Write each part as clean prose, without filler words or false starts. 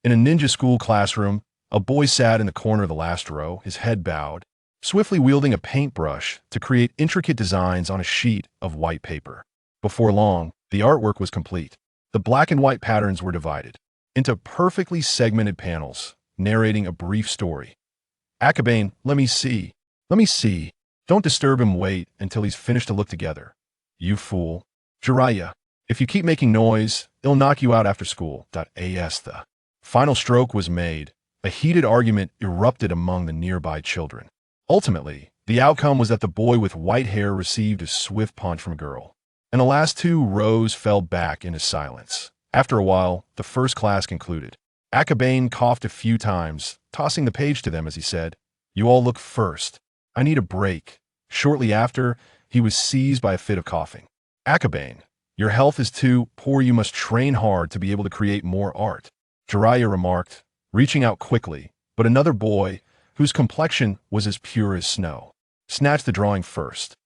In a ninja school classroom, a boy sat in the corner of the last row, his head bowed, swiftly wielding a paintbrush to create intricate designs on a sheet of white paper. Before long, the artwork was complete. The black and white patterns were divided into perfectly segmented panels, narrating a brief story. Akabane, let me see. Let me see. Don't disturb him, wait until he's finished to look together. You fool. Jiraiya, if you keep making noise, it'll knock you out after school. As the final stroke was made, a heated argument erupted among the nearby children. Ultimately, the outcome was that the boy with white hair received a swift punch from a girl, and the last two rows fell back into silence. After a while, the first class concluded. Akabane coughed a few times, tossing the page to them as he said, "You all look first. I need a break." Shortly after, he was seized by a fit of coughing. Akabane, your health is too poor. You must train hard to be able to create more art, Jiraiya remarked, reaching out quickly, but another boy, whose complexion was as pure as snow, snatched the drawing first.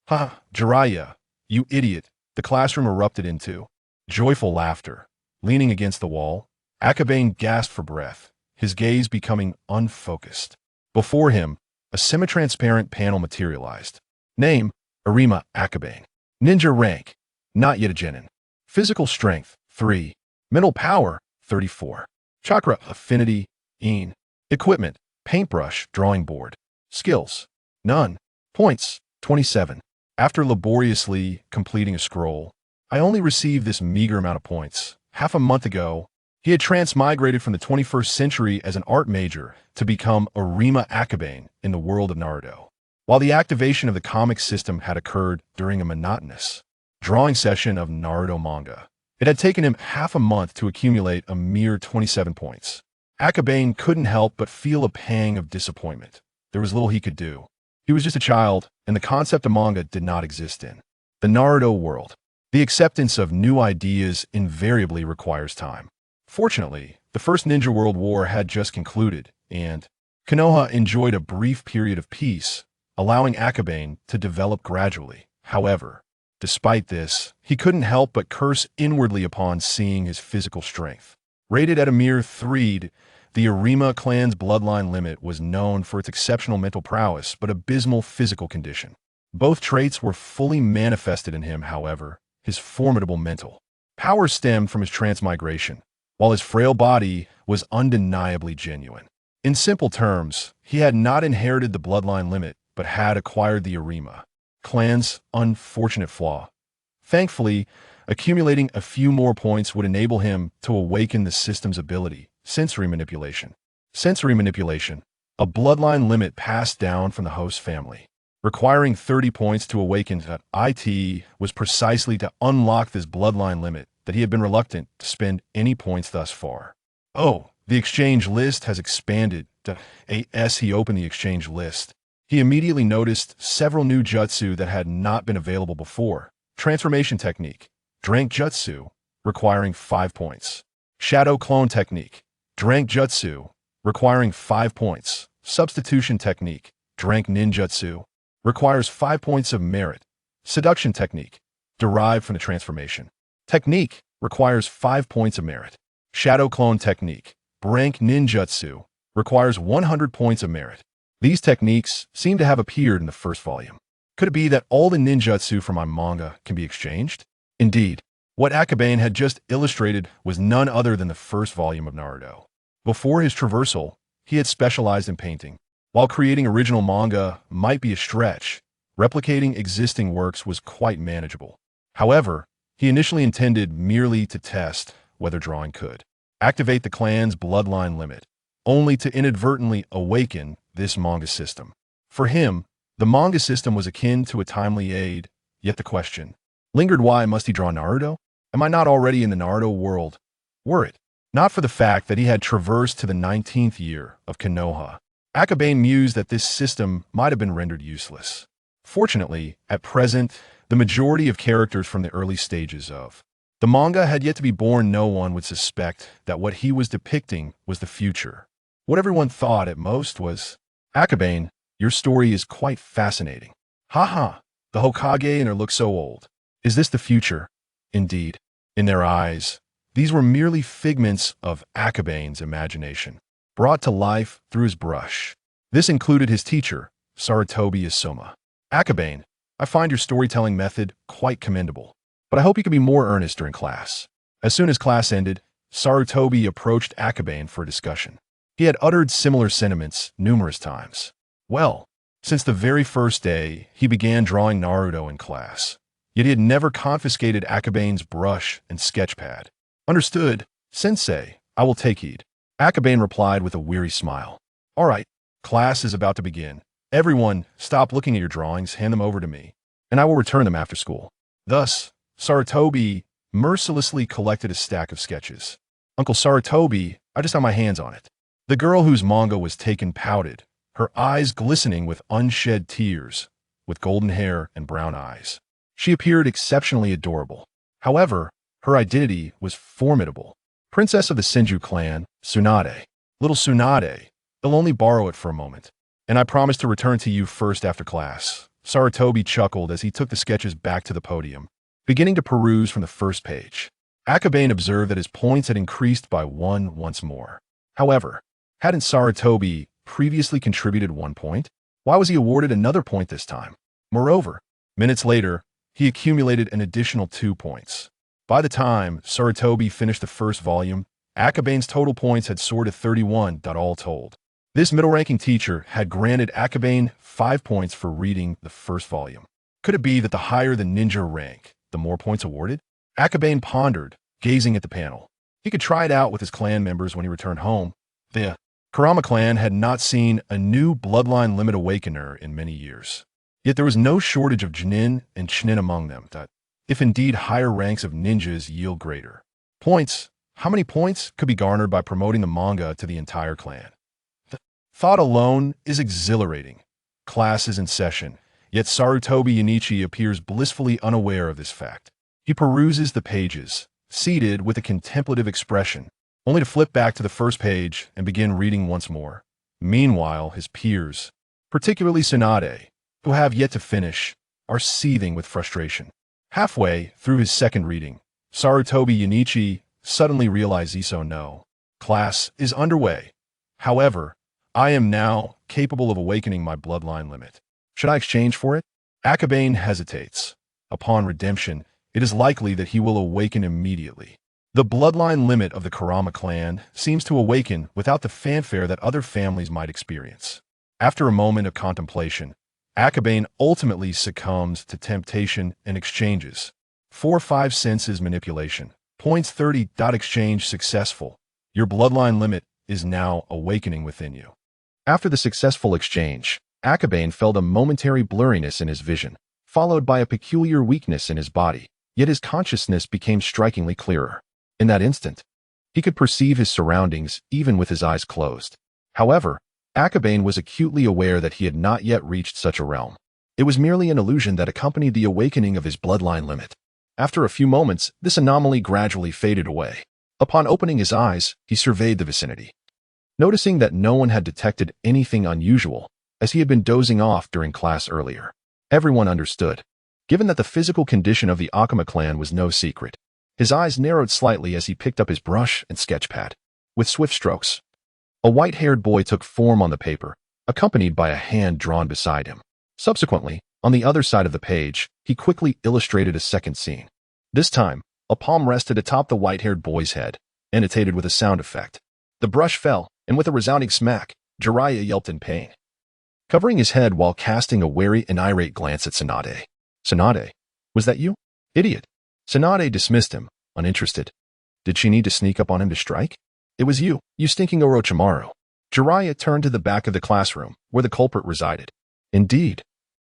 "Ha, Jiraiya, you idiot!" The classroom erupted into joyful laughter. Leaning against the wall, Akabane gasped for breath, his gaze becoming unfocused. Before him, a semi-transparent panel materialized. Name, Arima Akabane. Ninja rank, not yet a genin. Physical strength, 3. Mental power, 34. Chakra affinity, een. Equipment, paintbrush, drawing board. Skills, none. Points, 27. After laboriously completing a scroll, I only received this meager amount of points. Half a month ago, he had transmigrated from the 21st century as an art major to become Arima Akabane in the world of Naruto. While the activation of the comic system had occurred during a monotonous drawing session of Naruto manga, it had taken him half a month to accumulate a mere 27 points. Akabane couldn't help but feel a pang of disappointment. There was little he could do. He was just a child, and the concept of manga did not exist in the Naruto world. The acceptance of new ideas invariably requires time. Fortunately, the First Ninja World War had just concluded, and Konoha enjoyed a brief period of peace, allowing Akabane to develop gradually. However, despite this, he couldn't help but curse inwardly upon seeing his physical strength. Rated at a mere 3, the Arima clan's bloodline limit was known for its exceptional mental prowess but abysmal physical condition. Both traits were fully manifested in him, however. His formidable mental power stemmed from his transmigration, while his frail body was undeniably genuine. In simple terms, he had not inherited the bloodline limit, but had acquired the Arima clan's unfortunate flaw. Thankfully, accumulating a few more points would enable him to awaken the system's ability, sensory manipulation. Sensory manipulation, a bloodline limit passed down from the host family. Requiring 30 points to awaken IT was precisely to unlock this bloodline limit that he had been reluctant to spend any points thus far. Oh, the exchange list has expanded. As he opened the exchange list, he immediately noticed several new jutsu that had not been available before. Transformation technique, Drank Jutsu, requiring 5 points. Shadow Clone technique, Drank Jutsu, requiring 5 points. Substitution technique, Drank Ninjutsu, requires 5 points of merit. Seduction technique, derived from the transformation technique, requires 5 points of merit. Shadow Clone technique, Drank Ninjutsu, requires 100 points of merit. These techniques seem to have appeared in the first volume. Could it be that all the ninjutsu from my manga can be exchanged? Indeed, what Akabane had just illustrated was none other than the first volume of Naruto. Before his traversal, he had specialized in painting. While creating original manga might be a stretch, replicating existing works was quite manageable. However, he initially intended merely to test whether drawing could activate the clan's bloodline limit, only to inadvertently awaken this manga system. For him, the manga system was akin to a timely aid, yet the question lingered: why must he draw Naruto? Am I not already in the Naruto world? Were it not for the fact that he had traversed to the 19th year of Konoha, Akabane mused that this system might have been rendered useless. Fortunately, at present, the majority of characters from the early stages of the manga had yet to be born. No one would suspect that what he was depicting was the future. What everyone thought at most was, "Akabane, your story is quite fascinating. Haha, the Hokage and her look so old. Is this the future?" Indeed, in their eyes, These were merely figments of Akabane's imagination, brought to life through his brush. This included his teacher, Sarutobi Isoma. Akabane, I find your storytelling method quite commendable, but I hope you can be more earnest during class. As soon as class ended, Sarutobi approached Akabane for a discussion. He had uttered similar sentiments numerous times. Well, since the very first day, he began drawing Naruto in class. Yet he had never confiscated Akabane's brush and sketchpad. Understood, Sensei, I will take heed. Akabane replied with a weary smile. All right, class is about to begin. Everyone, stop looking at your drawings, hand them over to me, and I will return them after school. Thus, Sarutobi mercilessly collected a stack of sketches. Uncle Sarutobi, I just had my hands on it. The girl whose manga was taken pouted, her eyes glistening with unshed tears, with golden hair and brown eyes. She appeared exceptionally adorable. However, her identity was formidable. Princess of the Senju clan, Tsunade. Little Tsunade, I'll only borrow it for a moment, and I promise to return to you first after class. Sarutobi chuckled as he took the sketches back to the podium, beginning to peruse from the first page. Akabane observed that his points had increased by one once more. However, hadn't Sarutobi previously contributed 1 point? Why was he awarded another point this time? Moreover, minutes later, he accumulated an additional 2 points. By the time Sarutobi finished the first volume, Akabane's total points had soared to 31. All told. This middle-ranking teacher had granted Akabane 5 points for reading the first volume. Could it be that the higher the ninja rank, the more points awarded? Akabane pondered, gazing at the panel. He could try it out with his clan members when he returned home. The Kurama clan had not seen a new bloodline limit awakener in many years. Yet there was no shortage of Jnin and Chnin among them, that if indeed higher ranks of ninjas yield greater points, how many points could be garnered by promoting the manga to the entire clan? The thought alone is exhilarating. Class is in session, yet Sarutobi Yanichi appears blissfully unaware of this fact. He peruses the pages, seated with a contemplative expression, only to flip back to the first page and begin reading once more. Meanwhile, his peers, particularly Tsunade, who have yet to finish, are seething with frustration. Halfway through his second reading, Sarutobi Yanichi suddenly realized Iso no. Class is underway. However, I am now capable of awakening my bloodline limit. Should I exchange for it? Akabane hesitates. Upon redemption, it is likely that he will awaken immediately. The bloodline limit of the Kurama clan seems to awaken without the fanfare that other families might experience. After a moment of contemplation, Akabane ultimately succumbs to temptation and exchanges. 4-5 senses manipulation. Points 30. Exchange successful. Your bloodline limit is now awakening within you. After the successful exchange, Akabane felt a momentary blurriness in his vision, followed by a peculiar weakness in his body, yet his consciousness became strikingly clearer. In that instant, he could perceive his surroundings even with his eyes closed. However, Akabane was acutely aware that he had not yet reached such a realm. It was merely an illusion that accompanied the awakening of his bloodline limit. After a few moments, this anomaly gradually faded away. Upon opening his eyes, he surveyed the vicinity. Noticing that no one had detected anything unusual, as he had been dozing off during class earlier. Everyone understood. Given that the physical condition of the Akama clan was no secret, his eyes narrowed slightly as he picked up his brush and sketchpad. With swift strokes, a white-haired boy took form on the paper, accompanied by a hand drawn beside him. Subsequently, on the other side of the page, he quickly illustrated a second scene. This time, a palm rested atop the white-haired boy's head, annotated with a sound effect. The brush fell, and with a resounding smack, Jiraiya yelped in pain, covering his head while casting a wary and irate glance at Tsunade. Tsunade, was that you? Idiot. Tsunade dismissed him, uninterested. Did she need to sneak up on him to strike? It was you, you stinking Orochimaru. Jiraiya turned to the back of the classroom, where the culprit resided. Indeed.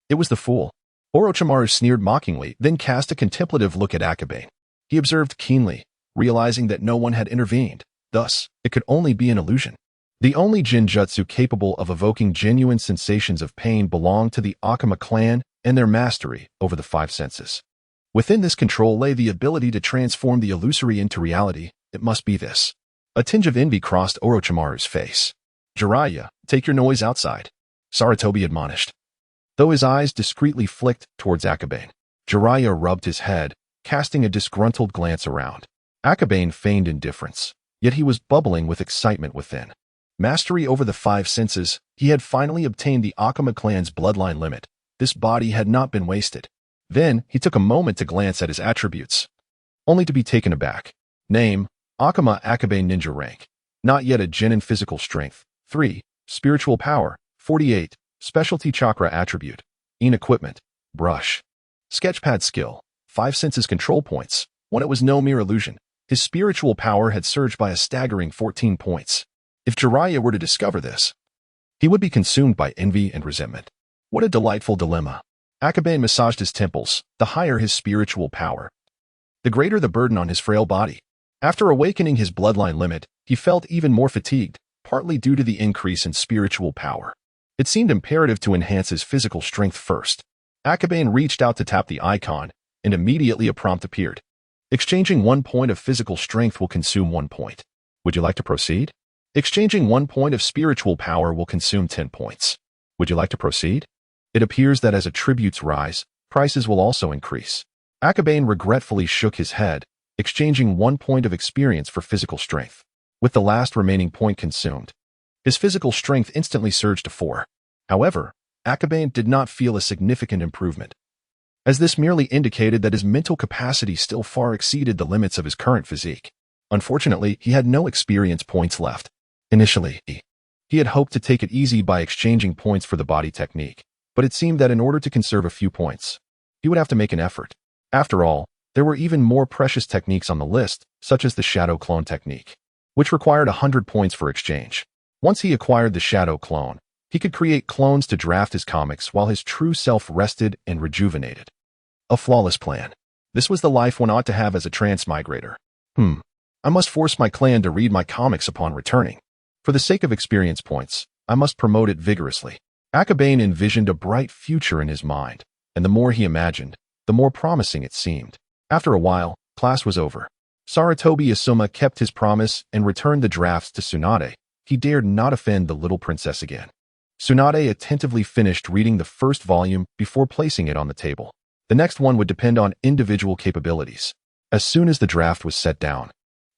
It was the fool. Orochimaru sneered mockingly, then cast a contemplative look at Akabane. He observed keenly, realizing that no one had intervened. Thus, it could only be an illusion. The only genjutsu capable of evoking genuine sensations of pain belonged to the Akama clan and their mastery over the 5 senses. Within this control lay the ability to transform the illusory into reality. It must be this. A tinge of envy crossed Orochimaru's face. Jiraiya, take your noise outside, Sarutobi admonished. Though his eyes discreetly flicked towards Akabane, Jiraiya rubbed his head, casting a disgruntled glance around. Akabane feigned indifference, yet he was bubbling with excitement within. Mastery over the five senses, he had finally obtained the Akama clan's bloodline limit. This body had not been wasted. Then, he took a moment to glance at his attributes, only to be taken aback. Name: Akama Akabane Ninja Rank. Not yet a genin physical strength. 3. Spiritual power. 48. Specialty chakra attribute. Equipment. Brush. Sketchpad skill. 5 senses control points. When it was no mere illusion, his spiritual power had surged by a staggering 14 points. If Jiraiya were to discover this, he would be consumed by envy and resentment. What a delightful dilemma. Akabane massaged his temples. The higher his spiritual power, the greater the burden on his frail body. After awakening his bloodline limit, he felt even more fatigued, partly due to the increase in spiritual power. It seemed imperative to enhance his physical strength first. Akabane reached out to tap the icon, and immediately a prompt appeared. Exchanging 1 point of physical strength will consume 1 point. Would you like to proceed? Exchanging 1 point of spiritual power will consume 10 points. Would you like to proceed? It appears that as attributes rise, prices will also increase. Akabane regretfully shook his head, exchanging 1 point of experience for physical strength. With the last remaining point consumed, his physical strength instantly surged to 4. However, Akabane did not feel a significant improvement, as this merely indicated that his mental capacity still far exceeded the limits of his current physique. Unfortunately, he had no experience points left. Initially, he had hoped to take it easy by exchanging points for the body technique, but it seemed that in order to conserve a few points, he would have to make an effort. After all, there were even more precious techniques on the list, such as the shadow clone technique, which required 100 points for exchange. Once he acquired the shadow clone, he could create clones to draft his comics while his true self rested and rejuvenated. A flawless plan. This was the life one ought to have as a transmigrator. I must force my clan to read my comics upon returning. For the sake of experience points, I must promote it vigorously. Akabane envisioned a bright future in his mind, and the more he imagined, the more promising it seemed. After a while, class was over. Sarutobi Asuma kept his promise and returned the drafts to Tsunade. He dared not offend the little princess again. Tsunade attentively finished reading the first volume before placing it on the table. The next one would depend on individual capabilities. As soon as the draft was set down,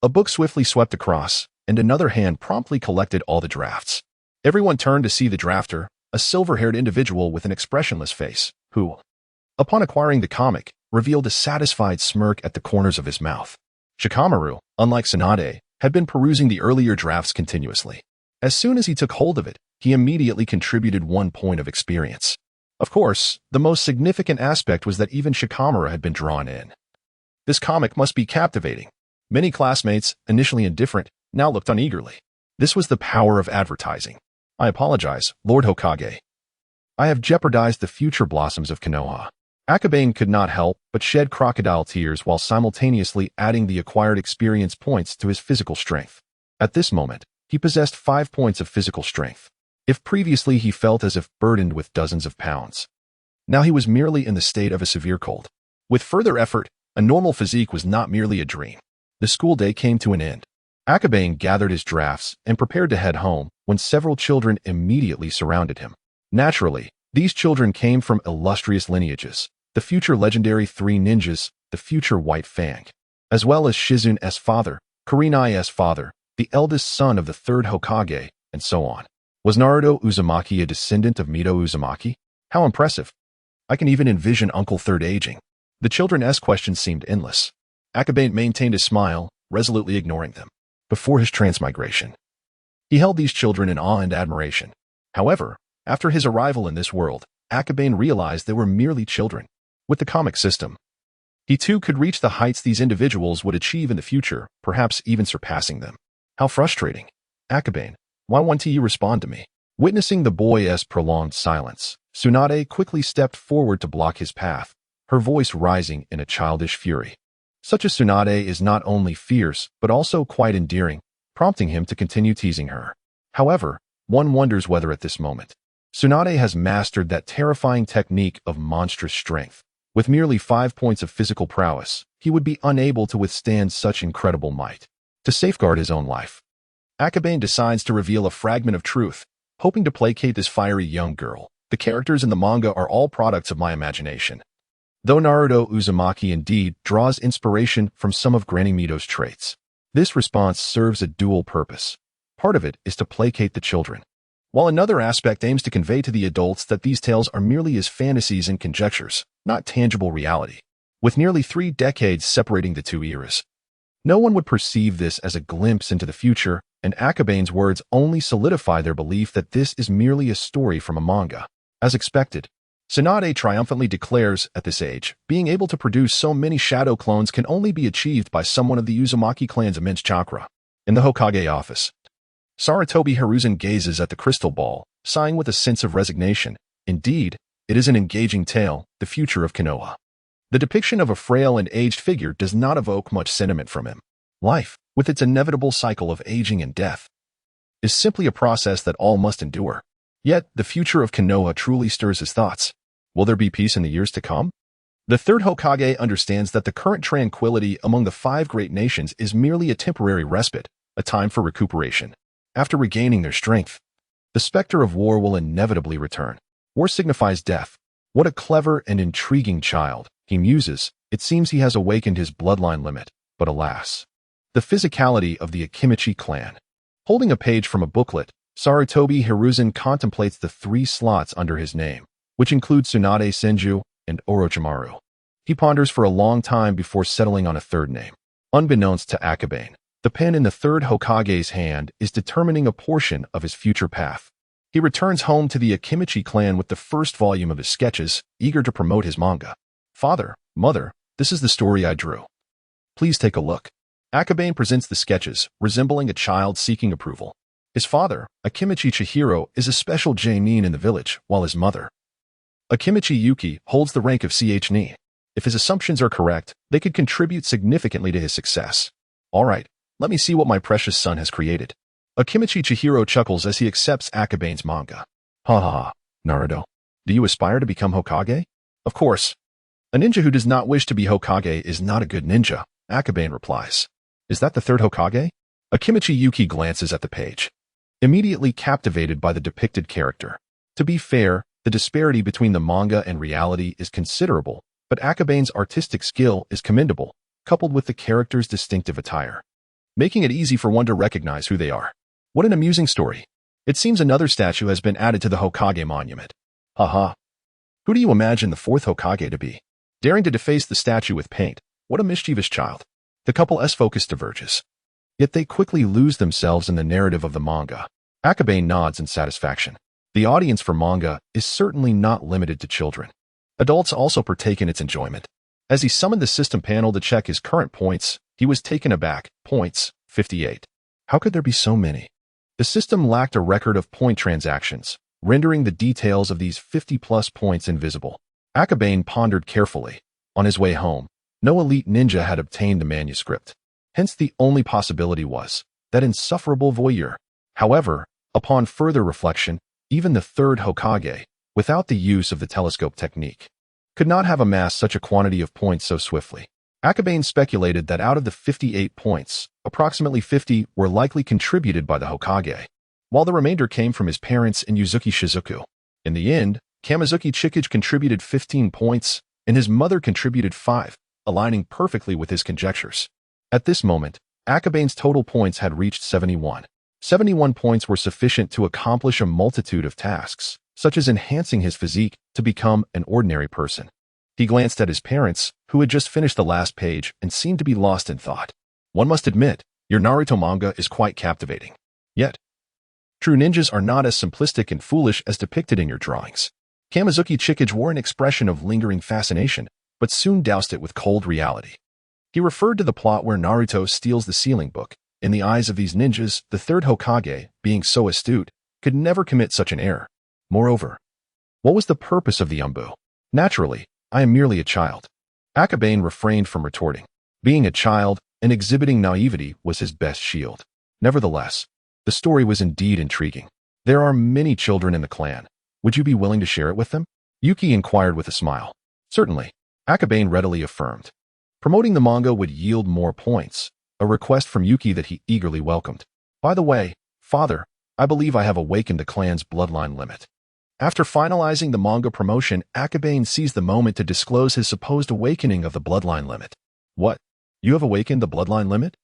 a book swiftly swept across, and another hand promptly collected all the drafts. Everyone turned to see the drafter, a silver-haired individual with an expressionless face, who, upon acquiring the comic, revealed a satisfied smirk at the corners of his mouth. Shikamaru, unlike Tsunade, had been perusing the earlier drafts continuously. As soon as he took hold of it, he immediately contributed 1 point of experience. Of course, the most significant aspect was that even Shikamaru had been drawn in. This comic must be captivating. Many classmates, initially indifferent, now looked on eagerly. This was the power of advertising. I apologize, Lord Hokage. I have jeopardized the future blossoms of Konoha. Akabane could not help but shed crocodile tears while simultaneously adding the acquired experience points to his physical strength. At this moment, he possessed 5 points of physical strength. If previously he felt as if burdened with dozens of pounds, now he was merely in the state of a severe cold. With further effort, a normal physique was not merely a dream. The school day came to an end. Akabane gathered his drafts and prepared to head home when several children immediately surrounded him. Naturally, these children came from illustrious lineages, the future legendary 3 ninjas, the future White Fang, as well as Shizun's father, Kurena's father, the eldest son of the 3rd Hokage, and so on. Was Naruto Uzumaki a descendant of Mito Uzumaki? How impressive. I can even envision Uncle Third aging. The children's questions seemed endless. Akabane maintained a smile, resolutely ignoring them. Before his transmigration, he held these children in awe and admiration. However, after his arrival in this world, Akabane realized they were merely children. With the comic system, he too could reach the heights these individuals would achieve in the future, perhaps even surpassing them. How frustrating. Akabane, why won't you respond to me? Witnessing the boy's prolonged silence, Tsunade quickly stepped forward to block his path, her voice rising in a childish fury. Such a Tsunade is not only fierce, but also quite endearing, prompting him to continue teasing her. However, one wonders whether at this moment, Tsunade has mastered that terrifying technique of monstrous strength. With merely 5 points of physical prowess, he would be unable to withstand such incredible might. To safeguard his own life, Akabane decides to reveal a fragment of truth, hoping to placate this fiery young girl. The characters in the manga are all products of my imagination. though Naruto Uzumaki indeed draws inspiration from some of Granny Mito's traits. This response serves a dual purpose. Part of it is to placate the children, while another aspect aims to convey to the adults that these tales are merely as fantasies and conjectures, not tangible reality. With nearly 3 decades separating the two eras, no one would perceive this as a glimpse into the future, and Akabane's words only solidify their belief that this is merely a story from a manga. As expected, Tsunade triumphantly declares, at this age, being able to produce so many shadow clones can only be achieved by someone of the Uzumaki clan's immense chakra. In the Hokage office, Sarutobi Hiruzen gazes at the crystal ball, sighing with a sense of resignation. Indeed, it is an engaging tale, the future of Konoha. The depiction of a frail and aged figure does not evoke much sentiment from him. Life, with its inevitable cycle of aging and death, is simply a process that all must endure. Yet, the future of Konoha truly stirs his thoughts. Will there be peace in the years to come? The third Hokage understands that the current tranquility among the 5 great nations is merely a temporary respite, a time for recuperation. After regaining their strength, the specter of war will inevitably return. War signifies death. What a clever and intriguing child, he muses. It seems he has awakened his bloodline limit, but alas. The physicality of the Akimichi clan. Holding a page from a booklet, Sarutobi Hiruzen contemplates the 3 slots under his name, which include Tsunade Senju and Orochimaru. He ponders for a long time before settling on a third name. Unbeknownst to Akabane, the pen in the third Hokage's hand is determining a portion of his future path. He returns home to the Akimichi clan with the first volume of his sketches, eager to promote his manga. Father, mother, this is the story I drew. Please take a look. Akabane presents the sketches, resembling a child seeking approval. His father, Akimichi Chihiro, is a special genin in the village, while his mother, Akimichi Yuki, holds the rank of CH-ni. If his assumptions are correct, they could contribute significantly to his success. All right, let me see what my precious son has created. Akimichi Chihiro chuckles as he accepts Akabane's manga. Ha ha ha, Naruto. Do you aspire to become Hokage? Of course. A ninja who does not wish to be Hokage is not a good ninja, Akabane replies. Is that the third Hokage? Akimichi Yuki glances at the page, immediately captivated by the depicted character. To be fair, the disparity between the manga and reality is considerable, but Akabane's artistic skill is commendable, coupled with the character's distinctive attire, making it easy for one to recognize who they are. What an amusing story. It seems another statue has been added to the Hokage monument. Haha. Who do you imagine the 4th Hokage to be? Daring to deface the statue with paint. What a mischievous child. The couple's focus diverges. Yet they quickly lose themselves in the narrative of the manga. Akabane nods in satisfaction. The audience for manga is certainly not limited to children. Adults also partake in its enjoyment. As he summoned the system panel to check his current points, he was taken aback. Points, 58. How could there be so many? The system lacked a record of point transactions, rendering the details of these 50-plus points invisible. Akabane pondered carefully. On his way home, no elite ninja had obtained the manuscript. Hence the only possibility was that insufferable voyeur. However, upon further reflection, even the third Hokage, without the use of the telescope technique, could not have amassed such a quantity of points so swiftly. Akabane speculated that out of the 58 points, approximately 50 were likely contributed by the Hokage, while the remainder came from his parents and Yuzuki Shizuku. In the end, Kamizuki Chikage contributed 15 points, and his mother contributed 5, aligning perfectly with his conjectures. At this moment, Akabane's total points had reached 71. 71 points were sufficient to accomplish a multitude of tasks, such as enhancing his physique to become an ordinary person. He glanced at his parents, who had just finished the last page and seemed to be lost in thought. One must admit, your Naruto manga is quite captivating. Yet, true ninjas are not as simplistic and foolish as depicted in your drawings. Kamizuki Chikage wore an expression of lingering fascination, but soon doused it with cold reality. He referred to the plot where Naruto steals the sealing book. In the eyes of these ninjas, the third Hokage, being so astute, could never commit such an error. Moreover, what was the purpose of the Umbu? Naturally, I am merely a child. Akabane refrained from retorting. Being a child and exhibiting naivety was his best shield. Nevertheless, the story was indeed intriguing. There are many children in the clan. Would you be willing to share it with them? Yuki inquired with a smile. Certainly, Akabane readily affirmed. Promoting the manga would yield more points, a request from Yuki that he eagerly welcomed. By the way, father, I believe I have awakened the clan's bloodline limit. After finalizing the manga promotion, Akabane seized the moment to disclose his supposed awakening of the bloodline limit. What? You have awakened the bloodline limit?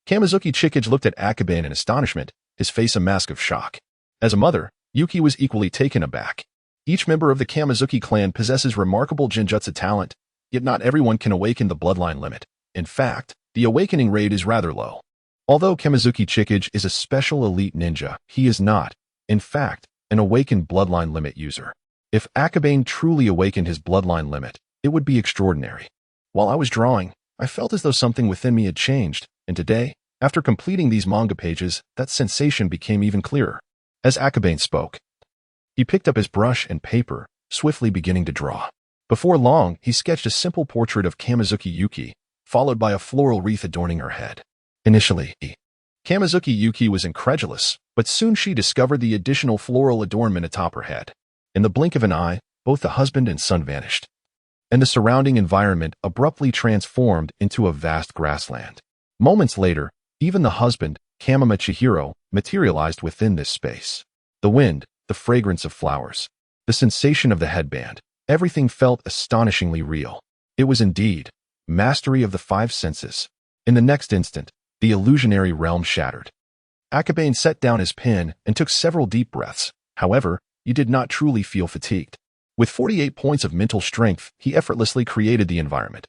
Kamizuki Chikage looked at Akabane in astonishment, his face a mask of shock. As a mother, Yuki was equally taken aback. Each member of the Kamizuki clan possesses remarkable genjutsu talent, yet not everyone can awaken the bloodline limit. In fact, the awakening rate is rather low. Although Kamizuki Chikage is a special elite ninja, he is not, in fact, an awakened bloodline limit user. If Akabane truly awakened his bloodline limit, it would be extraordinary. While I was drawing, I felt as though something within me had changed, and today, after completing these manga pages, that sensation became even clearer. As Akabane spoke, he picked up his brush and paper, swiftly beginning to draw. Before long, he sketched a simple portrait of Kamizuki Yuki, followed by a floral wreath adorning her head. Initially, Kamizuki Yuki was incredulous, but soon she discovered the additional floral adornment atop her head. In the blink of an eye, both the husband and son vanished, and the surrounding environment abruptly transformed into a vast grassland. Moments later, even the husband, Kamama Chihiro, materialized within this space. The wind, the fragrance of flowers, the sensation of the headband, everything felt astonishingly real. It was indeed mastery of the five senses. In the next instant, the illusionary realm shattered. Akabane set down his pen and took several deep breaths. However, he did not truly feel fatigued. With 48 points of mental strength, he effortlessly created the environment.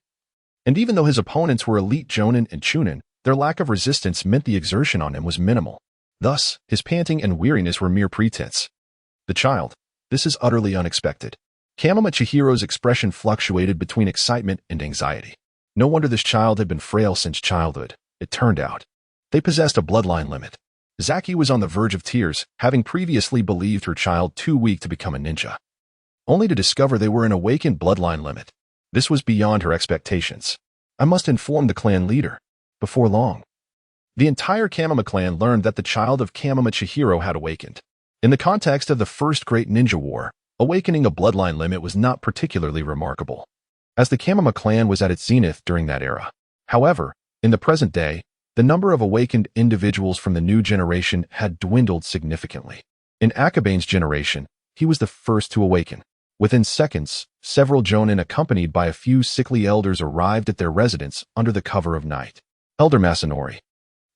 And even though his opponents were elite Jonin and Chunin, their lack of resistance meant the exertion on him was minimal. Thus, his panting and weariness were mere pretense. The child. This is utterly unexpected. Kamama Chihiro's expression fluctuated between excitement and anxiety. No wonder this child had been frail since childhood. It turned out they possessed a bloodline limit. Zaki was on the verge of tears, having previously believed her child too weak to become a ninja, only to discover they were an awakened bloodline limit. This was beyond her expectations. I must inform the clan leader. Before long, the entire Kamama clan learned that the child of Kamama Chihiro had awakened. In the context of the first great ninja war, awakening a bloodline limit was not particularly remarkable, as the Kamama clan was at its zenith during that era. However, in the present day, the number of awakened individuals from the new generation had dwindled significantly. In Akabane's generation, he was the first to awaken. Within seconds, several jonin accompanied by a few sickly elders arrived at their residence under the cover of night. Elder Masanori,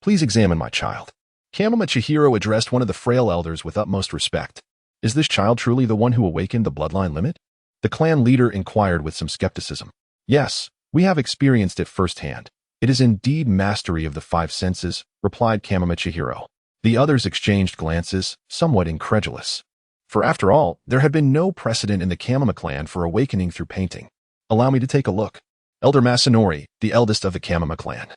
please examine my child. Kamama Chihiro addressed one of the frail elders with utmost respect. Is this child truly the one who awakened the bloodline limit? The clan leader inquired with some skepticism. Yes, we have experienced it firsthand. It is indeed mastery of the five senses, replied Kamama Chihiro. The others exchanged glances, somewhat incredulous. For after all, there had been no precedent in the Kamama clan for awakening through painting. Allow me to take a look. Elder Masanori, the eldest of the Kamama clan,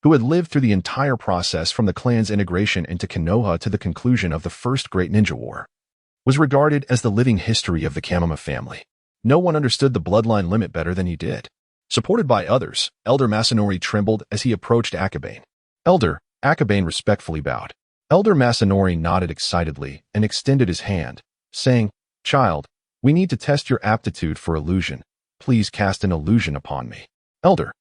who had lived through the entire process from the clan's integration into Konoha to the conclusion of the first great ninja war, was regarded as the living history of the Kamama family. No one understood the bloodline limit better than he did. Supported by others, Elder Masanori trembled as he approached Akabane. Elder, Akabane respectfully bowed. Elder Masanori nodded excitedly and extended his hand, saying, Child, we need to test your aptitude for illusion. Please cast an illusion upon me. Elder,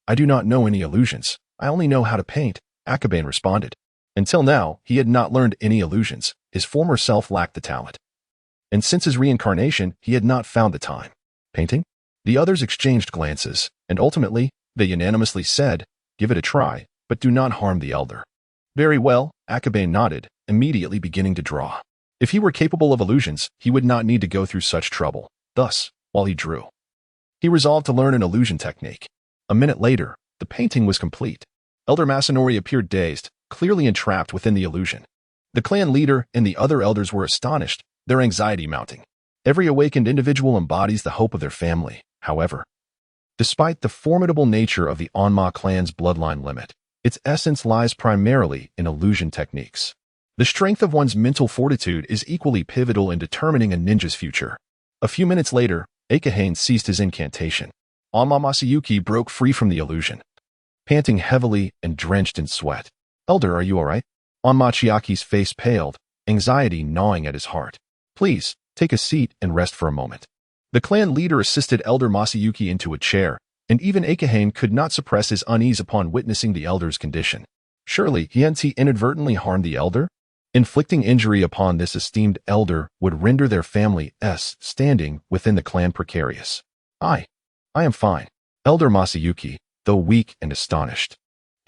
I do not know any illusions. I only know how to paint, Akabane responded. Until now, he had not learned any illusions. His former self lacked the talent. And since his reincarnation, he had not found the time. Painting? The others exchanged glances, and ultimately, they unanimously said, give it a try, but do not harm the elder. Very well, Akabane nodded, immediately beginning to draw. If he were capable of illusions, he would not need to go through such trouble. Thus, while he drew, he resolved to learn an illusion technique. A minute later, the painting was complete. Elder Masanori appeared dazed, clearly entrapped within the illusion. The clan leader and the other elders were astonished, their anxiety mounting. Every awakened individual embodies the hope of their family. However, despite the formidable nature of the Anma clan's bloodline limit, its essence lies primarily in illusion techniques. The strength of one's mental fortitude is equally pivotal in determining a ninja's future. A few minutes later, Akahane ceased his incantation. Anma Masayuki broke free from the illusion, panting heavily and drenched in sweat. Elder, are you all right? Anma Chiaki's face paled, anxiety gnawing at his heart. Please, take a seat and rest for a moment. The clan leader assisted Elder Masayuki into a chair, and even Akahane could not suppress his unease upon witnessing the elder's condition. Surely, hadn't he inadvertently harmed the elder? Inflicting injury upon this esteemed elder would render their family's standing within the clan precarious. I am fine. Elder Masayuki, though weak and astonished,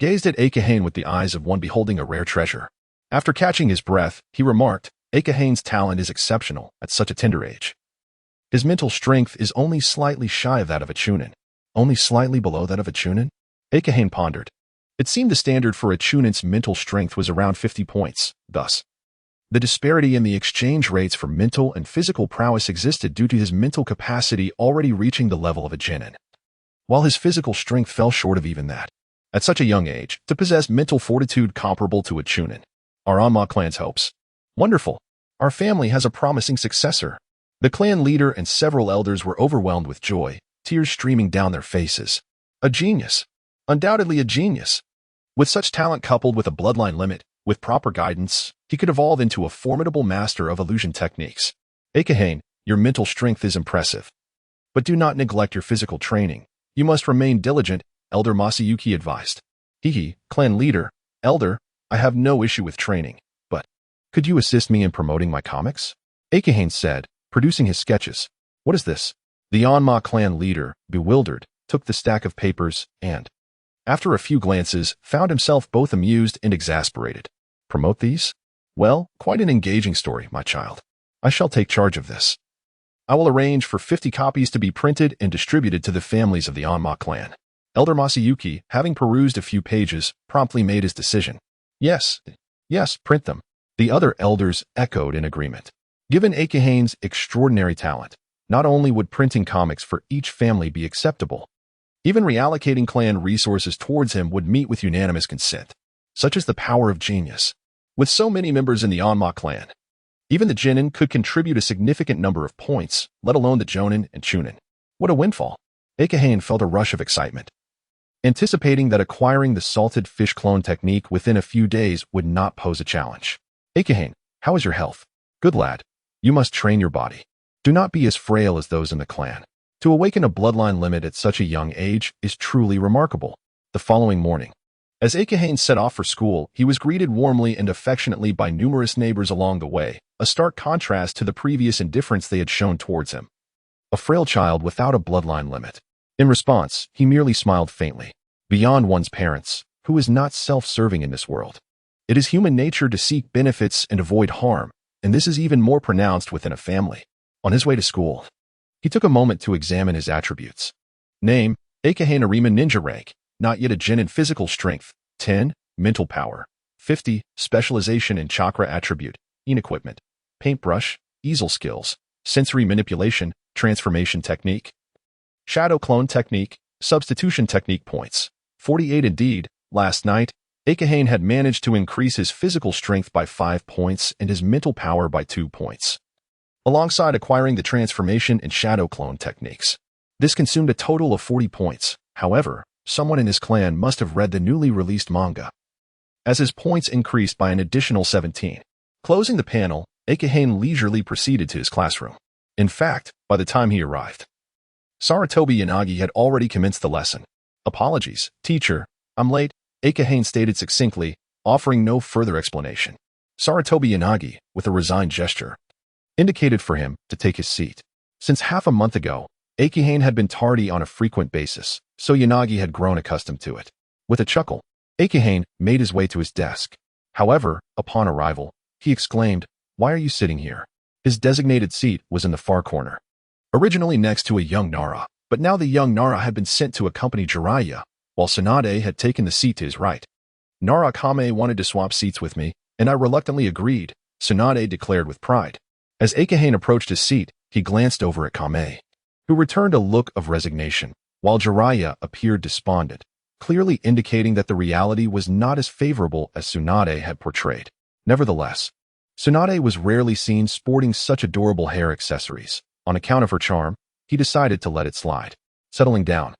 gazed at Akahane with the eyes of one beholding a rare treasure. After catching his breath, he remarked, Akahane's talent is exceptional at such a tender age. His mental strength is only slightly shy of that of a chunin. Only slightly below that of a chunin? Akahane pondered. It seemed the standard for a chunin's mental strength was around 50 points. Thus, the disparity in the exchange rates for mental and physical prowess existed due to his mental capacity already reaching the level of a genin, while his physical strength fell short of even that. At such a young age, to possess mental fortitude comparable to a chunin. Our Anma clan's hopes. Wonderful. Our family has a promising successor. The clan leader and several elders were overwhelmed with joy, tears streaming down their faces. A genius. Undoubtedly a genius. With such talent coupled with a bloodline limit, with proper guidance, he could evolve into a formidable master of illusion techniques. Akahane, your mental strength is impressive. But do not neglect your physical training. You must remain diligent, Elder Masayuki advised. Clan leader, elder, I have no issue with training, but could you assist me in promoting my comics? Akahane said, producing his sketches. What is this? The Anma clan leader, bewildered, took the stack of papers and, after a few glances, found himself both amused and exasperated. Promote these? Well, quite an engaging story, my child. I shall take charge of this. I will arrange for 50 copies to be printed and distributed to the families of the Anma clan. Elder Masayuki, having perused a few pages, promptly made his decision. Yes, print them. The other elders echoed in agreement. Given Akahane's extraordinary talent, not only would printing comics for each family be acceptable, even reallocating clan resources towards him would meet with unanimous consent. Such is the power of genius. With so many members in the Anma clan, even the genin could contribute a significant number of points, let alone the jonin and chunin. What a windfall! Akahane felt a rush of excitement, anticipating that acquiring the salted fish clone technique within a few days would not pose a challenge. Akahane, how is your health? Good lad. You must train your body. Do not be as frail as those in the clan. To awaken a bloodline limit at such a young age is truly remarkable. The following morning, as Akahane set off for school, he was greeted warmly and affectionately by numerous neighbors along the way, a stark contrast to the previous indifference they had shown towards him. A frail child without a bloodline limit. In response, he merely smiled faintly. Beyond one's parents, who is not self-serving in this world? It is human nature to seek benefits and avoid harm, and this is even more pronounced within a family. On his way to school, he took a moment to examine his attributes. Name, Akahane Arima Ninja Rank, not yet a genin physical strength, 10, mental power, 50, specialization in chakra attribute, equipment, paintbrush, easel skills, sensory manipulation, transformation technique, shadow clone technique, substitution technique points, 48 indeed. Last night, Akahane had managed to increase his physical strength by 5 points and his mental power by 2 points, alongside acquiring the transformation and shadow clone techniques. This consumed a total of 40 points. However, someone in his clan must have read the newly released manga, as his points increased by an additional 17. Closing the panel, Akahane leisurely proceeded to his classroom. In fact, by the time he arrived, Saratobi Yanagi had already commenced the lesson. Apologies, teacher, I'm late, Akahane stated succinctly, offering no further explanation. Saratobi Yanagi, with a resigned gesture, indicated for him to take his seat. Since half a month ago, Akahane had been tardy on a frequent basis, so Yanagi had grown accustomed to it. With a chuckle, Akahane made his way to his desk. However, upon arrival, he exclaimed, "Why are you sitting here?" His designated seat was in the far corner, originally next to a young Nara, but now the young Nara had been sent to accompany Jiraiya, while Tsunade had taken the seat to his right. Nara Kame wanted to swap seats with me, and I reluctantly agreed, Tsunade declared with pride. As Akahane approached his seat, he glanced over at Kame, who returned a look of resignation, while Jiraiya appeared despondent, clearly indicating that the reality was not as favorable as Tsunade had portrayed. Nevertheless, Tsunade was rarely seen sporting such adorable hair accessories. On account of her charm, he decided to let it slide. Settling down,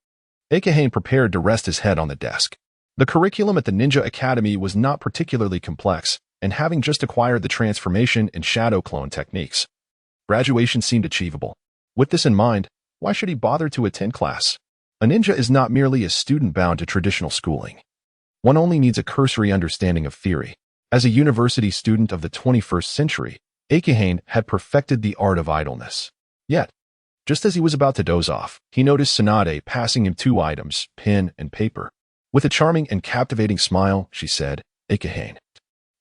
Akahane prepared to rest his head on the desk. The curriculum at the Ninja Academy was not particularly complex, and having just acquired the transformation and shadow clone techniques, graduation seemed achievable. With this in mind, why should he bother to attend class? A ninja is not merely a student bound to traditional schooling. One only needs a cursory understanding of theory. As a university student of the 21st century, Akabane had perfected the art of idleness. Yet, just as he was about to doze off, he noticed Tsunade passing him 2 items, pen and paper. With a charming and captivating smile, she said, "Akabane,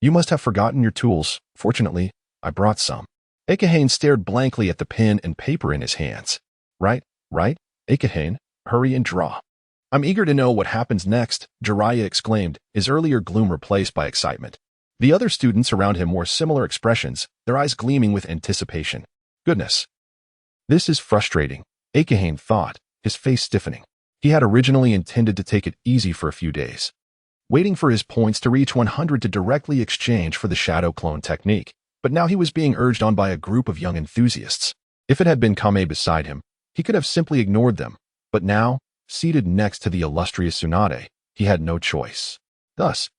you must have forgotten your tools. Fortunately, I brought some." Akabane stared blankly at the pen and paper in his hands. Right, Akabane, hurry and draw. "I'm eager to know what happens next," Jiraiya exclaimed, his earlier gloom replaced by excitement. The other students around him wore similar expressions, their eyes gleaming with anticipation. Goodness. This is frustrating, Akabane thought, his face stiffening. He had originally intended to take it easy for a few days, waiting for his points to reach 100 to directly exchange for the shadow clone technique. But now he was being urged on by a group of young enthusiasts. If it had been Kame beside him, he could have simply ignored them. But now, seated next to the illustrious Tsunade, he had no choice. Thus,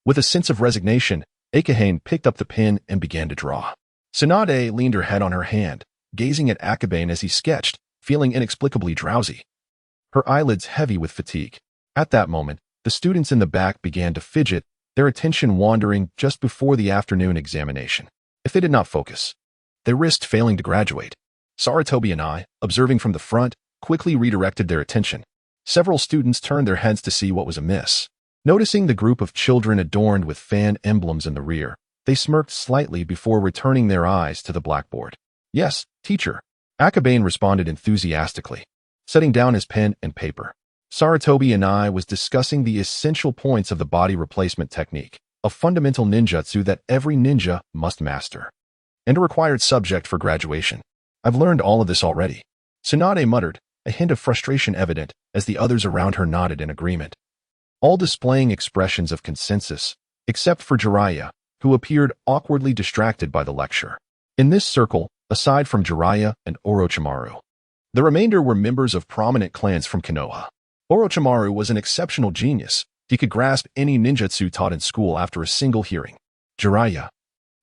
with a sense of resignation, Akabane picked up the pen and began to draw. Tsunade leaned her head on her hand, gazing at Akabane as he sketched, feeling inexplicably drowsy, her eyelids heavy with fatigue. At that moment, the students in the back began to fidget, their attention wandering just before the afternoon examination. If they did not focus, they risked failing to graduate. Sarutobi and I, observing from the front, quickly redirected their attention. Several students turned their heads to see what was amiss. Noticing the group of children adorned with fan emblems in the rear, they smirked slightly before returning their eyes to the blackboard. "Yes, teacher," Akabane responded enthusiastically, setting down his pen and paper. Sarutobi and I was discussing the essential points of the body replacement technique, a fundamental ninjutsu that every ninja must master, and a required subject for graduation. "I've learned all of this already," Tsunade muttered, a hint of frustration evident as the others around her nodded in agreement, all displaying expressions of consensus, except for Jiraiya, who appeared awkwardly distracted by the lecture. In this circle, aside from Jiraiya and Orochimaru, the remainder were members of prominent clans from Konoha. Orochimaru was an exceptional genius. He could grasp any ninjutsu taught in school after a single hearing. Jiraiya,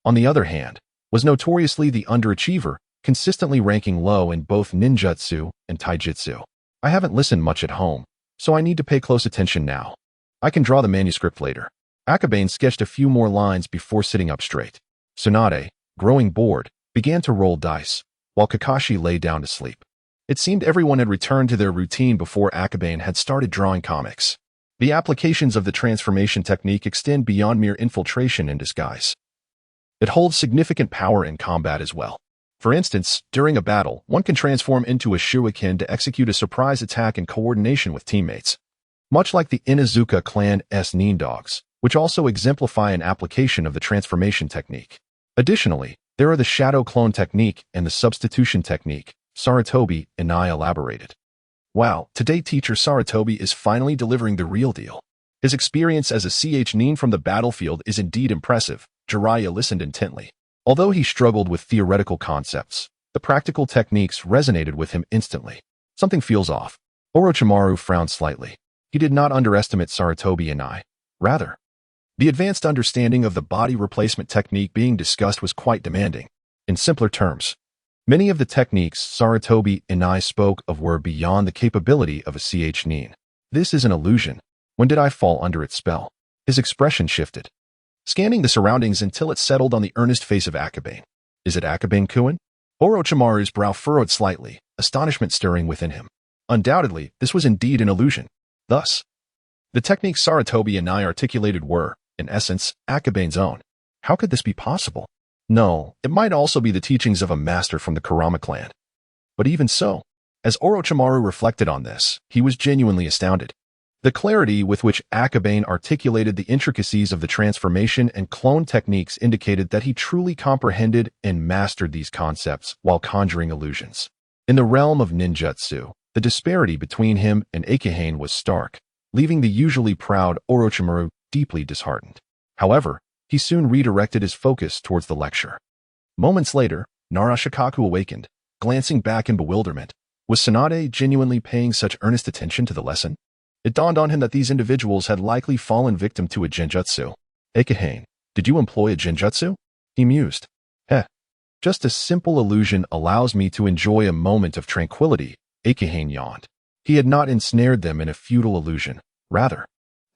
on the other hand, was notoriously the underachiever, consistently ranking low in both ninjutsu and taijutsu. "I haven't listened much at home, so I need to pay close attention now. I can draw the manuscript later." Akabane sketched a few more lines before sitting up straight. Tsunade, growing bored, began to roll dice, while Kakashi lay down to sleep. It seemed everyone had returned to their routine before Akabane had started drawing comics. The applications of the transformation technique extend beyond mere infiltration and disguise. It holds significant power in combat as well. For instance, during a battle, one can transform into a shuriken to execute a surprise attack in coordination with teammates, much like the Inuzuka clan's Nin dogs, which also exemplify an application of the transformation technique. Additionally, there are the shadow clone technique and the substitution technique, Sarutobi and I elaborated. Wow, today teacher Sarutobi is finally delivering the real deal. His experience as a Nin from the battlefield is indeed impressive. Jiraiya listened intently. Although he struggled with theoretical concepts, the practical techniques resonated with him instantly. Something feels off. Orochimaru frowned slightly. He did not underestimate Sarutobi and I. Rather, the advanced understanding of the body replacement technique being discussed was quite demanding. In simpler terms, many of the techniques Sarutobi and I spoke of were beyond the capability of a Nin. "This is an illusion. When did I fall under its spell?" His expression shifted, scanning the surroundings until it settled on the earnest face of Akabane. "Is it Akabane-kun?" Orochimaru's brow furrowed slightly, astonishment stirring within him. Undoubtedly, this was indeed an illusion. Thus, the techniques Sarutobi and I articulated were, in essence, Akabane's own. How could this be possible? No, it might also be the teachings of a master from the Kurama clan. But even so, as Orochimaru reflected on this, he was genuinely astounded. The clarity with which Akabane articulated the intricacies of the transformation and clone techniques indicated that he truly comprehended and mastered these concepts while conjuring illusions. In the realm of ninjutsu, the disparity between him and Akabane was stark, leaving the usually proud Orochimaru deeply disheartened. However, he soon redirected his focus towards the lecture. Moments later, Narashikaku awakened, glancing back in bewilderment. Was Tsunade genuinely paying such earnest attention to the lesson? It dawned on him that these individuals had likely fallen victim to a genjutsu. "Akabane, did you employ a genjutsu?" He mused. Just a simple illusion allows me to enjoy a moment of tranquility," Akabane yawned. He had not ensnared them in a futile illusion. Rather,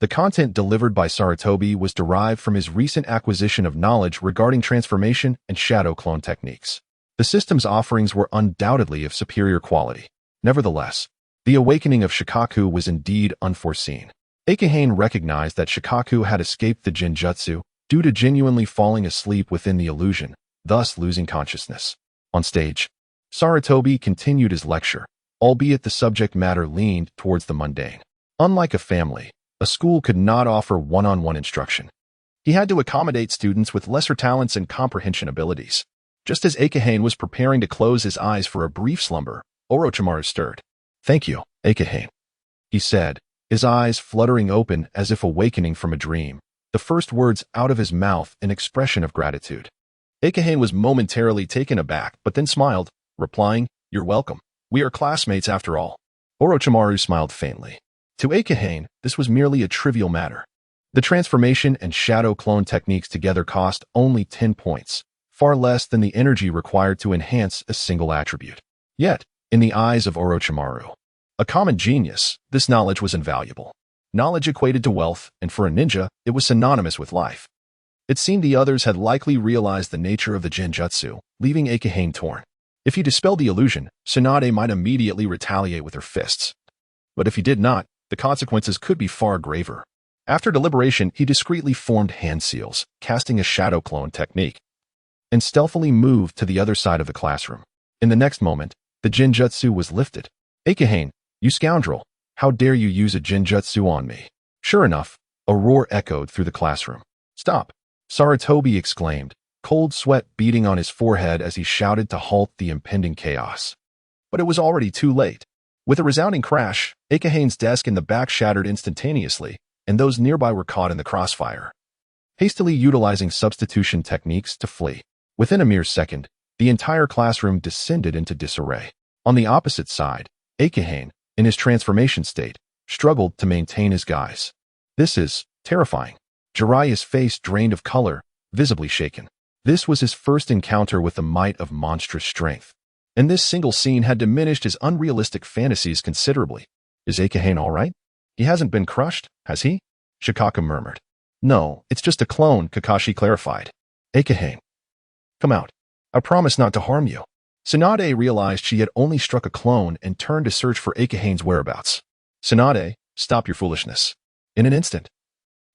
The content delivered by Sarutobi was derived from his recent acquisition of knowledge regarding transformation and shadow clone techniques. The system's offerings were undoubtedly of superior quality. Nevertheless, the awakening of Shikaku was indeed unforeseen. Akahane recognized that Shikaku had escaped the Genjutsu due to genuinely falling asleep within the illusion, thus losing consciousness. On stage, Sarutobi continued his lecture, albeit the subject matter leaned towards the mundane. Unlike a family, a school could not offer one-on-one instruction. He had to accommodate students with lesser talents and comprehension abilities. Just as Akahane was preparing to close his eyes for a brief slumber, Orochimaru stirred. "Thank you, Akahane," he said, his eyes fluttering open as if awakening from a dream, the first words out of his mouth an expression of gratitude. Akahane was momentarily taken aback, but then smiled, replying, "You're welcome. We are classmates after all." Orochimaru smiled faintly. To Akahane, this was merely a trivial matter. The transformation and shadow clone techniques together cost only 10 points, far less than the energy required to enhance a single attribute. Yet, in the eyes of Orochimaru, a common genius, this knowledge was invaluable. Knowledge equated to wealth, and for a ninja, it was synonymous with life. It seemed the others had likely realized the nature of the Genjutsu, leaving Akahane torn. If he dispelled the illusion, Tsunade might immediately retaliate with her fists. But if he did not, the consequences could be far graver. After deliberation, he discreetly formed hand seals, casting a shadow clone technique, and stealthily moved to the other side of the classroom. In the next moment, the Genjutsu was lifted. "Akahane, you scoundrel, how dare you use a Genjutsu on me?" Sure enough, a roar echoed through the classroom. "Stop!" Sarutobi exclaimed, cold sweat beading on his forehead as he shouted to halt the impending chaos. But it was already too late. With a resounding crash, Akahane's desk in the back shattered instantaneously, and those nearby were caught in the crossfire. Hastily utilizing substitution techniques to flee, within a mere second, the entire classroom descended into disarray. On the opposite side, Akahane, in his transformation state, struggled to maintain his guise. "This is terrifying." Jiraiya's face drained of color, visibly shaken. This was his first encounter with the might of monstrous strength, and this single scene had diminished his unrealistic fantasies considerably. "Is Akahane all right? He hasn't been crushed, has he?" Shikaku murmured. "No, it's just a clone," Kakashi clarified. "Akahane, come out. I promise not to harm you." Tsunade realized she had only struck a clone and turned to search for Akahane's whereabouts. "Tsunade, stop your foolishness." In an instant,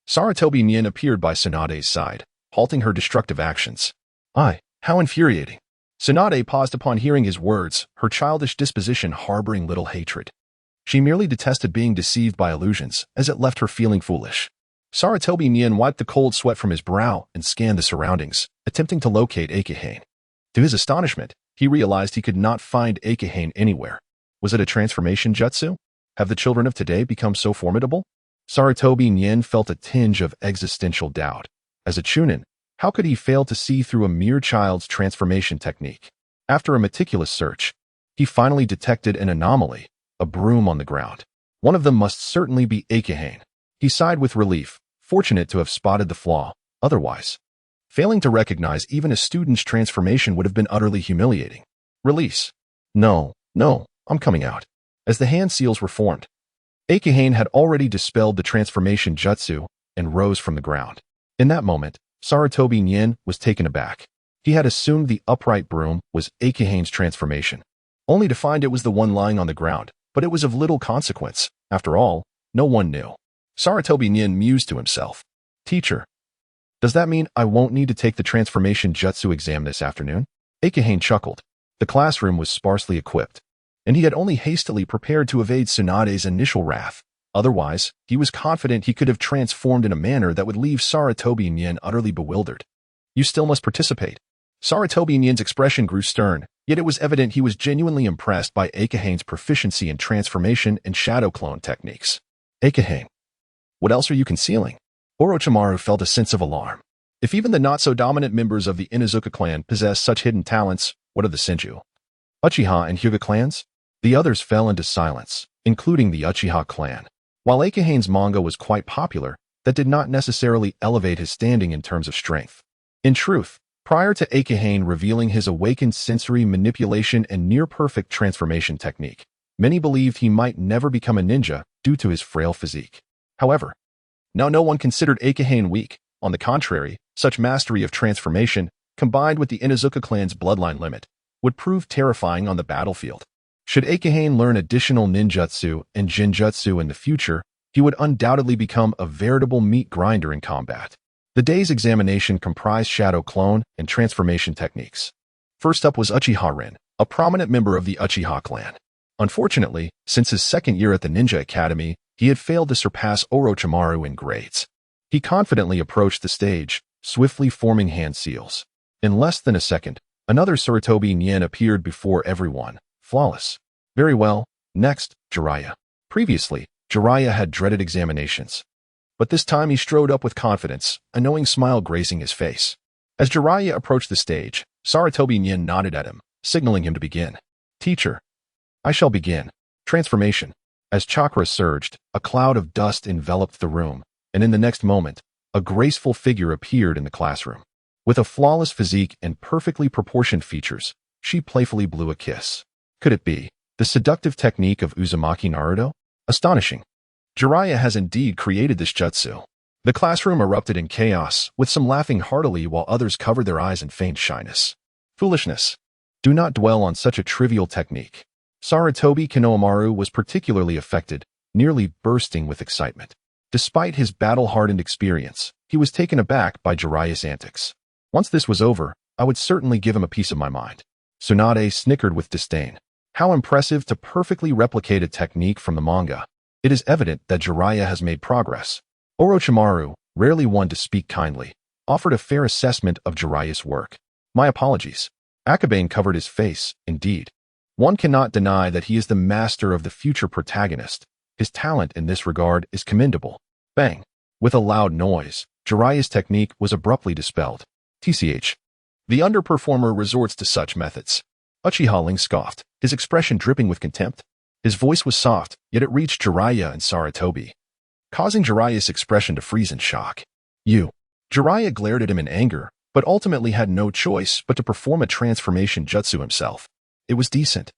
Sarutobi Nien appeared by Tsunade's side, halting her destructive actions. How infuriating." Tsunade paused upon hearing his words, her childish disposition harboring little hatred. She merely detested being deceived by illusions, as it left her feeling foolish. Sarutobi Nien wiped the cold sweat from his brow and scanned the surroundings, attempting to locate Akahane. To his astonishment, he realized he could not find Akahane anywhere. Was it a transformation jutsu? Have the children of today become so formidable? Sarutobi Nien felt a tinge of existential doubt. As a chunin, how could he fail to see through a mere child's transformation technique? After a meticulous search, he finally detected an anomaly, a broom on the ground. One of them must certainly be Akahane. He sighed with relief, fortunate to have spotted the flaw. Otherwise, failing to recognize even a student's transformation would have been utterly humiliating. Release. No, I'm coming out. As the hand seals were formed, Akahane had already dispelled the transformation jutsu and rose from the ground. In that moment, Sarutobi Nien was taken aback. He had assumed the upright broom was Akahane's transformation, only to find it was the one lying on the ground, but it was of little consequence. After all, no one knew. Sarutobi Nien mused to himself. "Teacher, does that mean I won't need to take the transformation jutsu exam this afternoon?" Akahane chuckled. The classroom was sparsely equipped, and he had only hastily prepared to evade Tsunade's initial wrath. Otherwise, he was confident he could have transformed in a manner that would leave Sarutobi Nien utterly bewildered. "You still must participate." Sarutobi Nien's expression grew stern, yet it was evident he was genuinely impressed by Akahane's proficiency in transformation and shadow clone techniques. "Akahane, what else are you concealing?" Orochimaru felt a sense of alarm. If even the not-so-dominant members of the Inuzuka clan possess such hidden talents, what of the Senju, Uchiha, and Hyuga clans? The others fell into silence, including the Uchiha clan. While Akahane's manga was quite popular, that did not necessarily elevate his standing in terms of strength. In truth, prior to Akahane revealing his awakened sensory manipulation and near-perfect transformation technique, many believed he might never become a ninja due to his frail physique. However, Now no one considered Akabane weak. On the contrary, such mastery of transformation, combined with the Inuzuka clan's bloodline limit, would prove terrifying on the battlefield. Should Akabane learn additional ninjutsu and genjutsu in the future, he would undoubtedly become a veritable meat grinder in combat. The day's examination comprised shadow clone and transformation techniques. First up was Uchiha Rin, a prominent member of the Uchiha clan. Unfortunately, since his second year at the Ninja Academy, he had failed to surpass Orochimaru in grades. He confidently approached the stage, swiftly forming hand seals. In less than a second, another Sarutobi Nien appeared before everyone, flawless. Very well, next, Jiraiya. Previously, Jiraiya had dreaded examinations. But this time he strode up with confidence, a knowing smile gracing his face. As Jiraiya approached the stage, Sarutobi Nien nodded at him, signaling him to begin. Teacher, I shall begin. Transformation. As chakra surged, a cloud of dust enveloped the room, and in the next moment, a graceful figure appeared in the classroom. With a flawless physique and perfectly proportioned features, she playfully blew a kiss. Could it be the seductive technique of Uzumaki Naruto? Astonishing. Jiraiya has indeed created this jutsu. The classroom erupted in chaos, with some laughing heartily while others covered their eyes in faint shyness. Foolishness. Do not dwell on such a trivial technique. Sarutobi Kinohamaru was particularly affected, nearly bursting with excitement. Despite his battle-hardened experience, he was taken aback by Jiraiya's antics. Once this was over, I would certainly give him a piece of my mind. Tsunade snickered with disdain. How impressive to perfectly replicate a technique from the manga. It is evident that Jiraiya has made progress. Orochimaru, rarely one to speak kindly, offered a fair assessment of Jiraiya's work. My apologies. Akabane covered his face, indeed. One cannot deny that he is the master of the future protagonist. His talent in this regard is commendable. Bang! With a loud noise, Jiraiya's technique was abruptly dispelled. TCH. The underperformer resorts to such methods. Uchiha Ling scoffed, his expression dripping with contempt. His voice was soft, yet it reached Jiraiya and Sarutobi, causing Jiraiya's expression to freeze in shock. You. Jiraiya glared at him in anger, but ultimately had no choice but to perform a transformation jutsu himself. It was decent.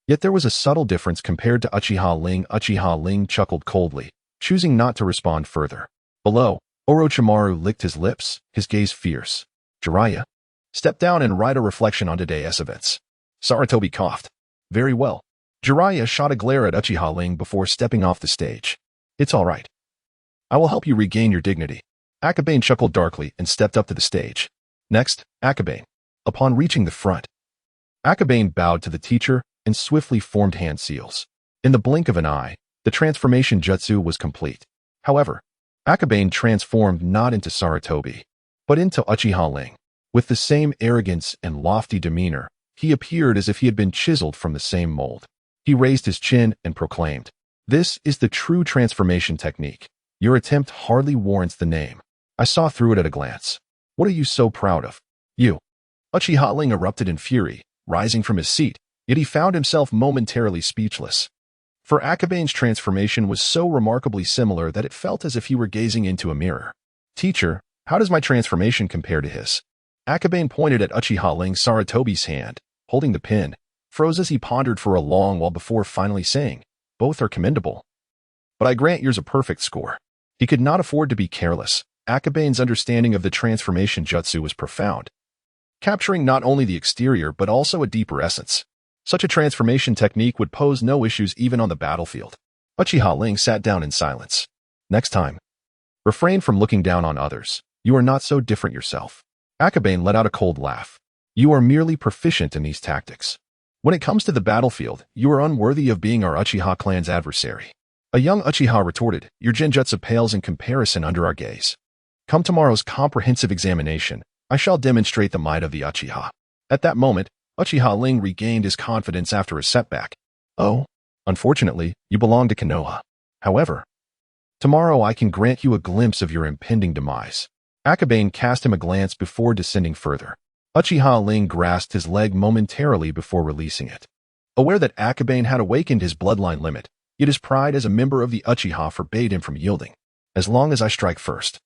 Yet there was a subtle difference compared to Uchiha Ling. Uchiha Ling chuckled coldly, choosing not to respond further. Below, Orochimaru licked his lips, his gaze fierce. Jiraiya, step down and write a reflection on today's events. Sarutobi coughed. Very well. Jiraiya shot a glare at Uchiha Ling before stepping off the stage. It's all right. I will help you regain your dignity. Akabane chuckled darkly and stepped up to the stage. Next, Akabane. Upon reaching the front, Akabane bowed to the teacher and swiftly formed hand seals. In the blink of an eye, the transformation jutsu was complete. However, Akabane transformed not into Sarutobi, but into Uchiha Ling. With the same arrogance and lofty demeanor, he appeared as if he had been chiseled from the same mold. He raised his chin and proclaimed, "This is the true transformation technique. Your attempt hardly warrants the name. I saw through it at a glance. What are you so proud of? You." Uchiha Ling erupted in fury, rising from his seat, yet he found himself momentarily speechless. For Akabane's transformation was so remarkably similar that it felt as if he were gazing into a mirror. Teacher, how does my transformation compare to his? Akabane pointed at Uchiha Ling. Sarutobi's hand, holding the pin, froze as he pondered for a long while before finally saying, "Both are commendable. But I grant yours a perfect score." He could not afford to be careless. Akabane's understanding of the transformation jutsu was profound, capturing not only the exterior but also a deeper essence. Such a transformation technique would pose no issues even on the battlefield. Uchiha Ling sat down in silence. Next time, refrain from looking down on others. You are not so different yourself. Akabane let out a cold laugh. You are merely proficient in these tactics. When it comes to the battlefield, you are unworthy of being our Uchiha clan's adversary. A young Uchiha retorted, your genjutsu pales in comparison under our gaze. Come tomorrow's comprehensive examination, I shall demonstrate the might of the Uchiha. At that moment, Uchiha Ling regained his confidence after a setback. Oh, unfortunately, you belong to Konoha. However, tomorrow I can grant you a glimpse of your impending demise. Akabane cast him a glance before descending further. Uchiha Ling grasped his leg momentarily before releasing it. Aware that Akabane had awakened his bloodline limit, yet his pride as a member of the Uchiha forbade him from yielding. As long as I strike first,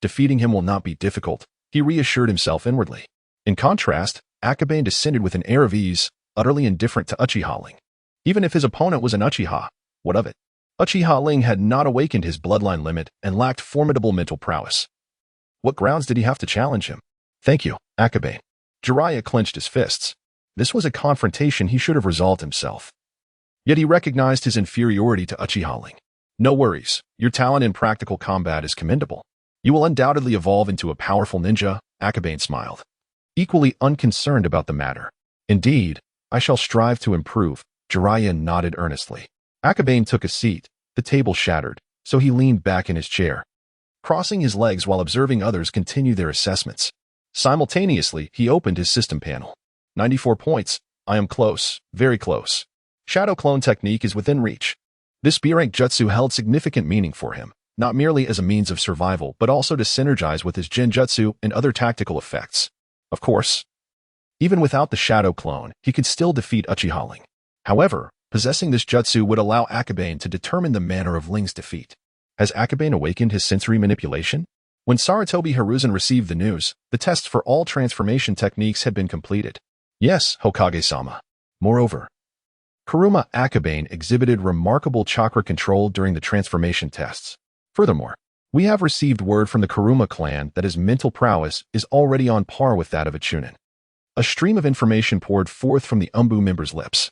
defeating him will not be difficult, he reassured himself inwardly. In contrast, Akabane descended with an air of ease, utterly indifferent to Uchiha Ling. Even if his opponent was an Uchiha, what of it? Uchiha Ling had not awakened his bloodline limit and lacked formidable mental prowess. What grounds did he have to challenge him? Thank you, Akabane. Jiraiya clenched his fists. This was a confrontation he should have resolved himself. Yet he recognized his inferiority to Uchiha Ling. No worries, your talent in practical combat is commendable. You will undoubtedly evolve into a powerful ninja, Akabane smiled. Equally unconcerned about the matter. Indeed, I shall strive to improve, Jiraiya nodded earnestly. Akabane took a seat, the table shattered, so he leaned back in his chair, crossing his legs while observing others continue their assessments. Simultaneously, he opened his system panel. 94 points. I am close, very close. Shadow clone technique is within reach. This B-rank jutsu held significant meaning for him, not merely as a means of survival but also to synergize with his genjutsu and other tactical effects. Of course, even without the shadow clone, he could still defeat Uchiha Ling. However, possessing this jutsu would allow Akabane to determine the manner of Ling's defeat. Has Akabane awakened his sensory manipulation? When Sarutobi Hiruzen received the news, the tests for all transformation techniques had been completed. Yes, Hokage-sama. Moreover, Kuruma Akabane exhibited remarkable chakra control during the transformation tests. Furthermore, we have received word from the Kuruma clan that his mental prowess is already on par with that of a Chunin. A stream of information poured forth from the Umbu member's lips,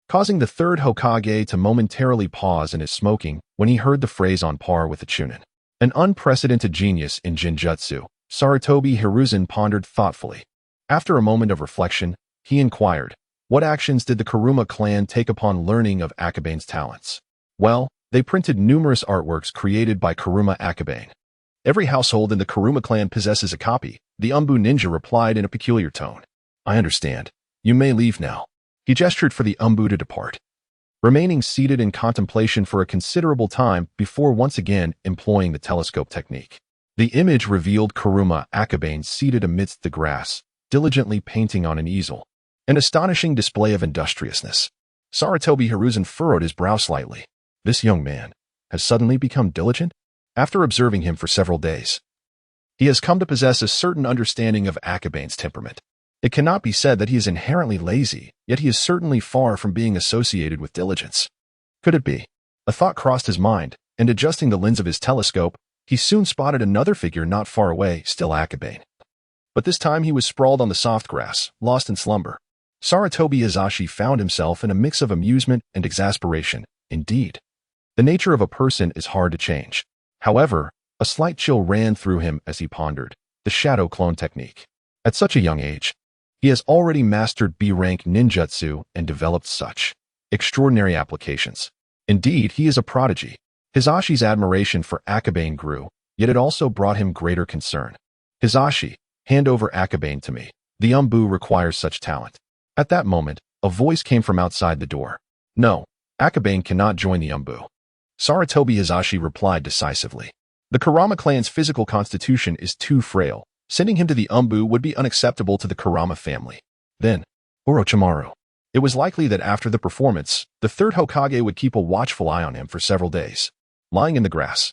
causing the third Hokage to momentarily pause in his smoking when he heard the phrase on par with a Chunin. An unprecedented genius in genjutsu, Sarutobi Hiruzen pondered thoughtfully. After a moment of reflection, he inquired, what actions did the Kuruma clan take upon learning of Akabane's talents? Well, they printed numerous artworks created by Kuruma Akabane. Every household in the Kuruma clan possesses a copy, the Umbu ninja replied in a peculiar tone. I understand. You may leave now. He gestured for the Umbu to depart, remaining seated in contemplation for a considerable time before once again employing the telescope technique. The image revealed Kuruma Akabane seated amidst the grass, diligently painting on an easel. An astonishing display of industriousness. Sarutobi Hiruzen furrowed his brow slightly. This young man has suddenly become diligent? After observing him for several days, he has come to possess a certain understanding of Akabane's temperament. It cannot be said that he is inherently lazy, yet he is certainly far from being associated with diligence. Could it be? A thought crossed his mind, and adjusting the lens of his telescope, he soon spotted another figure not far away, still Akabane. But this time he was sprawled on the soft grass, lost in slumber. Sarutobi Hizashi found himself in a mix of amusement and exasperation. Indeed, the nature of a person is hard to change. However, a slight chill ran through him as he pondered the shadow clone technique. At such a young age, he has already mastered B-rank ninjutsu and developed such extraordinary applications. Indeed, he is a prodigy. Hizashi's admiration for Akabane grew, yet it also brought him greater concern. Hizashi, hand over Akabane to me. The Umbu requires such talent. At that moment, a voice came from outside the door. No, Akabane cannot join the Umbu. Sarutobi Hizashi replied decisively. The Kurama clan's physical constitution is too frail. Sending him to the Umbu would be unacceptable to the Kurama family. Then, Orochimaru. It was likely that after the performance, the third Hokage would keep a watchful eye on him for several days. Lying in the grass,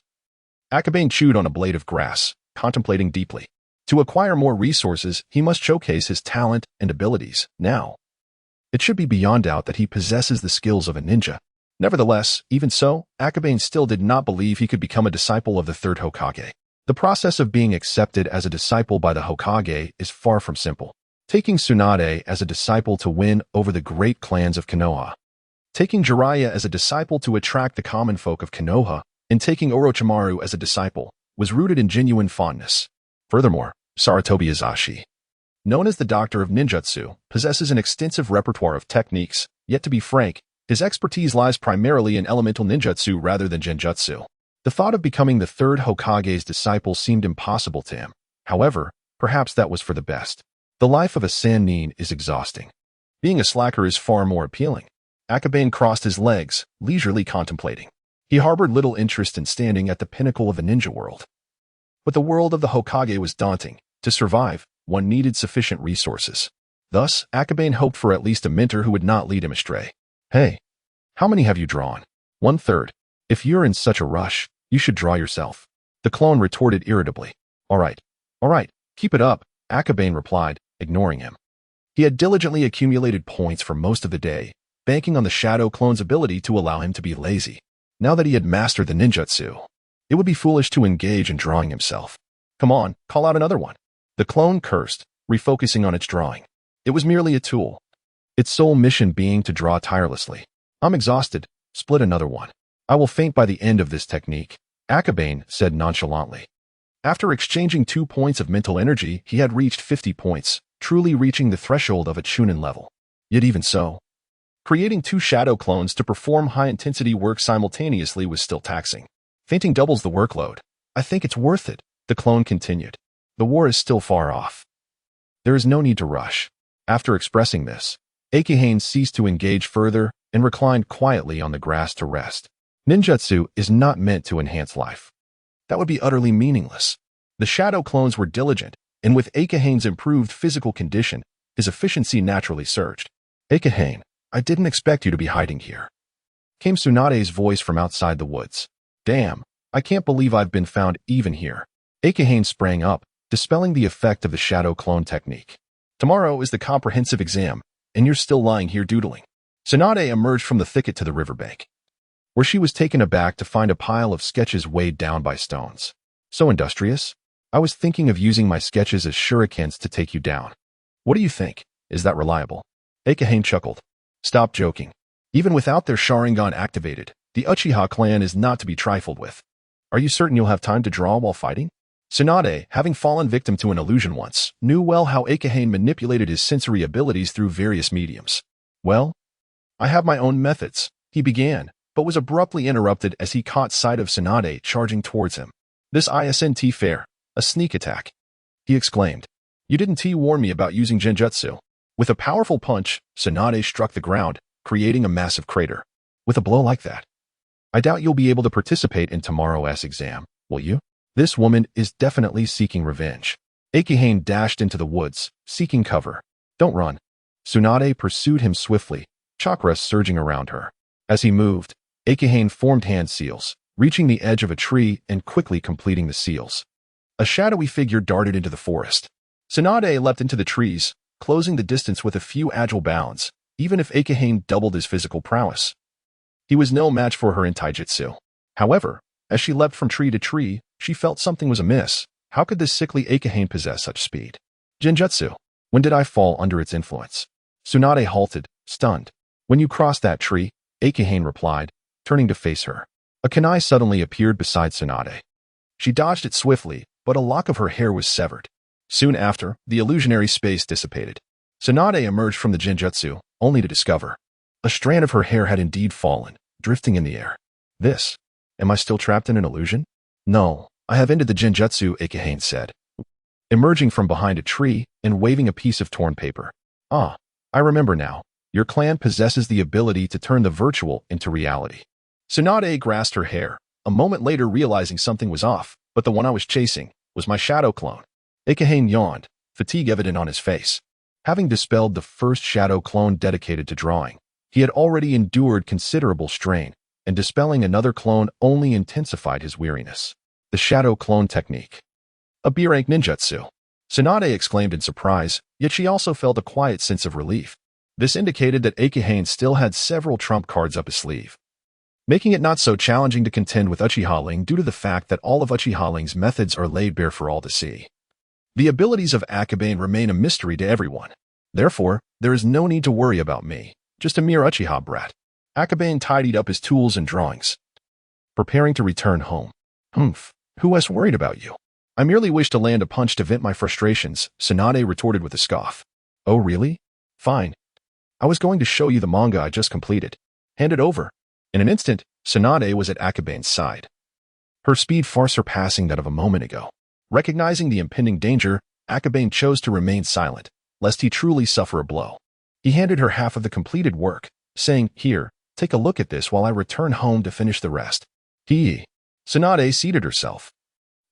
Akabane chewed on a blade of grass, contemplating deeply. To acquire more resources, he must showcase his talent and abilities. Now, it should be beyond doubt that he possesses the skills of a ninja. Nevertheless, even so, Akabane still did not believe he could become a disciple of the third Hokage. The process of being accepted as a disciple by the Hokage is far from simple. Taking Tsunade as a disciple to win over the great clans of Konoha. Taking Jiraiya as a disciple to attract the common folk of Konoha, and taking Orochimaru as a disciple, was rooted in genuine fondness. Furthermore, Sarutobi Hizashi, known as the Doctor of Ninjutsu, possesses an extensive repertoire of techniques, yet to be frank, his expertise lies primarily in elemental ninjutsu rather than genjutsu. The thought of becoming the third Hokage's disciple seemed impossible to him. However, perhaps that was for the best. The life of a Sannin is exhausting. Being a slacker is far more appealing. Akabane crossed his legs, leisurely contemplating. He harbored little interest in standing at the pinnacle of the ninja world. But the world of the Hokage was daunting. To survive, one needed sufficient resources. Thus, Akabane hoped for at least a mentor who would not lead him astray. Hey, how many have you drawn? 1/3. If you're in such a rush, you should draw yourself. The clone retorted irritably. All right, keep it up, Akabane replied, ignoring him. He had diligently accumulated points for most of the day, banking on the shadow clone's ability to allow him to be lazy. now that he had mastered the ninjutsu. It would be foolish to engage in drawing himself. Come on, call out another one. The clone cursed, refocusing on its drawing. It was merely a tool, its sole mission being to draw tirelessly. I'm exhausted. Split another one. I will faint by the end of this technique, Akabane said nonchalantly. After exchanging 2 points of mental energy, he had reached 50 points, truly reaching the threshold of a chunin level. Yet even so, creating 2 shadow clones to perform high-intensity work simultaneously was still taxing. Fainting doubles the workload. I think it's worth it, the clone continued. The war is still far off. There is no need to rush. After expressing this, Akabane ceased to engage further and reclined quietly on the grass to rest. Ninjutsu is not meant to enhance life. That would be utterly meaningless. The shadow clones were diligent, and with Akabane's improved physical condition, his efficiency naturally surged. Akabane, I didn't expect you to be hiding here, came Tsunade's voice from outside the woods. Damn, I can't believe I've been found even here. Akabane sprang up, dispelling the effect of the shadow clone technique. Tomorrow is the comprehensive exam, and you're still lying here doodling. Tsunade emerged from the thicket to the riverbank, where she was taken aback to find a pile of sketches weighed down by stones. So industrious? I was thinking of using my sketches as shurikens to take you down. What do you think? Is that reliable? Akabane chuckled. Stop joking. Even without their Sharingan activated, the Uchiha clan is not to be trifled with. Are you certain you'll have time to draw while fighting? Tsunade, having fallen victim to an illusion once, knew well how Akabane manipulated his sensory abilities through various mediums. Well, I have my own methods, he began, but was abruptly interrupted as he caught sight of Tsunade charging towards him. This isn't fair, a sneak attack, he exclaimed. You didn't warn me about using genjutsu. With a powerful punch, Tsunade struck the ground, creating a massive crater. With a blow like that, I doubt you'll be able to participate in tomorrow's exam, will you? This woman is definitely seeking revenge. Akabane dashed into the woods, seeking cover. Don't run. Tsunade pursued him swiftly, chakra surging around her. As he moved, Akabane formed hand seals, reaching the edge of a tree and quickly completing the seals. A shadowy figure darted into the forest. Tsunade leapt into the trees, closing the distance with a few agile bounds, even if Akabane doubled his physical prowess. He was no match for her in taijutsu. However, as she leapt from tree to tree, she felt something was amiss. How could this sickly Akabane possess such speed? Genjutsu. When did I fall under its influence? Tsunade halted, stunned. When you crossed that tree, Akabane replied, turning to face her. A kunai suddenly appeared beside Tsunade. She dodged it swiftly, but a lock of her hair was severed. Soon after, the illusionary space dissipated. Tsunade emerged from the genjutsu, only to discover a strand of her hair had indeed fallen, drifting in the air. This. Am I still trapped in an illusion? No, I have ended the genjutsu, Akabane said, emerging from behind a tree and waving a piece of torn paper. Ah, I remember now. Your clan possesses the ability to turn the virtual into reality. Tsunade grasped her hair, a moment later realizing something was off, but the one I was chasing was my shadow clone. Akabane yawned, fatigue evident on his face. Having dispelled the first shadow clone dedicated to drawing, he had already endured considerable strain, and dispelling another clone only intensified his weariness. The shadow clone technique. A B-rank ninjutsu. Tsunade exclaimed in surprise, yet she also felt a quiet sense of relief. This indicated that Akabane still had several trump cards up his sleeve, making it not so challenging to contend with Uchiha due to the fact that all of Uchiha methods are laid bare for all to see. The abilities of Akabane remain a mystery to everyone. Therefore, there is no need to worry about me, just a mere Uchiha brat. Akabane tidied up his tools and drawings, preparing to return home. Humph, who has worried about you? I merely wish to land a punch to vent my frustrations, Tsunade retorted with a scoff. Oh really? Fine. I was going to show you the manga I just completed. Hand it over. In an instant, Tsunade was at Akabane's side, her speed far surpassing that of a moment ago. Recognizing the impending danger, Akabane chose to remain silent, lest he truly suffer a blow. He handed her half of the completed work, saying, Here, take a look at this while I return home to finish the rest. Tsunade seated herself,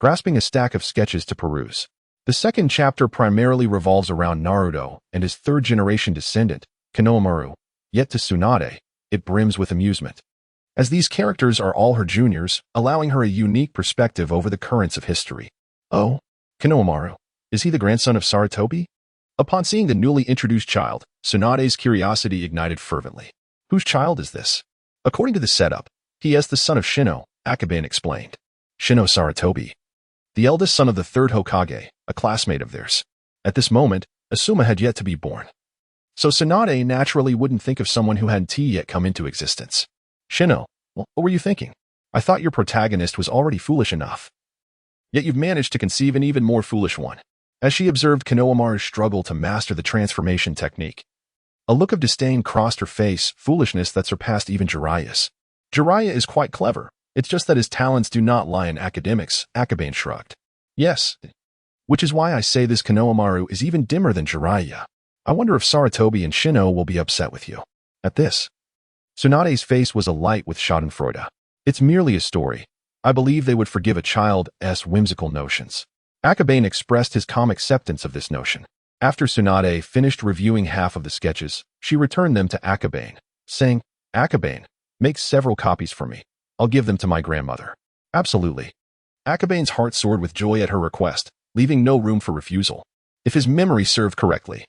grasping a stack of sketches to peruse. The second chapter primarily revolves around Naruto and his third-generation descendant, Konoha, yet to Tsunade, it brims with amusement, as these characters are all her juniors, allowing her a unique perspective over the currents of history. Oh, Konoha, is he the grandson of Sarutobi? Upon seeing the newly introduced child, Tsunade's curiosity ignited fervently. Whose child is this? According to the setup, He is the son of Shino, Akabane explained. Shino Sarutobi, the eldest son of the third Hokage, a classmate of theirs. At this moment, Asuma had yet to be born. So Tsunade naturally wouldn't think of someone who hadn't yet come into existence. Shino, well, what were you thinking? I thought your protagonist was already foolish enough. Yet you've managed to conceive an even more foolish one. As she observed Konohamaru's struggle to master the transformation technique, a look of disdain crossed her face, foolishness that surpassed even Jiraiya's. Jiraiya is quite clever. It's just that his talents do not lie in academics, Akabane shrugged. Yes, which is why I say this Konohamaru is even dimmer than Jiraiya. I wonder if Sarutobi and Shino will be upset with you. At this, Tsunade's face was alight with schadenfreude. It's merely a story. I believe they would forgive a child's whimsical notions. Akabane expressed his calm acceptance of this notion. After Tsunade finished reviewing half of the sketches, she returned them to Akabane, saying, Akabane, make several copies for me. I'll give them to my grandmother. Absolutely. Akabane's heart soared with joy at her request, leaving no room for refusal. If his memory served correctly,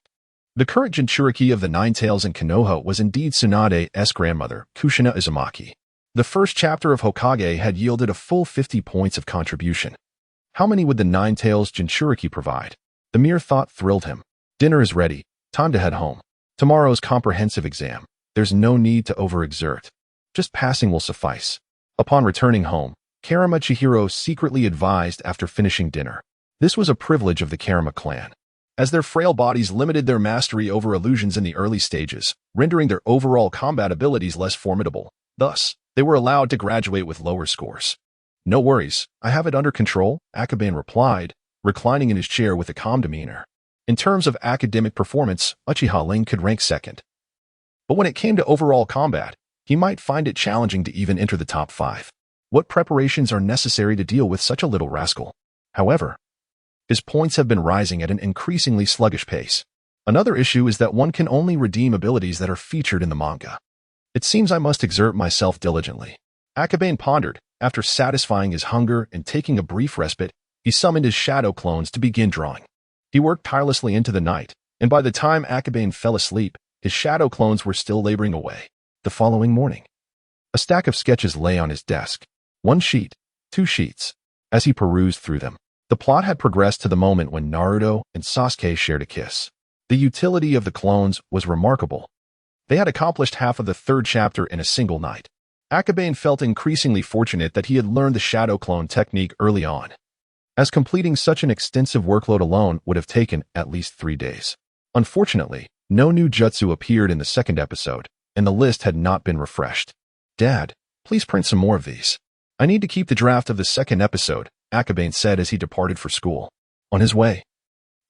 the current Jinchuriki of the Nine Tails in Konoha was indeed Tsunade's grandmother, Kushina Uzumaki. The first chapter of Hokage had yielded a full 50 points of contribution. How many would the Nine Tails Jinchuriki provide? The mere thought thrilled him. Dinner is ready. Time to head home. Tomorrow's comprehensive exam. There's no need to overexert. Just passing will suffice. Upon returning home, Karama Chihiro secretly advised after finishing dinner. This was a privilege of the Karama clan, as their frail bodies limited their mastery over illusions in the early stages, rendering their overall combat abilities less formidable. Thus, they were allowed to graduate with lower scores. No worries, I have it under control, Akabane replied, reclining in his chair with a calm demeanor. In terms of academic performance, Uchiha Ling could rank second. But when it came to overall combat, he might find it challenging to even enter the top 5. What preparations are necessary to deal with such a little rascal? However, his points have been rising at an increasingly sluggish pace. Another issue is that one can only redeem abilities that are featured in the manga. It seems I must exert myself diligently. Akabane pondered. After satisfying his hunger and taking a brief respite, he summoned his shadow clones to begin drawing. He worked tirelessly into the night, and by the time Akabane fell asleep, his shadow clones were still laboring away. The following morning, a stack of sketches lay on his desk. 1 sheet, 2 sheets. As he perused through them, the plot had progressed to the moment when Naruto and Sasuke shared a kiss. The utility of the clones was remarkable. They had accomplished half of the 3rd chapter in a single night. Akabane felt increasingly fortunate that he had learned the shadow clone technique early on, as completing such an extensive workload alone would have taken at least 3 days. Unfortunately, no new jutsu appeared in the 2nd episode, and the list had not been refreshed. Dad, please print some more of these. I need to keep the draft of the 2nd episode, Akabane said as he departed for school. On his way,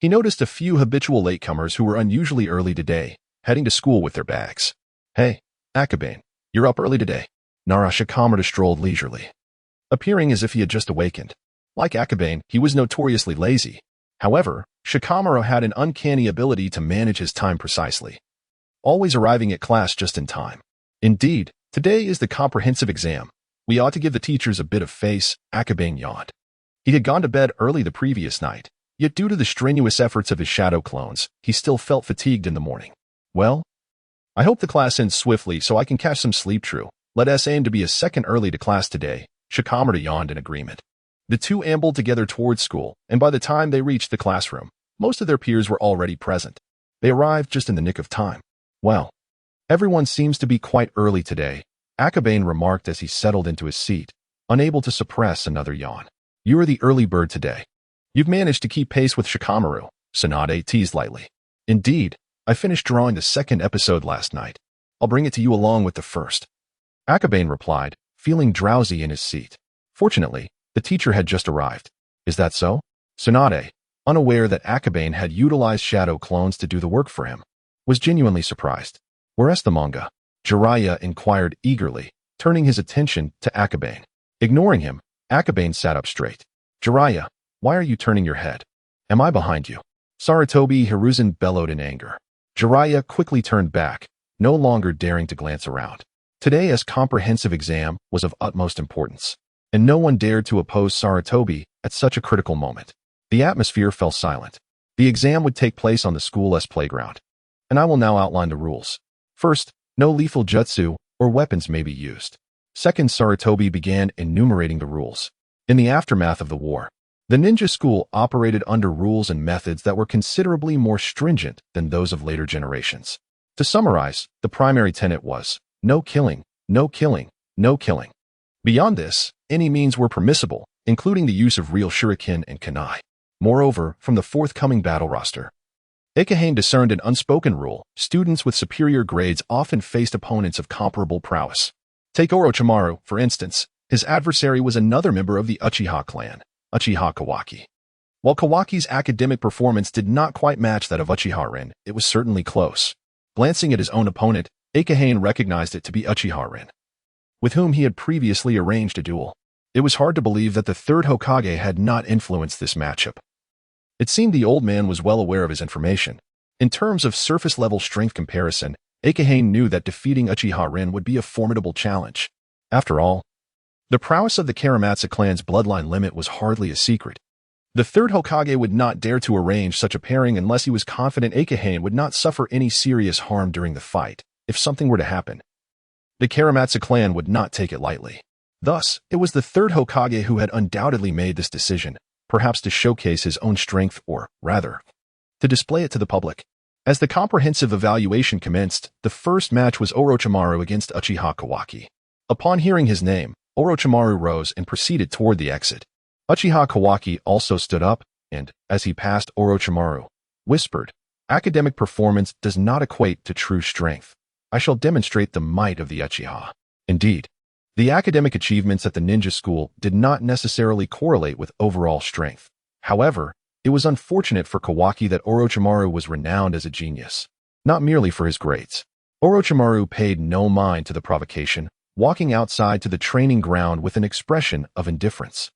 he noticed a few habitual latecomers who were unusually early today, heading to school with their bags. Hey, Akabane, you're up early today. Nara Shikamaru strolled leisurely, appearing as if he had just awakened. Like Akabane, he was notoriously lazy. However, Shikamaru had an uncanny ability to manage his time precisely, always arriving at class just in time. Indeed, today is the comprehensive exam. We ought to give the teachers a bit of face, Akabane yawned. He had gone to bed early the previous night, yet due to the strenuous efforts of his shadow clones, he still felt fatigued in the morning. Well, I hope the class ends swiftly so I can catch some sleep. True. Let us aim to be a second early to class today, Shikamaru yawned in agreement. The two ambled together towards school, and by the time they reached the classroom, most of their peers were already present. They arrived just in the nick of time. Well, everyone seems to be quite early today, Akabane remarked as he settled into his seat, unable to suppress another yawn. You are the early bird today. You've managed to keep pace with Shikamaru, Tsunade teased lightly. Indeed, I finished drawing the 2nd episode last night. I'll bring it to you along with the 1st. Akabane replied, feeling drowsy in his seat. Fortunately, the teacher had just arrived. Is that so? Tsunade, unaware that Akabane had utilized shadow clones to do the work for him, was genuinely surprised. Where's the manga? Jiraiya inquired eagerly, turning his attention to Akabane. Ignoring him, Akabane sat up straight. Jiraiya, why are you turning your head? Am I behind you? Sarutobi Hiruzen bellowed in anger. Jiraiya quickly turned back, no longer daring to glance around. Today's comprehensive exam was of utmost importance, and no one dared to oppose Sarutobi at such a critical moment. The atmosphere fell silent. The exam would take place on the school's playground, and I will now outline the rules. First, no lethal jutsu or weapons may be used. Second, Sarutobi began enumerating the rules. In the aftermath of the war, the ninja school operated under rules and methods that were considerably more stringent than those of later generations. To summarize, the primary tenet was, no killing, no killing, no killing. Beyond this, any means were permissible, including the use of real shuriken and kunai. Moreover, from the forthcoming battle roster, Akabane discerned an unspoken rule: students with superior grades often faced opponents of comparable prowess. Take Orochimaru, for instance. His adversary was another member of the Uchiha clan, Uchiha Kawaki. While Kawaki's academic performance did not quite match that of Uchiha Rin, it was certainly close. Glancing at his own opponent, Akabane recognized it to be Uchiha Rin, with whom he had previously arranged a duel. It was hard to believe that the third Hokage had not influenced this matchup. It seemed the old man was well aware of his information. In terms of surface-level strength comparison, Akabane knew that defeating Uchiha Rin would be a formidable challenge. After all, the prowess of the Karamatsu clan's bloodline limit was hardly a secret. The third Hokage would not dare to arrange such a pairing unless he was confident Akabane would not suffer any serious harm during the fight. If something were to happen, the Karamatsu clan would not take it lightly. Thus, it was the third Hokage who had undoubtedly made this decision, perhaps to showcase his own strength or, rather, to display it to the public. As the comprehensive evaluation commenced, the first match was Orochimaru against Uchiha Kawaki. Upon hearing his name, Orochimaru rose and proceeded toward the exit. Uchiha Kawaki also stood up and, as he passed Orochimaru, whispered, "Academic performance does not equate to true strength. I shall demonstrate the might of the Uchiha." Indeed, the academic achievements at the ninja school did not necessarily correlate with overall strength. However, it was unfortunate for Kawaki that Orochimaru was renowned as a genius, not merely for his grades. Orochimaru paid no mind to the provocation, walking outside to the training ground with an expression of indifference.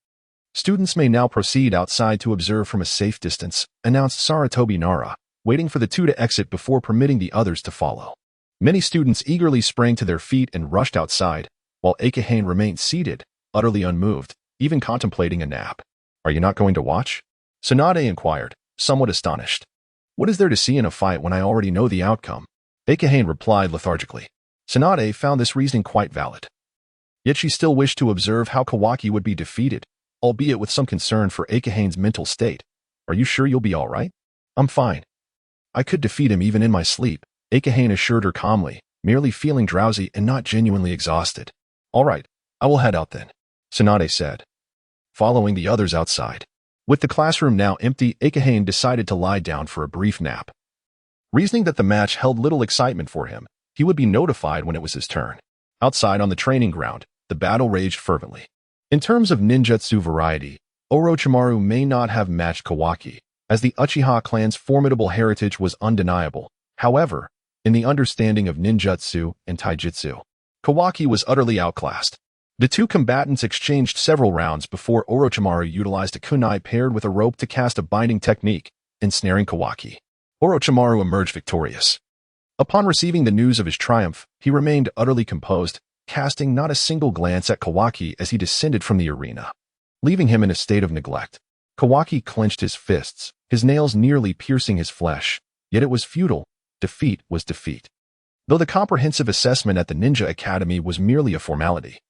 "Students may now proceed outside to observe from a safe distance," announced Sarutobi Nara, waiting for the two to exit before permitting the others to follow. Many students eagerly sprang to their feet and rushed outside, while Akabane remained seated, utterly unmoved, even contemplating a nap. "Are you not going to watch?" Tsunade inquired, somewhat astonished. "What is there to see in a fight when I already know the outcome?" Akabane replied lethargically. Tsunade found this reasoning quite valid. Yet she still wished to observe how Kawaki would be defeated, albeit with some concern for Akabane's mental state. "Are you sure you'll be all right?" "I'm fine. I could defeat him even in my sleep," Akabane assured her calmly, merely feeling drowsy and not genuinely exhausted. "All right, I will head out then," Tsunade said, following the others outside. With the classroom now empty, Akabane decided to lie down for a brief nap. Reasoning that the match held little excitement for him, he would be notified when it was his turn. Outside on the training ground, the battle raged fervently. In terms of ninjutsu variety, Orochimaru may not have matched Kawaki, as the Uchiha clan's formidable heritage was undeniable. However, in the understanding of ninjutsu and taijutsu, Kawaki was utterly outclassed. The two combatants exchanged several rounds before Orochimaru utilized a kunai paired with a rope to cast a binding technique, ensnaring Kawaki. Orochimaru emerged victorious. Upon receiving the news of his triumph, he remained utterly composed, casting not a single glance at Kawaki as he descended from the arena, leaving him in a state of neglect. Kawaki clenched his fists, his nails nearly piercing his flesh, yet it was futile. Defeat was defeat. Though the comprehensive assessment at the Ninja Academy was merely a formality,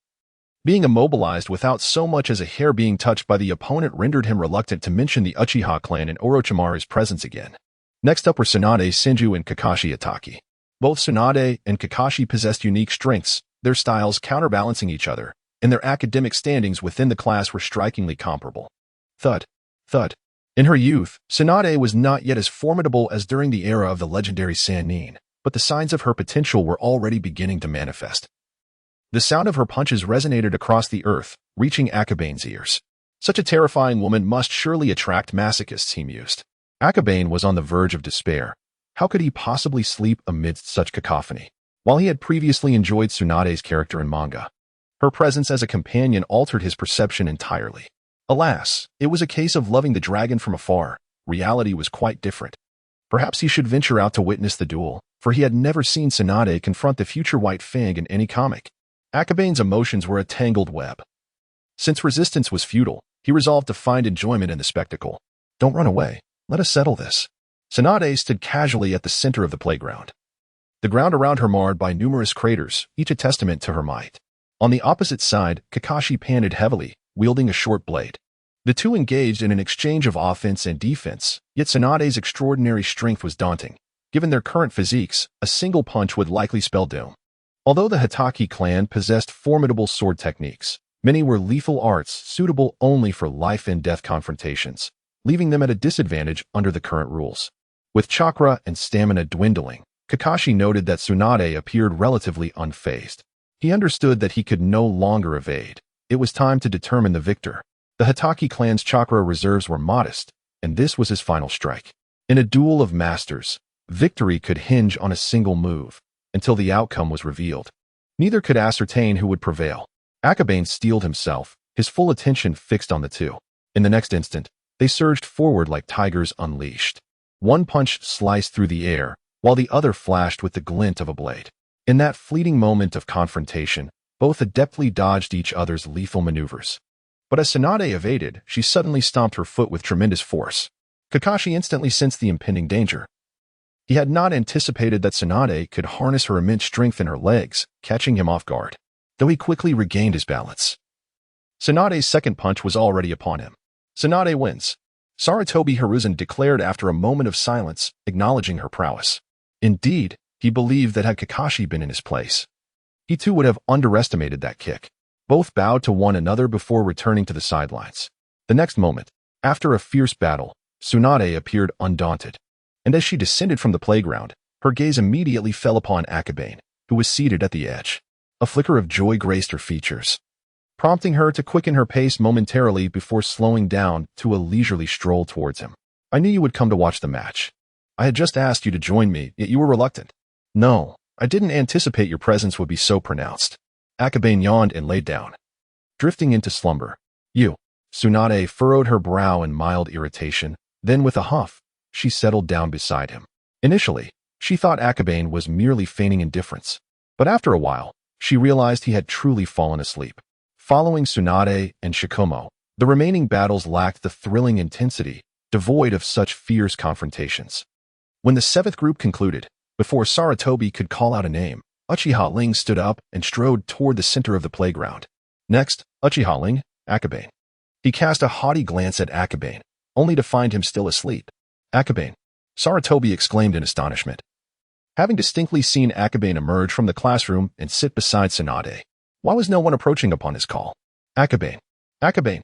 being immobilized without so much as a hair being touched by the opponent rendered him reluctant to mention the Uchiha clan in Orochimaru's presence again. Next up were Tsunade, Senju, and Kakashi Ataki. Both Tsunade and Kakashi possessed unique strengths, their styles counterbalancing each other, and their academic standings within the class were strikingly comparable. Thud, thud. In her youth, Tsunade was not yet as formidable as during the era of the legendary Sannin, but the signs of her potential were already beginning to manifest. The sound of her punches resonated across the earth, reaching Akabane's ears. Such a terrifying woman must surely attract masochists, he mused. Akabane was on the verge of despair. How could he possibly sleep amidst such cacophony? While he had previously enjoyed Tsunade's character in manga, her presence as a companion altered his perception entirely. Alas, it was a case of loving the dragon from afar. Reality was quite different. Perhaps he should venture out to witness the duel, for he had never seen Tsunade confront the future White Fang in any comic. Akabane's emotions were a tangled web. Since resistance was futile, he resolved to find enjoyment in the spectacle. "Don't run away. Let us settle this." Tsunade stood casually at the center of the playground, the ground around her marred by numerous craters, each a testament to her might. On the opposite side, Kakashi panted heavily, wielding a short blade. The two engaged in an exchange of offense and defense, yet Tsunade's extraordinary strength was daunting. Given their current physiques, a single punch would likely spell doom. Although the Hitaki clan possessed formidable sword techniques, many were lethal arts suitable only for life-and-death confrontations, leaving them at a disadvantage under the current rules. With chakra and stamina dwindling, Kakashi noted that Tsunade appeared relatively unfazed. He understood that he could no longer evade. It was time to determine the victor. The Hitaki clan's chakra reserves were modest, and this was his final strike. In a duel of masters, victory could hinge on a single move, until the outcome was revealed. Neither could ascertain who would prevail. Akabane steeled himself, his full attention fixed on the two. In the next instant, they surged forward like tigers unleashed. One punch sliced through the air, while the other flashed with the glint of a blade. In that fleeting moment of confrontation, both adeptly dodged each other's lethal maneuvers. But as Tsunade evaded, she suddenly stomped her foot with tremendous force. Kakashi instantly sensed the impending danger. He had not anticipated that Tsunade could harness her immense strength in her legs, catching him off guard. Though he quickly regained his balance. Tsunade's second punch was already upon him. Tsunade wins. Sarutobi Hiruzen declared after a moment of silence, acknowledging her prowess. Indeed, he believed that had Kakashi been in his place, he too would have underestimated that kick. Both bowed to one another before returning to the sidelines. The next moment, after a fierce battle, Tsunade appeared undaunted. And as she descended from the playground, her gaze immediately fell upon Akabane, who was seated at the edge. A flicker of joy graced her features, prompting her to quicken her pace momentarily before slowing down to a leisurely stroll towards him. I knew you would come to watch the match. I had just asked you to join me, yet you were reluctant. No, I didn't anticipate your presence would be so pronounced. Akabane yawned and laid down, drifting into slumber. You. Tsunade furrowed her brow in mild irritation, then with a huff, she settled down beside him. Initially, she thought Akabane was merely feigning indifference, but after a while, she realized he had truly fallen asleep. Following Tsunade and Shikomo, the remaining battles lacked the thrilling intensity, devoid of such fierce confrontations. When the seventh group concluded, before Sarutobi could call out a name, Uchiha Ling stood up and strode toward the center of the playground. Next, Uchiha Ling, Akabane. He cast a haughty glance at Akabane, only to find him still asleep. Akabane, Sarutobi exclaimed in astonishment. Having distinctly seen Akabane emerge from the classroom and sit beside Tsunade, why was no one approaching upon his call? Akabane, Akabane.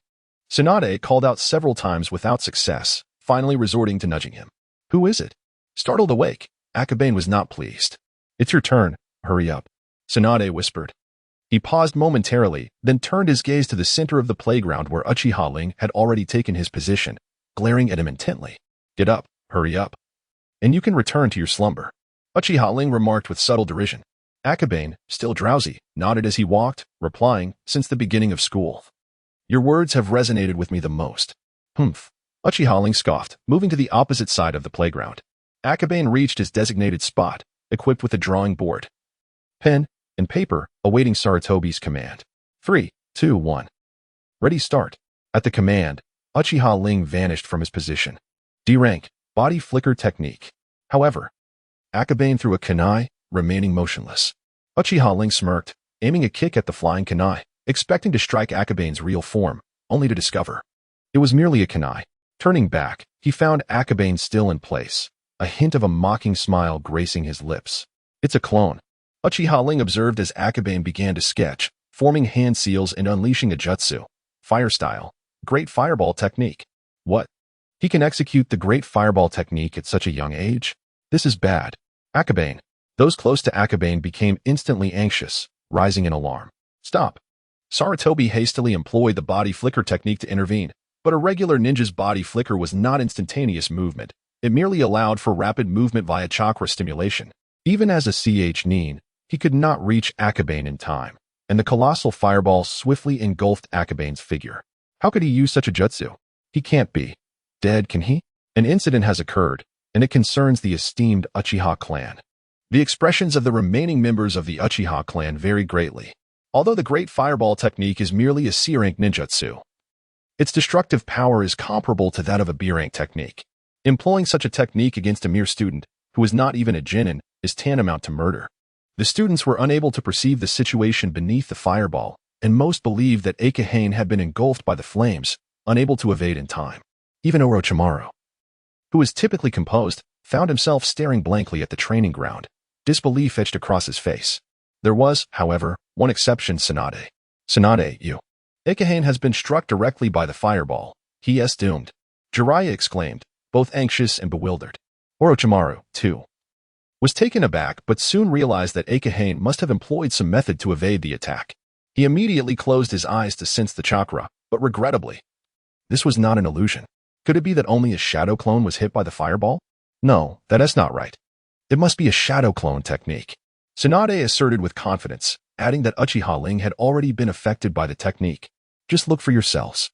Tsunade called out several times without success, finally resorting to nudging him. Who is it? Startled awake, Akabane was not pleased. It's your turn, hurry up, Tsunade whispered. He paused momentarily, then turned his gaze to the center of the playground where Uchiha Ling had already taken his position, glaring at him intently. Get up, hurry up, and you can return to your slumber, Uchiha Ling remarked with subtle derision. Akabane, still drowsy, nodded as he walked, replying, since the beginning of school. Your words have resonated with me the most. Humph. Uchiha Ling scoffed, moving to the opposite side of the playground. Akabane reached his designated spot, equipped with a drawing board, pen, and paper, awaiting Sarutobi's command. 3, 2, 1. Ready, start. At the command, Uchiha Ling vanished from his position. D-rank, body flicker technique. However, Akabane threw a kunai, remaining motionless. Uchiha Ling smirked, aiming a kick at the flying kunai, expecting to strike Akabane's real form, only to discover it was merely a kunai. Turning back, he found Akabane still in place, a hint of a mocking smile gracing his lips. It's a clone, Uchiha Ling observed as Akabane began to sketch, forming hand seals and unleashing a jutsu. Fire style, Great Fireball technique. What? He can execute the Great Fireball technique at such a young age? This is bad. Akabane. Those close to Akabane became instantly anxious, rising in alarm. Stop. Sarutobi hastily employed the body flicker technique to intervene, but a regular ninja's body flicker was not instantaneous movement. It merely allowed for rapid movement via chakra stimulation. Even as a CH Nin, he could not reach Akabane in time, and the colossal fireball swiftly engulfed Akabane's figure. How could he use such a jutsu? He can't be dead, can he? An incident has occurred, and it concerns the esteemed Uchiha clan. The expressions of the remaining members of the Uchiha clan vary greatly. Although the Great Fireball technique is merely a C-rank ninjutsu, its destructive power is comparable to that of a B-rank technique. Employing such a technique against a mere student, who is not even a genin, is tantamount to murder. The students were unable to perceive the situation beneath the fireball, and most believed that Akabane had been engulfed by the flames, unable to evade in time. Even Orochimaru, who was typically composed, found himself staring blankly at the training ground, disbelief etched across his face. There was, however, one exception: Tsunade. Tsunade, you. Akabane has been struck directly by the fireball. He is doomed, Jiraiya exclaimed, both anxious and bewildered. Orochimaru, too, was taken aback but soon realized that Akabane must have employed some method to evade the attack. He immediately closed his eyes to sense the chakra, but regrettably, this was not an illusion. Could it be that only a shadow clone was hit by the fireball? No, that is not right. It must be a shadow clone technique, Tsunade asserted with confidence, adding that Uchiha Ling had already been affected by the technique. Just look for yourselves.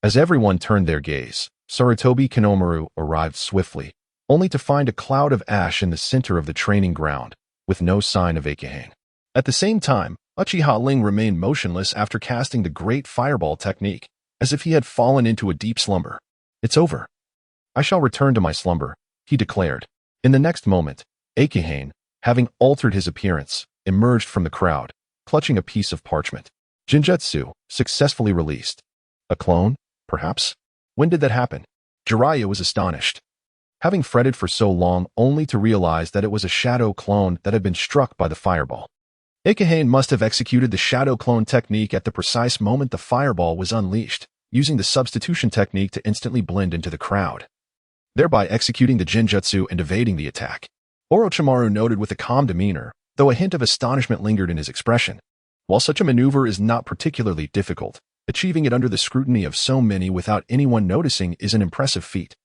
As everyone turned their gaze, Sarutobi Kinomaru arrived swiftly, only to find a cloud of ash in the center of the training ground, with no sign of Akabane. At the same time, Uchiha Ling remained motionless after casting the great fireball technique, as if he had fallen into a deep slumber. It's over. I shall return to my slumber, he declared. In the next moment, Akabane, having altered his appearance, emerged from the crowd, clutching a piece of parchment. Genjutsu, successfully released. A clone, perhaps? When did that happen? Jiraiya was astonished, having fretted for so long only to realize that it was a shadow clone that had been struck by the fireball. Akabane must have executed the shadow clone technique at the precise moment the fireball was unleashed, using the substitution technique to instantly blend into the crowd, thereby executing the genjutsu and evading the attack. Orochimaru noted with a calm demeanor, though a hint of astonishment lingered in his expression. While such a maneuver is not particularly difficult, achieving it under the scrutiny of so many without anyone noticing is an impressive feat.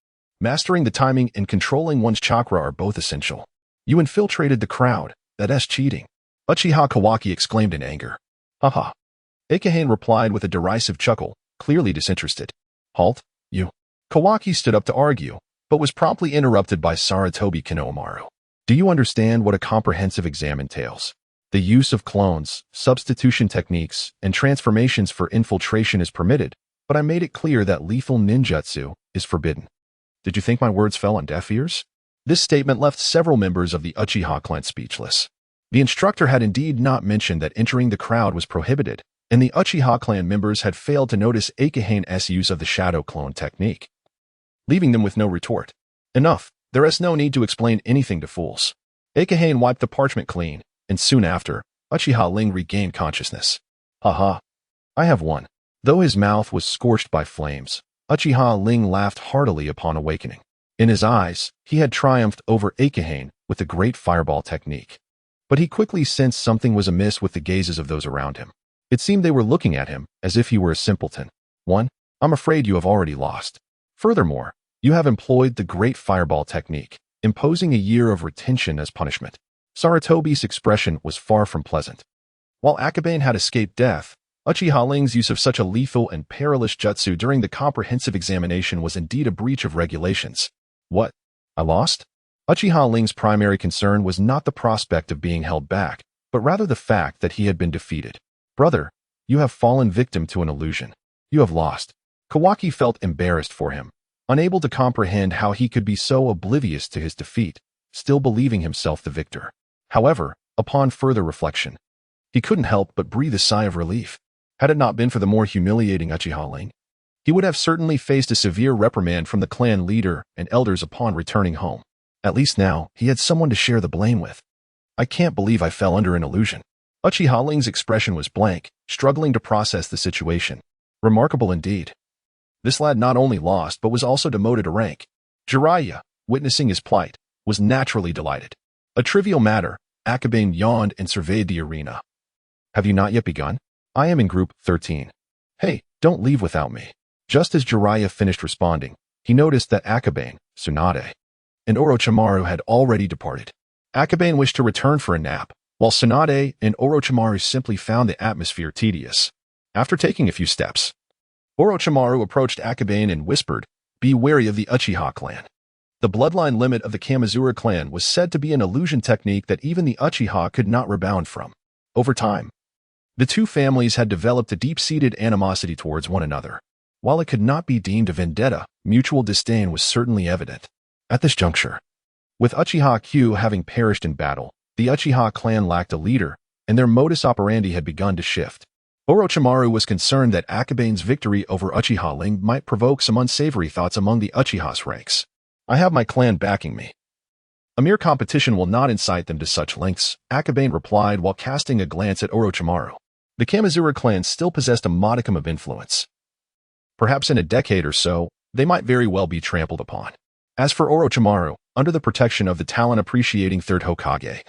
Mastering the timing and controlling one's chakra are both essential. You infiltrated the crowd. That's cheating, Uchiha Kawaki exclaimed in anger. Haha. Akabane replied with a derisive chuckle, clearly disinterested. Halt, you. Kawaki stood up to argue, but was promptly interrupted by Sarutobi Kinomaru. Do you understand what a comprehensive exam entails? The use of clones, substitution techniques, and transformations for infiltration is permitted, but I made it clear that lethal ninjutsu is forbidden. Did you think my words fell on deaf ears? This statement left several members of the Uchiha clan speechless. The instructor had indeed not mentioned that entering the crowd was prohibited, and the Uchiha clan members had failed to notice Akabane's use of the shadow clone technique, leaving them with no retort. Enough, there is no need to explain anything to fools. Akabane wiped the parchment clean, and soon after, Uchiha Ling regained consciousness. Haha. I have won. Though his mouth was scorched by flames, Uchiha Ling laughed heartily upon awakening. In his eyes, he had triumphed over Akabane with the great fireball technique. But he quickly sensed something was amiss with the gazes of those around him. It seemed they were looking at him as if he were a simpleton. One, I'm afraid you have already lost. Furthermore, you have employed the great fireball technique, imposing a year of retention as punishment. Sarutobi's expression was far from pleasant. While Akabane had escaped death, Uchiha Ling's use of such a lethal and perilous jutsu during the comprehensive examination was indeed a breach of regulations. What? I lost? Uchiha Ling's primary concern was not the prospect of being held back, but rather the fact that he had been defeated. Brother, you have fallen victim to an illusion. You have lost. Kawaki felt embarrassed for him, unable to comprehend how he could be so oblivious to his defeat, still believing himself the victor. However, upon further reflection, he couldn't help but breathe a sigh of relief. Had it not been for the more humiliating Uchiha Ling, he would have certainly faced a severe reprimand from the clan leader and elders upon returning home. At least now, he had someone to share the blame with. I can't believe I fell under an illusion. Uchiha Ling's expression was blank, struggling to process the situation. Remarkable indeed. This lad not only lost but was also demoted a rank. Jiraiya, witnessing his plight, was naturally delighted. A trivial matter, Akabane yawned and surveyed the arena. Have you not yet begun? I am in group 13. Hey, don't leave without me. Just as Jiraiya finished responding, he noticed that Akabane, Tsunade, and Orochimaru had already departed. Akabane wished to return for a nap, while Tsunade and Orochimaru simply found the atmosphere tedious. After taking a few steps, Orochimaru approached Akabane and whispered, "Be wary of the Uchiha clan." The bloodline limit of the Kamizura clan was said to be an illusion technique that even the Uchiha could not rebound from. Over time, the two families had developed a deep-seated animosity towards one another. While it could not be deemed a vendetta, mutual disdain was certainly evident. At this juncture, with Uchiha Q having perished in battle, The Uchiha clan lacked a leader, and their modus operandi had begun to shift. Orochimaru was concerned that Akabane's victory over Uchiha Ling might provoke some unsavory thoughts among the Uchiha's ranks. I have my clan backing me. A mere competition will not incite them to such lengths, Akabane replied while casting a glance at Orochimaru. The Kamizura clan still possessed a modicum of influence. Perhaps in a decade or so, they might very well be trampled upon. As for Orochimaru, under the protection of the talent-appreciating third Hokage,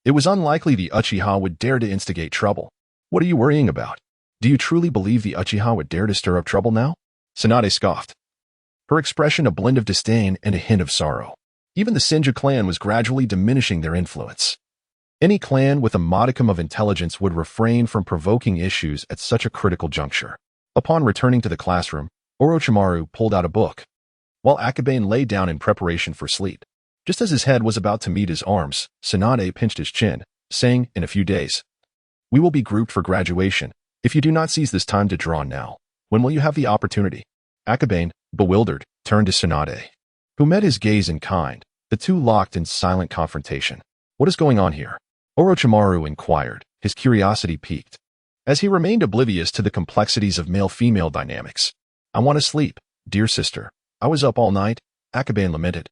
it was unlikely the Uchiha would dare to instigate trouble. What are you worrying about? Do you truly believe the Uchiha would dare to stir up trouble now? Tsunade scoffed, her expression a blend of disdain and a hint of sorrow. Even the Senju clan was gradually diminishing their influence. Any clan with a modicum of intelligence would refrain from provoking issues at such a critical juncture. Upon returning to the classroom, Orochimaru pulled out a book, while Akabane lay down in preparation for sleep. Just as his head was about to meet his arms, Tsunade pinched his chin, saying, "In a few days, we will be grouped for graduation. If you do not seize this time to draw now, when will you have the opportunity?" Akabane, bewildered, turned to Tsunade, who met his gaze in kind. The two locked in silent confrontation. "What is going on here?" Orochimaru inquired, his curiosity piqued, as he remained oblivious to the complexities of male-female dynamics. "I want to sleep, dear sister. I was up all night," Akabane lamented,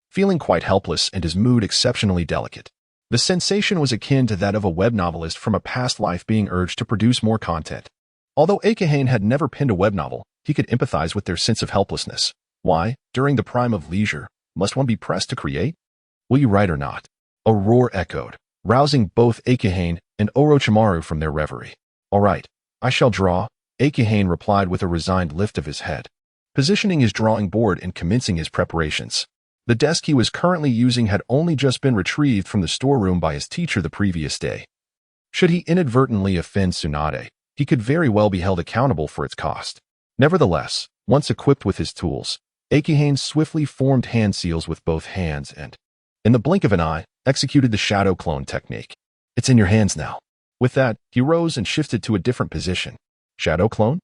feeling quite helpless and his mood exceptionally delicate. The sensation was akin to that of a web novelist from a past life being urged to produce more content. Although Akahane had never penned a web novel, he could empathize with their sense of helplessness. Why, during the prime of leisure, must one be pressed to create? "Will you write or not?" A roar echoed, rousing both Akahane and Orochimaru from their reverie. "All right, I shall draw," Akahane replied with a resigned lift of his head, positioning his drawing board and commencing his preparations. The desk he was currently using had only just been retrieved from the storeroom by his teacher the previous day. Should he inadvertently offend Tsunade, he could very well be held accountable for its cost. Nevertheless, once equipped with his tools, Akahane swiftly formed hand seals with both hands and, in the blink of an eye, executed the shadow clone technique. "It's in your hands now." With that, he rose and shifted to a different position. "Shadow clone?"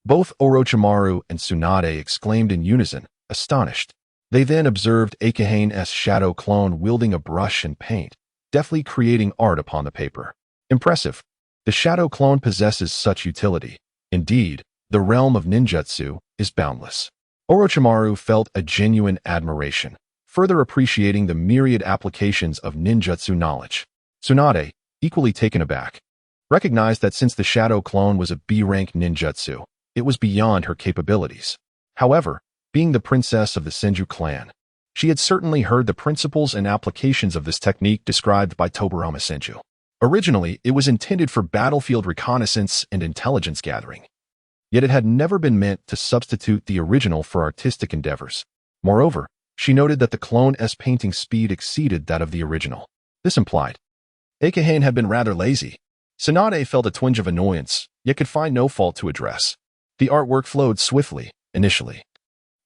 Both Orochimaru and Tsunade exclaimed in unison, astonished. They then observed Akahane's shadow clone wielding a brush and paint, deftly creating art upon the paper. Impressive. The shadow clone possesses such utility. Indeed, the realm of ninjutsu is boundless. Orochimaru felt a genuine admiration, further appreciating the myriad applications of ninjutsu knowledge. Tsunade, equally taken aback, recognized that since the shadow clone was a B-rank ninjutsu, it was beyond her capabilities. However, being the princess of the Senju clan, she had certainly heard the principles and applications of this technique described by Tobirama Senju. Originally, it was intended for battlefield reconnaissance and intelligence gathering. Yet it had never been meant to substitute the original for artistic endeavors. Moreover, she noted that the clone's painting speed exceeded that of the original. This implied Akahane had been rather lazy. Tsunade felt a twinge of annoyance, yet could find no fault to address. The artwork flowed swiftly, initially.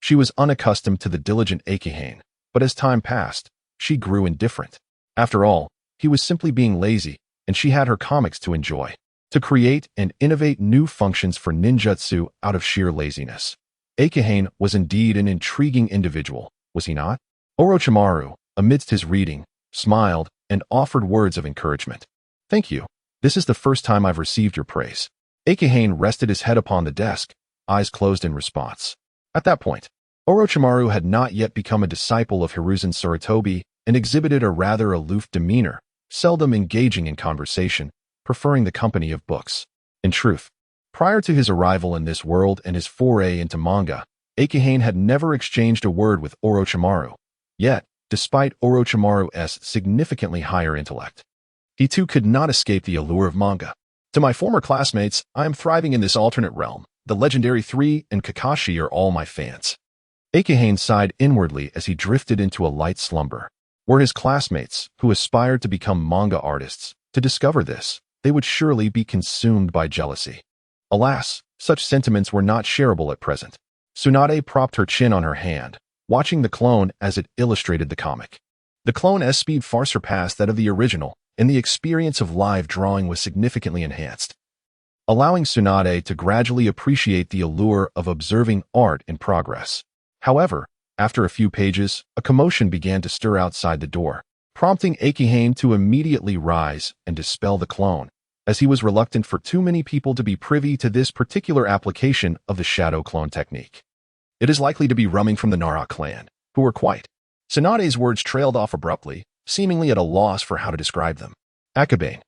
She was unaccustomed to the diligent Akahane, but as time passed, she grew indifferent. After all, he was simply being lazy, and she had her comics to enjoy. To create and innovate new functions for ninjutsu out of sheer laziness. Akahane was indeed an intriguing individual, was he not? Orochimaru, amidst his reading, smiled and offered words of encouragement. "Thank you. This is the first time I've received your praise." Akahane rested his head upon the desk, eyes closed in response. At that point, Orochimaru had not yet become a disciple of Hiruzen Sarutobi and exhibited a rather aloof demeanor, seldom engaging in conversation, preferring the company of books. In truth, prior to his arrival in this world and his foray into manga, Akahane had never exchanged a word with Orochimaru. Yet, despite Orochimaru's significantly higher intellect, he too could not escape the allure of manga. "To my former classmates, I am thriving in this alternate realm. The legendary Three and Kakashi are all my fans." Akahane sighed inwardly as he drifted into a light slumber. Were his classmates, who aspired to become manga artists, to discover this, they would surely be consumed by jealousy. Alas, such sentiments were not shareable at present. Tsunade propped her chin on her hand, watching the clone as it illustrated the comic. The clone's speed far surpassed that of the original, and the experience of live drawing was significantly enhanced, allowing Tsunade to gradually appreciate the allure of observing art in progress. However, after a few pages, a commotion began to stir outside the door. prompting Akihane to immediately rise and dispel the clone, as he was reluctant for too many people to be privy to this particular application of the shadow clone technique. It is likely to be Rumming from the Nara clan, who were quiet. Tsunade's words trailed off abruptly, seemingly at a loss for how to describe them. Akabane,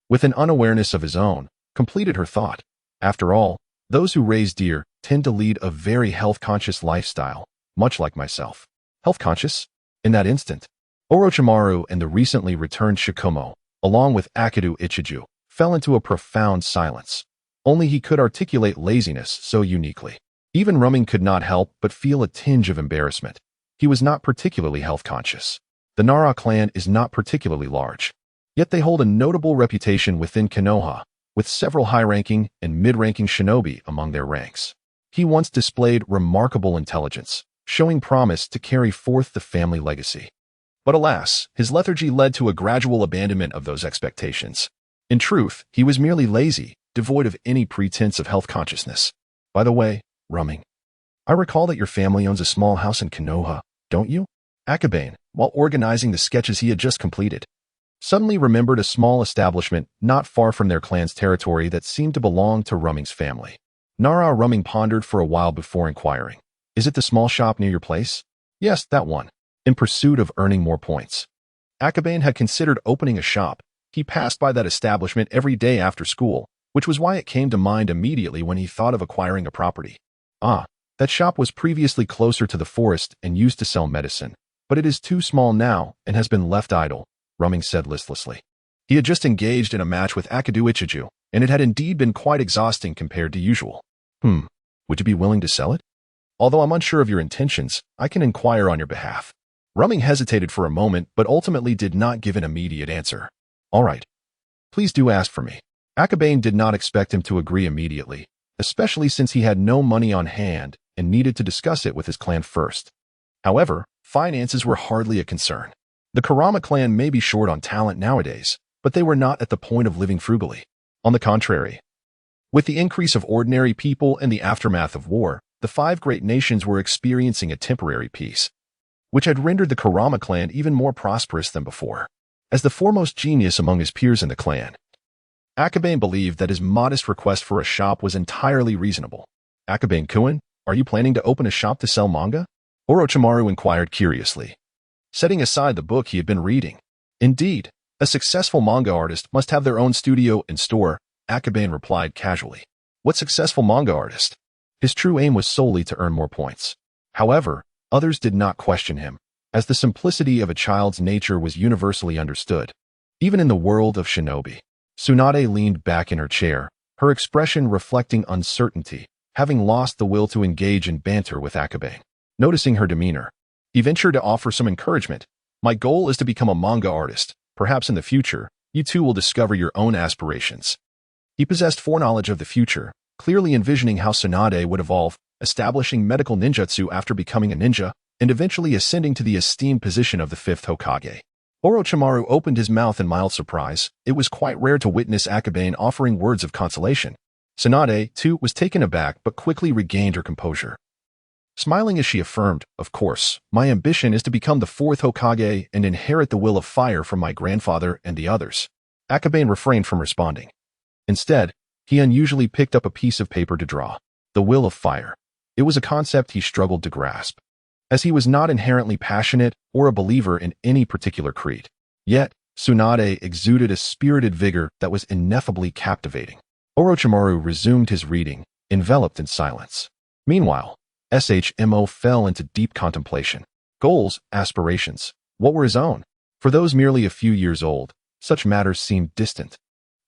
with an unawareness of his own, completed her thought. After all, those who raise deer tend to lead a very health-conscious lifestyle, much like myself. Health-conscious? In that instant, Orochimaru and the recently returned Shikumo, along with Akidu Ichiju, fell into a profound silence. Only he could articulate laziness so uniquely. Even Rumming could not help but feel a tinge of embarrassment. He was not particularly health-conscious. The Nara clan is not particularly large, yet they hold a notable reputation within Konoha, with several high-ranking and mid-ranking shinobi among their ranks. He once displayed remarkable intelligence, showing promise to carry forth the family legacy. But alas, his lethargy led to a gradual abandonment of those expectations. In truth, he was merely lazy, devoid of any pretense of health consciousness. By the way, Rumming, I recall that your family owns a small house in Konoha, don't you? Akabane, while organizing the sketches he had just completed, suddenly remembered a small establishment not far from their clan's territory that seemed to belong to Rumming's family. Nara Rumming pondered for a while before inquiring. Is it the small shop near your place? Yes, that one. In pursuit of earning more points. Akabane had considered opening a shop. He passed by that establishment every day after school, which was why it came to mind immediately when he thought of acquiring a property. Ah, that shop was previously closer to the forest and used to sell medicine, but it is too small now and has been left idle, Rumming said listlessly. He had just engaged in a match with Akidu Ichiju, and it had indeed been quite exhausting compared to usual. Would you be willing to sell it? Although I'm unsure of your intentions, I can inquire on your behalf. Rumming hesitated for a moment, but ultimately did not give an immediate answer. All right. Please do ask for me. Akabane did not expect him to agree immediately, especially since he had no money on hand and needed to discuss it with his clan first. However, finances were hardly a concern. The Kurama clan may be short on talent nowadays, but they were not at the point of living frugally. On the contrary, with the increase of ordinary people and the aftermath of war, the five great nations were experiencing a temporary peace, which had rendered the Kurama clan even more prosperous than before. As the foremost genius among his peers in the clan, Akabane believed that his modest request for a shop was entirely reasonable. Akabane-kun, are you planning to open a shop to sell manga? Orochimaru inquired curiously, setting aside the book he had been reading. Indeed, a successful manga artist must have their own studio and store, Akabane replied casually. What successful manga artist? His true aim was solely to earn more points. However, others did not question him, as the simplicity of a child's nature was universally understood. Even in the world of shinobi, Tsunade leaned back in her chair, her expression reflecting uncertainty, having lost the will to engage in banter with Akabane. Noticing her demeanor, he ventured to offer some encouragement. My goal is to become a manga artist. Perhaps in the future, you too will discover your own aspirations. He possessed foreknowledge of the future, clearly envisioning how Tsunade would evolve, establishing medical ninjutsu after becoming a ninja, and eventually ascending to the esteemed position of the fifth Hokage. Orochimaru opened his mouth in mild surprise. It was quite rare to witness Akabane offering words of consolation. Tsunade, too, was taken aback but quickly regained her composure. Smiling as she affirmed, of course, my ambition is to become the fourth Hokage and inherit the will of fire from my grandfather and the others. Akabane refrained from responding. Instead, he unusually picked up a piece of paper to draw. The will of fire. It was a concept he struggled to grasp, as he was not inherently passionate or a believer in any particular creed. Yet, Tsunade exuded a spirited vigor that was ineffably captivating. Orochimaru resumed his reading, enveloped in silence. Meanwhile, Shmo fell into deep contemplation. Goals, aspirations, what were his own? For those merely a few years old, such matters seemed distant.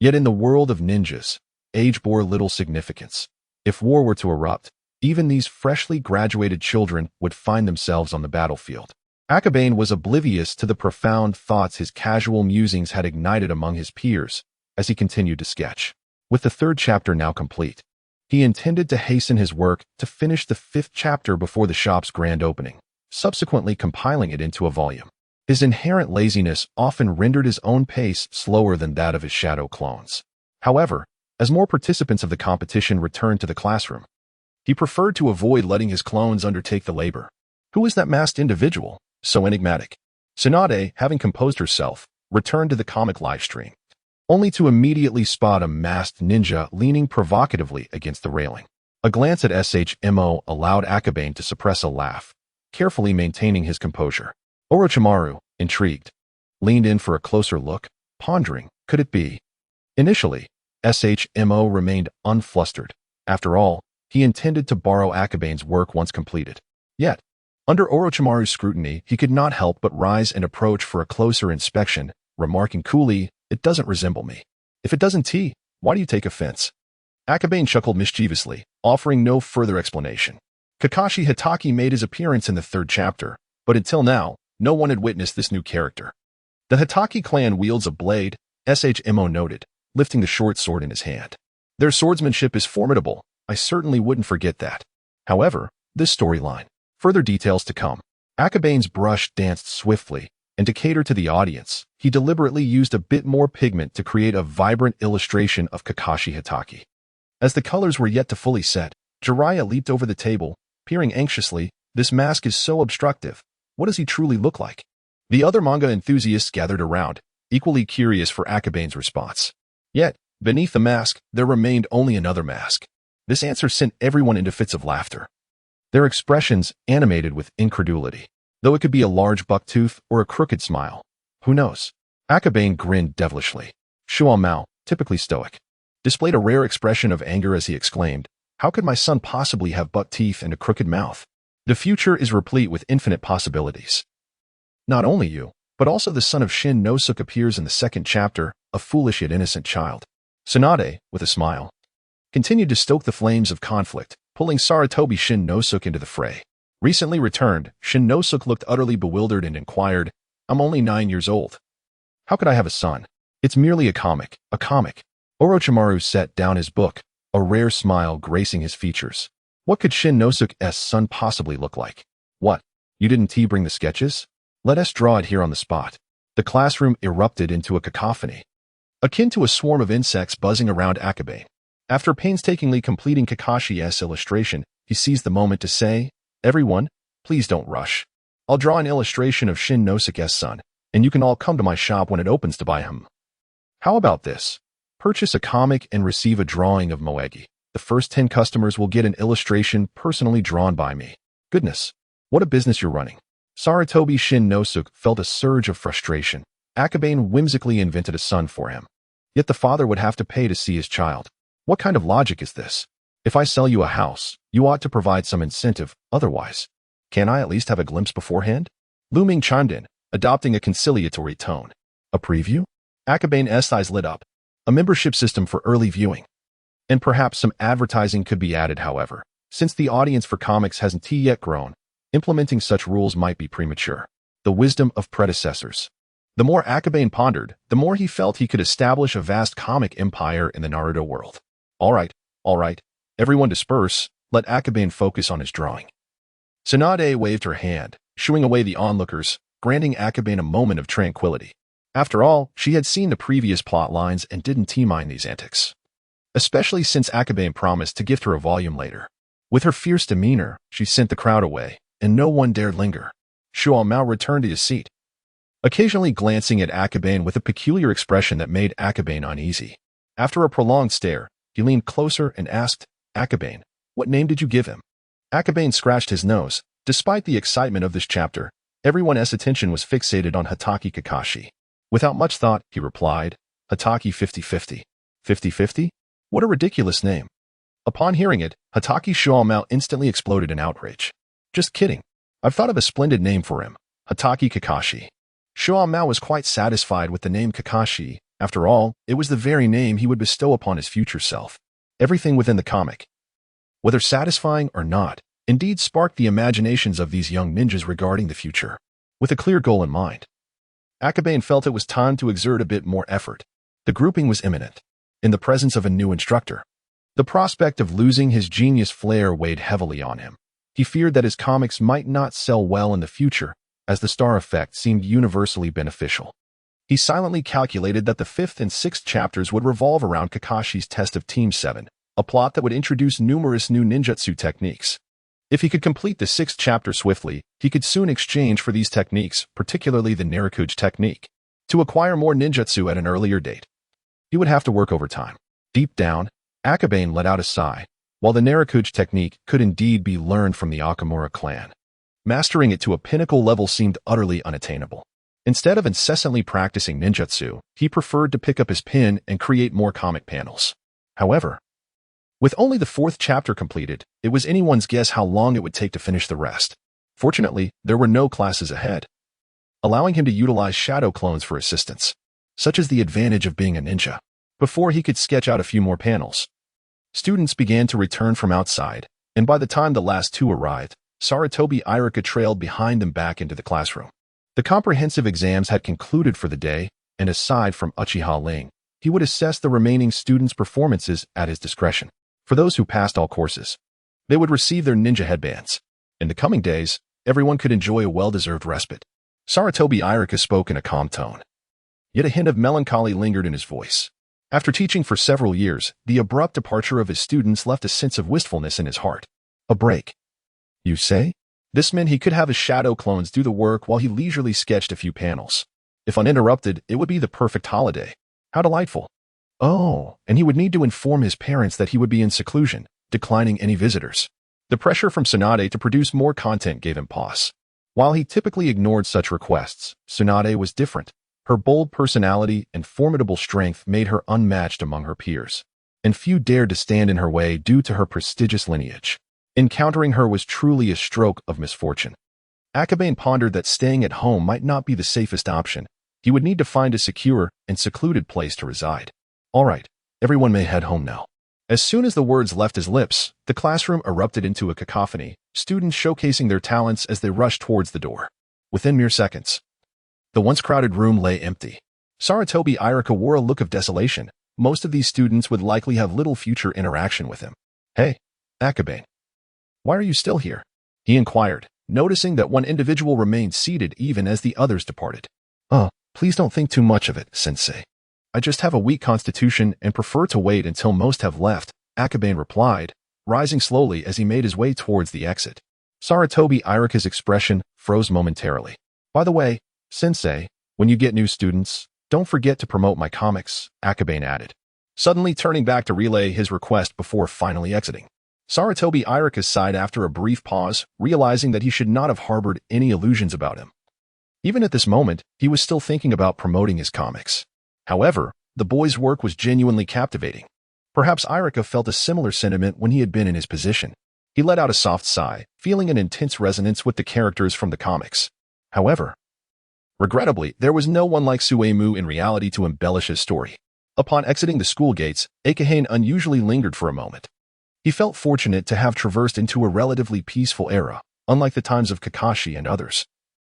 Yet in the world of ninjas, age bore little significance. If war were to erupt, even these freshly graduated children would find themselves on the battlefield. Akabane was oblivious to the profound thoughts his casual musings had ignited among his peers as he continued to sketch. With the third chapter now complete, he intended to hasten his work to finish the fifth chapter before the shop's grand opening, subsequently compiling it into a volume. His inherent laziness often rendered his own pace slower than that of his shadow clones. However, as more participants of the competition returned to the classroom, he preferred to avoid letting his clones undertake the labor. Who was that masked individual, so enigmatic? Tsunade, having composed herself, returned to the comic livestream, only to immediately spot a masked ninja leaning provocatively against the railing. A glance at SHMO allowed Akabane to suppress a laugh, carefully maintaining his composure. Orochimaru, intrigued, leaned in for a closer look, pondering, could it be? Initially, SHMO remained unflustered. After all, he intended to borrow Akabane's work once completed. Yet, under Orochimaru's scrutiny, he could not help but rise and approach for a closer inspection, remarking coolly, "It doesn't resemble me. If it doesn't, why do you take offense?" Akabane chuckled mischievously, offering no further explanation. Kakashi Hatake made his appearance in the third chapter, but until now, no one had witnessed this new character. The Hatake clan wields a blade, SHMO noted, lifting the short sword in his hand. Their swordsmanship is formidable. I certainly wouldn't forget that. However, this storyline. Further details to come. Akabane's brush danced swiftly, and to cater to the audience, he deliberately used a bit more pigment to create a vibrant illustration of Kakashi Hatake. As the colors were yet to fully set, Jiraiya leaped over the table, peering anxiously. This mask is so obstructive. What does he truly look like? The other manga enthusiasts gathered around, equally curious for Akabane's response. Yet, beneath the mask, there remained only another mask. This answer sent everyone into fits of laughter, their expressions animated with incredulity. Though it could be a large bucktooth or a crooked smile. Who knows? Akabane grinned devilishly. Shuo Mao, typically stoic, displayed a rare expression of anger as he exclaimed, "How could my son possibly have buck teeth and a crooked mouth? The future is replete with infinite possibilities. Not only you, but also the son of Shin Nosuke appears in the second chapter, a foolish yet innocent child." Tsunade, with a smile, continued to stoke the flames of conflict, pulling Sarutobi Shin Nosuke into the fray. Recently returned, Shin Nosuke looked utterly bewildered and inquired, "I'm only 9 years old. How could I have a son? It's merely a comic, a comic." Orochimaru set down his book, a rare smile gracing his features. What could Shin Nosuke's son possibly look like? What? You didn't bring the sketches? Let us draw it here on the spot. The classroom erupted into a cacophony, akin to a swarm of insects buzzing around Akabane. After painstakingly completing Kakashi's illustration, he seized the moment to say, "Everyone, please don't rush. I'll draw an illustration of Shin Nosuke's son, and you can all come to my shop when it opens to buy him. How about this? Purchase a comic and receive a drawing of Moegi. The first 10 customers will get an illustration personally drawn by me." Goodness, what a business you're running. Sarutobi Shin Nosuke felt a surge of frustration. Akabane whimsically invented a son for him. Yet the father would have to pay to see his child. What kind of logic is this? If I sell you a house, you ought to provide some incentive, otherwise. Can I at least have a glimpse beforehand? Looming chimed in, adopting a conciliatory tone. A preview? Akabane's eyes lit up. A membership system for early viewing. And perhaps some advertising could be added, however. Since the audience for comics hasn't yet grown, implementing such rules might be premature. The wisdom of predecessors. The more Akabane pondered, the more he felt he could establish a vast comic empire in the Naruto world. All right. Everyone disperse. Let Akabane focus on his drawing. Tsunade waved her hand, shooing away the onlookers, granting Akabane a moment of tranquility. After all, she had seen the previous plot lines and didn't mind these antics. Especially since Akabane promised to gift her a volume later. With her fierce demeanor, she sent the crowd away, and no one dared linger. Shuo Mao returned to his seat, occasionally glancing at Akabane with a peculiar expression that made Akabane uneasy. After a prolonged stare, he leaned closer and asked, "Akabane, what name did you give him?" Akabane scratched his nose. Despite the excitement of this chapter, everyone's attention was fixated on Hatake Kakashi. Without much thought, he replied, "Hatake 50-50. 50-50? What a ridiculous name." Upon hearing it, Hatake Shuo instantly exploded in outrage. "Just kidding. I've thought of a splendid name for him. Hatake Kakashi." Shuo was quite satisfied with the name Kakashi. After all, it was the very name he would bestow upon his future self. Everything within the comic, whether satisfying or not, indeed sparked the imaginations of these young ninjas regarding the future. With a clear goal in mind, Akabane felt it was time to exert a bit more effort. The grouping was imminent. In the presence of a new instructor, the prospect of losing his genius flair weighed heavily on him. He feared that his comics might not sell well in the future, as the star effect seemed universally beneficial. He silently calculated that the 5th and 6th chapters would revolve around Kakashi's test of Team 7, a plot that would introduce numerous new ninjutsu techniques. If he could complete the sixth chapter swiftly, he could soon exchange for these techniques, particularly the Naruto technique. To acquire more ninjutsu at an earlier date, he would have to work overtime. Deep down, Akabane let out a sigh. While the Naruto technique could indeed be learned from the Akamura clan, mastering it to a pinnacle level seemed utterly unattainable. Instead of incessantly practicing ninjutsu, he preferred to pick up his pen and create more comic panels. However, with only the fourth chapter completed, it was anyone's guess how long it would take to finish the rest. Fortunately, there were no classes ahead, allowing him to utilize shadow clones for assistance, such as the advantage of being a ninja. Before he could sketch out a few more panels, students began to return from outside, and by the time the last two arrived, Saratobi Irika trailed behind them back into the classroom. The comprehensive exams had concluded for the day, and aside from Uchiha Ling, he would assess the remaining students' performances at his discretion. For those who passed all courses, they would receive their ninja headbands. In the coming days, everyone could enjoy a well-deserved respite. Saratobi Irika spoke in a calm tone, yet a hint of melancholy lingered in his voice. After teaching for several years, the abrupt departure of his students left a sense of wistfulness in his heart. A break, you say? This meant he could have his shadow clones do the work while he leisurely sketched a few panels. If uninterrupted, it would be the perfect holiday. How delightful. Oh, and he would need to inform his parents that he would be in seclusion, declining any visitors. The pressure from Tsunade to produce more content gave him pause. While he typically ignored such requests, Tsunade was different. Her bold personality and formidable strength made her unmatched among her peers, and few dared to stand in her way due to her prestigious lineage. Encountering her was truly a stroke of misfortune. Akabane pondered that staying at home might not be the safest option. He would need to find a secure and secluded place to reside. All right, everyone may head home now. As soon as the words left his lips, the classroom erupted into a cacophony, students showcasing their talents as they rushed towards the door. Within mere seconds, the once crowded room lay empty. Saratobi Irika wore a look of desolation. Most of these students would likely have little future interaction with him. Hey, Akabane, why are you still here? He inquired, noticing that one individual remained seated even as the others departed. Please don't think too much of it, sensei. I just have a weak constitution and prefer to wait until most have left, Akabane replied, rising slowly as he made his way towards the exit. Saratobi Irika's expression froze momentarily. By the way, sensei, when you get new students, don't forget to promote my comics, Akabane added, suddenly turning back to relay his request before finally exiting. Saratobi Irika sighed after a brief pause, realizing that he should not have harbored any illusions about him. Even at this moment, he was still thinking about promoting his comics. However, the boy's work was genuinely captivating. Perhaps Irika felt a similar sentiment when he had been in his position. He let out a soft sigh, feeling an intense resonance with the characters from the comics. However, regrettably, there was no one like Suemu in reality to embellish his story. Upon exiting the school gates, Akahane unusually lingered for a moment. He felt fortunate to have traversed into a relatively peaceful era, unlike the times of Kakashi and others,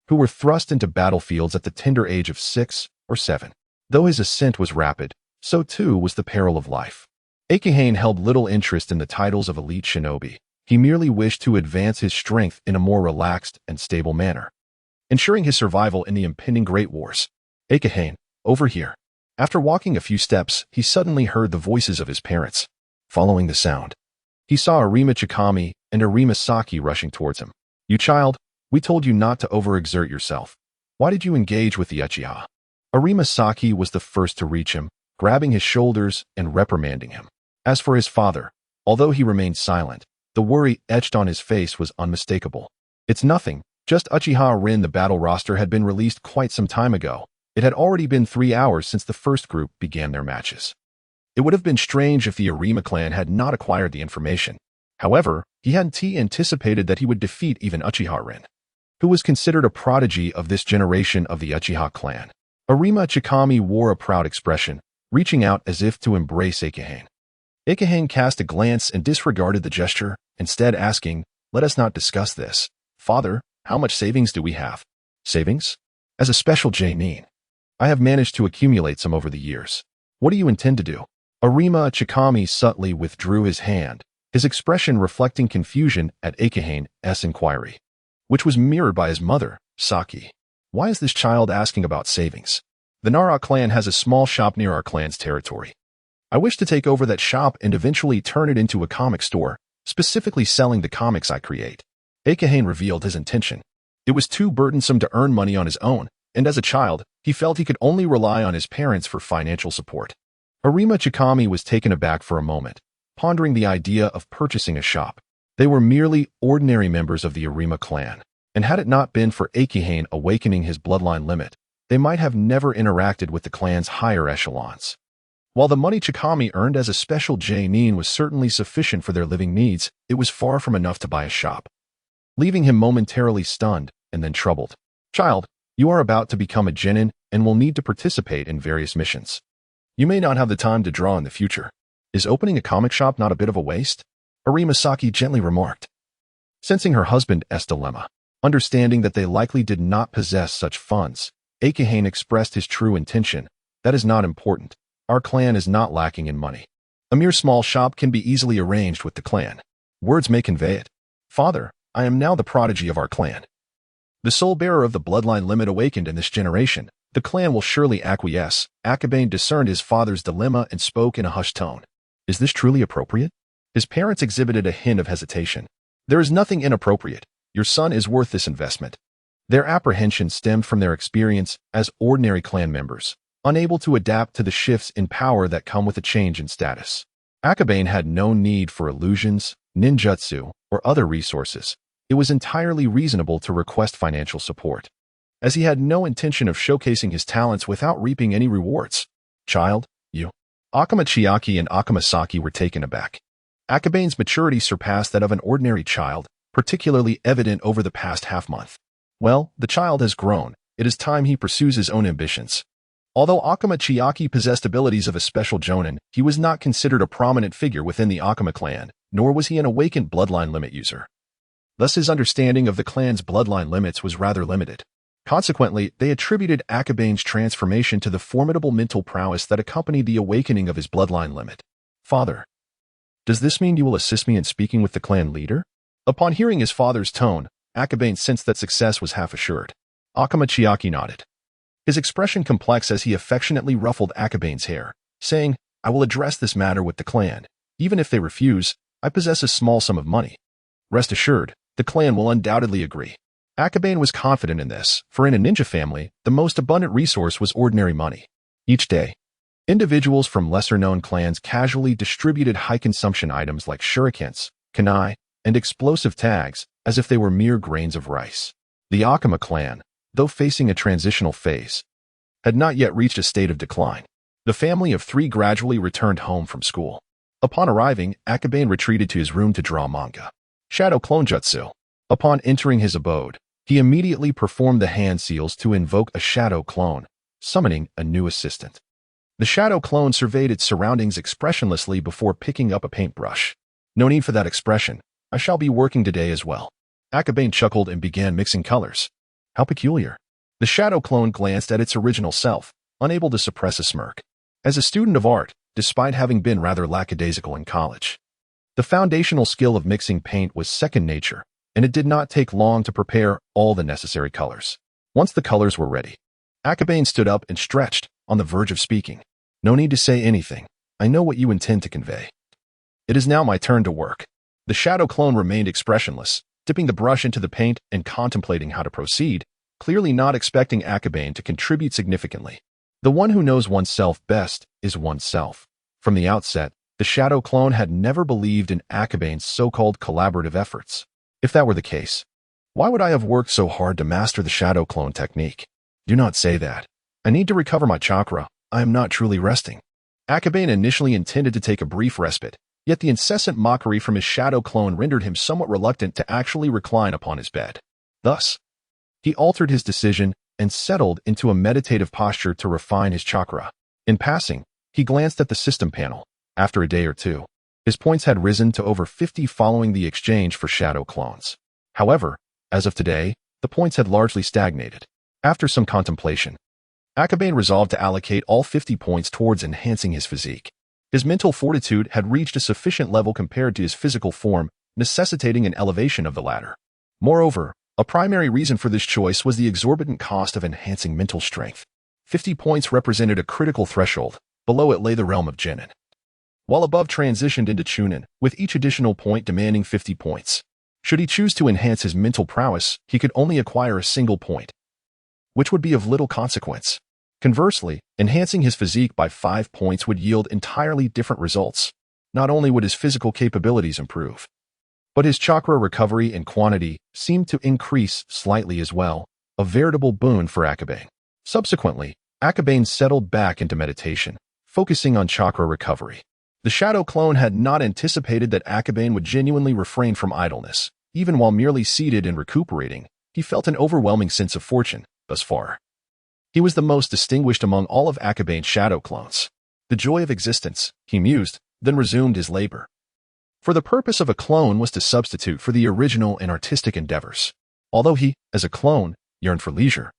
who were thrust into battlefields at the tender age of 6 or 7. Though his ascent was rapid, so too was the peril of life. Akahane held little interest in the titles of elite shinobi. He merely wished to advance his strength in a more relaxed and stable manner, ensuring his survival in the impending Great Wars. Akahane, over here. After walking a few steps, he suddenly heard the voices of his parents. Following the sound, he saw Arima Chikami and Arima Saki rushing towards him. You child, we told you not to overexert yourself. Why did you engage with the Uchiha? Arima Saki was the first to reach him, grabbing his shoulders and reprimanding him. As for his father, although he remained silent, the worry etched on his face was unmistakable. It's nothing, just Uchiha Rin. The battle roster had been released quite some time ago. It had already been 3 hours since the first group began their matches. It would have been strange if the Arima clan had not acquired the information. However, he hadn't anticipated that he would defeat even Uchiha Rin, who was considered a prodigy of this generation of the Uchiha clan. Arima Chikami wore a proud expression, reaching out as if to embrace Akahane. Akahane cast a glance and disregarded the gesture, instead asking, let us not discuss this. Father, how much savings do we have? Savings? As a special Jainin, I have managed to accumulate some over the years. What do you intend to do? Arima Chikami subtly withdrew his hand, his expression reflecting confusion at Akahane's inquiry, which was mirrored by his mother, Saki. Why is this child asking about savings? The Nara clan has a small shop near our clan's territory. I wish to take over that shop and eventually turn it into a comic store, specifically selling the comics I create. Akabane revealed his intention. It was too burdensome to earn money on his own, and as a child, he felt he could only rely on his parents for financial support. Arima Chikami was taken aback for a moment, pondering the idea of purchasing a shop. They were merely ordinary members of the Arima clan, and had it not been for Akabane awakening his bloodline limit, they might have never interacted with the clan's higher echelons. While the money Chikami earned as a special Jonin was certainly sufficient for their living needs, it was far from enough to buy a shop, leaving him momentarily stunned and then troubled. Child, you are about to become a genin and will need to participate in various missions. You may not have the time to draw in the future. Is opening a comic shop not a bit of a waste? Arimasaki gently remarked. Sensing her husband's dilemma, understanding that they likely did not possess such funds, Akabane expressed his true intention. That is not important. Our clan is not lacking in money. A mere small shop can be easily arranged with the clan. Words may convey it. Father, I am now the prodigy of our clan. The sole bearer of the bloodline limit awakened in this generation. The clan will surely acquiesce. Akabane discerned his father's dilemma and spoke in a hushed tone. Is this truly appropriate? His parents exhibited a hint of hesitation. There is nothing inappropriate. Your son is worth this investment. Their apprehension stemmed from their experience as ordinary clan members, unable to adapt to the shifts in power that come with a change in status. Akabane had no need for illusions, ninjutsu, or other resources. It was entirely reasonable to request financial support, as he had no intention of showcasing his talents without reaping any rewards. Child, you. Akama Chiaki and Akama Saki were taken aback. Akabane's maturity surpassed that of an ordinary child, particularly evident over the past half-month. Well, the child has grown. It is time he pursues his own ambitions. Although Akama Chiaki possessed abilities of a special jonin, he was not considered a prominent figure within the Akama clan, nor was he an awakened bloodline limit user. Thus his understanding of the clan's bloodline limits was rather limited. Consequently, they attributed Akabane's transformation to the formidable mental prowess that accompanied the awakening of his bloodline limit. Father, does this mean you will assist me in speaking with the clan leader? Upon hearing his father's tone, Akabane sensed that success was half assured. Akama Chiaki nodded, his expression complex as he affectionately ruffled Akabane's hair, saying, I will address this matter with the clan. Even if they refuse, I possess a small sum of money. Rest assured, the clan will undoubtedly agree. Akabane was confident in this, for in a ninja family, the most abundant resource was ordinary money. Each day, individuals from lesser-known clans casually distributed high-consumption items like shurikens, kunai, and explosive tags, as if they were mere grains of rice. The Akama clan, though facing a transitional phase, had not yet reached a state of decline. The family of three gradually returned home from school. Upon arriving, Akabane retreated to his room to draw manga. Shadow Clone Jutsu. Upon entering his abode, he immediately performed the hand seals to invoke a shadow clone, summoning a new assistant. The shadow clone surveyed its surroundings expressionlessly before picking up a paintbrush. No need for that expression. I shall be working today as well. Akabane chuckled and began mixing colors. How peculiar. The shadow clone glanced at its original self, unable to suppress a smirk. As a student of art, despite having been rather lackadaisical in college, the foundational skill of mixing paint was second nature, and it did not take long to prepare all the necessary colors. Once the colors were ready, Akabane stood up and stretched, on the verge of speaking. No need to say anything. I know what you intend to convey. It is now my turn to work. The shadow clone remained expressionless, dipping the brush into the paint and contemplating how to proceed, clearly not expecting Akabane to contribute significantly. The one who knows oneself best is oneself. From the outset, the shadow clone had never believed in Akabane's so-called collaborative efforts. If that were the case, why would I have worked so hard to master the shadow clone technique? Do not say that. I need to recover my chakra. I am not truly resting. Akabane initially intended to take a brief respite, yet the incessant mockery from his shadow clone rendered him somewhat reluctant to actually recline upon his bed. Thus, he altered his decision and settled into a meditative posture to refine his chakra. In passing, he glanced at the system panel. After a day or two, his points had risen to over 50 following the exchange for shadow clones. However, as of today, the points had largely stagnated. After some contemplation, Akabane resolved to allocate all 50 points towards enhancing his physique. His mental fortitude had reached a sufficient level compared to his physical form, necessitating an elevation of the latter. Moreover, a primary reason for this choice was the exorbitant cost of enhancing mental strength. 50 points represented a critical threshold. Below it lay the realm of genin. while above transitioned into Chunin, with each additional point demanding 50 points. Should he choose to enhance his mental prowess, he could only acquire a single point, which would be of little consequence. Conversely, enhancing his physique by 5 points would yield entirely different results. Not only would his physical capabilities improve, but his chakra recovery and quantity seemed to increase slightly as well, a veritable boon for Akabane. Subsequently, Akabane settled back into meditation, focusing on chakra recovery. The shadow clone had not anticipated that Akabane would genuinely refrain from idleness. Even while merely seated and recuperating, he felt an overwhelming sense of fortune, thus far. He was the most distinguished among all of Akabane's shadow clones. The joy of existence, he mused, then resumed his labor. For the purpose of a clone was to substitute for the original and artistic endeavors. Although he, as a clone, yearned for leisure,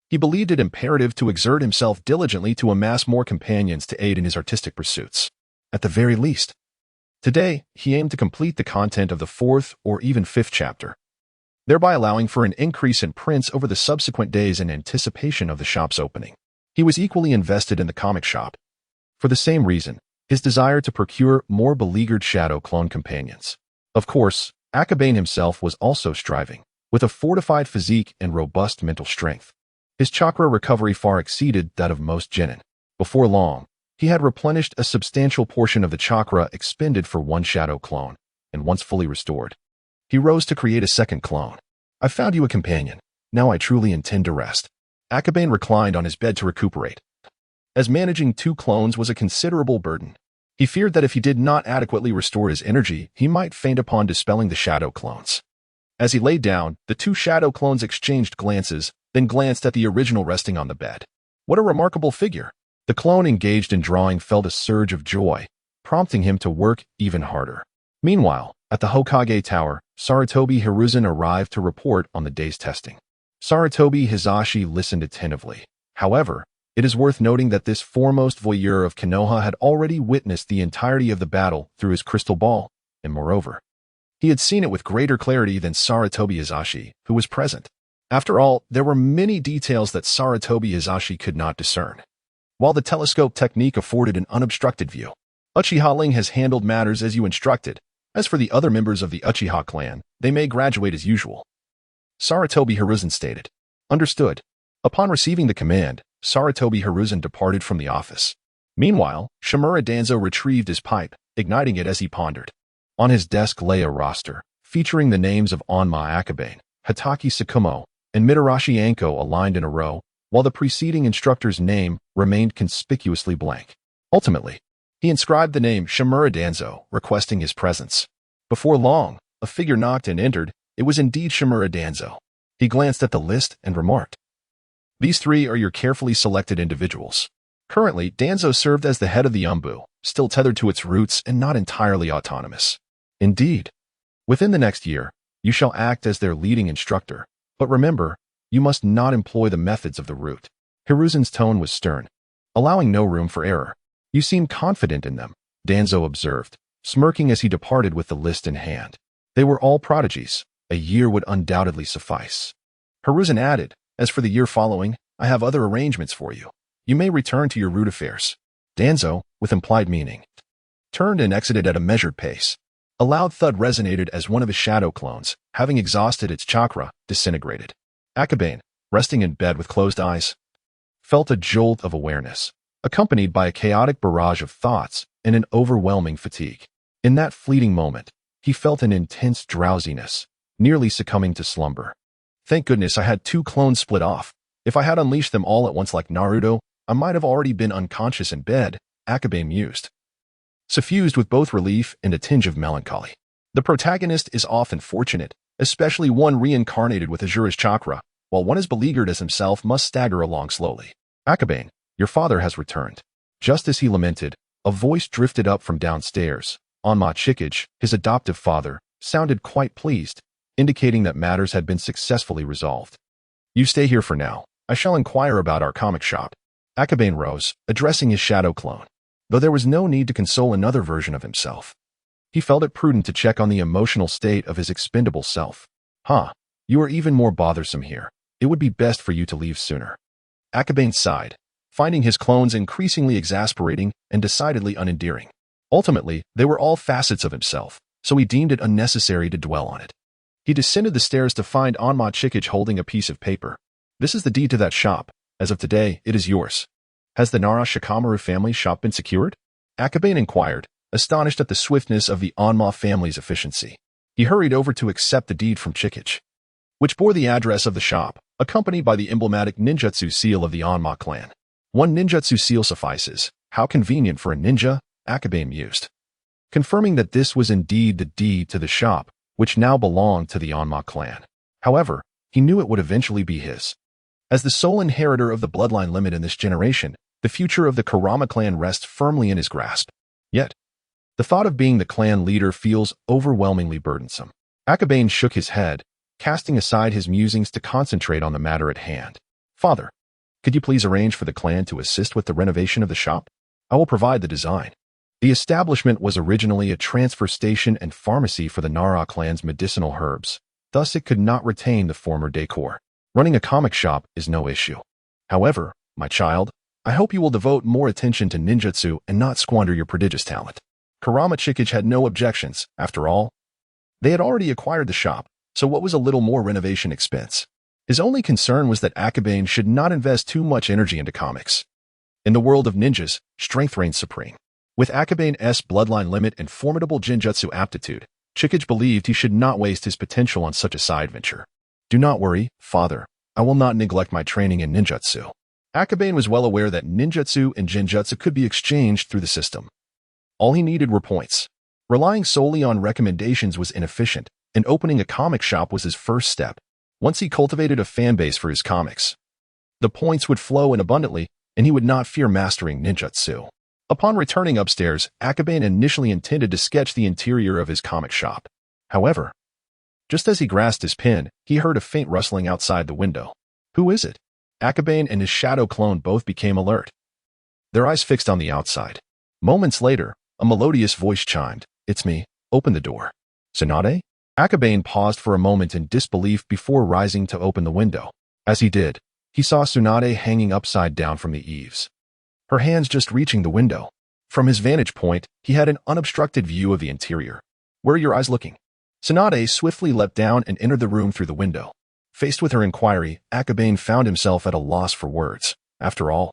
he believed it imperative to exert himself diligently to amass more companions to aid in his artistic pursuits. At the very least, today, he aimed to complete the content of the 4th or even 5th chapter, thereby allowing for an increase in prints over the subsequent days in anticipation of the shop's opening. He was equally invested in the comic shop. For the same reason, his desire to procure more beleaguered shadow clone companions. Of course, Akabane himself was also striving, with a fortified physique and robust mental strength. His chakra recovery far exceeded that of most genin. Before long, he had replenished a substantial portion of the chakra expended for one shadow clone, and once fully restored, he rose to create a second clone. I found you a companion. Now I truly intend to rest. Akabane reclined on his bed to recuperate. As managing 2 clones was a considerable burden, he feared that if he did not adequately restore his energy, he might faint upon dispelling the shadow clones. As he lay down, the 2 shadow clones exchanged glances, then glanced at the original resting on the bed. What a remarkable figure! The clone engaged in drawing felt a surge of joy, prompting him to work even harder. Meanwhile, at the Hokage Tower, Sarutobi Hiruzen arrived to report on the day's testing. Sarutobi Hizashi listened attentively. However, it is worth noting that this foremost voyeur of Konoha had already witnessed the entirety of the battle through his crystal ball, and moreover, he had seen it with greater clarity than Sarutobi Hizashi, who was present. After all, there were many details that Sarutobi Hizashi could not discern. While the telescope technique afforded an unobstructed view, Uchiha Ling has handled matters as you instructed. As for the other members of the Uchiha clan, they may graduate as usual. Sarutobi Hiruzen stated. Understood. Upon receiving the command, Sarutobi Hiruzen departed from the office. Meanwhile, Shimura Danzo retrieved his pipe, igniting it as he pondered. On his desk lay a roster, featuring the names of Anma Akabane, Hitaki Sakumo, and Mitarashi Anko aligned in a row, while the preceding instructor's name remained conspicuously blank. Ultimately, he inscribed the name Shimura Danzo, requesting his presence. Before long, a figure knocked and entered. It was indeed Shimura Danzo. He glanced at the list and remarked, "These 3 are your carefully selected individuals." Currently, Danzo served as the head of the Umbu, still tethered to its roots and not entirely autonomous. Indeed, within the next year, you shall act as their leading instructor, but remember, you must not employ the methods of the root. Hiruzen's tone was stern, allowing no room for error. You seem confident in them, Danzo observed, smirking as he departed with the list in hand. They were all prodigies. A year would undoubtedly suffice. Hiruzen added, as for the year following, I have other arrangements for you. You may return to your root affairs. Danzo, with implied meaning, turned and exited at a measured pace. A loud thud resonated as one of his shadow clones, having exhausted its chakra, disintegrated. Akabane, resting in bed with closed eyes, felt a jolt of awareness, accompanied by a chaotic barrage of thoughts and an overwhelming fatigue. In that fleeting moment, he felt an intense drowsiness, nearly succumbing to slumber. Thank goodness I had 2 clones split off. If I had unleashed them all at once like Naruto, I might have already been unconscious in bed, Akabane mused, suffused with both relief and a tinge of melancholy. The protagonist is often fortunate, especially one reincarnated with Azura's chakra, while one as beleaguered as himself must stagger along slowly. Akabane, your father has returned. Just as he lamented, a voice drifted up from downstairs. Anma Chikage, his adoptive father, sounded quite pleased, indicating that matters had been successfully resolved. You stay here for now. I shall inquire about our comic shop. Akabane rose, addressing his shadow clone, though there was no need to console another version of himself. He felt it prudent to check on the emotional state of his expendable self. You are even more bothersome here. It would be best for you to leave sooner. Akabane sighed, finding his clones increasingly exasperating and decidedly unendearing. Ultimately, they were all facets of himself, so he deemed it unnecessary to dwell on it. He descended the stairs to find Anma holding a piece of paper. This is the deed to that shop. As of today, it is yours. Has the Nara Shikamaru family shop been secured? Akabane inquired, astonished at the swiftness of the Anma family's efficiency. He hurried over to accept the deed from Kekkei, which bore the address of the shop, accompanied by the emblematic ninjutsu seal of the Anma clan. One ninjutsu seal suffices. How convenient for a ninja, Akabane mused. Confirming that this was indeed the deed to the shop, which now belonged to the Anma clan. However, he knew it would eventually be his. As the sole inheritor of the bloodline limit in this generation, the future of the Kurama clan rests firmly in his grasp. Yet, the thought of being the clan leader feels overwhelmingly burdensome. Akabane shook his head, casting aside his musings to concentrate on the matter at hand. Father, could you please arrange for the clan to assist with the renovation of the shop? I will provide the design. The establishment was originally a transfer station and pharmacy for the Nara clan's medicinal herbs. Thus, it could not retain the former decor. Running a comic shop is no issue. However, my child, I hope you will devote more attention to ninjutsu and not squander your prodigious talent. Kurama had no objections. After all, they had already acquired the shop, so what was a little more renovation expense? His only concern was that Akabane should not invest too much energy into comics. In the world of ninjas, strength reigns supreme. With Akabane's bloodline limit and formidable genjutsu aptitude, Kekkei believed he should not waste his potential on such a side venture. Do not worry, father. I will not neglect my training in ninjutsu. Akabane was well aware that ninjutsu and genjutsu could be exchanged through the system. All he needed were points. Relying solely on recommendations was inefficient, and opening a comic shop was his first step. Once he cultivated a fan base for his comics, the points would flow in abundantly, and he would not fear mastering ninjutsu. Upon returning upstairs, Akabane initially intended to sketch the interior of his comic shop. However, just as he grasped his pen, he heard a faint rustling outside the window. Who is it? Akabane and his shadow clone both became alert, their eyes fixed on the outside. Moments later, a melodious voice chimed. It's me. Open the door. Tsunade? Akabane paused for a moment in disbelief before rising to open the window. As he did, he saw Tsunade hanging upside down from the eaves, her hands just reaching the window. From his vantage point, he had an unobstructed view of the interior. Where are your eyes looking? Tsunade swiftly leapt down and entered the room through the window. Faced with her inquiry, Akabane found himself at a loss for words. After all,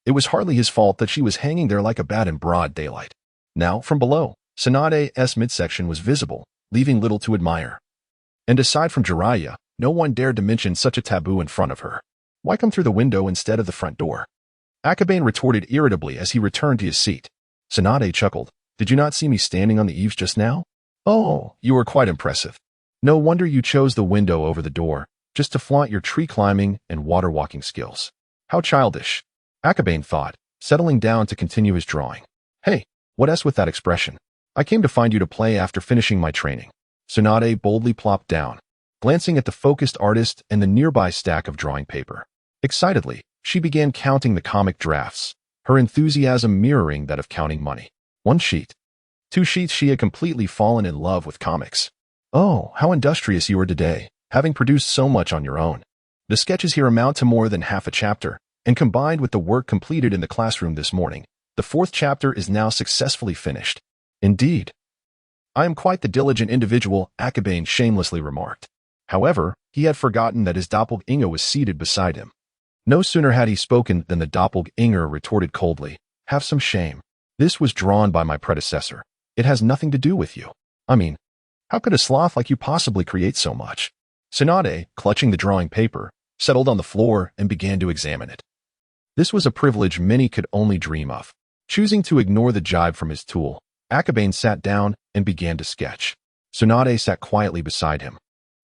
it was hardly his fault that she was hanging there like a bat in broad daylight. Now, from below, Tsunade's midsection was visible, leaving little to admire. And aside from Jiraiya, no one dared to mention such a taboo in front of her. Why come through the window instead of the front door? Akabane retorted irritably as he returned to his seat. Tsunade chuckled. Did you not see me standing on the eaves just now? Oh, you were quite impressive. No wonder you chose the window over the door, just to flaunt your tree climbing and water walking skills. How childish, Akabane thought, settling down to continue his drawing. Hey, what else with that expression? I came to find you to play after finishing my training. Tsunade boldly plopped down, glancing at the focused artist and the nearby stack of drawing paper. Excitedly, she began counting the comic drafts, her enthusiasm mirroring that of counting money. 1 sheet. 2 sheets. She had completely fallen in love with comics. Oh, how industrious you are today, having produced so much on your own. The sketches here amount to more than half a chapter, and combined with the work completed in the classroom this morning, the 4th chapter is now successfully finished. Indeed. I am quite the diligent individual, Akabane shamelessly remarked. However, he had forgotten that his doppelganger was seated beside him. No sooner had he spoken than the doppelganger retorted coldly, have some shame. This was drawn by my predecessor. It has nothing to do with you. I mean, how could a sloth like you possibly create so much? Tsunade, clutching the drawing paper, settled on the floor and began to examine it. This was a privilege many could only dream of. Choosing to ignore the jibe from his tool, Akabane sat down and began to sketch. Tsunade sat quietly beside him,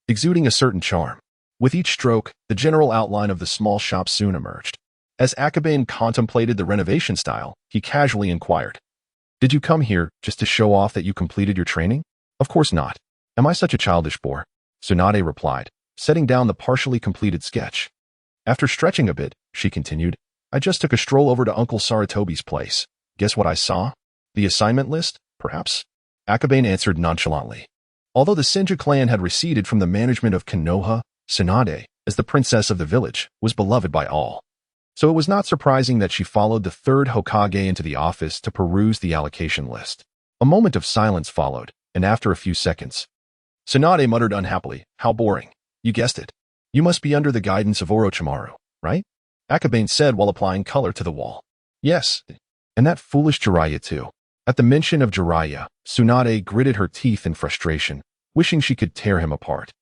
exuding a certain charm. With each stroke, the general outline of the small shop soon emerged. As Akabane contemplated the renovation style, he casually inquired, Did you come here just to show off that you completed your training? Of course not. Am I such a childish bore? Tsunade replied, setting down the partially completed sketch. After stretching a bit, she continued, I just took a stroll over to Uncle Saratobi's place. Guess what I saw? The assignment list, perhaps? Akabane answered nonchalantly. Although the Senju clan had receded from the management of Konoha, Tsunade, as the princess of the village, was beloved by all. So it was not surprising that she followed the third Hokage into the office to peruse the allocation list. A moment of silence followed, and after a few seconds, Tsunade muttered unhappily, "How boring. You guessed it. You must be under the guidance of Orochimaru, right?" Akabane said while applying color to the wall. "Yes, and that foolish Jiraiya too." At the mention of Jiraiya, Tsunade gritted her teeth in frustration, wishing she could tear him apart.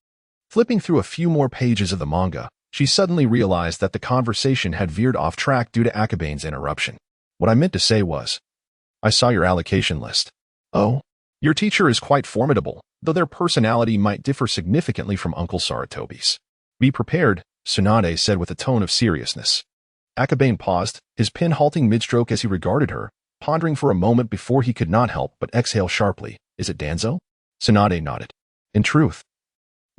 Flipping through a few more pages of the manga, she suddenly realized that the conversation had veered off track due to Akabane's interruption. "What I meant to say was, I saw your allocation list." "Oh? Your teacher is quite formidable, though their personality might differ significantly from Uncle Saratobi's." "Be prepared," Tsunade said with a tone of seriousness. Akabane paused, his pen halting mid-stroke as he regarded her, pondering for a moment before he could not help but exhale sharply. "Is it Danzo?" Tsunade nodded. "In truth,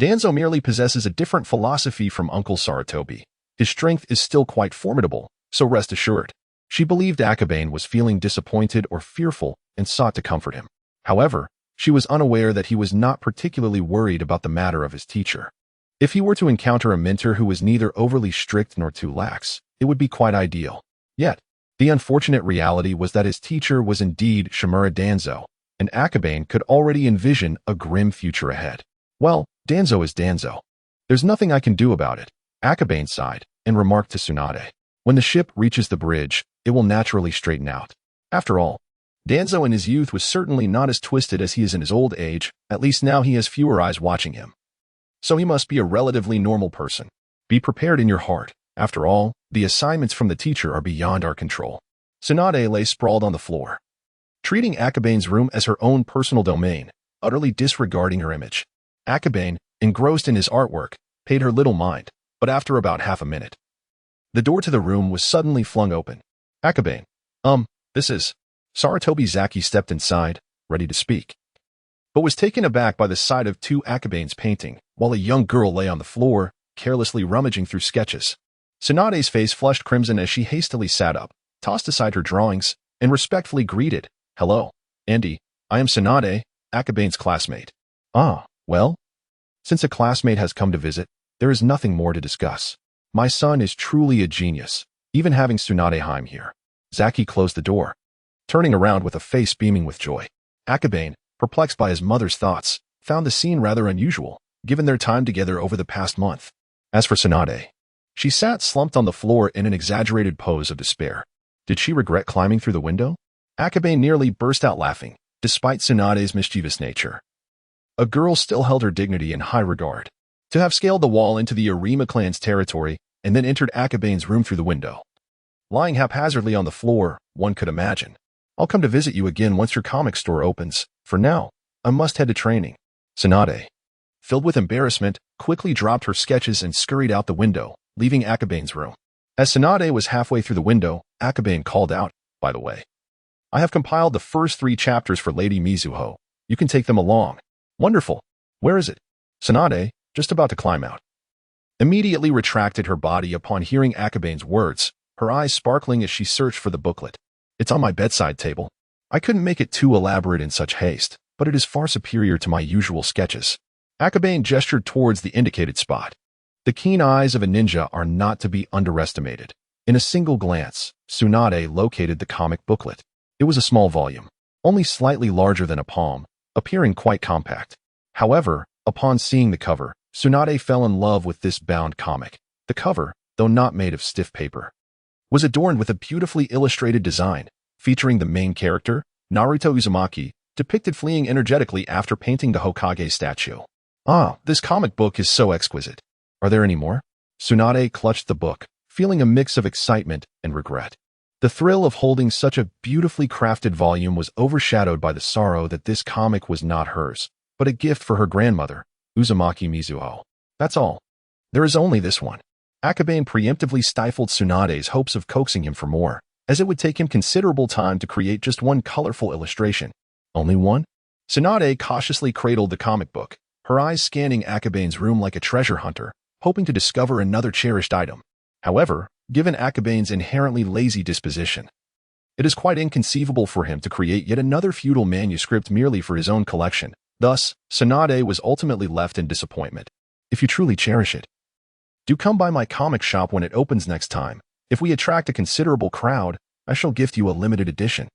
Danzo merely possesses a different philosophy from Uncle Saratobi. His strength is still quite formidable, so rest assured." She believed Akabane was feeling disappointed or fearful and sought to comfort him. However, she was unaware that he was not particularly worried about the matter of his teacher. If he were to encounter a mentor who was neither overly strict nor too lax, it would be quite ideal. Yet, the unfortunate reality was that his teacher was indeed Shimura Danzo, and Akabane could already envision a grim future ahead. "Well, Danzo is Danzo. There's nothing I can do about it," Akabane sighed and remarked to Tsunade. "When the ship reaches the bridge, it will naturally straighten out. After all, Danzo in his youth was certainly not as twisted as he is in his old age, at least now he has fewer eyes watching him. So he must be a relatively normal person. Be prepared in your heart. After all, the assignments from the teacher are beyond our control." Tsunade lay sprawled on the floor, treating Akabane's room as her own personal domain, utterly disregarding her image. Akabane, engrossed in his artwork, paid her little mind, but after about half a minute, the door to the room was suddenly flung open. "Akabane, this is..." Saratobi Zaki stepped inside, ready to speak, but was taken aback by the sight of two Akabane's painting, while a young girl lay on the floor, carelessly rummaging through sketches. Tsunade's face flushed crimson as she hastily sat up, tossed aside her drawings, and respectfully greeted, "Hello, Andy. I am Tsunade, Akabane's classmate." "Ah, well, since a classmate has come to visit, there is nothing more to discuss. My son is truly a genius, even having Tsunade Heim here." Zaki closed the door, turning around with a face beaming with joy. Akabane, perplexed by his mother's thoughts, found the scene rather unusual, given their time together over the past month. As for Tsunade, she sat slumped on the floor in an exaggerated pose of despair. Did she regret climbing through the window? Akabane nearly burst out laughing, despite Tsunade's mischievous nature. A girl still held her dignity in high regard. To have scaled the wall into the Arima clan's territory and then entered Akabane's room through the window, lying haphazardly on the floor, one could imagine. "I'll come to visit you again once your comic store opens. For now, I must head to training." Tsunade, filled with embarrassment, quickly dropped her sketches and scurried out the window, leaving Akabane's room. As Tsunade was halfway through the window, Akabane called out, "By the way, I have compiled the first 3 chapters for Lady Mizuho. You can take them along." "Wonderful. Where is it?" Tsunade, just about to climb out, immediately retracted her body upon hearing Akabane's words, her eyes sparkling as she searched for the booklet. "It's on my bedside table. I couldn't make it too elaborate in such haste, but it is far superior to my usual sketches." Akabane gestured towards the indicated spot. The keen eyes of a ninja are not to be underestimated. In a single glance, Tsunade located the comic booklet. It was a small volume, only slightly larger than a palm, appearing quite compact. However, upon seeing the cover, Tsunade fell in love with this bound comic. The cover, though not made of stiff paper, was adorned with a beautifully illustrated design, featuring the main character, Naruto Uzumaki, depicted fleeing energetically after painting the Hokage statue. "Ah, this comic book is so exquisite. Are there any more?" Tsunade clutched the book, feeling a mix of excitement and regret. The thrill of holding such a beautifully crafted volume was overshadowed by the sorrow that this comic was not hers, but a gift for her grandmother, Uzumaki Mizuho. "That's all. There is only this one." Akabane preemptively stifled Tsunade's hopes of coaxing him for more, as it would take him considerable time to create just one colorful illustration. "Only one?" Tsunade cautiously cradled the comic book, her eyes scanning Akabane's room like a treasure hunter, hoping to discover another cherished item. However, given Akabane's inherently lazy disposition, it is quite inconceivable for him to create yet another feudal manuscript merely for his own collection. Thus, Tsunade was ultimately left in disappointment. "If you truly cherish it, do come by my comic shop when it opens next time," If we attract a considerable crowd, I shall gift you a limited edition.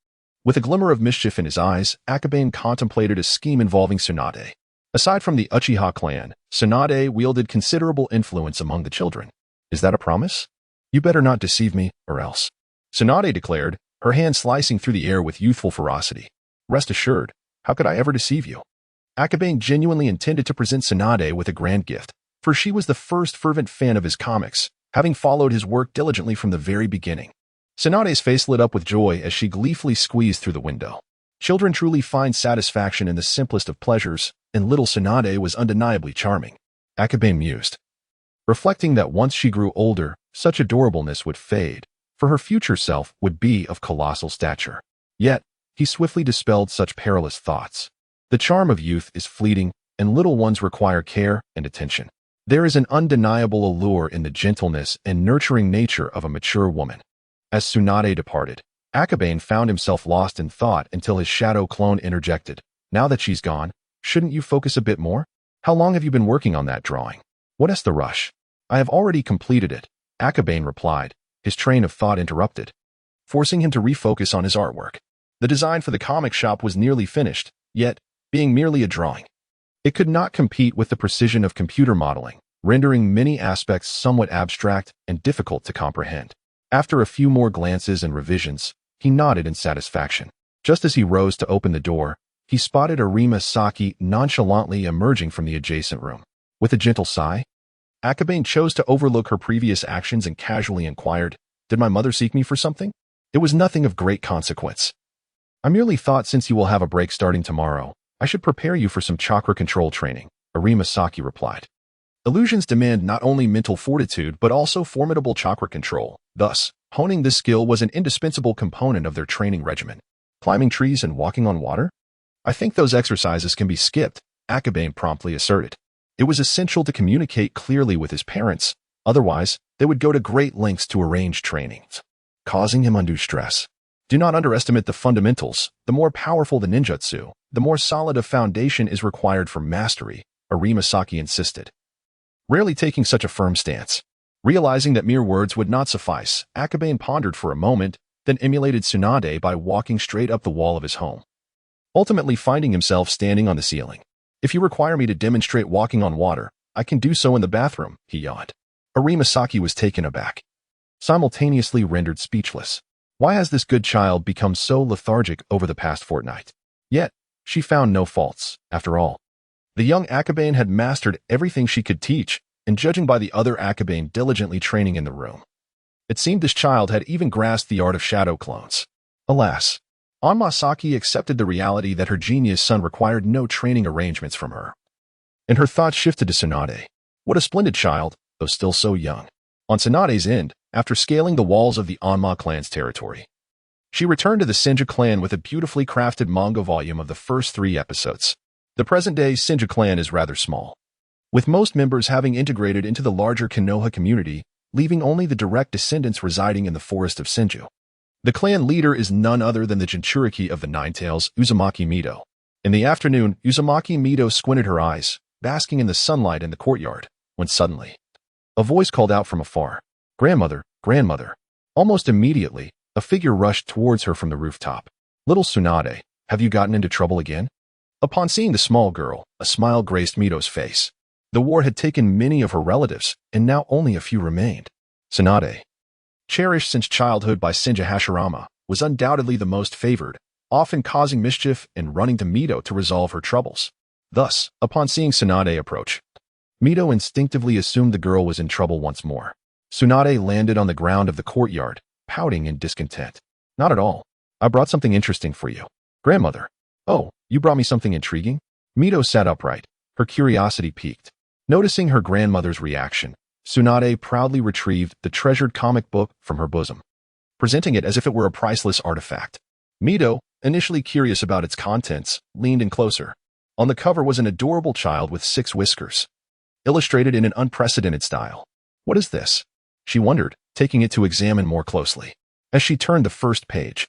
With a glimmer of mischief in his eyes, Akabane contemplated a scheme involving Tsunade. Aside from the Uchiha clan, Tsunade wielded considerable influence among the children. Is that a promise? You better not deceive me, or else. Tsunade declared, her hand slicing through the air with youthful ferocity. Rest assured, how could I ever deceive you? Akabane genuinely intended to present Tsunade with a grand gift, for she was the first fervent fan of his comics, having followed his work diligently from the very beginning. Tsunade's face lit up with joy as she gleefully squeezed through the window. Children truly find satisfaction in the simplest of pleasures, and little Tsunade was undeniably charming. Akabane mused, reflecting that once she grew older, such adorableness would fade, for her future self would be of colossal stature. Yet, he swiftly dispelled such perilous thoughts. The charm of youth is fleeting, and little ones require care and attention. There is an undeniable allure in the gentleness and nurturing nature of a mature woman. As Tsunade departed, Akabane found himself lost in thought until his shadow clone interjected. Now that she's gone, shouldn't you focus a bit more? How long have you been working on that drawing? What is the rush? I have already completed it, Akabane replied, his train of thought interrupted, forcing him to refocus on his artwork. The design for the comic shop was nearly finished, yet, being merely a drawing, it could not compete with the precision of computer modeling, rendering many aspects somewhat abstract and difficult to comprehend. After a few more glances and revisions, he nodded in satisfaction. Just as he rose to open the door, he spotted Arima Saki nonchalantly emerging from the adjacent room. With a gentle sigh, Akabane chose to overlook her previous actions and casually inquired, "Did my mother seek me for something?" "It was nothing of great consequence. I merely thought since you will have a break starting tomorrow, I should prepare you for some chakra control training," Arima Saki replied. Illusions demand not only mental fortitude but also formidable chakra control. Thus, honing this skill was an indispensable component of their training regimen. Climbing trees and walking on water? "I think those exercises can be skipped," Akabane promptly asserted. It was essential to communicate clearly with his parents, otherwise they would go to great lengths to arrange trainings, causing him undue stress. Do not underestimate the fundamentals. The more powerful the ninjutsu, the more solid a foundation is required for mastery, Arima Saki insisted, rarely taking such a firm stance. Realizing that mere words would not suffice, Akabane pondered for a moment, then emulated Tsunade by walking straight up the wall of his home, ultimately finding himself standing on the ceiling. "If you require me to demonstrate walking on water, I can do so in the bathroom," he yawned. Arima Saki was taken aback, simultaneously rendered speechless. Why has this good child become so lethargic over the past fortnight? Yet, she found no faults, after all. The young Akabane had mastered everything she could teach, and judging by the other Akabane diligently training in the room, it seemed this child had even grasped the art of shadow clones. Alas, Anma Saki accepted the reality that her genius son required no training arrangements from her, and her thoughts shifted to Tsunade. What a splendid child, though still so young. On Tsunade's end, after scaling the walls of the Anma clan's territory, she returned to the Senju clan with a beautifully crafted manga volume of the first 3 episodes. The present-day Senju clan is rather small, with most members having integrated into the larger Konoha community, leaving only the direct descendants residing in the forest of Senju. The clan leader is none other than the Jinchuriki of the Nine Tails, Uzumaki Mido. In the afternoon, Uzumaki Mido squinted her eyes, basking in the sunlight in the courtyard, when suddenly, a voice called out from afar, "Grandmother, grandmother." Almost immediately, a figure rushed towards her from the rooftop. "Little Tsunade, have you gotten into trouble again?" Upon seeing the small girl, a smile graced Mido's face. The war had taken many of her relatives, and now only a few remained. Tsunade, cherished since childhood by Senju Hashirama, was undoubtedly the most favored, often causing mischief and running to Mido to resolve her troubles. Thus, upon seeing Tsunade approach, Mido instinctively assumed the girl was in trouble once more. Tsunade landed on the ground of the courtyard, pouting in discontent. "Not at all. I brought something interesting for you." "Grandmother." "Oh, you brought me something intriguing?" Mido sat upright, her curiosity piqued. Noticing her grandmother's reaction, Tsunade proudly retrieved the treasured comic book from her bosom, presenting it as if it were a priceless artifact. Mido, initially curious about its contents, leaned in closer. On the cover was an adorable child with 6 whiskers, illustrated in an unprecedented style. "What is this?" she wondered, taking it to examine more closely. As she turned the first page,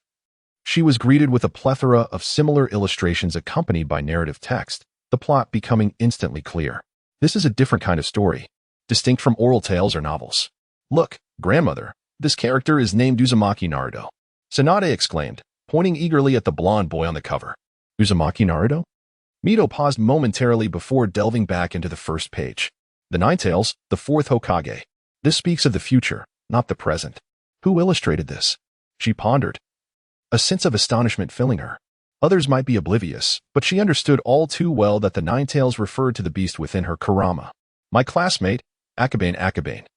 she was greeted with a plethora of similar illustrations accompanied by narrative text, the plot becoming instantly clear. This is a different kind of story, distinct from oral tales or novels. "Look, grandmother, This character is named Uzumaki Naruto. Tsunade exclaimed, pointing eagerly at the blonde boy on the cover. Uzumaki Naruto? Mito paused momentarily before delving back into the first page. The Ninetales, the fourth Hokage. This speaks of the future, not the present. Who illustrated this? She pondered, a sense of astonishment filling her. Others might be oblivious, but she understood all too well that the Ninetales referred to the beast within her, Kurama. My classmate, Akabane.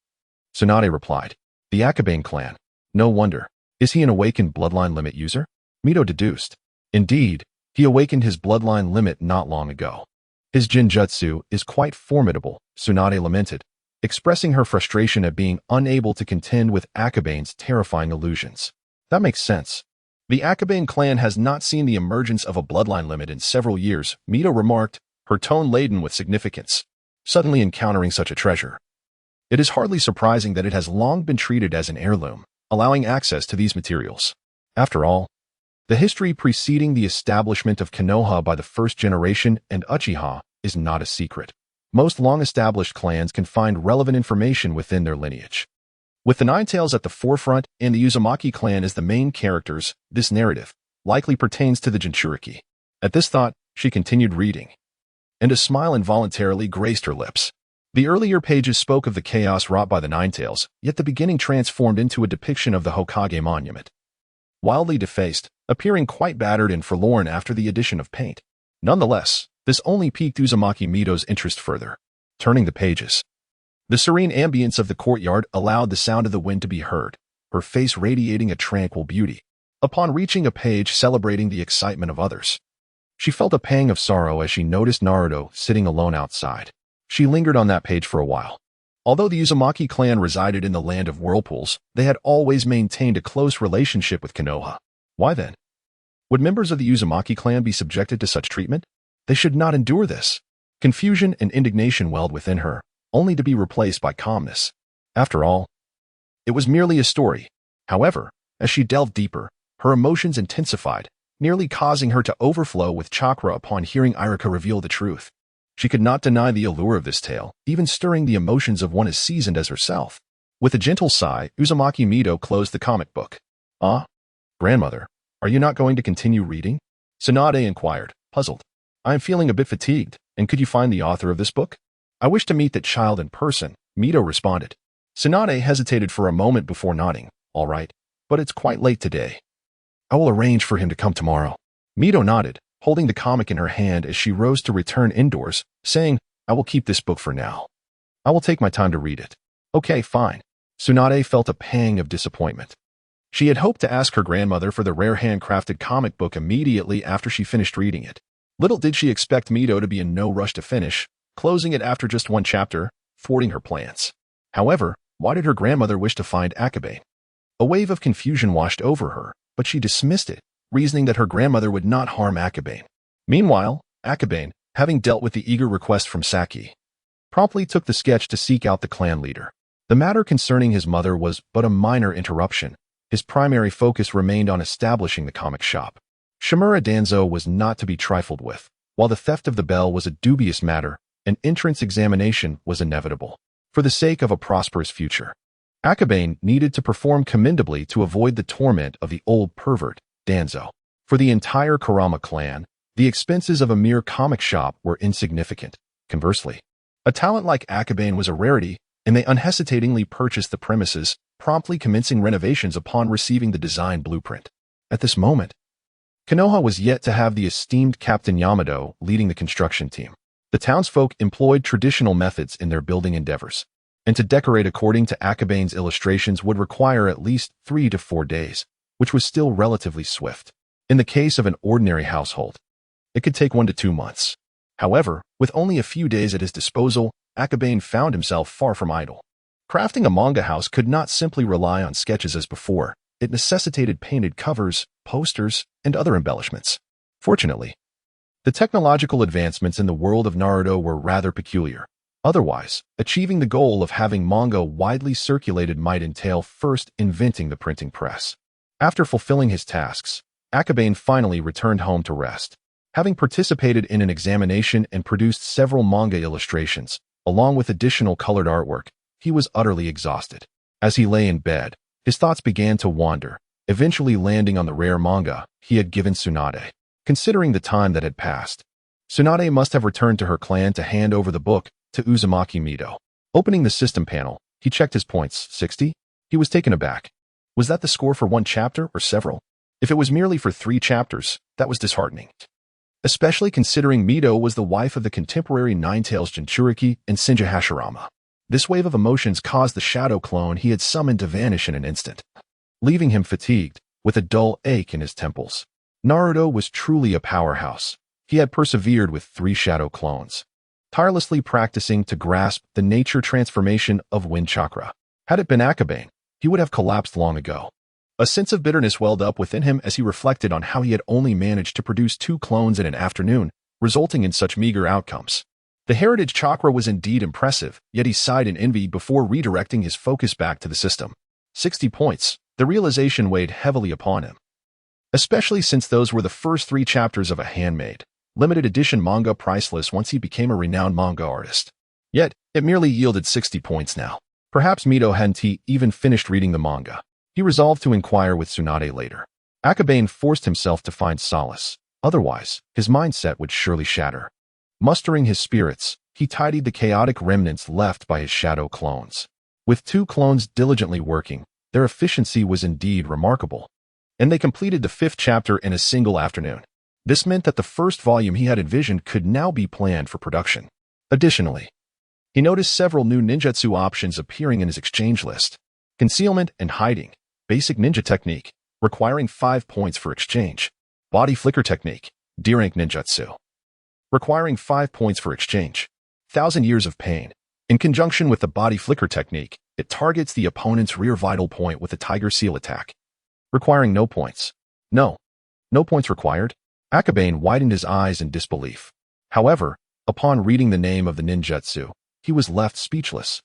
Tsunade replied. The Akabane clan. No wonder. Is he an awakened bloodline limit user? Mito deduced. Indeed, he awakened his bloodline limit not long ago. His genjutsu is quite formidable, Tsunade lamented, expressing her frustration at being unable to contend with Akabane's terrifying illusions. That makes sense. The Akabane clan has not seen the emergence of a bloodline limit in several years, Mito remarked, her tone laden with significance, suddenly encountering such a treasure. It is hardly surprising that it has long been treated as an heirloom, allowing access to these materials. After all, the history preceding the establishment of Konoha by the first generation and Uchiha is not a secret. Most long-established clans can find relevant information within their lineage. With the Ninetales at the forefront and the Uzumaki clan as the main characters, this narrative likely pertains to the Jinchuriki. At this thought, she continued reading, and a smile involuntarily graced her lips. The earlier pages spoke of the chaos wrought by the Ninetales, yet the beginning transformed into a depiction of the Hokage monument. Wildly defaced, appearing quite battered and forlorn after the addition of paint. Nonetheless, this only piqued Uzumaki Mito's interest further. Turning the pages, the serene ambience of the courtyard allowed the sound of the wind to be heard, her face radiating a tranquil beauty. Upon reaching a page celebrating the excitement of others, she felt a pang of sorrow as she noticed Naruto sitting alone outside. She lingered on that page for a while. Although the Uzumaki clan resided in the land of whirlpools, they had always maintained a close relationship with Konoha. Why then? Would members of the Uzumaki clan be subjected to such treatment? They should not endure this. Confusion and indignation welled within her, only to be replaced by calmness. After all, it was merely a story. However, as she delved deeper, her emotions intensified, nearly causing her to overflow with chakra upon hearing Iruka reveal the truth. She could not deny the allure of this tale, even stirring the emotions of one as seasoned as herself. With a gentle sigh, Uzumaki Mito closed the comic book. Ah, grandmother, are you not going to continue reading? Tsunade inquired, puzzled. I am feeling a bit fatigued, and could you find the author of this book? I wish to meet that child in person, Mito responded. Tsunade hesitated for a moment before nodding. All right, but it's quite late today. I will arrange for him to come tomorrow. Mito nodded, holding the comic in her hand as she rose to return indoors, saying, I will keep this book for now. I will take my time to read it. Okay, fine. Tsunade felt a pang of disappointment. She had hoped to ask her grandmother for the rare handcrafted comic book immediately after she finished reading it. Little did she expect Mito to be in no rush to finish, closing it after just one chapter, thwarting her plans. However, why did her grandmother wish to find Akabane? A wave of confusion washed over her, but she dismissed it, reasoning that her grandmother would not harm Akabane. Meanwhile, Akabane, having dealt with the eager request from Saki, promptly took the sketch to seek out the clan leader. The matter concerning his mother was but a minor interruption. His primary focus remained on establishing the comic shop. Shimura Danzo was not to be trifled with. While the theft of the bell was a dubious matter, an entrance examination was inevitable. For the sake of a prosperous future, Akabane needed to perform commendably to avoid the torment of the old pervert, Danzo. For the entire Kurama clan, the expenses of a mere comic shop were insignificant. Conversely, a talent like Akabane was a rarity, and they unhesitatingly purchased the premises, promptly commencing renovations upon receiving the design blueprint. At this moment, Konoha was yet to have the esteemed Captain Yamato leading the construction team. The townsfolk employed traditional methods in their building endeavors, and to decorate according to Akabane's illustrations would require at least 3 to 4 days, which was still relatively swift. In the case of an ordinary household, it could take 1 to 2 months. However, with only a few days at his disposal, Akabane found himself far from idle. Crafting a manga house could not simply rely on sketches as before. It necessitated painted covers, posters, and other embellishments. Fortunately, the technological advancements in the world of Naruto were rather peculiar. Otherwise, achieving the goal of having manga widely circulated might entail first inventing the printing press. After fulfilling his tasks, Akabane finally returned home to rest. Having participated in an examination and produced several manga illustrations, along with additional colored artwork, he was utterly exhausted. As he lay in bed, His thoughts began to wander, eventually landing on the rare manga he had given Tsunade. Considering the time that had passed, Tsunade must have returned to her clan to hand over the book to Uzumaki Mido. Opening the system panel, he checked his points. 60? He was taken aback. Was that the score for one chapter or several? If it was merely for 3 chapters, that was disheartening. Especially considering Mido was the wife of the contemporary Ninetales Jinchuriki and Shinja Hashirama. This wave of emotions caused the shadow clone he had summoned to vanish in an instant, leaving him fatigued, with a dull ache in his temples. Naruto was truly a powerhouse. He had persevered with 3 shadow clones, tirelessly practicing to grasp the nature transformation of wind chakra. Had it been Akabane, he would have collapsed long ago. A sense of bitterness welled up within him as he reflected on how he had only managed to produce 2 clones in an afternoon, resulting in such meager outcomes. The heritage chakra was indeed impressive, yet he sighed in envy before redirecting his focus back to the system. 60 points. The realization weighed heavily upon him, especially since those were the first 3 chapters of a handmade, limited edition manga priceless once he became a renowned manga artist. Yet, it merely yielded 60 points now. Perhaps Mido hadn't even finished reading the manga. He resolved to inquire with Tsunade later. Akabane forced himself to find solace. Otherwise, his mindset would surely shatter. Mustering his spirits, he tidied the chaotic remnants left by his shadow clones. With 2 clones diligently working, their efficiency was indeed remarkable, and they completed the 5th chapter in a single afternoon. This meant that the first volume he had envisioned could now be planned for production. Additionally, he noticed several new ninjutsu options appearing in his exchange list. Concealment and hiding, basic ninja technique, requiring 5 points for exchange. Body flicker technique, D-rank ninjutsu, requiring 5 points for exchange. 1,000 years of pain. In conjunction with the body flicker technique, it targets the opponent's rear vital point with a tiger seal attack, requiring no points. No points required? Akabane widened his eyes in disbelief. However, upon reading the name of the ninjutsu, he was left speechless.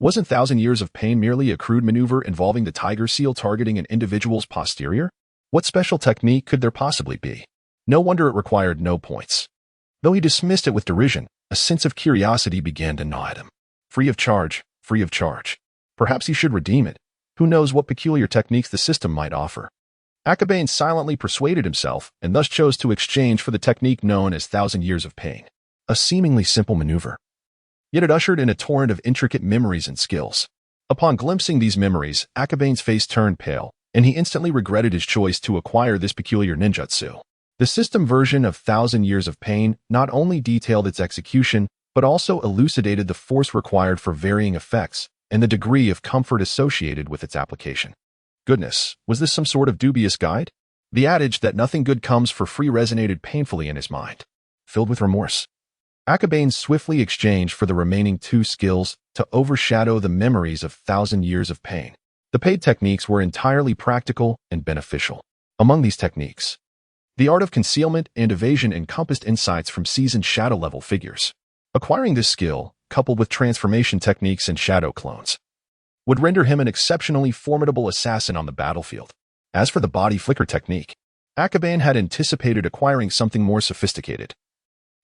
Wasn't 1,000 years of pain merely a crude maneuver involving the tiger seal targeting an individual's posterior? What special technique could there possibly be? No wonder it required no points. Though he dismissed it with derision, a sense of curiosity began to gnaw at him. Free of charge, free of charge. Perhaps he should redeem it. Who knows what peculiar techniques the system might offer? Akabane silently persuaded himself and thus chose to exchange for the technique known as 1,000 years of pain. A seemingly simple maneuver, yet it ushered in a torrent of intricate memories and skills. Upon glimpsing these memories, Akabane's face turned pale, and he instantly regretted his choice to acquire this peculiar ninjutsu. The system version of 1,000 Years of Pain not only detailed its execution, but also elucidated the force required for varying effects and the degree of comfort associated with its application. Goodness, was this some sort of dubious guide? The adage that nothing good comes for free resonated painfully in his mind. Filled with remorse, Akabane swiftly exchanged for the remaining 2 skills to overshadow the memories of 1,000 Years of Pain. The paid techniques were entirely practical and beneficial. Among these techniques, the art of concealment and evasion encompassed insights from seasoned shadow-level figures. Acquiring this skill, coupled with transformation techniques and shadow clones, would render him an exceptionally formidable assassin on the battlefield. As for the body flicker technique, Akabane had anticipated acquiring something more sophisticated,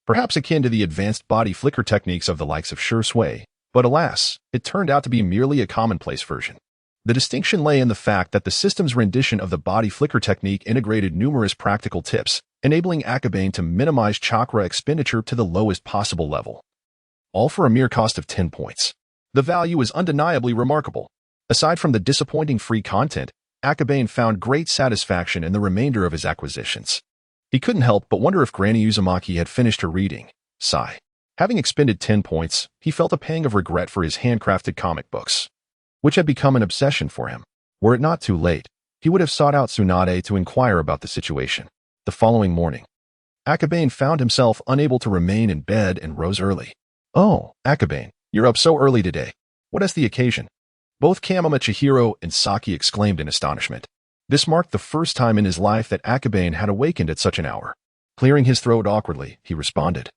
perhaps akin to the advanced body flicker techniques of the likes of Shui, but alas, it turned out to be merely a commonplace version. The distinction lay in the fact that the system's rendition of the body flicker technique integrated numerous practical tips, enabling Akabane to minimize chakra expenditure to the lowest possible level, all for a mere cost of 10 points. The value is undeniably remarkable. Aside from the disappointing free content, Akabane found great satisfaction in the remainder of his acquisitions. He couldn't help but wonder if Granny Uzumaki had finished her reading. Sigh. Having expended 10 points, he felt a pang of regret for his handcrafted comic books, which had become an obsession for him. Were it not too late, he would have sought out Tsunade to inquire about the situation. The following morning, Akabane found himself unable to remain in bed and rose early. "Oh, Akabane, you're up so early today. What is the occasion?" Both Kamama Chihiro and Saki exclaimed in astonishment. This marked the first time in his life that Akabane had awakened at such an hour. Clearing his throat awkwardly, he responded,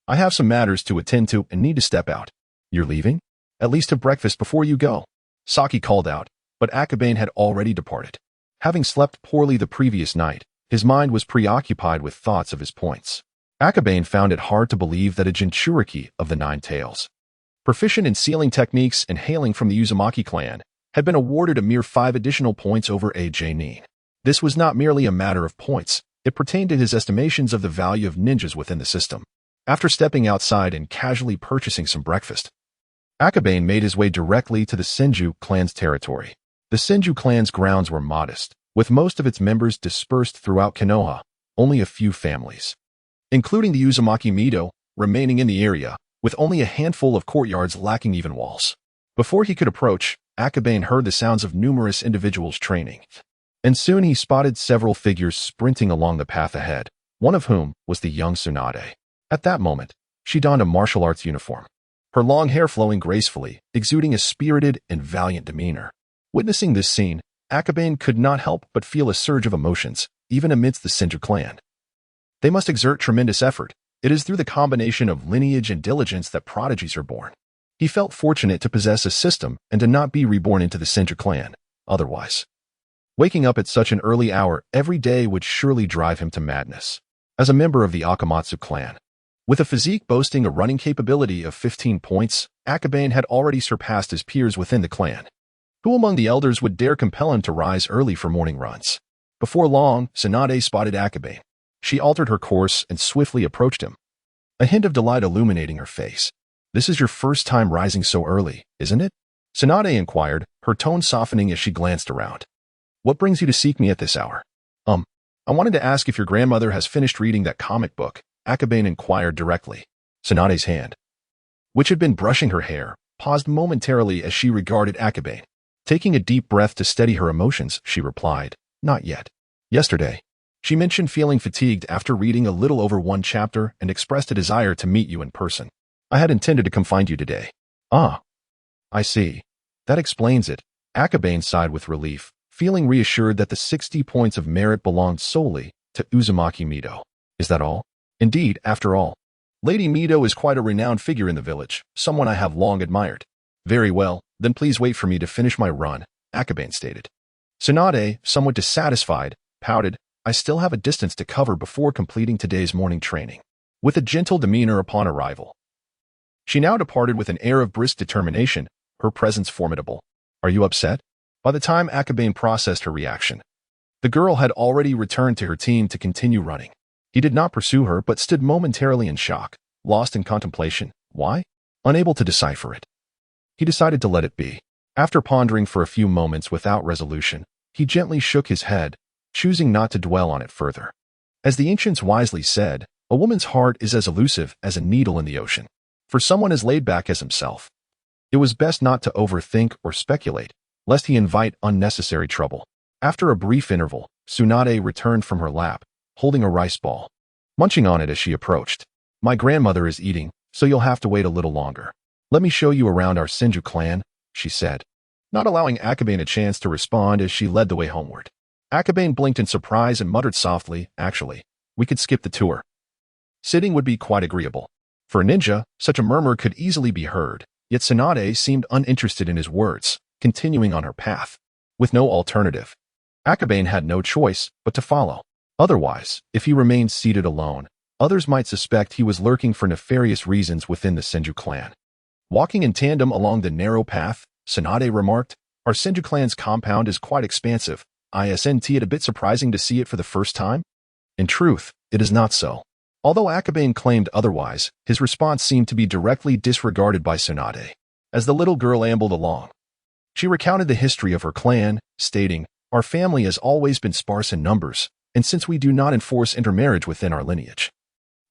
"I have some matters to attend to and need to step out." "You're leaving? At least have breakfast before you go," Saki called out, but Akabane had already departed. Having slept poorly the previous night, his mind was preoccupied with thoughts of his points. Akabane found it hard to believe that a Jinchuriki of the Nine Tails, proficient in sealing techniques and hailing from the Uzumaki clan, had been awarded a mere 5 additional points over AJ Nin. This was not merely a matter of points, it pertained to his estimations of the value of ninjas within the system. After stepping outside and casually purchasing some breakfast, Akabane made his way directly to the Senju clan's territory. The Senju clan's grounds were modest, with most of its members dispersed throughout Konoha, only a few families, including the Uzumaki Mido, remaining in the area, with only a handful of courtyards lacking even walls. Before he could approach, Akabane heard the sounds of numerous individuals training, and soon he spotted several figures sprinting along the path ahead, one of whom was the young Tsunade. At that moment, she donned a martial arts uniform, her long hair flowing gracefully, exuding a spirited and valiant demeanor. Witnessing this scene, Akabane could not help but feel a surge of emotions, even amidst the Senju clan. They must exert tremendous effort. It is through the combination of lineage and diligence that prodigies are born. He felt fortunate to possess a system and to not be reborn into the Senju clan. Otherwise, waking up at such an early hour every day would surely drive him to madness. As a member of the Akamatsu clan, with a physique boasting a running capability of 15 points, Akabane had already surpassed his peers within the clan. Who among the elders would dare compel him to rise early for morning runs? Before long, Tsunade spotted Akabane. She altered her course and swiftly approached him, a hint of delight illuminating her face. "This is your first time rising so early, isn't it?" Tsunade inquired, her tone softening as she glanced around. "What brings you to seek me at this hour?" I wanted to ask if your grandmother has finished reading that comic book," Akabane inquired directly. Tsunade's hand, which had been brushing her hair, paused momentarily as she regarded Akabane. Taking a deep breath to steady her emotions, she replied, "Not yet. Yesterday, she mentioned feeling fatigued after reading a little over 1 chapter and expressed a desire to meet you in person. I had intended to come find you today." "Ah, I see. That explains it." Akabane sighed with relief, feeling reassured that the 60 points of merit belonged solely to Uzumaki Mido. "Is that all?" "Indeed, after all, Lady Mido is quite a renowned figure in the village, someone I have long admired." "Very well, then please wait for me to finish my run," Akabane stated. Tsunade, somewhat dissatisfied, pouted, "I still have a distance to cover before completing today's morning training." With a gentle demeanor upon arrival, she now departed with an air of brisk determination, her presence formidable. "Are you upset?" By the time Akabane processed her reaction, the girl had already returned to her team to continue running. He did not pursue her but stood momentarily in shock, lost in contemplation. Why? Unable to decipher it, he decided to let it be. After pondering for a few moments without resolution, he gently shook his head, choosing not to dwell on it further. As the ancients wisely said, a woman's heart is as elusive as a needle in the ocean. For someone as laid back as himself, it was best not to overthink or speculate, lest he invite unnecessary trouble. After a brief interval, Tsunade returned from her lap, holding a rice ball, munching on it as she approached. "My grandmother is eating, so you'll have to wait a little longer. Let me show you around our Senju clan," she said, not allowing Akabane a chance to respond as she led the way homeward. Akabane blinked in surprise and muttered softly, "Actually, we could skip the tour. Sitting would be quite agreeable." For a ninja, such a murmur could easily be heard, yet Tsunade seemed uninterested in his words, continuing on her path. With no alternative, Akabane had no choice but to follow. Otherwise, if he remained seated alone, others might suspect he was lurking for nefarious reasons within the Senju clan. Walking in tandem along the narrow path, Tsunade remarked, "Our Senju clan's compound is quite expansive. Isn't it a bit surprising to see it for the first time?" In truth, it is not so. Although Akabane claimed otherwise, his response seemed to be directly disregarded by Tsunade. As the little girl ambled along, she recounted the history of her clan, stating, "Our family has always been sparse in numbers, and since we do not enforce intermarriage within our lineage,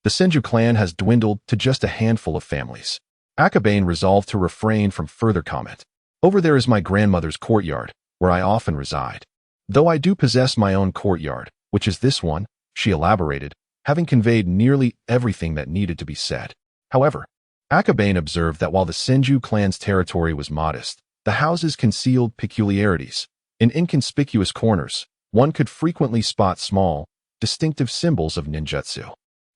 the Senju clan has dwindled to just a handful of families." Akabane resolved to refrain from further comment. "Over there is my grandmother's courtyard, where I often reside. Though I do possess my own courtyard, which is this one," she elaborated, having conveyed nearly everything that needed to be said. However, Akabane observed that while the Senju clan's territory was modest, the houses concealed peculiarities. In inconspicuous corners, one could frequently spot small, distinctive symbols of ninjutsu.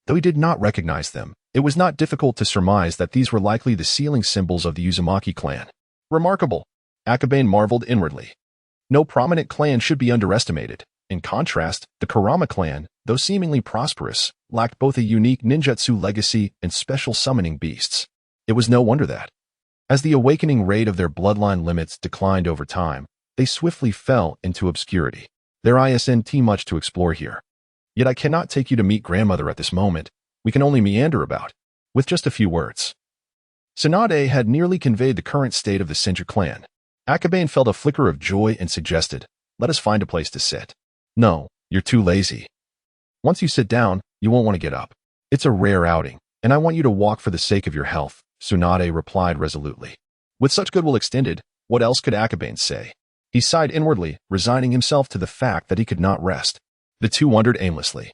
Though he did not recognize them, it was not difficult to surmise that these were likely the sealing symbols of the Uzumaki clan. Remarkable, Akabane marveled inwardly. No prominent clan should be underestimated. In contrast, the Kurama clan, though seemingly prosperous, lacked both a unique ninjutsu legacy and special summoning beasts. It was no wonder that, As the awakening rate of their bloodline limits declined over time, they swiftly fell into obscurity. There isn't much to explore here. Yet I cannot take you to meet grandmother at this moment. We can only meander about, with just a few words. Tsunade had nearly conveyed the current state of the Senju clan. Akabane felt a flicker of joy and suggested, let us find a place to sit. No, you're too lazy. Once you sit down, you won't want to get up. It's a rare outing, and I want you to walk for the sake of your health, Tsunade replied resolutely. With such goodwill extended, what else could Akabane say? He sighed inwardly, resigning himself to the fact that he could not rest. The two wandered aimlessly.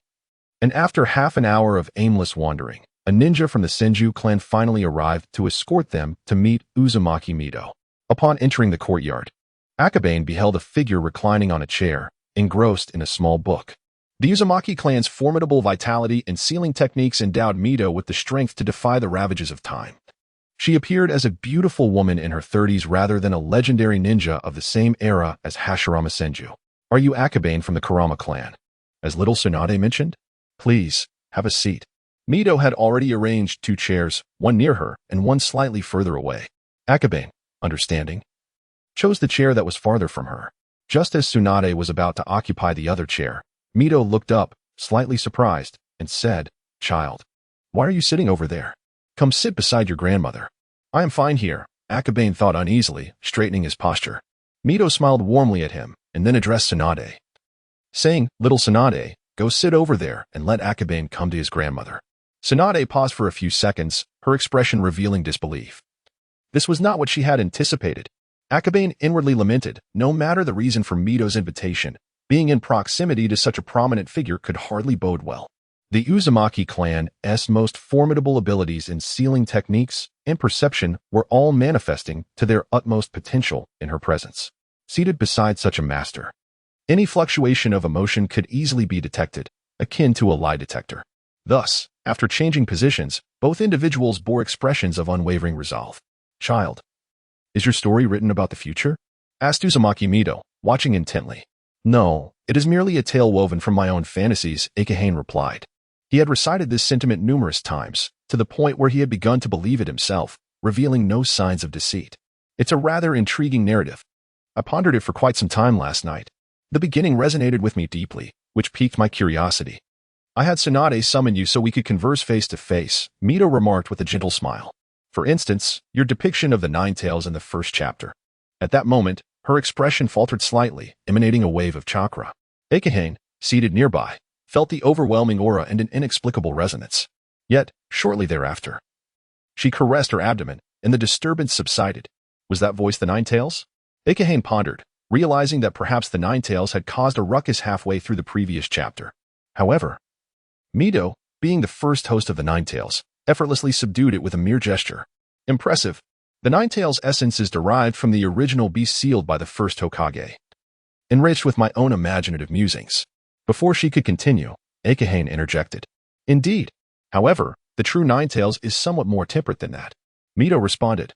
And after half an hour of aimless wandering, a ninja from the Senju clan finally arrived to escort them to meet Uzumaki Mido. Upon entering the courtyard, Akabane beheld a figure reclining on a chair, engrossed in a small book. The Uzumaki clan's formidable vitality and sealing techniques endowed Mido with the strength to defy the ravages of time. She appeared as a beautiful woman in her 30s rather than a legendary ninja of the same era as Hashirama Senju. Are you Akabane from the Kurama clan? As little Tsunade mentioned? Please, have a seat. Mido had already arranged 2 chairs, one near her and one slightly further away. Akabane, understanding, chose the chair that was farther from her. Just as Tsunade was about to occupy the other chair, Mido looked up, slightly surprised, and said, Child, why are you sitting over there? Come sit beside your grandmother. I am fine here, Akabane thought uneasily, straightening his posture. Mido smiled warmly at him, and then addressed Tsunade, saying, Little Tsunade, go sit over there and let Akabane come to his grandmother. Tsunade paused for a few seconds, her expression revealing disbelief. This was not what she had anticipated. Akabane inwardly lamented, no matter the reason for Mido's invitation, being in proximity to such a prominent figure could hardly bode well. The Uzumaki clan's most formidable abilities in sealing techniques and perception were all manifesting to their utmost potential in her presence. Seated beside such a master, any fluctuation of emotion could easily be detected, akin to a lie detector. Thus, after changing positions, both individuals bore expressions of unwavering resolve. Child, is your story written about the future? Asked Uzumaki Mido, watching intently. No, it is merely a tale woven from my own fantasies, Akahane replied. He had recited this sentiment numerous times, to the point where he had begun to believe it himself, revealing no signs of deceit. It's a rather intriguing narrative. I pondered it for quite some time last night. The beginning resonated with me deeply, which piqued my curiosity. I had Tsunade summon you so we could converse face to face, Mido remarked with a gentle smile. For instance, your depiction of the 9 tails in the first chapter. At that moment, her expression faltered slightly, emanating a wave of chakra. Akahane, seated nearby, felt the overwhelming aura and an inexplicable resonance. Yet, shortly thereafter, she caressed her abdomen, and the disturbance subsided. Was that voice the 9 tails? Akahane pondered, realizing that perhaps the 9 tails had caused a ruckus halfway through the previous chapter. However, Mido, being the first host of the 9 tails, effortlessly subdued it with a mere gesture. Impressive. The 9 tails' essence is derived from the original beast sealed by the first Hokage. Enriched with my own imaginative musings. Before she could continue, Akahane interjected. Indeed. However, the true 9 tails is somewhat more temperate than that. Mido responded.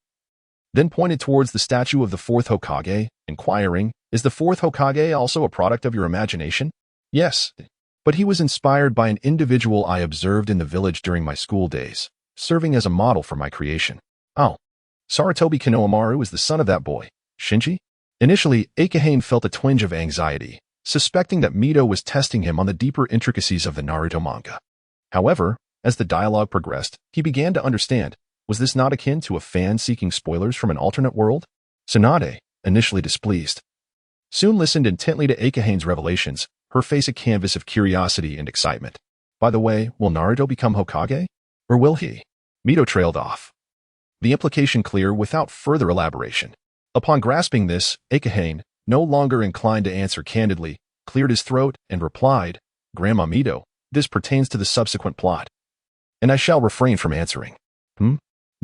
Then pointed towards the statue of the 4th Hokage, inquiring, is the 4th Hokage also a product of your imagination? Yes. But he was inspired by an individual I observed in the village during my school days, serving as a model for my creation. Oh. Saratobi Kinohamaru is the son of that boy, Shinji? Initially, Akahane felt a twinge of anxiety, suspecting that Mido was testing him on the deeper intricacies of the Naruto manga. However, as the dialogue progressed, he began to understand, was this not akin to a fan seeking spoilers from an alternate world? Tsunade, initially displeased, soon listened intently to Akahane's revelations, her face a canvas of curiosity and excitement. By the way, will Naruto become Hokage? Or will he? Mido trailed off. The implication clear without further elaboration. Upon grasping this, Akahane, no longer inclined to answer candidly, cleared his throat and replied, Grandma Mido, this pertains to the subsequent plot. And I shall refrain from answering.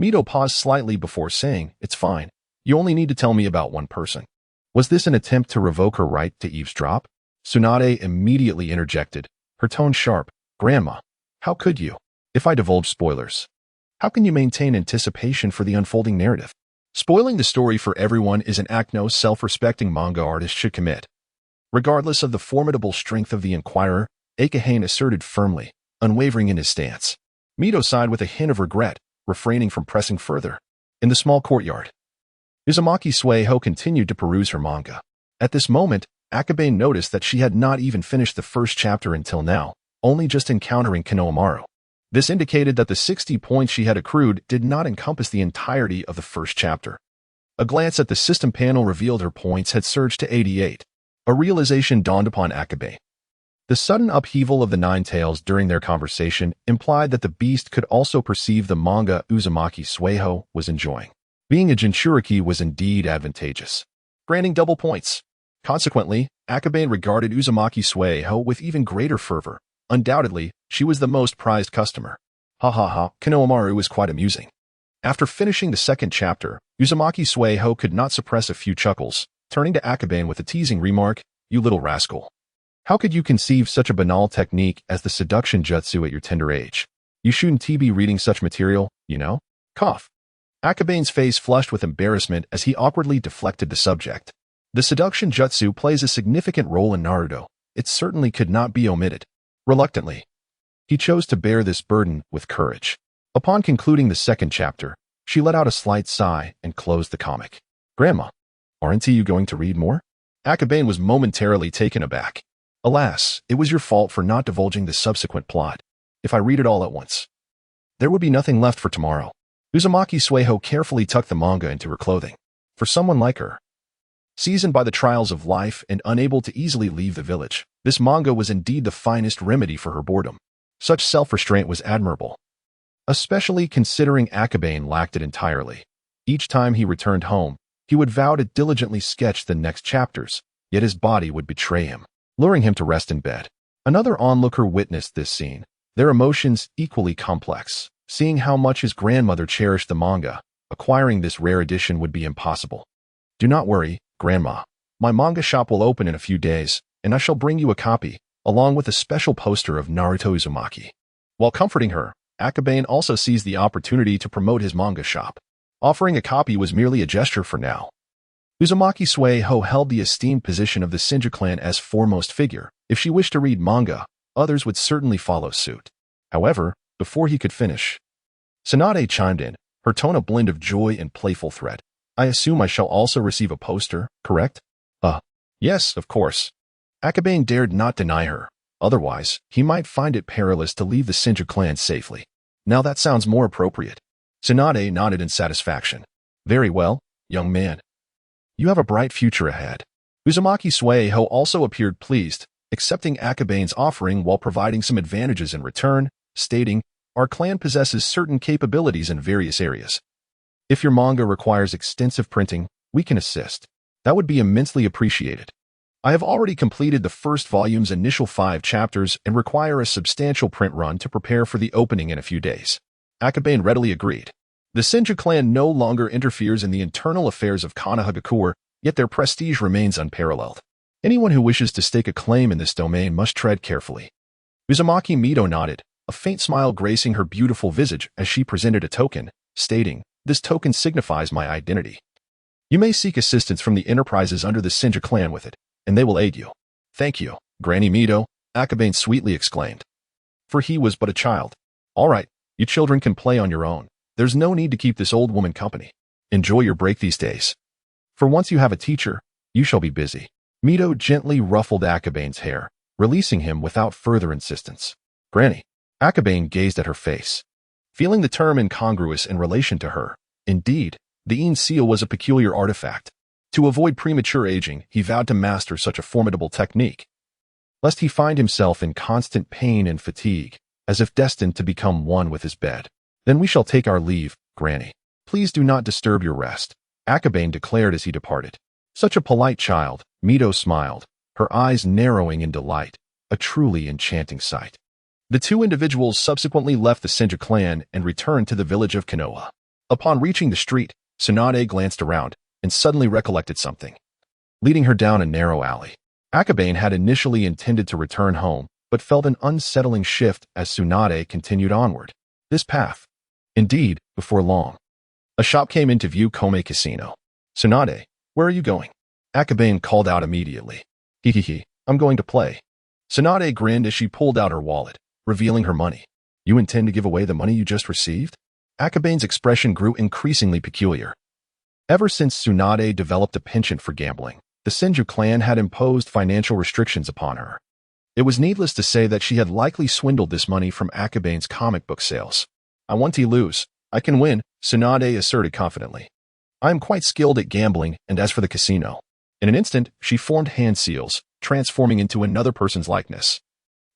Mido paused slightly before saying, it's fine. You only need to tell me about one person. Was this an attempt to revoke her right to eavesdrop? Tsunade immediately interjected, her tone sharp. Grandma, how could you? If I divulge spoilers, how can you maintain anticipation for the unfolding narrative? Spoiling the story for everyone is an act no self-respecting manga artist should commit. Regardless of the formidable strength of the Inquirer, Akahane asserted firmly, unwavering in his stance. Mido sighed with a hint of regret, refraining from pressing further. In the small courtyard, Uzumaki Sueho continued to peruse her manga. At this moment, Akabane noticed that she had not even finished the first chapter until now, only just encountering Konohamaru. This indicated that the 60 points she had accrued did not encompass the entirety of the first chapter. A glance at the system panel revealed her points had surged to 88. A realization dawned upon Akabane. The sudden upheaval of the Nine Tails during their conversation implied that the beast could also perceive the manga Uzumaki Sueho was enjoying. Being a Jinchuriki was indeed advantageous, granting double points. Consequently, Akabane regarded Uzumaki Sueho with even greater fervor. Undoubtedly, she was the most prized customer. Ha ha ha, Konohamaru was quite amusing. After finishing the second chapter, Uzumaki Sueho could not suppress a few chuckles, turning to Akabane with a teasing remark, "You little rascal. How could you conceive such a banal technique as the seduction jutsu at your tender age? You shouldn't be reading such material, you know?" Cough. Akabane's face flushed with embarrassment as he awkwardly deflected the subject. The seduction jutsu plays a significant role in Naruto. It certainly could not be omitted. Reluctantly, he chose to bear this burden with courage. Upon concluding the second chapter, she let out a slight sigh and closed the comic. "Grandma, aren't you going to read more?" Akabane was momentarily taken aback. "Alas, it was your fault for not divulging the subsequent plot. If I read it all at once, there would be nothing left for tomorrow." Uzumaki Sueho carefully tucked the manga into her clothing. For someone like her, seasoned by the trials of life and unable to easily leave the village, this manga was indeed the finest remedy for her boredom. Such self-restraint was admirable, especially considering Akabane lacked it entirely. Each time he returned home, he would vow to diligently sketch the next chapters, yet his body would betray him, luring him to rest in bed. Another onlooker witnessed this scene, their emotions equally complex. Seeing how much his grandmother cherished the manga, acquiring this rare edition would be impossible. "Do not worry, Grandma. My manga shop will open in a few days, and I shall bring you a copy, along with a special poster of Naruto Uzumaki." While comforting her, Akabane also seized the opportunity to promote his manga shop. Offering a copy was merely a gesture for now. Uzumaki Sueho held the esteemed position of the Shinju clan as foremost figure. If she wished to read manga, others would certainly follow suit. However, before he could finish, Tsunade chimed in, her tone a blend of joy and playful threat. "I assume I shall also receive a poster, correct?" Yes, of course." Akabane dared not deny her. Otherwise, he might find it perilous to leave the Shinju clan safely. "Now that sounds more appropriate." Tsunade nodded in satisfaction. "Very well, young man. You have a bright future ahead." Uzumaki Sueho also appeared pleased, accepting Akabane's offering while providing some advantages in return, stating, "Our clan possesses certain capabilities in various areas. If your manga requires extensive printing, we can assist. That would be immensely appreciated. I have already completed the first volume's initial 5 chapters and require a substantial print run to prepare for the opening in a few days." Akabane readily agreed. The Shinju clan no longer interferes in the internal affairs of Konoha, yet their prestige remains unparalleled. Anyone who wishes to stake a claim in this domain must tread carefully. Uzumaki Mito nodded, a faint smile gracing her beautiful visage as she presented a token, stating, "This token signifies my identity. You may seek assistance from the enterprises under the Shinju clan with it, and they will aid you." "Thank you, Granny Mito," Akabane sweetly exclaimed. For he was but a child. "All right, you children can play on your own. There's no need to keep this old woman company. Enjoy your break these days. For once you have a teacher, you shall be busy." Mito gently ruffled Akabane's hair, releasing him without further insistence. "Granny." Akabane gazed at her face, feeling the term incongruous in relation to her. Indeed, the Ein seal was a peculiar artifact. To avoid premature aging, he vowed to master such a formidable technique, lest he find himself in constant pain and fatigue, as if destined to become one with his bed. "Then we shall take our leave, Granny. Please do not disturb your rest," Akabane declared as he departed. Such a polite child, Mito smiled, her eyes narrowing in delight, a truly enchanting sight. The two individuals subsequently left the Shinju clan and returned to the village of Konoha. Upon reaching the street, Tsunade glanced around and suddenly recollected something, leading her down a narrow alley. Akabane had initially intended to return home, but felt an unsettling shift as Tsunade continued onward. This path. Indeed, before long, a shop came into view. Kome Casino. "Tsunade, where are you going?" Akabane called out immediately. "Hehehe, I'm going to play." Tsunade grinned as she pulled out her wallet, revealing her money. "You intend to give away the money you just received?" Akabane's expression grew increasingly peculiar. Ever since Tsunade developed a penchant for gambling, the Senju clan had imposed financial restrictions upon her. It was needless to say that she had likely swindled this money from Akabane's comic book sales. "I want to lose. I can win," Tsunade asserted confidently. "I am quite skilled at gambling, and as for the casino." In an instant, she formed hand seals, transforming into another person's likeness.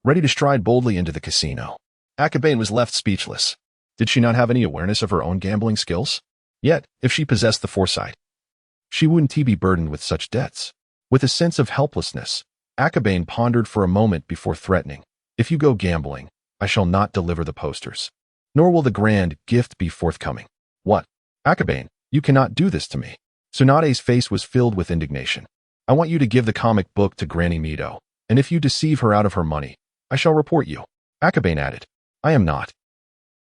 Ready to stride boldly into the casino. Akabane was left speechless. Did she not have any awareness of her own gambling skills? Yet, if she possessed the foresight, she wouldn't be burdened with such debts. With a sense of helplessness, Akabane pondered for a moment before threatening, "If you go gambling, I shall not deliver the posters. Nor will the grand gift be forthcoming." "What? Akabane, you cannot do this to me." Tsunade's face was filled with indignation. "I want you to give the comic book to Granny Mido, and if you deceive her out of her money, I shall report you." Akabane added, "I am not.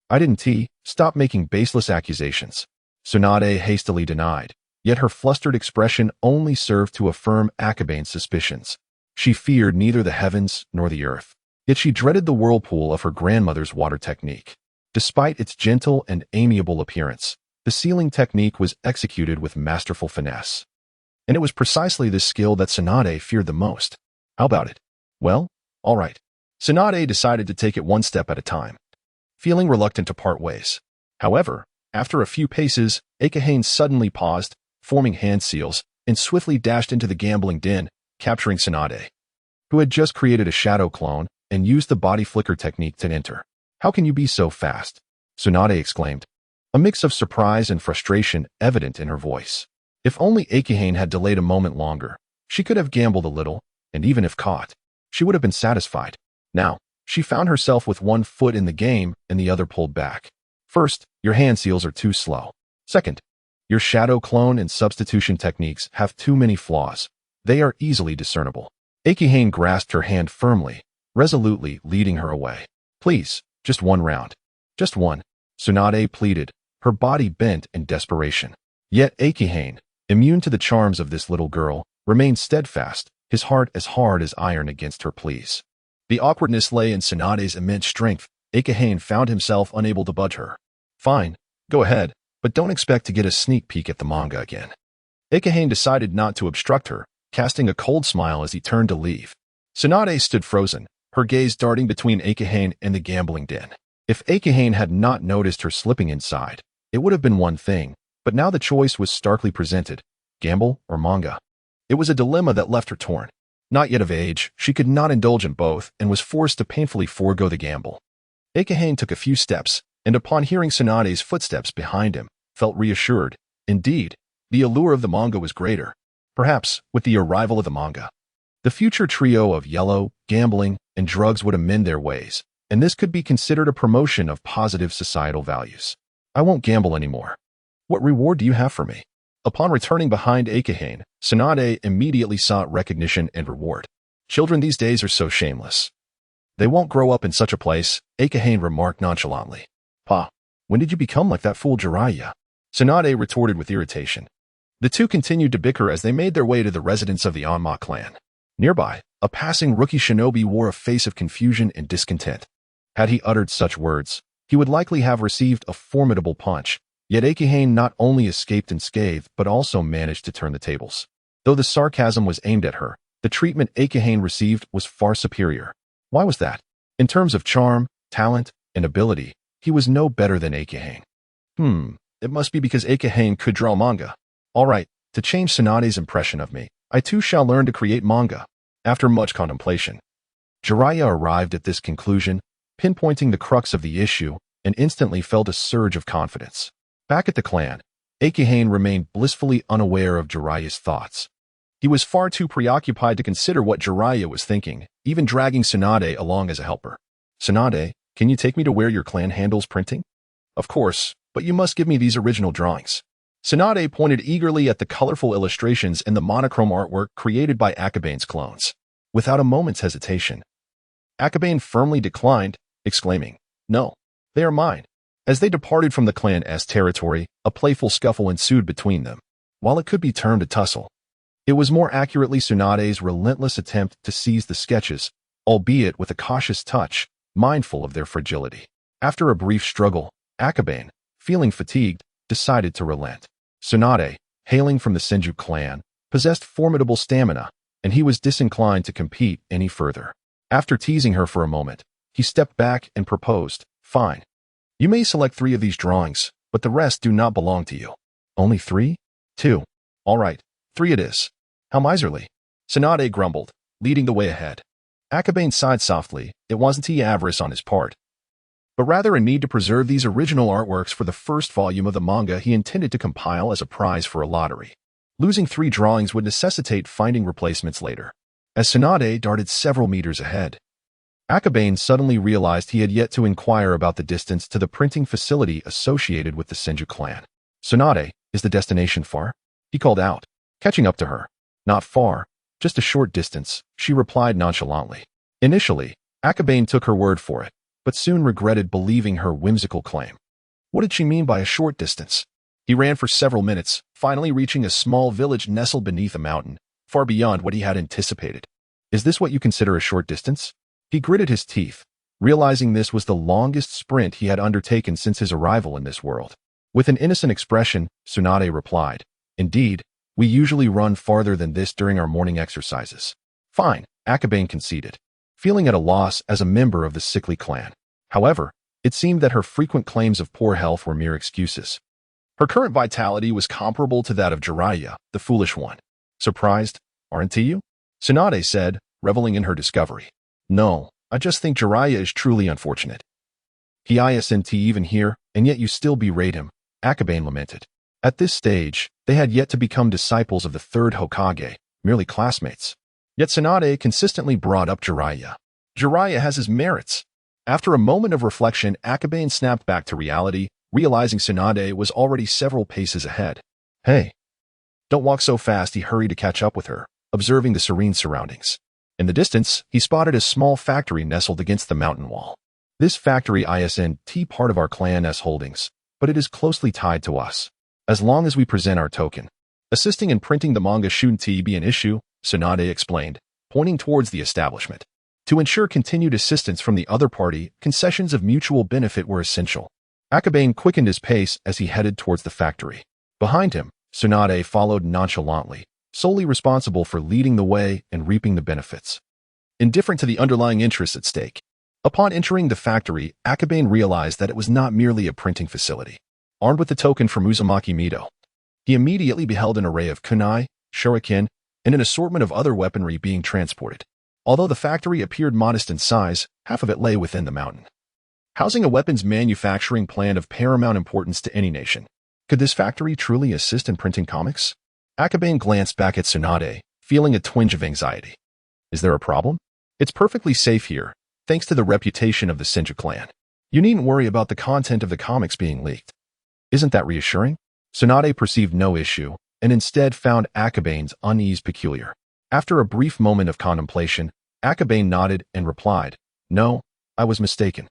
I didn't stop making baseless accusations." Tsunade hastily denied, yet her flustered expression only served to affirm Akabane's suspicions. She feared neither the heavens nor the earth, yet she dreaded the whirlpool of her grandmother's water technique. Despite its gentle and amiable appearance, the sealing technique was executed with masterful finesse. And it was precisely this skill that Tsunade feared the most. How about it? Well, all right. Tsunade decided to take it one step at a time, feeling reluctant to part ways. However, after a few paces, Akahane suddenly paused, forming hand seals, and swiftly dashed into the gambling den, capturing Tsunade, who had just created a shadow clone and used the body flicker technique to enter. "How can you be so fast?" Tsunade exclaimed, a mix of surprise and frustration evident in her voice. If only Akahane had delayed a moment longer, she could have gambled a little, and even if caught, she would have been satisfied. Now, she found herself with one foot in the game and the other pulled back. First, your hand seals are too slow. Second, your shadow clone and substitution techniques have too many flaws. They are easily discernible. Akahane grasped her hand firmly, resolutely leading her away. "Please, just one round. Just one," Tsunade pleaded, her body bent in desperation. Yet Akahane, immune to the charms of this little girl, remained steadfast, his heart as hard as iron against her pleas. The awkwardness lay in Tsunade's immense strength. Akahane found himself unable to budge her. "Fine, go ahead, but don't expect to get a sneak peek at the manga again." Akahane decided not to obstruct her, casting a cold smile as he turned to leave. Tsunade stood frozen, her gaze darting between Akahane and the gambling den. If Akahane had not noticed her slipping inside, it would have been one thing, but now the choice was starkly presented: gamble or manga. It was a dilemma that left her torn. Not yet of age, she could not indulge in both and was forced to painfully forego the gamble. Akahane took a few steps, and upon hearing Tsunade's footsteps behind him, felt reassured. Indeed, the allure of the manga was greater. Perhaps, with the arrival of the manga, the future trio of yellow, gambling, and drugs would amend their ways, and this could be considered a promotion of positive societal values. "I won't gamble anymore. What reward do you have for me?" Upon returning behind Akahane, Tsunade immediately sought recognition and reward. "Children these days are so shameless. They won't grow up in such a place," Akahane remarked nonchalantly. "Pa, when did you become like that fool Jiraiya?" Tsunade retorted with irritation. The two continued to bicker as they made their way to the residence of the Anma clan. Nearby, a passing rookie shinobi wore a face of confusion and discontent. Had he uttered such words, he would likely have received a formidable punch. Yet Akahane not only escaped unscathed but also managed to turn the tables. Though the sarcasm was aimed at her, the treatment Akahane received was far superior. Why was that? In terms of charm, talent, and ability, he was no better than Akahane. It must be because Akahane could draw manga. All right, to change Tsunade's impression of me, I too shall learn to create manga. After much contemplation, Jiraiya arrived at this conclusion, pinpointing the crux of the issue, and instantly felt a surge of confidence. Back at the clan, Akahane remained blissfully unaware of Jiraiya's thoughts. He was far too preoccupied to consider what Jiraiya was thinking, even dragging Tsunade along as a helper. "Tsunade, can you take me to where your clan handles printing?" "Of course, but you must give me these original drawings." Tsunade pointed eagerly at the colorful illustrations and the monochrome artwork created by Akabane's clones. Without a moment's hesitation, Akabane firmly declined, exclaiming, "No, they are mine." As they departed from the clan's territory, a playful scuffle ensued between them. While it could be termed a tussle, it was more accurately Tsunade's relentless attempt to seize the sketches, albeit with a cautious touch, mindful of their fragility. After a brief struggle, Akabane, feeling fatigued, decided to relent. "Tsunade, hailing from the Senju clan, possessed formidable stamina, and he was disinclined to compete any further. After teasing her for a moment, he stepped back and proposed, "Fine. You may select 3 of these drawings, but the rest do not belong to you." "Only 3? 2. All right, 3 it is." "How miserly." Tsunade grumbled, leading the way ahead. Akabane sighed softly. It wasn't avarice on his part, but rather a need to preserve these original artworks for the first volume of the manga he intended to compile as a prize for a lottery. Losing 3 drawings would necessitate finding replacements later. As Tsunade darted several meters ahead, Akabane suddenly realized he had yet to inquire about the distance to the printing facility associated with the Senju clan. "Tsunade, is the destination far?" he called out, catching up to her. "Not far, just a short distance," she replied nonchalantly. Initially, Akabane took her word for it, but soon regretted believing her whimsical claim. What did she mean by a short distance? He ran for several minutes, finally reaching a small village nestled beneath a mountain, far beyond what he had anticipated. "Is this what you consider a short distance?" He gritted his teeth, realizing this was the longest sprint he had undertaken since his arrival in this world. With an innocent expression, Tsunade replied, "Indeed, we usually run farther than this during our morning exercises." "Fine," Akabane conceded, feeling at a loss as a member of the sickly clan. However, it seemed that her frequent claims of poor health were mere excuses. Her current vitality was comparable to that of Jiraiya, the foolish one. "Surprised, aren't you?" Tsunade said, reveling in her discovery. "No, I just think Jiraiya is truly unfortunate. He isn't even here, and yet you still berate him," Akabane lamented. At this stage, they had yet to become disciples of the 3rd Hokage, merely classmates. Yet Tsunade consistently brought up Jiraiya. "Jiraiya has his merits." After a moment of reflection, Akabane snapped back to reality, realizing Tsunade was already several paces ahead. "Hey, don't walk so fast," he hurried to catch up with her, observing the serene surroundings. In the distance, he spotted a small factory nestled against the mountain wall. "This factory isn't part of our clan's holdings, but it is closely tied to us. As long as we present our token, assisting in printing the manga shouldn't be an issue," Tsunade explained, pointing towards the establishment. To ensure continued assistance from the other party, concessions of mutual benefit were essential. Akabane quickened his pace as he headed towards the factory. Behind him, Tsunade followed nonchalantly, solely responsible for leading the way and reaping the benefits, indifferent to the underlying interests at stake. Upon entering the factory, Akabane realized that it was not merely a printing facility. Armed with the token from Uzumaki Mido, he immediately beheld an array of kunai, shuriken, and an assortment of other weaponry being transported. Although the factory appeared modest in size, half of it lay within the mountain, housing a weapons manufacturing plant of paramount importance to any nation. Could this factory truly assist in printing comics? Akabane glanced back at Tsunade, feeling a twinge of anxiety. "Is there a problem?" "It's perfectly safe here, thanks to the reputation of the Senju clan. You needn't worry about the content of the comics being leaked." "Isn't that reassuring?" Tsunade perceived no issue, and instead found Akabane's unease peculiar. After a brief moment of contemplation, Akabane nodded and replied, "No, I was mistaken.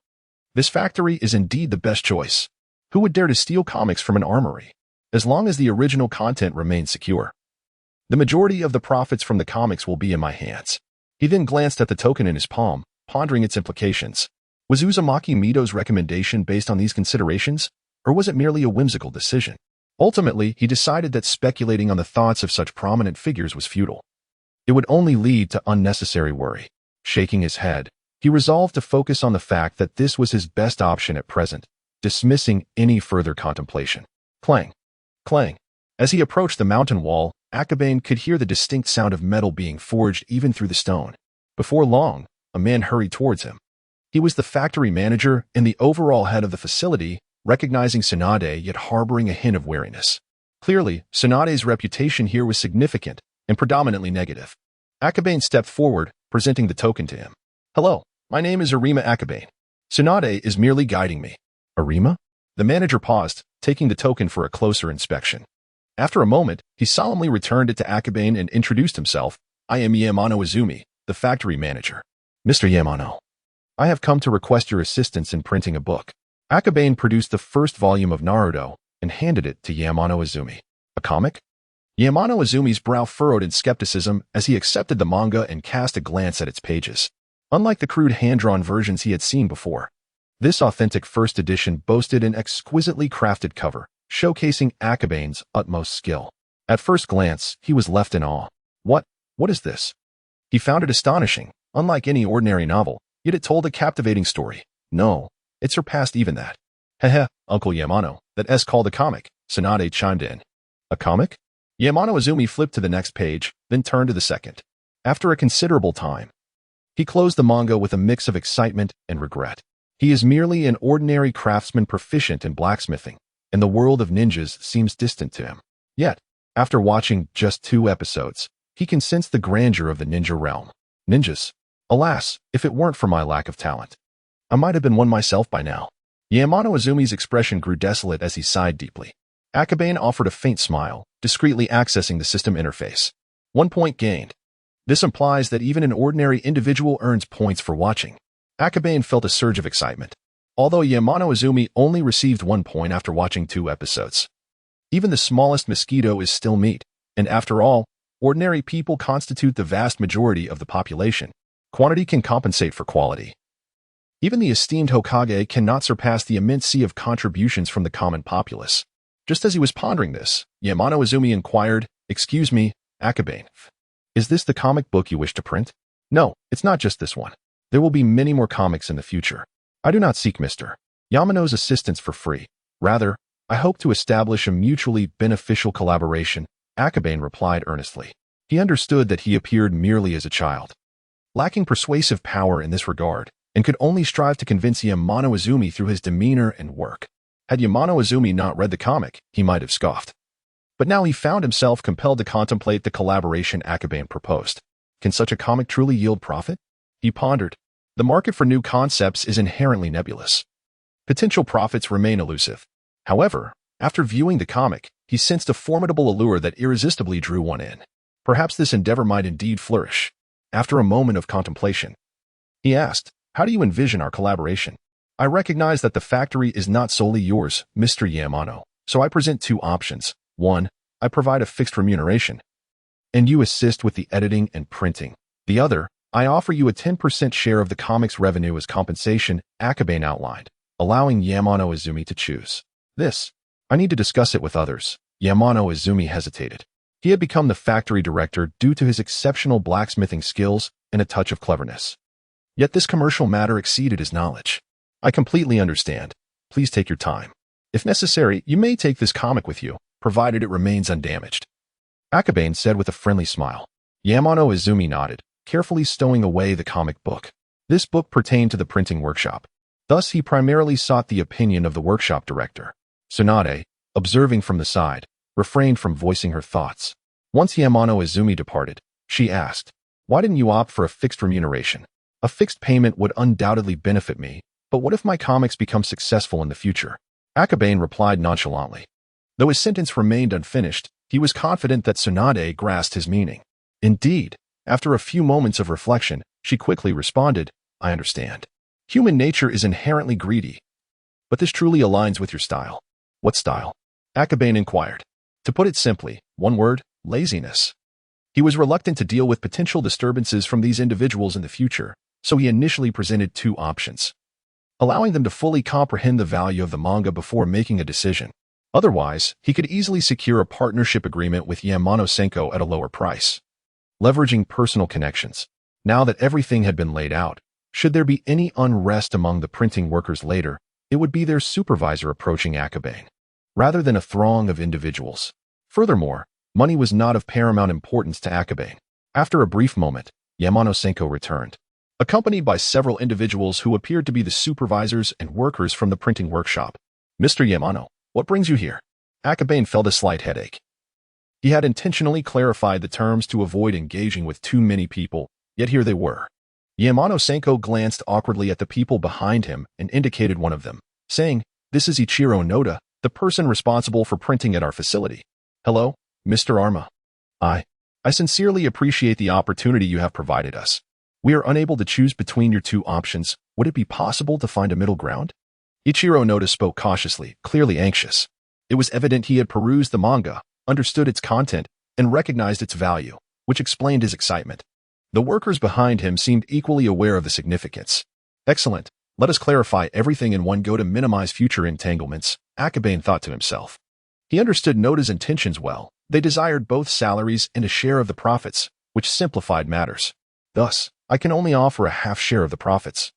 This factory is indeed the best choice. Who would dare to steal comics from an armory? As long as the original content remains secure, the majority of the profits from the comics will be in my hands." He then glanced at the token in his palm, pondering its implications. Was Uzumaki Mido's recommendation based on these considerations, or was it merely a whimsical decision? Ultimately, he decided that speculating on the thoughts of such prominent figures was futile. It would only lead to unnecessary worry. Shaking his head, he resolved to focus on the fact that this was his best option at present, dismissing any further contemplation. Clang! Clang! As he approached the mountain wall, Akabane could hear the distinct sound of metal being forged even through the stone. Before long, a man hurried towards him. He was the factory manager and the overall head of the facility, recognizing Tsunade yet harboring a hint of wariness. Clearly, Tsunade's reputation here was significant and predominantly negative. Akabane stepped forward, presenting the token to him. "Hello, my name is Arima Akabane. Tsunade is merely guiding me." "Arima?" The manager paused, taking the token for a closer inspection. After a moment, he solemnly returned it to Akabane and introduced himself. "I am Yamano Izumi, the factory manager." "Mr. Yamano, I have come to request your assistance in printing a book." Akabane produced the first volume of Naruto and handed it to Yamano Izumi. "A comic?" Yamano Izumi's brow furrowed in skepticism as he accepted the manga and cast a glance at its pages. Unlike the crude hand-drawn versions he had seen before, this authentic first edition boasted an exquisitely crafted cover, showcasing Akabane's utmost skill. At first glance, he was left in awe. What is this? He found it astonishing, unlike any ordinary novel, yet it told a captivating story. No, it surpassed even that. Heh, Uncle Yamano, that's called a comic, Tsunade chimed in. A comic? Yamano Izumi flipped to the next page, then turned to the second. After a considerable time, he closed the manga with a mix of excitement and regret. He is merely an ordinary craftsman proficient in blacksmithing, and the world of ninjas seems distant to him. Yet, after watching just 2 episodes, he can sense the grandeur of the ninja realm. Ninjas. Alas, if it weren't for my lack of talent, I might have been one myself by now. Yamano Izumi's expression grew desolate as he sighed deeply. Akabane offered a faint smile, discreetly accessing the system interface. 1 point gained. This implies that even an ordinary individual earns points for watching. Akabane felt a surge of excitement. Although Yamano Izumi only received 1 point after watching 2 episodes. Even the smallest mosquito is still meat, and after all, ordinary people constitute the vast majority of the population. Quantity can compensate for quality. Even the esteemed Hokage cannot surpass the immense sea of contributions from the common populace. Just as he was pondering this, Yamano Izumi inquired, "Excuse me, Akabane, is this the comic book you wish to print?" "No, it's not just this one. There will be many more comics in the future. I do not seek Mr. Yamano's assistance for free. Rather, I hope to establish a mutually beneficial collaboration," Akabane replied earnestly. He understood that he appeared merely as a child, lacking persuasive power in this regard, and could only strive to convince Yamano Izumi through his demeanor and work. Had Yamano Izumi not read the comic, he might have scoffed. But now he found himself compelled to contemplate the collaboration Akabane proposed. Can such a comic truly yield profit? He pondered. The market for new concepts is inherently nebulous. Potential profits remain elusive. However, after viewing the comic, he sensed a formidable allure that irresistibly drew one in. Perhaps this endeavor might indeed flourish. After a moment of contemplation, he asked, "How do you envision our collaboration? I recognize that the factory is not solely yours, Mr. Yamano, so I present 2 options. 1, I provide a fixed remuneration, and you assist with the editing and printing. The other, I offer you a 10% share of the comic's revenue as compensation," Akabane outlined, allowing Yamano Izumi to choose. I need to discuss it with others." Yamano Izumi hesitated. He had become the factory director due to his exceptional blacksmithing skills and a touch of cleverness. Yet this commercial matter exceeded his knowledge. "I completely understand. Please take your time. If necessary, you may take this comic with you, provided it remains undamaged," Akabane said with a friendly smile. Yamano Izumi nodded, carefully stowing away the comic book. This book pertained to the printing workshop. Thus, he primarily sought the opinion of the workshop director. Tsunade, observing from the side, refrained from voicing her thoughts. Once Yamano Izumi departed, she asked, "Why didn't you opt for a fixed remuneration? A fixed payment would undoubtedly benefit me, but what if my comics become successful in the future?" Akabane replied nonchalantly. Though his sentence remained unfinished, he was confident that Tsunade grasped his meaning. Indeed, after a few moments of reflection, she quickly responded, "I understand. Human nature is inherently greedy. But this truly aligns with your style." "What style?" Akabane inquired. To put it simply, 1 word, laziness. He was reluctant to deal with potential disturbances from these individuals in the future, so he initially presented 2 options, allowing them to fully comprehend the value of the manga before making a decision. Otherwise, he could easily secure a partnership agreement with Yamano Senko at a lower price. Leveraging personal connections. Now that everything had been laid out, should there be any unrest among the printing workers later, it would be their supervisor approaching Akabane, rather than a throng of individuals. Furthermore, money was not of paramount importance to Akabane. After a brief moment, Yamano Senko returned, accompanied by several individuals who appeared to be the supervisors and workers from the printing workshop. "Mr. Yamano, what brings you here?" Akabane felt a slight headache. He had intentionally clarified the terms to avoid engaging with too many people, yet here they were. Yamano Senko glanced awkwardly at the people behind him and indicated one of them, saying, "This is Ichiro Noda, the person responsible for printing at our facility." "Hello, Mr. Anma. I sincerely appreciate the opportunity you have provided us. We are unable to choose between your 2 options. Would it be possible to find a middle ground?" Ichiro Noda spoke cautiously, clearly anxious. It was evident he had perused the manga, understood its content, and recognized its value, which explained his excitement. The workers behind him seemed equally aware of the significance. "Excellent. Let us clarify everything in one go to minimize future entanglements," Akabane thought to himself. He understood Noda's intentions well. They desired both salaries and a share of the profits, which simplified matters. Thus, I can only offer a half share of the profits.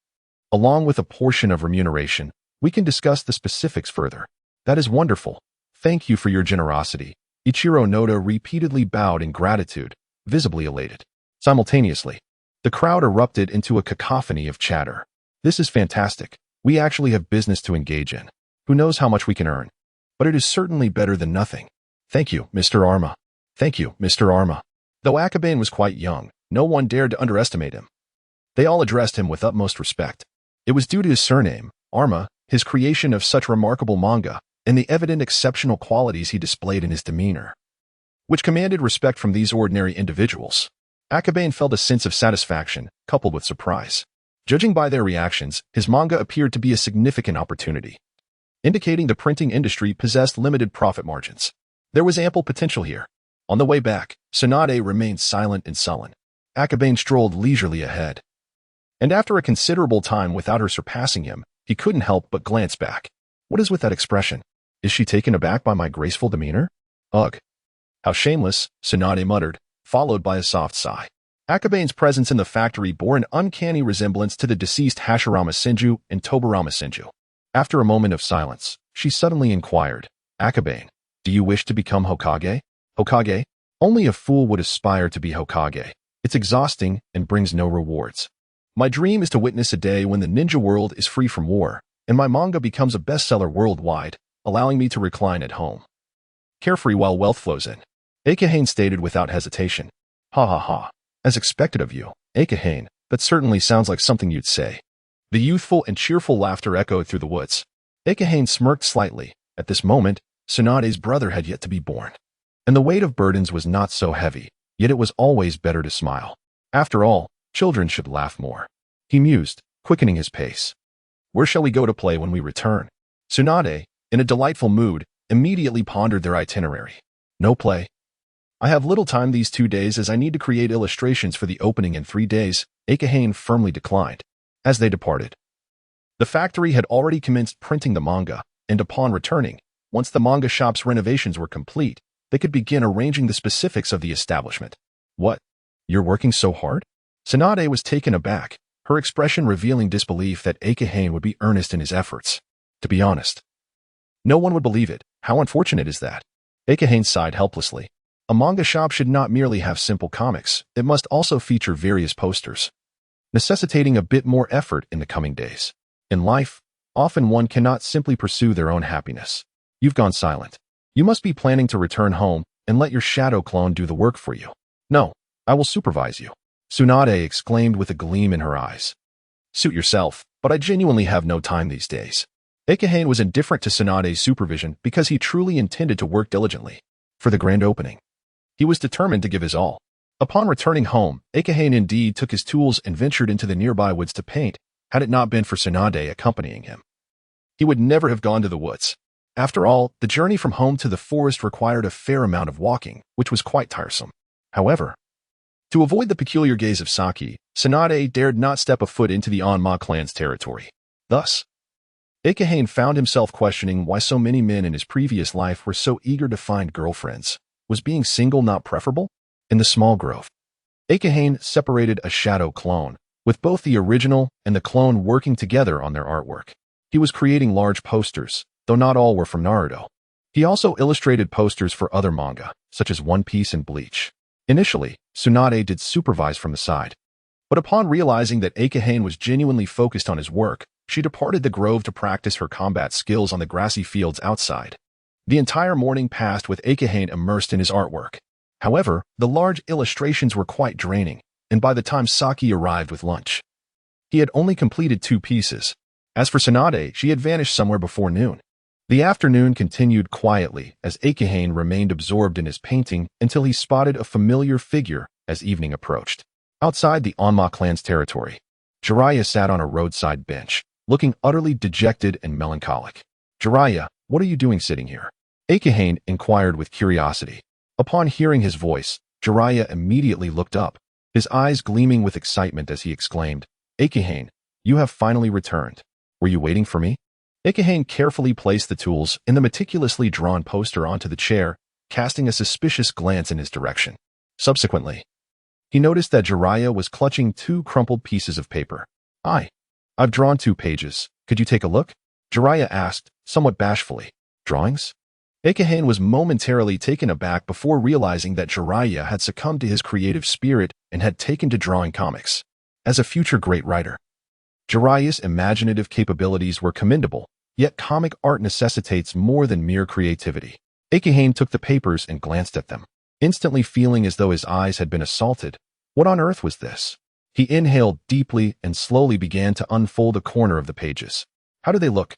Along with a portion of remuneration, we can discuss the specifics further. That is wonderful. Thank you for your generosity. Ichiro Noda repeatedly bowed in gratitude, visibly elated. Simultaneously, the crowd erupted into a cacophony of chatter. This is fantastic. We actually have business to engage in. Who knows how much we can earn? But it is certainly better than nothing. Thank you, Mr. Arma. Thank you, Mr. Arma. Though Akabane was quite young, no one dared to underestimate him. They all addressed him with utmost respect. It was due to his surname, Arma, his creation of such remarkable manga, and the evident exceptional qualities he displayed in his demeanor, which commanded respect from these ordinary individuals. Akabane felt a sense of satisfaction, coupled with surprise. Judging by their reactions, his manga appeared to be a significant opportunity, indicating the printing industry possessed limited profit margins. There was ample potential here. On the way back, Tsunade remained silent and sullen. Akabane strolled leisurely ahead. And after a considerable time without her surpassing him, he couldn't help but glance back. What is with that expression? Is she taken aback by my graceful demeanor? Ugh. How shameless, Tsunade muttered, followed by a soft sigh. Akabane's presence in the factory bore an uncanny resemblance to the deceased Hashirama Senju and Tobarama Senju. After a moment of silence, she suddenly inquired, Akabane, do you wish to become Hokage? Hokage? Only a fool would aspire to be Hokage. It's exhausting and brings no rewards. My dream is to witness a day when the ninja world is free from war, and my manga becomes a bestseller worldwide, allowing me to recline at home, carefree while wealth flows in. Akahane stated without hesitation. Ha ha ha. As expected of you, Akahane, that certainly sounds like something you'd say. The youthful and cheerful laughter echoed through the woods. Akahane smirked slightly. At this moment, Tsunade's brother had yet to be born, and the weight of burdens was not so heavy, yet it was always better to smile. After all, children should laugh more. He mused, quickening his pace. Where shall we go to play when we return? Tsunade, in a delightful mood, immediately pondered their itinerary. No play. I have little time these 2 days as I need to create illustrations for the opening in 3 days, Akahane firmly declined. As they departed, the factory had already commenced printing the manga, and upon returning, once the manga shop's renovations were complete, they could begin arranging the specifics of the establishment. What? You're working so hard? Tsunade was taken aback, her expression revealing disbelief that Akahane would be earnest in his efforts. To be honest, no one would believe it. How unfortunate is that? Akahane sighed helplessly. A manga shop should not merely have simple comics, it must also feature various posters, necessitating a bit more effort in the coming days. In life, often one cannot simply pursue their own happiness. You've gone silent. You must be planning to return home and let your shadow clone do the work for you. No, I will supervise you. Tsunade exclaimed with a gleam in her eyes. Suit yourself, but I genuinely have no time these days. Akahane was indifferent to Tsunade's supervision because he truly intended to work diligently for the grand opening. He was determined to give his all. Upon returning home, Akahane indeed took his tools and ventured into the nearby woods to paint. Had it not been for Tsunade accompanying him, he would never have gone to the woods. After all, the journey from home to the forest required a fair amount of walking, which was quite tiresome. However, to avoid the peculiar gaze of Saki, Tsunade dared not step a foot into the Anma clan's territory. Thus, Akahane found himself questioning why so many men in his previous life were so eager to find girlfriends. Was being single not preferable? In the small grove, Akahane separated a shadow clone, with both the original and the clone working together on their artwork. He was creating large posters, though not all were from Naruto. He also illustrated posters for other manga, such as One Piece and Bleach. Initially, Tsunade did supervise from the side, but upon realizing that Akahane was genuinely focused on his work, she departed the grove to practice her combat skills on the grassy fields outside. The entire morning passed with Akahane immersed in his artwork. However, the large illustrations were quite draining, and by the time Saki arrived with lunch, he had only completed 2 pieces. As for Tsunade, she had vanished somewhere before noon. The afternoon continued quietly as Akahane remained absorbed in his painting until he spotted a familiar figure as evening approached. Outside the Anma clan's territory, Jiraiya sat on a roadside bench, looking utterly dejected and melancholic. Jiraiya, what are you doing sitting here? Akahane inquired with curiosity. Upon hearing his voice, Jiraiya immediately looked up, his eyes gleaming with excitement as he exclaimed, Akahane, you have finally returned. Were you waiting for me? Kekkei carefully placed the tools and the meticulously drawn poster onto the chair, casting a suspicious glance in his direction. Subsequently, he noticed that Jiraiya was clutching two crumpled pieces of paper. I've drawn 2 pages. Could you take a look? Jiraiya asked, somewhat bashfully. Drawings? Kekkei was momentarily taken aback before realizing that Jiraiya had succumbed to his creative spirit and had taken to drawing comics. As a future great writer, Jiraiya's imaginative capabilities were commendable, yet comic art necessitates more than mere creativity. Kekkei took the papers and glanced at them, instantly feeling as though his eyes had been assaulted. What on earth was this? He inhaled deeply and slowly began to unfold a corner of the pages. How do they look?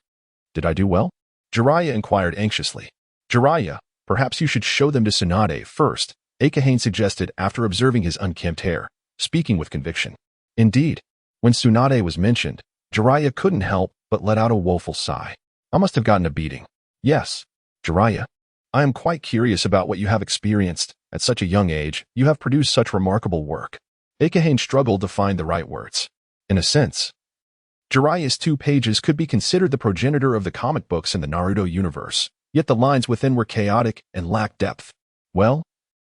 Did I do well? Jiraiya inquired anxiously. Jiraiya, perhaps you should show them to Tsunade first, Kekkei suggested after observing his unkempt hair, speaking with conviction. Indeed, when Tsunade was mentioned, Jiraiya couldn't help but let out a woeful sigh. I must have gotten a beating. Yes, Jiraiya, I am quite curious about what you have experienced. At such a young age, you have produced such remarkable work. Kekkei struggled to find the right words. In a sense, Jiraiya's 2 pages could be considered the progenitor of the comic books in the Naruto universe, yet the lines within were chaotic and lacked depth. Well,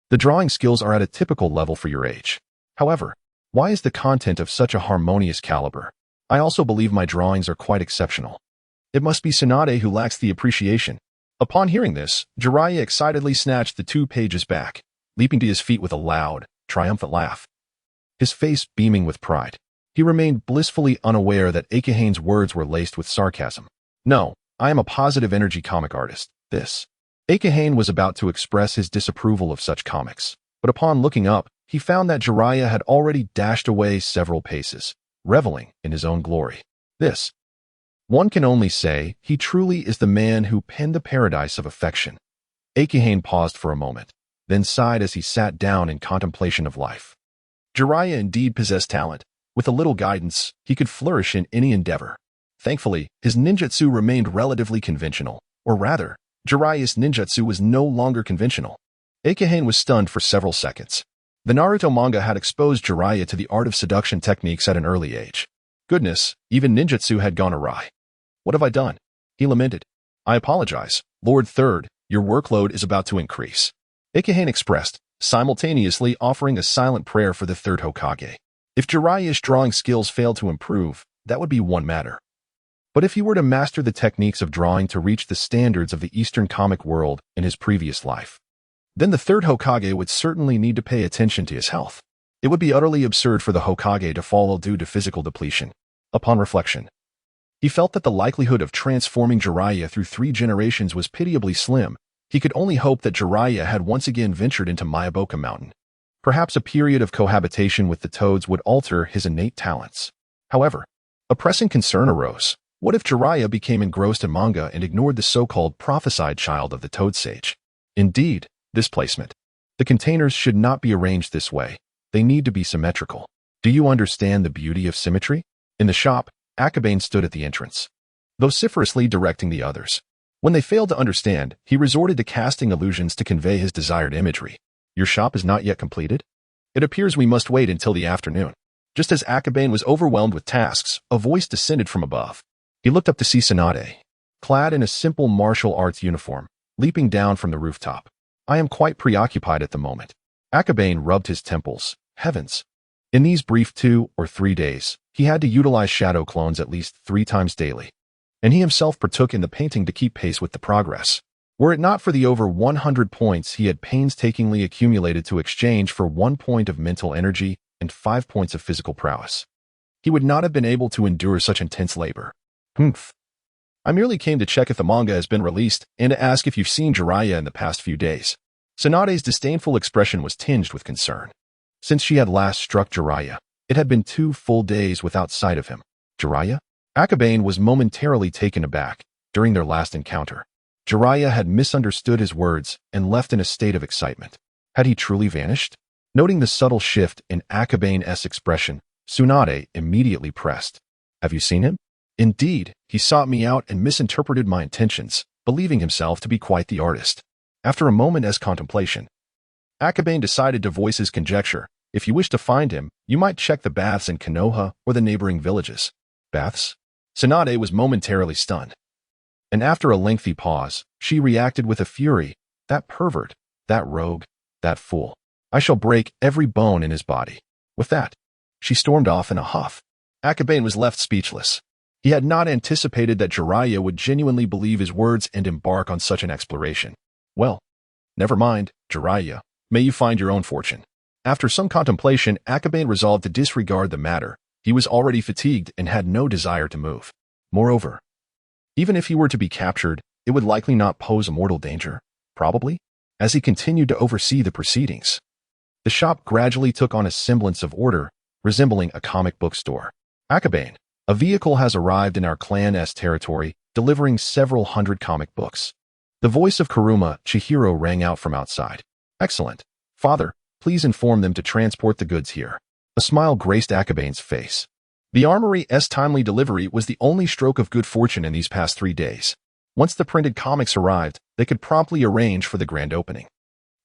the drawing skills are at a typical level for your age. However, why is the content of such a harmonious caliber? I also believe my drawings are quite exceptional. It must be Tsunade who lacks the appreciation. Upon hearing this, Jiraiya excitedly snatched the 2 pages back, leaping to his feet with a loud, triumphant laugh. His face beaming with pride. He remained blissfully unaware that Kekkei's words were laced with sarcasm. No, I am a positive energy comic artist. This. Kekkei was about to express his disapproval of such comics, but upon looking up, he found that Jiraiya had already dashed away several paces, reveling in his own glory. This. One can only say he truly is the man who penned the paradise of affection. Kekkei paused for a moment, then sighed as he sat down in contemplation of life. Jiraiya indeed possessed talent. With a little guidance, he could flourish in any endeavor. Thankfully, his ninjutsu remained relatively conventional, or rather, Jiraiya's ninjutsu was no longer conventional. Kekkei was stunned for several seconds. The Naruto manga had exposed Jiraiya to the art of seduction techniques at an early age. Goodness, even ninjutsu had gone awry. What have I done? He lamented. I apologize, Lord Third, your workload is about to increase. Kekkei expressed, simultaneously offering a silent prayer for the third Hokage. If Jiraiya's drawing skills failed to improve, that would be one matter. But if he were to master the techniques of drawing to reach the standards of the Eastern comic world in his previous life, then the third Hokage would certainly need to pay attention to his health. It would be utterly absurd for the Hokage to fall due to physical depletion. Upon reflection, he felt that the likelihood of transforming Jiraiya through 3 generations was pitiably slim. He could only hope that Jiraiya had once again ventured into Myaboka Mountain. Perhaps a period of cohabitation with the toads would alter his innate talents. However, a pressing concern arose. What if Jiraiya became engrossed in manga and ignored the so-called prophesied child of the Toad Sage? Indeed, this placement. The containers should not be arranged this way. They need to be symmetrical. Do you understand the beauty of symmetry? In the shop, Akabane stood at the entrance, vociferously directing the others. When they failed to understand, he resorted to casting illusions to convey his desired imagery. Your shop is not yet completed? It appears we must wait until the afternoon. Just as Akabane was overwhelmed with tasks, a voice descended from above. He looked up to see Tsunade, clad in a simple martial arts uniform, leaping down from the rooftop. I am quite preoccupied at the moment. Akabane rubbed his temples. Heavens! In these brief 2 or 3 days, he had to utilize shadow clones at least 3 times daily, and he himself partook in the painting to keep pace with the progress. Were it not for the over 100 points he had painstakingly accumulated to exchange for 1 point of mental energy and 5 points of physical prowess, he would not have been able to endure such intense labor. I merely came to check if the manga has been released and to ask if you've seen Jiraiya in the past few days. Tsunade's disdainful expression was tinged with concern. Since she had last struck Jiraiya, it had been 2 full days without sight of him. Jiraiya? Akabane was momentarily taken aback. During their last encounter, Jiraiya had misunderstood his words and left in a state of excitement. Had he truly vanished? Noting the subtle shift in Akabane's expression, Tsunade immediately pressed. Have you seen him? Indeed, he sought me out and misinterpreted my intentions, believing himself to be quite the artist. After a moment's contemplation, Akabane decided to voice his conjecture. If you wish to find him, you might check the baths in Konoha or the neighboring villages. Baths? Tsunade was momentarily stunned. And after a lengthy pause, she reacted with a fury. That pervert, that rogue, that fool. I shall break every bone in his body. With that, she stormed off in a huff. Akabane was left speechless. He had not anticipated that Jiraiya would genuinely believe his words and embark on such an exploration. Well, never mind, Jiraiya. May you find your own fortune. After some contemplation, Akabane resolved to disregard the matter. He was already fatigued and had no desire to move. Moreover, even if he were to be captured, it would likely not pose a mortal danger, probably, as he continued to oversee the proceedings. The shop gradually took on a semblance of order, resembling a comic book store. Akabane, a vehicle has arrived in our clan's territory, delivering several hundred comic books. The voice of Kuruma Chihiro rang out from outside. Excellent. Father, please inform them to transport the goods here. A smile graced Akabane's face. The armory's timely delivery was the only stroke of good fortune in these past 3 days. Once the printed comics arrived, they could promptly arrange for the grand opening.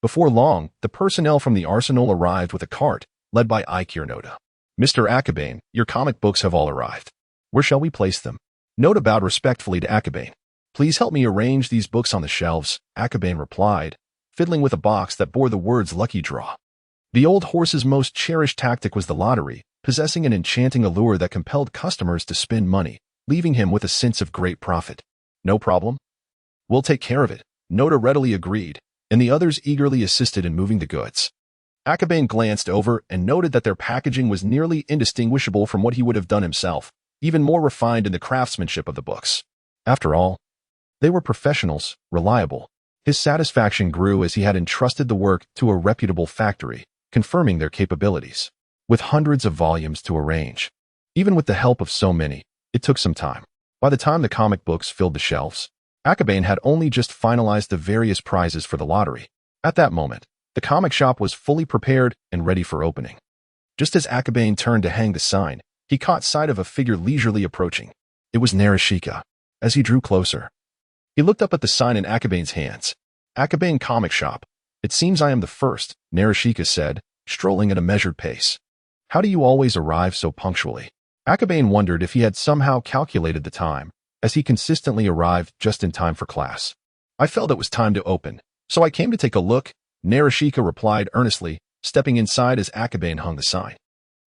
Before long, the personnel from the arsenal arrived with a cart, led by Ikir Noda. Mr. Akabane, your comic books have all arrived. Where shall we place them? Noda bowed respectfully to Akabane. Please help me arrange these books on the shelves, Akabane replied, fiddling with a box that bore the words Lucky Draw. The old horse's most cherished tactic was the lottery, possessing an enchanting allure that compelled customers to spend money, leaving him with a sense of great profit. No problem. We'll take care of it, Noda readily agreed, and the others eagerly assisted in moving the goods. Akabane glanced over and noted that their packaging was nearly indistinguishable from what he would have done himself, even more refined in the craftsmanship of the books. After all, they were professionals, reliable. His satisfaction grew as he had entrusted the work to a reputable factory, confirming their capabilities. With hundreds of volumes to arrange, even with the help of so many, it took some time. By the time the comic books filled the shelves, Akabane had only just finalized the various prizes for the lottery. At that moment, the comic shop was fully prepared and ready for opening. Just as Akabane turned to hang the sign, he caught sight of a figure leisurely approaching. It was Naruto. As he drew closer, he looked up at the sign in Akabane's hands. Akabane Comic Shop. It seems I am the first, Naruto said, strolling at a measured pace. How do you always arrive so punctually? Akabane wondered if he had somehow calculated the time, as he consistently arrived just in time for class. I felt it was time to open, so I came to take a look, Naruto replied earnestly, stepping inside as Akabane hung the sign.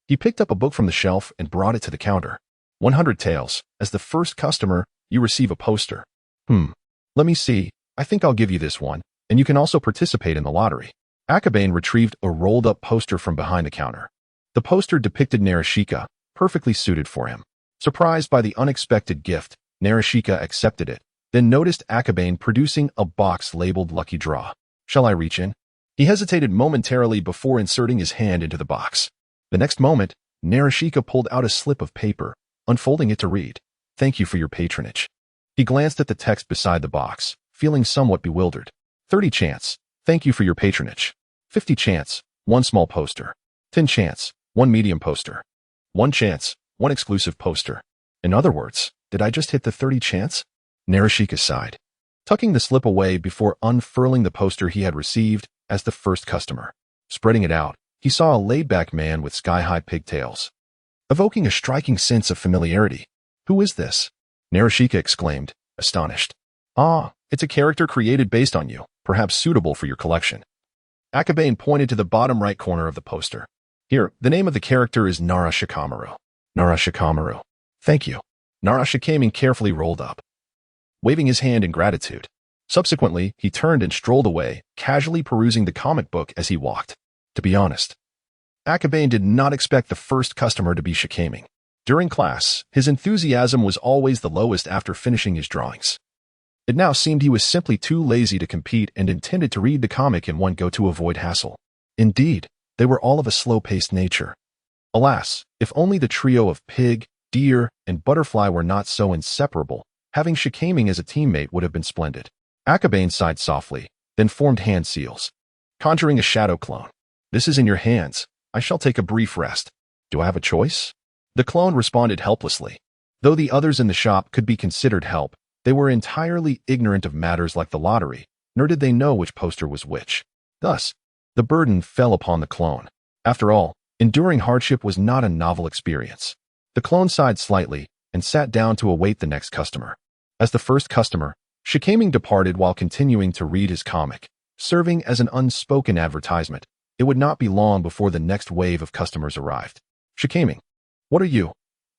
He picked up a book from the shelf and brought it to the counter. 100 taels. As the first customer, you receive a poster. Let me see. I think I'll give you this one, and you can also participate in the lottery. Akabane retrieved a rolled-up poster from behind the counter. The poster depicted Naruto, perfectly suited for him. Surprised by the unexpected gift, Naruto accepted it, then noticed Akabane producing a box labeled Lucky Draw. Shall I reach in? He hesitated momentarily before inserting his hand into the box. The next moment, Naruto pulled out a slip of paper, unfolding it to read. Thank you for your patronage. He glanced at the text beside the box, feeling somewhat bewildered. 30 chance. Thank you for your patronage. 50 chance. 1 small poster. 10 chance. 1 medium poster. 1 chance. 1 exclusive poster. In other words, did I just hit the 30 chance? Naruto sighed, tucking the slip away before unfurling the poster he had received as the first customer. Spreading it out, he saw a laid-back man with sky-high pigtails, evoking a striking sense of familiarity. Who is this? Naruto exclaimed, astonished. Ah, it's a character created based on you, perhaps suitable for your collection. Akabane pointed to the bottom right corner of the poster. Here, the name of the character is Nara Shikamaru. Nara Shikamaru. Thank you. Nara Shikamaru carefully rolled up, waving his hand in gratitude. Subsequently, he turned and strolled away, casually perusing the comic book as he walked. To be honest, Akabane did not expect the first customer to be Shikamaru. During class, his enthusiasm was always the lowest after finishing his drawings. It now seemed he was simply too lazy to compete and intended to read the comic in one go to avoid hassle. Indeed, they were all of a slow-paced nature. Alas, if only the trio of pig, deer, and butterfly were not so inseparable, having Shikamaru as a teammate would have been splendid. Akabane sighed softly, then formed hand seals, conjuring a shadow clone. This is in your hands. I shall take a brief rest. Do I have a choice? The clone responded helplessly. Though the others in the shop could be considered help, they were entirely ignorant of matters like the lottery, nor did they know which poster was which. Thus, the burden fell upon the clone. After all, enduring hardship was not a novel experience. The clone sighed slightly and sat down to await the next customer. As the first customer, Shikeming departed while continuing to read his comic, serving as an unspoken advertisement. It would not be long before the next wave of customers arrived. Shikeming, what are you?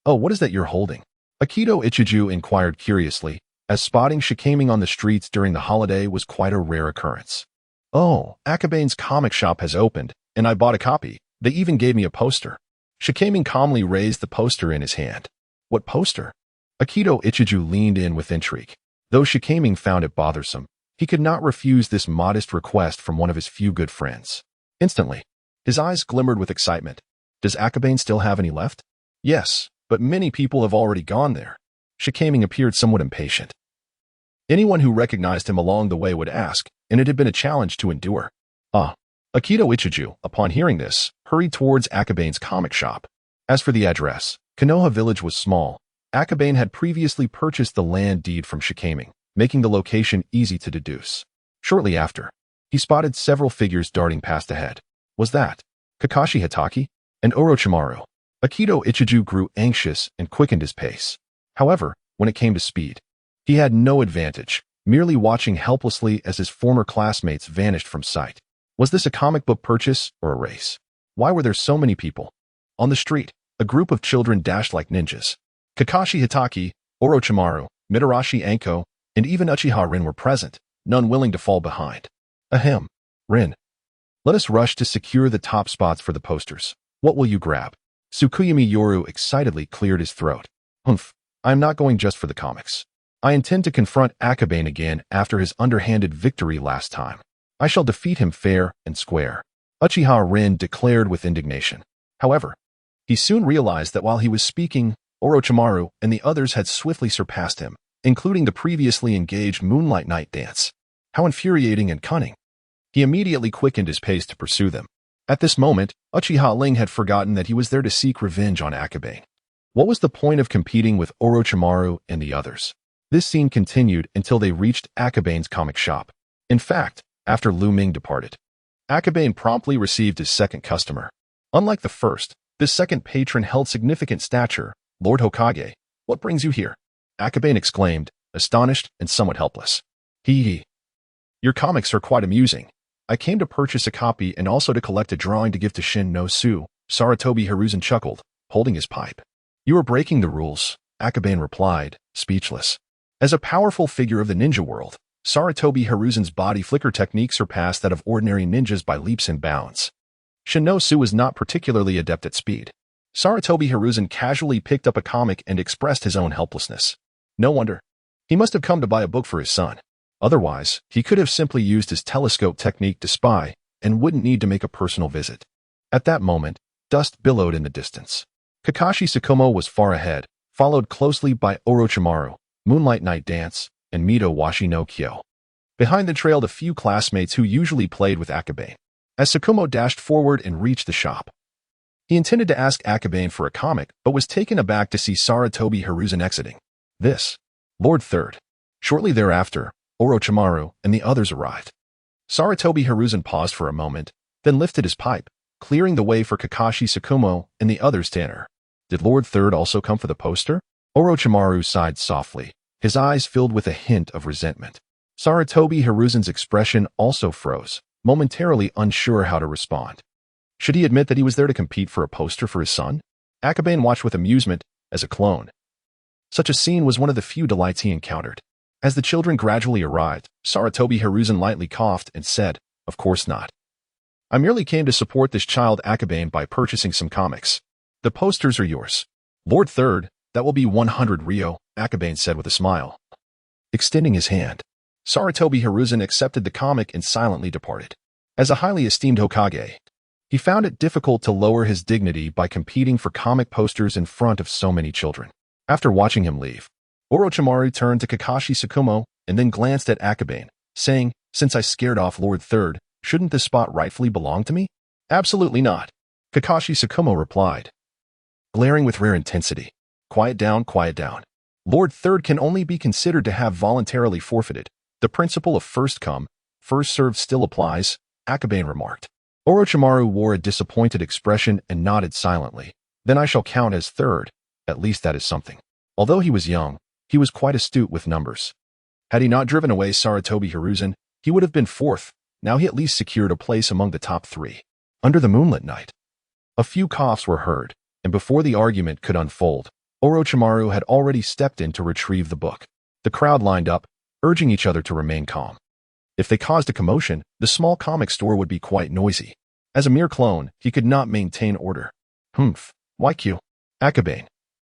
Oh, what is that you're holding? Akito Ichiju inquired curiously, as spotting Shikeming on the streets during the holiday was quite a rare occurrence. Oh, Akabane's comic shop has opened, and I bought a copy. They even gave me a poster. Shikeming calmly raised the poster in his hand. What poster? Akito Ichiju leaned in with intrigue. Though Shikeming found it bothersome, he could not refuse this modest request from one of his few good friends. Instantly, his eyes glimmered with excitement. Does Akabane still have any left? Yes, but many people have already gone there. Shikeming appeared somewhat impatient. Anyone who recognized him along the way would ask, and it had been a challenge to endure. Akito Ichiju, upon hearing this, hurried towards Akabane's comic shop. As for the address, Konoha village was small. Akabane had previously purchased the land deed from Shikeming, making the location easy to deduce. Shortly after, he spotted several figures darting past ahead. Was that Kakashi Hatake and Orochimaru? Akito Ichiju grew anxious and quickened his pace. However, when it came to speed, he had no advantage, merely watching helplessly as his former classmates vanished from sight. Was this a comic book purchase or a race? Why were there so many people? On the street, a group of children dashed like ninjas. Kakashi Hatake, Orochimaru, Mitarashi Anko, and even Uchiha Rin were present, none willing to fall behind. Ahem. Rin. Let us rush to secure the top spots for the posters. What will you grab? Tsukuyami Yoru excitedly cleared his throat. Humph. I am not going just for the comics. I intend to confront Akabane again after his underhanded victory last time. I shall defeat him fair and square. Uchiha Rin declared with indignation. However, he soon realized that while he was speaking, Orochimaru and the others had swiftly surpassed him, including the previously engaged Moonlight Night dance. How infuriating and cunning. He immediately quickened his pace to pursue them. At this moment, Uchiha Ling had forgotten that he was there to seek revenge on Akabane. What was the point of competing with Orochimaru and the others? This scene continued until they reached Akabane's comic shop. In fact, after Lu Ming departed, Akabane promptly received his second customer. Unlike the first, this second patron held significant stature. Lord Hokage, what brings you here? Akabane exclaimed, astonished and somewhat helpless. Hee. Your comics are quite amusing. I came to purchase a copy and also to collect a drawing to give to Shin no Su. Saratobi Hiruzen chuckled, holding his pipe. You are breaking the rules, Akabane replied, speechless. As a powerful figure of the ninja world, Saratobi Hiruzen's body flicker technique surpassed that of ordinary ninjas by leaps and bounds. Shin no Su was not particularly adept at speed. Saratobi Hiruzen casually picked up a comic and expressed his own helplessness. No wonder. He must have come to buy a book for his son. Otherwise, he could have simply used his telescope technique to spy and wouldn't need to make a personal visit. At that moment, dust billowed in the distance. Kakashi Tsukumo was far ahead, followed closely by Orochimaru, Moonlight Night Dance, and Mito Washi no Kyo. Behind them trailed a few classmates who usually played with Akabane. As Tsukumo dashed forward and reached the shop, he intended to ask Akabane for a comic, but was taken aback to see Saratobi Hiruzen exiting. This, Lord Third. Shortly thereafter, Orochimaru and the others arrived. Saratobi Hiruzen paused for a moment, then lifted his pipe, clearing the way for Kakashi Tsukumo and the others to enter. Did Lord Third also come for the poster? Orochimaru sighed softly, his eyes filled with a hint of resentment. Saratobi Hiruzen's expression also froze, momentarily unsure how to respond. Should he admit that he was there to compete for a poster for his son? Akabane watched with amusement, as a clone. Such a scene was one of the few delights he encountered. As the children gradually arrived, Saratobi Hiruzen lightly coughed and said, Of course not. I merely came to support this child Akabane by purchasing some comics. The posters are yours. Lord Third, that will be 100 Ryo, Akabane said with a smile. Extending his hand, Saratobi Hiruzen accepted the comic and silently departed. As a highly esteemed Hokage, he found it difficult to lower his dignity by competing for comic posters in front of so many children. After watching him leave, Orochimaru turned to Kakashi Tsukumo and then glanced at Akabane, saying, Since I scared off Lord Third, shouldn't this spot rightfully belong to me? Absolutely not, Kakashi Tsukumo replied, glaring with rare intensity. Quiet down, quiet down. Lord Third can only be considered to have voluntarily forfeited. The principle of first come, first served still applies, Akabane remarked. Orochimaru wore a disappointed expression and nodded silently. Then I shall count as third. At least that is something. Although he was young, He was quite astute with numbers. Had he not driven away Saratobi Hiruzen, he would have been fourth. Now he at least secured a place among the top three. Under the moonlit night, a few coughs were heard, and before the argument could unfold, Orochimaru had already stepped in to retrieve the book. The crowd lined up, urging each other to remain calm. If they caused a commotion, the small comic store would be quite noisy. As a mere clone, he could not maintain order. Humph, YQ. Akabane.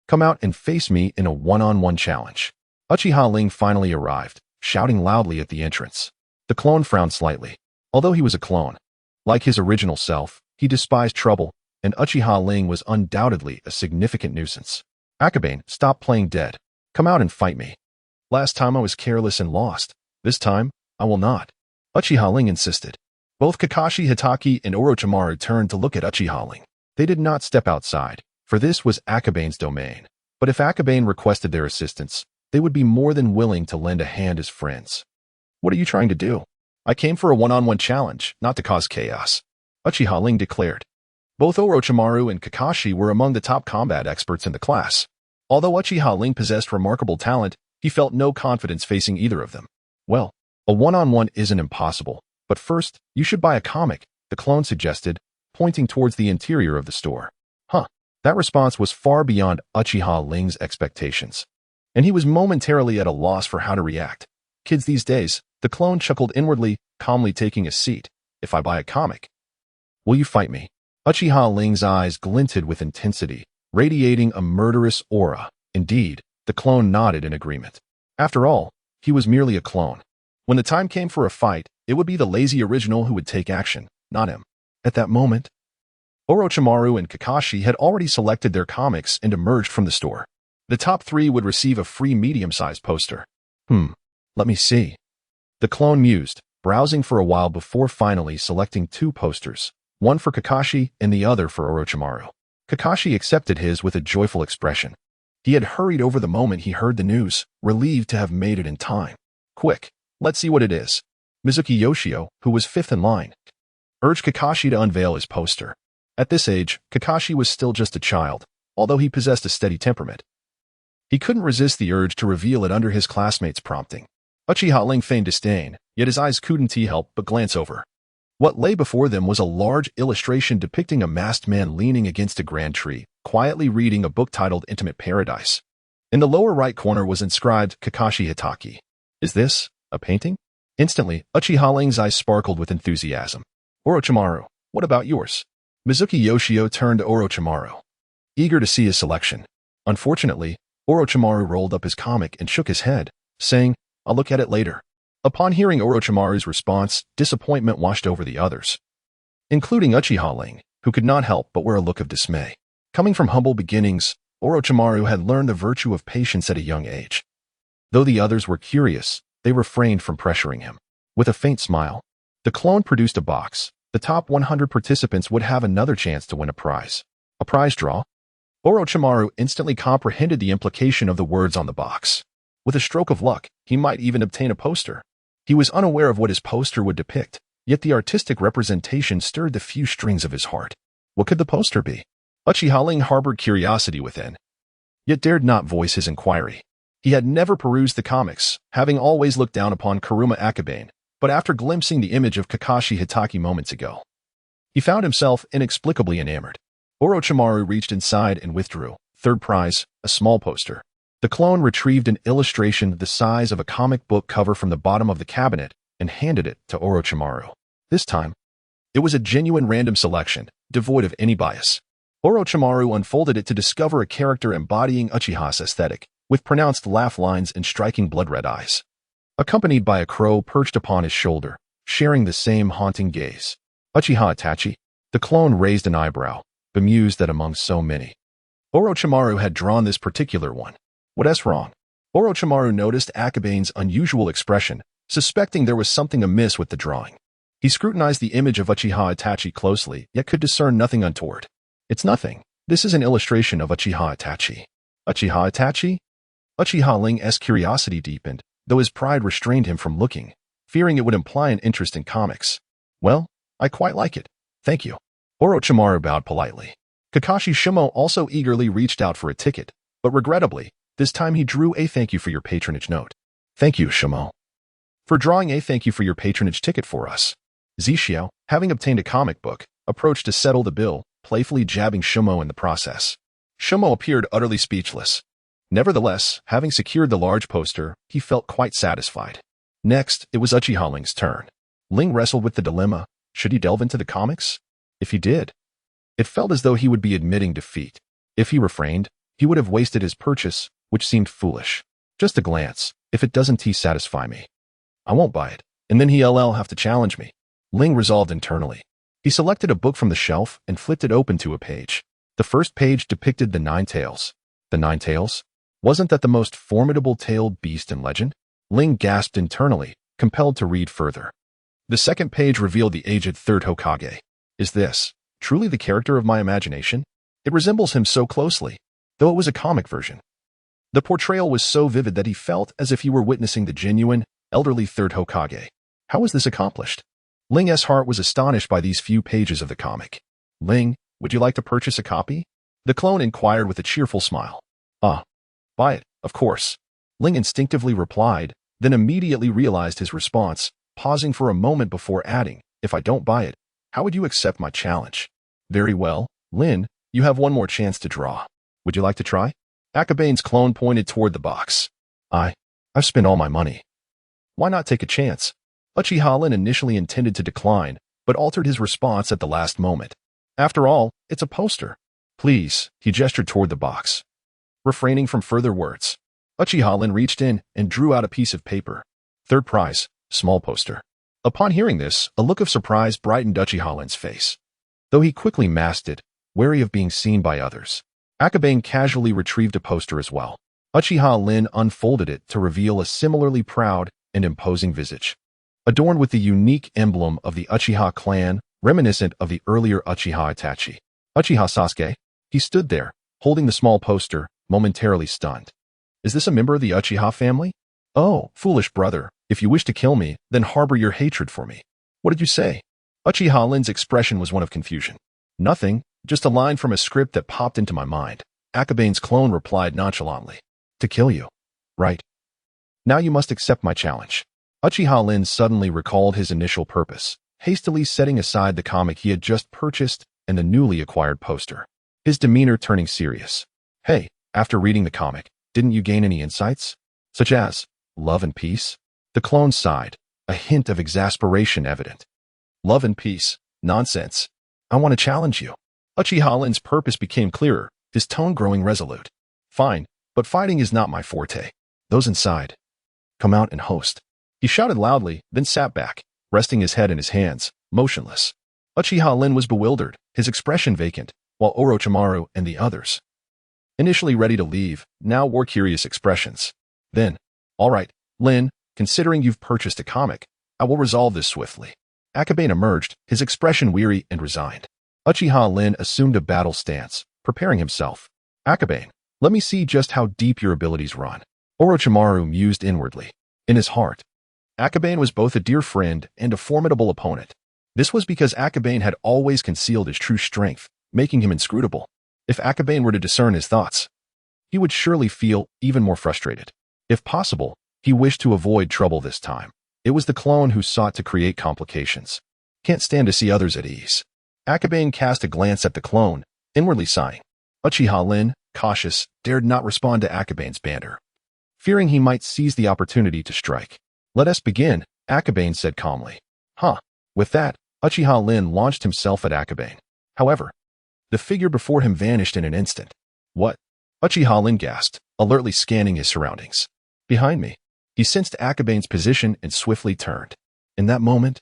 Come out and face me in a one-on-one challenge. Uchiha Ling finally arrived, shouting loudly at the entrance. The clone frowned slightly. Although he was a clone, like his original self, he despised trouble, and Uchiha Ling was undoubtedly a significant nuisance. Akabane, stop playing dead. Come out and fight me. Last time I was careless and lost. This time, I will not. Uchiha Ling insisted. Both Kakashi Hitaki and Orochimaru turned to look at Uchiha Ling. They did not step outside, for this was Akabane's domain. But if Akabane requested their assistance, they would be more than willing to lend a hand as friends. What are you trying to do? I came for a one-on-one challenge, not to cause chaos, Uchiha Ling declared. Both Orochimaru and Kakashi were among the top combat experts in the class. Although Uchiha Ling possessed remarkable talent, he felt no confidence facing either of them. Well, a one-on-one isn't impossible, but first, you should buy a comic, the clone suggested, pointing towards the interior of the store. That response was far beyond Uchiha Ling's expectations, and he was momentarily at a loss for how to react. Kids these days, the clone chuckled inwardly, calmly taking a seat. If I buy a comic, will you fight me? Uchiha Ling's eyes glinted with intensity, radiating a murderous aura. Indeed, the clone nodded in agreement. After all, he was merely a clone. When the time came for a fight, it would be the lazy original who would take action, not him. At that moment, Orochimaru and Kakashi had already selected their comics and emerged from the store. The top three would receive a free medium-sized poster. Let me see. The clone mused, browsing for a while before finally selecting two posters, one for Kakashi and the other for Orochimaru. Kakashi accepted his with a joyful expression. He had hurried over the moment he heard the news, relieved to have made it in time. Quick, let's see what it is. Mizuki Yoshio, who was fifth in line, urged Kakashi to unveil his poster. At this age, Kakashi was still just a child, although he possessed a steady temperament. He couldn't resist the urge to reveal it under his classmates' prompting. Uchiha Ling feigned disdain, yet his eyes couldn't help but glance over. What lay before them was a large illustration depicting a masked man leaning against a grand tree, quietly reading a book titled Intimate Paradise. In the lower right corner was inscribed Kakashi Hitaki. Is this a painting? Instantly, Uchiha Ling's eyes sparkled with enthusiasm. Orochimaru, what about yours? Mizuki Yoshio turned to Orochimaru, eager to see his selection. Unfortunately, Orochimaru rolled up his comic and shook his head, saying, I'll look at it later. Upon hearing Orochimaru's response, disappointment washed over the others, including Uchiha Ling, who could not help but wear a look of dismay. Coming from humble beginnings, Orochimaru had learned the virtue of patience at a young age. Though the others were curious, they refrained from pressuring him. With a faint smile, the clone produced a box. The top 100 participants would have another chance to win a prize. A prize draw? Orochimaru instantly comprehended the implication of the words on the box. With a stroke of luck, he might even obtain a poster. He was unaware of what his poster would depict, yet the artistic representation stirred the few strings of his heart. What could the poster be? Uchiha Ling harbored curiosity within, yet dared not voice his inquiry. He had never perused the comics, having always looked down upon Kuruma Akabane, but after glimpsing the image of Kakashi Hitaki moments ago, he found himself inexplicably enamored. Orochimaru reached inside and withdrew. Third prize, a small poster. The clone retrieved an illustration the size of a comic book cover from the bottom of the cabinet and handed it to Orochimaru. This time, it was a genuine random selection, devoid of any bias. Orochimaru unfolded it to discover a character embodying Uchiha's aesthetic, with pronounced laugh lines and striking blood-red eyes, accompanied by a crow perched upon his shoulder, sharing the same haunting gaze. Uchiha Itachi? The clone raised an eyebrow, bemused that among so many, Orochimaru had drawn this particular one. What's wrong? Orochimaru noticed Akabane's unusual expression, suspecting there was something amiss with the drawing. He scrutinized the image of Uchiha Itachi closely, yet could discern nothing untoward. It's nothing. This is an illustration of Uchiha Itachi. Uchiha Itachi? Uchiha Ling's curiosity deepened, though his pride restrained him from looking, fearing it would imply an interest in comics. Well, I quite like it. Thank you. Orochimaru bowed politely. Kakashi Shimo also eagerly reached out for a ticket, but regrettably, This time he drew a thank you for your patronage note. Thank you, Shimo, for drawing a thank you for your patronage ticket for us. Zixiao, having obtained a comic book, approached to settle the bill, playfully jabbing Shimo in the process. Shimo appeared utterly speechless. Nevertheless, having secured the large poster, he felt quite satisfied. Next, it was Uchiha Ling's turn. Ling wrestled with the dilemma: should he delve into the comics? If he did, it felt as though he would be admitting defeat. If he refrained, he would have wasted his purchase, which seemed foolish. Just a glance. If it doesn't satisfy me, I won't buy it. And then he'll have to challenge me. Ling resolved internally. He selected a book from the shelf and flipped it open to a page. The first page depicted the Nine Tails. The Nine Tails? Wasn't that the most formidable tailed beast in legend? Ling gasped internally, compelled to read further. The second page revealed the aged third Hokage. Is this truly the character of my imagination? It resembles him so closely, though it was a comic version. The portrayal was so vivid that he felt as if he were witnessing the genuine, elderly third Hokage. How was this accomplished? Ling's heart was astonished by these few pages of the comic. Ling, would you like to purchase a copy? The clone inquired with a cheerful smile. Buy it, of course. Ling instinctively replied, then immediately realized his response, pausing for a moment before adding, if I don't buy it, how would you accept my challenge? Very well, Lin, you have one more chance to draw. Would you like to try? Akabane's clone pointed toward the box. I've spent all my money. Why not take a chance? Uchiha Lin initially intended to decline, but altered his response at the last moment. After all, it's a poster. Please, he gestured toward the box. Refraining from further words, Uchiha Lin reached in and drew out a piece of paper. Third prize, small poster. Upon hearing this, a look of surprise brightened Uchiha Lin's face. Though he quickly masked it, wary of being seen by others, Akabane casually retrieved a poster as well. Uchiha Lin unfolded it to reveal a similarly proud and imposing visage, adorned with the unique emblem of the Uchiha clan, reminiscent of the earlier Uchiha Itachi. Uchiha Sasuke. He stood there, holding the small poster, momentarily stunned. Is this a member of the Uchiha family? Oh, foolish brother, if you wish to kill me, then harbor your hatred for me. What did you say? Uchiha Lin's expression was one of confusion. Nothing, just a line from a script that popped into my mind. Akabane's clone replied nonchalantly. To kill you. Right. Now you must accept my challenge. Uchiha Lin suddenly recalled his initial purpose, hastily setting aside the comic he had just purchased and the newly acquired poster. His demeanor turning serious. Hey, after reading the comic, didn't you gain any insights? Such as love and peace? The clone sighed, a hint of exasperation evident. Love and peace? Nonsense. I want to challenge you. Uchiha Lin's purpose became clearer, his tone growing resolute. Fine, but fighting is not my forte. Those inside, come out and host. He shouted loudly, then sat back, resting his head in his hands, motionless. Uchiha Lin was bewildered, his expression vacant, while Orochimaru and the others, initially ready to leave, now wore curious expressions. Then, all right, Lin, considering you've purchased a comic, I will resolve this swiftly. Akabane emerged, his expression weary and resigned. Uchiha Lin assumed a battle stance, preparing himself. Akabane, let me see just how deep your abilities run. Orochimaru mused inwardly. In his heart, Akabane was both a dear friend and a formidable opponent. This was because Akabane had always concealed his true strength, making him inscrutable. If Akabane were to discern his thoughts, he would surely feel even more frustrated. If possible, he wished to avoid trouble this time. It was the clone who sought to create complications. Can't stand to see others at ease. Akabane cast a glance at the clone, inwardly sighing. Uchiha Lin, cautious, dared not respond to Akabane's banter, fearing he might seize the opportunity to strike. Let us begin, Akabane said calmly. With that, Uchiha Lin launched himself at Akabane. However, the figure before him vanished in an instant. What? Uchiha Lin gasped, alertly scanning his surroundings. Behind me. He sensed Akabane's position and swiftly turned. In that moment,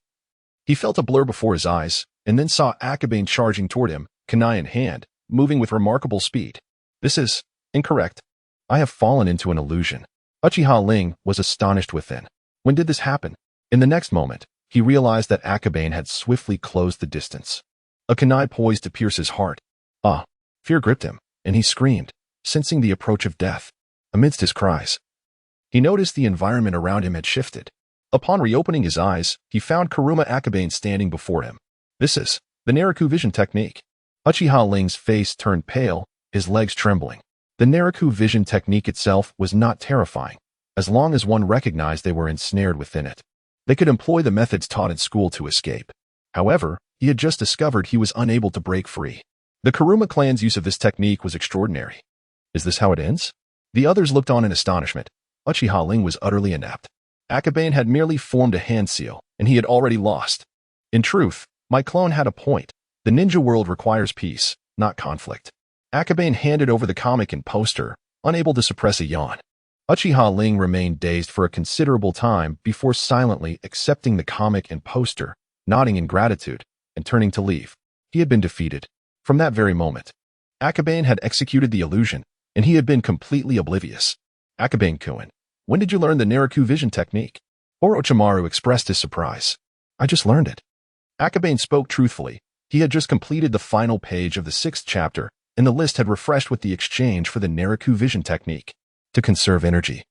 he felt a blur before his eyes, and then saw Akabane charging toward him, kunai in hand, moving with remarkable speed. This is incorrect. I have fallen into an illusion. Uchiha Lin was astonished within. When did this happen? In the next moment, he realized that Akabane had swiftly closed the distance. A kunai poised to pierce his heart. Fear gripped him, and he screamed, sensing the approach of death. Amidst his cries, he noticed the environment around him had shifted. Upon reopening his eyes, he found Kuruma Akabane standing before him. This is the Naruto vision technique. Uchiha Lin's face turned pale, his legs trembling. The Naruto vision technique itself was not terrifying, as long as one recognized they were ensnared within it. They could employ the methods taught in school to escape. However, he had just discovered he was unable to break free. The Kuruma clan's use of this technique was extraordinary. Is this how it ends? The others looked on in astonishment. Uchiha Ling was utterly inept. Akabane had merely formed a hand seal, and he had already lost. In truth, my clone had a point. The ninja world requires peace, not conflict. Akabane handed over the comic and poster, unable to suppress a yawn. Uchiha Ling remained dazed for a considerable time before silently accepting the comic and poster, nodding in gratitude, and turning to leave. He had been defeated. From that very moment, Akabane had executed the illusion, and he had been completely oblivious. Akabane-kun, when did you learn the Naruto vision technique? Orochimaru expressed his surprise. I just learned it. Akabane spoke truthfully. He had just completed the final page of the 6th chapter, and the list had refreshed with the exchange for the Naruto vision technique. To conserve energy.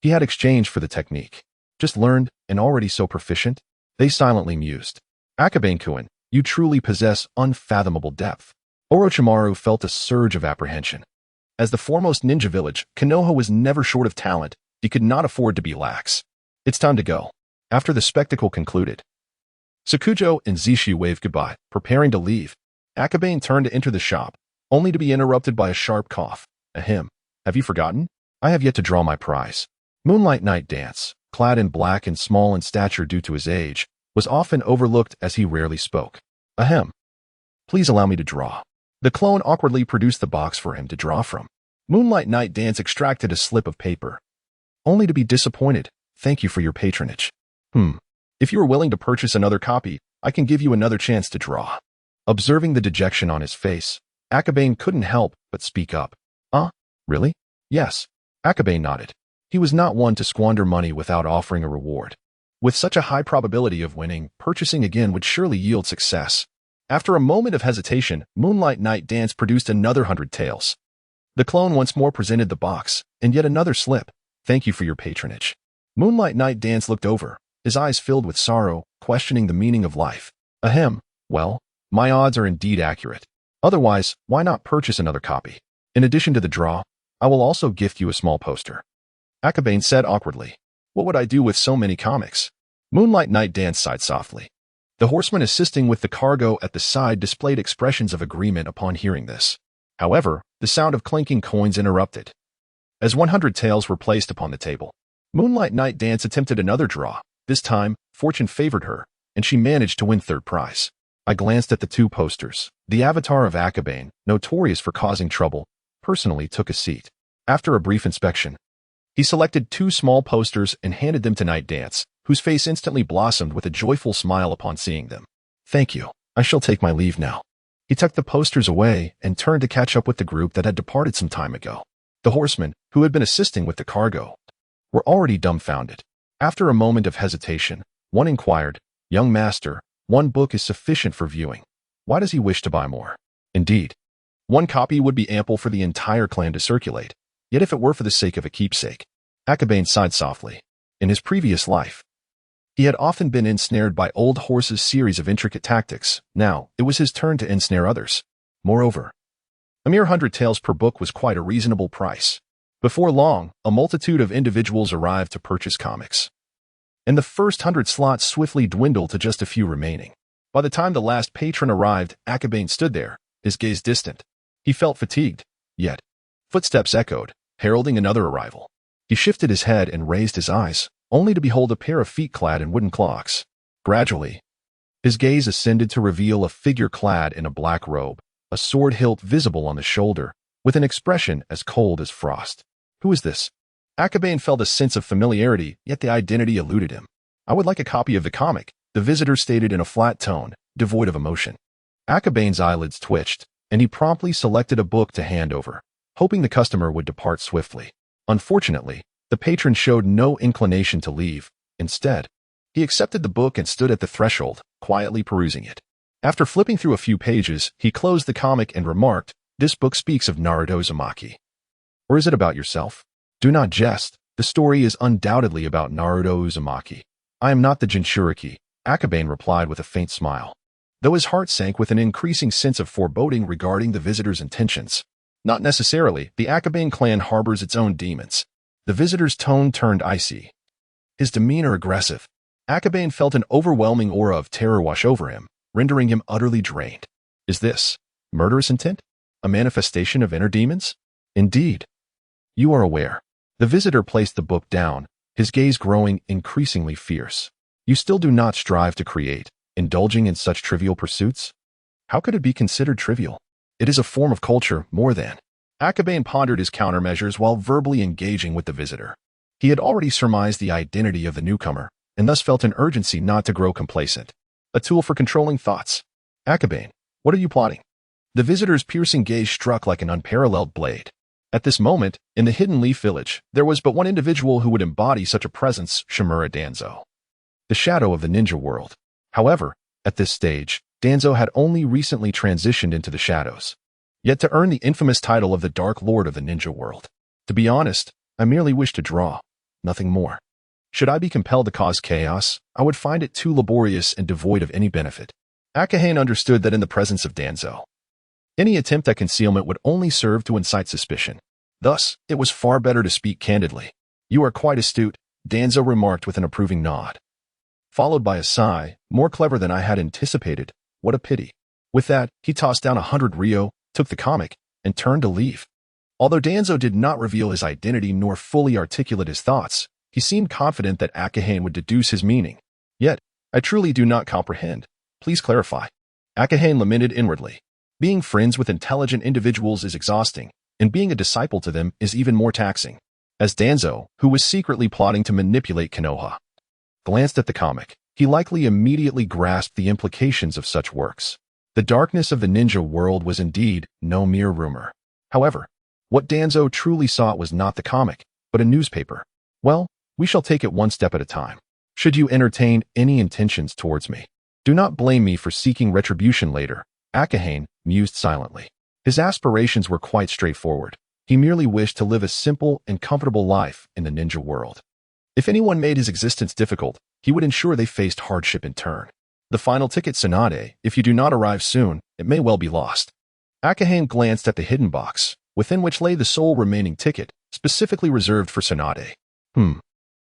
He had exchanged for the technique. Just learned, and already so proficient? They silently mused. Akabane-kun, you truly possess unfathomable depth. Orochimaru felt a surge of apprehension. As the foremost ninja village, Konoha was never short of talent. He could not afford to be lax. It's time to go. After the spectacle concluded, Sakujo and Zishi waved goodbye, preparing to leave. Akabane turned to enter the shop, only to be interrupted by a sharp cough. Ahem. Have you forgotten? I have yet to draw my prize. Moonlight Night Dance, clad in black and small in stature due to his age, was often overlooked as he rarely spoke. Ahem. Please allow me to draw. The clone awkwardly produced the box for him to draw from. Moonlight Night Dance extracted a slip of paper. Only to be disappointed. Thank you for your patronage. If you are willing to purchase another copy, I can give you another chance to draw. Observing the dejection on his face, Akabane couldn't help but speak up. Really? Yes. Akabane nodded. He was not one to squander money without offering a reward. With such a high probability of winning, purchasing again would surely yield success. After a moment of hesitation, Moonlight Night Dance produced another 100 taels. The clone once more presented the box, and yet another slip. Thank you for your patronage. Moonlight Night Dance looked over, his eyes filled with sorrow, questioning the meaning of life. Ahem. Well, my odds are indeed accurate. Otherwise, why not purchase another copy? In addition to the draw, I will also gift you a small poster. Akabane said awkwardly. What would I do with so many comics? Moonlight Night Dance sighed softly. The horseman assisting with the cargo at the side displayed expressions of agreement upon hearing this. However, the sound of clinking coins interrupted. As 100 taels were placed upon the table, Moonlight Night Dance attempted another draw. This time, fortune favored her, and she managed to win third prize. I glanced at the two posters. The avatar of Akabane, notorious for causing trouble, personally took a seat. After a brief inspection, he selected two small posters and handed them to Night Dance, whose face instantly blossomed with a joyful smile upon seeing them. Thank you. I shall take my leave now. He tucked the posters away and turned to catch up with the group that had departed some time ago. The horsemen, who had been assisting with the cargo, were already dumbfounded. After a moment of hesitation, one inquired, Young master, one book is sufficient for viewing. Why does he wish to buy more? Indeed, one copy would be ample for the entire clan to circulate, yet if it were for the sake of a keepsake. Akabane sighed softly. In his previous life, he had often been ensnared by Old Horse's series of intricate tactics. Now, it was his turn to ensnare others. Moreover, a mere 100 taels per book was quite a reasonable price. Before long, a multitude of individuals arrived to purchase comics, and the first 100 slots swiftly dwindled to just a few remaining. By the time the last patron arrived, Akabane stood there, his gaze distant. He felt fatigued, yet footsteps echoed, heralding another arrival. He shifted his head and raised his eyes, only to behold a pair of feet clad in wooden clogs. Gradually, his gaze ascended to reveal a figure clad in a black robe, a sword hilt visible on the shoulder, with an expression as cold as frost. Who is this? Akabane felt a sense of familiarity, yet the identity eluded him. I would like a copy of the comic, the visitor stated in a flat tone, devoid of emotion. Akabane's eyelids twitched, and he promptly selected a book to hand over, hoping the customer would depart swiftly. Unfortunately, the patron showed no inclination to leave. Instead, he accepted the book and stood at the threshold, quietly perusing it. After flipping through a few pages, he closed the comic and remarked, "This book speaks of Naruto Uzumaki. Or is it about yourself? Do not jest. The story is undoubtedly about Naruto Uzumaki. I am not the Jinchuriki," Akabane replied with a faint smile, though his heart sank with an increasing sense of foreboding regarding the visitor's intentions. Not necessarily. The Akabane clan harbors its own demons. The visitor's tone turned icy, his demeanor aggressive. Akabane felt an overwhelming aura of terror wash over him, rendering him utterly drained. Is this murderous intent? A manifestation of inner demons? Indeed. You are aware. The visitor placed the book down, his gaze growing increasingly fierce. You still do not strive to create, indulging in such trivial pursuits? How could it be considered trivial? It is a form of culture, more than. Akabane pondered his countermeasures while verbally engaging with the visitor. He had already surmised the identity of the newcomer, and thus felt an urgency not to grow complacent. A tool for controlling thoughts. Akabane, what are you plotting? The visitor's piercing gaze struck like an unparalleled blade. At this moment, in the Hidden Leaf Village, there was but one individual who would embody such a presence, Shimura Danzo. The shadow of the ninja world. However, at this stage, Danzo had only recently transitioned into the shadows. Yet to earn the infamous title of the Dark Lord of the ninja world. To be honest, I merely wish to draw, nothing more. Should I be compelled to cause chaos, I would find it too laborious and devoid of any benefit. Akahane understood that in the presence of Danzo, any attempt at concealment would only serve to incite suspicion. Thus, it was far better to speak candidly. You are quite astute, Danzo remarked with an approving nod. Followed by a sigh, more clever than I had anticipated. What a pity. With that, he tossed down 100 ryo, took the comic, and turned to leave. Although Danzo did not reveal his identity nor fully articulate his thoughts, he seemed confident that Akahane would deduce his meaning. Yet, I truly do not comprehend. Please clarify. Akahane lamented inwardly. Being friends with intelligent individuals is exhausting, and being a disciple to them is even more taxing. As Danzo, who was secretly plotting to manipulate Konoha, glanced at the comic, he likely immediately grasped the implications of such works. The darkness of the ninja world was indeed no mere rumor. However, what Danzo truly sought was not the comic, but a newspaper. Well, we shall take it one step at a time. Should you entertain any intentions towards me, do not blame me for seeking retribution later. Akahane mused silently. His aspirations were quite straightforward. He merely wished to live a simple and comfortable life in the ninja world. If anyone made his existence difficult, he would ensure they faced hardship in turn. The final ticket, Tsunade. If you do not arrive soon, it may well be lost. Akahane glanced at the hidden box, within which lay the sole remaining ticket, specifically reserved for Tsunade.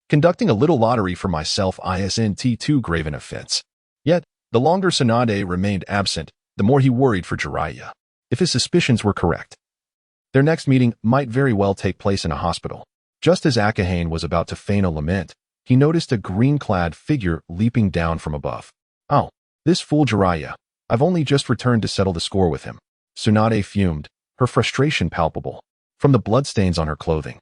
Conducting a little lottery for myself isn't too grave an offense. Yet, the longer Tsunade remained absent, the more he worried for Jiraiya. If his suspicions were correct, their next meeting might very well take place in a hospital. Just as Akahane was about to feign a lament, he noticed a green-clad figure leaping down from above. Oh, this fool Jiraiya. I've only just returned to settle the score with him. Tsunade fumed, her frustration palpable, from the bloodstains on her clothing.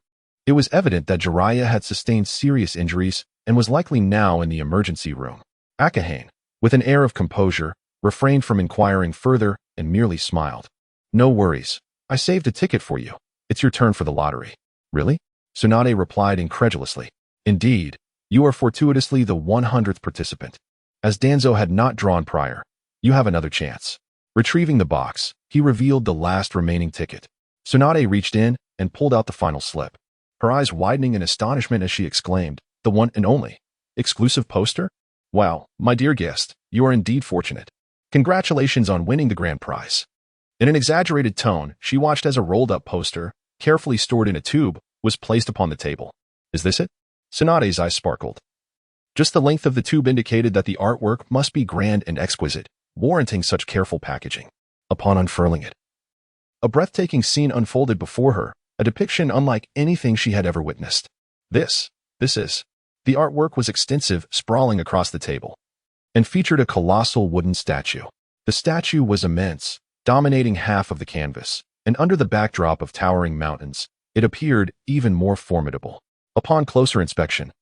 It was evident that Jiraiya had sustained serious injuries and was likely now in the emergency room. Akahane, with an air of composure, refrained from inquiring further and merely smiled. No worries. I saved a ticket for you. It's your turn for the lottery. Really? Tsunade replied incredulously. Indeed, you are fortuitously the 100th participant. As Danzo had not drawn prior, you have another chance. Retrieving the box, he revealed the last remaining ticket. Tsunade reached in and pulled out the final slip. Her eyes widening in astonishment as she exclaimed, the one and only exclusive poster? Wow, my dear guest, you are indeed fortunate. Congratulations on winning the grand prize. In an exaggerated tone, she watched as a rolled-up poster, carefully stored in a tube, was placed upon the table. Is this it? Tsunade's eyes sparkled. Just the length of the tube indicated that the artwork must be grand and exquisite, warranting such careful packaging. Upon unfurling it, a breathtaking scene unfolded before her, a depiction unlike anything she had ever witnessed. This is. The artwork was extensive, sprawling across the table, and featured a colossal wooden statue. The statue was immense, dominating half of the canvas, and under the backdrop of towering mountains, it appeared even more formidable. Upon closer inspection,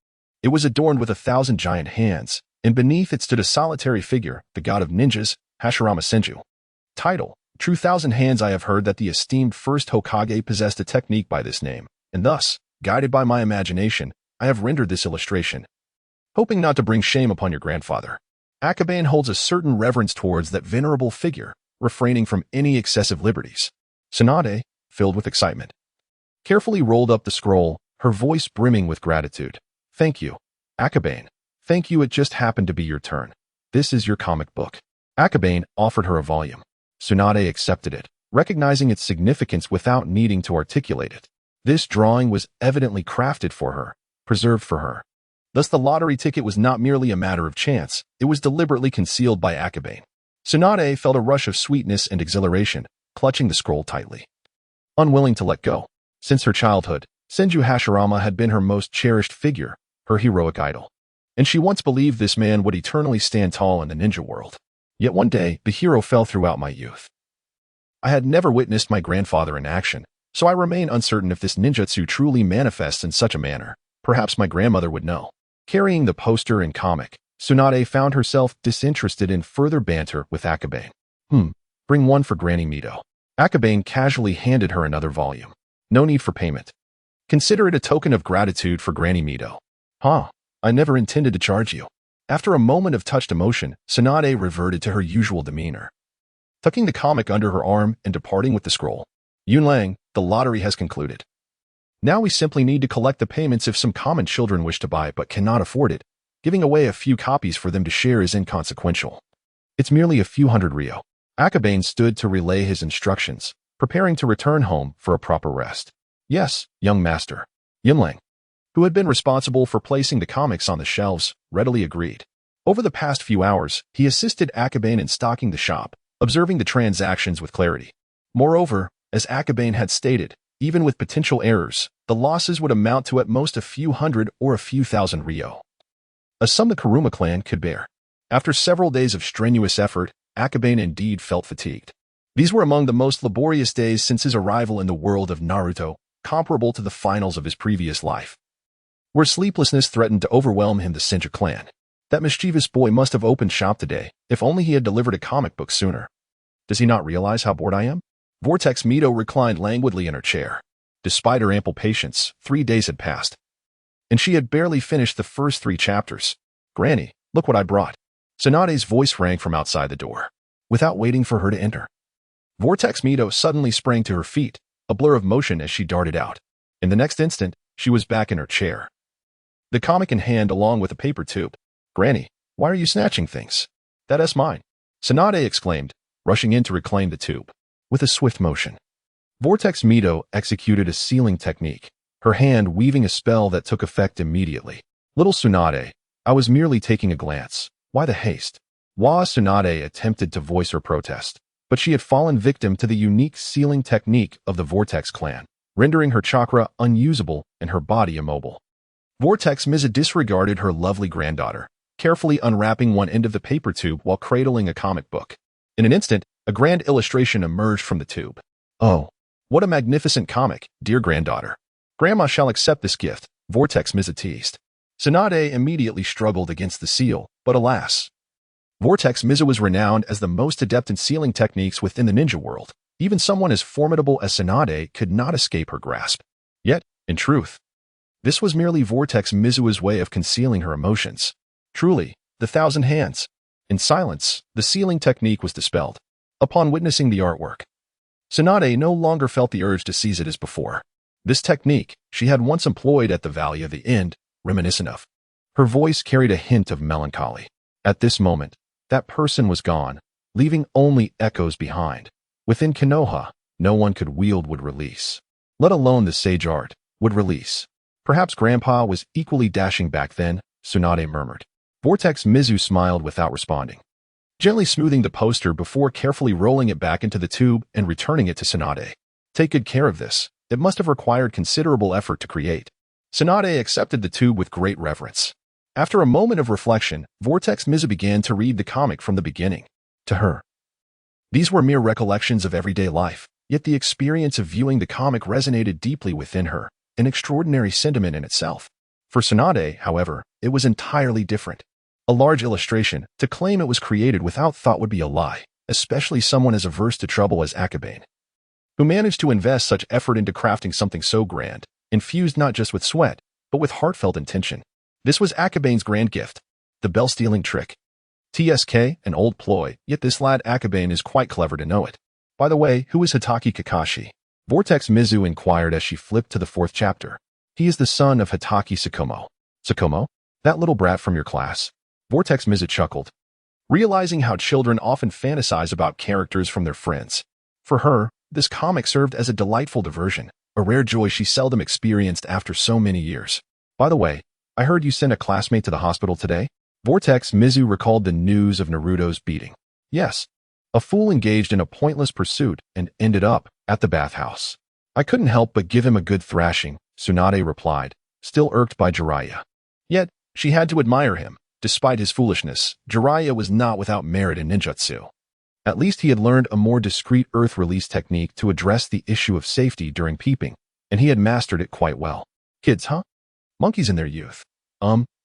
it was adorned with 1,000 giant hands, and beneath it stood a solitary figure, the god of ninjas, Hashirama Senju. Title: True Thousand Hands. I have heard that the esteemed first Hokage possessed a technique by this name, and thus, guided by my imagination, I have rendered this illustration, hoping not to bring shame upon your grandfather. Akabane holds a certain reverence towards that venerable figure, refraining from any excessive liberties. Tsunade, filled with excitement, carefully rolled up the scroll, her voice brimming with gratitude. Thank you, Akabane. Thank you. It just happened to be your turn. This is your comic book. Akabane offered her a volume. Tsunade accepted it, recognizing its significance without needing to articulate it. This drawing was evidently crafted for her, preserved for her. Thus the lottery ticket was not merely a matter of chance, it was deliberately concealed by Akabane. Tsunade felt a rush of sweetness and exhilaration, clutching the scroll tightly. Unwilling to let go. Since her childhood, Senju Hashirama had been her most cherished figure, her heroic idol. And she once believed this man would eternally stand tall in the ninja world. Yet one day, the hero fell throughout my youth. I had never witnessed my grandfather in action, so I remain uncertain if this ninjutsu truly manifests in such a manner. Perhaps my grandmother would know. Carrying the poster and comic, Tsunade found herself disinterested in further banter with Akabane. Bring one for Granny Mito. Akabane casually handed her another volume. No need for payment. Consider it a token of gratitude for Granny Mito. I never intended to charge you. After a moment of touched emotion, Tsunade reverted to her usual demeanor. Tucking the comic under her arm and departing with the scroll. Yunlang, the lottery has concluded. Now we simply need to collect the payments if some common children wish to buy it but cannot afford it. Giving away a few copies for them to share is inconsequential. It's merely a few hundred ryo. Akabane stood to relay his instructions, preparing to return home for a proper rest. Yes, young master. Yunlang, who had been responsible for placing the comics on the shelves, readily agreed. Over the past few hours, he assisted Akabane in stocking the shop, observing the transactions with clarity. Moreover, as Akabane had stated, even with potential errors, the losses would amount to at most a few hundred or a few thousand ryo. A sum the Kuruma clan could bear. After several days of strenuous effort, Akabane indeed felt fatigued. These were among the most laborious days since his arrival in the world of Naruto, comparable to the finals of his previous life. Where sleeplessness threatened to overwhelm him, the Senju clan. That mischievous boy must have opened shop today, if only he had delivered a comic book sooner. Does he not realize how bored I am? Vortex Mito reclined languidly in her chair. Despite her ample patience, 3 days had passed, and she had barely finished the first 3 chapters. Granny, look what I brought. Tsunade's voice rang from outside the door. Without waiting for her to enter, Vortex Mito suddenly sprang to her feet, a blur of motion as she darted out. In the next instant, she was back in her chair, the comic in hand along with a paper tube. Granny, why are you snatching things? That's mine. Tsunade exclaimed, rushing in to reclaim the tube. With a swift motion, Vortex Mito executed a sealing technique, her hand weaving a spell that took effect immediately. Little Tsunade, I was merely taking a glance. Why the haste? Tsunade attempted to voice her protest, but she had fallen victim to the unique sealing technique of the Vortex clan, rendering her chakra unusable and her body immobile. Vortex Miza disregarded her lovely granddaughter, carefully unwrapping one end of the paper tube while cradling a comic book. In an instant, a grand illustration emerged from the tube. Oh, what a magnificent comic, dear granddaughter. Grandma shall accept this gift, Vortex Miza teased. Tsunade immediately struggled against the seal, but alas. Vortex Miza was renowned as the most adept in sealing techniques within the ninja world. Even someone as formidable as Tsunade could not escape her grasp. Yet, in truth, this was merely Vortex Mizua's way of concealing her emotions. Truly, the thousand hands. In silence, the sealing technique was dispelled. Upon witnessing the artwork, Tsunade no longer felt the urge to seize it as before. This technique she had once employed at the Valley of the End, reminiscent of. Her voice carried a hint of melancholy. At this moment, that person was gone, leaving only echoes behind. Within Konoha, no one could wield would release. Let alone the sage art, would release. Perhaps Grandpa was equally dashing back then, Tsunade murmured. Vortex Mizu smiled without responding, gently smoothing the poster before carefully rolling it back into the tube and returning it to Tsunade. Take good care of this. It must have required considerable effort to create. Tsunade accepted the tube with great reverence. After a moment of reflection, Vortex Mizu began to read the comic from the beginning. To her, these were mere recollections of everyday life, yet the experience of viewing the comic resonated deeply within her, an extraordinary sentiment in itself. For Tsunade, however, it was entirely different. A large illustration, to claim it was created without thought would be a lie, especially someone as averse to trouble as Akabane, who managed to invest such effort into crafting something so grand, infused not just with sweat, but with heartfelt intention. This was Akabane's grand gift, the bell-stealing trick. TSK, an old ploy, yet this lad Akabane is quite clever to know it. By the way, who is Hitaki Kakashi? Vortex Mizu inquired as she flipped to the 4th chapter. He is the son of Hitaki Tsukumo. Tsukumo? That little brat from your class? Vortex Mizu chuckled, realizing how children often fantasize about characters from their friends. For her, this comic served as a delightful diversion, a rare joy she seldom experienced after so many years. By the way, I heard you sent a classmate to the hospital today? Vortex Mizu recalled the news of Naruto's beating. Yes. A fool engaged in a pointless pursuit and ended up at the bathhouse. I couldn't help but give him a good thrashing, Tsunade replied, still irked by Jiraiya. Yet, she had to admire him. Despite his foolishness, Jiraiya was not without merit in ninjutsu. At least he had learned a more discreet earth release technique to address the issue of safety during peeping, and he had mastered it quite well. Kids, huh? Monkeys in their youth.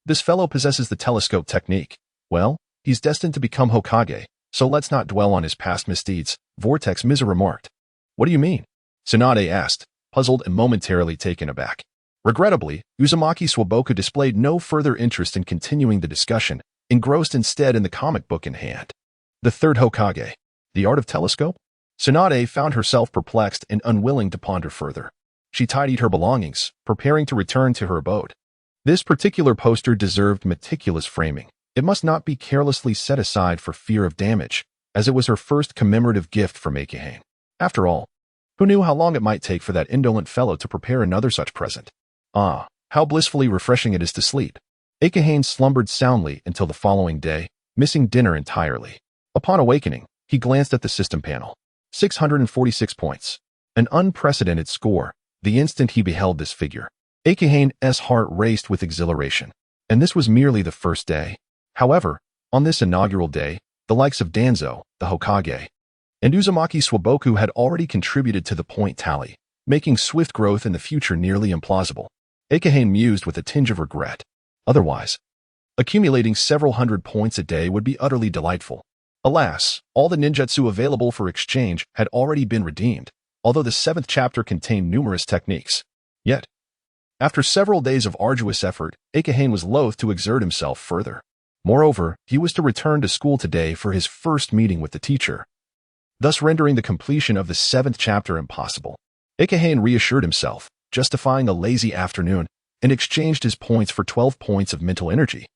This fellow possesses the telescope technique. Well, he's destined to become Hokage, so let's not dwell on his past misdeeds, Vortex Mizu remarked. What do you mean? Tsunade asked, puzzled and momentarily taken aback. Regrettably, Uzumaki Swaboku displayed no further interest in continuing the discussion, engrossed instead in the comic book in hand. The third Hokage. The art of telescope? Tsunade found herself perplexed and unwilling to ponder further. She tidied her belongings, preparing to return to her abode. This particular poster deserved meticulous framing. It must not be carelessly set aside for fear of damage, as it was her first commemorative gift from Kekkei. After all, who knew how long it might take for that indolent fellow to prepare another such present? Ah, how blissfully refreshing it is to sleep. Kekkei slumbered soundly until the following day, missing dinner entirely. Upon awakening, he glanced at the system panel. 646 points. An unprecedented score, the instant he beheld this figure. Kekkei's heart raced with exhilaration. And this was merely the first day. However, on this inaugural day, the likes of Danzo, the Hokage, and Uzumaki Swaboku had already contributed to the point tally, making swift growth in the future nearly implausible. Kekkei mused with a tinge of regret. Otherwise, accumulating several hundred points a day would be utterly delightful. Alas, all the ninjutsu available for exchange had already been redeemed, although the 7th chapter contained numerous techniques. Yet, after several days of arduous effort, Kekkei was loath to exert himself further. Moreover, he was to return to school today for his first meeting with the teacher, thus rendering the completion of the 7th chapter impossible. Kekkei reassured himself, justifying a lazy afternoon, and exchanged his points for 12 points of mental energy,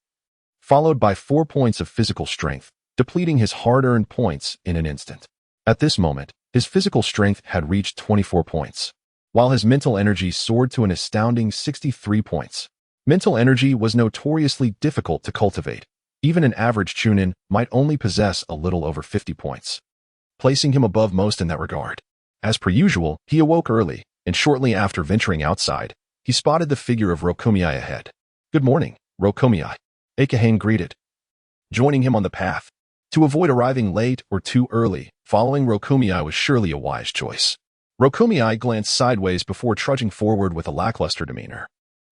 followed by 4 points of physical strength, depleting his hard-earned points in an instant. At this moment, his physical strength had reached 24 points, while his mental energy soared to an astounding 63 points. Mental energy was notoriously difficult to cultivate. Even an average chunin might only possess a little over 50 points, placing him above most in that regard. As per usual, he awoke early, and shortly after venturing outside, he spotted the figure of Rokomiai ahead. Good morning, Rokomiai, Kekkei greeted, joining him on the path. To avoid arriving late or too early, following Rokomiai was surely a wise choice. Rokomiai glanced sideways before trudging forward with a lackluster demeanor.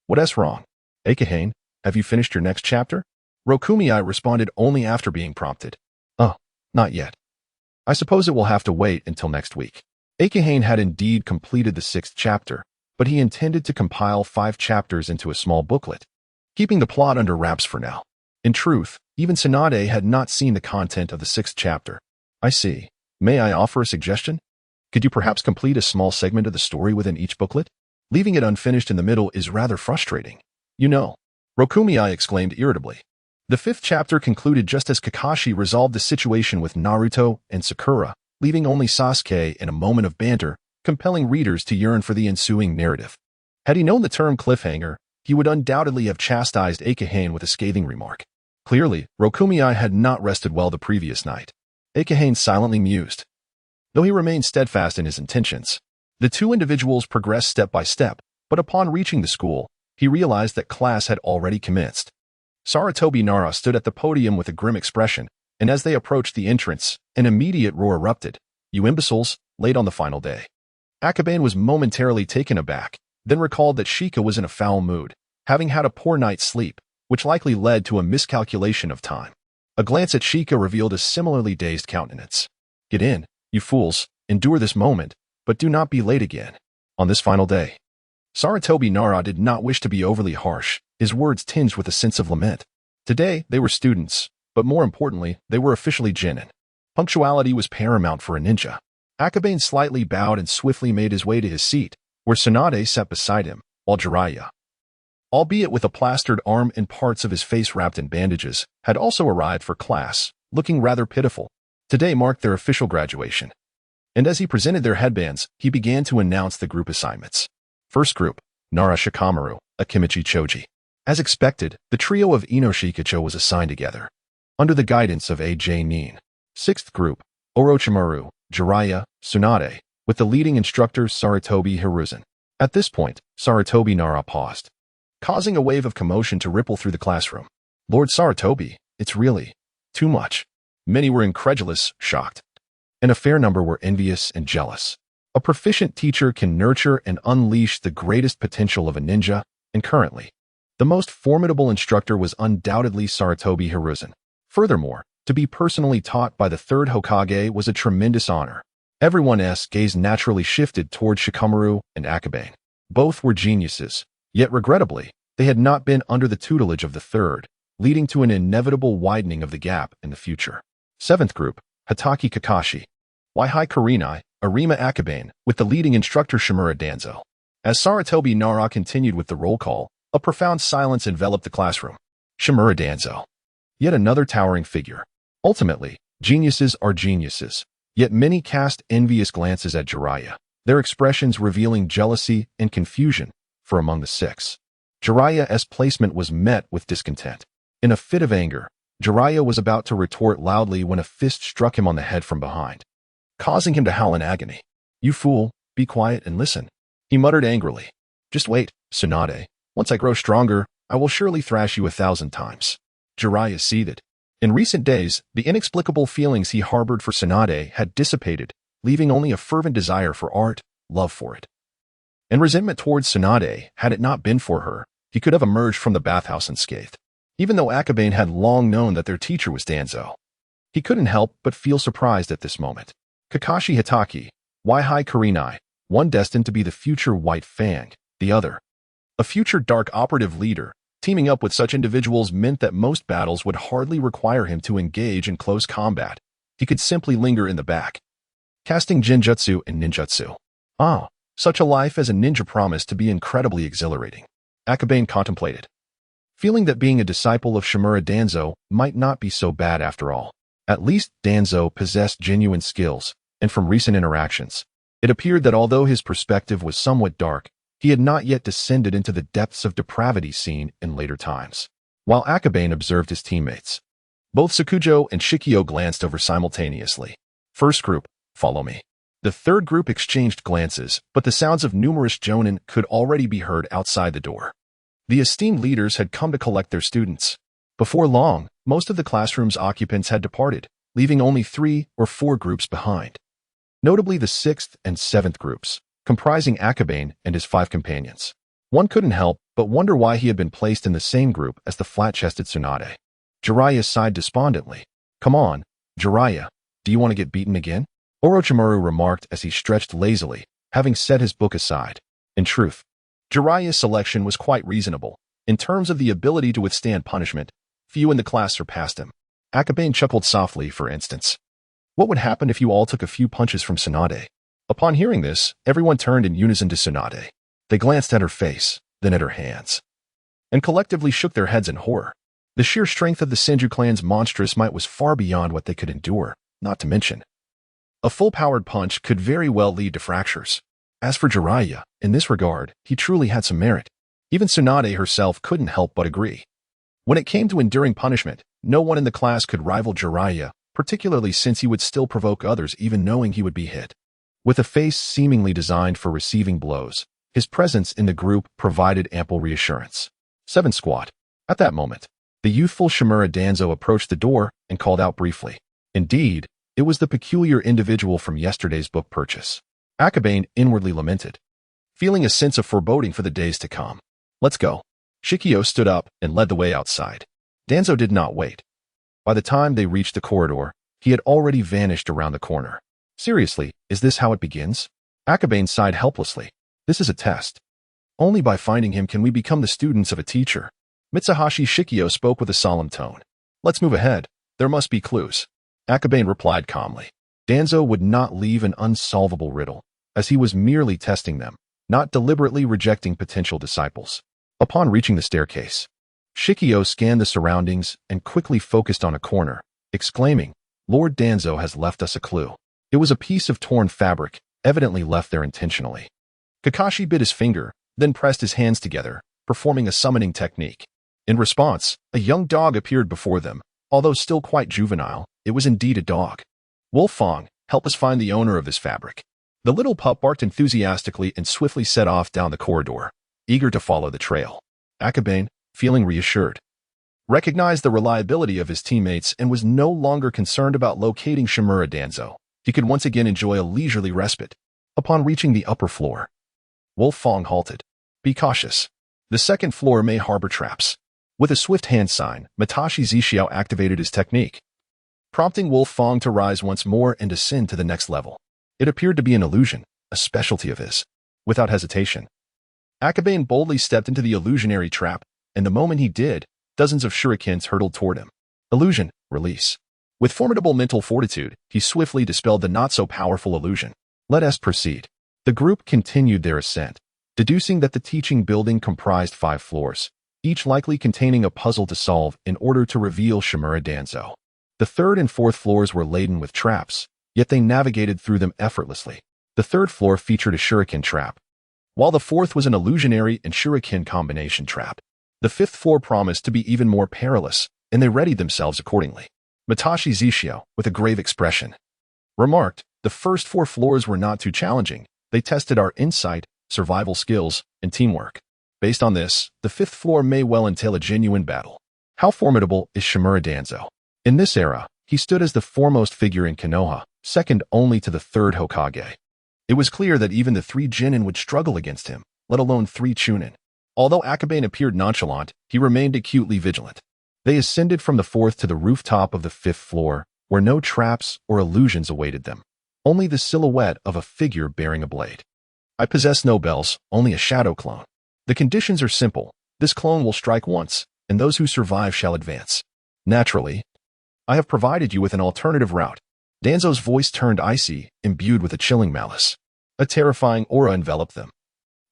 What's wrong? Kekkei, have you finished your next chapter? Rokomiai responded only after being prompted. Oh, not yet. I suppose it will have to wait until next week. Kekkei had indeed completed the 6th chapter, but he intended to compile 5 chapters into a small booklet, keeping the plot under wraps for now. In truth, even Tsunade had not seen the content of the 6th chapter. I see. May I offer a suggestion? Could you perhaps complete a small segment of the story within each booklet? Leaving it unfinished in the middle is rather frustrating. You know, Rokomiai exclaimed irritably. The 5th chapter concluded just as Kakashi resolved the situation with Naruto and Sakura, leaving only Sasuke in a moment of banter, compelling readers to yearn for the ensuing narrative. Had he known the term cliffhanger, he would undoubtedly have chastised Kekkei with a scathing remark. Clearly, Rokomiai had not rested well the previous night. Kekkei silently mused, though he remained steadfast in his intentions. The two individuals progressed step by step, but upon reaching the school, he realized that class had already commenced. Sarutobi Nara stood at the podium with a grim expression, and as they approached the entrance, an immediate roar erupted. You imbeciles, late on the final day. Akabane was momentarily taken aback, then recalled that Shika was in a foul mood, having had a poor night's sleep, which likely led to a miscalculation of time. A glance at Shika revealed a similarly dazed countenance. Get in, you fools, endure this moment, but do not be late again. On this final day. Sarutobi Nara did not wish to be overly harsh, his words tinged with a sense of lament. Today, they were students, but more importantly, they were officially genin. Punctuality was paramount for a ninja. Akabane slightly bowed and swiftly made his way to his seat, where Tsunade sat beside him, while Jiraiya, albeit with a plastered arm and parts of his face wrapped in bandages, had also arrived for class, looking rather pitiful. Today marked their official graduation. And as he presented their headbands, he began to announce the group assignments. First group, Nara Shikamaru, Akimichi Choji. As expected, the trio of Inoshikacho was assigned together, under the guidance of A.J. Nin. Sixth group, Orochimaru, Jiraiya, Tsunade, with the leading instructors Sarutobi Hiruzen. At this point, Sarutobi Nara paused, causing a wave of commotion to ripple through the classroom. Lord Sarutobi, it's really too much. Many were incredulous, shocked, and a fair number were envious and jealous. A proficient teacher can nurture and unleash the greatest potential of a ninja, and currently, the most formidable instructor was undoubtedly Sarutobi Hiruzen. Furthermore, to be personally taught by the third Hokage was a tremendous honor. Everyone's gaze naturally shifted toward Shikamaru and Akabane. Both were geniuses, yet regrettably, they had not been under the tutelage of the third, leading to an inevitable widening of the gap in the future. Seventh group, Hatake Kakashi, Waihai Kurenai, Arima Akabane, with the leading instructor Shimura Danzo. As Sarutobi Nara continued with the roll call, a profound silence enveloped the classroom. Shimura Danzo. Yet another towering figure. Ultimately, geniuses are geniuses, yet many cast envious glances at Jiraiya, their expressions revealing jealousy and confusion for among the six. Jiraiya's placement was met with discontent. In a fit of anger, Jiraiya was about to retort loudly when a fist struck him on the head from behind, causing him to howl in agony. "You fool, be quiet and listen," he muttered angrily. "Just wait, Tsunade. Once I grow stronger, I will surely thrash you 1,000 times." Jiraiya seethed. In recent days, the inexplicable feelings he harbored for Tsunade had dissipated, leaving only a fervent desire for art, love for it, and resentment towards Tsunade. Had it not been for her, he could have emerged from the bathhouse unscathed. Even though Akabane had long known that their teacher was Danzo, he couldn't help but feel surprised at this moment. Kakashi Hatake, Waihai Kurenai, one destined to be the future White Fang, the other a future dark operative leader. Teaming up with such individuals meant that most battles would hardly require him to engage in close combat. He could simply linger in the back, casting genjutsu and ninjutsu. Such a life as a ninja promised to be incredibly exhilarating. Akabane contemplated, feeling that being a disciple of Shimura Danzo might not be so bad after all. At least Danzo possessed genuine skills, and from recent interactions, it appeared that although his perspective was somewhat dark, he had not yet descended into the depths of depravity seen in later times. While Akabane observed his teammates, both Sakujo and Shikio glanced over simultaneously. First group, follow me. The third group exchanged glances, but the sounds of numerous jonin could already be heard outside the door. The esteemed leaders had come to collect their students. Before long, most of the classroom's occupants had departed, leaving only 3 or 4 groups behind. Notably the 6th and 7th groups, comprising Akabane and his 5 companions. One couldn't help but wonder why he had been placed in the same group as the flat-chested Tsunade. Jiraiya sighed despondently. "Come on, Jiraiya, do you want to get beaten again?" Orochimaru remarked as he stretched lazily, having set his book aside. In truth, Jiraiya's selection was quite reasonable. In terms of the ability to withstand punishment, few in the class surpassed him. Akabane chuckled softly, for instance. What would happen if you all took a few punches from Tsunade? Upon hearing this, everyone turned in unison to Tsunade. They glanced at her face, then at her hands, and collectively shook their heads in horror. The sheer strength of the Senju clan's monstrous might was far beyond what they could endure, not to mention, a full-powered punch could very well lead to fractures. As for Jiraiya, in this regard, he truly had some merit. Even Tsunade herself couldn't help but agree. When it came to enduring punishment, no one in the class could rival Jiraiya, particularly since he would still provoke others even knowing he would be hit. With a face seemingly designed for receiving blows, his presence in the group provided ample reassurance. 7 squat. At that moment, the youthful Shimura Danzo approached the door and called out briefly. Indeed, it was the peculiar individual from yesterday's book purchase. Akabane inwardly lamented, feeling a sense of foreboding for the days to come. "Let's go." Shikio stood up and led the way outside. Danzo did not wait. By the time they reached the corridor, he had already vanished around the corner. Seriously, is this how it begins? Akabane sighed helplessly. This is a test. Only by finding him can we become the students of a teacher. Mitsuhashi Shikio spoke with a solemn tone. Let's move ahead. There must be clues. Akabane replied calmly. Danzo would not leave an unsolvable riddle, as he was merely testing them, not deliberately rejecting potential disciples. Upon reaching the staircase, Shikio scanned the surroundings and quickly focused on a corner, exclaiming, Lord Danzo has left us a clue. It was a piece of torn fabric, evidently left there intentionally. Kakashi bit his finger, then pressed his hands together, performing a summoning technique. In response, a young dog appeared before them. Although still quite juvenile, it was indeed a dog. Wolfang, help us find the owner of this fabric. The little pup barked enthusiastically and swiftly set off down the corridor, eager to follow the trail. Akabane, feeling reassured, recognized the reliability of his teammates and was no longer concerned about locating Shimura Danzo. He could once again enjoy a leisurely respite. Upon reaching the upper floor, Wolfang halted. Be cautious. The second floor may harbor traps. With a swift hand sign, Mitashi Zishiao activated his technique, prompting Wolfang to rise once more and ascend to the next level. It appeared to be an illusion, a specialty of his. Without hesitation, Akabane boldly stepped into the illusionary trap, and the moment he did, dozens of shurikens hurtled toward him. Illusion, release. With formidable mental fortitude, he swiftly dispelled the not-so-powerful illusion. Let us proceed. The group continued their ascent, deducing that the teaching building comprised 5 floors, each likely containing a puzzle to solve in order to reveal Shimura Danzo. The 3rd and 4th floors were laden with traps, yet they navigated through them effortlessly. The 3rd floor featured a shuriken trap, while the 4th was an illusionary and shuriken combination trap. The 5th floor promised to be even more perilous, and they readied themselves accordingly. Mitashi Zishiao, with a grave expression, remarked, the first 4 floors were not too challenging. They tested our insight, survival skills, and teamwork. Based on this, the 5th floor may well entail a genuine battle. How formidable is Shimura Danzo? In this era, he stood as the foremost figure in Konoha, second only to the 3rd Hokage. It was clear that even the 3 Genin would struggle against him, let alone 3 Chunin. Although Akabane appeared nonchalant, he remained acutely vigilant. They ascended from the 4th to the rooftop of the 5th floor, where no traps or illusions awaited them. Only the silhouette of a figure bearing a blade. I possess no bells, only a shadow clone. The conditions are simple. This clone will strike once, and those who survive shall advance. Naturally, I have provided you with an alternative route. Danzo's voice turned icy, imbued with a chilling malice. A terrifying aura enveloped them,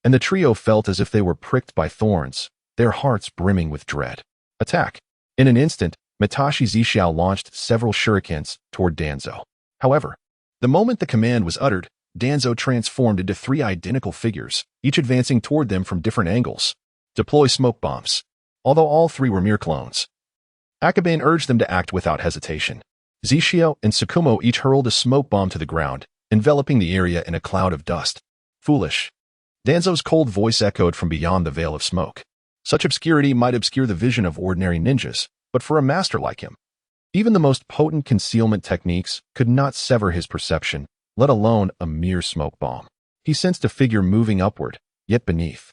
and the trio felt as if they were pricked by thorns, their hearts brimming with dread. Attack! In an instant, Mitashi Zishiao launched several shurikens toward Danzo. However, the moment the command was uttered, Danzo transformed into 3 identical figures, each advancing toward them from different angles. Deploy smoke bombs. Although all 3 were mere clones, Akabane urged them to act without hesitation. Zishiao and Tsukumo each hurled a smoke bomb to the ground, enveloping the area in a cloud of dust. Foolish. Danzo's cold voice echoed from beyond the veil of smoke. Such obscurity might obscure the vision of ordinary ninjas, but for a master like him, even the most potent concealment techniques could not sever his perception, let alone a mere smoke bomb. He sensed a figure moving upward, yet beneath.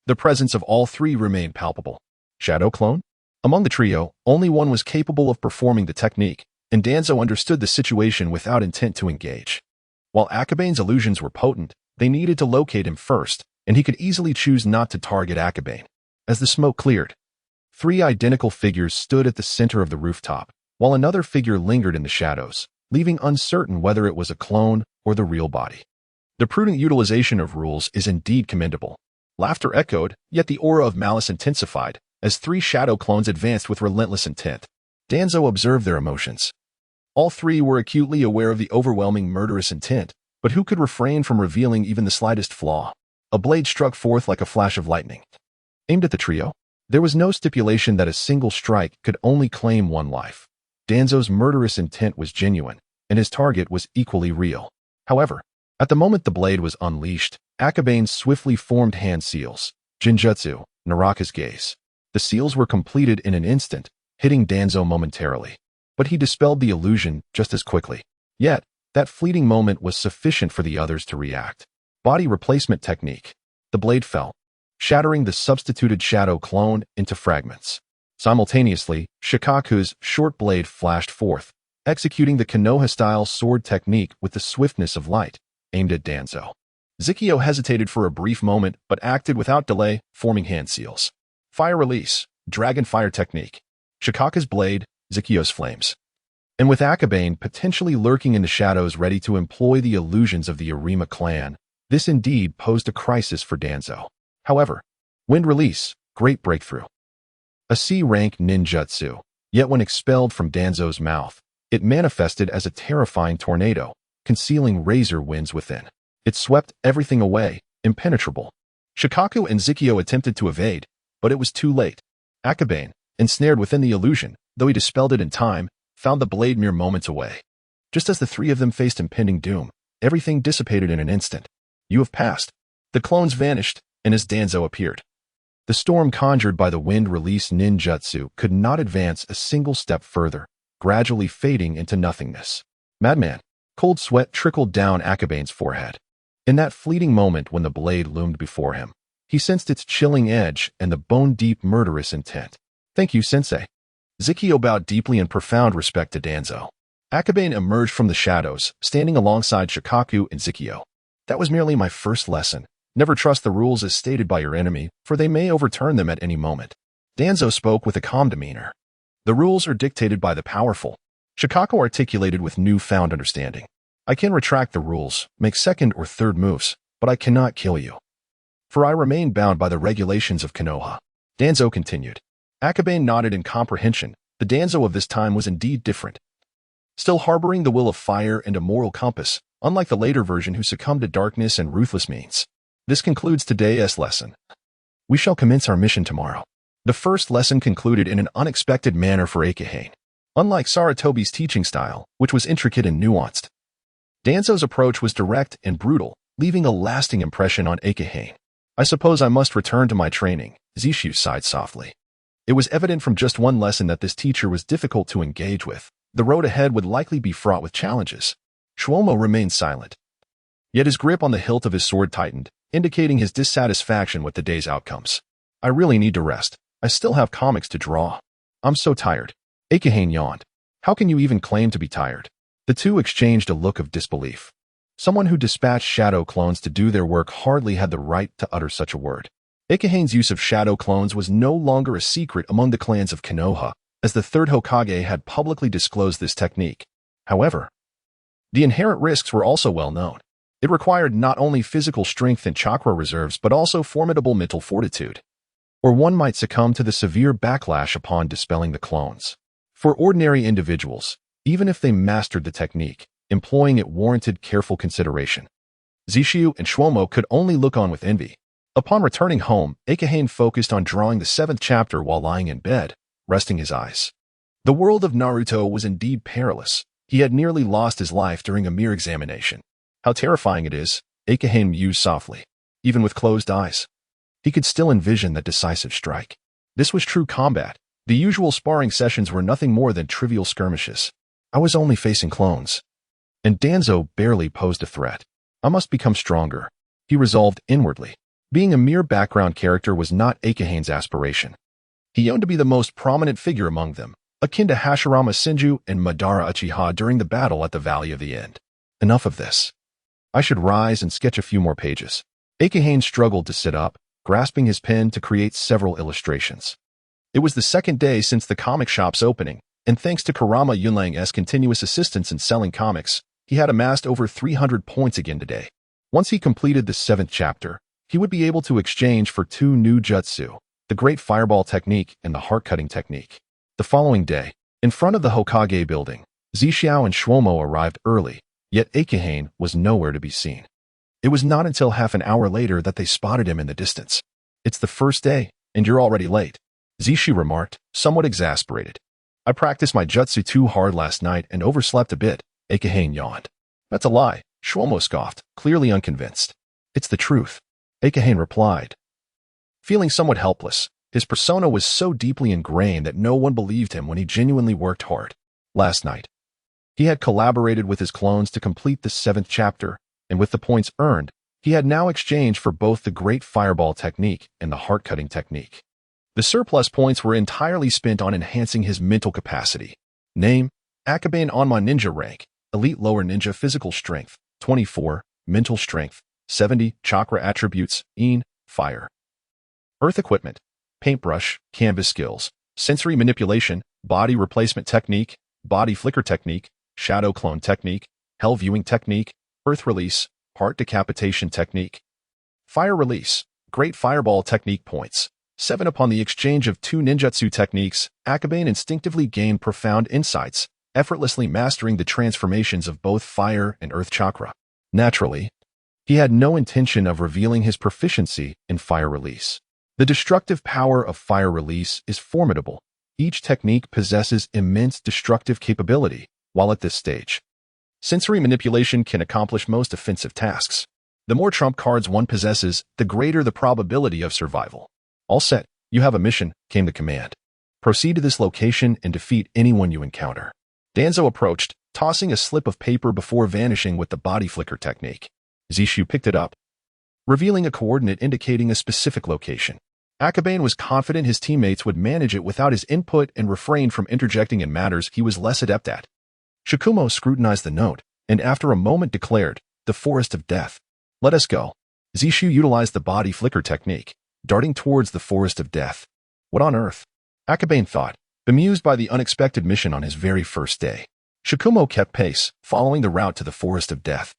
The presence of all 3 remained palpable. Shadow clone? Among the trio, only one was capable of performing the technique, and Danzo understood the situation without intent to engage. While Akabane's illusions were potent, they needed to locate him first, and he could easily choose not to target Akabane. As the smoke cleared, 3 identical figures stood at the center of the rooftop, while another figure lingered in the shadows, leaving uncertain whether it was a clone or the real body. The prudent utilization of rules is indeed commendable. Laughter echoed, yet the aura of malice intensified, as 3 shadow clones advanced with relentless intent. Danzo observed their emotions. All 3 were acutely aware of the overwhelming murderous intent, but who could refrain from revealing even the slightest flaw? A blade struck forth like a flash of lightning, aimed at the trio. There was no stipulation that a single strike could only claim 1 life. Danzo's murderous intent was genuine, and his target was equally real. However, at the moment the blade was unleashed, Akabane swiftly formed hand seals, Genjutsu, Naraka's gaze. The seals were completed in an instant, hitting Danzo momentarily. But he dispelled the illusion just as quickly. Yet, that fleeting moment was sufficient for the others to react. Body replacement technique. The blade fell, shattering the substituted shadow clone into fragments. Simultaneously, Shikaku's short blade flashed forth, executing the Konoha-style sword technique with the swiftness of light, aimed at Danzo. Zikio hesitated for a brief moment but acted without delay, forming hand seals. Fire release, dragon fire technique. Shikaku's blade, Zikio's flames. And with Akabane potentially lurking in the shadows ready to employ the illusions of the Arima clan, this indeed posed a crisis for Danzo. However, wind release, great breakthrough. A C-rank ninjutsu, yet when expelled from Danzo's mouth, it manifested as a terrifying tornado, concealing razor winds within. It swept everything away, impenetrable. Shikaku and Zikio attempted to evade, but it was too late. Akabane, ensnared within the illusion, though he dispelled it in time, found the blade mere moments away. Just as the three of them faced impending doom, everything dissipated in an instant. You have passed. The clones vanished, and as Danzo appeared. The storm conjured by the wind-released ninjutsu could not advance a single step further, gradually fading into nothingness. Madman. Cold sweat trickled down Akabane's forehead. In that fleeting moment when the blade loomed before him, he sensed its chilling edge and the bone-deep murderous intent. Thank you, Sensei. Zikio bowed deeply in profound respect to Danzo. Akabane emerged from the shadows, standing alongside Shikaku and Zikio. That was merely my first lesson. Never trust the rules as stated by your enemy, for they may overturn them at any moment. Danzo spoke with a calm demeanor. The rules are dictated by the powerful. Shikaku articulated with newfound understanding. I can retract the rules, make second or third moves, but I cannot kill you. For I remain bound by the regulations of Konoha. Danzo continued. Akabane nodded in comprehension. The Danzo of this time was indeed different. Still harboring the will of fire and a moral compass, unlike the later version who succumbed to darkness and ruthless means. This concludes today's lesson. We shall commence our mission tomorrow. The first lesson concluded in an unexpected manner for Akahane. Unlike Saratobi's teaching style, which was intricate and nuanced, Danzo's approach was direct and brutal, leaving a lasting impression on Akahane. I suppose I must return to my training, Zishu sighed softly. It was evident from just one lesson that this teacher was difficult to engage with. The road ahead would likely be fraught with challenges. Shuomo remained silent. Yet his grip on the hilt of his sword tightened, indicating his dissatisfaction with the day's outcomes. I really need to rest. I still have comics to draw. I'm so tired. Akahane yawned. How can you even claim to be tired? The two exchanged a look of disbelief. Someone who dispatched shadow clones to do their work hardly had the right to utter such a word. Akahane's use of shadow clones was no longer a secret among the clans of Konoha, as the third Hokage had publicly disclosed this technique. However, the inherent risks were also well known. It required not only physical strength and chakra reserves but also formidable mental fortitude. Or one might succumb to the severe backlash upon dispelling the clones. For ordinary individuals, even if they mastered the technique, employing it warranted careful consideration. Zishu and Shuomo could only look on with envy. Upon returning home, Akahane focused on drawing the 7th chapter while lying in bed, resting his eyes. The world of Naruto was indeed perilous. He had nearly lost his life during a mere examination. How terrifying it is, Akahane mused softly. Even with closed eyes, he could still envision that decisive strike. This was true combat. The usual sparring sessions were nothing more than trivial skirmishes. I was only facing clones. And Danzo barely posed a threat. I must become stronger, he resolved inwardly. Being a mere background character was not Akahane's aspiration. He yearned to be the most prominent figure among them, akin to Hashirama Senju and Madara Uchiha during the battle at the Valley of the End. Enough of this. I should rise and sketch a few more pages. Akahane struggled to sit up, grasping his pen to create several illustrations. It was the second day since the comic shop's opening, and thanks to Kurama Yunlang's continuous assistance in selling comics, he had amassed over 300 points again today. Once he completed the 7th chapter, he would be able to exchange for 2 new jutsu, the Great Fireball Technique and the Heart-Cutting Technique. The following day, in front of the Hokage building, Zixiao and Shuomo arrived early, yet Akahane was nowhere to be seen. It was not until half an hour later that they spotted him in the distance. It's the first day, and you're already late, Zishu remarked, somewhat exasperated. I practiced my jutsu too hard last night and overslept a bit, Akahane yawned. That's a lie, Shuomo scoffed, clearly unconvinced. It's the truth, Akahane replied. Feeling somewhat helpless, his persona was so deeply ingrained that no one believed him when he genuinely worked hard. Last night, he had collaborated with his clones to complete the 7th chapter, and with the points earned, he had now exchanged for both the Great Fireball Technique and the Heart-Cutting Technique. The surplus points were entirely spent on enhancing his mental capacity. Name, Akabane Anma Ninja Rank, Elite Lower Ninja Physical Strength, 24, Mental Strength, 70, Chakra Attributes, Fire. Earth Equipment, Paintbrush, Canvas Skills, Sensory Manipulation, Body Replacement Technique, Body Flicker Technique, Shadow Clone Technique, Hell Viewing Technique, Earth Release, Heart Decapitation Technique. Fire Release, Great Fireball Technique Points. 7 Upon the exchange of 2 ninjutsu techniques, Akabane instinctively gained profound insights, effortlessly mastering the transformations of both fire and earth chakra. Naturally, he had no intention of revealing his proficiency in fire release. The destructive power of fire release is formidable. Each technique possesses immense destructive capability, while at this stage, sensory manipulation can accomplish most offensive tasks. The more trump cards one possesses, the greater the probability of survival. All set, you have a mission, came the command. Proceed to this location and defeat anyone you encounter. Danzo approached, tossing a slip of paper before vanishing with the body flicker technique. Zishu picked it up, revealing a coordinate indicating a specific location. Akabane was confident his teammates would manage it without his input and refrained from interjecting in matters he was less adept at. Shikumo scrutinized the note, and after a moment declared, "The Forest of Death. Let us go." Zishu utilized the body flicker technique, darting towards the Forest of Death. What on earth? Akabane thought, bemused by the unexpected mission on his very first day. Shikumo kept pace, following the route to the Forest of Death.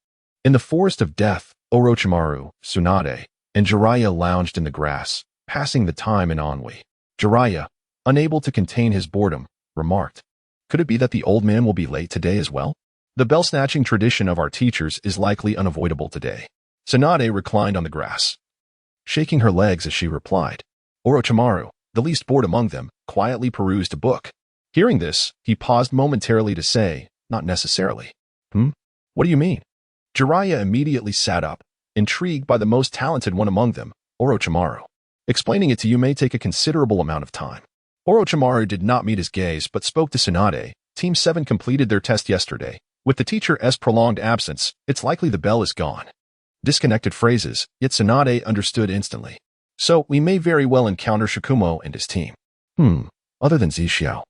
In the Forest of Death, Orochimaru, Tsunade, and Jiraiya lounged in the grass, passing the time in ennui. Jiraiya, unable to contain his boredom, remarked, "Could it be that the old man will be late today as well? The bell-snatching tradition of our teachers is likely unavoidable today." Tsunade reclined on the grass, shaking her legs as she replied. Orochimaru, the least bored among them, quietly perused a book. Hearing this, he paused momentarily to say, "Not necessarily." What do you mean?" Jiraiya immediately sat up, intrigued by the most talented one among them, Orochimaru. "Explaining it to you may take a considerable amount of time." Orochimaru did not meet his gaze but spoke to Tsunade. Team 7 completed their test yesterday. With the teacher's prolonged absence, it's likely the bell is gone. Disconnected phrases, yet Tsunade understood instantly. "So, we may very well encounter Shikumo and his team." Other than Zixiao.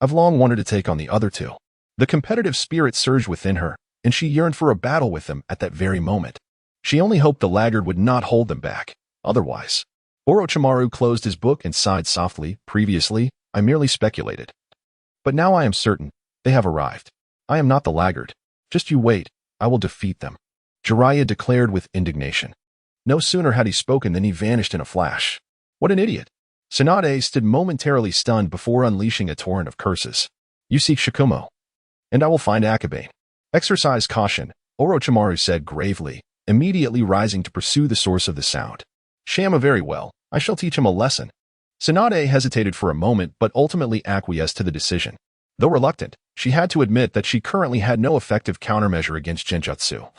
I've long wanted to take on the other two." The competitive spirit surged within her, and she yearned for a battle with them at that very moment. She only hoped the laggard would not hold them back. Otherwise, Orochimaru closed his book and sighed softly. "Previously, I merely speculated. But now I am certain. They have arrived. I am not the laggard. Just you wait. I will defeat them," Jiraiya declared with indignation. No sooner had he spoken than he vanished in a flash. What an idiot. Tsunade stood momentarily stunned before unleashing a torrent of curses. "You seek Shikumo, and I will find Akabane. Exercise caution," Orochimaru said gravely, immediately rising to pursue the source of the sound. "Shama very well. I shall teach him a lesson." Tsunade hesitated for a moment but ultimately acquiesced to the decision. Though reluctant, she had to admit that she currently had no effective countermeasure against genjutsu.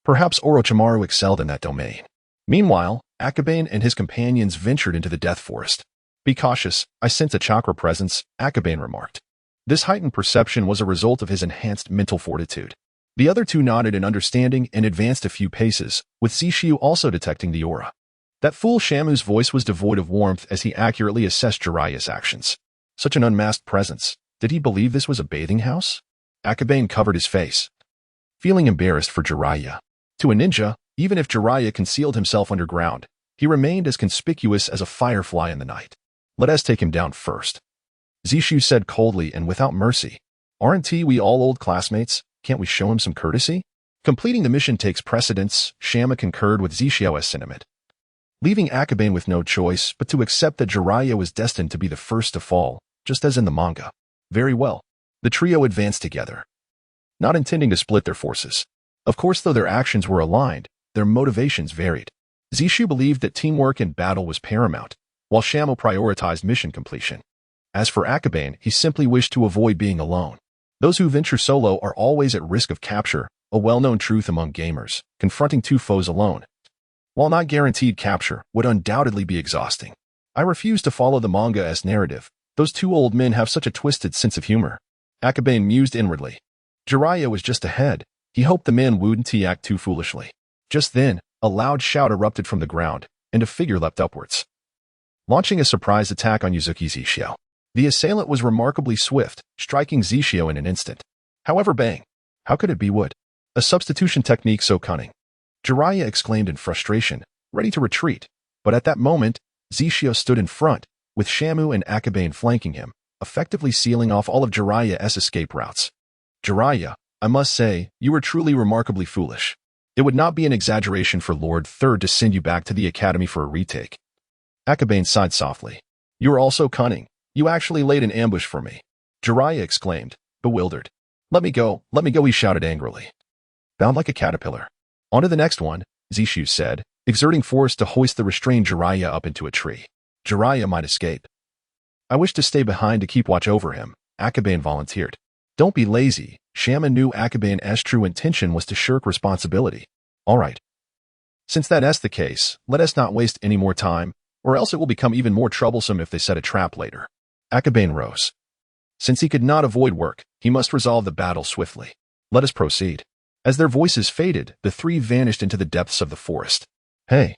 Perhaps Orochimaru excelled in that domain. Meanwhile, Akabane and his companions ventured into the Death Forest. "Be cautious, I sense a chakra presence," Akabane remarked. This heightened perception was a result of his enhanced mental fortitude. The other two nodded in understanding and advanced a few paces, with Zishu also detecting the aura. That fool Shamu's voice was devoid of warmth as he accurately assessed Jiraiya's actions. Such an unmasked presence. Did he believe this was a bathing house? Akabane covered his face, feeling embarrassed for Jiraiya. To a ninja, even if Jiraiya concealed himself underground, he remained as conspicuous as a firefly in the night. "Let us take him down first," Zishu said coldly and without mercy. "Aren't we all old classmates? Can't we show him some courtesy?" "Completing the mission takes precedence," Shama concurred with Zishu's sentiment, leaving Akabane with no choice but to accept that Jiraiya was destined to be the first to fall, just as in the manga. Very well. The trio advanced together, not intending to split their forces. Of course, though their actions were aligned, their motivations varied. Zishu believed that teamwork in battle was paramount, while Shamo prioritized mission completion. As for Akabane, he simply wished to avoid being alone. Those who venture solo are always at risk of capture, a well-known truth among gamers. Confronting two foes alone, while not guaranteed capture, would undoubtedly be exhausting. I refuse to follow the manga-esque narrative. Those two old men have such a twisted sense of humor. Akabane mused inwardly. Jiraiya was just ahead. He hoped the men wouldn't act too foolishly. Just then, a loud shout erupted from the ground, and a figure leapt upwards, launching a surprise attack on Yuzuki Zishu. The assailant was remarkably swift, striking Zishu in an instant. However, bang! How could it be wood? A substitution technique so cunning. Jiraiya exclaimed in frustration, ready to retreat. But at that moment, Zishu stood in front, with Shamu and Akabane flanking him, effectively sealing off all of Jiraiya's escape routes. "Jiraiya, I must say, you were truly remarkably foolish. It would not be an exaggeration for Lord Third to send you back to the academy for a retake." Akabane sighed softly. "You are also cunning. You actually laid an ambush for me," Jiraiya exclaimed, bewildered. Let me go, he shouted angrily. Bound like a caterpillar. On to the next one, Zishu said, exerting force to hoist the restrained Jiraiya up into a tree. Jiraiya might escape. I wish to stay behind to keep watch over him, Akabane volunteered. Don't be lazy. Shaman knew Akabane's true intention was to shirk responsibility. All right. Since that's the case, let us not waste any more time, or else it will become even more troublesome if they set a trap later. Akabane rose. Since he could not avoid work, he must resolve the battle swiftly. Let us proceed. As their voices faded, the three vanished into the depths of the forest. Hey!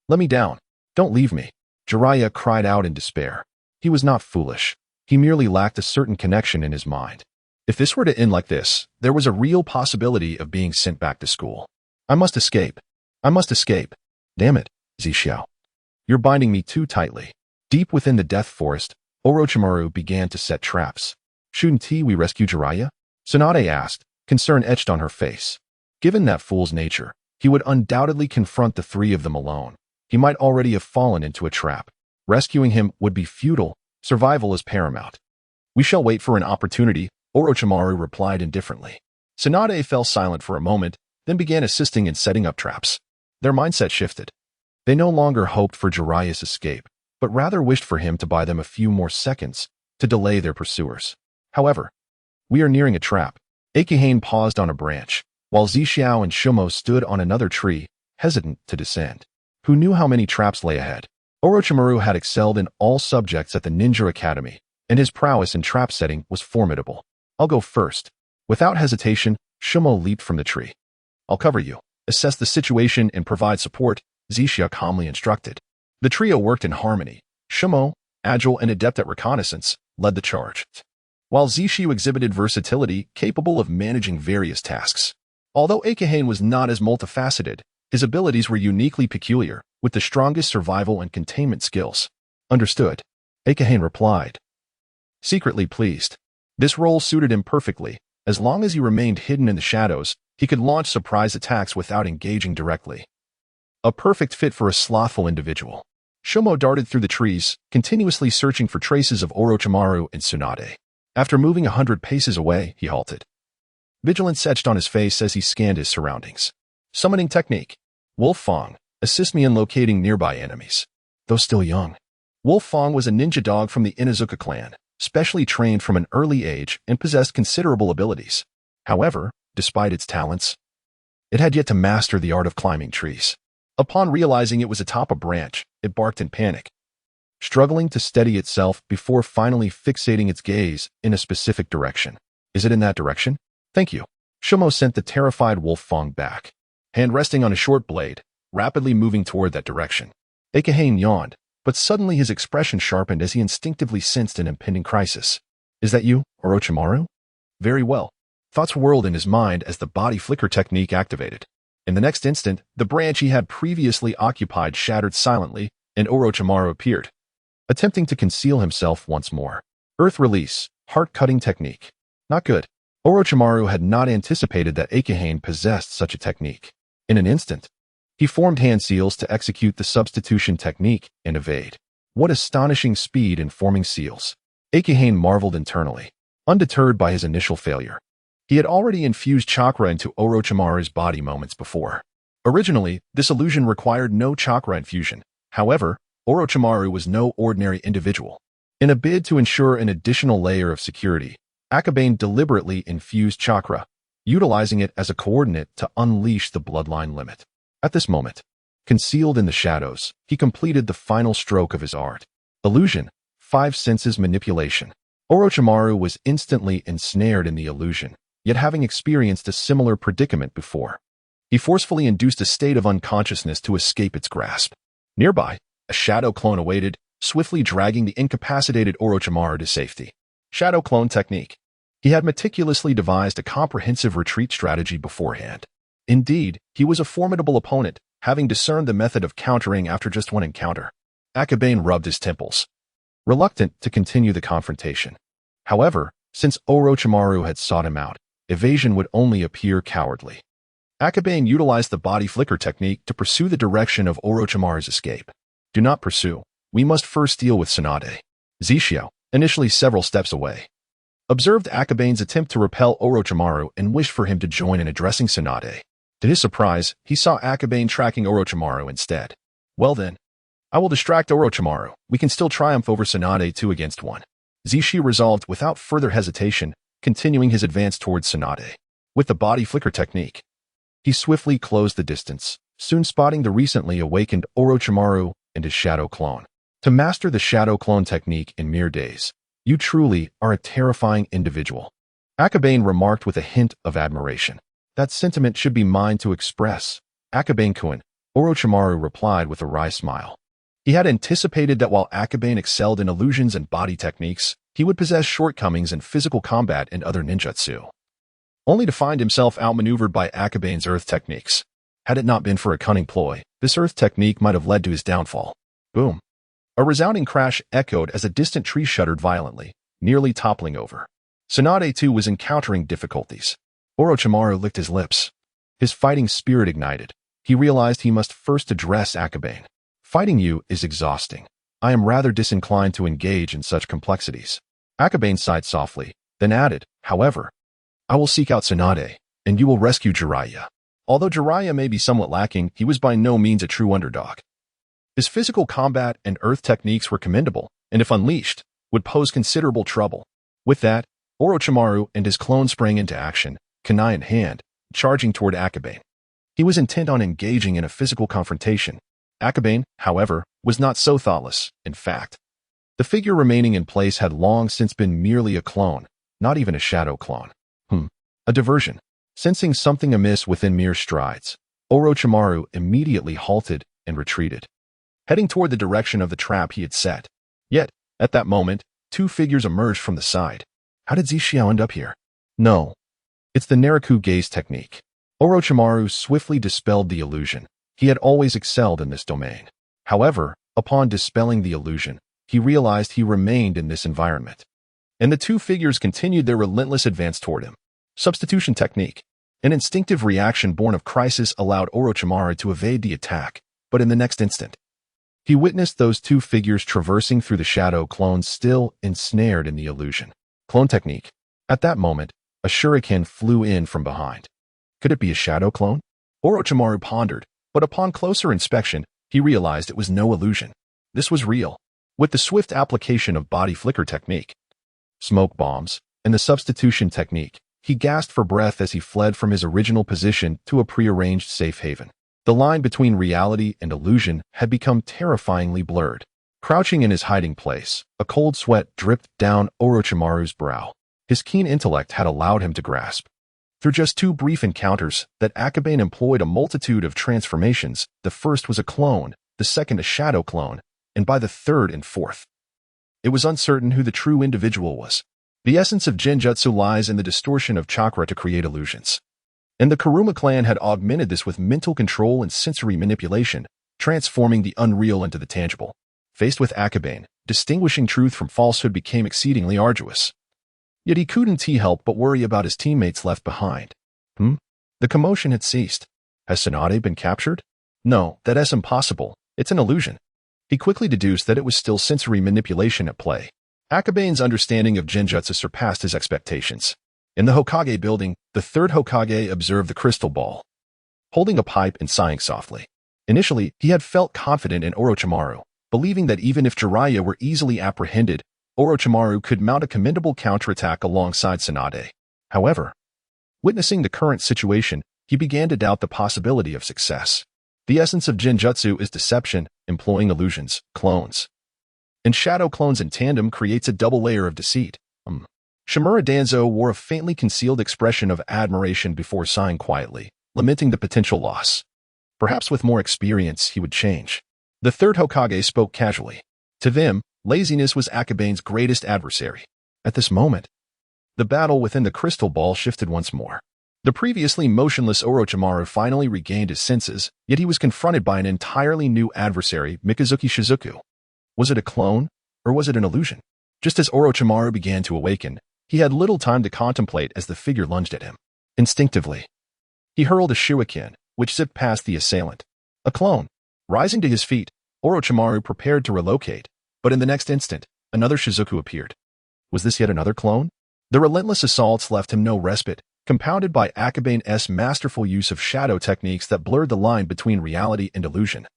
Let me down. Don't leave me. Jiraiya cried out in despair. He was not foolish. He merely lacked a certain connection in his mind. If this were to end like this, there was a real possibility of being sent back to school. I must escape. I must escape. Damn it, Zishu. You're binding me too tightly. Deep within the death forest, Orochimaru began to set traps. Shouldn't we rescue Jiraiya? Tsunade asked, concern etched on her face. Given that fool's nature, he would undoubtedly confront the three of them alone. He might already have fallen into a trap. Rescuing him would be futile. Survival is paramount. We shall wait for an opportunity, Orochimaru replied indifferently. Tsunade fell silent for a moment, then began assisting in setting up traps. Their mindset shifted. They no longer hoped for Jiraiya's escape, but rather wished for him to buy them a few more seconds to delay their pursuers. However, we are nearing a trap. Akahane paused on a branch, while Zishu and Shumo stood on another tree, hesitant to descend. Who knew how many traps lay ahead? Orochimaru had excelled in all subjects at the Ninja Academy, and his prowess in trap setting was formidable. I'll go first. Without hesitation, Shumo leaped from the tree. I'll cover you. Assess the situation and provide support, Zishu calmly instructed. The trio worked in harmony. Shumo, agile and adept at reconnaissance, led the charge, while Zishu exhibited versatility capable of managing various tasks. Although Akahane was not as multifaceted, his abilities were uniquely peculiar, with the strongest survival and containment skills. Understood, Akahane replied. Secretly pleased. This role suited him perfectly. As long as he remained hidden in the shadows, he could launch surprise attacks without engaging directly. A perfect fit for a slothful individual. Shumo darted through the trees, continuously searching for traces of Orochimaru and Tsunade. After moving 100 paces away, he halted. Vigilance etched on his face as he scanned his surroundings. Summoning technique. Wolf Fang, assist me in locating nearby enemies. Though still young, Wolf Fang was a ninja dog from the Inuzuka clan, specially trained from an early age and possessed considerable abilities. However, despite its talents, it had yet to master the art of climbing trees. Upon realizing it was atop a branch, it barked in panic, struggling to steady itself before finally fixating its gaze in a specific direction. Is it in that direction? Thank you. Shumo sent the terrified Wolf Fang back, hand resting on a short blade, rapidly moving toward that direction. Akahane yawned, but suddenly his expression sharpened as he instinctively sensed an impending crisis. Is that you, Orochimaru? Very well. Thoughts whirled in his mind as the body flicker technique activated. In the next instant, the branch he had previously occupied shattered silently, and Orochimaru appeared, attempting to conceal himself once more. Earth release, heart-cutting technique. Not good. Orochimaru had not anticipated that Akahane possessed such a technique. In an instant, he formed hand seals to execute the substitution technique and evade. What astonishing speed in forming seals. Akahane marveled internally, undeterred by his initial failure. He had already infused chakra into Orochimaru's body moments before. Originally, this illusion required no chakra infusion. However, Orochimaru was no ordinary individual. In a bid to ensure an additional layer of security, Akabane deliberately infused chakra, utilizing it as a coordinate to unleash the bloodline limit. At this moment, concealed in the shadows, he completed the final stroke of his art. Illusion, 5 senses manipulation. Orochimaru was instantly ensnared in the illusion, yet having experienced a similar predicament before. He forcefully induced a state of unconsciousness to escape its grasp. Nearby, a shadow clone awaited, swiftly dragging the incapacitated Orochimaru to safety. Shadow clone technique. He had meticulously devised a comprehensive retreat strategy beforehand. Indeed, he was a formidable opponent, having discerned the method of countering after just one encounter. Akabane rubbed his temples, reluctant to continue the confrontation. However, since Orochimaru had sought him out, evasion would only appear cowardly. Akabane utilized the body flicker technique to pursue the direction of Orochimaru's escape. Do not pursue. We must first deal with Tsunade. Zishu, initially several steps away, observed Akabane's attempt to repel Orochimaru and wished for him to join in addressing Tsunade. To his surprise, he saw Akabane tracking Orochimaru instead. Well then, I will distract Orochimaru. We can still triumph over Tsunade 2 against 1. Zishi resolved without further hesitation, continuing his advance towards Tsunade. With the body flicker technique, he swiftly closed the distance, soon spotting the recently awakened Orochimaru and his shadow clone. To master the shadow clone technique in mere days, you truly are a terrifying individual. Akabane remarked with a hint of admiration. That sentiment should be mine to express. Akabane-kun, Orochimaru replied with a wry smile. He had anticipated that while Akabane excelled in illusions and body techniques, he would possess shortcomings in physical combat and other ninjutsu, only to find himself outmaneuvered by Akabane's earth techniques. Had it not been for a cunning ploy, this earth technique might have led to his downfall. Boom. A resounding crash echoed as a distant tree shuddered violently, nearly toppling over. Tsunade too was encountering difficulties. Orochimaru licked his lips. His fighting spirit ignited. He realized he must first address Akabane. Fighting you is exhausting. I am rather disinclined to engage in such complexities. Akabane sighed softly, then added, however, I will seek out Tsunade, and you will rescue Jiraiya. Although Jiraiya may be somewhat lacking, he was by no means a true underdog. His physical combat and earth techniques were commendable, and if unleashed, would pose considerable trouble. With that, Orochimaru and his clone sprang into action, kunai in hand, charging toward Akabane. He was intent on engaging in a physical confrontation. Akabane, however, was not so thoughtless. In fact, the figure remaining in place had long since been merely a clone, not even a shadow clone. A diversion. Sensing something amiss within mere strides, Orochimaru immediately halted and retreated, heading toward the direction of the trap he had set. Yet, at that moment, two figures emerged from the side. How did Zixiao end up here? No. It's the Naruto gaze technique. Orochimaru swiftly dispelled the illusion. He had always excelled in this domain. However, upon dispelling the illusion, he realized he remained in this environment. And the two figures continued their relentless advance toward him. Substitution technique. An instinctive reaction born of crisis allowed Orochimaru to evade the attack, but in the next instant, he witnessed those two figures traversing through the shadow clones still ensnared in the illusion. Clone technique. At that moment, a shuriken flew in from behind. Could it be a shadow clone? Orochimaru pondered, but upon closer inspection, he realized it was no illusion. This was real. With the swift application of body flicker technique, smoke bombs, and the substitution technique, he gasped for breath as he fled from his original position to a prearranged safe haven. The line between reality and illusion had become terrifyingly blurred. Crouching in his hiding place, a cold sweat dripped down Orochimaru's brow. His keen intellect had allowed him to grasp, through just two brief encounters, that Akabane employed a multitude of transformations. The first was a clone, the second a shadow clone, and by the third and fourth, it was uncertain who the true individual was. The essence of genjutsu lies in the distortion of chakra to create illusions. And the Kuruma clan had augmented this with mental control and sensory manipulation, transforming the unreal into the tangible. Faced with Akabane, distinguishing truth from falsehood became exceedingly arduous. Yet he couldn't help but worry about his teammates left behind. The commotion had ceased. Has Tsunade been captured? No, that's impossible. It's an illusion. He quickly deduced that it was still sensory manipulation at play. Akabane's understanding of genjutsu surpassed his expectations. In the Hokage building, the third Hokage observed the crystal ball, holding a pipe and sighing softly. Initially, he had felt confident in Orochimaru, believing that even if Jiraiya were easily apprehended, Orochimaru could mount a commendable counterattack alongside Tsunade. However, witnessing the current situation, he began to doubt the possibility of success. The essence of genjutsu is deception, employing illusions, clones, and shadow clones in tandem creates a double layer of deceit. Shimura Danzo wore a faintly concealed expression of admiration before sighing quietly, lamenting the potential loss. Perhaps with more experience he would change. The third Hokage spoke casually. To them, laziness was Akabane's greatest adversary. At this moment, the battle within the crystal ball shifted once more. The previously motionless Orochimaru finally regained his senses, yet he was confronted by an entirely new adversary, Mikazuki Shizuku. Was it a clone, or was it an illusion? Just as Orochimaru began to awaken, he had little time to contemplate as the figure lunged at him. Instinctively, he hurled a shuriken, which zipped past the assailant. A clone. Rising to his feet, Orochimaru prepared to relocate, but in the next instant, another Shizuku appeared. Was this yet another clone? The relentless assaults left him no respite, compounded by Akabane's masterful use of shadow techniques that blurred the line between reality and illusion,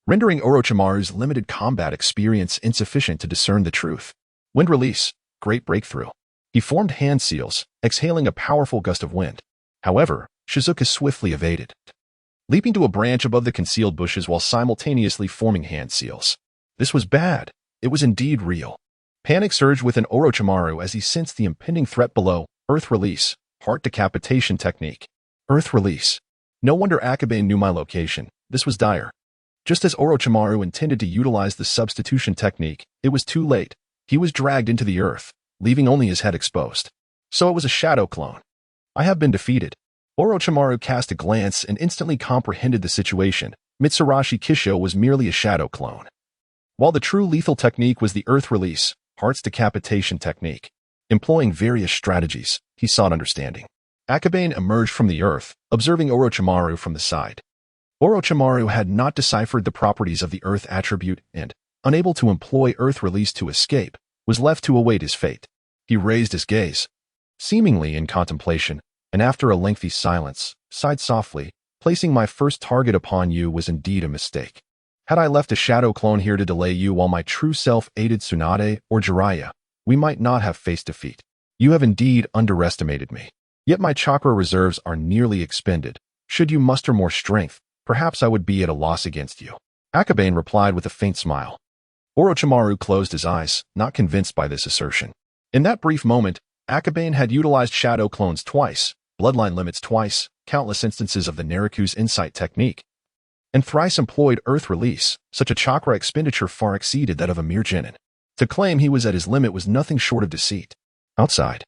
rendering Orochimaru's limited combat experience insufficient to discern the truth. Wind release, great breakthrough. He formed hand seals, exhaling a powerful gust of wind. However, Shizuka swiftly evaded, leaping to a branch above the concealed bushes while simultaneously forming hand seals. This was bad. It was indeed real. Panic surged within Orochimaru as he sensed the impending threat below. Earth release, heart decapitation technique. Earth release. No wonder Akabane knew my location. This was dire. Just as Orochimaru intended to utilize the substitution technique, it was too late. He was dragged into the earth, leaving only his head exposed. So it was a shadow clone. I have been defeated. Orochimaru cast a glance and instantly comprehended the situation. Mitsurashi Kisho was merely a shadow clone, while the true lethal technique was the earth release, heart's decapitation technique. Employing various strategies, he sought understanding. Akabane emerged from the earth, observing Orochimaru from the side. Orochimaru had not deciphered the properties of the earth attribute and, unable to employ earth release to escape, was left to await his fate. He raised his gaze, seemingly in contemplation, and after a lengthy silence, sighed softly. Placing my first target upon you was indeed a mistake. Had I left a shadow clone here to delay you while my true self aided Tsunade or Jiraiya, we might not have faced defeat. You have indeed underestimated me. Yet my chakra reserves are nearly expended. Should you muster more strength, perhaps I would be at a loss against you. Akabane replied with a faint smile. Orochimaru closed his eyes, not convinced by this assertion. In that brief moment, Akabane had utilized shadow clones twice, bloodline limits twice, countless instances of the Naruto's insight technique, and thrice employed earth release. Such a chakra expenditure far exceeded that of a mere genin. To claim he was at his limit was nothing short of deceit. Outside,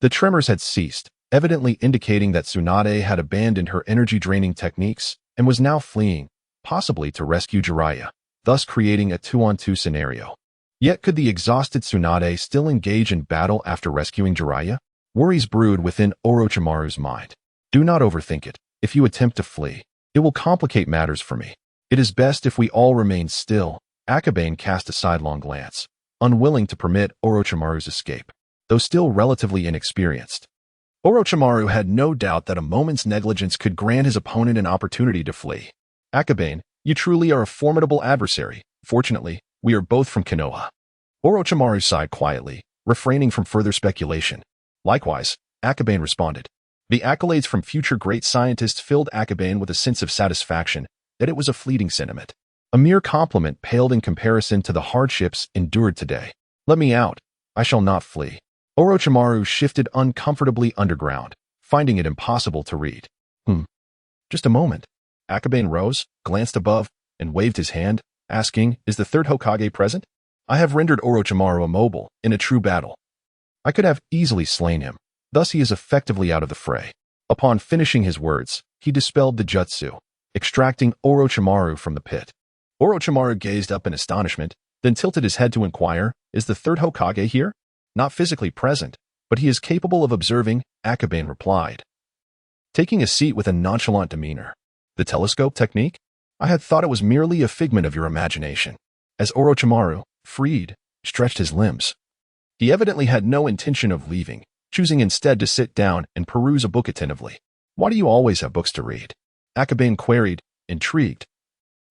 the tremors had ceased, evidently indicating that Tsunade had abandoned her energy-draining techniques and was now fleeing, possibly to rescue Jiraiya, thus creating a 2-on-2 scenario. Yet could the exhausted Tsunade still engage in battle after rescuing Jiraiya? Worries brewed within Orochimaru's mind. Do not overthink it. If you attempt to flee, it will complicate matters for me. It is best if we all remain still. Akabane cast a sidelong glance, unwilling to permit Orochimaru's escape, though still relatively inexperienced. Orochimaru had no doubt that a moment's negligence could grant his opponent an opportunity to flee. Akabane, you truly are a formidable adversary. Fortunately, we are both from Konoha. Orochimaru sighed quietly, refraining from further speculation. Likewise, Akabane responded. The accolades from future great scientists filled Akabane with a sense of satisfaction that it was a fleeting sentiment. A mere compliment paled in comparison to the hardships endured today. Let me out. I shall not flee. Orochimaru shifted uncomfortably underground, finding it impossible to read. Just a moment. Akabane rose, glanced above, and waved his hand, asking, is the third Hokage present? I have rendered Orochimaru immobile in a true battle. I could have easily slain him. Thus he is effectively out of the fray. Upon finishing his words, he dispelled the jutsu, extracting Orochimaru from the pit. Orochimaru gazed up in astonishment, then tilted his head to inquire, is the third Hokage here? Not physically present, but he is capable of observing, Akabane replied, taking a seat with a nonchalant demeanor. The telescope technique? I had thought it was merely a figment of your imagination. As Orochimaru, freed, stretched his limbs, he evidently had no intention of leaving, choosing instead to sit down and peruse a book attentively. Why do you always have books to read? Akabane queried, intrigued,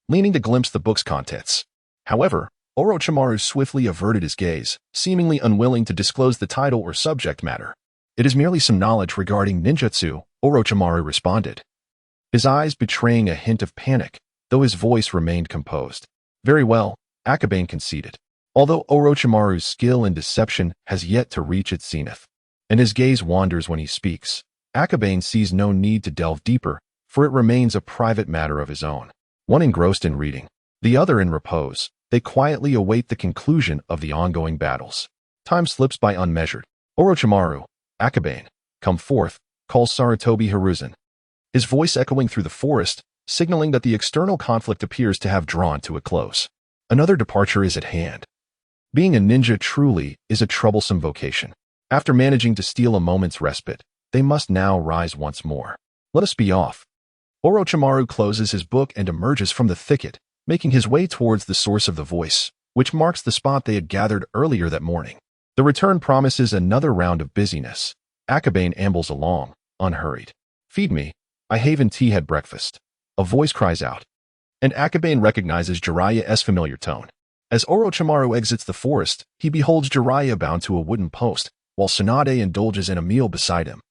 leaning to glimpse the book's contents. However, Orochimaru swiftly averted his gaze, seemingly unwilling to disclose the title or subject matter. It is merely some knowledge regarding ninjutsu, Orochimaru responded, his eyes betraying a hint of panic, though his voice remained composed. Very well, Akabane conceded. Although Orochimaru's skill in deception has yet to reach its zenith, and his gaze wanders when he speaks, Akabane sees no need to delve deeper, for it remains a private matter of his own. One engrossed in reading, the other in repose, they quietly await the conclusion of the ongoing battles. Time slips by unmeasured. Orochimaru, Akabane, come forth, calls Sarutobi Hiruzen, his voice echoing through the forest, signaling that the external conflict appears to have drawn to a close. Another departure is at hand. Being a ninja truly is a troublesome vocation. After managing to steal a moment's respite, they must now rise once more. Let us be off. Orochimaru closes his book and emerges from the thicket, making his way towards the source of the voice, which marks the spot they had gathered earlier that morning. The The return promises another round of busyness. Akabane ambles along, unhurried. Feed me. I haven't tea had breakfast. A voice cries out. And Akabane recognizes Jiraiya's familiar tone. As Orochimaru exits the forest, he beholds Jiraiya bound to a wooden post, while Tsunade indulges in a meal beside him.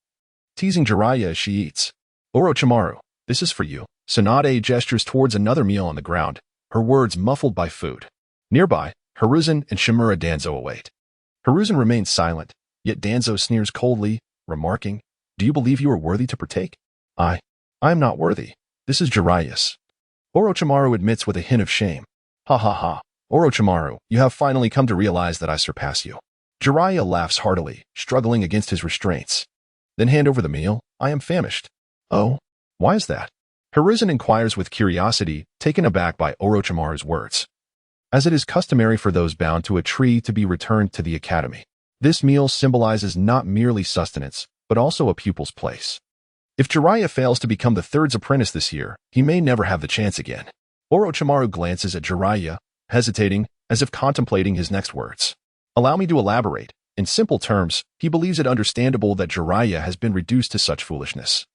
Teasing Jiraiya as she eats. Orochimaru, this is for you. Tsunade gestures towards another meal on the ground, her words muffled by food. Nearby, Hiruzen and Shimura Danzo await. Hiruzen remains silent, yet Danzo sneers coldly, remarking, Do you believe you are worthy to partake? I am not worthy. This is Jiraiya's. Orochimaru admits with a hint of shame. Ha ha ha. Orochimaru, you have finally come to realize that I surpass you. Jiraiya laughs heartily, struggling against his restraints. Then hand over the meal. I am famished. Oh, why is that? Hiruzen inquires with curiosity, taken aback by Orochimaru's words. As it is customary for those bound to a tree to be returned to the academy, this meal symbolizes not merely sustenance, but also a pupil's place. If Jiraiya fails to become the third apprentice this year, he may never have the chance again. Orochimaru glances at Jiraiya, hesitating, as if contemplating his next words. Allow me to elaborate. In simple terms, he believes it understandable that Jiraiya has been reduced to such foolishness.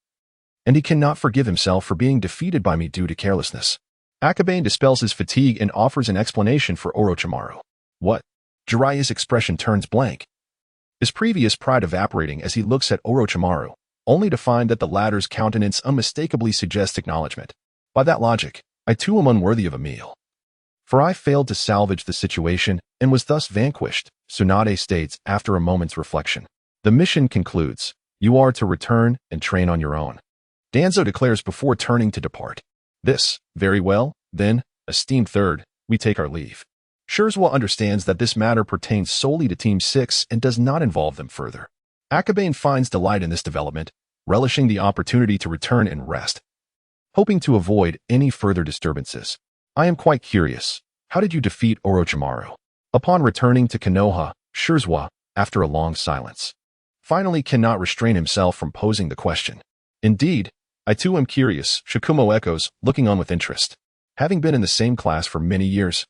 And he cannot forgive himself for being defeated by me due to carelessness. Akabane dispels his fatigue and offers an explanation for Orochimaru. What? Jiraiya's expression turns blank. His previous pride evaporating as he looks at Orochimaru, only to find that the latter's countenance unmistakably suggests acknowledgement. By that logic, I too am unworthy of a meal. For I failed to salvage the situation and was thus vanquished, Tsunade states after a moment's reflection. The mission concludes. You are to return and train on your own. Danzo declares before turning to depart. This, very well, then, esteemed third, we take our leave. Shurzwa understands that this matter pertains solely to Team 6 and does not involve them further. Akabane finds delight in this development, relishing the opportunity to return and rest. Hoping to avoid any further disturbances. I am quite curious. How did you defeat Orochimaru? Upon returning to Konoha, Shurzwa, after a long silence, finally cannot restrain himself from posing the question. Indeed, I too am curious, Shikumo echoes, looking on with interest. Having been in the same class for many years,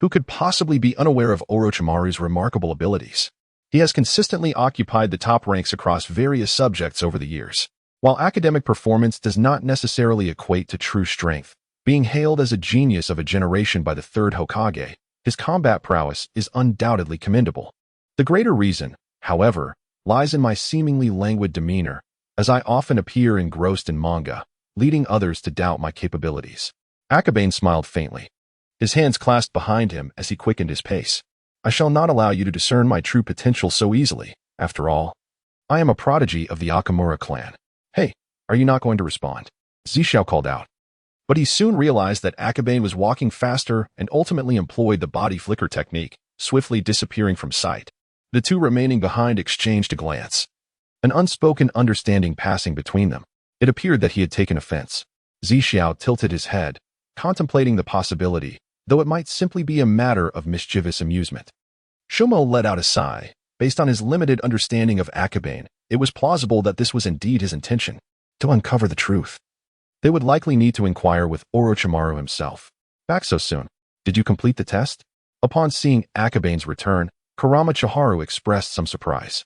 who could possibly be unaware of Orochimaru's remarkable abilities? He has consistently occupied the top ranks across various subjects over the years. While academic performance does not necessarily equate to true strength, being hailed as a genius of a generation by the third Hokage, his combat prowess is undoubtedly commendable. The greater reason, however, lies in my seemingly languid demeanor, as I often appear engrossed in manga, leading others to doubt my capabilities. Akabane smiled faintly, his hands clasped behind him as he quickened his pace. I shall not allow you to discern my true potential so easily. After all, I am a prodigy of the Akamura clan. Hey, are you not going to respond? Zishao called out. But he soon realized that Akabane was walking faster and ultimately employed the body flicker technique, swiftly disappearing from sight. The two remaining behind exchanged a glance, an unspoken understanding passing between them. It appeared that he had taken offense. Zishao tilted his head, contemplating the possibility, though it might simply be a matter of mischievous amusement. Shumo let out a sigh. Based on his limited understanding of Akabane, it was plausible that this was indeed his intention, to uncover the truth. They would likely need to inquire with Orochimaru himself. Back so soon. Did you complete the test? Upon seeing Akabane's return, Kurama Chiharu expressed some surprise.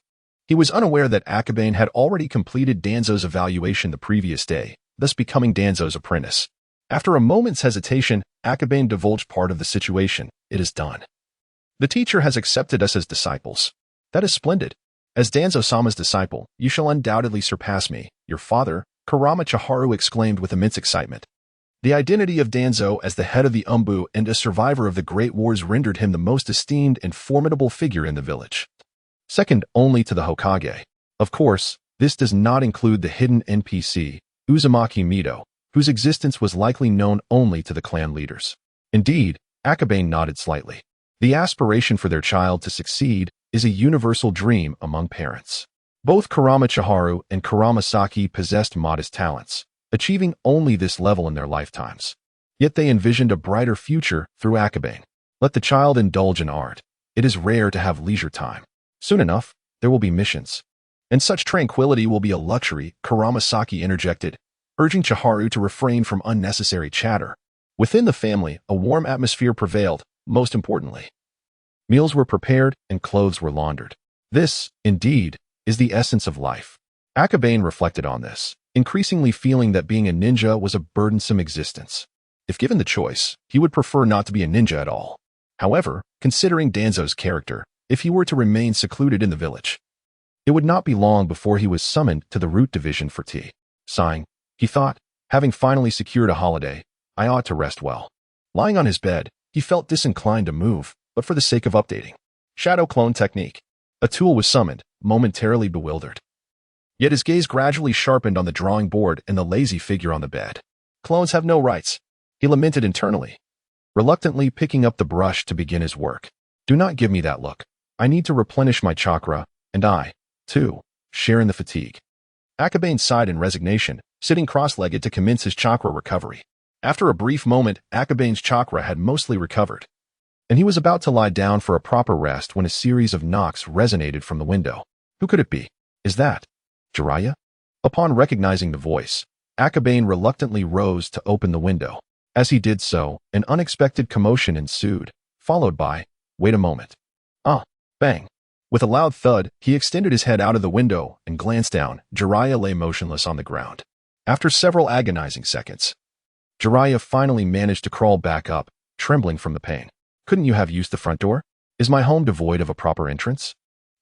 He was unaware that Akabane had already completed Danzo's evaluation the previous day, thus becoming Danzo's apprentice. After a moment's hesitation, Akabane divulged part of the situation. It is done. The teacher has accepted us as disciples. That is splendid. As Danzo-sama's disciple, you shall undoubtedly surpass me, your father, Kurama Chiharu exclaimed with immense excitement. The identity of Danzo as the head of the Umbu and a survivor of the Great Wars rendered him the most esteemed and formidable figure in the village, second only to the Hokage. Of course, this does not include the hidden NPC, Uzumaki Mido, whose existence was likely known only to the clan leaders. Indeed, Akabane nodded slightly. The aspiration for their child to succeed is a universal dream among parents. Both Kurama Chiharu and Kurama Saki possessed modest talents, achieving only this level in their lifetimes. Yet they envisioned a brighter future through Akabane. Let the child indulge in art. It is rare to have leisure time. Soon enough, there will be missions. And such tranquility will be a luxury, Kurama Saki interjected, urging Chiharu to refrain from unnecessary chatter. Within the family, a warm atmosphere prevailed, most importantly. Meals were prepared and clothes were laundered. This, indeed, is the essence of life. Akabane reflected on this, increasingly feeling that being a ninja was a burdensome existence. If given the choice, he would prefer not to be a ninja at all. However, considering Danzo's character, if he were to remain secluded in the village, it would not be long before he was summoned to the root division for tea. Sighing, he thought, having finally secured a holiday, I ought to rest well. Lying on his bed, he felt disinclined to move, but for the sake of updating. Shadow clone technique. A tool was summoned, momentarily bewildered. Yet his gaze gradually sharpened on the drawing board and the lazy figure on the bed. Clones have no rights, he lamented internally, reluctantly picking up the brush to begin his work. Do not give me that look. I need to replenish my chakra, and I, too, share in the fatigue. Akabane sighed in resignation, sitting cross-legged to commence his chakra recovery. After a brief moment, Akabane's chakra had mostly recovered, and he was about to lie down for a proper rest when a series of knocks resonated from the window. Who could it be? Is that Jiraiya? Upon recognizing the voice, Akabane reluctantly rose to open the window. As he did so, an unexpected commotion ensued, followed by, wait a moment. Bang. With a loud thud, he extended his head out of the window and glanced down. Jiraiya lay motionless on the ground. After several agonizing seconds, Jiraiya finally managed to crawl back up, trembling from the pain. Couldn't you have used the front door? Is my home devoid of a proper entrance?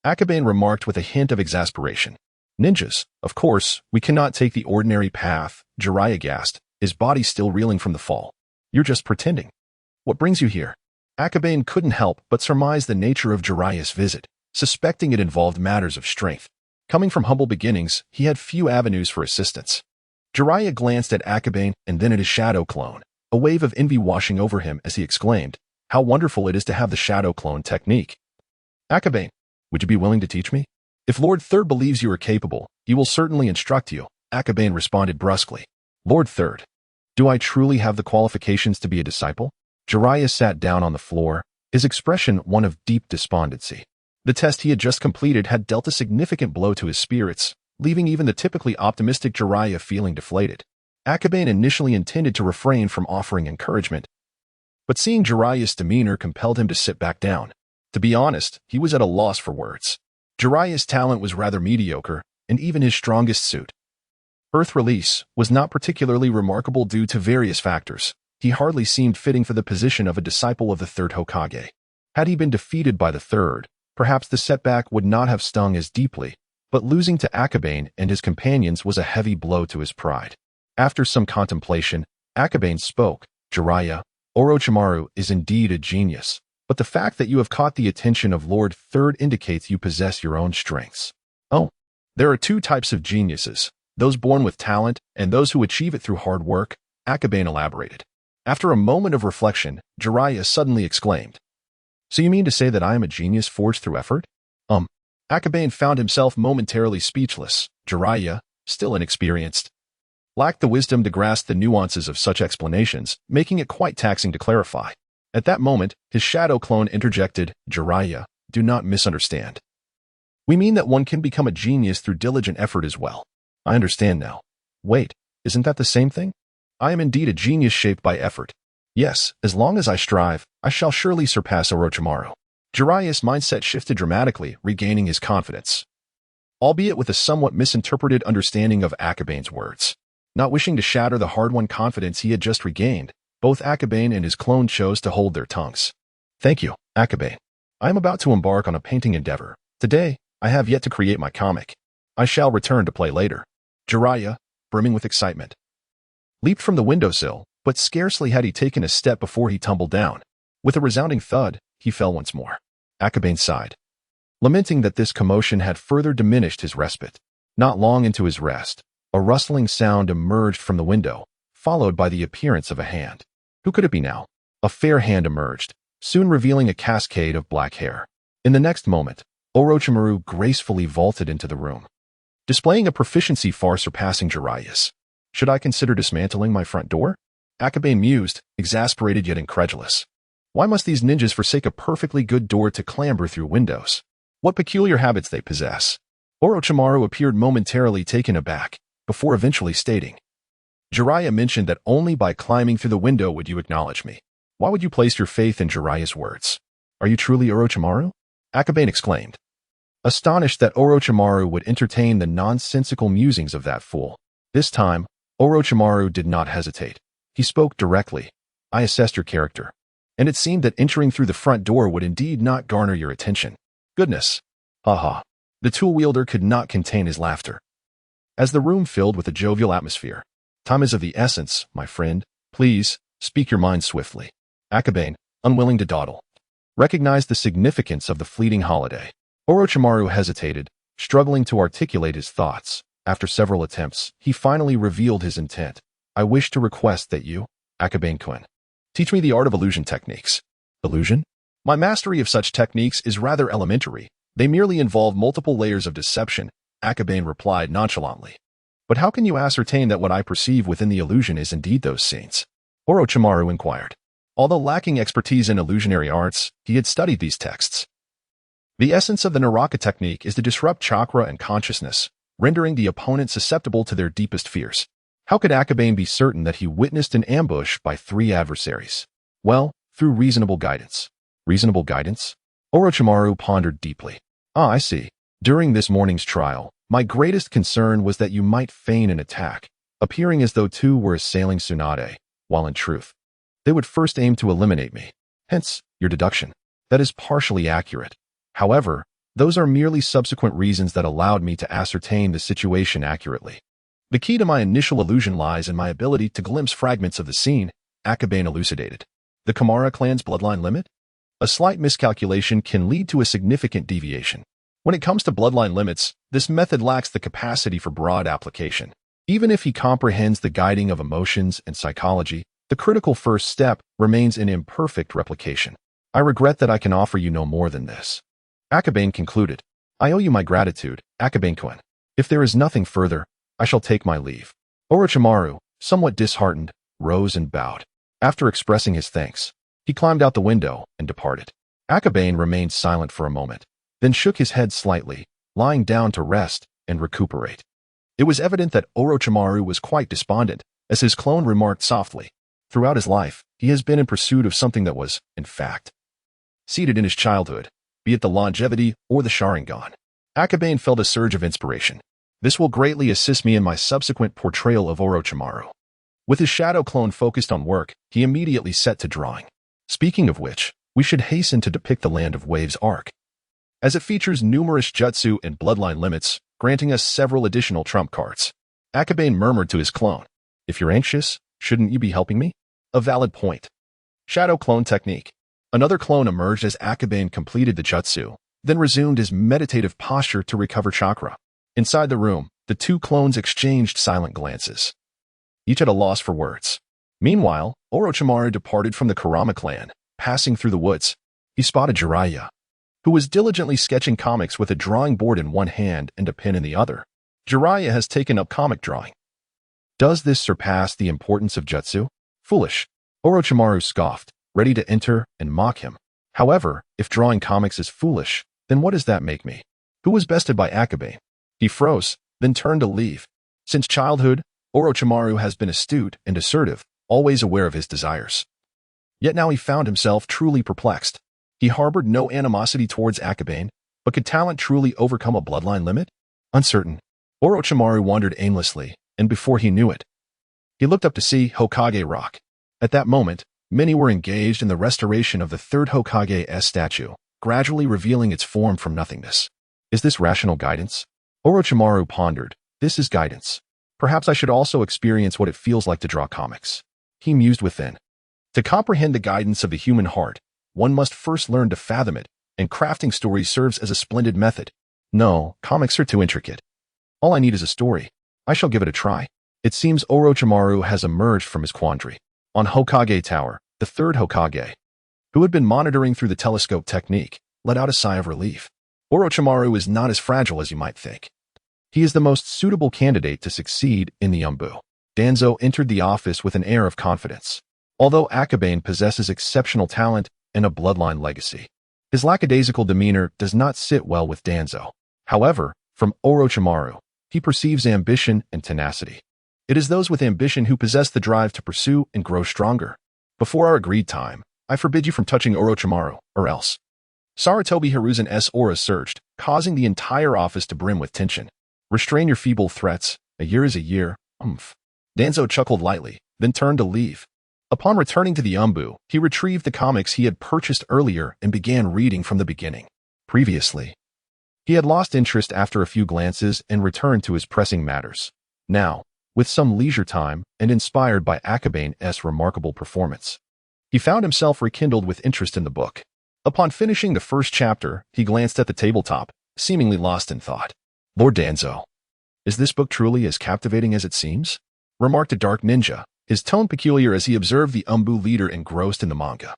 Akabane remarked with a hint of exasperation. Ninjas, of course, we cannot take the ordinary path, Jiraiya gasped, his body still reeling from the fall. You're just pretending. What brings you here? Akabane couldn't help but surmise the nature of Jiraiya's visit, suspecting it involved matters of strength. Coming from humble beginnings, he had few avenues for assistance. Jiraiya glanced at Akabane and then at his shadow clone, a wave of envy washing over him as he exclaimed, how wonderful it is to have the shadow clone technique. Akabane, would you be willing to teach me? If Lord Third believes you are capable, he will certainly instruct you, Akabane responded brusquely. Lord Third, do I truly have the qualifications to be a disciple? Jiraiya sat down on the floor, his expression one of deep despondency. The test he had just completed had dealt a significant blow to his spirits, leaving even the typically optimistic Jiraiya feeling deflated. Akabane initially intended to refrain from offering encouragement, but seeing Jiraiya's demeanor compelled him to sit back down. To be honest, he was at a loss for words. Jiraiya's talent was rather mediocre, and even his strongest suit, Earth Release, was not particularly remarkable due to various factors. He hardly seemed fitting for the position of a disciple of the third Hokage. Had he been defeated by the third, perhaps the setback would not have stung as deeply, but losing to Akabane and his companions was a heavy blow to his pride. After some contemplation, Akabane spoke. Jiraiya, Orochimaru is indeed a genius, but the fact that you have caught the attention of Lord Third indicates you possess your own strengths. Oh, there are two types of geniuses, those born with talent and those who achieve it through hard work, Akabane elaborated. After a moment of reflection, Jiraiya suddenly exclaimed, so you mean to say that I am a genius forged through effort? Akabane found himself momentarily speechless. Jiraiya, still inexperienced, lacked the wisdom to grasp the nuances of such explanations, making it quite taxing to clarify. At that moment, his shadow clone interjected, Jiraiya, do not misunderstand. We mean that one can become a genius through diligent effort as well. I understand now. Wait, isn't that the same thing? I am indeed a genius shaped by effort. Yes, as long as I strive, I shall surely surpass Orochimaru. Jiraiya's mindset shifted dramatically, regaining his confidence, albeit with a somewhat misinterpreted understanding of Akabane's words. Not wishing to shatter the hard-won confidence he had just regained, both Akabane and his clone chose to hold their tongues. Thank you, Akabane. I am about to embark on a painting endeavor. Today, I have yet to create my comic. I shall return to play later. Jiraiya, brimming with excitement, leaped from the windowsill, but scarcely had he taken a step before he tumbled down. With a resounding thud, he fell once more. Akabane sighed, lamenting that this commotion had further diminished his respite. Not long into his rest, a rustling sound emerged from the window, followed by the appearance of a hand. Who could it be now? A fair hand emerged, soon revealing a cascade of black hair. In the next moment, Orochimaru gracefully vaulted into the room, displaying a proficiency far surpassing Jiraiya's. Should I consider dismantling my front door? Akabane mused, exasperated yet incredulous. Why must these ninjas forsake a perfectly good door to clamber through windows? What peculiar habits they possess? Orochimaru appeared momentarily taken aback, before eventually stating, Jiraiya mentioned that only by climbing through the window would you acknowledge me. Why would you place your faith in Jiraiya's words? Are you truly Orochimaru? Akabane exclaimed, astonished that Orochimaru would entertain the nonsensical musings of that fool. This time, Orochimaru did not hesitate. He spoke directly. I assessed your character, and it seemed that entering through the front door would indeed not garner your attention. Goodness. Haha. The tool wielder could not contain his laughter. As the room filled with a jovial atmosphere, time is of the essence, my friend. Please, speak your mind swiftly. Akabane, unwilling to dawdle, recognized the significance of the fleeting holiday. Orochimaru hesitated, struggling to articulate his thoughts. After several attempts, he finally revealed his intent. I wish to request that you, Akabane-kun, teach me the art of illusion techniques. Illusion? My mastery of such techniques is rather elementary. They merely involve multiple layers of deception, Akabane replied nonchalantly. But how can you ascertain that what I perceive within the illusion is indeed those scenes? Orochimaru inquired. Although lacking expertise in illusionary arts, he had studied these texts. The essence of the Naraka technique is to disrupt chakra and consciousness, rendering the opponent susceptible to their deepest fears. How could Akabane be certain that he witnessed an ambush by 3 adversaries? Well, through reasonable guidance. Reasonable guidance? Orochimaru pondered deeply. I see. During this morning's trial, my greatest concern was that you might feign an attack, appearing as though 2 were assailing Tsunade, while in truth, they would first aim to eliminate me. Hence, your deduction. That is partially accurate. However, those are merely subsequent reasons that allowed me to ascertain the situation accurately. The key to my initial illusion lies in my ability to glimpse fragments of the scene, Akabane elucidated. The Kamara clan's bloodline limit? A slight miscalculation can lead to a significant deviation. When it comes to bloodline limits, this method lacks the capacity for broad application. Even if he comprehends the guiding of emotions and psychology, the critical first step remains in imperfect replication. I regret that I can offer you no more than this. Akabane concluded. I owe you my gratitude, Akabane-kun. If there is nothing further, I shall take my leave. Orochimaru, somewhat disheartened, rose and bowed. After expressing his thanks, he climbed out the window and departed. Akabane remained silent for a moment, then shook his head slightly, lying down to rest and recuperate. It was evident that Orochimaru was quite despondent, as his clone remarked softly. Throughout his life, he has been in pursuit of something that was, in fact, seated in his childhood, be it the longevity or the Sharingan. Akabane felt a surge of inspiration. This will greatly assist me in my subsequent portrayal of Orochimaru. With his shadow clone focused on work, he immediately set to drawing. Speaking of which, we should hasten to depict the Land of Waves arc, as it features numerous jutsu and bloodline limits, granting us several additional trump cards. Akabane murmured to his clone, if you're anxious, shouldn't you be helping me? A valid point. Shadow clone technique. Another clone emerged as Akabane completed the jutsu, then resumed his meditative posture to recover chakra. Inside the room, the 2 clones exchanged silent glances, each at a loss for words. Meanwhile, Orochimaru departed from the Kurama clan, passing through the woods. He spotted Jiraiya, who was diligently sketching comics with a drawing board in one hand and a pen in the other. Jiraiya has taken up comic drawing. Does this surpass the importance of jutsu? Foolish. Orochimaru scoffed, ready to enter and mock him. However, if drawing comics is foolish, then what does that make me? Who was bested by Akabane? He froze, then turned to leave. Since childhood, Orochimaru has been astute and assertive, always aware of his desires. Yet now he found himself truly perplexed. He harbored no animosity towards Akabane, but could talent truly overcome a bloodline limit? Uncertain. Orochimaru wandered aimlessly, and before he knew it, he looked up to see Hokage Rock. At that moment, many were engaged in the restoration of the 3rd Hokage's statue, gradually revealing its form from nothingness. Is this rational guidance? Orochimaru pondered. This is guidance. Perhaps I should also experience what it feels like to draw comics. He mused within. To comprehend the guidance of the human heart, one must first learn to fathom it, and crafting stories serves as a splendid method. No, comics are too intricate. All I need is a story. I shall give it a try. It seems Orochimaru has emerged from his quandary. On Hokage Tower, the 3rd Hokage, who had been monitoring through the telescope technique, let out a sigh of relief. Orochimaru is not as fragile as you might think. He is the most suitable candidate to succeed in the Umbu. Danzo entered the office with an air of confidence. Although Akabane possesses exceptional talent and a bloodline legacy, his lackadaisical demeanor does not sit well with Danzo. However, from Orochimaru, he perceives ambition and tenacity. It is those with ambition who possess the drive to pursue and grow stronger. Before our agreed time, I forbid you from touching Orochimaru, or else. Sarutobi Hiruzen's aura surged, causing the entire office to brim with tension. Restrain your feeble threats. A year is a year. Danzo chuckled lightly, then turned to leave. Upon returning to the Umbu, he retrieved the comics he had purchased earlier and began reading from the beginning. Previously, he had lost interest after a few glances and returned to his pressing matters. Now, with some leisure time and inspired by Akabane's remarkable performance, he found himself rekindled with interest in the book. Upon finishing the first chapter, he glanced at the tabletop, seemingly lost in thought. Lord Danzo, is this book truly as captivating as it seems? Remarked a dark ninja, his tone peculiar as he observed the Umbu leader engrossed in the manga.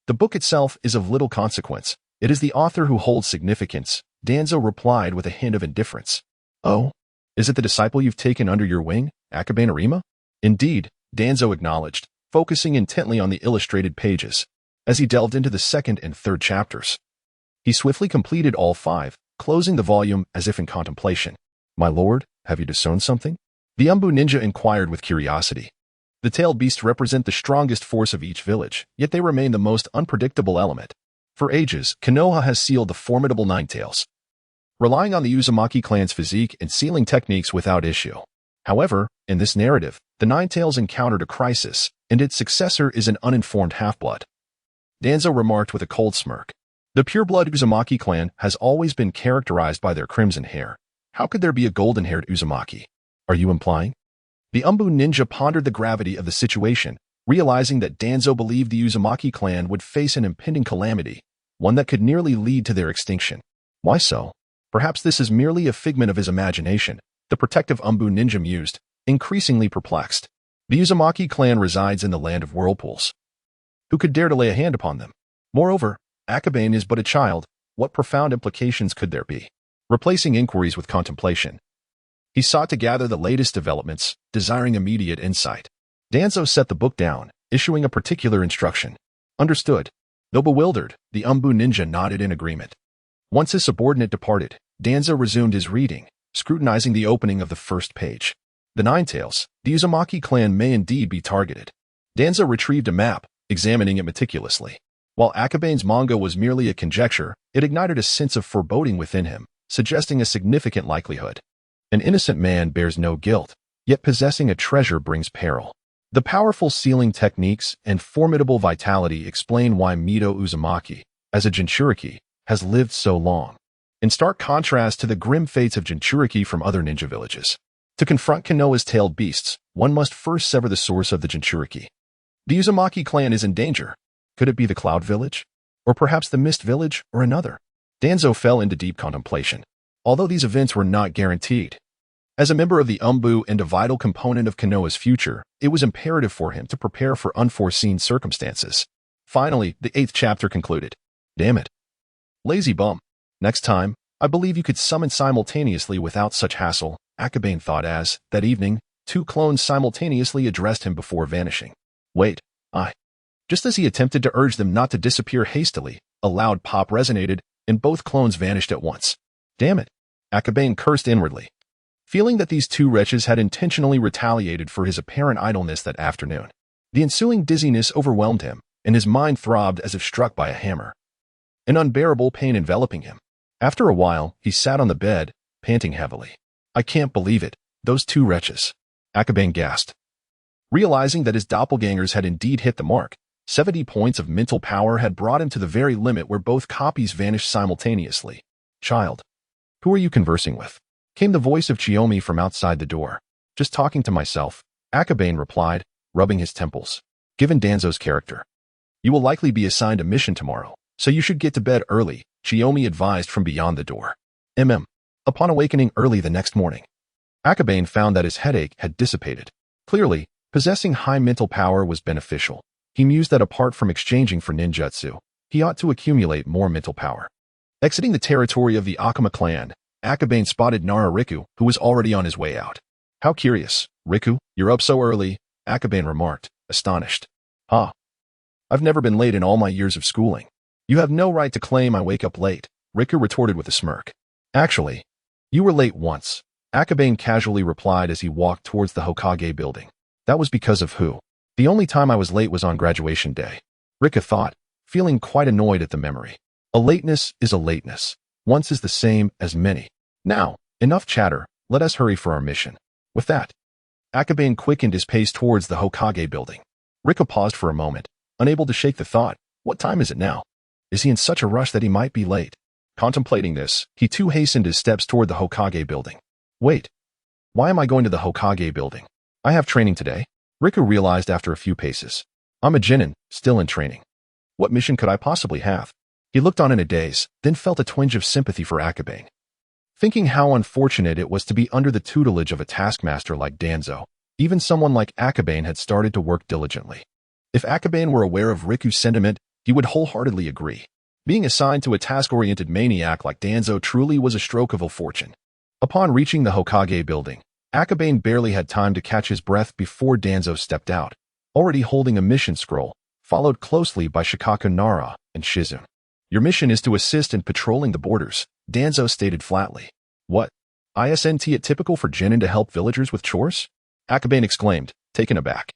The book itself is of little consequence. It is the author who holds significance, Danzo replied with a hint of indifference. Oh, is it the disciple you've taken under your wing, Akabane? Indeed, Danzo acknowledged, focusing intently on the illustrated pages. As he delved into the second and third chapters, he swiftly completed all 5, closing the volume as if in contemplation. My lord, have you discerned something? The Umbu ninja inquired with curiosity. The tailed beasts represent the strongest force of each village, yet they remain the most unpredictable element. For ages, Konoha has sealed the formidable Ninetails, relying on the Uzumaki clan's physique and sealing techniques without issue. However, in this narrative, the Ninetails encountered a crisis, and its successor is an uninformed half-blood. Danzo remarked with a cold smirk. The pureblood Uzumaki clan has always been characterized by their crimson hair. How could there be a golden-haired Uzumaki? Are you implying? The Umbu ninja pondered the gravity of the situation, realizing that Danzo believed the Uzumaki clan would face an impending calamity, one that could nearly lead to their extinction. Why so? Perhaps this is merely a figment of his imagination, the protective Umbu ninja mused, increasingly perplexed. The Uzumaki clan resides in the land of whirlpools. Who could dare to lay a hand upon them? Moreover, Akabane is but a child. What profound implications could there be? Replacing inquiries with contemplation, he sought to gather the latest developments, desiring immediate insight. Danzo set the book down, issuing a particular instruction. Understood. Though bewildered, the Umbu ninja nodded in agreement. Once his subordinate departed, Danzo resumed his reading, scrutinizing the opening of the first page. The Ninetails, the Uzumaki clan may indeed be targeted. Danzo retrieved a map, examining it meticulously. While Akabane's manga was merely a conjecture, it ignited a sense of foreboding within him, suggesting a significant likelihood. An innocent man bears no guilt, yet possessing a treasure brings peril. The powerful sealing techniques and formidable vitality explain why Mito Uzumaki, as a Jinchuriki, has lived so long. In stark contrast to the grim fates of Jinchuriki from other ninja villages. To confront Konoha's tailed beasts, one must first sever the source of the Jinchuriki. The Uzumaki clan is in danger. Could it be the Cloud Village? Or perhaps the Mist Village, or another? Danzo fell into deep contemplation. Although these events were not guaranteed, as a member of the Umbu and a vital component of Konoha's future, it was imperative for him to prepare for unforeseen circumstances. Finally, the 8th chapter concluded. Damn it. Lazy bum. Next time, I believe you could summon simultaneously without such hassle, Akabane thought as, that evening, 2 clones simultaneously addressed him before vanishing. Wait, Just as he attempted to urge them not to disappear hastily, a loud pop resonated, and both clones vanished at once. Damn it. Akabane cursed inwardly, feeling that these 2 wretches had intentionally retaliated for his apparent idleness that afternoon. The ensuing dizziness overwhelmed him, and his mind throbbed as if struck by a hammer. An unbearable pain enveloping him. After a while, he sat on the bed, panting heavily. I can't believe it, those 2 wretches. Akabane gasped. Realizing that his doppelgangers had indeed hit the mark, 70 points of mental power had brought him to the very limit where both copies vanished simultaneously. Child, who are you conversing with? Came the voice of Chiyomi from outside the door. Just talking to myself, Akabane replied, rubbing his temples. Given Danzo's character, you will likely be assigned a mission tomorrow, so you should get to bed early, Chiyomi advised from beyond the door. Upon awakening early the next morning, Akabane found that his headache had dissipated. Clearly, possessing high mental power was beneficial. He mused that apart from exchanging for ninjutsu, he ought to accumulate more mental power. Exiting the territory of the Akama clan, Akabane spotted Nara Riku, who was already on his way out. How curious, Riku, you're up so early, Akabane remarked, astonished. I've never been late in all my years of schooling. You have no right to claim I wake up late, Riku retorted with a smirk. Actually, you were late once, Akabane casually replied as he walked towards the Hokage building. That was because of who? The only time I was late was on graduation day, Riku thought, feeling quite annoyed at the memory. A lateness is a lateness. Once is the same as many. Now, enough chatter. Let us hurry for our mission. With that, Akabane quickened his pace towards the Hokage building. Rika paused for a moment, unable to shake the thought. What time is it now? Is he in such a rush that he might be late? Contemplating this, he too hastened his steps toward the Hokage building. Wait. Why am I going to the Hokage building? I have training today. Rika realized after a few paces. I'm a genin, still in training. What mission could I possibly have? He looked on in a daze, then felt a twinge of sympathy for Akabane. Thinking how unfortunate it was to be under the tutelage of a taskmaster like Danzo, even someone like Akabane had started to work diligently. If Akabane were aware of Riku's sentiment, he would wholeheartedly agree. Being assigned to a task-oriented maniac like Danzo truly was a stroke of ill fortune. Upon reaching the Hokage building, Akabane barely had time to catch his breath before Danzo stepped out, already holding a mission scroll, followed closely by Shikaku Nara and Shizune. Your mission is to assist in patrolling the borders, Danzo stated flatly. What? Isn't it typical for genin to help villagers with chores? Akabane exclaimed, taken aback.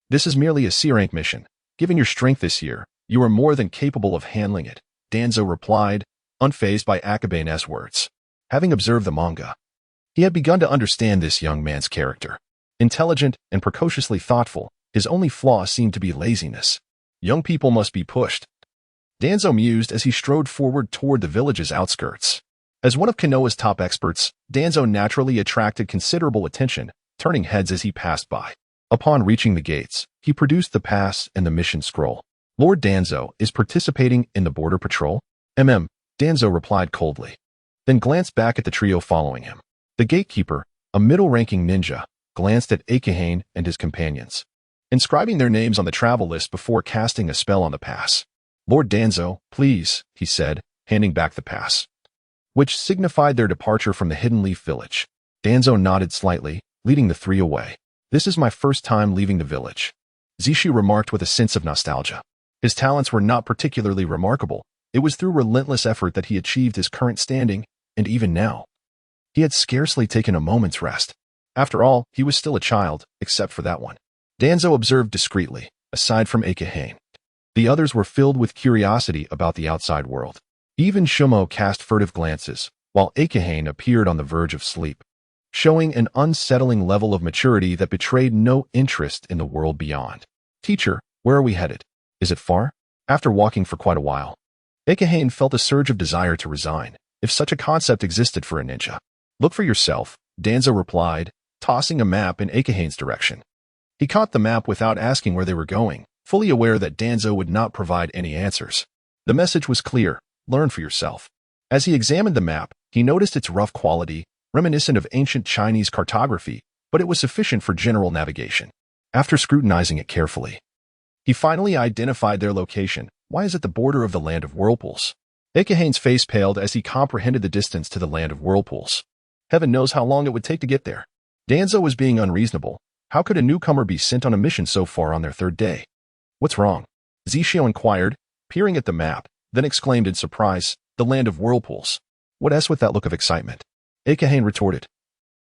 This is merely a C-rank mission. Given your strength this year, you are more than capable of handling it, Danzo replied, unfazed by Akabane's words. Having observed the manga, he had begun to understand this young man's character. Intelligent and precociously thoughtful, his only flaw seemed to be laziness. Young people must be pushed. Danzo mused as he strode forward toward the village's outskirts. As one of Konoha's top experts, Danzo naturally attracted considerable attention, turning heads as he passed by. Upon reaching the gates, he produced the pass and the mission scroll. Lord Danzo is participating in the border patrol? Danzo replied coldly, then glanced back at the trio following him. The gatekeeper, a middle-ranking ninja, glanced at Akabane and his companions, inscribing their names on the travel list before casting a spell on the pass. Lord Danzo, please, he said, handing back the pass, which signified their departure from the Hidden Leaf village. Danzo nodded slightly, leading the three away. This is my first time leaving the village, Zishi remarked with a sense of nostalgia. His talents were not particularly remarkable. It was through relentless effort that he achieved his current standing, and even now, he had scarcely taken a moment's rest. After all, he was still a child, except for that one. Danzo observed discreetly, aside from Akabane. The others were filled with curiosity about the outside world. Even Shumo cast furtive glances, while Akabane appeared on the verge of sleep, showing an unsettling level of maturity that betrayed no interest in the world beyond. Teacher, where are we headed? Is it far? After walking for quite a while, Akabane felt a surge of desire to resign, if such a concept existed for a ninja. Look for yourself, Danzo replied, tossing a map in Akabane's direction. He caught the map without asking where they were going, fully aware that Danzo would not provide any answers. The message was clear, learn for yourself. As he examined the map, he noticed its rough quality, reminiscent of ancient Chinese cartography, but it was sufficient for general navigation. After scrutinizing it carefully, he finally identified their location. Why is it the border of the Land of Whirlpools? Akabane's face paled as he comprehended the distance to the Land of Whirlpools. Heaven knows how long it would take to get there. Danzo was being unreasonable. How could a newcomer be sent on a mission so far on their third day? What's wrong? Zishio inquired, peering at the map, then exclaimed in surprise, the Land of Whirlpools. What else with that look of excitement? Akabane retorted,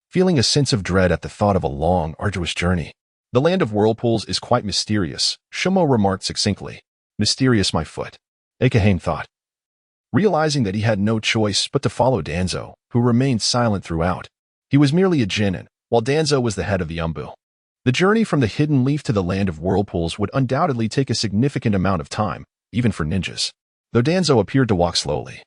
feeling a sense of dread at the thought of a long, arduous journey. The Land of Whirlpools is quite mysterious, Shumo remarked succinctly. Mysterious, my foot, Akabane thought, realizing that he had no choice but to follow Danzo, who remained silent throughout. He was merely a genin, while Danzo was the head of the Umbu. The journey from the Hidden Leaf to the Land of Whirlpools would undoubtedly take a significant amount of time, even for ninjas. Though Danzo appeared to walk slowly,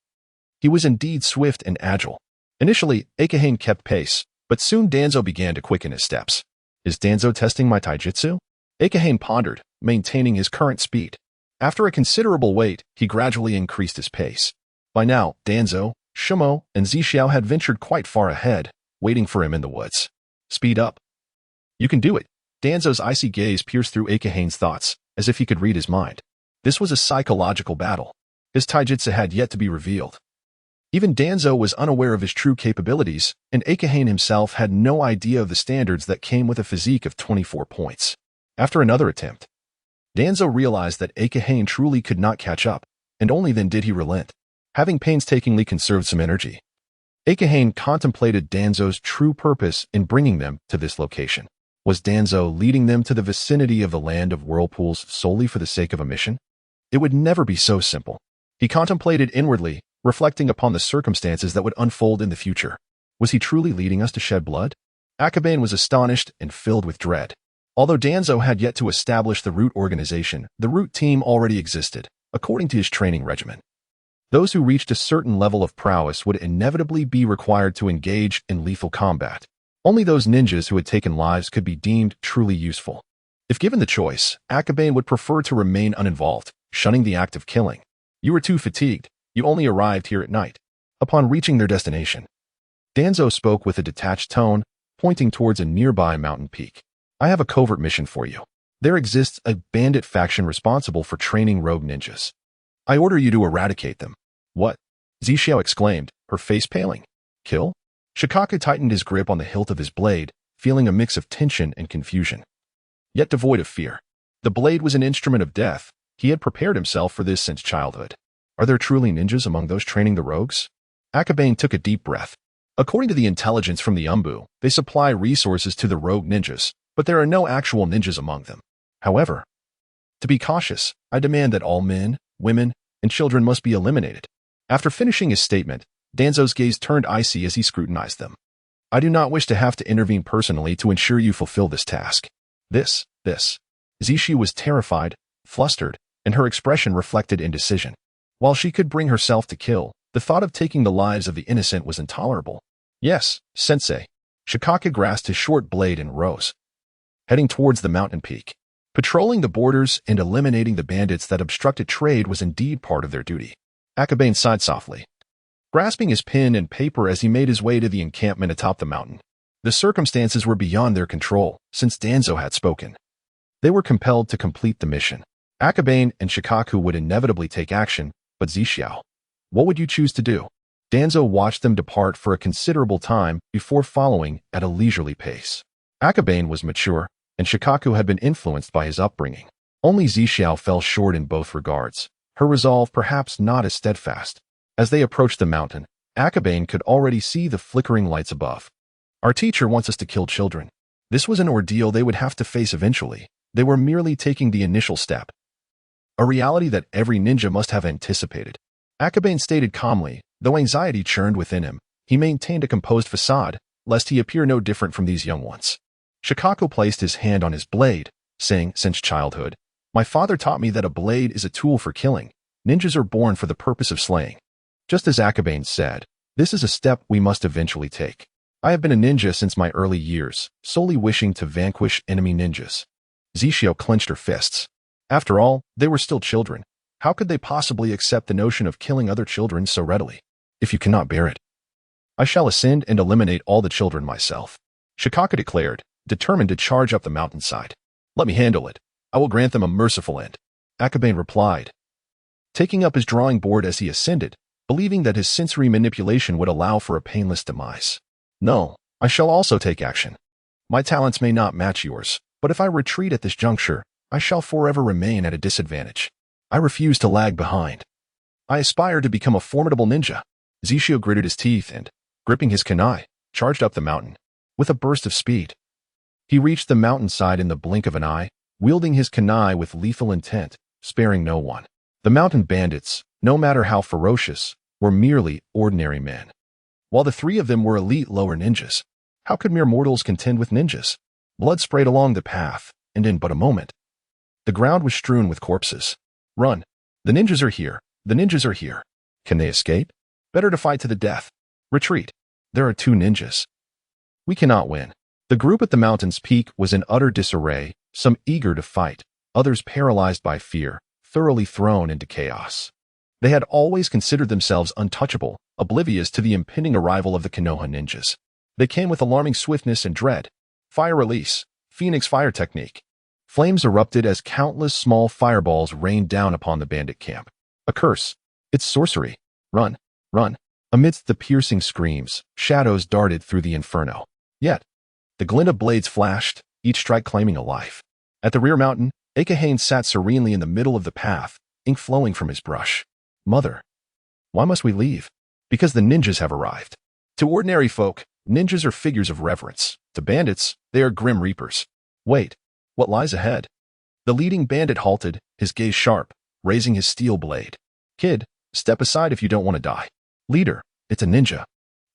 he was indeed swift and agile. Initially, Akabane kept pace, but soon Danzo began to quicken his steps. Is Danzo testing my taijutsu? Akabane pondered, maintaining his current speed. After a considerable wait, he gradually increased his pace. By now, Danzo, Shumo, and Zixiao had ventured quite far ahead, waiting for him in the woods. Speed up. You can do it. Danzo's icy gaze pierced through Akabane's thoughts, as if he could read his mind. This was a psychological battle. His taijutsu had yet to be revealed. Even Danzo was unaware of his true capabilities, and Akabane himself had no idea of the standards that came with a physique of 24 points. After another attempt, Danzo realized that Akabane truly could not catch up, and only then did he relent, having painstakingly conserved some energy. Akabane contemplated Danzo's true purpose in bringing them to this location. Was Danzo leading them to the vicinity of the Land of Whirlpools solely for the sake of a mission? It would never be so simple. He contemplated inwardly, reflecting upon the circumstances that would unfold in the future. Was he truly leading us to shed blood? Akabane was astonished and filled with dread. Although Danzo had yet to establish the root organization, the root team already existed, according to his training regimen. Those who reached a certain level of prowess would inevitably be required to engage in lethal combat. Only those ninjas who had taken lives could be deemed truly useful. If given the choice, Akabane would prefer to remain uninvolved, shunning the act of killing. You were too fatigued. You only arrived here at night. Upon reaching their destination, Danzo spoke with a detached tone, pointing towards a nearby mountain peak. I have a covert mission for you. There exists a bandit faction responsible for training rogue ninjas. I order you to eradicate them. What? Zixiao exclaimed, her face paling. Kill? Shikaka tightened his grip on the hilt of his blade, feeling a mix of tension and confusion, yet devoid of fear. The blade was an instrument of death. He had prepared himself for this since childhood. Are there truly ninjas among those training the rogues? Akabane took a deep breath. According to the intelligence from the Umbu, they supply resources to the rogue ninjas, but there are no actual ninjas among them. However, to be cautious, I demand that all men, women, and children must be eliminated. After finishing his statement, Danzo's gaze turned icy as he scrutinized them. I do not wish to have to intervene personally to ensure you fulfill this task. This. Zishi was terrified, flustered, and her expression reflected indecision. While she could bring herself to kill, the thought of taking the lives of the innocent was intolerable. Yes, sensei. Shikaka grasped his short blade and rose, heading towards the mountain peak. Patrolling the borders and eliminating the bandits that obstructed trade was indeed part of their duty. Akabane sighed softly, grasping his pen and paper as he made his way to the encampment atop the mountain. The circumstances were beyond their control, since Danzo had spoken. They were compelled to complete the mission. Akabane and Shikaku would inevitably take action, but Zixiao, what would you choose to do? Danzo watched them depart for a considerable time before following at a leisurely pace. Akabane was mature, and Shikaku had been influenced by his upbringing. Only Zixiao fell short in both regards, her resolve perhaps not as steadfast. As they approached the mountain, Akabane could already see the flickering lights above. Our teacher wants us to kill children. This was an ordeal they would have to face eventually. They were merely taking the initial step, a reality that every ninja must have anticipated. Akabane stated calmly, though anxiety churned within him. He maintained a composed facade, lest he appear no different from these young ones. Shikaku placed his hand on his blade, saying, since childhood, my father taught me that a blade is a tool for killing. Ninjas are born for the purpose of slaying. Just as Akabane said, this is a step we must eventually take. I have been a ninja since my early years, solely wishing to vanquish enemy ninjas. Zixiao clenched her fists. After all, they were still children. How could they possibly accept the notion of killing other children so readily? If you cannot bear it, I shall ascend and eliminate all the children myself. Shikaka declared, determined to charge up the mountainside. Let me handle it. I will grant them a merciful end. Akabane replied, taking up his drawing board as he ascended, believing that his sensory manipulation would allow for a painless demise. No, I shall also take action. My talents may not match yours, but if I retreat at this juncture, I shall forever remain at a disadvantage. I refuse to lag behind. I aspire to become a formidable ninja. Zixiao gritted his teeth and, gripping his kunai, charged up the mountain. With a burst of speed, he reached the mountainside in the blink of an eye, wielding his kunai with lethal intent, sparing no one. The mountain bandits, no matter how ferocious, were merely ordinary men. While the three of them were elite lower ninjas, how could mere mortals contend with ninjas? Blood sprayed along the path, and in but a moment, the ground was strewn with corpses. Run! The ninjas are here! The ninjas are here! Can they escape? Better to fight to the death. Retreat! There are two ninjas. We cannot win. The group at the mountain's peak was in utter disarray, some eager to fight, others paralyzed by fear, thoroughly thrown into chaos. They had always considered themselves untouchable, oblivious to the impending arrival of the Konoha ninjas. They came with alarming swiftness and dread. Fire release, Phoenix fire technique. Flames erupted as countless small fireballs rained down upon the bandit camp. A curse. It's sorcery. Run, run. Amidst the piercing screams, shadows darted through the inferno. Yet, the glint of blades flashed, each strike claiming a life. At the rear mountain, Akahane sat serenely in the middle of the path, ink flowing from his brush. Mother, why must we leave? Because the ninjas have arrived. To ordinary folk, ninjas are figures of reverence. To bandits, they are grim reapers. Wait, what lies ahead? The leading bandit halted, his gaze sharp, raising his steel blade. Kid, Step aside if you don't want to die. Leader, it's a ninja.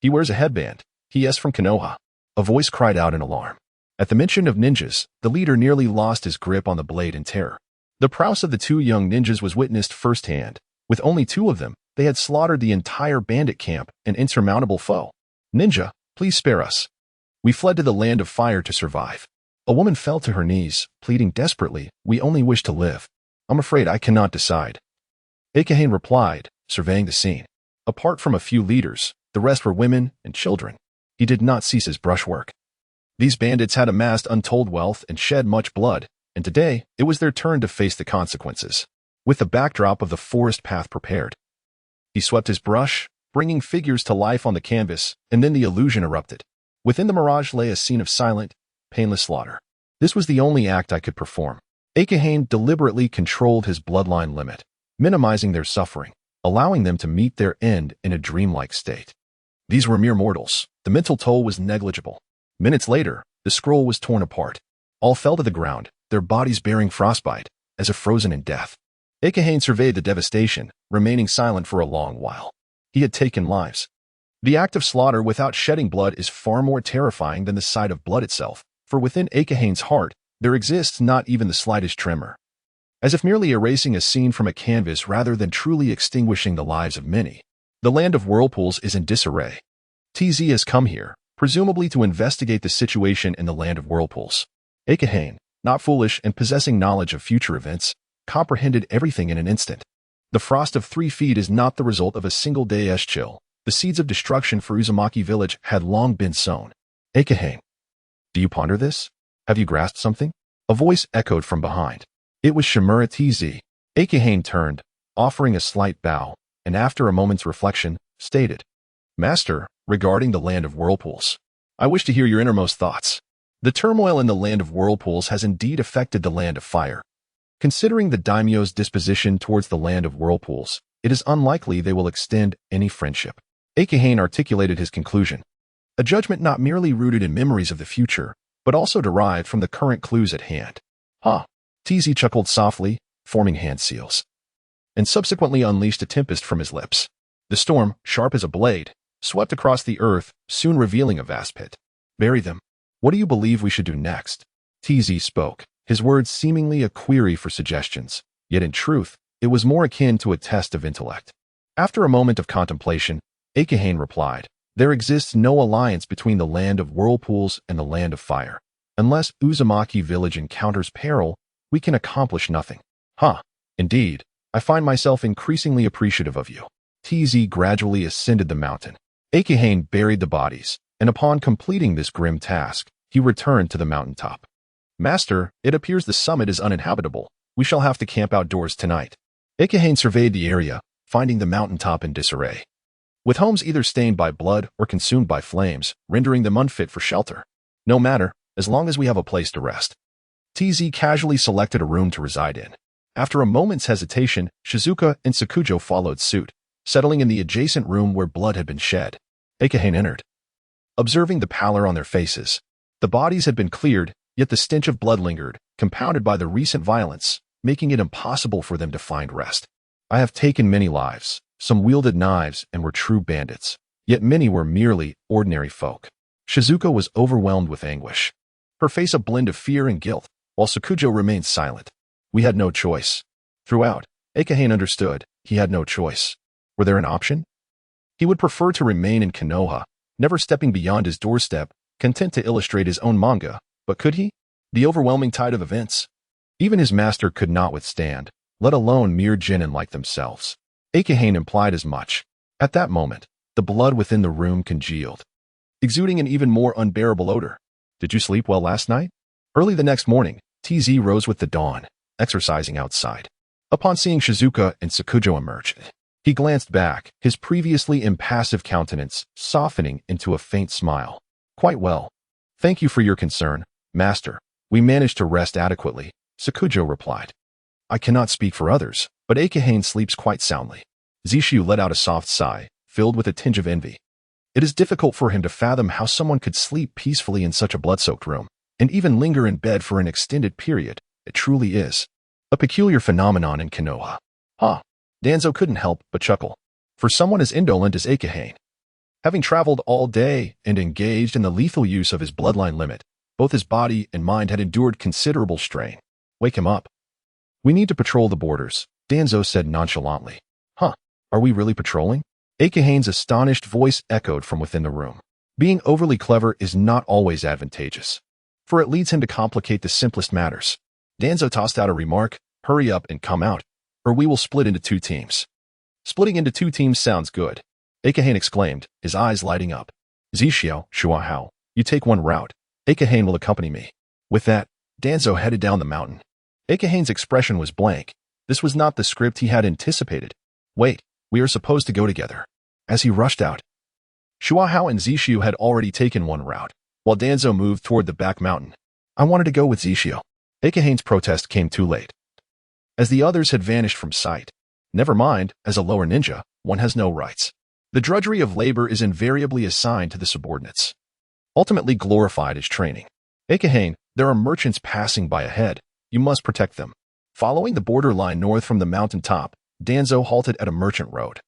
He wears a headband. He is from Konoha. A voice cried out in alarm. At the mention of ninjas, the leader nearly lost his grip on the blade in terror. The prowess of the two young ninjas was witnessed firsthand. With only two of them, they had slaughtered the entire bandit camp, an insurmountable foe. Ninja, please spare us. We fled to the land of fire to survive. A woman fell to her knees, pleading desperately, we only wish to live. I'm afraid I cannot decide. Kekkei replied, surveying the scene. Apart from a few leaders, the rest were women and children. He did not cease his brushwork. These bandits had amassed untold wealth and shed much blood, and today it was their turn to face the consequences. With the backdrop of the forest path prepared, he swept his brush, bringing figures to life on the canvas, and then the illusion erupted. Within the mirage lay a scene of silent, painless slaughter. This was the only act I could perform. Kekkei deliberately controlled his bloodline limit, minimizing their suffering, allowing them to meet their end in a dreamlike state. These were mere mortals. The mental toll was negligible. Minutes later, the scroll was torn apart. All fell to the ground, their bodies bearing frostbite, as if frozen in death. Kekkei surveyed the devastation, remaining silent for a long while. He had taken lives. The act of slaughter without shedding blood is far more terrifying than the sight of blood itself, for within Kekkei's heart, there exists not even the slightest tremor. As if merely erasing a scene from a canvas rather than truly extinguishing the lives of many, the land of whirlpools is in disarray. TZ has come here, presumably to investigate the situation in the land of whirlpools. Kekkei, not foolish and possessing knowledge of future events, comprehended everything in an instant. The frost of 3 feet is not the result of a single day's chill. The seeds of destruction for Uzumaki village had long been sown. Kekkei, do you ponder this? Have you grasped something? A voice echoed from behind. It was Shimura TZ. Kekkei turned, offering a slight bow, and after a moment's reflection, stated, Master, regarding the land of whirlpools, I wish to hear your innermost thoughts. The turmoil in the land of whirlpools has indeed affected the land of fire. Considering the daimyo's disposition towards the land of whirlpools, it is unlikely they will extend any friendship. Kekkei articulated his conclusion. A judgment not merely rooted in memories of the future, but also derived from the current clues at hand. TZ chuckled softly, forming hand seals, and subsequently unleashed a tempest from his lips. The storm, sharp as a blade, swept across the earth, soon revealing a vast pit. Bury them. What do you believe we should do next? TZ spoke, his words seemingly a query for suggestions, yet in truth, it was more akin to a test of intellect. After a moment of contemplation, Kekkei replied, There exists no alliance between the land of whirlpools and the land of fire. Unless Uzumaki village encounters peril, we can accomplish nothing. Indeed, I find myself increasingly appreciative of you. TZ gradually ascended the mountain. Kekkei buried the bodies, and upon completing this grim task, he returned to the mountaintop. Master, it appears the summit is uninhabitable. We shall have to camp outdoors tonight. Kekkei surveyed the area, finding the mountaintop in disarray, with homes either stained by blood or consumed by flames, rendering them unfit for shelter. No matter, as long as we have a place to rest. TZ casually selected a room to reside in. After a moment's hesitation, Shizuka and Sakujo followed suit, settling in the adjacent room where blood had been shed. Kekkei entered. Observing the pallor on their faces, the bodies had been cleared, yet the stench of blood lingered, compounded by the recent violence, making it impossible for them to find rest. I have taken many lives. Some wielded knives and were true bandits, yet many were merely ordinary folk. Shizuka was overwhelmed with anguish, her face a blend of fear and guilt, while Sakujo remained silent. We had no choice. Throughout, Kekkei understood he had no choice. Were there an option? He would prefer to remain in Konoha, never stepping beyond his doorstep, content to illustrate his own manga, but could he? The overwhelming tide of events? Even his master could not withstand, let alone mere genin like themselves. Kekkei implied as much. At that moment, the blood within the room congealed, exuding an even more unbearable odor. Did you sleep well last night? Early the next morning, TZ rose with the dawn, exercising outside. Upon seeing Shizuka and Sakujo emerge, he glanced back, his previously impassive countenance softening into a faint smile. Quite well. Thank you for your concern, Master. We managed to rest adequately, Sakujo replied. I cannot speak for others, but Kekkei sleeps quite soundly. Zishu let out a soft sigh, filled with a tinge of envy. It is difficult for him to fathom how someone could sleep peacefully in such a blood-soaked room, and even linger in bed for an extended period. It truly is a peculiar phenomenon in Konoha. Danzo couldn't help but chuckle. For someone as indolent as Akabane, having traveled all day and engaged in the lethal use of his bloodline limit, both his body and mind had endured considerable strain. Wake him up. We need to patrol the borders, Danzo said nonchalantly. Huh, are we really patrolling? Akabane's astonished voice echoed from within the room. Being overly clever is not always advantageous, for it leads him to complicate the simplest matters. Danzo tossed out a remark, hurry up and come out, or we will split into 2 teams. Splitting into 2 teams sounds good, Akabane exclaimed, his eyes lighting up. Zishio, Shuahao, you take one route. Akabane will accompany me. With that, Danzo headed down the mountain. Akabane's expression was blank. This was not the script he had anticipated. Wait, we are supposed to go together. As he rushed out, Shuahao and Zishio had already taken one route, while Danzo moved toward the back mountain. I wanted to go with Zishio. Akabane's protest came too late, as the others had vanished from sight. Never mind, as a lower ninja, one has no rights. The drudgery of labor is invariably assigned to the subordinates, ultimately glorified as training. Akabane, there are merchants passing by ahead. You must protect them. Following the border line north from the mountain top, Danzo halted at a merchant road,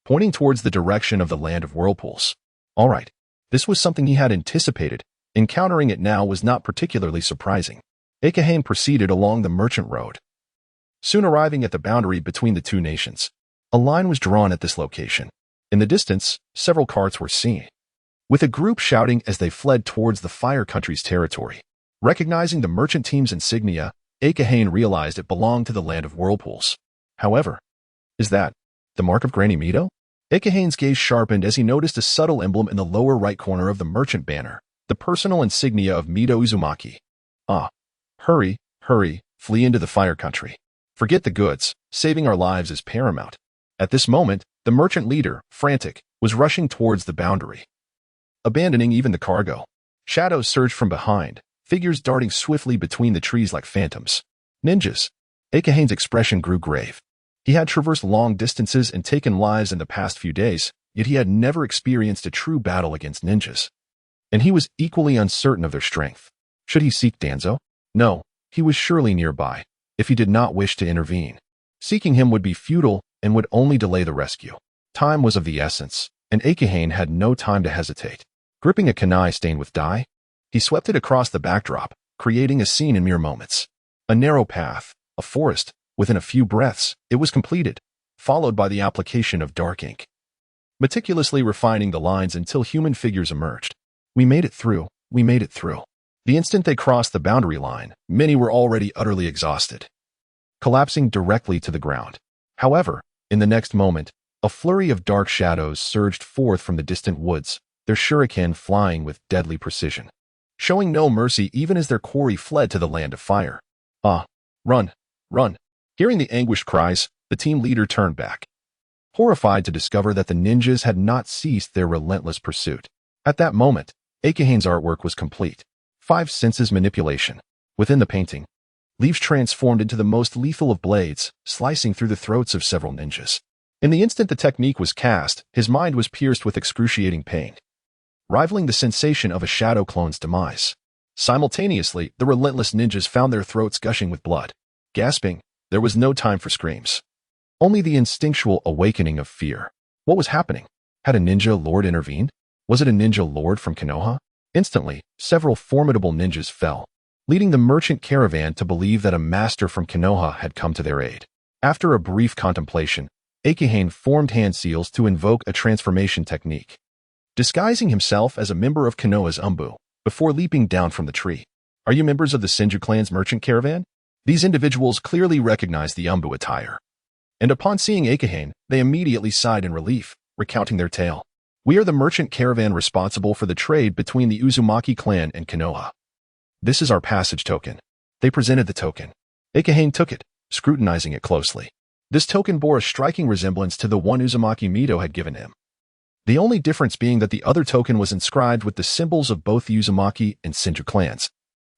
pointing towards the direction of the land of whirlpools. All right, this was something he had anticipated. Encountering it now was not particularly surprising. Akabane proceeded along the merchant road, soon arriving at the boundary between the 2 nations. A line was drawn at this location. In the distance, several carts were seen, with a group shouting as they fled towards the Fire Country's territory. Recognizing the merchant team's insignia, Akabane realized it belonged to the land of whirlpools. However, is that the mark of Granny Mito? Akabane's gaze sharpened as he noticed a subtle emblem in the lower right corner of the merchant banner, the personal insignia of Mito Uzumaki. Ah, hurry, flee into the Fire Country. Forget the goods, saving our lives is paramount. At this moment, the merchant leader, frantic, was rushing towards the boundary, abandoning even the cargo. Shadows surged from behind, figures darting swiftly between the trees like phantoms. Ninjas. Akabane's expression grew grave. He had traversed long distances and taken lives in the past few days, yet he had never experienced a true battle against ninjas. And he was equally uncertain of their strength. Should he seek Danzo? No, he was surely nearby, if he did not wish to intervene. Seeking him would be futile and would only delay the rescue. Time was of the essence, and Akabane had no time to hesitate. Gripping a kunai stained with dye, he swept it across the backdrop, creating a scene in mere moments. A narrow path, a forest. Within a few breaths, it was completed, followed by the application of dark ink, meticulously refining the lines until human figures emerged. We made it through. The instant they crossed the boundary line, many were already utterly exhausted, collapsing directly to the ground. However, in the next moment, a flurry of dark shadows surged forth from the distant woods, their shuriken flying with deadly precision, showing no mercy even as their quarry fled to the land of fire. Ah, run! Hearing the anguished cries, the team leader turned back, horrified to discover that the ninjas had not ceased their relentless pursuit. At that moment, Akabane's artwork was complete. 5 senses manipulation. Within the painting, leaves transformed into the most lethal of blades, slicing through the throats of several ninjas. In the instant the technique was cast, his mind was pierced with excruciating pain, rivaling the sensation of a shadow clone's demise. Simultaneously, the relentless ninjas found their throats gushing with blood. Gasping, there was no time for screams. Only the instinctual awakening of fear. What was happening? Had a ninja lord intervened? Was it a ninja lord from Konoha? Instantly, several formidable ninjas fell, leading the merchant caravan to believe that a master from Konoha had come to their aid. After a brief contemplation, Akabane formed hand seals to invoke a transformation technique, disguising himself as a member of Konoha's Umbu, before leaping down from the tree. Are you members of the Senju clan's merchant caravan? These individuals clearly recognized the Umbu attire, and upon seeing Akabane, they immediately sighed in relief, recounting their tale. We are the merchant caravan responsible for the trade between the Uzumaki clan and Konoha. This is our passage token. They presented the token. Akabane took it, scrutinizing it closely. This token bore a striking resemblance to the one Uzumaki Mito had given him, the only difference being that the other token was inscribed with the symbols of both the Uzumaki and Senju clans,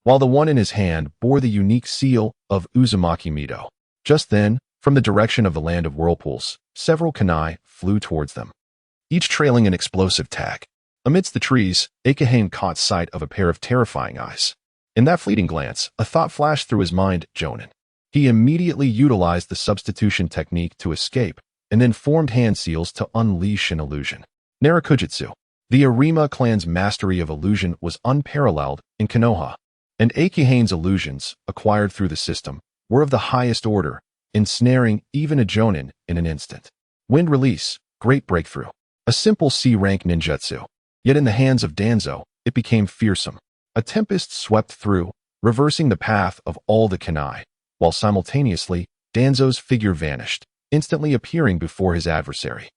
while the one in his hand bore the unique seal of Uzumaki Mito. Just then, from the direction of the land of whirlpools, several kunai flew towards them, each trailing an explosive tag. Amidst the trees, Akabane caught sight of a pair of terrifying eyes. In that fleeting glance, a thought flashed through his mind, Jonin. He immediately utilized the substitution technique to escape, and then formed hand seals to unleash an illusion. Narakujutsu. The Arima clan's mastery of illusion was unparalleled in Konoha, and Akihane's illusions, acquired through the system, were of the highest order, ensnaring even a jonin in an instant. Wind release, great breakthrough. A simple C-rank ninjutsu. Yet in the hands of Danzo, it became fearsome. A tempest swept through, reversing the path of all the kunai, while simultaneously, Danzo's figure vanished, instantly appearing before his adversary.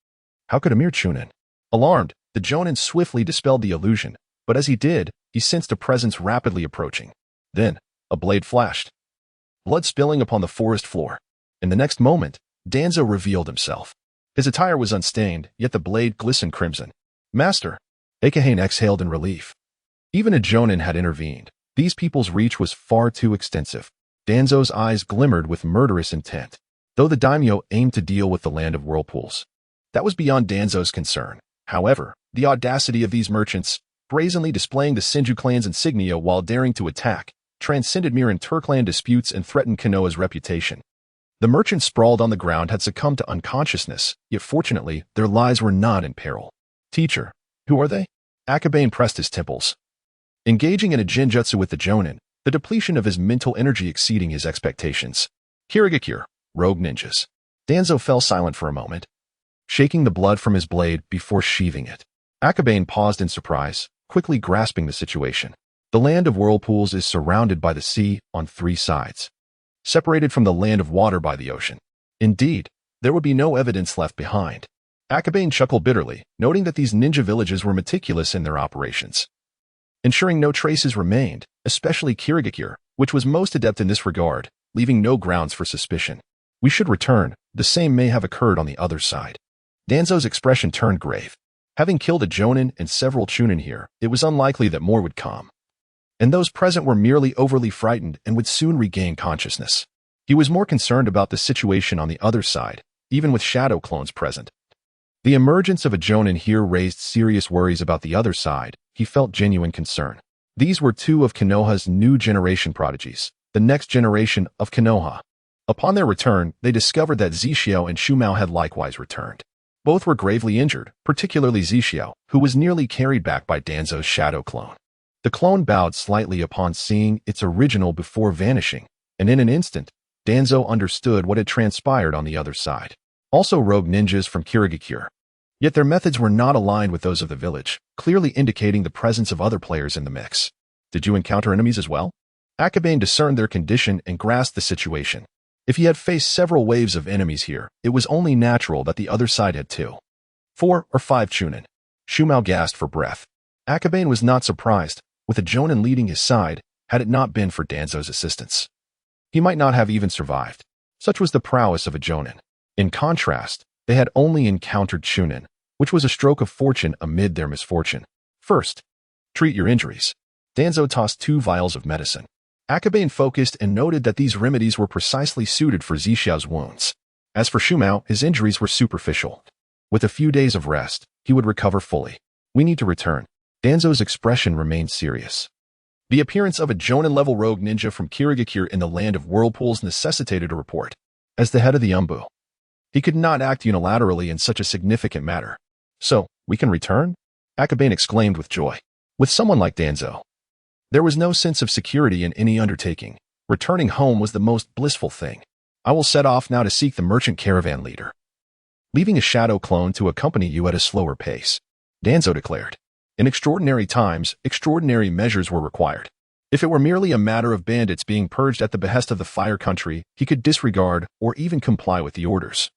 How could a mere chunin? Alarmed, the jonin swiftly dispelled the illusion, but as he did, he sensed a presence rapidly approaching. Then, a blade flashed, blood spilling upon the forest floor. In the next moment, Danzo revealed himself. His attire was unstained, yet the blade glistened crimson. Master! Akahane exhaled in relief. Even a jonin had intervened. These people's reach was far too extensive. Danzo's eyes glimmered with murderous intent. Though the daimyo aimed to deal with the land of whirlpools, that was beyond Danzo's concern. However, the audacity of these merchants, brazenly displaying the Senju clan's insignia while daring to attack, transcended mere interclan disputes and threatened Konoha's reputation. The merchants sprawled on the ground had succumbed to unconsciousness, yet fortunately, their lives were not in peril. Teacher, who are they? Akabane pressed his temples. Engaging in a genjutsu with the jonin, the depletion of his mental energy exceeding his expectations. Kirigakure, rogue ninjas. Danzo fell silent for a moment, shaking the blood from his blade before sheathing it. Akabane paused in surprise, quickly grasping the situation. The land of whirlpools is surrounded by the sea on 3 sides, separated from the land of water by the ocean. Indeed, there would be no evidence left behind. Akabane chuckled bitterly, noting that these ninja villages were meticulous in their operations, ensuring no traces remained, especially Kirigakure, which was most adept in this regard, leaving no grounds for suspicion. We should return. The same may have occurred on the other side. Danzo's expression turned grave. Having killed a jonin and several chunin here, it was unlikely that more would come, and those present were merely overly frightened and would soon regain consciousness. He was more concerned about the situation on the other side, even with shadow clones present. The emergence of a jonin here raised serious worries about the other side. He felt genuine concern. These were 2 of Konoha's new generation prodigies, the next generation of Konoha. Upon their return, they discovered that Zixiao and Shumao had likewise returned. Both were gravely injured, particularly Zixiao, who was nearly carried back by Danzo's shadow clone. The clone bowed slightly upon seeing its original before vanishing, and in an instant, Danzo understood what had transpired on the other side. Also rogue ninjas from Kirigakure. Yet their methods were not aligned with those of the village, clearly indicating the presence of other players in the mix. Did you encounter enemies as well? Akabane discerned their condition and grasped the situation. If he had faced several waves of enemies here, it was only natural that the other side had 2, 4, or 5 chunin. Shumao gasped for breath. Akabane was not surprised, with a jonin leading his side, had it not been for Danzo's assistance. He might not have even survived. Such was the prowess of a jonin. In contrast, they had only encountered chunin, which was a stroke of fortune amid their misfortune. First, treat your injuries. Danzo tossed 2 vials of medicine. Akabane focused and noted that these remedies were precisely suited for Zixiao's wounds. As for Shumao, his injuries were superficial. With a few days of rest, he would recover fully. We need to return. Danzo's expression remained serious. The appearance of a jonin-level rogue ninja from Kirigakure in the land of whirlpools necessitated a report. As the head of the Umbu, he could not act unilaterally in such a significant matter. So, we can return? Akabane exclaimed with joy. With someone like Danzo, there was no sense of security in any undertaking. Returning home was the most blissful thing. I will set off now to seek the merchant caravan leader, leaving a shadow clone to accompany you at a slower pace. Danzo declared. In extraordinary times, extraordinary measures were required. If it were merely a matter of bandits being purged at the behest of the Fire Country, he could disregard or even comply with the orders.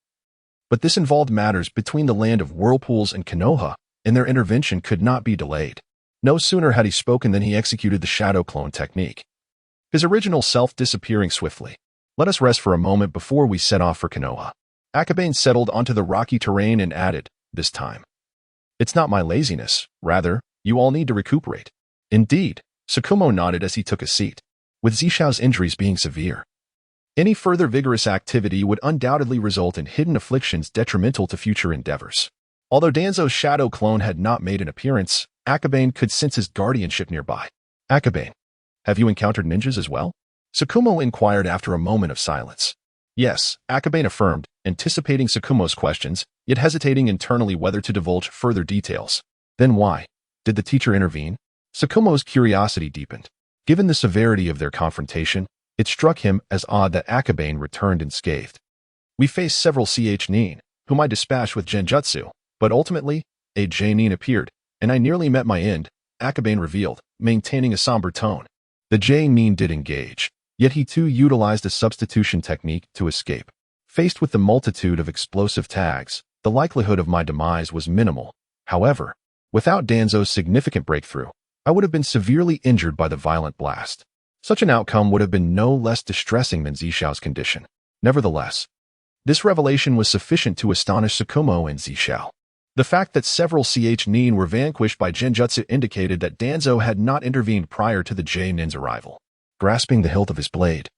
But this involved matters between the land of whirlpools and Konoha, and their intervention could not be delayed. No sooner had he spoken than he executed the shadow clone technique, his original self disappearing swiftly. Let us rest for a moment before we set off for Konoha. Akabane settled onto the rocky terrain and added, this time. It's not my laziness, rather, you all need to recuperate. Indeed, Tsukumo nodded as he took a seat, with Zixiao's injuries being severe. Any further vigorous activity would undoubtedly result in hidden afflictions detrimental to future endeavors. Although Danzo's shadow clone had not made an appearance, Akabane could sense his guardianship nearby. Akabane, have you encountered ninjas as well? Tsukumo inquired after a moment of silence. Yes, Akabane affirmed, anticipating Tsukumo's questions, yet hesitating internally whether to divulge further details. Then why? Did the teacher intervene? Tsukumo's curiosity deepened. Given the severity of their confrontation, it struck him as odd that Akabane returned unscathed. We faced several nin, whom I dispatched with genjutsu, but ultimately, a nin appeared, and I nearly met my end, Akabane revealed, maintaining a somber tone. The nin did engage, yet he too utilized a substitution technique to escape. Faced with the multitude of explosive tags, the likelihood of my demise was minimal. However, without Danzo's significant breakthrough, I would have been severely injured by the violent blast. Such an outcome would have been no less distressing than Zishao's condition. Nevertheless, this revelation was sufficient to astonish Tsukumo and Zisha. The fact that several nin were vanquished by genjutsu indicated that Danzo had not intervened prior to the nin's arrival. Grasping the hilt of his blade,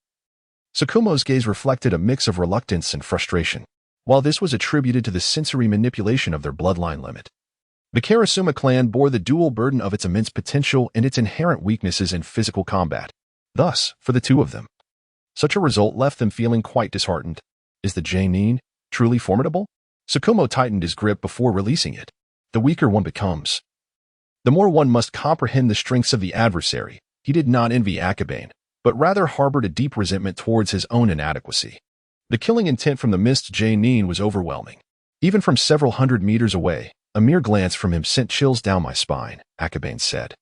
Tsukumo's gaze reflected a mix of reluctance and frustration. While this was attributed to the sensory manipulation of their bloodline limit, the Karasuma clan bore the dual burden of its immense potential and its inherent weaknesses in physical combat. Thus, for the two of them, such a result left them feeling quite disheartened. Is the nin truly formidable? Tsukumo tightened his grip before releasing it. The weaker one becomes, the more one must comprehend the strengths of the adversary. He did not envy Akabane, but rather harbored a deep resentment towards his own inadequacy. The killing intent from the missed nin was overwhelming. Even from several hundred meters away, a mere glance from him sent chills down my spine, Akabane said.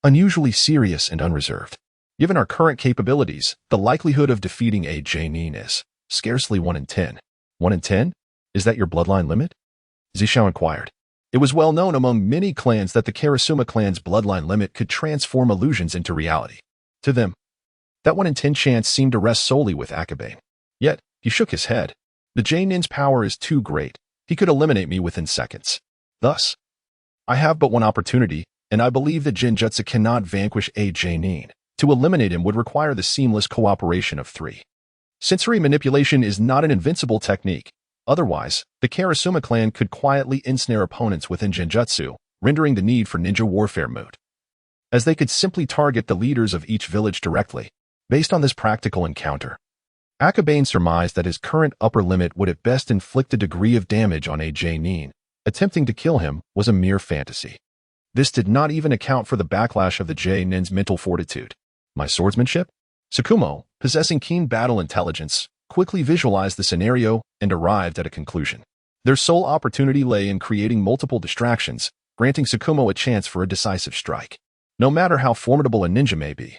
Unusually serious and unreserved. Given our current capabilities, the likelihood of defeating a nin is scarcely 1 in 10. 1 in 10? Is that your bloodline limit? Zisha inquired. It was well known among many clans that the Karasuma clan's bloodline limit could transform illusions into reality. To them, that 1 in 10 chance seemed to rest solely with Akabane. Yet, he shook his head. The nin's power is too great. He could eliminate me within seconds. Thus, I have but one opportunity, and I believe that genjutsu cannot vanquish a nin. To eliminate him would require the seamless cooperation of 3. Sensory manipulation is not an invincible technique. Otherwise, the Karasuma clan could quietly ensnare opponents within genjutsu, rendering the need for ninja warfare moot, as they could simply target the leaders of each village directly. Based on this practical encounter, Akabane surmised that his current upper limit would at best inflict a degree of damage on a nin. Attempting to kill him was a mere fantasy. This did not even account for the backlash of the nin's mental fortitude. My swordsmanship? Tsukumo, possessing keen battle intelligence, quickly visualized the scenario and arrived at a conclusion. Their sole opportunity lay in creating multiple distractions, granting Tsukumo a chance for a decisive strike. No matter how formidable a ninja may be,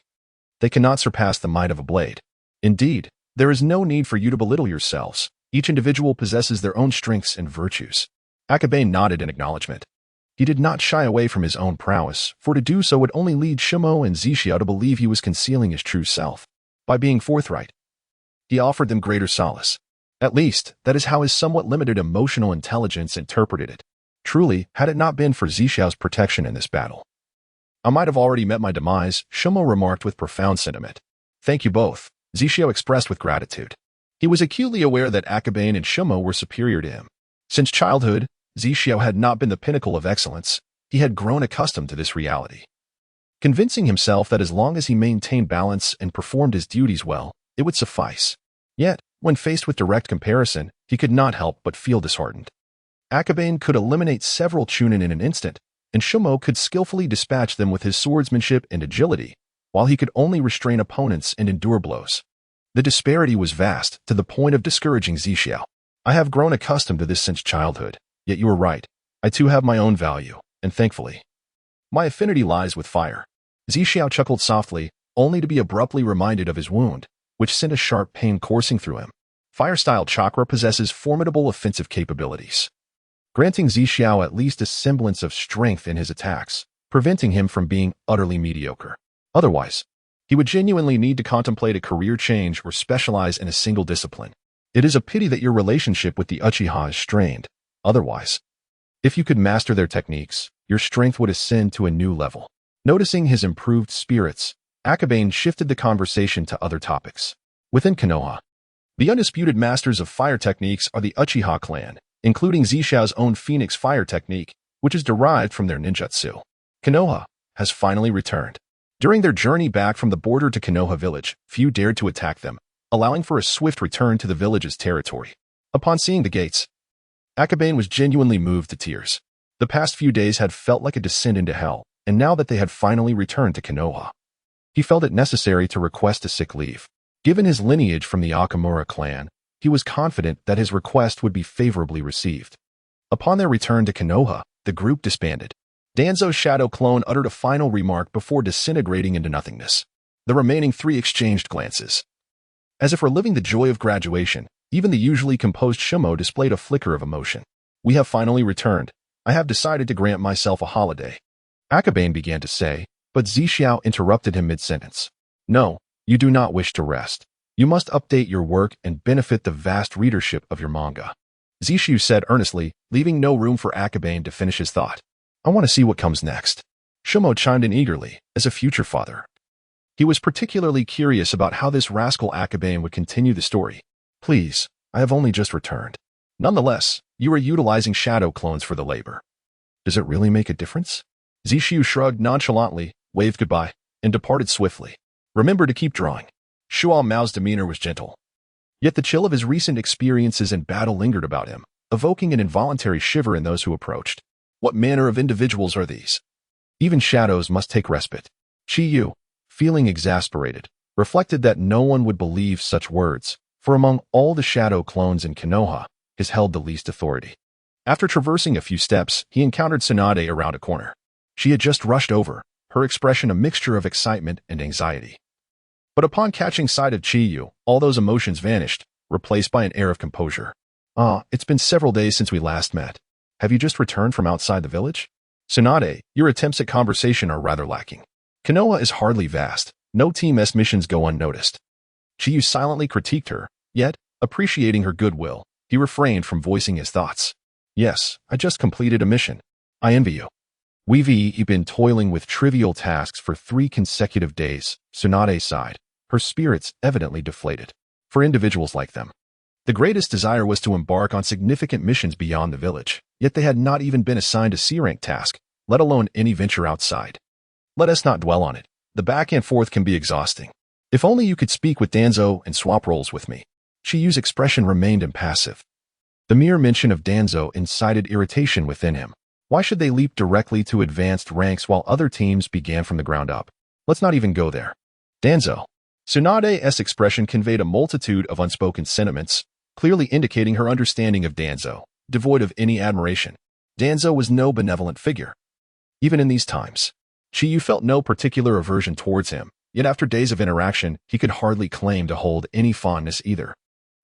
they cannot surpass the might of a blade. Indeed, there is no need for you to belittle yourselves. Each individual possesses their own strengths and virtues. Akabane nodded in acknowledgement. He did not shy away from his own prowess, for to do so would only lead Shimo and Zisha to believe he was concealing his true self. By being forthright, he offered them greater solace. At least, that is how his somewhat limited emotional intelligence interpreted it. Truly, had it not been for Zishao's protection in this battle, I might have already met my demise, Shimo remarked with profound sentiment. Thank you both, Zisha expressed with gratitude. He was acutely aware that Akabane and Shimo were superior to him. Since childhood, Zisha had not been the pinnacle of excellence. He had grown accustomed to this reality, convincing himself that as long as he maintained balance and performed his duties well, it would suffice. Yet, when faced with direct comparison, he could not help but feel disheartened. Akabane could eliminate several chunin in an instant, and Shimo could skillfully dispatch them with his swordsmanship and agility, while he could only restrain opponents and endure blows. The disparity was vast, to the point of discouraging Zisha. I have grown accustomed to this since childhood, yet you are right. I too have my own value, and thankfully, my affinity lies with fire. Zisha chuckled softly, only to be abruptly reminded of his wound, which sent a sharp pain coursing through him. Fire-style chakra possesses formidable offensive capabilities, granting Zisha at least a semblance of strength in his attacks, preventing him from being utterly mediocre. Otherwise, he would genuinely need to contemplate a career change or specialize in a single discipline. It is a pity that your relationship with the Uchiha is strained. Otherwise, if you could master their techniques, your strength would ascend to a new level. Noticing his improved spirits, Akabane shifted the conversation to other topics. Within Konoha, the undisputed masters of fire techniques are the Uchiha clan, including Zishao's own Phoenix fire technique, which is derived from their ninjutsu. Konoha has finally returned. During their journey back from the border to Konoha village, few dared to attack them, allowing for a swift return to the village's territory. Upon seeing the gates, Akabane was genuinely moved to tears. The past few days had felt like a descent into hell, and now that they had finally returned to Konoha, he felt it necessary to request a sick leave. Given his lineage from the Akamura clan, he was confident that his request would be favorably received. Upon their return to Konoha, the group disbanded. Danzo's shadow clone uttered a final remark before disintegrating into nothingness. The remaining three exchanged glances. As if reliving the joy of graduation, even the usually composed Shumo displayed a flicker of emotion. We have finally returned. I have decided to grant myself a holiday. Akabane began to say, but Zixiao interrupted him mid-sentence. No, you do not wish to rest. You must update your work and benefit the vast readership of your manga. Zixiao said earnestly, leaving no room for Akabane to finish his thought. I want to see what comes next. Shumo chimed in eagerly, as a future father. He was particularly curious about how this rascal Akabane would continue the story. Please, I have only just returned. Nonetheless, you are utilizing shadow clones for the labor. Does it really make a difference? Zixiao shrugged nonchalantly, waved goodbye, and departed swiftly. Remember to keep drawing. Shuao Mao's demeanor was gentle. Yet the chill of his recent experiences in battle lingered about him, evoking an involuntary shiver in those who approached. What manner of individuals are these? Even shadows must take respite. Chi Yu, feeling exasperated, reflected that no one would believe such words, for among all the shadow clones in Konoha, his held the least authority. After traversing a few steps, he encountered Tsunade around a corner. She had just rushed over, her expression a mixture of excitement and anxiety. But upon catching sight of Chi Yu, all those emotions vanished, replaced by an air of composure. It's been several days since we last met. Have you just returned from outside the village? Tsunade, your attempts at conversation are rather lacking. Konoha is hardly vast. No Team S missions go unnoticed. Chi Yu silently critiqued her, yet, appreciating her goodwill, he refrained from voicing his thoughts. Yes, I just completed a mission. I envy you. We've been toiling with trivial tasks for 3 consecutive days, Tsunade sighed, her spirits evidently deflated. For individuals like them, the greatest desire was to embark on significant missions beyond the village, yet they had not even been assigned a C-rank task, let alone any venture outside. Let us not dwell on it. The back and forth can be exhausting. If only you could speak with Danzo and swap roles with me. Chi Yu's expression remained impassive. The mere mention of Danzo incited irritation within him. Why should they leap directly to advanced ranks while other teams began from the ground up? Let's not even go there. Danzo. Tsunade's expression conveyed a multitude of unspoken sentiments, clearly indicating her understanding of Danzo, devoid of any admiration. Danzo was no benevolent figure. Even in these times, Chi Yu felt no particular aversion towards him, yet after days of interaction, he could hardly claim to hold any fondness either.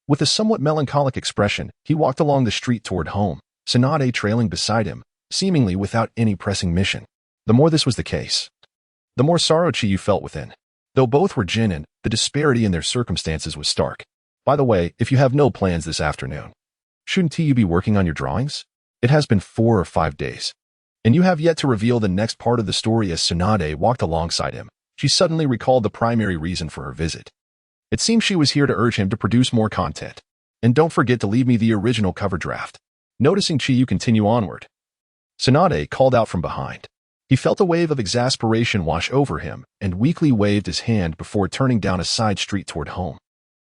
With a somewhat melancholic expression, he walked along the street toward home, Tsunade trailing beside him, seemingly without any pressing mission. The more this was the case, the more sorrow Chi Yu felt within. Though both were genin, the disparity in their circumstances was stark. By the way, if you have no plans this afternoon, shouldn't you be working on your drawings? It has been 4 or 5 days, and you have yet to reveal the next part of the story. As Tsunade walked alongside him, she suddenly recalled the primary reason for her visit. It seems she was here to urge him to produce more content. And don't forget to leave me the original cover draft. Noticing Chi Yu continue onward, Tsunade called out from behind. He felt a wave of exasperation wash over him and weakly waved his hand before turning down a side street toward home.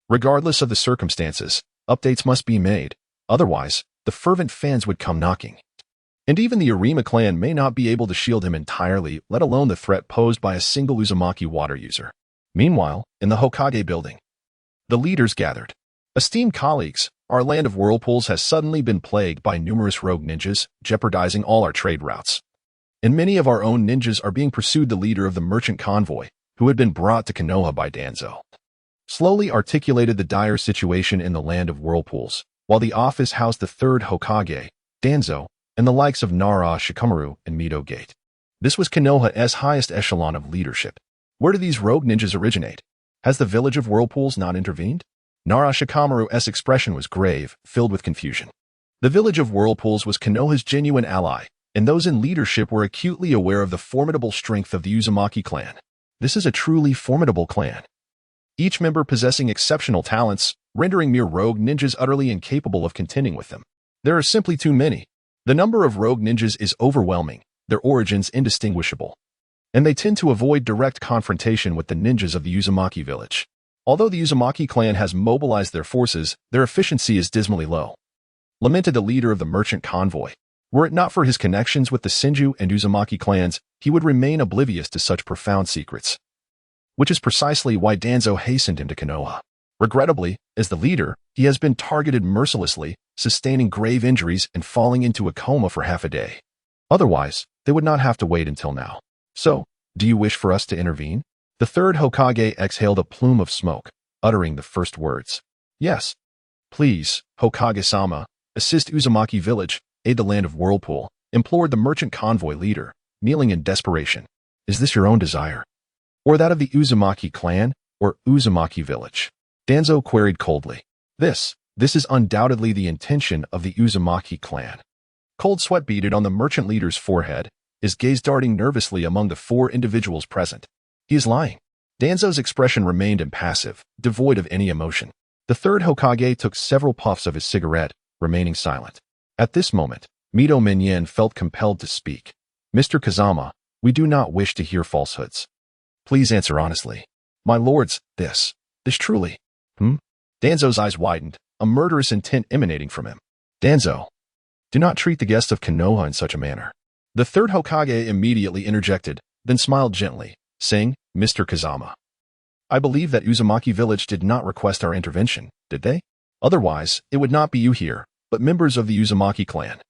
Regardless of the circumstances, updates must be made. Otherwise, the fervent fans would come knocking. And even the Arima clan may not be able to shield him entirely, let alone the threat posed by a single Uzumaki water user. Meanwhile, in the Hokage building, the leaders gathered. Esteemed colleagues, our land of whirlpools has suddenly been plagued by numerous rogue ninjas, jeopardizing all our trade routes. And many of our own ninjas are being pursued. The leader of the merchant convoy, who had been brought to Konoha by Danzo, slowly articulated the dire situation in the land of whirlpools, while the office housed the 3rd Hokage, Danzo, and the likes of Nara Shikamaru and Mido Gate. This was Konoha's highest echelon of leadership. Where do these rogue ninjas originate? Has the village of whirlpools not intervened? Nara Shikamaru's expression was grave, filled with confusion. The village of whirlpools was Konoha's genuine ally, and those in leadership were acutely aware of the formidable strength of the Uzumaki clan. This is a truly formidable clan, each member possessing exceptional talents, rendering mere rogue ninjas utterly incapable of contending with them. There are simply too many. The number of rogue ninjas is overwhelming, their origins indistinguishable. and they tend to avoid direct confrontation with the ninjas of the Uzumaki village. Although the Uzumaki clan has mobilized their forces, their efficiency is dismally low. Lamented the leader of the merchant convoy. Were it not for his connections with the Senju and Uzumaki clans, he would remain oblivious to such profound secrets. Which is precisely why Danzo hastened him to Konoha. Regrettably, as the leader, he has been targeted mercilessly, sustaining grave injuries and falling into a coma for half a day. Otherwise, they would not have to wait until now. So, do you wish for us to intervene? The third Hokage exhaled a plume of smoke, uttering the first words. Yes. Please, Hokage-sama, assist Uzumaki village, aid the land of Whirlpool, implored the merchant convoy leader, kneeling in desperation. Is this your own desire? Or that of the Uzumaki clan, or Uzumaki village? Danzo queried coldly. This is undoubtedly the intention of the Uzumaki clan. Cold sweat beaded on the merchant leader's forehead, his gaze darting nervously among the four individuals present. He is lying. Danzo's expression remained impassive, devoid of any emotion. The third Hokage took several puffs of his cigarette, remaining silent. At this moment, Mito Minyan felt compelled to speak. Mr. Kazama, we do not wish to hear falsehoods. Please answer honestly. My lords, this truly. Danzo's eyes widened, a murderous intent emanating from him. Danzo, do not treat the guests of Konoha in such a manner. The third Hokage immediately interjected, then smiled gently, saying, Mr. Kazama, I believe that Uzumaki village did not request our intervention, did they? Otherwise, it would not be you here, but members of the Uzumaki clan.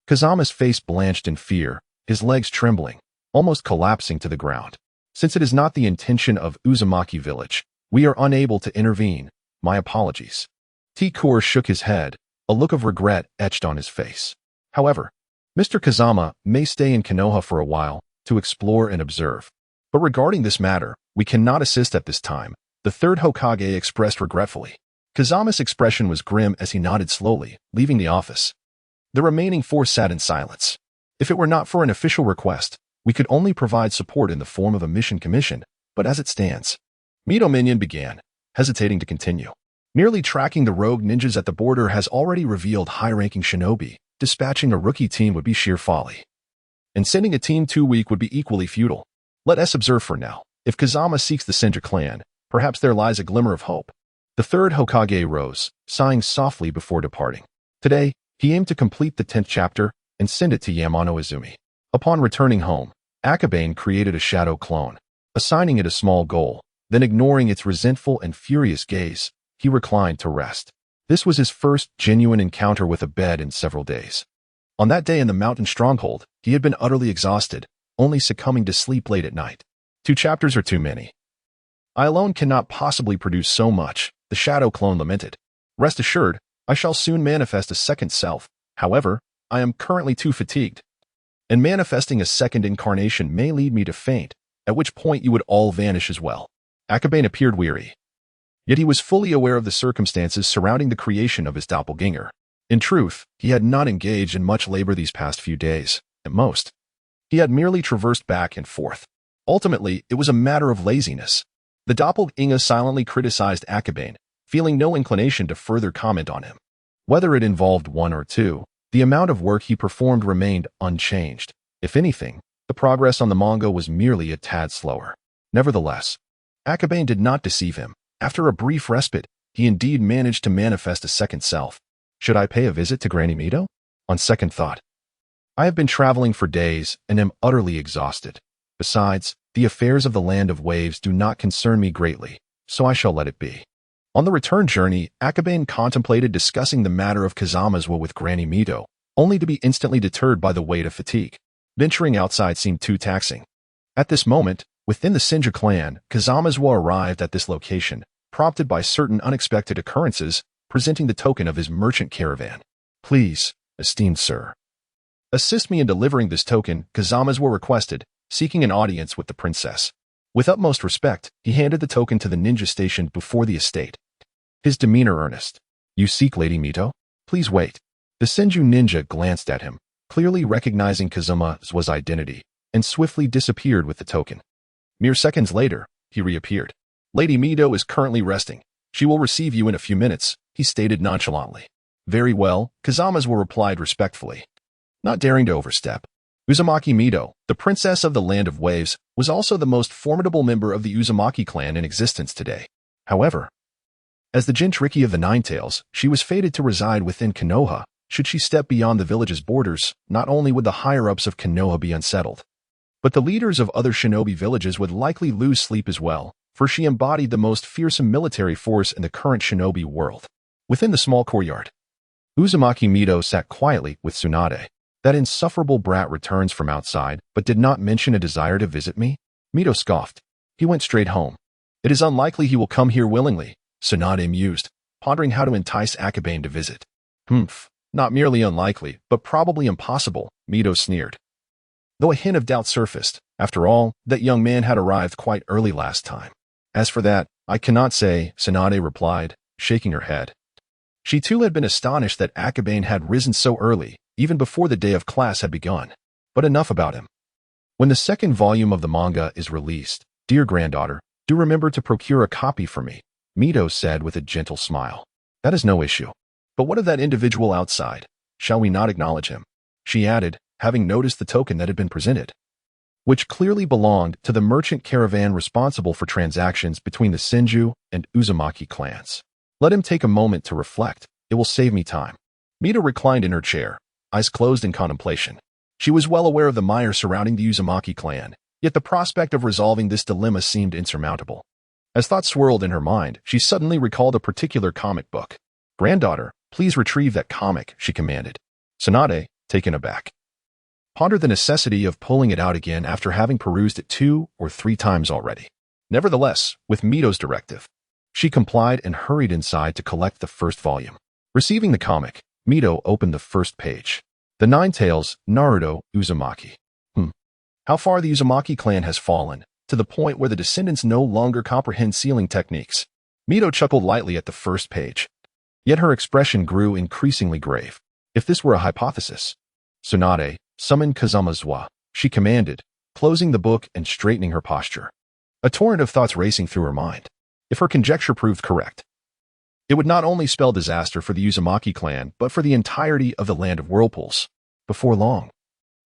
Kazama's face blanched in fear, his legs trembling, almost collapsing to the ground. Since it is not the intention of Uzumaki village, we are unable to intervene. My apologies. T-Core shook his head, a look of regret etched on his face. However, Mr. Kazama may stay in Konoha for a while to explore and observe. But regarding this matter, we cannot assist at this time, the third Hokage expressed regretfully. Kazama's expression was grim as he nodded slowly, leaving the office. The remaining four sat in silence. If it were not for an official request, we could only provide support in the form of a mission commission, but as it stands. Mito Minion began, hesitating to continue. Merely tracking the rogue ninjas at the border has already revealed high-ranking shinobi. Dispatching a rookie team would be sheer folly. And sending a team too weak would be equally futile. Let us observe for now. If Kazama seeks the Senju clan, perhaps there lies a glimmer of hope. The third Hokage rose, sighing softly before departing. Today, he aimed to complete the 10th chapter and send it to Yamano Izumi. Upon returning home, Akabane created a shadow clone, assigning it a small goal, then ignoring its resentful and furious gaze, he reclined to rest. This was his first genuine encounter with a bed in several days. On that day in the mountain stronghold, he had been utterly exhausted, only succumbing to sleep late at night. 2 chapters are too many. I alone cannot possibly produce so much, the shadow clone lamented. Rest assured, I shall soon manifest a second self. However, I am currently too fatigued. And manifesting a second incarnation may lead me to faint, at which point you would all vanish as well. Akabane appeared weary. Yet he was fully aware of the circumstances surrounding the creation of his doppelganger. In truth, he had not engaged in much labor these past few days, at most. He had merely traversed back and forth. Ultimately, it was a matter of laziness. The doppelganger silently criticized Akabane, feeling no inclination to further comment on him. Whether it involved one or two, the amount of work he performed remained unchanged. If anything, the progress on the manga was merely a tad slower. Nevertheless, Akabane did not deceive him. After a brief respite, he indeed managed to manifest a second self. Should I pay a visit to Granny Mito? On second thought. I have been traveling for days and am utterly exhausted. Besides, the affairs of the Land of Waves do not concern me greatly, so I shall let it be. On the return journey, Akabane contemplated discussing the matter of Kazama's will with Granny Mito, only to be instantly deterred by the weight of fatigue. Venturing outside seemed too taxing. At this moment, within the Senju clan, Kazama's will arrived at this location, prompted by certain unexpected occurrences, presenting the token of his merchant caravan. Please, esteemed sir, assist me in delivering this token, Kazama's will requested, seeking an audience with the princess. With utmost respect, he handed the token to the ninja stationed before the estate. His demeanor earnest. You seek Lady Mito? Please wait. The Senju ninja glanced at him, clearly recognizing Kazama's identity, and swiftly disappeared with the token. Mere seconds later, he reappeared. Lady Mito is currently resting. She will receive you in a few minutes, he stated nonchalantly. Very well, Kazama's will replied respectfully. Not daring to overstep. Uzumaki Mito, the princess of the Land of Waves, was also the most formidable member of the Uzumaki clan in existence today. However, as the Jinchuriki of the Nine Tails, she was fated to reside within Konoha. Should she step beyond the village's borders, not only would the higher-ups of Konoha be unsettled, but the leaders of other shinobi villages would likely lose sleep as well, for she embodied the most fearsome military force in the current shinobi world. Within the small courtyard, Uzumaki Mito sat quietly with Tsunade. That insufferable brat returns from outside, but did not mention a desire to visit me? Mito scoffed. He went straight home. It is unlikely he will come here willingly, Tsunade mused, pondering how to entice Akabane to visit. Not merely unlikely, but probably impossible, Mito sneered. Though a hint of doubt surfaced, after all, that young man had arrived quite early last time. As for that, I cannot say, Tsunade replied, shaking her head. She too had been astonished that Akabane had risen so early, even before the day of class had begun. But enough about him. When the second volume of the manga is released, dear granddaughter, do remember to procure a copy for me, Mito said with a gentle smile. That is no issue. But what of that individual outside? Shall we not acknowledge him? She added, having noticed the token that had been presented, which clearly belonged to the merchant caravan responsible for transactions between the Senju and Uzumaki clans. Let him take a moment to reflect. It will save me time. Mito reclined in her chair, eyes closed in contemplation. She was well aware of the mire surrounding the Uzumaki clan, yet the prospect of resolving this dilemma seemed insurmountable. As thoughts swirled in her mind, she suddenly recalled a particular comic book. Granddaughter, please retrieve that comic, she commanded. Tsunade, taken aback, pondered the necessity of pulling it out again after having perused it 2 or 3 times already. Nevertheless, with Mito's directive, she complied and hurried inside to collect the first volume. Receiving the comic, Mito opened the first page. The Nine Tails, Naruto, Uzumaki. How far the Uzumaki clan has fallen, to the point where the descendants no longer comprehend sealing techniques. Mito chuckled lightly at the first page. Yet her expression grew increasingly grave. If this were a hypothesis, Tsunade, summon Kazama's, she commanded, closing the book and straightening her posture. A torrent of thoughts racing through her mind. If her conjecture proved correct, it would not only spell disaster for the Uzumaki clan, but for the entirety of the Land of Whirlpools. Before long,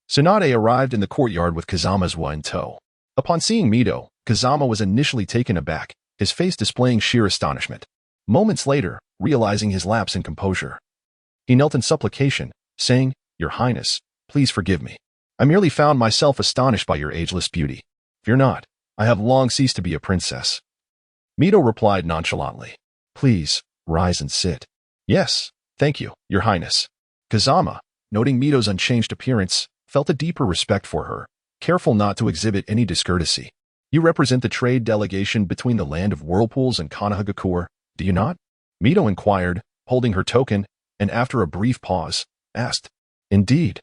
Tsunade arrived in the courtyard with Kazama's in tow. Upon seeing Mito, Kazama was initially taken aback, his face displaying sheer astonishment. Moments later, realizing his lapse in composure, he knelt in supplication, saying, Your Highness, please forgive me. I merely found myself astonished by your ageless beauty. Fear not, I have long ceased to be a princess. Mito replied nonchalantly. Please, rise and sit. Yes, thank you, Your Highness. Kazama, noting Mito's unchanged appearance, felt a deeper respect for her, careful not to exhibit any discourtesy. You represent the trade delegation between the Land of Whirlpools and Konoha, do you not? Mito inquired, holding her token, and after a brief pause, asked, Indeed.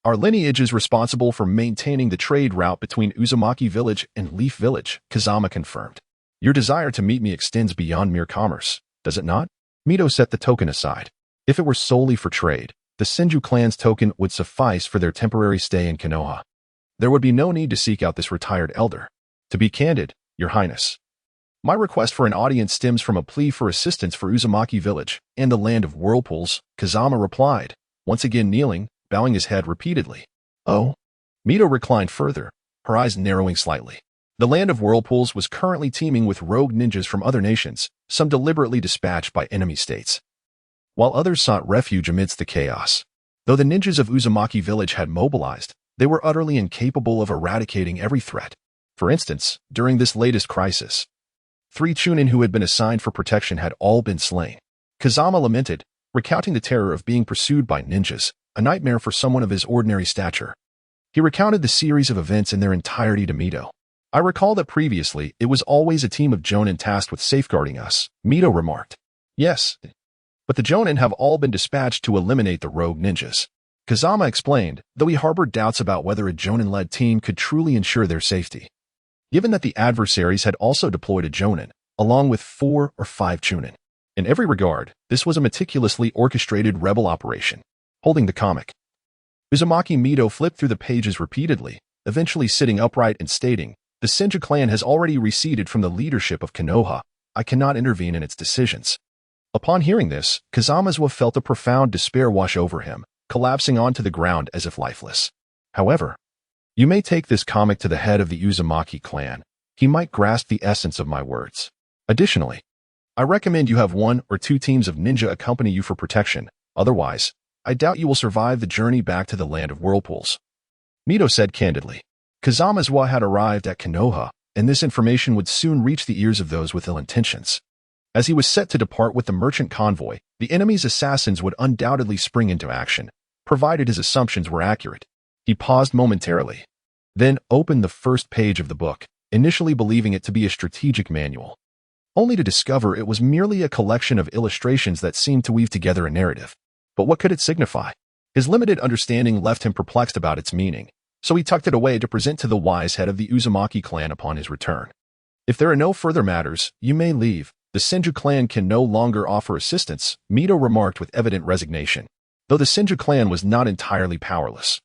Our lineage is responsible for maintaining the trade route between Uzumaki Village and Leaf Village, Kazama confirmed. Your desire to meet me extends beyond mere commerce, does it not? Mito set the token aside. If it were solely for trade, the Senju clan's token would suffice for their temporary stay in Konoha. There would be no need to seek out this retired elder. To be candid, Your Highness, my request for an audience stems from a plea for assistance for Uzumaki Village and the Land of Whirlpools, Kazama replied, once again kneeling, bowing his head repeatedly. Oh? Mito reclined further, her eyes narrowing slightly. The Land of Whirlpools was currently teeming with rogue ninjas from other nations, some deliberately dispatched by enemy states, while others sought refuge amidst the chaos. Though the ninjas of Uzumaki Village had mobilized, they were utterly incapable of eradicating every threat. For instance, during this latest crisis, 3 Chunin who had been assigned for protection had all been slain. Kazama lamented, recounting the terror of being pursued by ninjas, a nightmare for someone of his ordinary stature. He recounted the series of events in their entirety to Mito. I recall that previously, it was always a team of Jonin tasked with safeguarding us, Mito remarked. Yes, but the Jonin have all been dispatched to eliminate the rogue ninjas. Kazama explained, though he harbored doubts about whether a Jonin-led team could truly ensure their safety. Given that the adversaries had also deployed a Jonin, along with 4 or 5 Chunin. In every regard, this was a meticulously orchestrated rebel operation. Holding the comic, Uzumaki Mito flipped through the pages repeatedly, eventually sitting upright and stating, The Senju clan has already receded from the leadership of Konoha. I cannot intervene in its decisions. Upon hearing this, Kazama's felt a profound despair wash over him, collapsing onto the ground as if lifeless. However, you may take this comic to the head of the Uzumaki clan. He might grasp the essence of my words. Additionally, I recommend you have 1 or 2 teams of ninja accompany you for protection. Otherwise, I doubt you will survive the journey back to the land of whirlpools. Mito said candidly. Kazamazawa had arrived at Konoha, and this information would soon reach the ears of those with ill intentions. As he was set to depart with the merchant convoy, the enemy's assassins would undoubtedly spring into action, provided his assumptions were accurate. He paused momentarily, then opened the first page of the book, initially believing it to be a strategic manual, only to discover it was merely a collection of illustrations that seemed to weave together a narrative. But what could it signify? His limited understanding left him perplexed about its meaning, so he tucked it away to present to the wise head of the Uzumaki clan upon his return. If there are no further matters, you may leave. The Senju clan can no longer offer assistance, Mito remarked with evident resignation, though the Senju clan was not entirely powerless.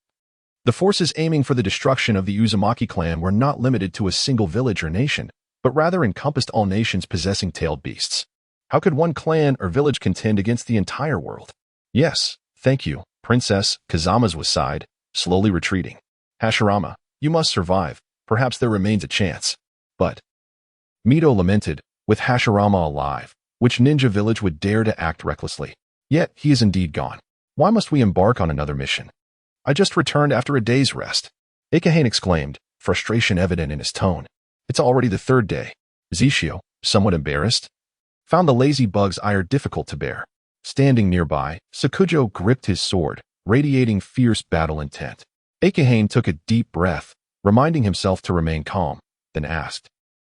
The forces aiming for the destruction of the Uzumaki clan were not limited to a single village or nation, but rather encompassed all nations possessing tailed beasts. How could one clan or village contend against the entire world? Yes, thank you, Princess, Kazamazawa sighed, slowly retreating. Hashirama, you must survive. Perhaps there remains a chance. But, Mito lamented, with Hashirama alive, which ninja village would dare to act recklessly? Yet, he is indeed gone. Why must we embark on another mission? I just returned after a day's rest. Akabane exclaimed, frustration evident in his tone. It's already the 3rd day. Zishio, somewhat embarrassed, found the lazy bug's ire difficult to bear. Standing nearby, Sakujo gripped his sword, radiating fierce battle intent. Akabane took a deep breath, reminding himself to remain calm, then asked,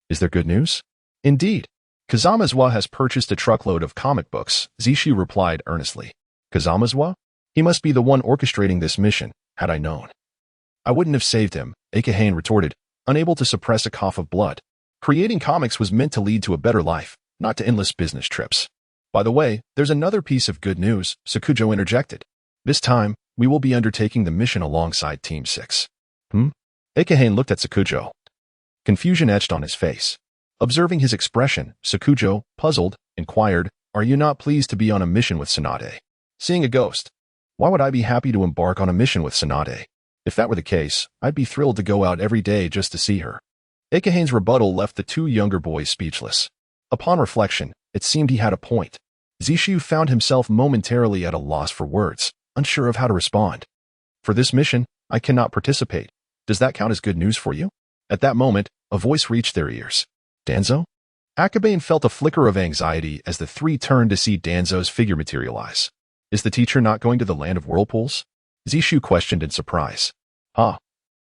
is there good news? Indeed. Kazamazawa has purchased a truckload of comic books, Zishio replied earnestly. Kazamazawa? He must be the one orchestrating this mission, had I known. I wouldn't have saved him, Akabane retorted, unable to suppress a cough of blood. Creating comics was meant to lead to a better life, not to endless business trips. By the way, there's another piece of good news, Sakujo interjected. This time, we will be undertaking the mission alongside Team 6. Akabane looked at Sakujo. Confusion etched on his face. Observing his expression, Sakujo, puzzled, inquired, are you not pleased to be on a mission with Tsunade? Seeing a ghost. Why would I be happy to embark on a mission with Tsunade? If that were the case, I'd be thrilled to go out every day just to see her. Akabane's rebuttal left the 2 younger boys speechless. Upon reflection, it seemed he had a point. Zishio found himself momentarily at a loss for words, unsure of how to respond. For this mission, I cannot participate. Does that count as good news for you? At that moment, a voice reached their ears. Danzo? Akabane felt a flicker of anxiety as the 3 turned to see Danzo's figure materialize. Is the teacher not going to the land of whirlpools? Zishio questioned in surprise.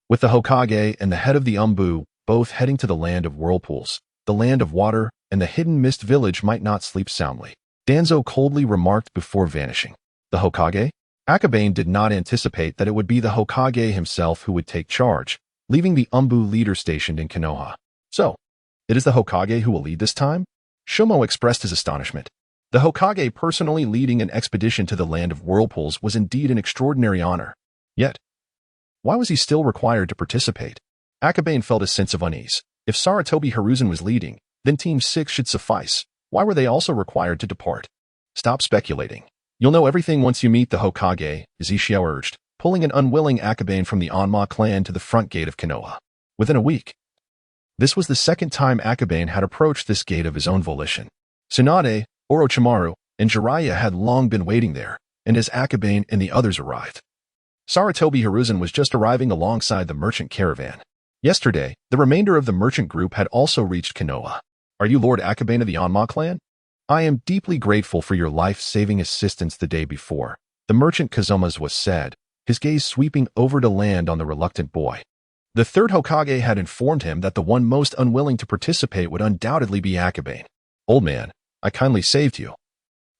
With the Hokage and the head of the Umbu both heading to the land of whirlpools, the land of water, and the hidden mist village might not sleep soundly, Danzo coldly remarked before vanishing. The Hokage? Akabane did not anticipate that it would be the Hokage himself who would take charge, leaving the Umbu leader stationed in Konoha. So, it is the Hokage who will lead this time? Shumo expressed his astonishment. The Hokage personally leading an expedition to the land of whirlpools was indeed an extraordinary honor. Yet, why was he still required to participate? Akabane felt a sense of unease. If Sarutobi Hiruzen was leading, then Team 6 should suffice. Why were they also required to depart? Stop speculating. You'll know everything once you meet the Hokage, Zishio urged, pulling an unwilling Akabane from the Anma clan to the front gate of Konoha. Within a week. This was the 2nd time Akabane had approached this gate of his own volition. Tsunade, Orochimaru, and Jiraiya had long been waiting there, and as Akabane and the others arrived, Sarutobi Hiruzen was just arriving alongside the merchant caravan. Yesterday, the remainder of the merchant group had also reached Konoha. Are you Lord Akabane of the Anma clan? I am deeply grateful for your life-saving assistance the day before, the merchant Kazamazawa said, his gaze sweeping over to land on the reluctant boy. The 3rd Hokage had informed him that the one most unwilling to participate would undoubtedly be Akabane. Old man, I kindly saved you.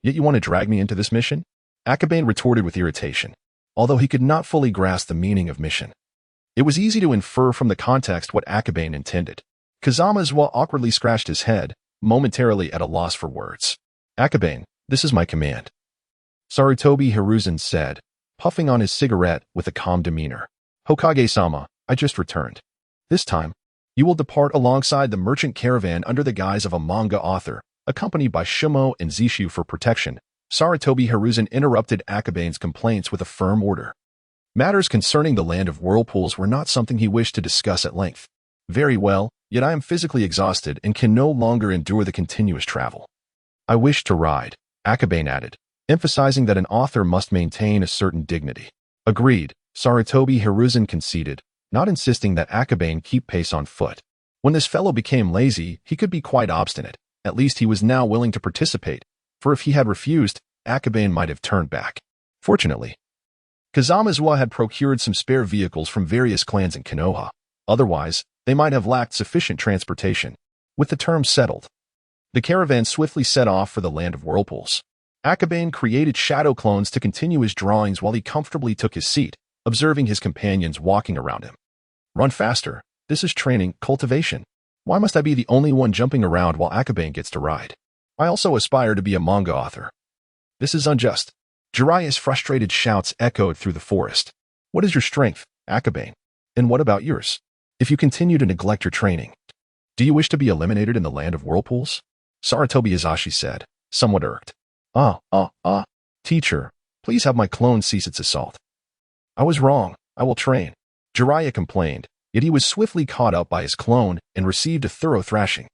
Yet you want to drag me into this mission? Akabane retorted with irritation, although he could not fully grasp the meaning of mission. It was easy to infer from the context what Akabane intended. Kazamazawa awkwardly scratched his head, momentarily at a loss for words. Akabane, this is my command. Sarutobi Hiruzen said, puffing on his cigarette with a calm demeanor. Hokage-sama, I just returned. This time, you will depart alongside the merchant caravan under the guise of a manga author, accompanied by Shumo and Zishio for protection. Sarutobi Hiruzen interrupted Akabane's complaints with a firm order. Matters concerning the land of whirlpools were not something he wished to discuss at length. Very well, yet I am physically exhausted and can no longer endure the continuous travel. I wish to ride, Akabane added, emphasizing that an author must maintain a certain dignity. Agreed, Sarutobi Hiruzen conceded, not insisting that Akabane keep pace on foot. When this fellow became lazy, he could be quite obstinate. At least he was now willing to participate, for if he had refused, Akabane might have turned back. Fortunately, Kazamazawa had procured some spare vehicles from various clans in Konoha. Otherwise, they might have lacked sufficient transportation. With the terms settled, the caravan swiftly set off for the land of whirlpools. Akabane created shadow clones to continue his drawings while he comfortably took his seat, observing his companions walking around him. Run faster. This is training, cultivation. Why must I be the only one jumping around while Akabane gets to ride? I also aspire to be a manga author. This is unjust. Jiraiya's frustrated shouts echoed through the forest. What is your strength, Akabane? And what about yours? If you continue to neglect your training, do you wish to be eliminated in the land of whirlpools? Sarutobi Izashi said, somewhat irked. Teacher, please have my clone cease its assault. I was wrong. I will train. Jiraiya complained, yet he was swiftly caught up by his clone and received a thorough thrashing.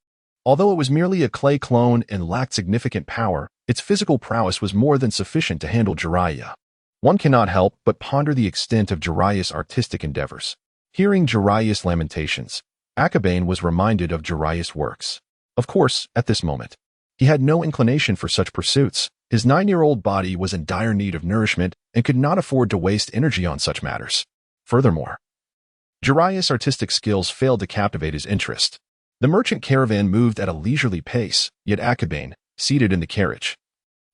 Although it was merely a clay clone and lacked significant power, its physical prowess was more than sufficient to handle Jiraiya. One cannot help but ponder the extent of Jiraiya's artistic endeavors. Hearing Jiraiya's lamentations, Akabane was reminded of Jiraiya's works. Of course, at this moment, he had no inclination for such pursuits. His 9-year-old body was in dire need of nourishment and could not afford to waste energy on such matters. Furthermore, Jiraiya's artistic skills failed to captivate his interest. The merchant caravan moved at a leisurely pace, yet Akabane, seated in the carriage,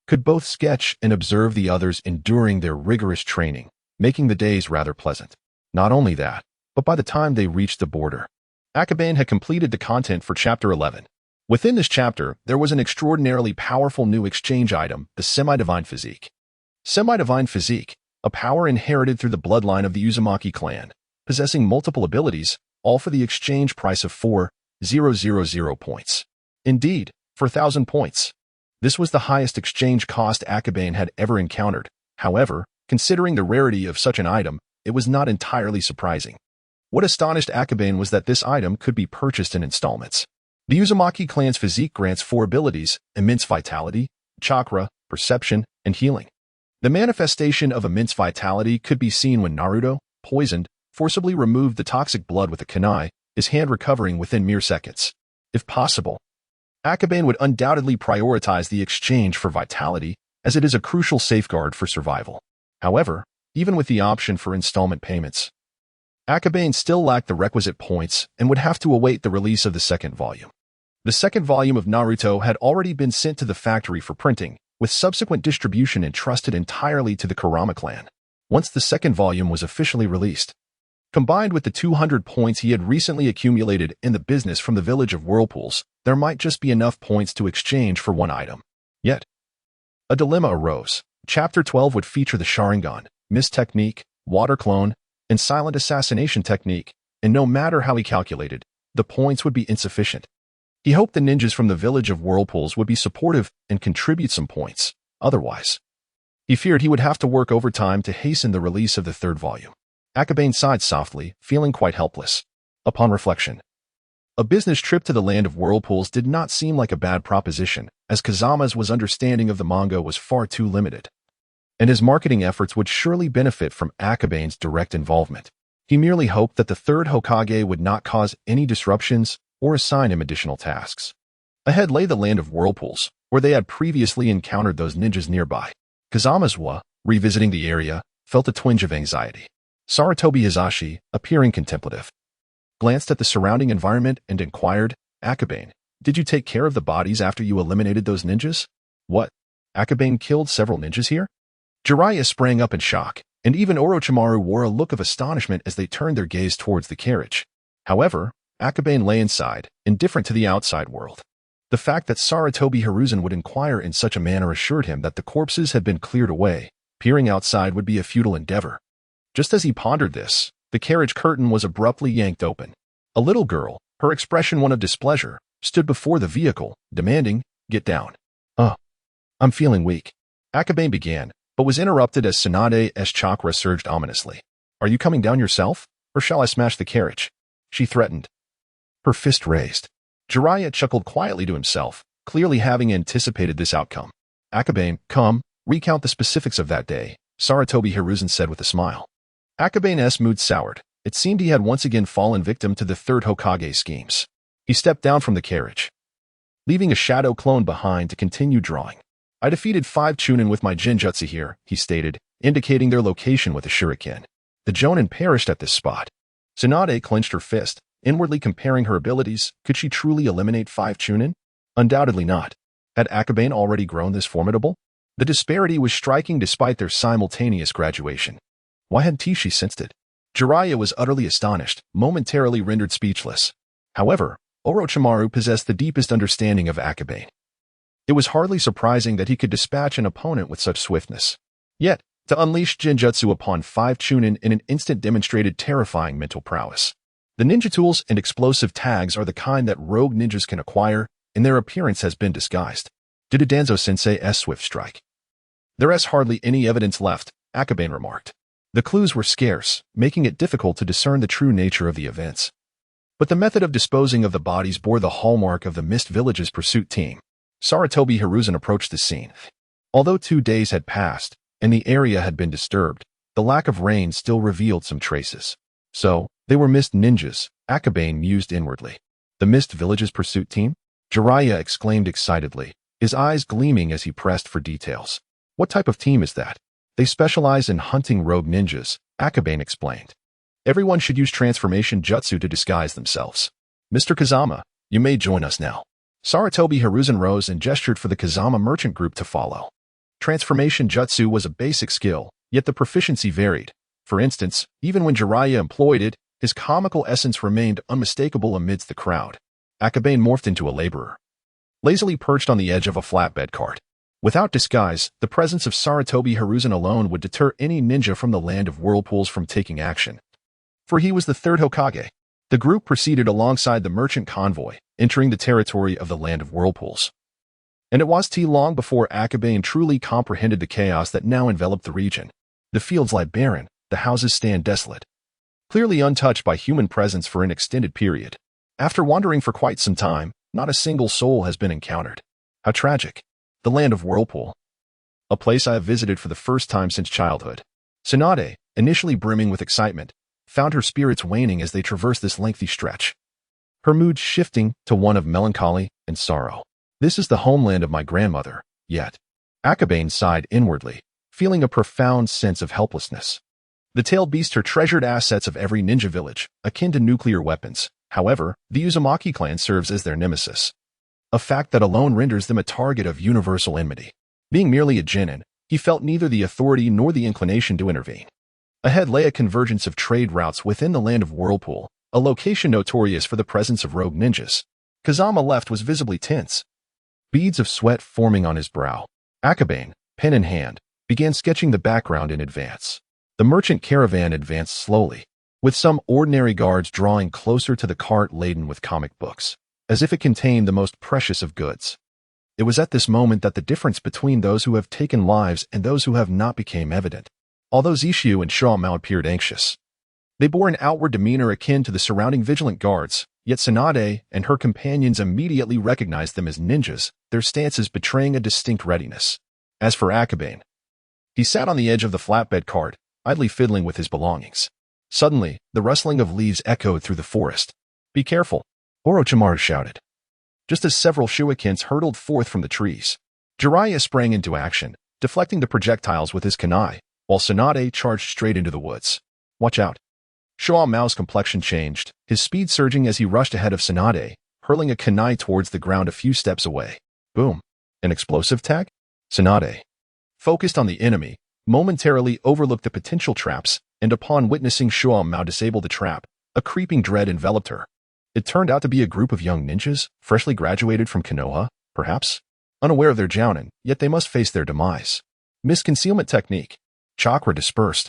could both sketch and observe the others enduring their rigorous training, making the days rather pleasant. Not only that, but by the time they reached the border, Akabane had completed the content for Chapter 11. Within this chapter, there was an extraordinarily powerful new exchange item, the Semi-Divine Physique. Semi-Divine Physique, a power inherited through the bloodline of the Uzumaki clan, possessing multiple abilities, all for the exchange price of 4,000 points. Indeed, for 1,000 points. This was the highest exchange cost Akabane had ever encountered. However, considering the rarity of such an item, it was not entirely surprising. What astonished Akabane was that this item could be purchased in installments. The Uzumaki clan's physique grants 4 abilities: immense vitality, chakra, perception, and healing. The manifestation of immense vitality could be seen when Naruto, poisoned, forcibly removed the toxic blood with a kunai, his hand recovering within mere seconds. If possible, Akabane would undoubtedly prioritize the exchange for vitality, as it is a crucial safeguard for survival. However, even with the option for installment payments, Akabane still lacked the requisite points and would have to await the release of the second volume. The second volume of Naruto had already been sent to the factory for printing, with subsequent distribution entrusted entirely to the Kurama clan. Once the second volume was officially released, combined with the 200 points he had recently accumulated in the business from the village of whirlpools, there might just be enough points to exchange for one item. Yet, a dilemma arose. Chapter 12 would feature the Sharingan, Mist Technique, Water Clone, and Silent Assassination Technique, and no matter how he calculated, the points would be insufficient. He hoped the ninjas from the village of whirlpools would be supportive and contribute some points. Otherwise, he feared he would have to work overtime to hasten the release of the third volume. Akabane sighed softly, feeling quite helpless. Upon reflection, a business trip to the land of whirlpools did not seem like a bad proposition, as Kazama's understanding of the manga was far too limited, and his marketing efforts would surely benefit from Akabane's direct involvement. He merely hoped that the third Hokage would not cause any disruptions or assign him additional tasks. Ahead lay the land of whirlpools, where they had previously encountered those ninjas nearby. Kazamazawa, revisiting the area, felt a twinge of anxiety. Sarutobi Izashi, appearing contemplative, glanced at the surrounding environment and inquired, Akabane, did you take care of the bodies after you eliminated those ninjas? What? Akabane killed several ninjas here? Jiraiya sprang up in shock, and even Orochimaru wore a look of astonishment as they turned their gaze towards the carriage. However, Akabane lay inside, indifferent to the outside world. The fact that Sarutobi Hiruzen would inquire in such a manner assured him that the corpses had been cleared away. Peering outside would be a futile endeavor. Just as he pondered this, the carriage curtain was abruptly yanked open. A little girl, her expression one of displeasure, stood before the vehicle, demanding, "Get down." I'm feeling weak." Akabane began, but was interrupted as Tsunade's chakra surged ominously. Are you coming down yourself, or shall I smash the carriage? She threatened, her fist raised. Jiraiya chuckled quietly to himself, clearly having anticipated this outcome. Akabane, come, recount the specifics of that day, Sarutobi Hiruzen said with a smile. Akabane's mood soured. It seemed he had once again fallen victim to the third Hokage's schemes. He stepped down from the carriage, leaving a shadow clone behind to continue drawing. I defeated 5 Chunin with my Genjutsu here, he stated, indicating their location with a shuriken. The Jonin perished at this spot. Tsunade clenched her fist, inwardly comparing her abilities. Could she truly eliminate 5 Chunin? Undoubtedly not. Had Akabane already grown this formidable? The disparity was striking despite their simultaneous graduation. Why hadn't she sensed it? Jiraiya was utterly astonished, momentarily rendered speechless. However, Orochimaru possessed the deepest understanding of Akabane. It was hardly surprising that he could dispatch an opponent with such swiftness. Yet, to unleash Genjutsu upon 5 Chunin in an instant demonstrated terrifying mental prowess. The ninja tools and explosive tags are the kind that rogue ninjas can acquire, and their appearance has been disguised. Did Danzo-sensei's swift strike? There is hardly any evidence left, Akabane remarked. The clues were scarce, making it difficult to discern the true nature of the events. But the method of disposing of the bodies bore the hallmark of the Mist Village's pursuit team. Sarutobi Hiruzen approached the scene. Although 2 days had passed, and the area had been disturbed, the lack of rain still revealed some traces. So, they were Mist Ninjas, Akabane mused inwardly. The Mist Village's pursuit team? Jiraiya exclaimed excitedly, his eyes gleaming as he pressed for details. What type of team is that? They specialize in hunting rogue ninjas, Akabane explained. Everyone should use transformation jutsu to disguise themselves. Mr. Kazama, you may join us now. Sarutobi Hiruzen rose and gestured for the Kazama merchant group to follow. Transformation jutsu was a basic skill, yet the proficiency varied. For instance, even when Jiraiya employed it, his comical essence remained unmistakable amidst the crowd. Akabane morphed into a laborer, lazily perched on the edge of a flatbed cart. Without disguise, the presence of Sarutobi Hiruzen alone would deter any ninja from the land of whirlpools from taking action. For he was the third Hokage. The group proceeded alongside the merchant convoy, entering the territory of the land of whirlpools. And it was too long before Akabane truly comprehended the chaos that now enveloped the region. The fields lie barren, the houses stand desolate, clearly untouched by human presence for an extended period. After wandering for quite some time, not a single soul has been encountered. How tragic. The land of Whirlpool. A place I have visited for the first time since childhood. Tsunade, initially brimming with excitement, found her spirits waning as they traversed this lengthy stretch. Her mood shifting to one of melancholy and sorrow. This is the homeland of my grandmother, yet. Akabane sighed inwardly, feeling a profound sense of helplessness. The tailed beasts are treasured assets of every ninja village, akin to nuclear weapons. However, the Uzumaki clan serves as their nemesis. A fact that alone renders them a target of universal enmity. Being merely a genin, he felt neither the authority nor the inclination to intervene. Ahead lay a convergence of trade routes within the land of Whirlpool, a location notorious for the presence of rogue ninjas. Kazama left was visibly tense, beads of sweat forming on his brow. Akabane, pen in hand, began sketching the background in advance. The merchant caravan advanced slowly, with some ordinary guards drawing closer to the cart laden with comic books, as if it contained the most precious of goods. It was at this moment that the difference between those who have taken lives and those who have not became evident. Although Zishu and Shao appeared anxious, they bore an outward demeanor akin to the surrounding vigilant guards, yet Tsunade and her companions immediately recognized them as ninjas, their stances betraying a distinct readiness. As for Akabane, he sat on the edge of the flatbed cart, idly fiddling with his belongings. Suddenly, the rustling of leaves echoed through the forest. "Be careful," Orochimaru shouted, just as several shurikens hurtled forth from the trees. Jiraiya sprang into action, deflecting the projectiles with his kunai, while Tsunade charged straight into the woods. "Watch out." Shao Mao's complexion changed, his speed surging as he rushed ahead of Tsunade, hurling a kunai towards the ground a few steps away. Boom. An explosive tag? Tsunade, focused on the enemy, momentarily overlooked the potential traps, and upon witnessing Shao Mao disable the trap, a creeping dread enveloped her. It turned out to be a group of young ninjas, freshly graduated from Konoha, perhaps? Unaware of their jounin, yet they must face their demise. Misconcealment technique. Chakra dispersed,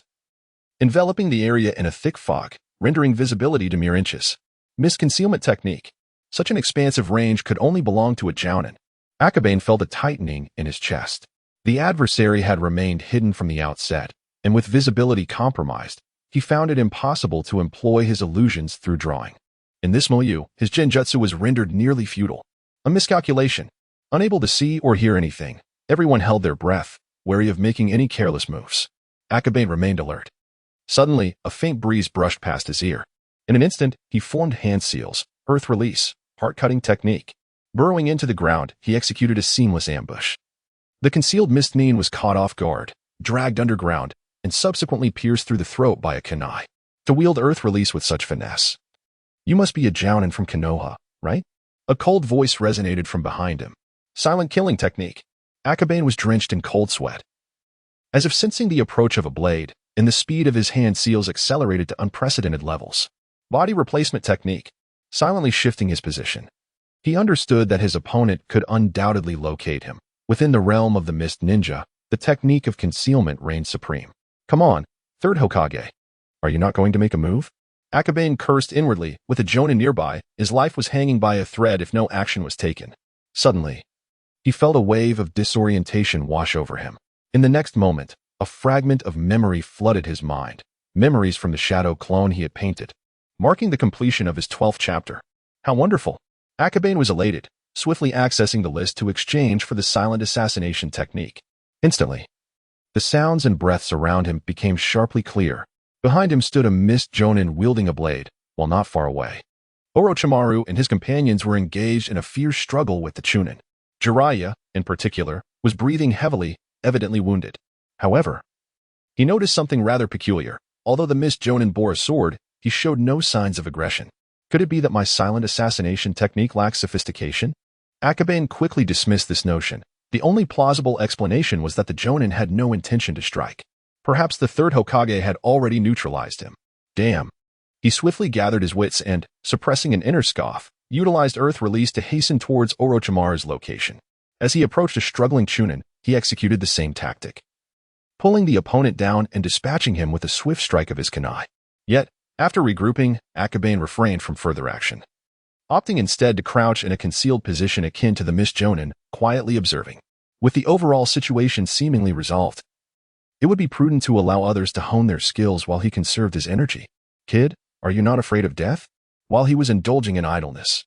enveloping the area in a thick fog, rendering visibility to mere inches. Misconcealment technique. Such an expansive range could only belong to a jounin. Akabane felt a tightening in his chest. The adversary had remained hidden from the outset, and with visibility compromised, he found it impossible to employ his illusions through drawing. In this milieu, his genjutsu was rendered nearly futile. A miscalculation. Unable to see or hear anything, everyone held their breath, wary of making any careless moves. Akabane remained alert. Suddenly, a faint breeze brushed past his ear. In an instant, he formed hand seals, earth release, heart-cutting technique. Burrowing into the ground, he executed a seamless ambush. The concealed mist Nin was caught off guard, dragged underground, and subsequently pierced through the throat by a kunai. To wield earth release with such finesse. You must be a jounin from Konoha, right? A cold voice resonated from behind him. Silent killing technique. Akabane was drenched in cold sweat. As if sensing the approach of a blade, and the speed of his hand seals accelerated to unprecedented levels. Body replacement technique. Silently shifting his position. He understood that his opponent could undoubtedly locate him. Within the realm of the Mist Ninja, the technique of concealment reigned supreme. Come on, third Hokage. Are you not going to make a move? Akabane cursed inwardly, with a Jonin nearby. His life was hanging by a thread if no action was taken. Suddenly, he felt a wave of disorientation wash over him. In the next moment, a fragment of memory flooded his mind. Memories from the shadow clone he had painted, marking the completion of his 12th chapter. How wonderful! Akabane was elated, swiftly accessing the list to exchange for the silent assassination technique. Instantly, the sounds and breaths around him became sharply clear. Behind him stood a Mist Jonin wielding a blade, while not far away. Orochimaru and his companions were engaged in a fierce struggle with the Chunin. Jiraiya, in particular, was breathing heavily, evidently wounded. However, he noticed something rather peculiar. Although the Mist Jonin bore a sword, he showed no signs of aggression. Could it be that my silent assassination technique lacks sophistication? Akabane quickly dismissed this notion. The only plausible explanation was that the Jonin had no intention to strike. Perhaps the third Hokage had already neutralized him. Damn. He swiftly gathered his wits and, suppressing an inner scoff, utilized earth release to hasten towards Orochimaru's location. As he approached a struggling Chunin, he executed the same tactic, pulling the opponent down and dispatching him with a swift strike of his kunai. Yet, after regrouping, Akabane refrained from further action, opting instead to crouch in a concealed position akin to the Mist Jonin, quietly observing. With the overall situation seemingly resolved, it would be prudent to allow others to hone their skills while he conserved his energy. Kid, are you not afraid of death? While he was indulging in idleness,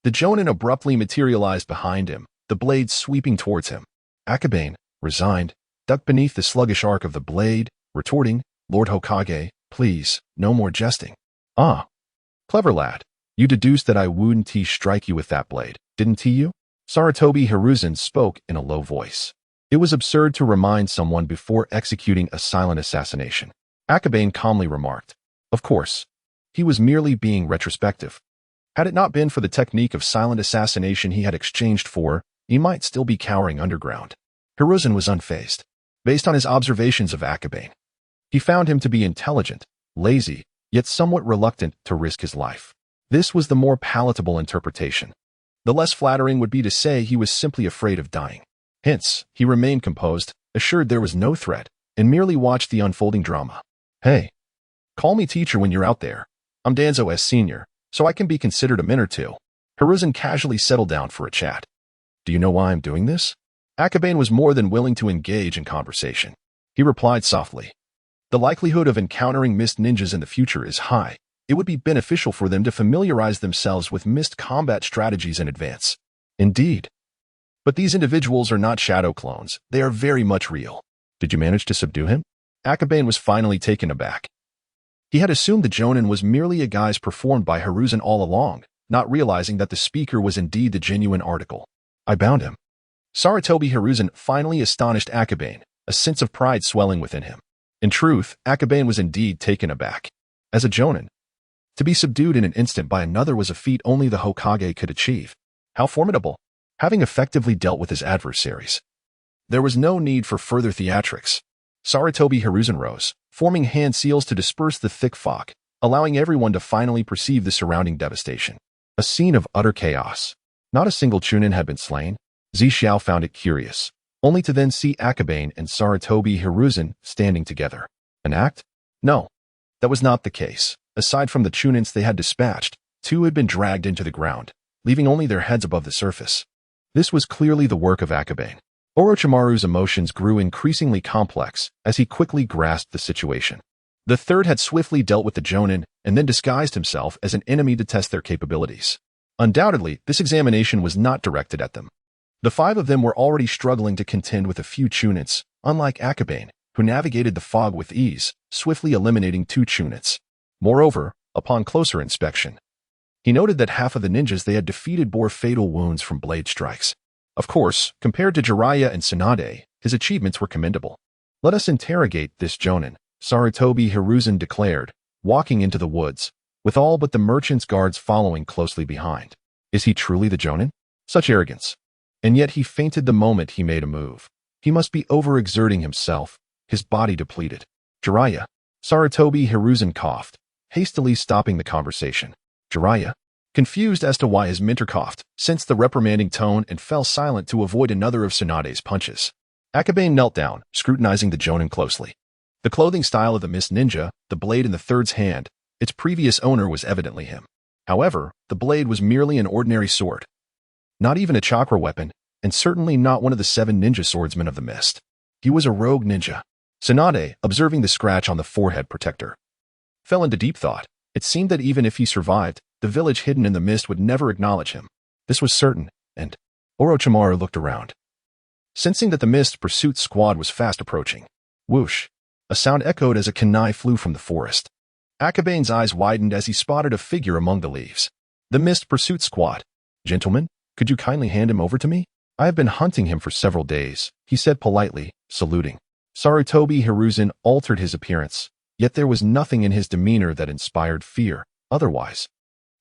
the Jonin abruptly materialized behind him, the blade sweeping towards him. Akabane, resigned, ducked beneath the sluggish arc of the blade, retorting, Lord Hokage, please, no more jesting. Ah, clever lad. You deduced that I wouldn't strike you with that blade, didn't you? Sarutobi Hiruzen spoke in a low voice. It was absurd to remind someone before executing a silent assassination. Akabane calmly remarked. Of course, he was merely being retrospective. Had it not been for the technique of silent assassination he had exchanged for, he might still be cowering underground. Hiruzen was unfazed. Based on his observations of Akabane, he found him to be intelligent, lazy, yet somewhat reluctant to risk his life. This was the more palatable interpretation. The less flattering would be to say he was simply afraid of dying. Hence, he remained composed, assured there was no threat, and merely watched the unfolding drama. Hey, call me teacher when you're out there. I'm Danzo S. Sr., so I can be considered a min or two. Hiruzen casually settled down for a chat. Do you know why I'm doing this? Akabane was more than willing to engage in conversation. He replied softly. The likelihood of encountering Mist ninjas in the future is high. It would be beneficial for them to familiarize themselves with Mist combat strategies in advance. Indeed. But these individuals are not shadow clones. They are very much real. Did you manage to subdue him? Akabane was finally taken aback. He had assumed the Jonin was merely a guise performed by Hiruzen all along, not realizing that the speaker was indeed the genuine article. I bound him. Sarutobi Hiruzen finally astonished Akabane, a sense of pride swelling within him. In truth, Akabane was indeed taken aback. As a Jonin, to be subdued in an instant by another was a feat only the Hokage could achieve. How formidable! Having effectively dealt with his adversaries, there was no need for further theatrics. Sarutobi Hiruzen rose, forming hand seals to disperse the thick fog, allowing everyone to finally perceive the surrounding devastation. A scene of utter chaos. Not a single Chunin had been slain. Zixiao found it curious, only to then see Akabane and Sarutobi Hiruzen standing together. An act? No, that was not the case. Aside from the Chunins they had dispatched, two had been dragged into the ground, leaving only their heads above the surface. This was clearly the work of Akabane. Orochimaru's emotions grew increasingly complex as he quickly grasped the situation. The third had swiftly dealt with the Jonin and then disguised himself as an enemy to test their capabilities. Undoubtedly, this examination was not directed at them. The 5 of them were already struggling to contend with a few Chunits, unlike Akabane, who navigated the fog with ease, swiftly eliminating 2 Chunits. Moreover, upon closer inspection, he noted that half of the ninjas they had defeated bore fatal wounds from blade strikes. Of course, compared to Jiraiya and Tsunade, his achievements were commendable. "Let us interrogate this Jonin," Sarutobi Hiruzen declared, walking into the woods, with all but the merchant's guards following closely behind. Is he truly the Jonin? Such arrogance. And yet he fainted the moment he made a move. He must be overexerting himself, his body depleted. "Jiraiya," Sarutobi Hiruzen coughed, hastily stopping the conversation. Jiraiya, confused as to why his mentor coughed, sensed the reprimanding tone and fell silent to avoid another of Tsunade's punches. Akabane knelt down, scrutinizing the Jonin closely. The clothing style of the Mist Ninja, the blade in the third's hand, its previous owner was evidently him. However, the blade was merely an ordinary sword. Not even a chakra weapon, and certainly not one of the 7 ninja swordsmen of the mist. He was a rogue ninja. Tsunade, observing the scratch on the forehead protector, fell into deep thought. It seemed that even if he survived, the village hidden in the mist would never acknowledge him. This was certain, and Orochimaru looked around, sensing that the mist pursuit squad was fast approaching. Whoosh! A sound echoed as a kunai flew from the forest. Akabane's eyes widened as he spotted a figure among the leaves. The mist pursuit squad. "Gentlemen, could you kindly hand him over to me? I have been hunting him for several days," he said politely, saluting. Sarutobi Hiruzen altered his appearance, yet there was nothing in his demeanor that inspired fear. Otherwise,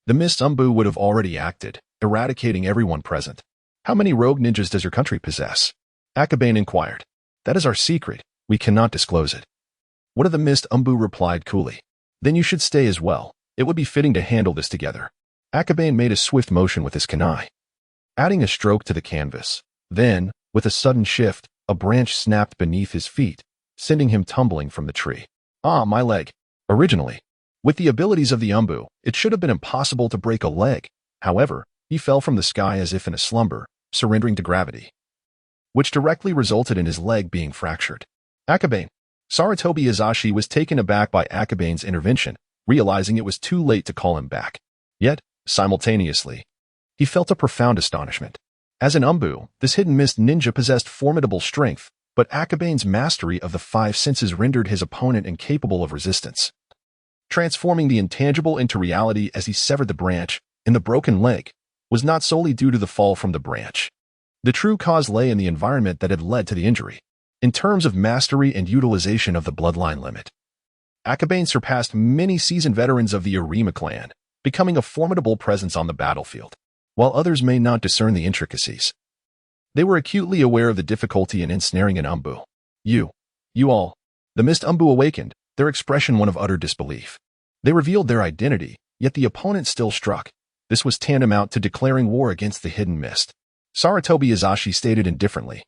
the Mist Umbu would have already acted, eradicating everyone present. "How many rogue ninjas does your country possess?" Akabane inquired. "That is our secret. We cannot disclose it." One of the Mist Umbu replied coolly. "Then you should stay as well. It would be fitting to handle this together." Akabane made a swift motion with his kunai, adding a stroke to the canvas. Then, with a sudden shift, a branch snapped beneath his feet, sending him tumbling from the tree. "Ah, my leg." Originally, with the abilities of the Umbu, it should have been impossible to break a leg. However, he fell from the sky as if in a slumber, surrendering to gravity, which directly resulted in his leg being fractured. Akabane. Sarutobi Izashi was taken aback by Akabane's intervention, realizing it was too late to call him back. Yet, simultaneously, he felt a profound astonishment. As an Umbu, this hidden mist ninja possessed formidable strength, but Akabane's mastery of the 5 senses rendered his opponent incapable of resistance, transforming the intangible into reality as he severed the branch, and the broken leg was not solely due to the fall from the branch. The true cause lay in the environment that had led to the injury. In terms of mastery and utilization of the bloodline limit, Akabane surpassed many seasoned veterans of the Arima clan, becoming a formidable presence on the battlefield. While others may not discern the intricacies, they were acutely aware of the difficulty in ensnaring an Umbu. You all. The Mist Umbu awakened, their expression one of utter disbelief. They revealed their identity, yet the opponent still struck. This was tantamount to declaring war against the hidden mist. Sarutobi Izashi stated indifferently.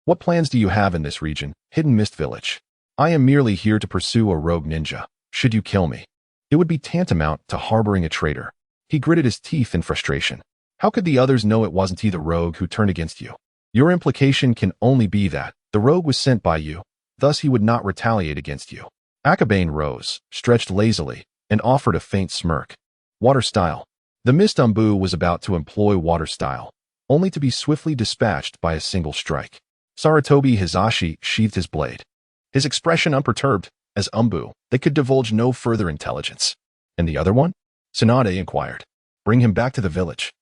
"What plans do you have in this region, Hidden Mist Village? I am merely here to pursue a rogue ninja. Should you kill me, it would be tantamount to harboring a traitor." He gritted his teeth in frustration. How could the others know it wasn't he the rogue who turned against you? Your implication can only be that the rogue was sent by you, thus he would not retaliate against you. Akabane rose, stretched lazily, and offered a faint smirk. Water style. The Mist Umbu was about to employ water style, only to be swiftly dispatched by a single strike. Sarutobi Hizashi sheathed his blade, his expression unperturbed. As Umbu, they could divulge no further intelligence. "And the other one?" Tsunade inquired. "Bring him back to the village.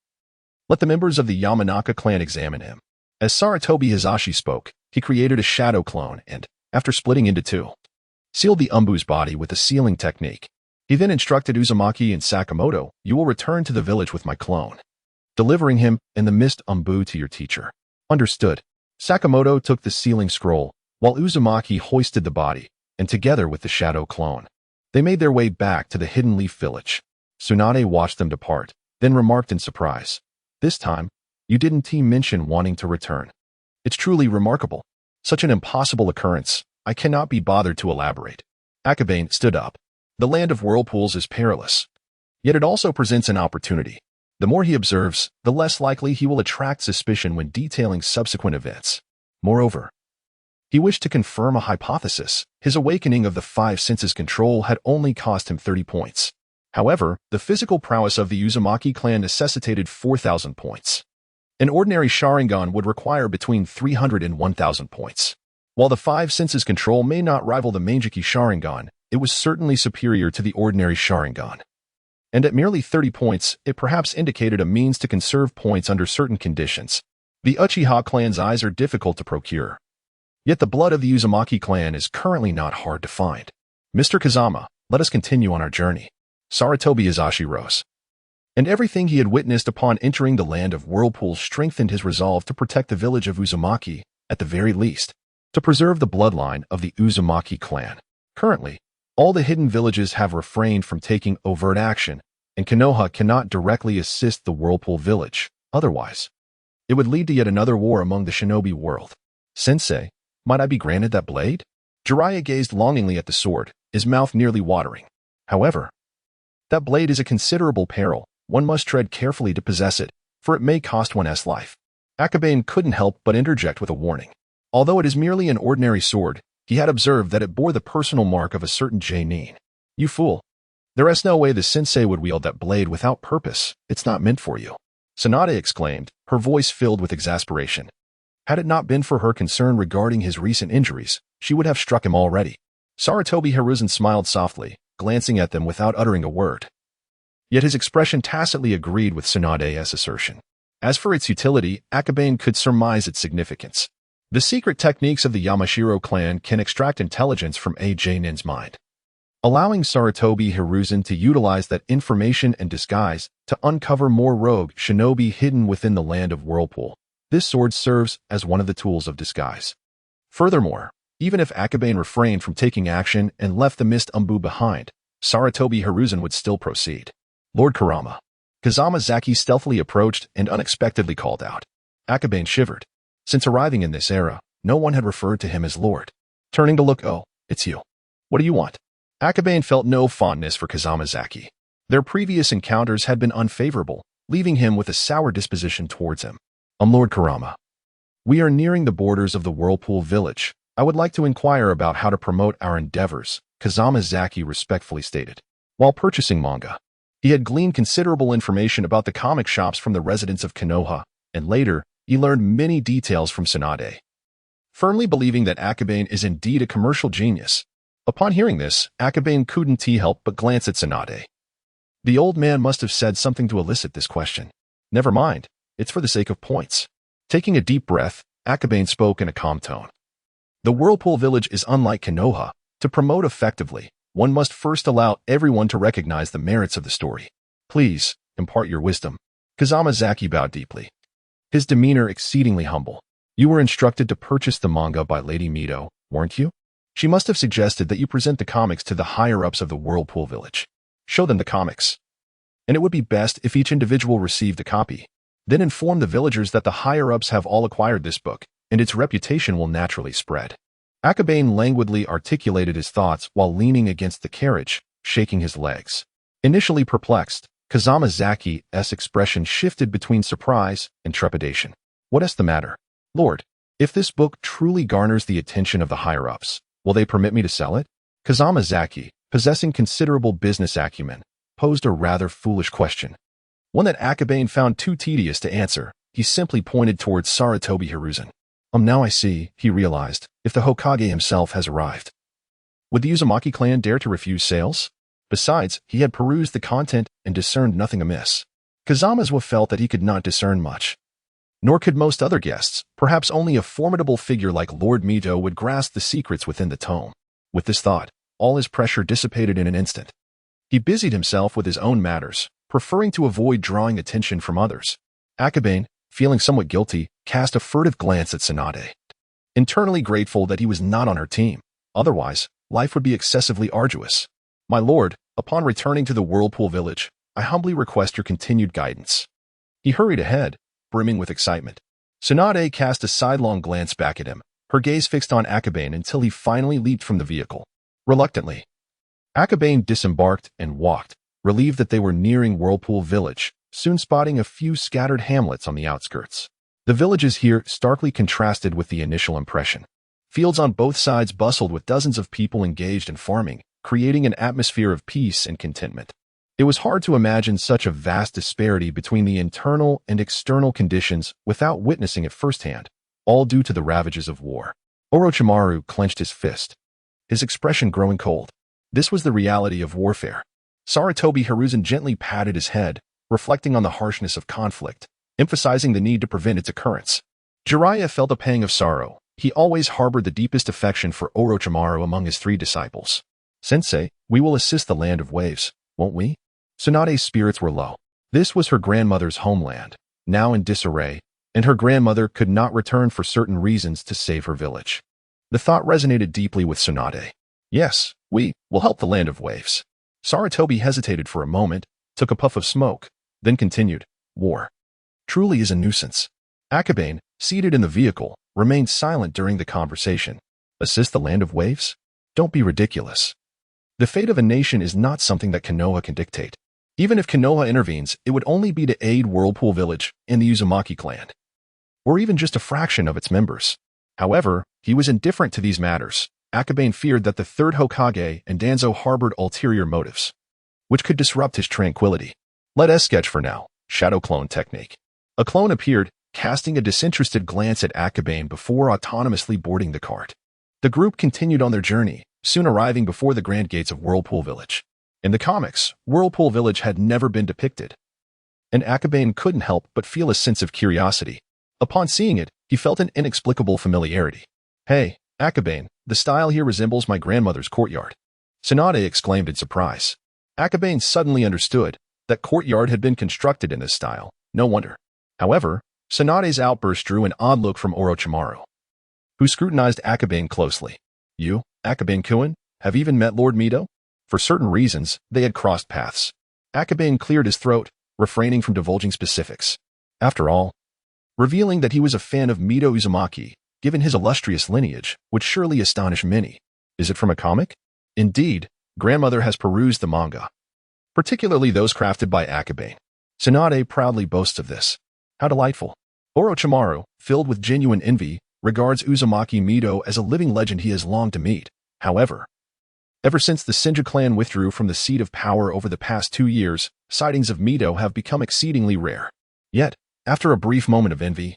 Let the members of the Yamanaka clan examine him." As Sarutobi Hizashi spoke, he created a shadow clone and, after splitting into 2, sealed the Umbu's body with a sealing technique. He then instructed Uzumaki and Sakamoto, "You will return to the village with my clone, delivering him and the Mist Umbu to your teacher." Understood. Sakamoto took the sealing scroll, while Uzumaki hoisted the body, and together with the shadow clone, they made their way back to the Hidden Leaf Village. Tsunade watched them depart, then remarked in surprise, "This time, you didn't mention wanting to return. It's truly remarkable. Such an impossible occurrence, I cannot be bothered to elaborate." Akabane stood up. The land of whirlpools is perilous, yet it also presents an opportunity. The more he observes, the less likely he will attract suspicion when detailing subsequent events. Moreover, He wished to confirm a hypothesis. His awakening of the five senses control had only cost him 30 points. However, the physical prowess of the Uzumaki clan necessitated 4,000 points. An ordinary Sharingan would require between 300 and 1,000 points. While the five senses control may not rival the Mangekyou Sharingan, it was certainly superior to the ordinary Sharingan. And at merely 30 points, it perhaps indicated a means to conserve points under certain conditions. The Uchiha clan's eyes are difficult to procure. Yet the blood of the Uzumaki clan is currently not hard to find. Mr. Kazama, let us continue on our journey. Sarutobi Izashi rose. And everything he had witnessed upon entering the land of whirlpools strengthened his resolve to protect the village of Uzumaki, at the very least, to preserve the bloodline of the Uzumaki clan. Currently, all the hidden villages have refrained from taking overt action, and Konoha cannot directly assist the whirlpool village. Otherwise, it would lead to yet another war among the shinobi world. Sensei, might I be granted that blade? Jiraiya gazed longingly at the sword, his mouth nearly watering. However, that blade is a considerable peril. One must tread carefully to possess it, for it may cost one's life. Akabane couldn't help but interject with a warning. Although it is merely an ordinary sword, he had observed that it bore the personal mark of a certain Genin. You fool. There is no way the sensei would wield that blade without purpose. It's not meant for you. Tsunade exclaimed, her voice filled with exasperation. Had it not been for her concern regarding his recent injuries, she would have struck him already. Sarutobi Hiruzen smiled softly, glancing at them without uttering a word. Yet his expression tacitly agreed with Tsunade's assertion. As for its utility, Akabane could surmise its significance. The secret techniques of the Yamashiro clan can extract intelligence from a Genin's mind, allowing Sarutobi Hiruzen to utilize that information and disguise to uncover more rogue shinobi hidden within the land of Whirlpool. This sword serves as one of the tools of disguise. Furthermore, even if Akabane refrained from taking action and left the mist umbu behind, Sarutobi Hiruzen would still proceed. Lord Kurama. Kazama Zaki stealthily approached and unexpectedly called out. Akabane shivered. Since arriving in this era, no one had referred to him as Lord. Turning to look, oh, it's you. What do you want? Akabane felt no fondness for Kazama Zaki. Their previous encounters had been unfavorable, leaving him with a sour disposition towards him. Lord Kurama. We are nearing the borders of the Whirlpool village. I would like to inquire about how to promote our endeavors, Kazama Zaki respectfully stated. While purchasing manga, he had gleaned considerable information about the comic shops from the residents of Konoha, and later, he learned many details from Tsunade. Firmly believing that Akabane is indeed a commercial genius. Upon hearing this, Akabane couldn't help but glance at Tsunade. The old man must have said something to elicit this question. Never mind, it's for the sake of points. Taking a deep breath, Akabane spoke in a calm tone. The Whirlpool village is unlike Konoha. To promote effectively, one must first allow everyone to recognize the merits of the story. Please, impart your wisdom. Kazama Zaki bowed deeply, his demeanor exceedingly humble. You were instructed to purchase the manga by Lady Mito, weren't you? She must have suggested that you present the comics to the higher-ups of the Whirlpool village. Show them the comics. And it would be best if each individual received a copy. Then inform the villagers that the higher-ups have all acquired this book, and its reputation will naturally spread. Akabane languidly articulated his thoughts while leaning against the carriage, shaking his legs. Initially perplexed, Kazama Zaki's expression shifted between surprise and trepidation. What is the matter? Lord, if this book truly garners the attention of the higher-ups, will they permit me to sell it? Kazama Zaki, possessing considerable business acumen, posed a rather foolish question. One that Akabane found too tedious to answer. He simply pointed towards Sarutobi Hiruzen. Now I see, he realized, if the Hokage himself has arrived. Would the Uzumaki clan dare to refuse sales? Besides, he had perused the content and discerned nothing amiss. Kazama's felt that he could not discern much. Nor could most other guests. Perhaps only a formidable figure like Lord Mito would grasp the secrets within the tome. With this thought, all his pressure dissipated in an instant. He busied himself with his own matters, preferring to avoid drawing attention from others. Akabane, feeling somewhat guilty, cast a furtive glance at Tsunade. Internally grateful that he was not on her team. Otherwise, life would be excessively arduous. My lord, upon returning to the Whirlpool village, I humbly request your continued guidance. He hurried ahead, brimming with excitement. Tsunade cast a sidelong glance back at him, her gaze fixed on Akabane until he finally leaped from the vehicle. Reluctantly, Akabane disembarked and walked, relieved that they were nearing Whirlpool village, soon spotting a few scattered hamlets on the outskirts. The villages here starkly contrasted with the initial impression. Fields on both sides bustled with dozens of people engaged in farming, creating an atmosphere of peace and contentment. It was hard to imagine such a vast disparity between the internal and external conditions without witnessing it firsthand, all due to the ravages of war. Orochimaru clenched his fist, his expression growing cold. This was the reality of warfare. Sarutobi Hiruzen gently patted his head, reflecting on the harshness of conflict, emphasizing the need to prevent its occurrence. Jiraiya felt a pang of sorrow. He always harbored the deepest affection for Orochimaru among his 3 disciples. Sensei, we will assist the land of waves, won't we? Tsunade's spirits were low. This was her grandmother's homeland, now in disarray, and her grandmother could not return for certain reasons to save her village. The thought resonated deeply with Tsunade. Yes, we will help the land of waves. Sarutobi hesitated for a moment, took a puff of smoke, then continued, war truly is a nuisance. Akabane, seated in the vehicle, remained silent during the conversation. Assist the land of waves? Don't be ridiculous. The fate of a nation is not something that Konoha can dictate. Even if Konoha intervenes, it would only be to aid Whirlpool Village and the Uzumaki clan, or even just a fraction of its members. However, he was indifferent to these matters. Akabane feared that the 3rd Hokage and Danzo harbored ulterior motives, which could disrupt his tranquility. Let us sketch for now. Shadow clone technique. A clone appeared, casting a disinterested glance at Akabane before autonomously boarding the cart. The group continued on their journey, soon arriving before the grand gates of Whirlpool Village. In the comics, Whirlpool Village had never been depicted, and Akabane couldn't help but feel a sense of curiosity. Upon seeing it, he felt an inexplicable familiarity. Hey, Akabane, the style here resembles my grandmother's courtyard. Tsunade exclaimed in surprise. Akabane suddenly understood that courtyard had been constructed in this style. No wonder. However, Tsunade's outburst drew an odd look from Orochimaru, who scrutinized Akabane closely. You, Akabane-kun, have even met Lord Mido? For certain reasons, they had crossed paths. Akabane cleared his throat, refraining from divulging specifics. After all, revealing that he was a fan of Mido Uzumaki, given his illustrious lineage, would surely astonish many. Is it from a comic? Indeed, grandmother has perused the manga, particularly those crafted by Akabane. Tsunade proudly boasts of this. How delightful. Orochimaru, filled with genuine envy, regards Uzumaki Mido as a living legend he has longed to meet. However, ever since the Senju clan withdrew from the seat of power over the past 2 years, sightings of Mido have become exceedingly rare. Yet, after a brief moment of envy,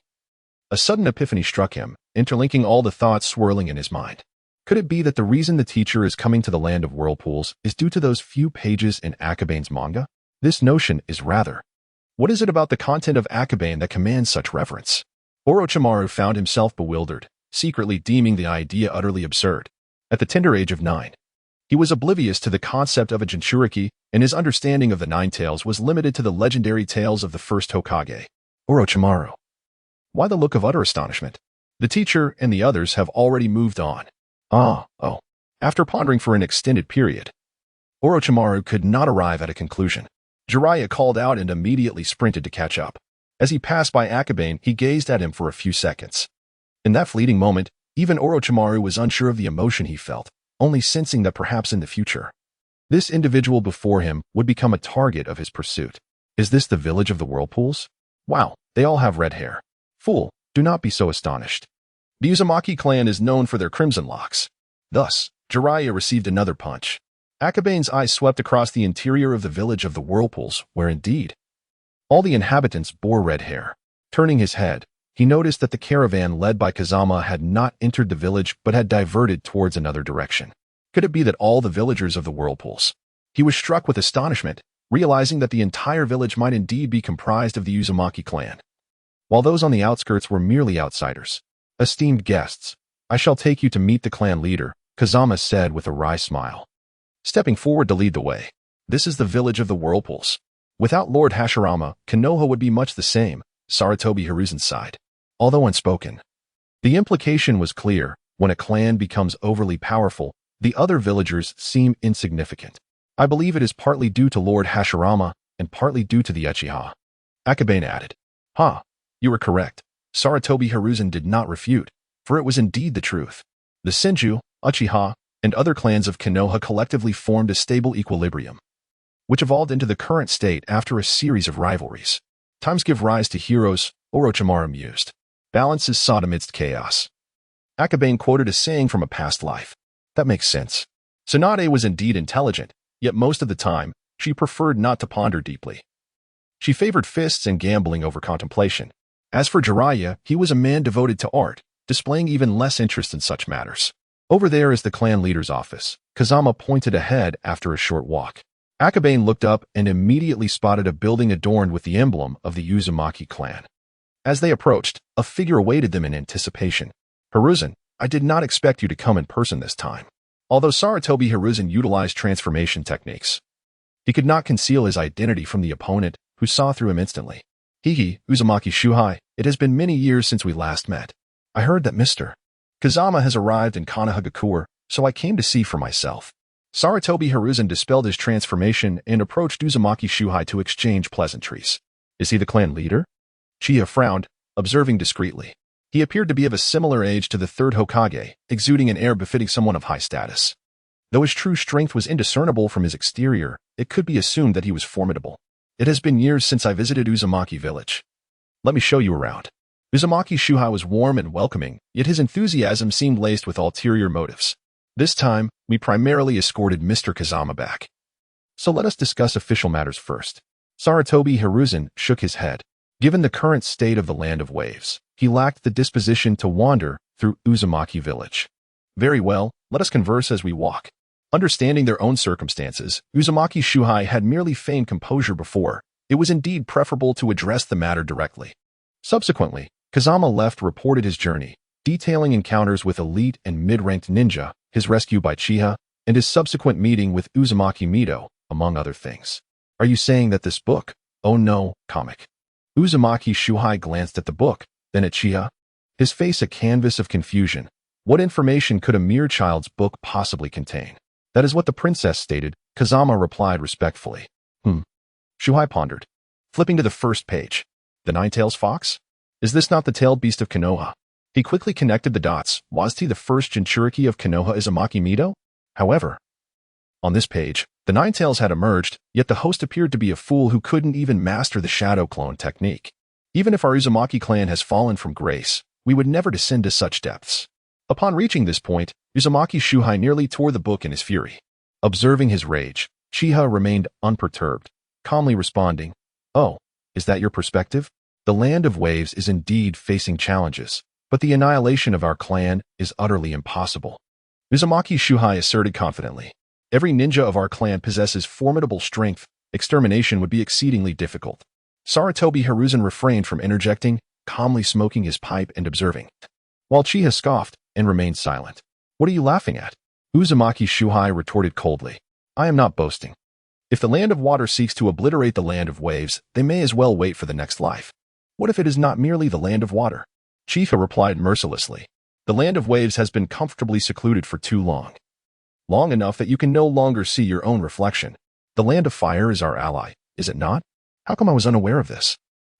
a sudden epiphany struck him, interlinking all the thoughts swirling in his mind. Could it be that the reason the teacher is coming to the land of whirlpools is due to those few pages in Akabane's manga? This notion is rather. What is it about the content of Akabane that commands such reverence? Orochimaru found himself bewildered, secretly deeming the idea utterly absurd. At the tender age of 9, he was oblivious to the concept of a Jinchuriki, and his understanding of the Nine Tails was limited to the legendary tales of the first Hokage. Orochimaru. Why the look of utter astonishment? The teacher and the others have already moved on. Oh. After pondering for an extended period, Orochimaru could not arrive at a conclusion. Jiraiya called out and immediately sprinted to catch up. As he passed by Akabane, he gazed at him for a few seconds. In that fleeting moment, even Orochimaru was unsure of the emotion he felt, only sensing that perhaps in the future, this individual before him would become a target of his pursuit. Is this the village of the whirlpools? Wow, they all have red hair. Fool, do not be so astonished. The Uzumaki clan is known for their crimson locks. Thus, Jiraiya received another punch. Akabane's eyes swept across the interior of the village of the whirlpools, where indeed, all the inhabitants bore red hair. Turning his head, he noticed that the caravan led by Kazama had not entered the village but had diverted towards another direction. Could it be that all the villagers of the whirlpools? He was struck with astonishment, realizing that the entire village might indeed be comprised of the Uzumaki clan, while those on the outskirts were merely outsiders. Esteemed guests, I shall take you to meet the clan leader, Kazama said with a wry smile, stepping forward to lead the way. This is the village of the whirlpools. Without Lord Hashirama, Konoha would be much the same, Sarutobi Hiruzen sighed. Although unspoken, the implication was clear. When a clan becomes overly powerful, the other villagers seem insignificant. I believe it is partly due to Lord Hashirama and partly due to the Uchiha. Akabane added. You were correct. Sarutobi Hiruzen did not refute, for it was indeed the truth. The Senju, Uchiha, and other clans of Konoha collectively formed a stable equilibrium, which evolved into the current state after a series of rivalries. Times give rise to heroes, Orochimaru mused. Balance is sought amidst chaos. Akabane quoted a saying from a past life. That makes sense. Tsunade was indeed intelligent, yet most of the time, she preferred not to ponder deeply. She favored fists and gambling over contemplation. As for Jiraiya, he was a man devoted to art, displaying even less interest in such matters. Over there is the clan leader's office. Kazama pointed ahead after a short walk. Akabane looked up and immediately spotted a building adorned with the emblem of the Uzumaki clan. As they approached, a figure awaited them in anticipation. Hiruzen, I did not expect you to come in person this time. Although Sarutobi Hiruzen utilized transformation techniques, he could not conceal his identity from the opponent, who saw through him instantly. Hihi, Uzumaki Shuhei, it has been many years since we last met. I heard that Mr. Kazama has arrived in Konoha, so I came to see for myself. Sarutobi Hiruzen dispelled his transformation and approached Uzumaki Shuhei to exchange pleasantries. Is he the clan leader? Chiha frowned, observing discreetly. He appeared to be of a similar age to the third Hokage, exuding an air befitting someone of high status. Though his true strength was indiscernible from his exterior, it could be assumed that he was formidable. It has been years since I visited Uzumaki village. Let me show you around. Uzumaki Shuhei was warm and welcoming, yet his enthusiasm seemed laced with ulterior motives. This time, we primarily escorted Mr. Kazama back. So let us discuss official matters first. Sarutobi Hiruzen shook his head. Given the current state of the Land of Waves, he lacked the disposition to wander through Uzumaki village. Very well, let us converse as we walk. Understanding their own circumstances, Uzumaki Shuhei had merely feigned composure before. It was indeed preferable to address the matter directly. Subsequently, Kazama reported his journey, detailing encounters with elite and mid-ranked ninja, his rescue by Chiha, and his subsequent meeting with Uzumaki Mido, among other things. Are you saying that this book, oh no, comic? Uzumaki Shuhei glanced at the book, then at Chiha, his face a canvas of confusion. What information could a mere child's book possibly contain? That is what the princess stated, Kazama replied respectfully. Shuhei pondered, flipping to the first page. The Nine-Tails Fox? Is this not the tailed beast of Konoha? He quickly connected the dots. Was he the first Jinchuriki of Konoha Uzumaki Mido? However, on this page, the Nine-Tails had emerged, yet the host appeared to be a fool who couldn't even master the shadow clone technique. Even if our Uzumaki clan has fallen from grace, we would never descend to such depths. Upon reaching this point, Uzumaki Shuhei nearly tore the book in his fury. Observing his rage, Chiha remained unperturbed, calmly responding, Oh, is that your perspective? The Land of Waves is indeed facing challenges, but the annihilation of our clan is utterly impossible. Uzumaki Shuhei asserted confidently. Every ninja of our clan possesses formidable strength. Extermination would be exceedingly difficult. Sarutobi Hiruzen refrained from interjecting, calmly smoking his pipe and observing. While Chiha scoffed and remained silent. What are you laughing at? Uzumaki Shuhei retorted coldly. I am not boasting. If the Land of Water seeks to obliterate the Land of Waves, they may as well wait for the next life. What if it is not merely the Land of Water? Chiha replied mercilessly. The Land of Waves has been comfortably secluded for too long. Long enough that you can no longer see your own reflection. The Land of Fire is our ally, is it not? How come I was unaware of this?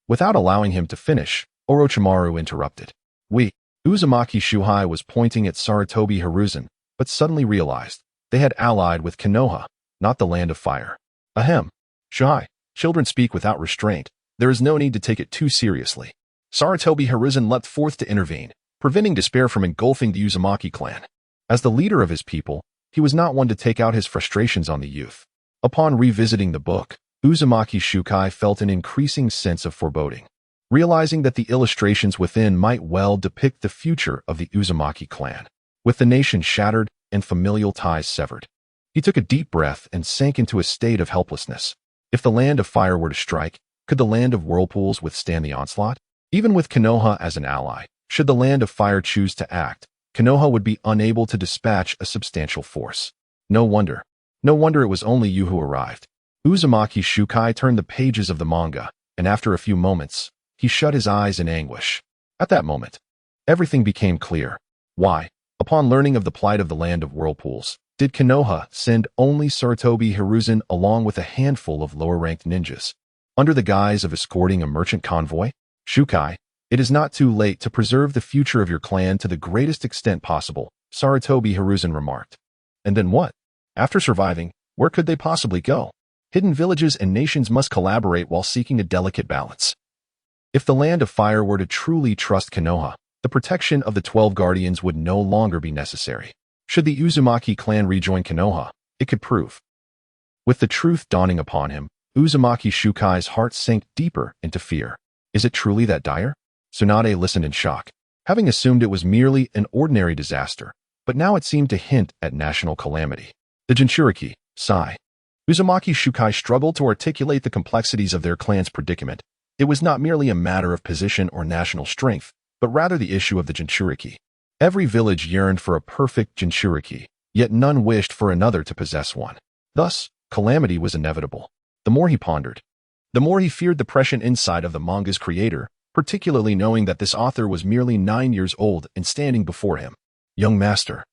Without allowing him to finish, Orochimaru interrupted. Uzumaki Shuhei was pointing at Sarutobi Hiruzen, but suddenly realized they had allied with Konoha, not the Land of Fire. Ahem. Shuhei, children speak without restraint. There is no need to take it too seriously. Sarutobi Hiruzen leapt forth to intervene, preventing despair from engulfing the Uzumaki clan. As the leader of his people, he was not one to take out his frustrations on the youth. Upon revisiting the book, Uzumaki Shuhei felt an increasing sense of foreboding. Realizing that the illustrations within might well depict the future of the Uzumaki clan, with the nation shattered and familial ties severed. He took a deep breath and sank into a state of helplessness. If the Land of Fire were to strike, could the Land of Whirlpools withstand the onslaught? Even with Konoha as an ally, should the Land of Fire choose to act, Konoha would be unable to dispatch a substantial force. No wonder it was only you who arrived. Uzumaki Shuhei turned the pages of the manga, and after a few moments, he shut his eyes in anguish. At that moment, everything became clear. Why, upon learning of the plight of the Land of Whirlpools, did Konoha send only Sarutobi Hiruzen along with a handful of lower-ranked ninjas, under the guise of escorting a merchant convoy? Shuhei, it is not too late to preserve the future of your clan to the greatest extent possible, Sarutobi Hiruzen remarked. And then what? After surviving, where could they possibly go? Hidden villages and nations must collaborate while seeking a delicate balance. If the Land of Fire were to truly trust Konoha, the protection of the 12 guardians would no longer be necessary. Should the Uzumaki clan rejoin Konoha, it could prove. With the truth dawning upon him, Uzumaki Shukai's heart sank deeper into fear. Is it truly that dire? Tsunade listened in shock, having assumed it was merely an ordinary disaster, but now it seemed to hint at national calamity. The Jinchuriki, sigh. Uzumaki Shukai struggled to articulate the complexities of their clan's predicament. It was not merely a matter of position or national strength, but rather the issue of the Jinchuriki. Every village yearned for a perfect Jinchuriki, yet none wished for another to possess one. Thus, calamity was inevitable. The more he pondered, the more he feared the prescient insight of the manga's creator, particularly knowing that this author was merely 9 years old and standing before him. Young master,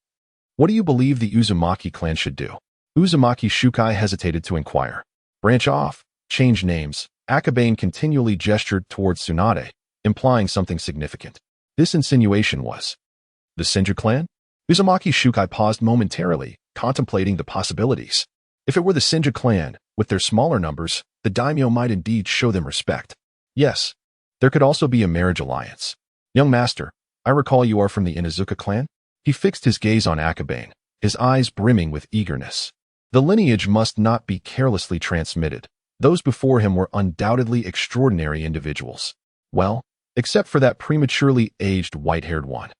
what do you believe the Uzumaki clan should do? Uzumaki Shukai hesitated to inquire. Branch off, change names. Akabane continually gestured towards Tsunade, implying something significant. This insinuation was the Senju clan? Uzumaki Shukai paused momentarily, contemplating the possibilities. If it were the Senju clan, with their smaller numbers, the daimyo might indeed show them respect. Yes, there could also be a marriage alliance. Young master, I recall you are from the Inuzuka clan? He fixed his gaze on Akabane, his eyes brimming with eagerness. The lineage must not be carelessly transmitted. Those before him were undoubtedly extraordinary individuals. Well, except for that prematurely aged white-haired one.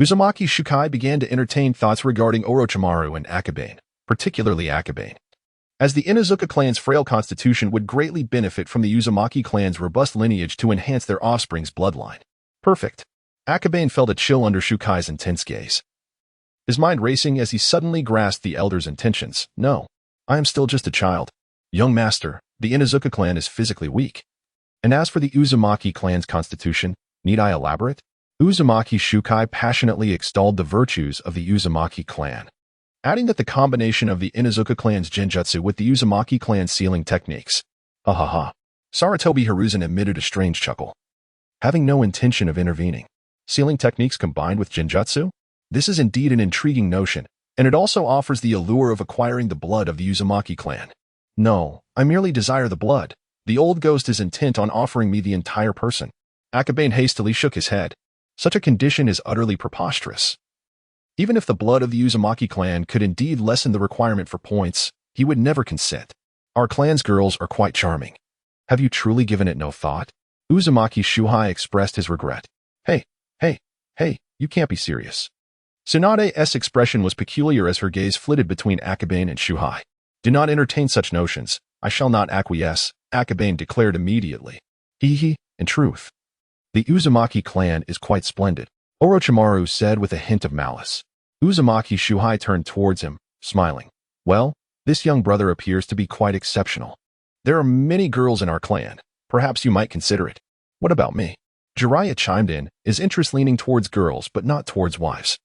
Uzumaki Shukai began to entertain thoughts regarding Orochimaru and Akabane, particularly Akabane, as the Inuzuka clan's frail constitution would greatly benefit from the Uzumaki clan's robust lineage to enhance their offspring's bloodline. Perfect. Akabane felt a chill under Shukai's intense gaze, his mind racing as he suddenly grasped the elder's intentions. No, I am still just a child. Young master, the Inuzuka clan is physically weak. And as for the Uzumaki clan's constitution, need I elaborate? Uzumaki Shukai passionately extolled the virtues of the Uzumaki clan, adding that the combination of the Inuzuka clan's genjutsu with the Uzumaki clan's sealing techniques. Ha ha ha. Sarutobi Hiruzen emitted a strange chuckle, having no intention of intervening. Sealing techniques combined with genjutsu? This is indeed an intriguing notion, and it also offers the allure of acquiring the blood of the Uzumaki clan. No, I merely desire the blood. The old ghost is intent on offering me the entire person. Akabane hastily shook his head. Such a condition is utterly preposterous. Even if the blood of the Uzumaki clan could indeed lessen the requirement for points, he would never consent. Our clan's girls are quite charming. Have you truly given it no thought? Uzumaki Shuhai expressed his regret. Hey, you can't be serious. Tsunade's expression was peculiar as her gaze flitted between Akabane and Shuhai. Do not entertain such notions. I shall not acquiesce, Akabane declared immediately. In truth, the Uzumaki clan is quite splendid, Orochimaru said with a hint of malice. Uzumaki Shuhai turned towards him, smiling. Well, this young brother appears to be quite exceptional. There are many girls in our clan. Perhaps you might consider it. What about me? Jiraiya chimed in, his interest leaning towards girls but not towards wives,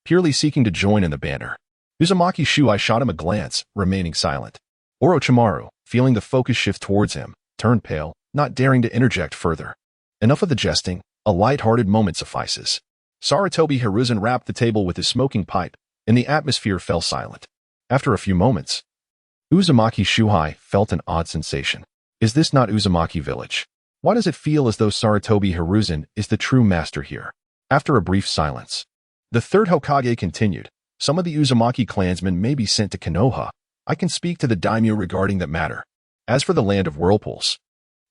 purely seeking to join in the banter. Uzumaki Shuhai shot him a glance, remaining silent. Orochimaru, feeling the focus shift towards him, turned pale, not daring to interject further. Enough of the jesting, a light-hearted moment suffices. Sarutobi Hiruzen rapped the table with his smoking pipe, and the atmosphere fell silent. After a few moments, Uzumaki Shuhai felt an odd sensation. Is this not Uzumaki village? Why does it feel as though Sarutobi Hiruzen is the true master here? After a brief silence, the third Hokage continued. Some of the Uzumaki clansmen may be sent to Konoha. I can speak to the daimyo regarding that matter. As for the land of whirlpools,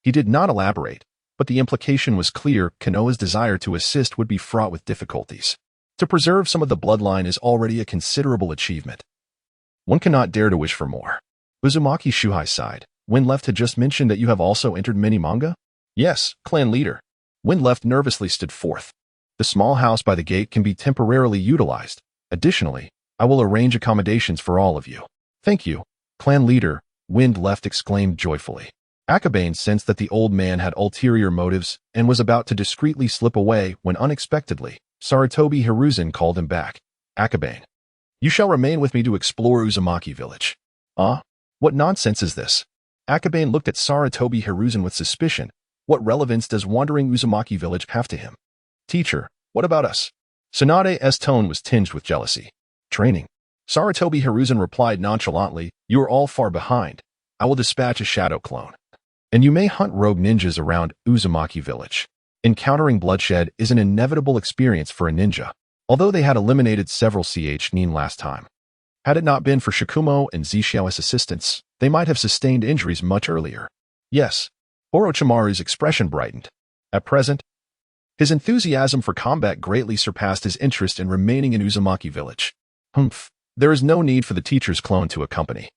he did not elaborate, but the implication was clear. Konoha's desire to assist would be fraught with difficulties. To preserve some of the bloodline is already a considerable achievement. One cannot dare to wish for more. Uzumaki Shuhai sighed. Windleft had just mentioned that you have also entered many manga? Yes, clan leader. Windleft nervously stood forth. The small house by the gate can be temporarily utilized. Additionally, I will arrange accommodations for all of you. Thank you, clan leader, Windleft exclaimed joyfully. Akabane sensed that the old man had ulterior motives and was about to discreetly slip away when unexpectedly, Sarutobi Hiruzen called him back. Akabane, you shall remain with me to explore Uzumaki village. What nonsense is this? Akabane looked at Sarutobi Hiruzen with suspicion. What relevance does wandering Uzumaki village have to him? Teacher, what about us? Tsunade's tone was tinged with jealousy. Training. Sarutobi Hiruzen replied nonchalantly, you are all far behind. I will dispatch a shadow clone, and you may hunt rogue ninjas around Uzumaki village. Encountering bloodshed is an inevitable experience for a ninja, although they had eliminated several nin last time. Had it not been for Shikumo and Zishiao's assistance, they might have sustained injuries much earlier. Yes, Orochimaru's expression brightened. At present, his enthusiasm for combat greatly surpassed his interest in remaining in Uzumaki village. Humph, there is no need for the teacher's clone to accompany.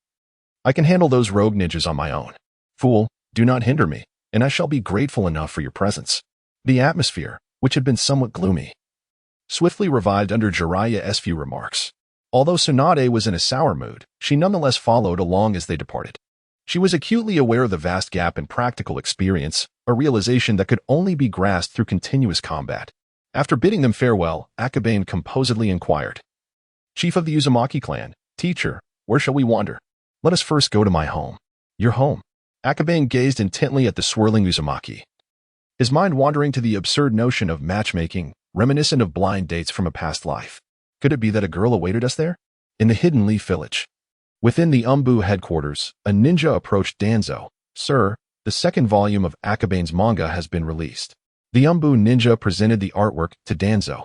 I can handle those rogue ninjas on my own. Fool, do not hinder me, and I shall be grateful enough for your presence. The atmosphere, which had been somewhat gloomy, swiftly revived under Jiraiya's few remarks. Although Tsunade was in a sour mood, she nonetheless followed along as they departed. She was acutely aware of the vast gap in practical experience, a realization that could only be grasped through continuous combat. After bidding them farewell, Akabane composedly inquired, "Chief of the Uzumaki clan, teacher, where shall we wander?" "Let us first go to my home." "Your home?" Akabane gazed intently at the swirling Uzumaki, his mind wandering to the absurd notion of matchmaking, reminiscent of blind dates from a past life. Could it be that a girl awaited us there? In the hidden leaf village. Within the Umbu headquarters, a ninja approached Danzo. "Sir, the second volume of Akabane's manga has been released." The Umbu ninja presented the artwork to Danzo,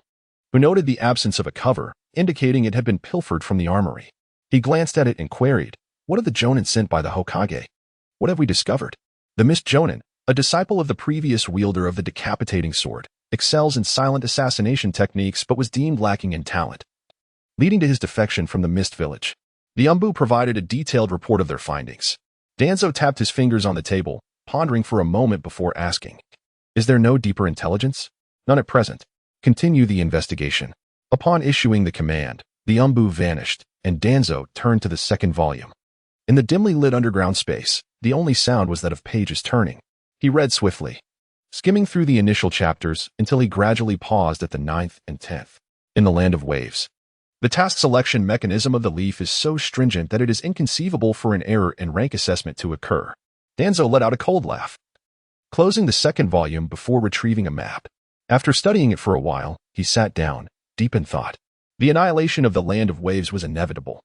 who noted the absence of a cover, indicating it had been pilfered from the armory. He glanced at it and queried, "What are the jonin sent by the Hokage? What have we discovered?" The Mist Jonin, a disciple of the previous wielder of the decapitating sword, excels in silent assassination techniques but was deemed lacking in talent, leading to his defection from the Mist Village. The Umbu provided a detailed report of their findings. Danzo tapped his fingers on the table, pondering for a moment before asking, "Is there no deeper intelligence?" "None at present. Continue the investigation." Upon issuing the command, the Umbu vanished, and Danzo turned to the second volume. In the dimly lit underground space, the only sound was that of pages turning. He read swiftly, skimming through the initial chapters until he gradually paused at the 9th and 10th. In the land of waves. The task selection mechanism of the leaf is so stringent that it is inconceivable for an error in rank assessment to occur. Danzo let out a cold laugh, closing the second volume before retrieving a map. After studying it for a while, he sat down, deep in thought. The annihilation of the land of waves was inevitable.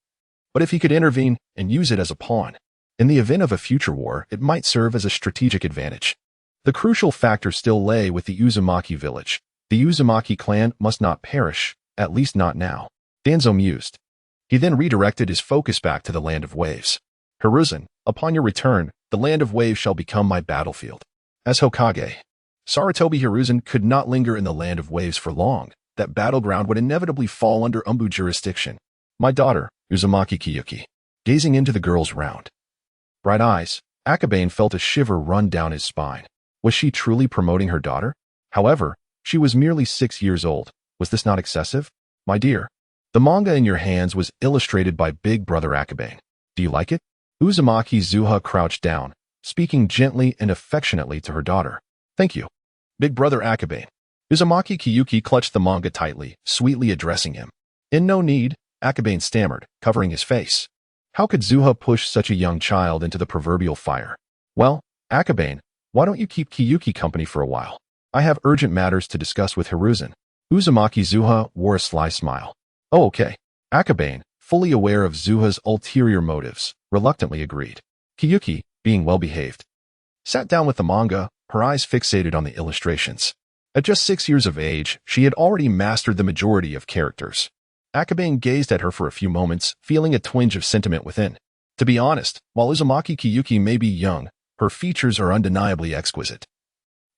But if he could intervene and use it as a pawn, in the event of a future war, it might serve as a strategic advantage. The crucial factor still lay with the Uzumaki village. The Uzumaki clan must not perish, at least not now. Danzo mused. He then redirected his focus back to the land of waves. "Hiruzen, upon your return, the land of waves shall become my battlefield." As Hokage, Sarutobi Hiruzen could not linger in the land of waves for long. That battleground would inevitably fall under Umbu jurisdiction. "My daughter, Uzumaki Kyuki." Gazing into the girl's round, bright eyes, Akabane felt a shiver run down his spine. Was she truly promoting her daughter? However, she was merely 6 years old. Was this not excessive? "My dear, the manga in your hands was illustrated by Big Brother Akabane. Do you like it?" Uzumaki Zuha crouched down, speaking gently and affectionately to her daughter. "Thank you, Big Brother Akabane." Uzumaki Kyuki clutched the manga tightly, sweetly addressing him. "In no need," Akabane stammered, covering his face. How could Zuha push such a young child into the proverbial fire? "Well, Akabane, why don't you keep Kyuki company for a while? I have urgent matters to discuss with Hiruzen." Uzumaki Zuha wore a sly smile. "Oh, okay." Akabane, fully aware of Zuha's ulterior motives, reluctantly agreed. Kyuki, being well-behaved, sat down with the manga, her eyes fixated on the illustrations. At just 6 years of age, she had already mastered the majority of characters. Akabane gazed at her for a few moments, feeling a twinge of sentiment within. To be honest, while Uzumaki Kyuki may be young, her features are undeniably exquisite.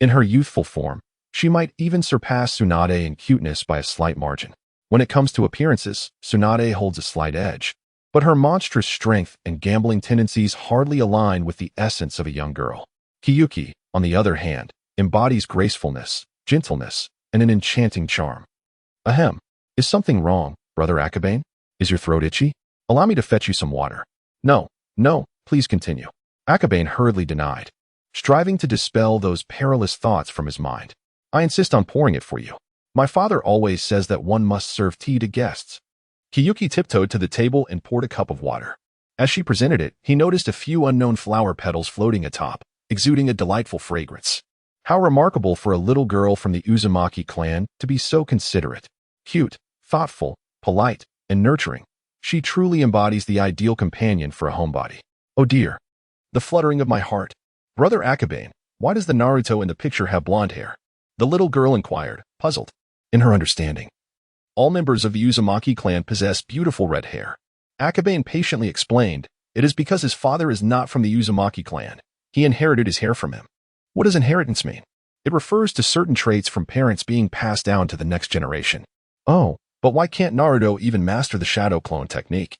In her youthful form, she might even surpass Tsunade in cuteness by a slight margin. When it comes to appearances, Tsunade holds a slight edge. But her monstrous strength and gambling tendencies hardly align with the essence of a young girl. Kyuki, on the other hand, embodies gracefulness, gentleness, and an enchanting charm. Ahem. Is something wrong, Brother Akabane? Is your throat itchy? Allow me to fetch you some water. No, please continue. Akabane hurriedly denied, striving to dispel those perilous thoughts from his mind. I insist on pouring it for you. My father always says that one must serve tea to guests. Kyuki tiptoed to the table and poured a cup of water. As she presented it, he noticed a few unknown flower petals floating atop, exuding a delightful fragrance. How remarkable for a little girl from the Uzumaki clan to be so considerate, cute, thoughtful, polite, and nurturing. She truly embodies the ideal companion for a homebody. Oh dear. The fluttering of my heart. Brother Akabane, why does the Naruto in the picture have blonde hair? The little girl inquired, puzzled. In her understanding, all members of the Uzumaki clan possess beautiful red hair. Akabane patiently explained, it is because his father is not from the Uzumaki clan. He inherited his hair from him. What does inheritance mean? It refers to certain traits from parents being passed down to the next generation. Oh, but why can't Naruto even master the shadow clone technique?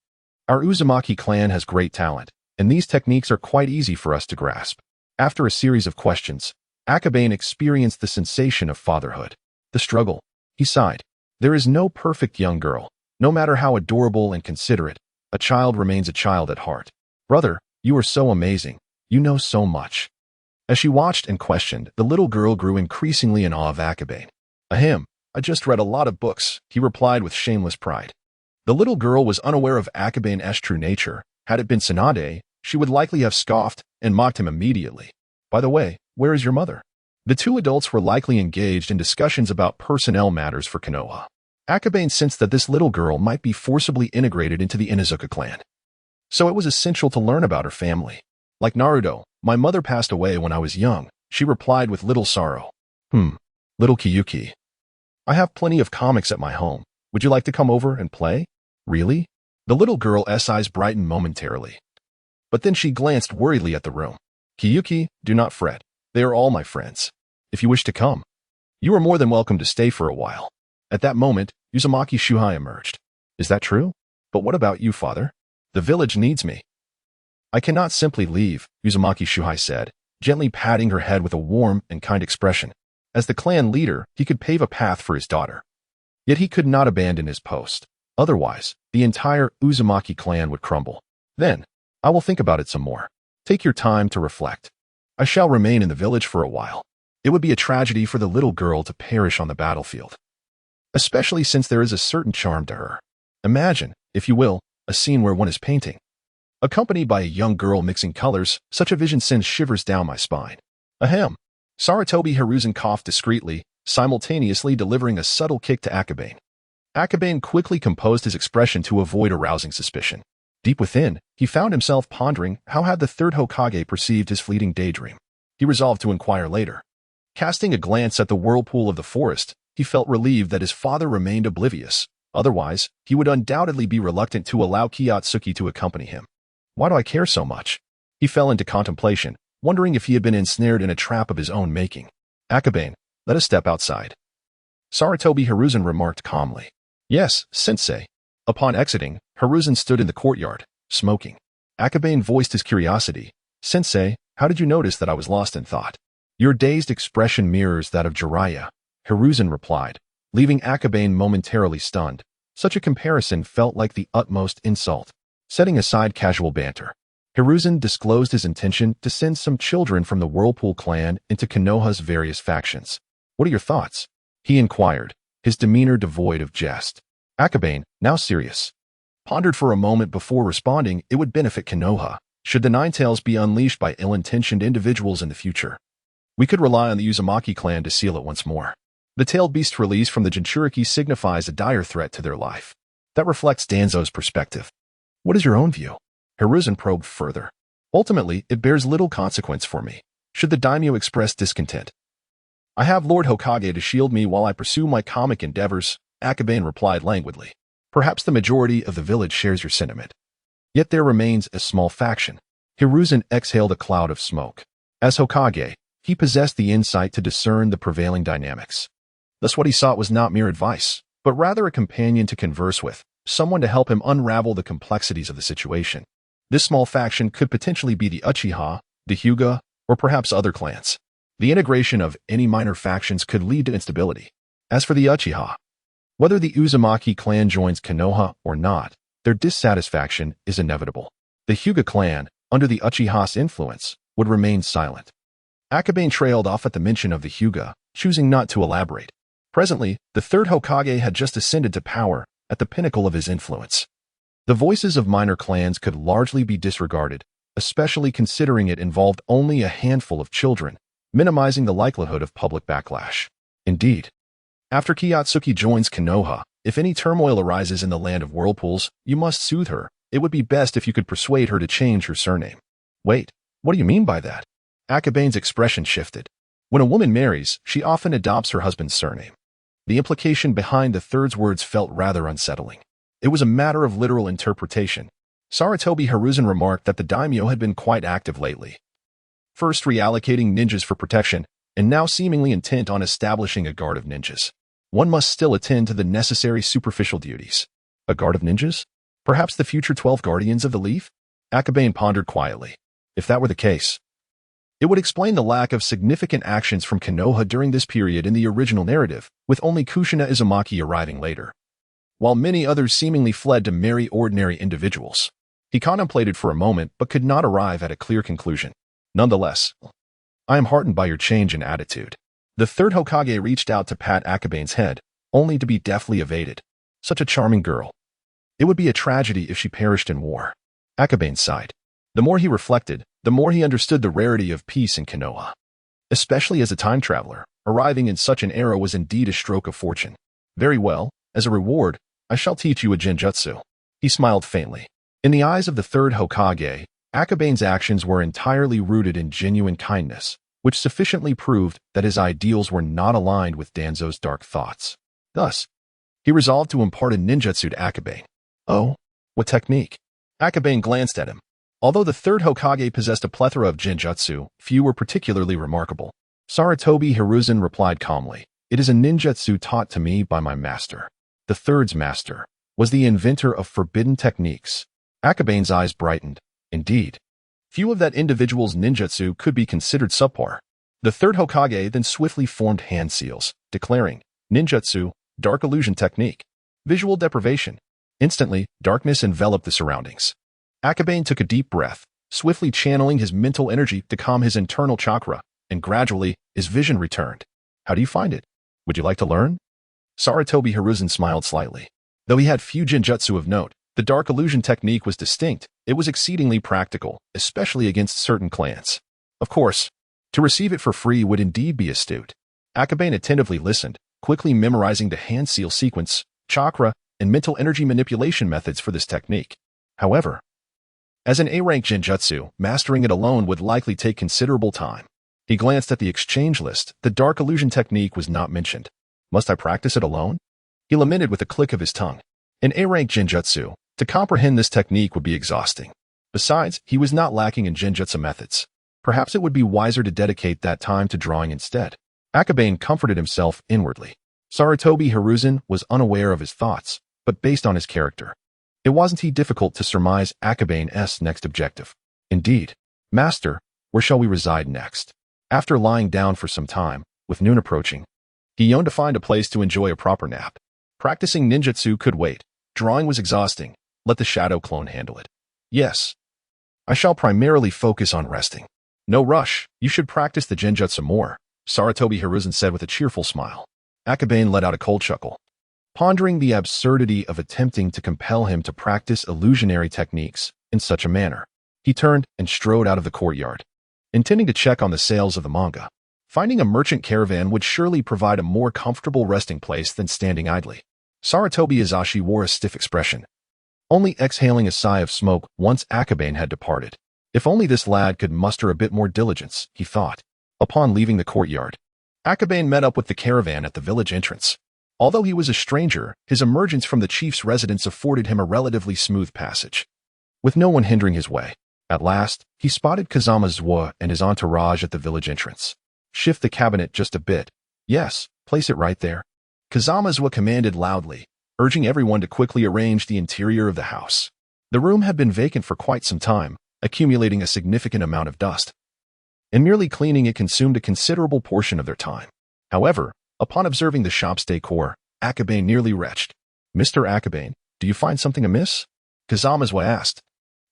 Our Uzumaki clan has great talent, and these techniques are quite easy for us to grasp. After a series of questions, Akabane experienced the sensation of fatherhood. The struggle. He sighed. There is no perfect young girl. No matter how adorable and considerate, a child remains a child at heart. Brother, you are so amazing. You know so much. As she watched and questioned, the little girl grew increasingly in awe of Akabane. Ahem, I just read a lot of books, he replied with shameless pride. The little girl was unaware of Akabane's true nature. Had it been Tsunade, she would likely have scoffed and mocked him immediately. By the way, where is your mother? The two adults were likely engaged in discussions about personnel matters for Konoha. Akabane sensed that this little girl might be forcibly integrated into the Inuzuka clan. So it was essential to learn about her family. Like Naruto, my mother passed away when I was young, she replied with little sorrow. Little Kyuki. I have plenty of comics at my home. Would you like to come over and play? Really? The little girl's eyes brightened momentarily. But then she glanced worriedly at the room. Kyuki, do not fret. They are all my friends. If you wish to come, you are more than welcome to stay for a while. At that moment, Uzumaki Shuhei emerged. Is that true? But what about you, father? The village needs me. I cannot simply leave, Uzumaki Shuhei said, gently patting her head with a warm and kind expression. As the clan leader, he could pave a path for his daughter. Yet he could not abandon his post. Otherwise, the entire Uzumaki clan would crumble. Then, I will think about it some more. Take your time to reflect. I shall remain in the village for a while. It would be a tragedy for the little girl to perish on the battlefield. Especially since there is a certain charm to her. Imagine, if you will, a scene where one is painting. Accompanied by a young girl mixing colors, such a vision sends shivers down my spine. Ahem. Sarutobi Hiruzen coughed discreetly, simultaneously delivering a subtle kick to Akabane. Akabane quickly composed his expression to avoid arousing suspicion. Deep within, he found himself pondering how had the third Hokage perceived his fleeting daydream. He resolved to inquire later. Casting a glance at the whirlpool of the forest, he felt relieved that his father remained oblivious. Otherwise, he would undoubtedly be reluctant to allow Kiyotsuki to accompany him. Why do I care so much? He fell into contemplation, wondering if he had been ensnared in a trap of his own making. Akabane, let us step outside. Sarutobi Hiruzen remarked calmly. Yes, sensei. Upon exiting, Hiruzen stood in the courtyard, smoking. Akabane voiced his curiosity. Sensei, how did you notice that I was lost in thought? Your dazed expression mirrors that of Jiraiya, Hiruzen replied, leaving Akabane momentarily stunned. Such a comparison felt like the utmost insult. Setting aside casual banter, Hiruzen disclosed his intention to send some children from the Whirlpool clan into Konoha's various factions. What are your thoughts? He inquired, his demeanor devoid of jest. Akabane, now serious, pondered for a moment before responding it would benefit Konoha, should the Ninetales be unleashed by ill-intentioned individuals in the future. We could rely on the Uzumaki clan to seal it once more. The tailed beast release from the Jinchuriki signifies a dire threat to their life. That reflects Danzo's perspective. What is your own view? Hiruzen probed further. Ultimately, it bears little consequence for me, should the daimyo express discontent. I have Lord Hokage to shield me while I pursue my comic endeavors, Akabane replied languidly. Perhaps the majority of the village shares your sentiment. Yet there remains a small faction. Hiruzen exhaled a cloud of smoke. As Hokage, he possessed the insight to discern the prevailing dynamics. Thus what he sought was not mere advice, but rather a companion to converse with, someone to help him unravel the complexities of the situation. This small faction could potentially be the Uchiha, the Hyuga, or perhaps other clans. The integration of any minor factions could lead to instability. As for the Uchiha, whether the Uzumaki clan joins Konoha or not, their dissatisfaction is inevitable. The Hyuga clan, under the Uchiha's influence, would remain silent. Akabane trailed off at the mention of the Hyuga, choosing not to elaborate. Presently, the third Hokage had just ascended to power, at the pinnacle of his influence. The voices of minor clans could largely be disregarded, especially considering it involved only a handful of children, minimizing the likelihood of public backlash. Indeed, after Kiyotsuki joins Konoha, if any turmoil arises in the land of whirlpools, you must soothe her. It would be best if you could persuade her to change her surname. Wait, what do you mean by that? Akabane's expression shifted. When a woman marries, she often adopts her husband's surname. The implication behind the third's words felt rather unsettling. It was a matter of literal interpretation. Saratobi Hiruzen remarked that the daimyo had been quite active lately, first reallocating ninjas for protection, and now seemingly intent on establishing a guard of ninjas. One must still attend to the necessary superficial duties. A guard of ninjas? Perhaps the future 12 guardians of the leaf? Akabane pondered quietly. If that were the case, it would explain the lack of significant actions from Konoha during this period in the original narrative, with only Kushina Izumaki arriving later, while many others seemingly fled to marry ordinary individuals. He contemplated for a moment but could not arrive at a clear conclusion. Nonetheless, I am heartened by your change in attitude. The third Hokage reached out to pat Akabane's head, only to be deftly evaded. Such a charming girl. It would be a tragedy if she perished in war. Akabane sighed. The more he reflected, the more he understood the rarity of peace in Konoha. Especially as a time traveler, arriving in such an era was indeed a stroke of fortune. Very well, as a reward, I shall teach you a genjutsu. He smiled faintly. In the eyes of the third Hokage, Akabane's actions were entirely rooted in genuine kindness, which sufficiently proved that his ideals were not aligned with Danzo's dark thoughts. Thus, he resolved to impart a ninjutsu to Akabane. Oh, what technique? Akabane glanced at him. Although the third Hokage possessed a plethora of genjutsu, few were particularly remarkable. Saratobi Hiruzen replied calmly, "It is a ninjutsu taught to me by my master." The third's master was the inventor of forbidden techniques. Akabane's eyes brightened. Indeed, few of that individual's ninjutsu could be considered subpar. The third Hokage then swiftly formed hand seals, declaring, "Ninjutsu, dark illusion technique. Visual deprivation." Instantly, darkness enveloped the surroundings. Akabane took a deep breath, swiftly channeling his mental energy to calm his internal chakra, and gradually, his vision returned. "How do you find it? Would you like to learn?" Saratobi Hiruzen smiled slightly. Though he had few genjutsu of note, the dark illusion technique was distinct. It was exceedingly practical, especially against certain clans. Of course, to receive it for free would indeed be astute. Akabane attentively listened, quickly memorizing the hand seal sequence, chakra, and mental energy manipulation methods for this technique. However, as an A-rank genjutsu, mastering it alone would likely take considerable time. He glanced at the exchange list. The dark illusion technique was not mentioned. Must I practice it alone? He lamented with a click of his tongue. In A-rank genjutsu, to comprehend this technique would be exhausting. Besides, he was not lacking in genjutsu methods. Perhaps it would be wiser to dedicate that time to drawing instead. Akabane comforted himself inwardly. Saratobi Hiruzen was unaware of his thoughts, but based on his character, it wasn't difficult to surmise Akabane's next objective. Indeed, "Master, where shall we reside next?" After lying down for some time, with noon approaching, he yearned to find a place to enjoy a proper nap. Practicing ninjutsu could wait. Drawing was exhausting. Let the shadow clone handle it. "Yes. I shall primarily focus on resting." "No rush. You should practice the genjutsu more," Saratobi Hiruzen said with a cheerful smile. Akabane let out a cold chuckle, pondering the absurdity of attempting to compel him to practice illusionary techniques in such a manner. He turned and strode out of the courtyard, intending to check on the sales of the manga. Finding a merchant caravan would surely provide a more comfortable resting place than standing idly. Saratobi Izashi wore a stiff expression, only exhaling a sigh of smoke once Akabane had departed. If only this lad could muster a bit more diligence, he thought. Upon leaving the courtyard, Akabane met up with the caravan at the village entrance. Although he was a stranger, his emergence from the chief's residence afforded him a relatively smooth passage, with no one hindering his way. At last, he spotted Kazama Zwa and his entourage at the village entrance. "Shift the cabinet just a bit." "Yes, place it right there." Kazama Zwa commanded loudly, urging everyone to quickly arrange the interior of the house. The room had been vacant for quite some time, accumulating a significant amount of dust, and merely cleaning it consumed a considerable portion of their time. However, upon observing the shop's decor, Akabane nearly retched. "Mr. Akabane, do you find something amiss?" Kazama asked,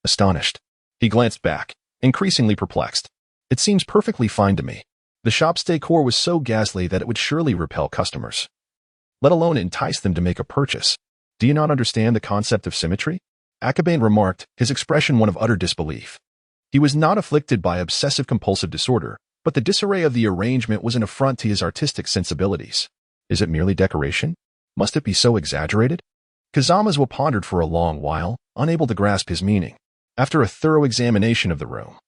astonished. He glanced back, increasingly perplexed. "It seems perfectly fine to me." The shop's decor was so ghastly that it would surely repel customers, let alone entice them to make a purchase. "Do you not understand the concept of symmetry?" Akabane remarked, his expression one of utter disbelief. He was not afflicted by obsessive-compulsive disorder, but the disarray of the arrangement was an affront to his artistic sensibilities. Is it merely decoration? Must it be so exaggerated? Kazama pondered for a long while, unable to grasp his meaning. After a thorough examination of the room,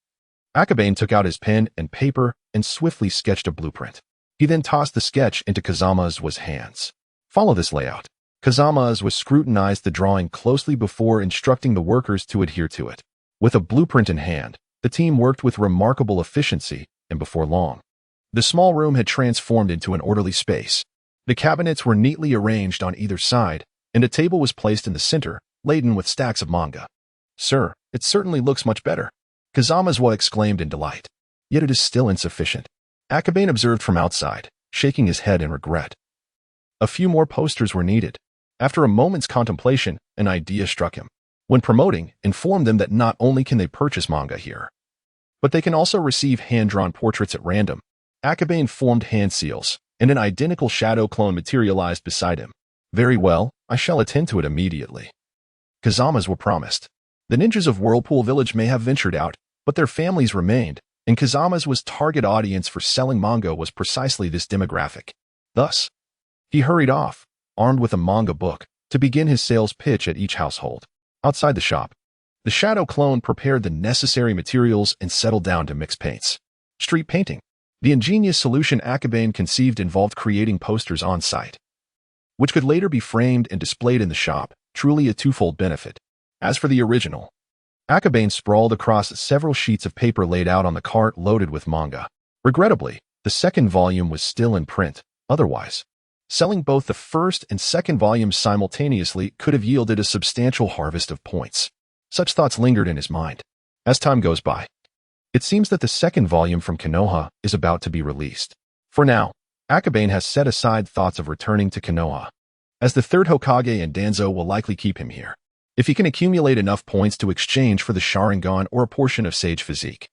Akabane took out his pen and paper and swiftly sketched a blueprint. He then tossed the sketch into Kazama's hands. Follow this layout. Kazama's scrutinized the drawing closely before instructing the workers to adhere to it. With a blueprint in hand, the team worked with remarkable efficiency, and before long, the small room had transformed into an orderly space. The cabinets were neatly arranged on either side, and a table was placed in the center, laden with stacks of manga. "Sir, it certainly looks much better," Kazama's exclaimed in delight. "Yet it is still insufficient," Akabane observed from outside, shaking his head in regret. A few more posters were needed. After a moment's contemplation, an idea struck him. When promoting, inform them that not only can they purchase manga here, but they can also receive hand-drawn portraits at random. Akabane formed hand seals, and an identical shadow clone materialized beside him. "Very well, I shall attend to it immediately." Kazama's were promised. The ninjas of Whirlpool Village may have ventured out, but their families remained, and Kazama's target audience for selling manga was precisely this demographic. Thus, he hurried off, armed with a manga book, to begin his sales pitch at each household. Outside the shop, the shadow clone prepared the necessary materials and settled down to mix paints. Street painting. The ingenious solution Akabane conceived involved creating posters on site, which could later be framed and displayed in the shop, truly a twofold benefit. As for the original, Akabane sprawled across several sheets of paper laid out on the cart loaded with manga. Regrettably, the second volume was still in print. Otherwise, selling both the first and second volumes simultaneously could have yielded a substantial harvest of points. Such thoughts lingered in his mind. As time goes by, it seems that the second volume from Konoha is about to be released. For now, Akabane has set aside thoughts of returning to Konoha, as the third Hokage and Danzo will likely keep him here, if he can accumulate enough points to exchange for the Sharingan or a portion of Sage Physique.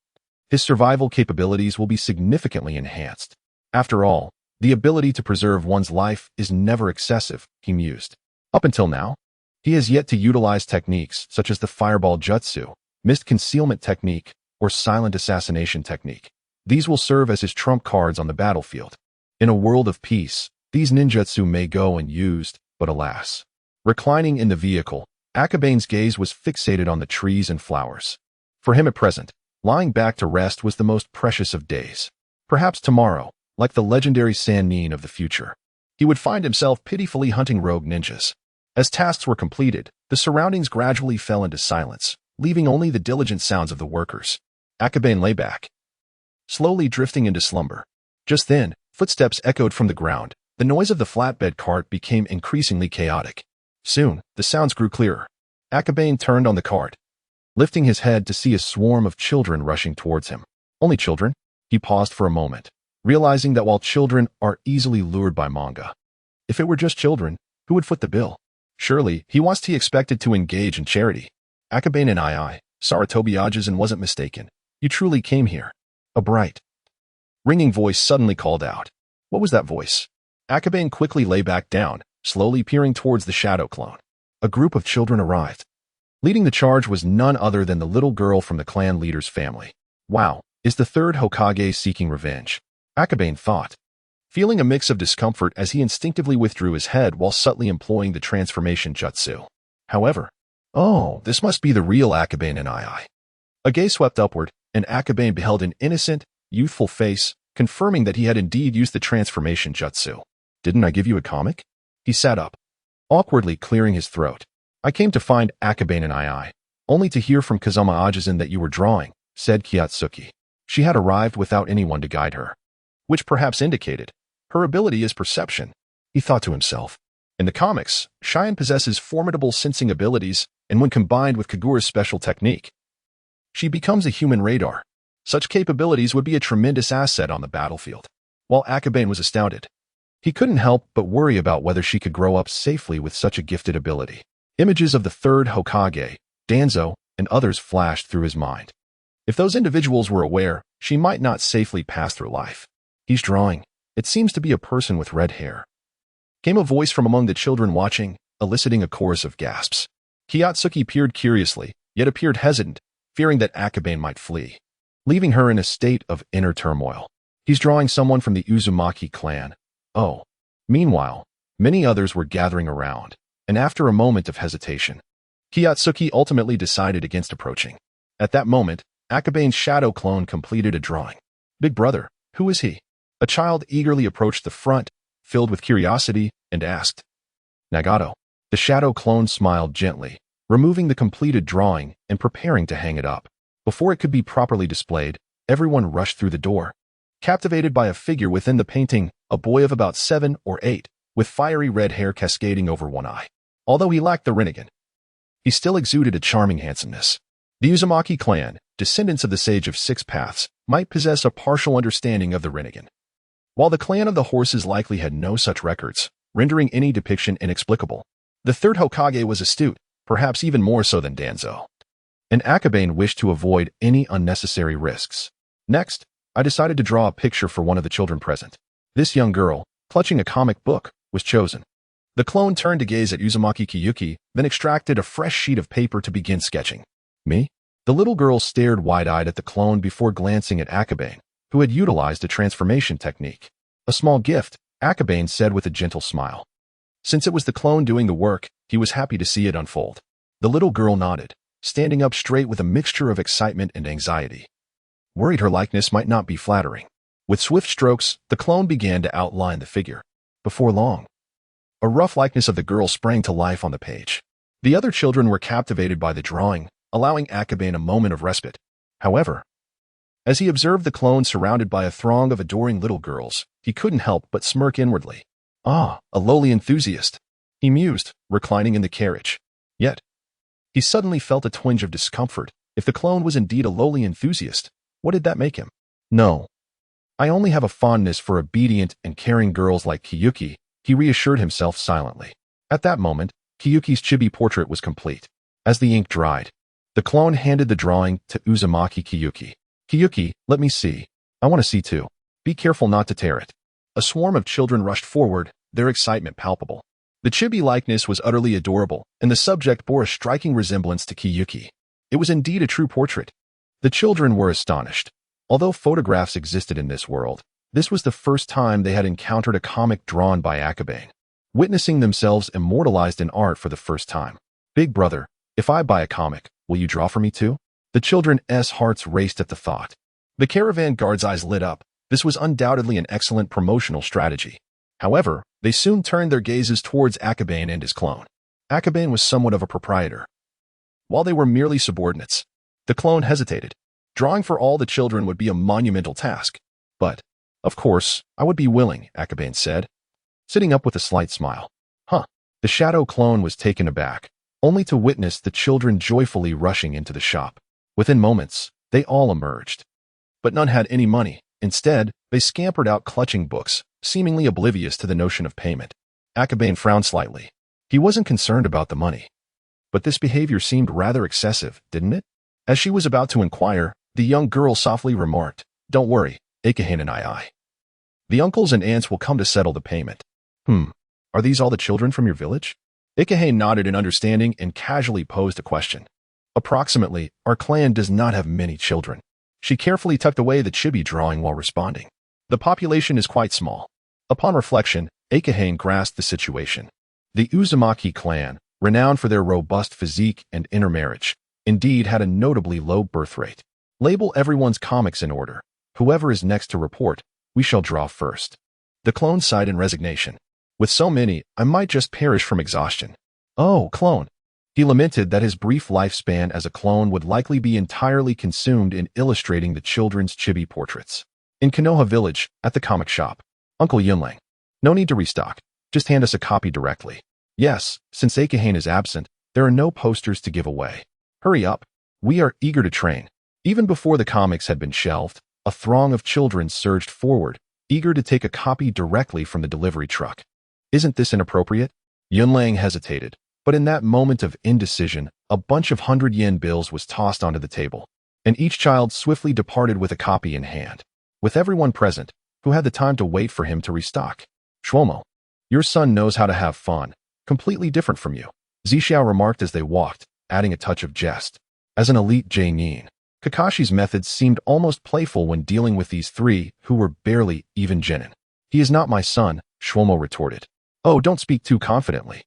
His survival capabilities will be significantly enhanced. After all, the ability to preserve one's life is never excessive, he mused. Up until now, he has yet to utilize techniques such as the Fireball Jutsu, Mist Concealment Technique, or Silent Assassination Technique. These will serve as his trump cards on the battlefield. In a world of peace, these ninjutsu may go unused, but alas. Reclining in the vehicle, Akabane's gaze was fixated on the trees and flowers. For him at present, lying back to rest was the most precious of days. Perhaps tomorrow, like the legendary Sannin of the future, he would find himself pitifully hunting rogue ninjas. As tasks were completed, the surroundings gradually fell into silence, leaving only the diligent sounds of the workers. Akabane lay back, slowly drifting into slumber. Just then, footsteps echoed from the ground. The noise of the flatbed cart became increasingly chaotic. Soon, the sounds grew clearer. Akabane turned on the cart, lifting his head to see a swarm of children rushing towards him. Only children? He paused for a moment, realizing that while children are easily lured by manga, if it were just children, who would foot the bill? Surely, he expected to engage in charity. Akabane and I, Saratobi and wasn't mistaken. You truly came here. A bright, ringing voice suddenly called out. What was that voice? Akabane quickly lay back down, slowly peering towards the shadow clone. A group of children arrived. Leading the charge was none other than the little girl from the clan leader's family. Wow, is the third Hokage seeking revenge? Akabane thought, feeling a mix of discomfort as he instinctively withdrew his head while subtly employing the transformation jutsu. However, this must be the real Akabane and I. A gaze swept upward, and Akabane beheld an innocent, youthful face, confirming that he had indeed used the transformation jutsu. Didn't I give you a comic? He sat up, awkwardly clearing his throat. I came to find Akabane and I, only to hear from Kazama Ajisen that you were drawing, said Kiyotsuki. She had arrived without anyone to guide her, which perhaps indicated her ability is perception. He thought to himself. In the comics, Cheyenne possesses formidable sensing abilities, and when combined with Kagura's special technique, she becomes a human radar. Such capabilities would be a tremendous asset on the battlefield. While Akabane was astounded, he couldn't help but worry about whether she could grow up safely with such a gifted ability. Images of the third Hokage, Danzo, and others flashed through his mind. If those individuals were aware, she might not safely pass through life. He's drawing. It seems to be a person with red hair. Came a voice from among the children watching, eliciting a chorus of gasps. Kiyotsuki peered curiously, yet appeared hesitant, fearing that Akabane might flee, leaving her in a state of inner turmoil. He's drawing someone from the Uzumaki clan. Oh. Meanwhile, many others were gathering around, and after a moment of hesitation, Kiyotsuki ultimately decided against approaching. At that moment, Akabane's shadow clone completed a drawing. Big brother, who is he? A child eagerly approached the front, filled with curiosity, and asked. Nagato. The shadow clone smiled gently, removing the completed drawing and preparing to hang it up. Before it could be properly displayed, everyone rushed through the door, captivated by a figure within the painting, a boy of about 7 or 8, with fiery red hair cascading over one eye. Although he lacked the Rinnegan, he still exuded a charming handsomeness. The Uzumaki clan, descendants of the Sage of Six Paths, might possess a partial understanding of the Rinnegan, while the clan of the horses likely had no such records, rendering any depiction inexplicable. The third Hokage was astute, perhaps even more so than Danzo, and Akabane wished to avoid any unnecessary risks. Next, I decided to draw a picture for one of the children present. This young girl, clutching a comic book, was chosen. The clone turned to gaze at Uzumaki Kyuki, then extracted a fresh sheet of paper to begin sketching. Me? The little girl stared wide-eyed at the clone before glancing at Akabane, who had utilized a transformation technique. A small gift, Akabane said with a gentle smile. Since it was the clone doing the work, he was happy to see it unfold. The little girl nodded, standing up straight with a mixture of excitement and anxiety. Worried her likeness might not be flattering. With swift strokes, the clone began to outline the figure. Before long, a rough likeness of the girl sprang to life on the page. The other children were captivated by the drawing, allowing Akabane a moment of respite. However, as he observed the clone surrounded by a throng of adoring little girls, he couldn't help but smirk inwardly. Ah, a lowly enthusiast, he mused, reclining in the carriage. Yet, he suddenly felt a twinge of discomfort. If the clone was indeed a lowly enthusiast, what did that make him? No. I only have a fondness for obedient and caring girls like Kyuki, he reassured himself silently. At that moment, Kyuki's chibi portrait was complete. As the ink dried, the clone handed the drawing to Uzumaki Kyuki. Kyuki, let me see. I want to see too. Be careful not to tear it. A swarm of children rushed forward, their excitement palpable. The chibi likeness was utterly adorable, and the subject bore a striking resemblance to Kyuki. It was indeed a true portrait. The children were astonished. Although photographs existed in this world, this was the first time they had encountered a comic drawn by Akabane, witnessing themselves immortalized in art for the first time. Big brother, if I buy a comic, will you draw for me too? The children's hearts raced at the thought. The caravan guard's eyes lit up. This was undoubtedly an excellent promotional strategy. However, they soon turned their gazes towards Akabane and his clone. Akabane was somewhat of a proprietor, while they were merely subordinates. The clone hesitated. Drawing for all the children would be a monumental task. But, of course, I would be willing, Akabane said, sitting up with a slight smile. Huh. The shadow clone was taken aback, only to witness the children joyfully rushing into the shop. Within moments, they all emerged. But none had any money. Instead, they scampered out clutching books, seemingly oblivious to the notion of payment. Akabane frowned slightly. He wasn't concerned about the money. But this behavior seemed rather excessive, didn't it? As she was about to inquire, the young girl softly remarked, Don't worry, Akahane and I. The uncles and aunts will come to settle the payment. Are these all the children from your village? Akahane nodded in understanding and casually posed a question. Approximately, our clan does not have many children. She carefully tucked away the chibi drawing while responding. The population is quite small. Upon reflection, Akahane grasped the situation. The Uzumaki clan, renowned for their robust physique and intermarriage, indeed had a notably low birth rate. Label everyone's comics in order. Whoever is next to report, we shall draw first. The clone sighed in resignation. With so many, I might just perish from exhaustion. Oh, clone. He lamented that his brief lifespan as a clone would likely be entirely consumed in illustrating the children's chibi portraits. In Konoha village, at the comic shop. Uncle Yunlang. No need to restock. Just hand us a copy directly. Yes, since Akahane is absent, there are no posters to give away. Hurry up. We are eager to train. Even before the comics had been shelved, a throng of children surged forward, eager to take a copy directly from the delivery truck. Isn't this inappropriate? Yunlang hesitated, but in that moment of indecision, a bunch of 100-yen bills was tossed onto the table, and each child swiftly departed with a copy in hand. With everyone present, who had the time to wait for him to restock. Shwomo, your son knows how to have fun, completely different from you, Zixiao remarked as they walked, adding a touch of jest. As an elite Jainin, Kakashi's methods seemed almost playful when dealing with these three who were barely even genin. He is not my son, Shwomo retorted. Oh, don't speak too confidently.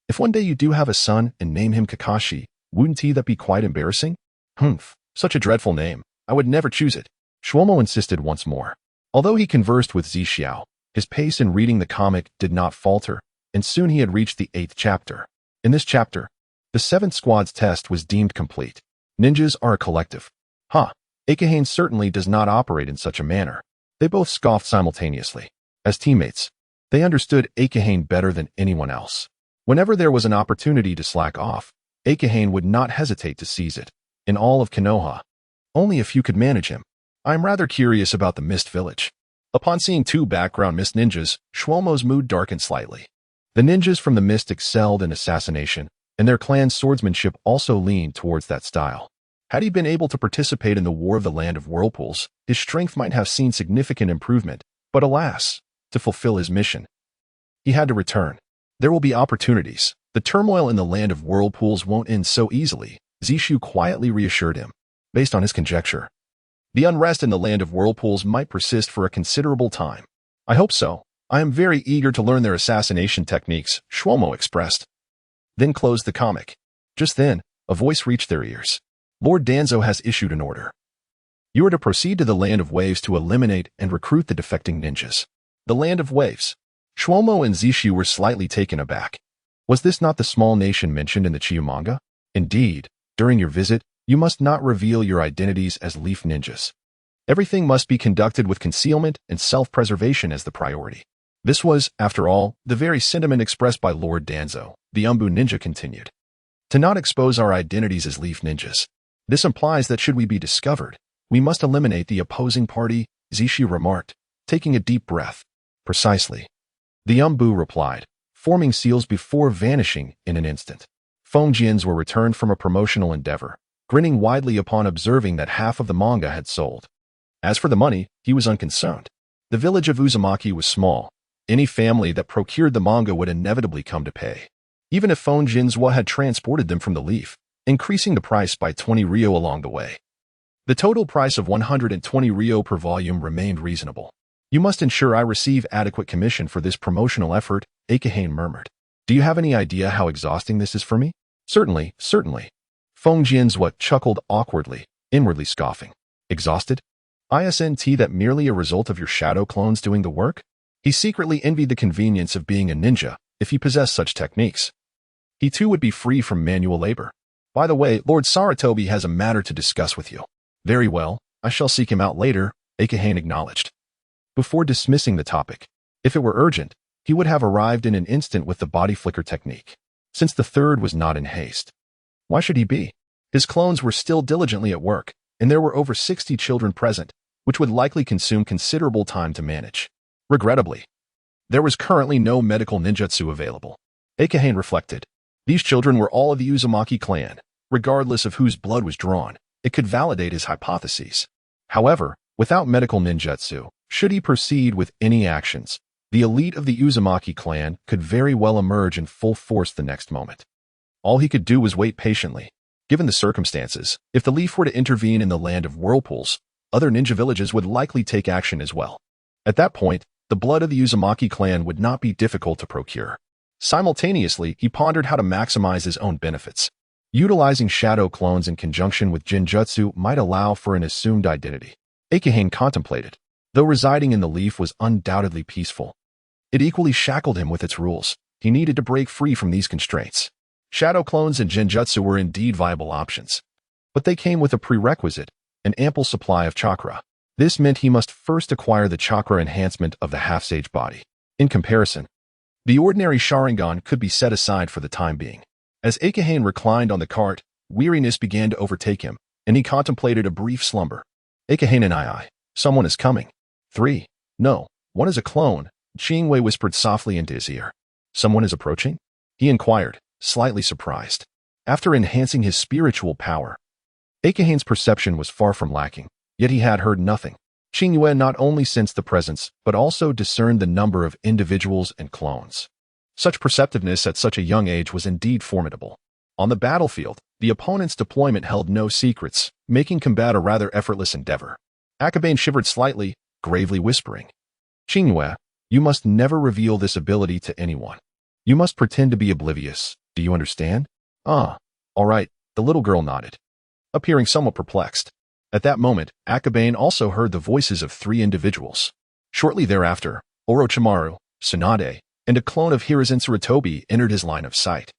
If one day you do have a son and name him Kakashi, wouldn't that be quite embarrassing? Humph. Such a dreadful name. I would never choose it. Shuomo insisted once more. Although he conversed with Zixiao, his pace in reading the comic did not falter, and soon he had reached the 8th chapter. In this chapter, the 7th squad's test was deemed complete. Ninjas are a collective. Akahane certainly does not operate in such a manner. They both scoffed simultaneously. As teammates, they understood Akahane better than anyone else. Whenever there was an opportunity to slack off, Akahane would not hesitate to seize it. In all of Konoha, only a few could manage him. I am rather curious about the Mist Village. Upon seeing 2 background Mist ninjas, Shuomo's mood darkened slightly. The ninjas from the Mist excelled in assassination, and their clan's swordsmanship also leaned towards that style. Had he been able to participate in the War of the Land of Whirlpools, his strength might have seen significant improvement, but alas, to fulfill his mission, he had to return. There will be opportunities. The turmoil in the Land of Whirlpools won't end so easily, Zishu quietly reassured him. Based on his conjecture, the unrest in the Land of Whirlpools might persist for a considerable time. I hope so. I am very eager to learn their assassination techniques, Shuomo expressed. Then closed the comic. Just then, a voice reached their ears. Lord Danzo has issued an order. You are to proceed to the Land of Waves to eliminate and recruit the defecting ninjas. The Land of Waves. Shuomo and Zishu were slightly taken aback. Was this not the small nation mentioned in the Chiyu manga? Indeed, during your visit, you must not reveal your identities as leaf ninjas. Everything must be conducted with concealment and self-preservation as the priority. This was, after all, the very sentiment expressed by Lord Danzo. The Umbu ninja continued. To not expose our identities as leaf ninjas. This implies that should we be discovered, we must eliminate the opposing party, Zishu remarked, taking a deep breath. Precisely. The Umbu replied, forming seals before vanishing in an instant. Fengjians were returned from a promotional endeavor, grinning widely upon observing that half of the manga had sold. As for the money, he was unconcerned. The village of Uzumaki was small. Any family that procured the manga would inevitably come to pay. Even if Fengjians had transported them from the leaf, increasing the price by 20 ryo along the way. The total price of 120 ryo per volume remained reasonable. You must ensure I receive adequate commission for this promotional effort, Akahane murmured. Do you have any idea how exhausting this is for me? Certainly. Fengjians chuckled awkwardly, inwardly scoffing. Exhausted? Isn't that merely a result of your shadow clones doing the work? He secretly envied the convenience of being a ninja if he possessed such techniques. He too would be free from manual labor. By the way, Lord Saratobi has a matter to discuss with you. Very well, I shall seek him out later, Akahane acknowledged. Before dismissing the topic, if it were urgent, he would have arrived in an instant with the body flicker technique. Since the third was not in haste. Why should he be? His clones were still diligently at work, and there were over 60 children present, which would likely consume considerable time to manage. Regrettably, there was currently no medical ninjutsu available. Akahane reflected. These children were all of the Uzumaki clan. Regardless of whose blood was drawn, it could validate his hypotheses. However, without medical ninjutsu, should he proceed with any actions, the elite of the Uzumaki clan could very well emerge in full force the next moment. All he could do was wait patiently. Given the circumstances, if the leaf were to intervene in the Land of Whirlpools, other ninja villages would likely take action as well. At that point, the blood of the Uzumaki clan would not be difficult to procure. Simultaneously, he pondered how to maximize his own benefits. Utilizing shadow clones in conjunction with Genjutsu might allow for an assumed identity. Akahane contemplated. Though residing in the leaf was undoubtedly peaceful, it equally shackled him with its rules. He needed to break free from these constraints. Shadow clones and Genjutsu were indeed viable options, but they came with a prerequisite, an ample supply of chakra. This meant he must first acquire the chakra enhancement of the half-sage body. In comparison, the ordinary Sharingan could be set aside for the time being. As Akahane reclined on the cart, weariness began to overtake him, and he contemplated a brief slumber. Akahane and I, someone is coming. 3. No, one is a clone, Qingwei whispered softly into his ear. Someone is approaching? He inquired, slightly surprised. After enhancing his spiritual power, Akahane's perception was far from lacking, yet he had heard nothing. Qingwei not only sensed the presence, but also discerned the number of individuals and clones. Such perceptiveness at such a young age was indeed formidable. On the battlefield, the opponent's deployment held no secrets, making combat a rather effortless endeavor. Akabane shivered slightly, gravely whispering, Qingwei, you must never reveal this ability to anyone. You must pretend to be oblivious. Do you understand? All right, the little girl nodded. appearing somewhat perplexed. At that moment, Akabane also heard the voices of three individuals. Shortly thereafter, Orochimaru, Tsunade, and a clone of Hiruzen Tsurutobi entered his line of sight.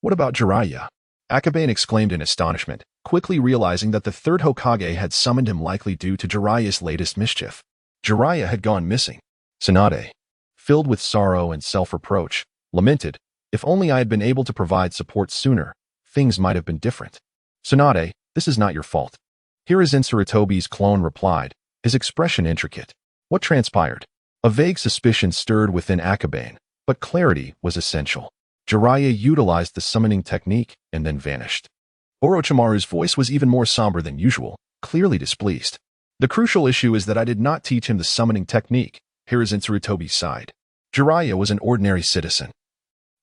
What about Jiraiya? Akabane exclaimed in astonishment, quickly realizing that the third Hokage had summoned him likely due to Jiraiya's latest mischief. Jiraiya had gone missing. Tsunade, filled with sorrow and self-reproach, lamented, "If only I had been able to provide support sooner, things might have been different." "Tsunade, this is not your fault." Hiruzen Tsurutobi's clone replied, his expression intricate. What transpired? A vague suspicion stirred within Akabane, but clarity was essential. Jiraiya utilized the summoning technique and then vanished. Orochimaru's voice was even more somber than usual, clearly displeased. "The crucial issue is that I did not teach him the summoning technique," Hiruzen Tsurutobi sighed. Jiraiya was an ordinary citizen.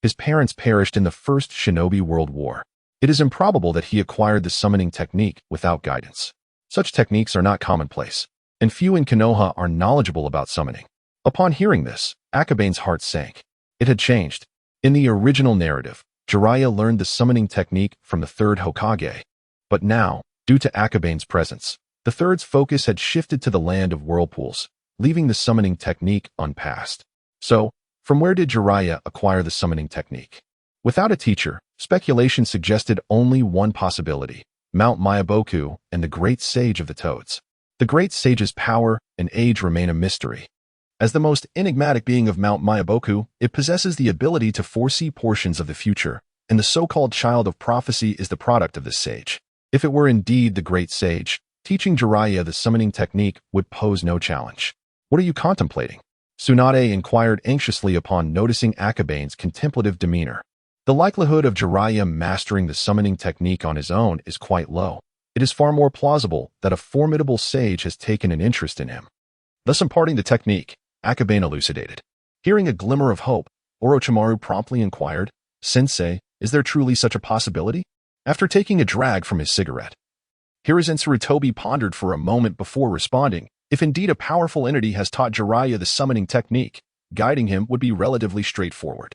His parents perished in the First Shinobi World War. It is improbable that he acquired the summoning technique without guidance. Such techniques are not commonplace, and few in Konoha are knowledgeable about summoning. Upon hearing this, Akabane's heart sank. It had changed. In the original narrative, Jiraiya learned the summoning technique from the third Hokage. But now, due to Akabane's presence, the third's focus had shifted to the land of whirlpools, leaving the summoning technique unpassed. So, from where did Jiraiya acquire the summoning technique? Without a teacher, speculation suggested only one possibility: Mount Myaboku and the Great Sage of the Toads. The Great Sage's power and age remain a mystery. As the most enigmatic being of Mount Myaboku, it possesses the ability to foresee portions of the future, and the so-called child of prophecy is the product of this sage. If it were indeed the Great Sage, teaching Jiraiya the summoning technique would pose no challenge. "What are you contemplating?" Tsunade inquired anxiously upon noticing Akabane's contemplative demeanor. The likelihood of Jiraiya mastering the summoning technique on his own is quite low. It is far more plausible that a formidable sage has taken an interest in him, thus imparting the technique, Akabane elucidated. Hearing a glimmer of hope, Orochimaru promptly inquired, "Sensei, is there truly such a possibility?" After taking a drag from his cigarette, Hiruzen Tsurutobi pondered for a moment before responding. If indeed a powerful entity has taught Jiraiya the summoning technique, guiding him would be relatively straightforward.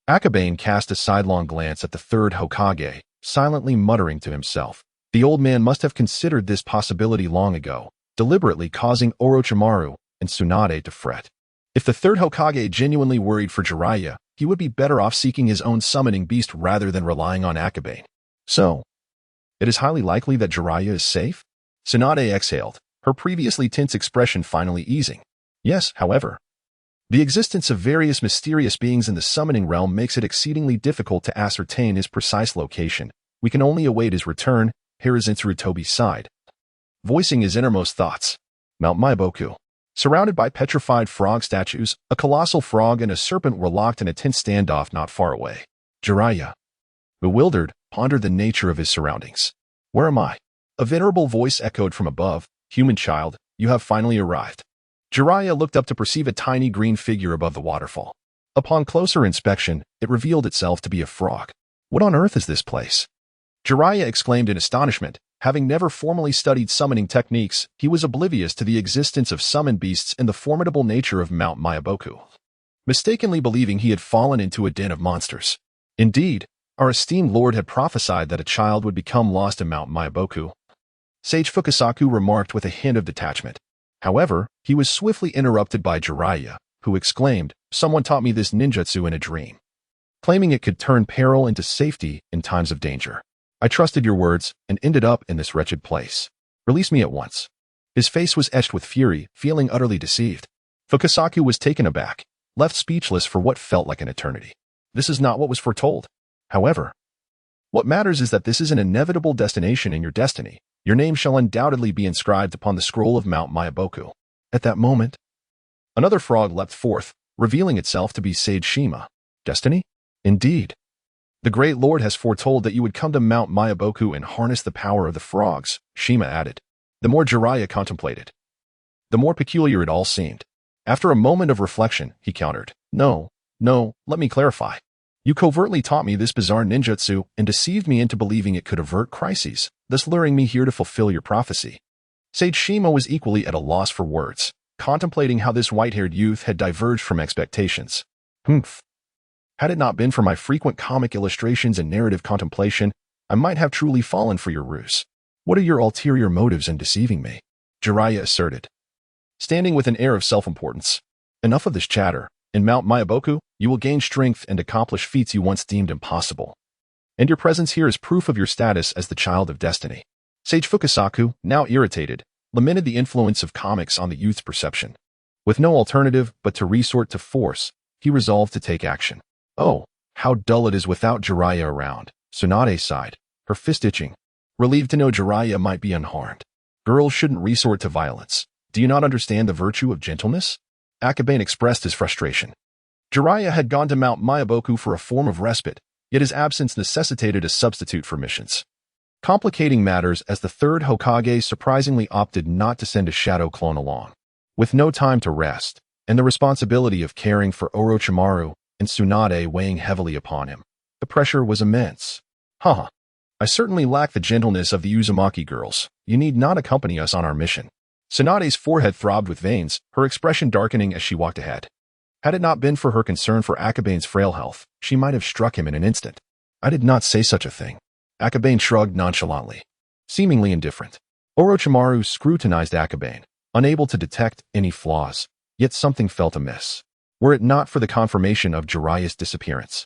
Akabane cast a sidelong glance at the third Hokage, silently muttering to himself. The old man must have considered this possibility long ago, deliberately causing Orochimaru and Tsunade to fret. If the third Hokage genuinely worried for Jiraiya, he would be better off seeking his own summoning beast rather than relying on Akabane. So, it is highly likely that Jiraiya is safe? Tsunade exhaled, her previously tense expression finally easing. Yes, however, the existence of various mysterious beings in the summoning realm makes it exceedingly difficult to ascertain his precise location. We can only await his return, Hiruzen Tsurutobi sighed, voicing his innermost thoughts. Mount Myaboku. Surrounded by petrified frog statues, a colossal frog and a serpent were locked in a tense standoff not far away. Jiraiya, bewildered, pondered the nature of his surroundings. Where am I? A venerable voice echoed from above. Human child, you have finally arrived. Jiraiya looked up to perceive a tiny green figure above the waterfall. Upon closer inspection, it revealed itself to be a frog. What on earth is this place? Jiraiya exclaimed in astonishment. Having never formally studied summoning techniques, he was oblivious to the existence of summoned beasts and the formidable nature of Mount Myaboku, mistakenly believing he had fallen into a den of monsters. Indeed, our esteemed lord had prophesied that a child would become lost in Mount Myaboku, Sage Fukasaku remarked with a hint of detachment. However, he was swiftly interrupted by Jiraiya, who exclaimed, "Someone taught me this ninjutsu in a dream," claiming it could turn peril into safety in times of danger. "I trusted your words and ended up in this wretched place. Release me at once." His face was etched with fury, feeling utterly deceived. Fukasaku was taken aback, left speechless for what felt like an eternity. This is not what was foretold. However, what matters is that this is an inevitable destination in your destiny. Your name shall undoubtedly be inscribed upon the scroll of Mount Myaboku. At that moment, another frog leapt forth, revealing itself to be Sage Shima. Destiny? Indeed. The great lord has foretold that you would come to Mount Myaboku and harness the power of the frogs, Shima added. The more Jiraiya contemplated, the more peculiar it all seemed. After a moment of reflection, he countered, No, let me clarify. You covertly taught me this bizarre ninjutsu and deceived me into believing it could avert crises, thus luring me here to fulfill your prophecy. Sage Shima was equally at a loss for words, contemplating how this white-haired youth had diverged from expectations. Humph. Had it not been for my frequent comic illustrations and narrative contemplation, I might have truly fallen for your ruse. What are your ulterior motives in deceiving me? Jiraiya asserted, standing with an air of self-importance. Enough of this chatter. In Mount Myaboku, you will gain strength and accomplish feats you once deemed impossible. And your presence here is proof of your status as the child of destiny. Sage Fukasaku, now irritated, lamented the influence of comics on the youth's perception. With no alternative but to resort to force, he resolved to take action. Oh, how dull it is without Jiraiya around, Tsunade sighed, her fist itching, relieved to know Jiraiya might be unharmed. Girls shouldn't resort to violence. Do you not understand the virtue of gentleness? Akabane expressed his frustration. Jiraiya had gone to Mount Myaboku for a form of respite, yet his absence necessitated a substitute for missions. Complicating matters as the third Hokage surprisingly opted not to send a shadow clone along. With no time to rest, and the responsibility of caring for Orochimaru and Tsunade weighing heavily upon him, the pressure was immense. Haha. I certainly lack the gentleness of the Uzumaki girls. You need not accompany us on our mission. Tsunade's forehead throbbed with veins, her expression darkening as she walked ahead. Had it not been for her concern for Akabane's frail health, she might have struck him in an instant. I did not say such a thing. Akabane shrugged nonchalantly, seemingly indifferent. Orochimaru scrutinized Akabane, unable to detect any flaws, yet something felt amiss. Were it not for the confirmation of Jiraiya's disappearance,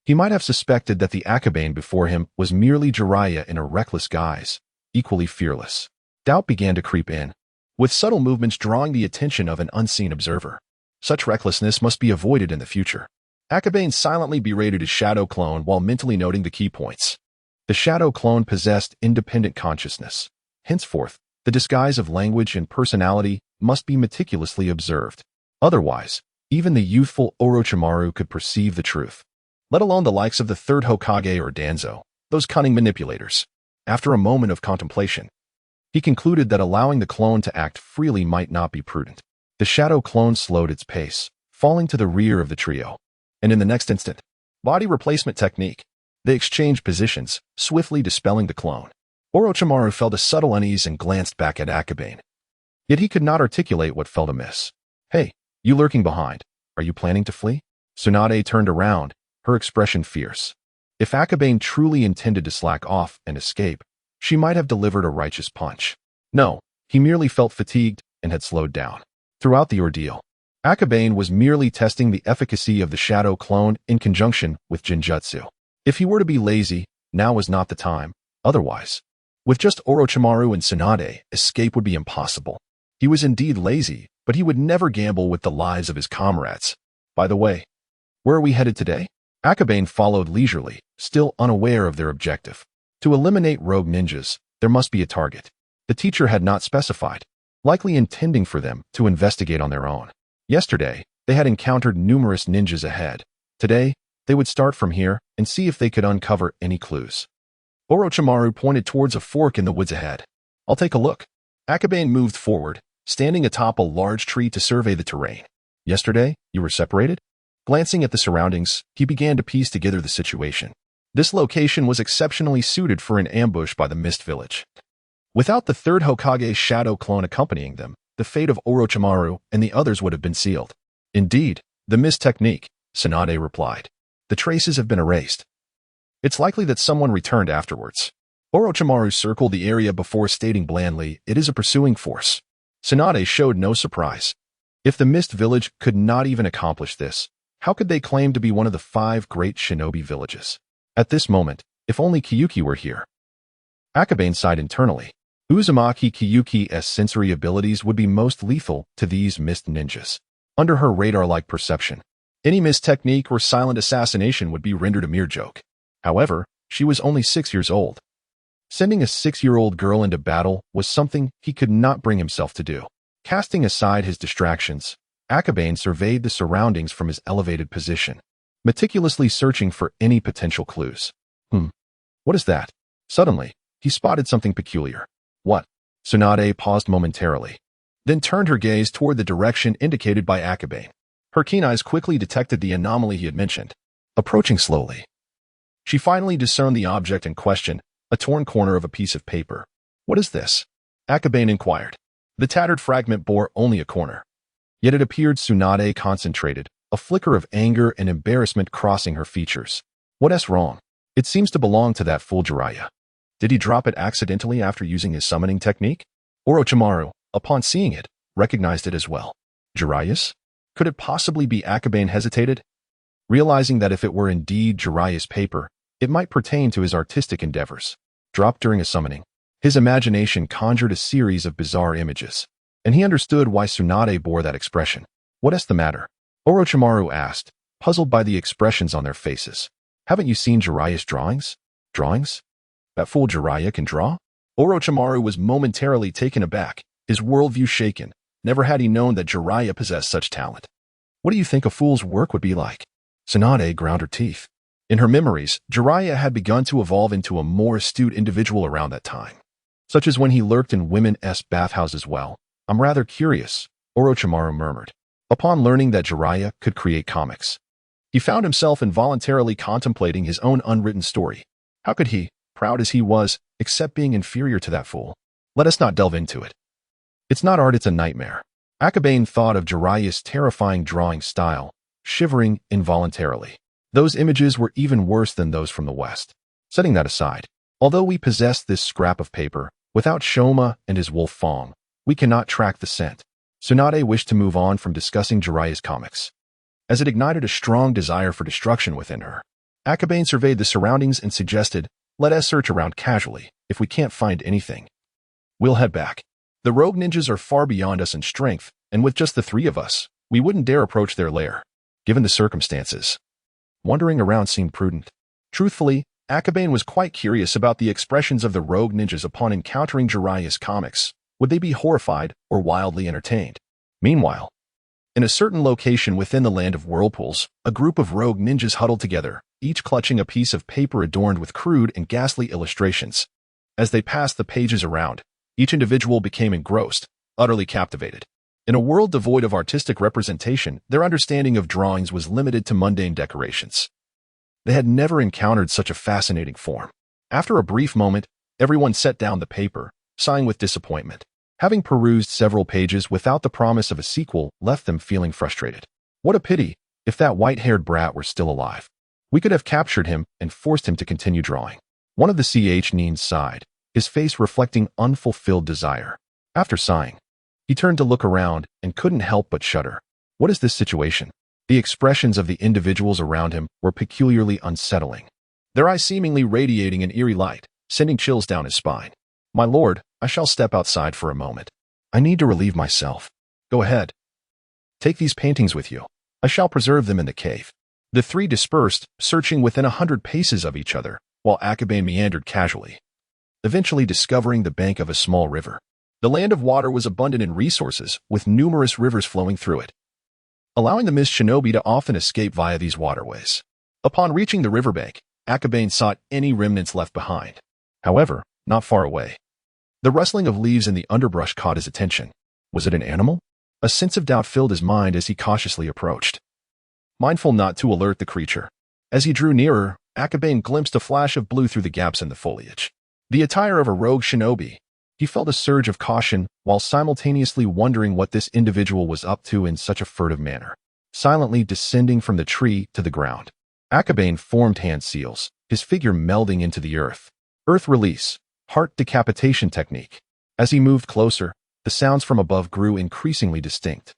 he might have suspected that the Akabane before him was merely Jiraiya in a reckless guise, equally fearless. Doubt began to creep in, with subtle movements drawing the attention of an unseen observer. Such recklessness must be avoided in the future. Akabane silently berated his shadow clone while mentally noting the key points. The shadow clone possessed independent consciousness. Henceforth, the disguise of language and personality must be meticulously observed. Otherwise, even the youthful Orochimaru could perceive the truth, let alone the likes of the third Hokage or Danzo, those cunning manipulators. After a moment of contemplation, he concluded that allowing the clone to act freely might not be prudent. The shadow clone slowed its pace, falling to the rear of the trio. And in the next instant, body replacement technique. They exchanged positions, swiftly dispelling the clone. Orochimaru felt a subtle unease and glanced back at Akabane. Yet he could not articulate what felt amiss. Hey, you lurking behind. Are you planning to flee? Tsunade turned around, her expression fierce. If Akabane truly intended to slack off and escape, she might have delivered a righteous punch. No, he merely felt fatigued and had slowed down. Throughout the ordeal, Akabane was merely testing the efficacy of the shadow clone in conjunction with Genjutsu. If he were to be lazy, now was not the time. Otherwise, with just Orochimaru and Tsunade, escape would be impossible. He was indeed lazy, but he would never gamble with the lives of his comrades. By the way, where are we headed today? Akabane followed leisurely, still unaware of their objective. To eliminate rogue ninjas, there must be a target. The teacher had not specified, likely intending for them to investigate on their own. Yesterday, they had encountered numerous ninjas ahead. Today, they would start from here and see if they could uncover any clues. Orochimaru pointed towards a fork in the woods ahead. I'll take a look. Akabane moved forward, standing atop a large tree to survey the terrain. Yesterday, you were separated? Glancing at the surroundings, he began to piece together the situation. This location was exceptionally suited for an ambush by the Mist Village. Without the third Hokage's shadow clone accompanying them, the fate of Orochimaru and the others would have been sealed. Indeed, the Mist technique, Tsunade replied. The traces have been erased. It's likely that someone returned afterwards. Orochimaru circled the area before stating blandly, it is a pursuing force. Tsunade showed no surprise. If the Mist Village could not even accomplish this, how could they claim to be one of the 5 great shinobi villages? At this moment, if only Kyuki were here. Akabane sighed internally. Uzumaki Kyuki's sensory abilities would be most lethal to these Mist ninjas. Under her radar-like perception, any Mist technique or silent assassination would be rendered a mere joke. However, she was only 6 years old. Sending a 6-year-old girl into battle was something he could not bring himself to do. Casting aside his distractions, Akabane surveyed the surroundings from his elevated position, meticulously searching for any potential clues. What is that? Suddenly, he spotted something peculiar. What? Tsunade paused momentarily, then turned her gaze toward the direction indicated by Akabane. Her keen eyes quickly detected the anomaly he had mentioned. Approaching slowly, she finally discerned the object in question, a torn corner of a piece of paper. What is this? Akabane inquired. The tattered fragment bore only a corner. Yet it appeared Tsunade concentrated, a flicker of anger and embarrassment crossing her features. What's wrong? It seems to belong to that fool Jiraiya. Did he drop it accidentally after using his summoning technique? Orochimaru, upon seeing it, recognized it as well. Jiraiya's? Could it possibly be Akabane hesitated? Realizing that if it were indeed Jiraiya's paper, it might pertain to his artistic endeavors. Dropped during a summoning, his imagination conjured a series of bizarre images, and he understood why Tsunade bore that expression. What is the matter? Orochimaru asked, puzzled by the expressions on their faces. Haven't you seen Jiraiya's drawings? Drawings? That fool Jiraiya can draw? Orochimaru was momentarily taken aback, his worldview shaken. Never had he known that Jiraiya possessed such talent. What do you think a fool's work would be like? Tsunade ground her teeth. In her memories, Jiraiya had begun to evolve into a more astute individual around that time, such as when he lurked in women's bathhouses. Well, I'm rather curious, Orochimaru murmured. Upon learning that Jiraiya could create comics, he found himself involuntarily contemplating his own unwritten story. How could he, proud as he was, accept being inferior to that fool? Let us not delve into it. It's not art, it's a nightmare. Akabane thought of Jiraiya's terrifying drawing style, shivering involuntarily. Those images were even worse than those from the West. Setting that aside, although we possess this scrap of paper, without Shoma and his wolf Fong, we cannot track the scent. Tsunade wished to move on from discussing Jiraiya's comics, as it ignited a strong desire for destruction within her. Akabane surveyed the surroundings and suggested, let us search around casually. If we can't find anything, we'll head back. The rogue ninjas are far beyond us in strength, and with just the three of us, we wouldn't dare approach their lair. Given the circumstances, wandering around seemed prudent. Truthfully, Akabane was quite curious about the expressions of the rogue ninjas upon encountering Jiraiya's comics. Would they be horrified or wildly entertained? Meanwhile, in a certain location within the land of whirlpools, a group of rogue ninjas huddled together, each clutching a piece of paper adorned with crude and ghastly illustrations. As they passed the pages around, each individual became engrossed, utterly captivated. In a world devoid of artistic representation, their understanding of drawings was limited to mundane decorations. They had never encountered such a fascinating form. After a brief moment, everyone set down the paper, sighing with disappointment. Having perused several pages without the promise of a sequel left them feeling frustrated. What a pity, if that white-haired brat were still alive. We could have captured him and forced him to continue drawing. One of the Nins sighed, his face reflecting unfulfilled desire. After sighing, he turned to look around and couldn't help but shudder. What is this situation? The expressions of the individuals around him were peculiarly unsettling, their eyes seemingly radiating an eerie light, sending chills down his spine. My lord, I shall step outside for a moment. I need to relieve myself. Go ahead. Take these paintings with you. I shall preserve them in the cave. The three dispersed, searching within 100 paces of each other, while Akabane meandered casually, eventually discovering the bank of a small river. The land of water was abundant in resources, with numerous rivers flowing through it, allowing the mist shinobi to often escape via these waterways. Upon reaching the riverbank, Akabane sought any remnants left behind. However, not far away, the rustling of leaves in the underbrush caught his attention. Was it an animal? A sense of doubt filled his mind as he cautiously approached, mindful not to alert the creature. As he drew nearer, Akabane glimpsed a flash of blue through the gaps in the foliage. The attire of a rogue shinobi. He felt a surge of caution while simultaneously wondering what this individual was up to in such a furtive manner. Silently descending from the tree to the ground, Akabane formed hand seals, his figure melding into the earth. Earth release, heart decapitation technique. As he moved closer, the sounds from above grew increasingly distinct.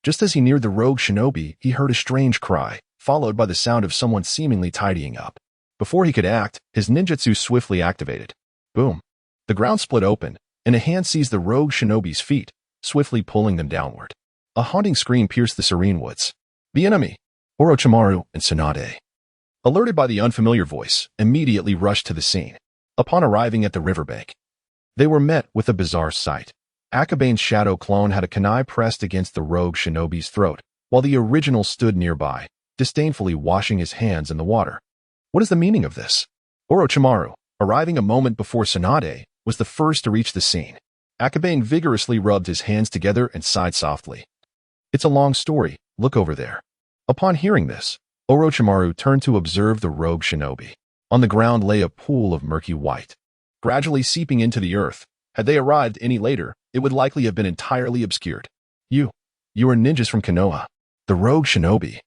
Just as he neared the rogue shinobi, he heard a strange cry, followed by the sound of someone seemingly tidying up. Before he could act, his ninjutsu swiftly activated. Boom. The ground split open, and a hand seized the rogue shinobi's feet, swiftly pulling them downward. A haunting scream pierced the serene woods. The enemy, Orochimaru and Tsunade, alerted by the unfamiliar voice, immediately rushed to the scene. Upon arriving at the riverbank, they were met with a bizarre sight. Akabane's shadow clone had a kunai pressed against the rogue shinobi's throat, while the original stood nearby, disdainfully washing his hands in the water. What is the meaning of this? Orochimaru, arriving a moment before Tsunade, was the first to reach the scene. Akabane vigorously rubbed his hands together and sighed softly. It's a long story, look over there. Upon hearing this, Orochimaru turned to observe the rogue shinobi. On the ground lay a pool of murky white, gradually seeping into the earth. Had they arrived any later, it would likely have been entirely obscured. You are ninjas from Konoha. The rogue shinobi,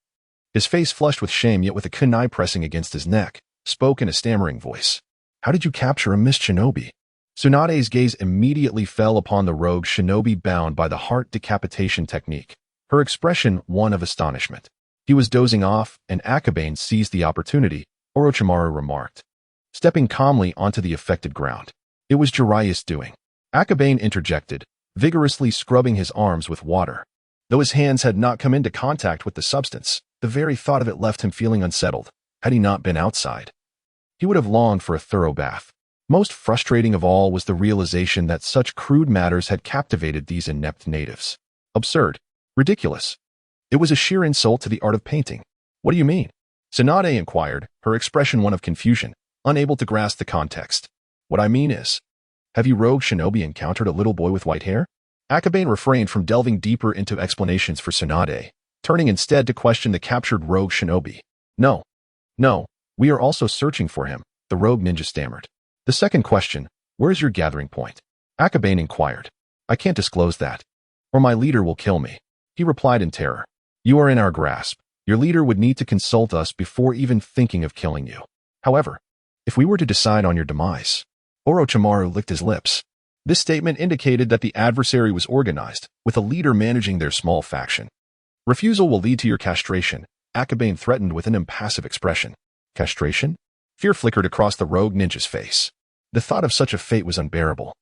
his face flushed with shame yet with a kunai pressing against his neck, spoke in a stammering voice. How did you capture a missed shinobi? Tsunade's gaze immediately fell upon the rogue shinobi bound by the heart decapitation technique, her expression one of astonishment. He was dozing off, and Akabane seized the opportunity, Orochimaru remarked, stepping calmly onto the affected ground. It was Jiraiya's doing. Akabane interjected, vigorously scrubbing his arms with water. Though his hands had not come into contact with the substance, the very thought of it left him feeling unsettled. Had he not been outside, he would have longed for a thorough bath. Most frustrating of all was the realization that such crude matters had captivated these inept natives. Absurd. Ridiculous. It was a sheer insult to the art of painting. What do you mean? Tsunade inquired, her expression one of confusion, unable to grasp the context. What I mean is, have you rogue shinobi encountered a little boy with white hair? Akabane refrained from delving deeper into explanations for Tsunade, turning instead to question the captured rogue shinobi. No, we are also searching for him, the rogue ninja stammered. The second question, where's your gathering point? Akabane inquired. I can't disclose that, or my leader will kill me. He replied in terror. You are in our grasp. Your leader would need to consult us before even thinking of killing you. However, if we were to decide on your demise, Orochimaru licked his lips. This statement indicated that the adversary was organized, with a leader managing their small faction. Refusal will lead to your castration, Akabane threatened with an impassive expression. Castration? Fear flickered across the rogue ninja's face. The thought of such a fate was unbearable.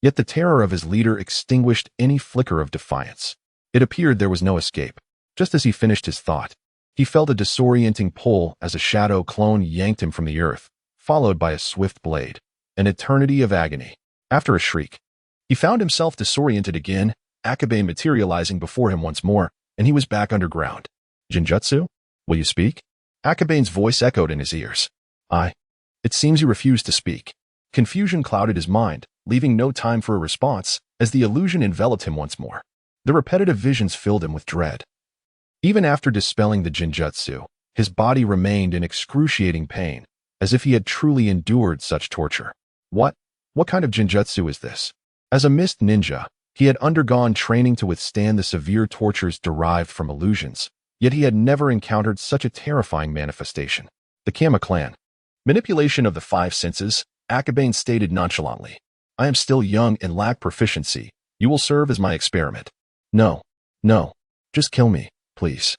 Yet the terror of his leader extinguished any flicker of defiance. It appeared there was no escape. Just as he finished his thought, he felt a disorienting pull as a shadow clone yanked him from the earth, followed by a swift blade. An eternity of agony. After a shriek, he found himself disoriented again, Akabane materializing before him once more, and he was back underground. Genjutsu? Will you speak? Akabane's voice echoed in his ears. It seems you refuse to speak. Confusion clouded his mind, leaving no time for a response, as the illusion enveloped him once more. The repetitive visions filled him with dread. Even after dispelling the Genjutsu, his body remained in excruciating pain, as if he had truly endured such torture. What kind of Genjutsu is this? As a mist ninja, he had undergone training to withstand the severe tortures derived from illusions, yet he had never encountered such a terrifying manifestation. The Kama clan. Manipulation of the five senses, Akabane stated nonchalantly. I am still young and lack proficiency. You will serve as my experiment. No. Just kill me, please.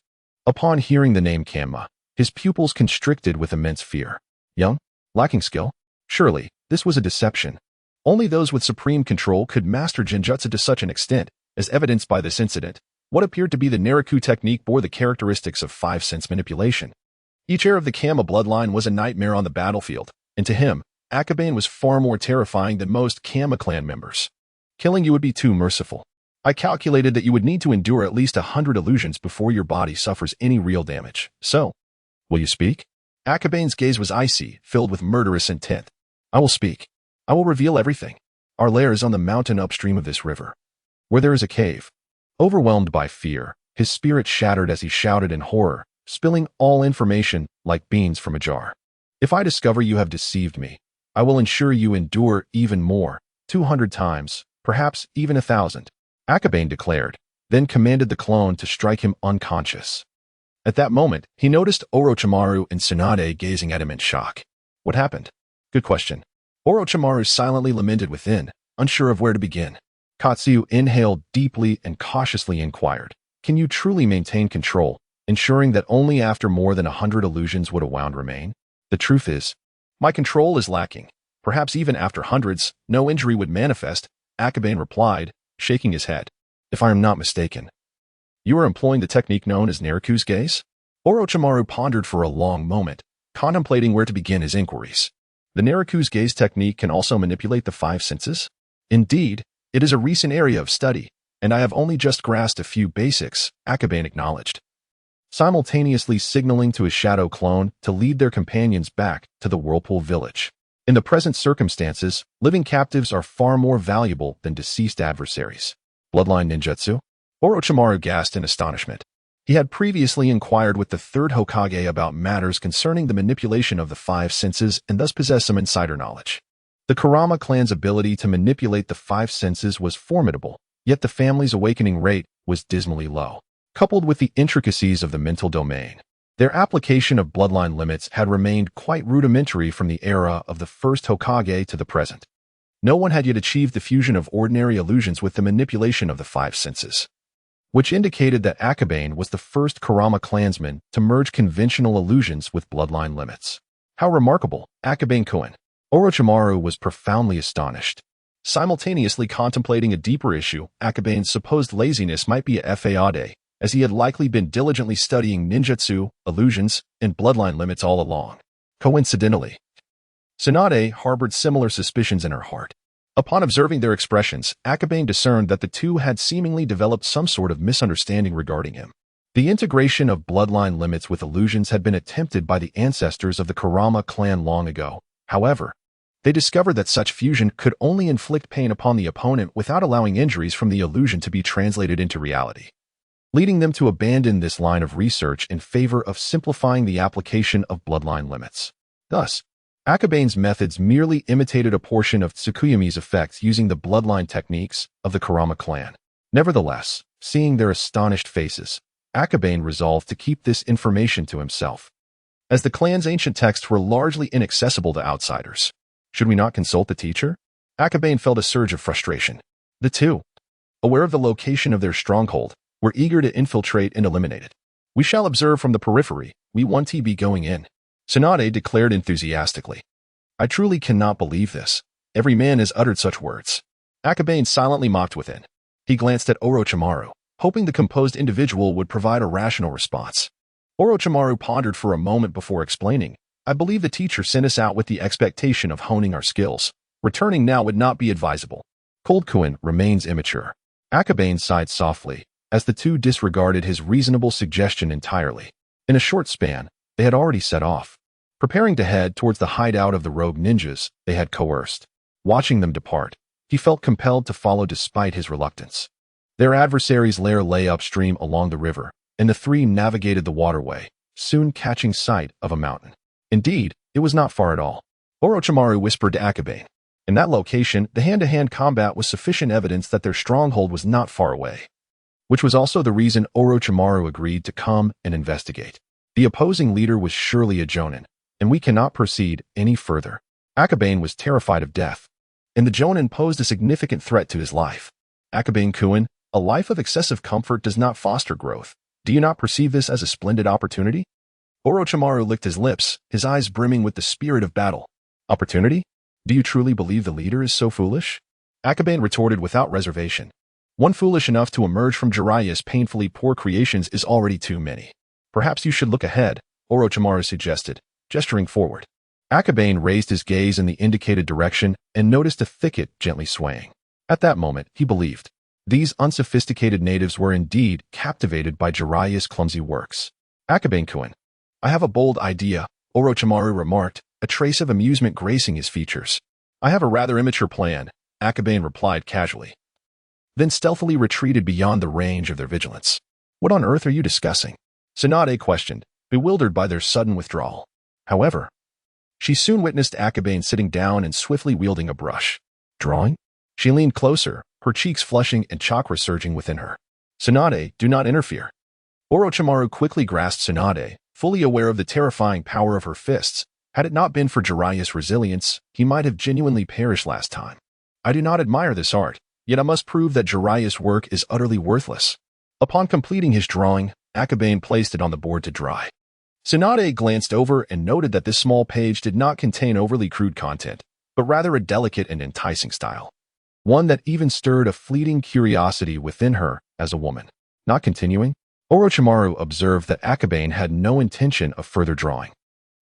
Upon hearing the name Kama, his pupils constricted with immense fear. Young? Lacking skill? Surely, this was a deception. Only those with supreme control could master Genjutsu to such an extent, as evidenced by this incident. What appeared to be the Naruto technique bore the characteristics of five-sense manipulation. Each heir of the Kama bloodline was a nightmare on the battlefield, and to him, Akabane was far more terrifying than most Kama clan members. Killing you would be too merciful. I calculated that you would need to endure at least 100 illusions before your body suffers any real damage. So, will you speak? Akabane's gaze was icy, filled with murderous intent. I will speak. I will reveal everything. Our lair is on the mountain upstream of this river, where there is a cave. Overwhelmed by fear, his spirit shattered as he shouted in horror, spilling all information like beans from a jar. If I discover you have deceived me, I will ensure you endure even more, 200 times, perhaps even 1,000, Akabane declared, then commanded the clone to strike him unconscious. At that moment, he noticed Orochimaru and Tsunade gazing at him in shock. What happened? Good question. Orochimaru silently lamented within, unsure of where to begin. Katsuyu inhaled deeply and cautiously inquired, can you truly maintain control, ensuring that only after more than 100 illusions would a wound remain? The truth is, my control is lacking. Perhaps even after hundreds, no injury would manifest, Akabane replied, shaking his head. If I am not mistaken, you are employing the technique known as Naruto's gaze? Orochimaru pondered for a long moment, contemplating where to begin his inquiries. The Naruto's gaze technique can also manipulate the five senses? Indeed, it is a recent area of study, and I have only just grasped a few basics, Akabane acknowledged, simultaneously signaling to his shadow clone to lead their companions back to the Whirlpool Village. In the present circumstances, living captives are far more valuable than deceased adversaries. Bloodline ninjutsu? Orochimaru gasped in astonishment. He had previously inquired with the third Hokage about matters concerning the manipulation of the five senses and thus possessed some insider knowledge. The Kurama clan's ability to manipulate the five senses was formidable, yet the family's awakening rate was dismally low. Coupled with the intricacies of the mental domain, Their application of bloodline limits had remained quite rudimentary from the era of the first Hokage to the present. No one had yet achieved the fusion of ordinary illusions with the manipulation of the five senses, which indicated that Akabane was the first Kurama clansman to merge conventional illusions with bloodline limits. How remarkable, Akabane-kun. Orochimaru was profoundly astonished. Simultaneously contemplating a deeper issue, Akabane's supposed laziness might be a fade, as he had likely been diligently studying ninjutsu, illusions, and bloodline limits all along. Coincidentally, Tsunade harbored similar suspicions in her heart. Upon observing their expressions, Akabane discerned that the two had seemingly developed some sort of misunderstanding regarding him. The integration of bloodline limits with illusions had been attempted by the ancestors of the Kurama clan long ago. However, they discovered that such fusion could only inflict pain upon the opponent without allowing injuries from the illusion to be translated into reality, leading them to abandon this line of research in favor of simplifying the application of bloodline limits. Thus, Akabane's methods merely imitated a portion of Tsukuyami's effects using the bloodline techniques of the Kurama clan. Nevertheless, seeing their astonished faces, Akabane resolved to keep this information to himself, as the clan's ancient texts were largely inaccessible to outsiders. Should we not consult the teacher? Akabane felt a surge of frustration. The two, aware of the location of their stronghold, were eager to infiltrate and eliminate it. We shall observe from the periphery. We want to be going in, Tsunade declared enthusiastically. I truly cannot believe this. Every man has uttered such words. Akabane silently mocked within. He glanced at Orochimaru, hoping the composed individual would provide a rational response. Orochimaru pondered for a moment before explaining. I believe the teacher sent us out with the expectation of honing our skills. Returning now would not be advisable. Cold-kun remains immature. Akabane sighed softly, as the two disregarded his reasonable suggestion entirely. In a short span, they had already set off, preparing to head towards the hideout of the rogue ninjas they had coerced. Watching them depart, he felt compelled to follow despite his reluctance. Their adversaries' lair lay upstream along the river, and the three navigated the waterway, soon catching sight of a mountain. Indeed, it was not far at all. Orochimaru whispered to Akabane. In that location, the hand-to-hand combat was sufficient evidence that their stronghold was not far away, which was also the reason Orochimaru agreed to come and investigate. The opposing leader was surely a Jonin, and we cannot proceed any further. Akabane was terrified of death, and the Jonin posed a significant threat to his life. Akabane-kun, a life of excessive comfort does not foster growth. Do you not perceive this as a splendid opportunity? Orochimaru licked his lips, his eyes brimming with the spirit of battle. Opportunity? Do you truly believe the leader is so foolish? Akabane retorted without reservation. One foolish enough to emerge from Jiraiya's painfully poor creations is already too many. Perhaps you should look ahead, Orochimaru suggested, gesturing forward. Akabane raised his gaze in the indicated direction and noticed a thicket gently swaying. At that moment, he believed. These unsophisticated natives were indeed captivated by Jiraiya's clumsy works. Akabane-kun, I have a bold idea, Orochimaru remarked, a trace of amusement gracing his features. I have a rather immature plan, Akabane replied casually, then stealthily retreated beyond the range of their vigilance. What on earth are you discussing? Tsunade questioned, bewildered by their sudden withdrawal. However, she soon witnessed Akabane sitting down and swiftly wielding a brush. Drawing? She leaned closer, her cheeks flushing and chakra surging within her. Tsunade, do not interfere. Orochimaru quickly grasped Tsunade, fully aware of the terrifying power of her fists. Had it not been for Jiraiya's resilience, he might have genuinely perished last time. I do not admire this art, yet I must prove that Jiraiya's work is utterly worthless. Upon completing his drawing, Akabane placed it on the board to dry. Tsunade glanced over and noted that this small page did not contain overly crude content, but rather a delicate and enticing style. One that even stirred a fleeting curiosity within her as a woman. Not continuing, Orochimaru observed that Akabane had no intention of further drawing.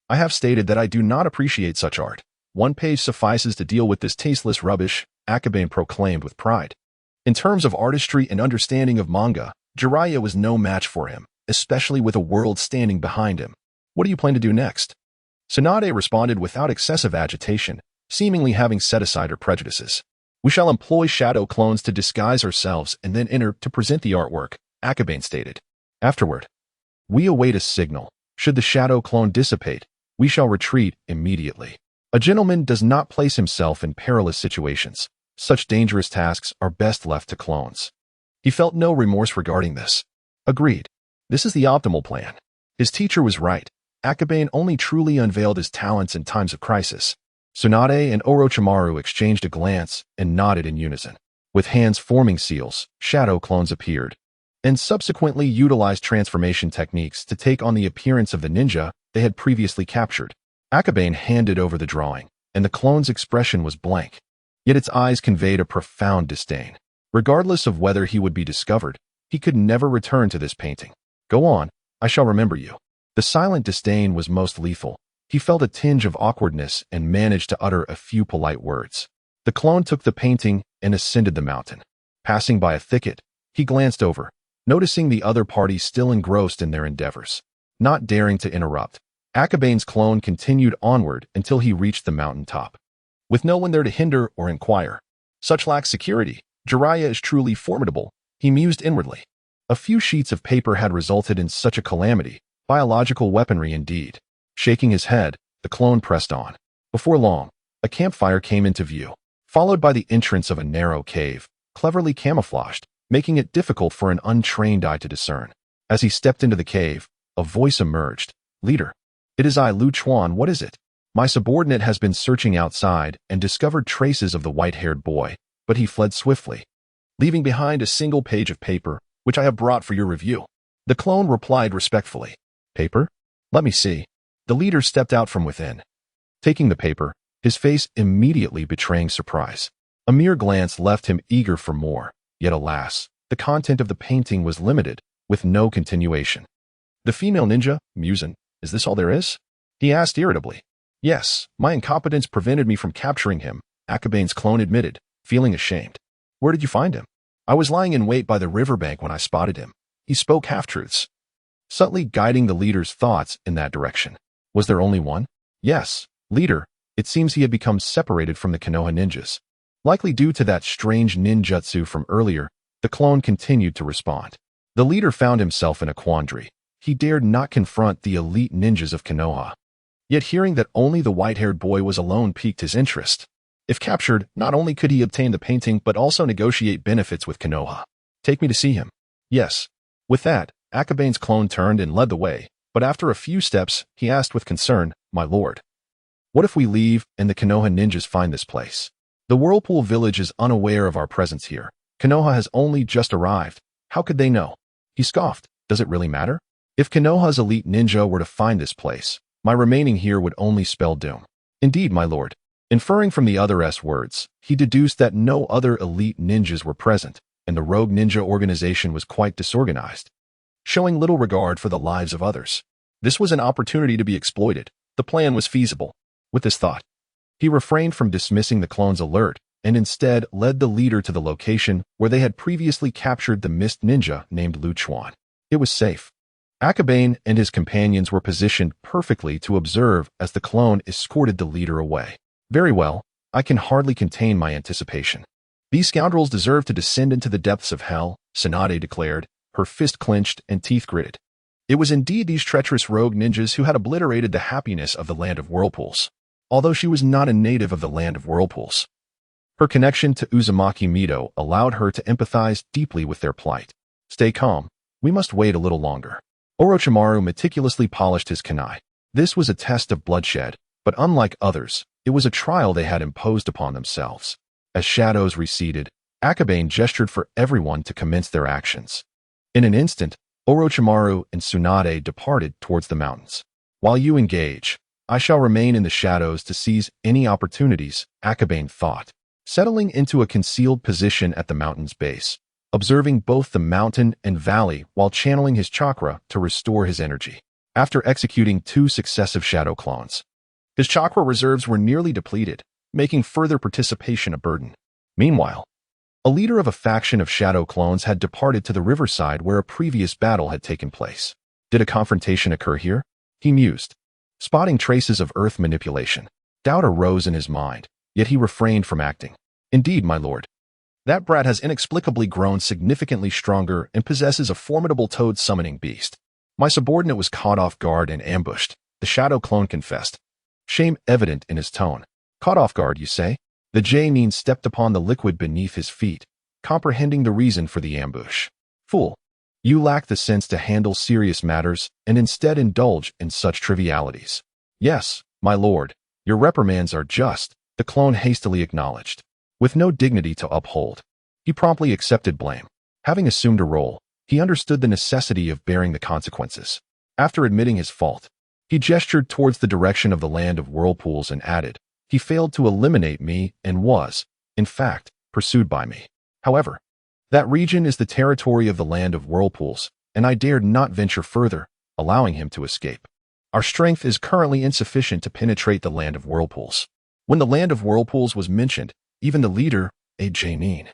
I have stated that I do not appreciate such art. One page suffices to deal with this tasteless rubbish, Akabane proclaimed with pride. In terms of artistry and understanding of manga, Jiraiya was no match for him, especially with a world standing behind him. What do you plan to do next? Tsunade responded without excessive agitation, seemingly having set aside her prejudices. We shall employ shadow clones to disguise ourselves and then enter to present the artwork, Akabane stated. Afterward, we await a signal. Should the shadow clone dissipate, we shall retreat immediately. A gentleman does not place himself in perilous situations. Such dangerous tasks are best left to clones. He felt no remorse regarding this. Agreed. This is the optimal plan. His teacher was right. Akabane only truly unveiled his talents in times of crisis. Tsunade and Orochimaru exchanged a glance and nodded in unison. With hands forming seals, shadow clones appeared, and subsequently utilized transformation techniques to take on the appearance of the ninja they had previously captured. Akabane handed over the drawing, and the clone's expression was blank, yet its eyes conveyed a profound disdain. Regardless of whether he would be discovered, he could never return to this painting. Go on, I shall remember you. The silent disdain was most lethal. He felt a tinge of awkwardness and managed to utter a few polite words. The clone took the painting and ascended the mountain. Passing by a thicket, he glanced over, noticing the other party still engrossed in their endeavors. Not daring to interrupt, Akabane's clone continued onward until he reached the mountain top. With no one there to hinder or inquire, such lax security, Jiraiya is truly formidable, he mused inwardly. A few sheets of paper had resulted in such a calamity, biological weaponry indeed. Shaking his head, the clone pressed on. Before long, a campfire came into view, followed by the entrance of a narrow cave, cleverly camouflaged, making it difficult for an untrained eye to discern. As he stepped into the cave, a voice emerged. Leader. It is I, Lu Chuan, what is it? My subordinate has been searching outside and discovered traces of the white-haired boy, but he fled swiftly, leaving behind a single page of paper, which I have brought for your review. The clone replied respectfully. Paper? Let me see. The leader stepped out from within. Taking the paper, his face immediately betraying surprise. A mere glance left him eager for more, yet alas, the content of the painting was limited, with no continuation. The female ninja, Muzan, is this all there is? He asked irritably. Yes, my incompetence prevented me from capturing him, Akabane's clone admitted, feeling ashamed. Where did you find him? I was lying in wait by the riverbank when I spotted him. He spoke half-truths, subtly guiding the leader's thoughts in that direction. Was there only one? Yes, leader. It seems he had become separated from the Konoha ninjas. Likely due to that strange ninjutsu from earlier, the clone continued to respond. The leader found himself in a quandary. He dared not confront the elite ninjas of Konoha. Yet hearing that only the white-haired boy was alone piqued his interest. If captured, not only could he obtain the painting but also negotiate benefits with Konoha. Take me to see him. Yes. With that, Akabane's clone turned and led the way, but after a few steps, he asked with concern, My lord, what if we leave and the Konoha ninjas find this place? The Whirlpool village is unaware of our presence here. Konoha has only just arrived. How could they know? He scoffed. Does it really matter? If Konoha's elite ninja were to find this place, my remaining here would only spell doom. Indeed, my lord. Inferring from the other's words, he deduced that no other elite ninjas were present, and the rogue ninja organization was quite disorganized, showing little regard for the lives of others. This was an opportunity to be exploited. The plan was feasible. With this thought, he refrained from dismissing the clone's alert and instead led the leader to the location where they had previously captured the mist ninja named Lu Chuan. It was safe. Akabane and his companions were positioned perfectly to observe as the clone escorted the leader away. Very well, I can hardly contain my anticipation. These scoundrels deserve to descend into the depths of hell, Tsunade declared, her fist clenched and teeth gritted. It was indeed these treacherous rogue ninjas who had obliterated the happiness of the land of whirlpools. Although she was not a native of the land of whirlpools, her connection to Uzumaki Mido allowed her to empathize deeply with their plight. Stay calm. We must wait a little longer. Orochimaru meticulously polished his kunai. This was a test of bloodshed, but unlike others, it was a trial they had imposed upon themselves. As shadows receded, Akabane gestured for everyone to commence their actions. In an instant, Orochimaru and Tsunade departed towards the mountains. While you engage, I shall remain in the shadows to seize any opportunities, Akabane thought, settling into a concealed position at the mountain's base, observing both the mountain and valley while channeling his chakra to restore his energy. After executing 2 successive shadow clones, his chakra reserves were nearly depleted, making further participation a burden. Meanwhile, a leader of a faction of shadow clones had departed to the riverside where a previous battle had taken place. Did a confrontation occur here? He mused, spotting traces of earth manipulation. Doubt arose in his mind, yet he refrained from acting. Indeed, my lord. That brat has inexplicably grown significantly stronger and possesses a formidable toad summoning beast. My subordinate was caught off guard and ambushed, the shadow clone confessed, shame evident in his tone. Caught off guard, you say? The J-mean stepped upon the liquid beneath his feet, comprehending the reason for the ambush. Fool. You lack the sense to handle serious matters and instead indulge in such trivialities. Yes, my lord, your reprimands are just, the clone hastily acknowledged. With no dignity to uphold, he promptly accepted blame. Having assumed a role, he understood the necessity of bearing the consequences. After admitting his fault, he gestured towards the direction of the land of whirlpools and added, "He failed to eliminate me and was, in fact, pursued by me. However, that region is the territory of the land of whirlpools, and I dared not venture further, allowing him to escape. Our strength is currently insufficient to penetrate the land of whirlpools." When the land of whirlpools was mentioned, even the leader, Ajay,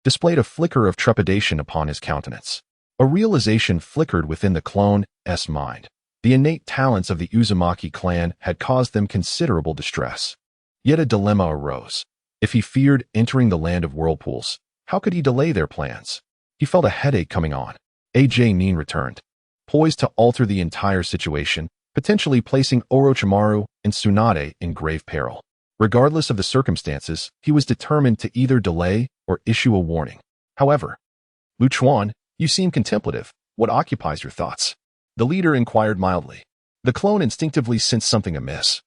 displayed a flicker of trepidation upon his countenance. A realization flickered within the clone's mind. The innate talents of the Uzumaki clan had caused them considerable distress. Yet a dilemma arose. If he feared entering the land of whirlpools, how could he delay their plans? He felt a headache coming on. Ajay returned, poised to alter the entire situation, potentially placing Orochimaru and Tsunade in grave peril. Regardless of the circumstances, he was determined to either delay or issue a warning. However, Lu Chuan, you seem contemplative. What occupies your thoughts? The leader inquired mildly. The clone instinctively sensed something amiss,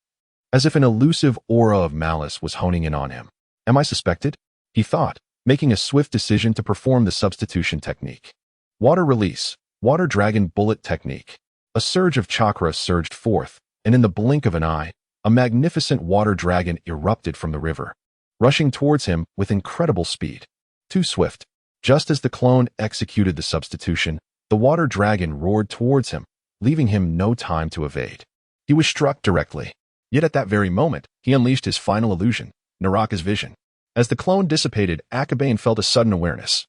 as if an elusive aura of malice was honing in on him. Am I suspected? He thought, making a swift decision to perform the substitution technique. Water release, water dragon bullet technique. A surge of chakra surged forth, and in the blink of an eye, a magnificent water dragon erupted from the river, rushing towards him with incredible speed. Too swift. Just as the clone executed the substitution, the water dragon roared towards him, leaving him no time to evade. He was struck directly. Yet at that very moment, he unleashed his final illusion, Naraka's vision. As the clone dissipated, Akabane felt a sudden awareness,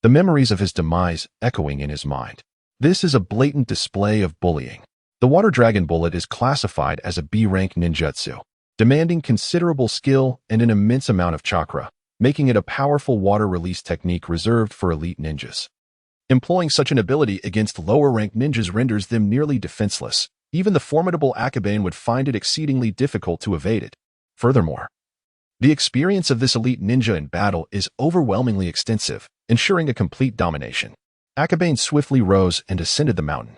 the memories of his demise echoing in his mind. This is a blatant display of bullying. The water dragon bullet is classified as a B-rank ninjutsu, demanding considerable skill and an immense amount of chakra, making it a powerful water release technique reserved for elite ninjas. Employing such an ability against lower-ranked ninjas renders them nearly defenseless. Even the formidable Akabane would find it exceedingly difficult to evade it. Furthermore, the experience of this elite ninja in battle is overwhelmingly extensive, ensuring a complete domination. Akabane swiftly rose and ascended the mountain.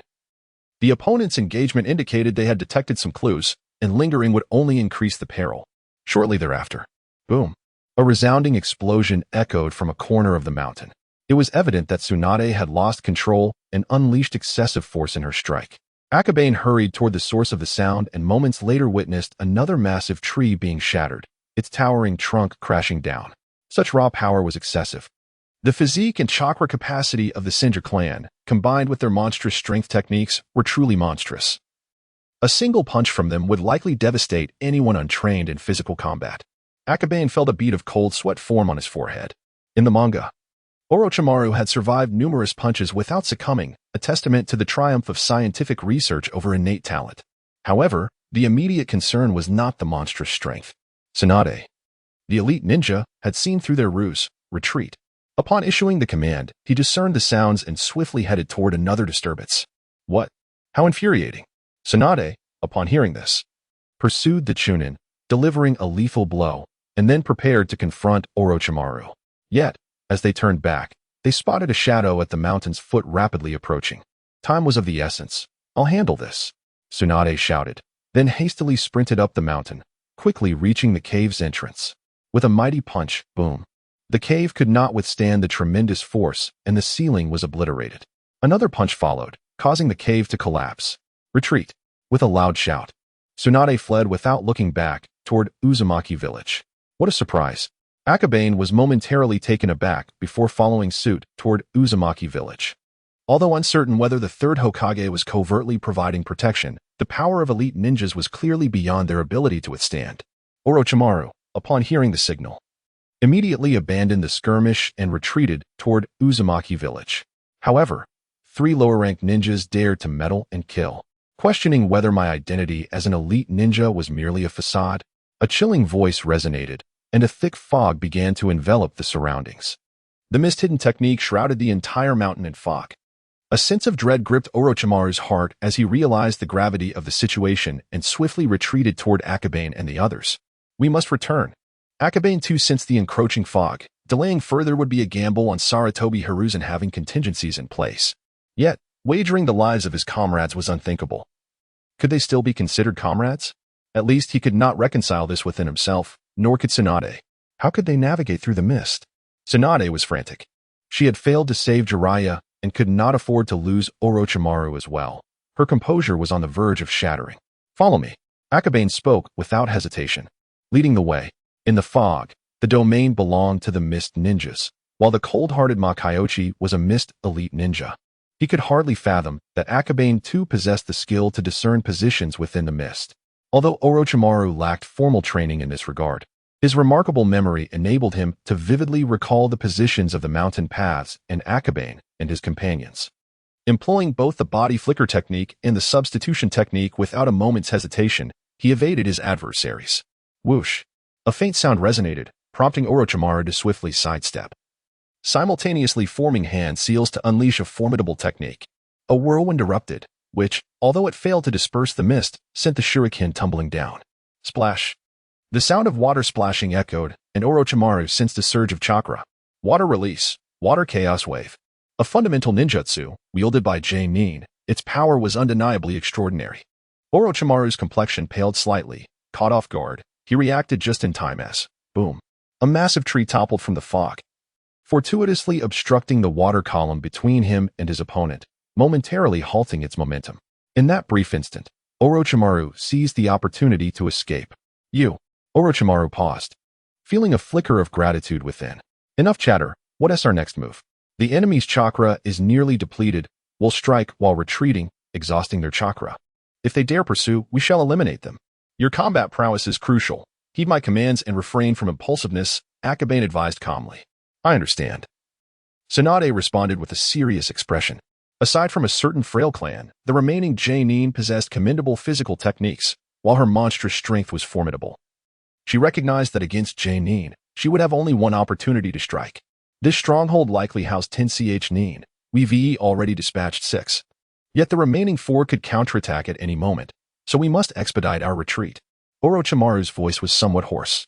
The opponent's engagement indicated they had detected some clues, and lingering would only increase the peril. Shortly thereafter, boom, a resounding explosion echoed from a corner of the mountain. It was evident that Tsunade had lost control and unleashed excessive force in her strike. Akabane hurried toward the source of the sound and moments later witnessed another massive tree being shattered, its towering trunk crashing down. Such raw power was excessive. The physique and chakra capacity of the Senju clan, combined with their monstrous strength techniques, were truly monstrous. A single punch from them would likely devastate anyone untrained in physical combat. Akabane felt a bead of cold sweat form on his forehead. In the manga, Orochimaru had survived numerous punches without succumbing, a testament to the triumph of scientific research over innate talent. However, the immediate concern was not the monstrous strength. Tsunade, the elite ninja, had seen through their ruse, retreat. Upon issuing the command, he discerned the sounds and swiftly headed toward another disturbance. What? How infuriating. Tsunade, upon hearing this, pursued the Chunin, delivering a lethal blow, and then prepared to confront Orochimaru. Yet, as they turned back, they spotted a shadow at the mountain's foot rapidly approaching. Time was of the essence. I'll handle this, Tsunade shouted, then hastily sprinted up the mountain, quickly reaching the cave's entrance. With a mighty punch, boom. The cave could not withstand the tremendous force, and the ceiling was obliterated. Another punch followed, causing the cave to collapse. Retreat. With a loud shout, Tsunade fled without looking back toward Uzumaki village. What a surprise. Akabane was momentarily taken aback before following suit toward Uzumaki village. Although uncertain whether the third Hokage was covertly providing protection, the power of elite ninjas was clearly beyond their ability to withstand. Orochimaru, upon hearing the signal, immediately abandoned the skirmish and retreated toward Uzumaki village. However, 3 lower-ranked ninjas dared to meddle and kill. Questioning whether my identity as an elite ninja was merely a facade, a chilling voice resonated, and a thick fog began to envelop the surroundings. The mist-hidden technique shrouded the entire mountain in fog. A sense of dread gripped Orochimaru's heart as he realized the gravity of the situation and swiftly retreated toward Akabane and the others. We must return. Akabane too sensed the encroaching fog. Delaying further would be a gamble on Sarutobi Hiruzen having contingencies in place. Yet, wagering the lives of his comrades was unthinkable. Could they still be considered comrades? At least he could not reconcile this within himself, nor could Tsunade. How could they navigate through the mist? Tsunade was frantic. She had failed to save Jiraiya and could not afford to lose Orochimaru as well. Her composure was on the verge of shattering. "Follow me." Akabane spoke without hesitation, leading the way. In the fog, the domain belonged to the mist ninjas, while the cold-hearted Makayoshi was a mist elite ninja. He could hardly fathom that Akabane too possessed the skill to discern positions within the mist. Although Orochimaru lacked formal training in this regard, his remarkable memory enabled him to vividly recall the positions of the mountain paths and Akabane and his companions. Employing both the body flicker technique and the substitution technique without a moment's hesitation, he evaded his adversaries. Whoosh! A faint sound resonated, prompting Orochimaru to swiftly sidestep, simultaneously forming hand seals to unleash a formidable technique. A whirlwind erupted, which, although it failed to disperse the mist, sent the shuriken tumbling down. Splash! The sound of water splashing echoed, and Orochimaru sensed a surge of chakra. Water release, water chaos wave. A fundamental ninjutsu, wielded by Nin, its power was undeniably extraordinary. Orochimaru's complexion paled slightly. Caught off guard, he reacted just in time as, boom, a massive tree toppled from the fog, fortuitously obstructing the water column between him and his opponent, momentarily halting its momentum. In that brief instant, Orochimaru seized the opportunity to escape. Orochimaru paused, feeling a flicker of gratitude within. Enough chatter, what is our next move? The enemy's chakra is nearly depleted. We'll strike while retreating, exhausting their chakra. If they dare pursue, we shall eliminate them. Your combat prowess is crucial. Heed my commands and refrain from impulsiveness, Akabane advised calmly. I understand. Tsunade responded with a serious expression. Aside from a certain frail clan, the remaining Nin possessed commendable physical techniques, while her monstrous strength was formidable. She recognized that against Nin, she would have only one opportunity to strike. This stronghold likely housed 10 Nin. We've already dispatched 6. Yet the remaining 4 could counterattack at any moment, so we must expedite our retreat. Orochimaru's voice was somewhat hoarse.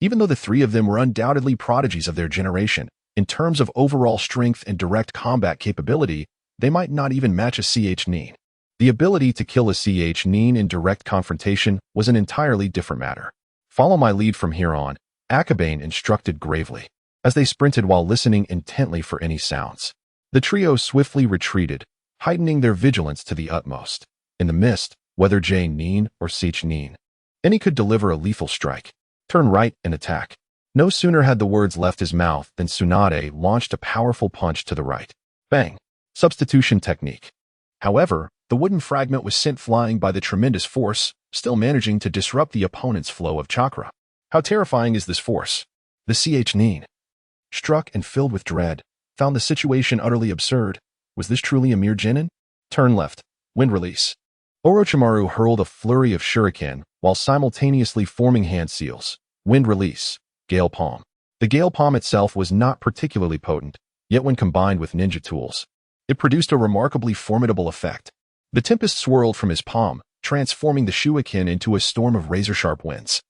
Even though the 3 of them were undoubtedly prodigies of their generation, in terms of overall strength and direct combat capability, they might not even match a Nin. The ability to kill a Nin in direct confrontation was an entirely different matter. Follow my lead from here on, Akabane instructed gravely, as they sprinted while listening intently for any sounds. The trio swiftly retreated, heightening their vigilance to the utmost. In the mist, whether Nin or Nin, any could deliver a lethal strike. Turn right and attack. No sooner had the words left his mouth than Tsunade launched a powerful punch to the right. Bang! Substitution technique. However, the wooden fragment was sent flying by the tremendous force, still managing to disrupt the opponent's flow of chakra. How terrifying is this force? The Nin, struck and filled with dread, found the situation utterly absurd. Was this truly a mere genin? Turn left. Wind release. Orochimaru hurled a flurry of shuriken while simultaneously forming hand seals. Wind release. Gale palm. The gale palm itself was not particularly potent, yet when combined with ninja tools, it produced a remarkably formidable effect. The tempest swirled from his palm, transforming the shuriken into a storm of razor-sharp winds.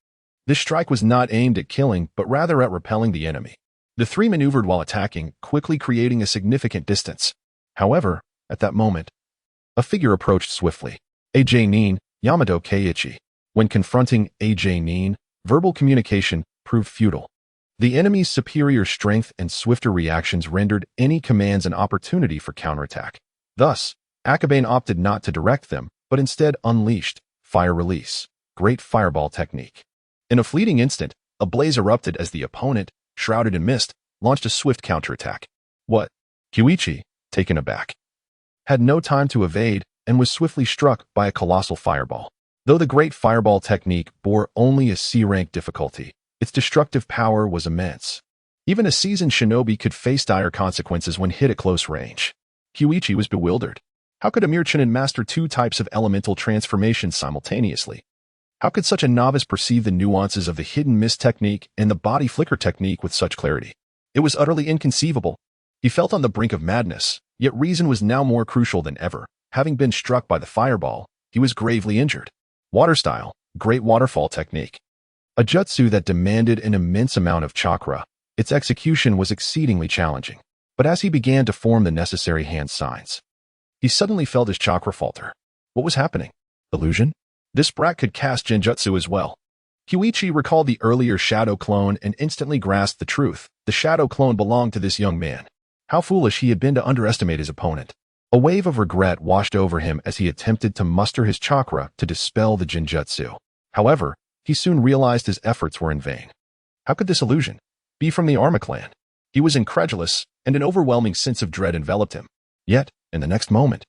This strike was not aimed at killing, but rather at repelling the enemy. The 3 maneuvered while attacking, quickly creating a significant distance. However, at that moment, a figure approached swiftly. Nin, Yamato Keiichi. When confronting Nin, verbal communication proved futile. The enemy's superior strength and swifter reactions rendered any commands an opportunity for counterattack. Thus, Akabane opted not to direct them, but instead unleashed fire release, great fireball technique. In a fleeting instant, a blaze erupted as the opponent, shrouded in mist, launched a swift counterattack. What? Keiichi, taken aback, had no time to evade and was swiftly struck by a colossal fireball. Though the great fireball technique bore only a C-rank difficulty, its destructive power was immense. Even a seasoned shinobi could face dire consequences when hit at close range. Keiichi was bewildered. How could a mere chunin master 2 types of elemental transformations simultaneously? How could such a novice perceive the nuances of the hidden mist technique and the body flicker technique with such clarity? It was utterly inconceivable. He felt on the brink of madness, yet reason was now more crucial than ever. Having been struck by the fireball, he was gravely injured. Water style, great waterfall technique. A jutsu that demanded an immense amount of chakra, its execution was exceedingly challenging. But as he began to form the necessary hand signs, He suddenly felt his chakra falter. What was happening? Illusion? This brat could cast genjutsu as well. Kyuichi recalled the earlier shadow clone and instantly grasped the truth. The shadow clone belonged to this young man. How foolish he had been to underestimate his opponent. A wave of regret washed over him as he attempted to muster his chakra to dispel the genjutsu. However, he soon realized his efforts were in vain. How could this illusion be from the Anma clan? He was incredulous, and an overwhelming sense of dread enveloped him. Yet, in the next moment,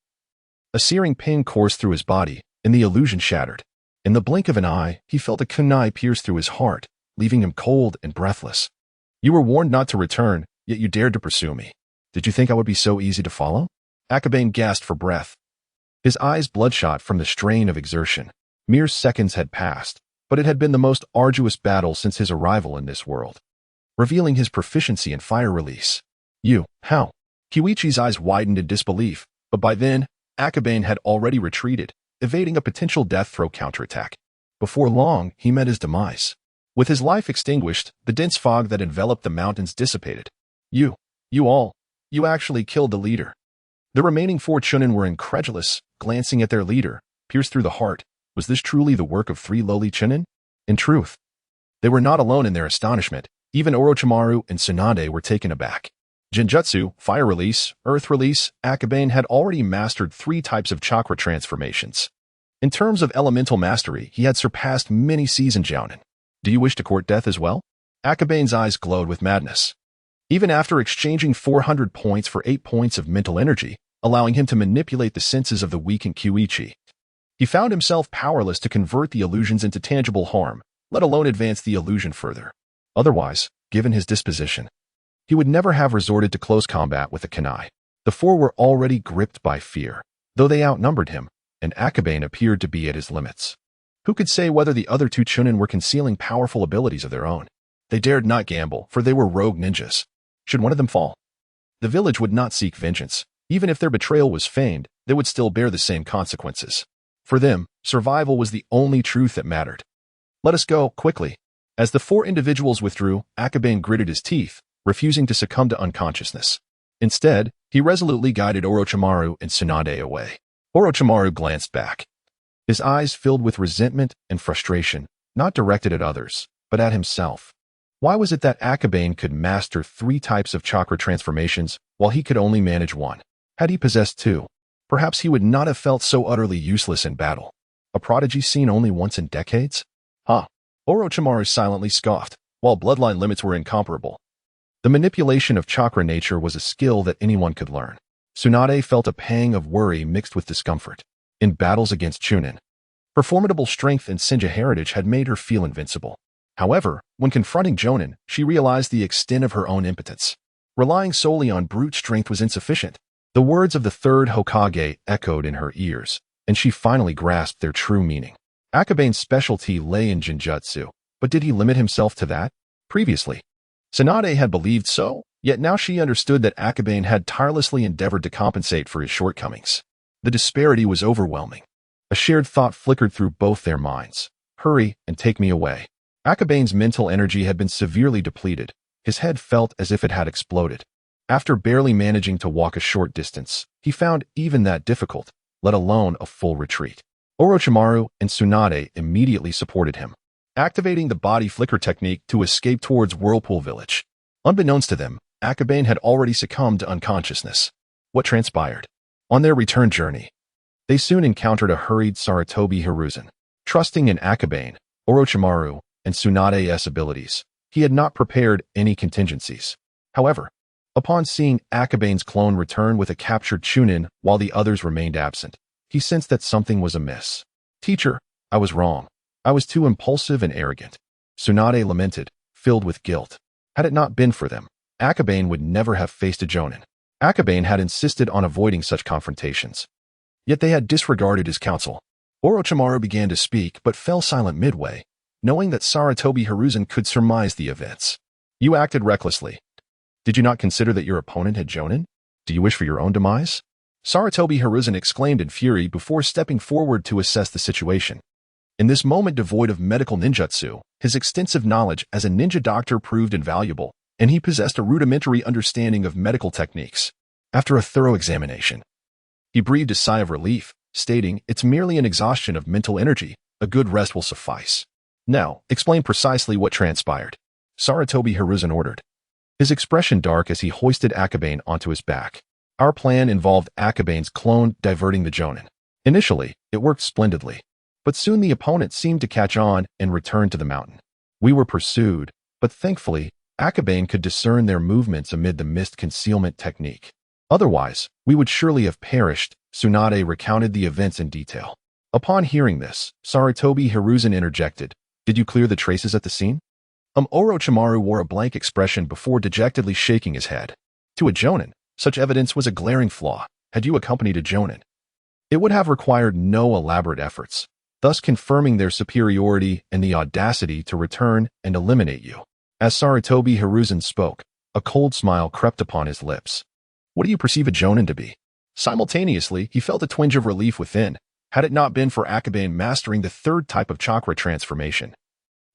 a searing pain coursed through his body, and the illusion shattered. In the blink of an eye, he felt a kunai pierce through his heart, leaving him cold and breathless. You were warned not to return, yet you dared to pursue me. Did you think I would be so easy to follow? Akabane gasped for breath. His eyes bloodshot from the strain of exertion. Mere seconds had passed, but it had been the most arduous battle since his arrival in this world. Revealing his proficiency in fire release. How? Kyuichi's eyes widened in disbelief, but by then, Akabane had already retreated, evading a potential death throw counterattack. Before long, he met his demise. With his life extinguished, the dense fog that enveloped the mountains dissipated. You actually killed the leader. The remaining 4 chunin were incredulous, glancing at their leader, pierced through the heart. Was this truly the work of 3 lowly chunin? In truth, they were not alone in their astonishment. Even Orochimaru and Tsunade were taken aback. Genjutsu, fire release, earth release, Akabane had already mastered 3 types of chakra transformations. In terms of elemental mastery, he had surpassed many seasoned jounin. Do you wish to court death as well? Akabane's eyes glowed with madness. Even after exchanging 400 points for 8 points of mental energy, allowing him to manipulate the senses of the weak and Kyuichi, he found himself powerless to convert the illusions into tangible harm, let alone advance the illusion further. Otherwise, given his disposition, he would never have resorted to close combat with the kunai. The 4 were already gripped by fear, though they outnumbered him, and Akabane appeared to be at his limits. Who could say whether the other 2 chunin were concealing powerful abilities of their own? They dared not gamble, for they were rogue ninjas. Should one of them fall, the village would not seek vengeance. Even if their betrayal was feigned, they would still bear the same consequences. For them, survival was the only truth that mattered. Let us go, quickly. As the 4 individuals withdrew, Akabane gritted his teeth, refusing to succumb to unconsciousness. Instead, he resolutely guided Orochimaru and Tsunade away. Orochimaru glanced back. His eyes filled with resentment and frustration, not directed at others, but at himself. Why was it that Akabane could master 3 types of chakra transformations while he could only manage 1? Had he possessed 2, perhaps he would not have felt so utterly useless in battle. A prodigy seen only once in decades? Orochimaru silently scoffed, while bloodline limits were incomparable. The manipulation of chakra nature was a skill that anyone could learn. Tsunade felt a pang of worry mixed with discomfort. In battles against chunin, her formidable strength and Senja heritage had made her feel invincible. However, when confronting Jonin, she realized the extent of her own impotence. Relying solely on brute strength was insufficient. The words of the 3rd Hokage echoed in her ears, and she finally grasped their true meaning. Akabane's specialty lay in genjutsu, but did he limit himself to that? Previously, Tsunade had believed so, yet now she understood that Akabane had tirelessly endeavored to compensate for his shortcomings. The disparity was overwhelming. A shared thought flickered through both their minds. Hurry and take me away. Akabane's mental energy had been severely depleted. His head felt as if it had exploded. After barely managing to walk a short distance, he found even that difficult, let alone a full retreat. Orochimaru and Tsunade immediately supported him, activating the body flicker technique to escape towards Whirlpool Village. Unbeknownst to them, Akabane had already succumbed to unconsciousness. What transpired? On their return journey, they soon encountered a hurried Sarutobi Hiruzen. Trusting in Akabane, Orochimaru, and Tsunade's abilities, he had not prepared any contingencies. However, upon seeing Akabane's clone return with a captured chunin while the others remained absent, he sensed that something was amiss. Teacher, I was wrong. I was too impulsive and arrogant. Tsunade lamented, filled with guilt. Had it not been for them, Akabane would never have faced a jonin. Akabane had insisted on avoiding such confrontations. Yet they had disregarded his counsel. Orochimaru began to speak but fell silent midway, knowing that Sarutobi Hiruzen could surmise the events. You acted recklessly. Did you not consider that your opponent had jonin? Do you wish for your own demise? Sarutobi Hiruzen exclaimed in fury before stepping forward to assess the situation. In this moment devoid of medical ninjutsu, his extensive knowledge as a ninja doctor proved invaluable, and he possessed a rudimentary understanding of medical techniques. After a thorough examination, He breathed a sigh of relief, stating, "It's merely an exhaustion of mental energy. A good rest will suffice." "Now, explain precisely what transpired," Sarutobi Hiruzen ordered, his expression dark as he hoisted Akabane onto his back. "Our plan involved Akabane's clone diverting the Jonin. Initially, it worked splendidly, but soon the opponent seemed to catch on and return to the mountain. We were pursued, but thankfully, Akabane could discern their movements amid the mist concealment technique. Otherwise, we would surely have perished." Tsunade recounted the events in detail. Upon hearing this, Sarutobi Hiruzen interjected, "Did you clear the traces at the scene?" Orochimaru wore a blank expression before dejectedly shaking his head. To a Jonin, such evidence was a glaring flaw. Had you accompanied a Jonin, it would have required no elaborate efforts, thus confirming their superiority and the audacity to return and eliminate you. As Sarutobi Hiruzen spoke, a cold smile crept upon his lips. "What do you perceive a Jonin to be?" Simultaneously, he felt a twinge of relief within, had it not been for Akabane mastering the third type of chakra transformation.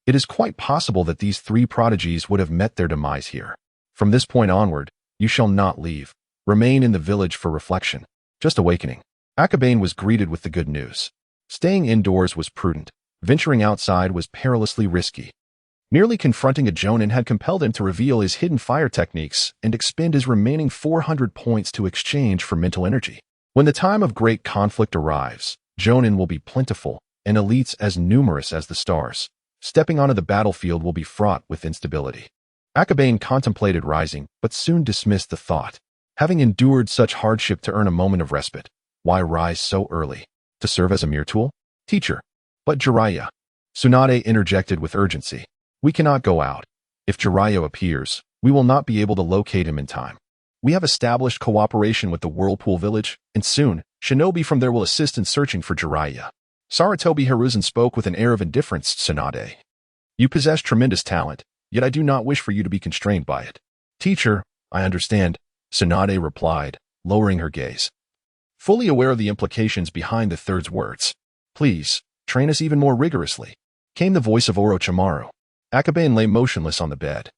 It is quite possible that these three prodigies would have met their demise here. From this point onward, you shall not leave. Remain in the village for reflection. Just awakening. Akabane was greeted with the good news. Staying indoors was prudent. Venturing outside was perilously risky. Merely confronting a Jonin had compelled him to reveal his hidden fire techniques and expend his remaining 400 points to exchange for mental energy. When the time of great conflict arrives, Jonin will be plentiful and elites as numerous as the stars. Stepping onto the battlefield will be fraught with instability. Akabane contemplated rising, but soon dismissed the thought. Having endured such hardship to earn a moment of respite, why rise so early? To serve as a mere tool? Teacher. But Jiraiya. Tsunade interjected with urgency. "We cannot go out. If Jiraiya appears, we will not be able to locate him in time. We have established cooperation with the Whirlpool Village, and soon, shinobi from there will assist in searching for Jiraiya." Sarutobi Hiruzen spoke with an air of indifference. "Tsunade, you possess tremendous talent, yet I do not wish for you to be constrained by it." "Teacher, I understand," Tsunade replied, lowering her gaze. Fully aware of the implications behind the third's words. "Please, train us even more rigorously," came the voice of Orochimaru. Akabane lay motionless on the bed.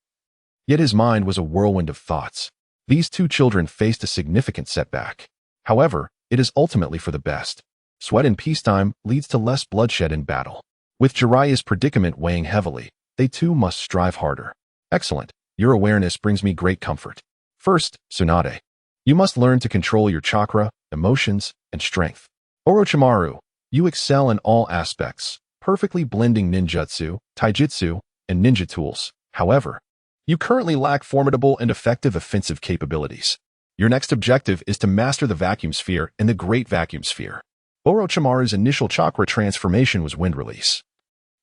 Yet his mind was a whirlwind of thoughts. These two children faced a significant setback. However, it is ultimately for the best. Sweat in peacetime leads to less bloodshed in battle. With Jiraiya's predicament weighing heavily, they too must strive harder. "Excellent. Your awareness brings me great comfort. First, Tsunade, you must learn to control your chakra, emotions, and strength. Orochimaru, you excel in all aspects, perfectly blending ninjutsu, taijutsu, and ninja tools. However, you currently lack formidable and effective offensive capabilities. Your next objective is to master the vacuum sphere and the great vacuum sphere." Orochimaru's initial chakra transformation was wind release.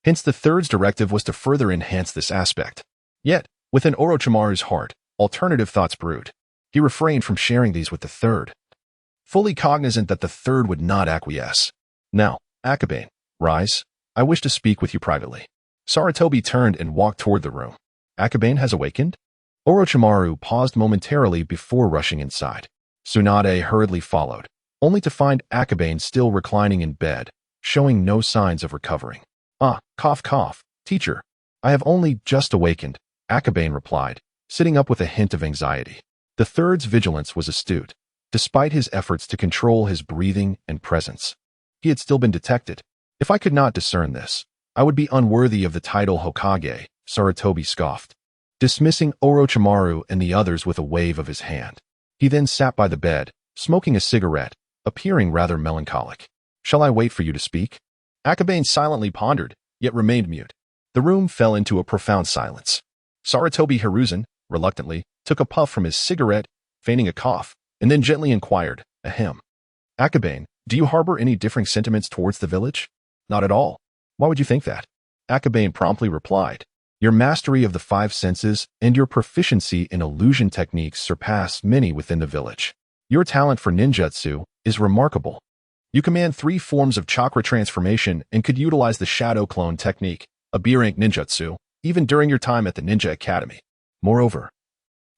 Hence the third's directive was to further enhance this aspect. Yet, within Orochimaru's heart, alternative thoughts brewed. He refrained from sharing these with the third, fully cognizant that the third would not acquiesce. "Now, Akabane, rise. I wish to speak with you privately." Sarutobi turned and walked toward the room. "Akabane has awakened?" Orochimaru paused momentarily before rushing inside. Tsunade hurriedly followed, only to find Akabane still reclining in bed, showing no signs of recovering. Cough cough, teacher. I have only just awakened," Akabane replied, sitting up with a hint of anxiety. The third's vigilance was astute. Despite his efforts to control his breathing and presence, he had still been detected. "If I could not discern this, I would be unworthy of the title Hokage," Sarutobi scoffed, dismissing Orochimaru and the others with a wave of his hand. He then sat by the bed, smoking a cigarette, appearing rather melancholic. "Shall I wait for you to speak?" Akabane silently pondered, yet remained mute. The room fell into a profound silence. Sarutobi Hiruzen, reluctantly, took a puff from his cigarette, feigning a cough, and then gently inquired, "Ahem. Akabane, do you harbor any differing sentiments towards the village?" "Not at all. Why would you think that?" Akabane promptly replied, "Your mastery of the five senses and your proficiency in illusion techniques surpass many within the village. Your talent for ninjutsu is remarkable. You command 3 forms of chakra transformation and could utilize the shadow clone technique, a B-rank ninjutsu, even during your time at the Ninja Academy. Moreover,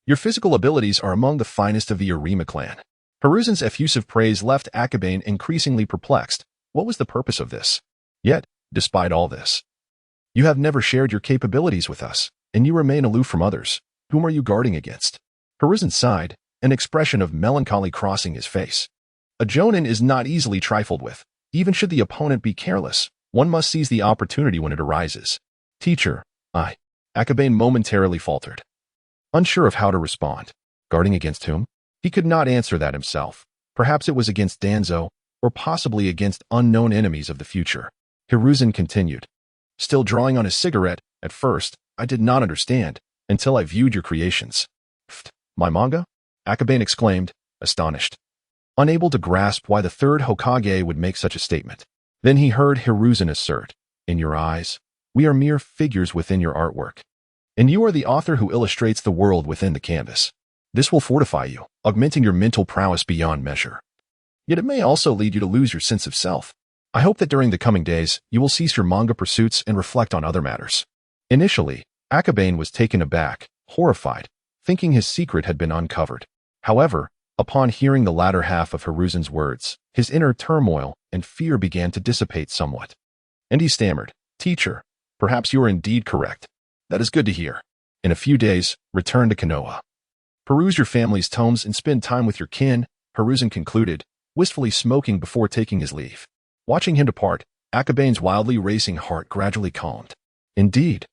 your physical abilities are among the finest of the Urima clan." Hiruzen's effusive praise left Akabane increasingly perplexed. What was the purpose of this? Yet, despite all this, you have never shared your capabilities with us, and you remain aloof from others. Whom are you guarding against? Hiruzen sighed, an expression of melancholy crossing his face. A jonin is not easily trifled with. Even should the opponent be careless, one must seize the opportunity when it arises. Teacher, Akabane momentarily faltered, unsure of how to respond. Guarding against whom? He could not answer that himself. Perhaps it was against Danzo, or possibly against unknown enemies of the future. Hiruzen continued, still drawing on his cigarette. At first, I did not understand, until I viewed your creations. My manga? Akabane exclaimed, astonished, unable to grasp why the third Hokage would make such a statement. Then he heard Hiruzen assert, in your eyes, we are mere figures within your artwork. And you are the author who illustrates the world within the canvas. This will fortify you, augmenting your mental prowess beyond measure. Yet it may also lead you to lose your sense of self. I hope that during the coming days, you will cease your manga pursuits and reflect on other matters. Initially, Akabane was taken aback, horrified, thinking his secret had been uncovered. However, upon hearing the latter half of Hiruzen's words, his inner turmoil and fear began to dissipate somewhat. And he stammered, Teacher, perhaps you are indeed correct. That is good to hear. In a few days, return to Konoha. Peruse your family's tomes and spend time with your kin, Hiruzen concluded, wistfully smoking before taking his leave. Watching him depart, Akabane's wildly racing heart gradually calmed. Indeed,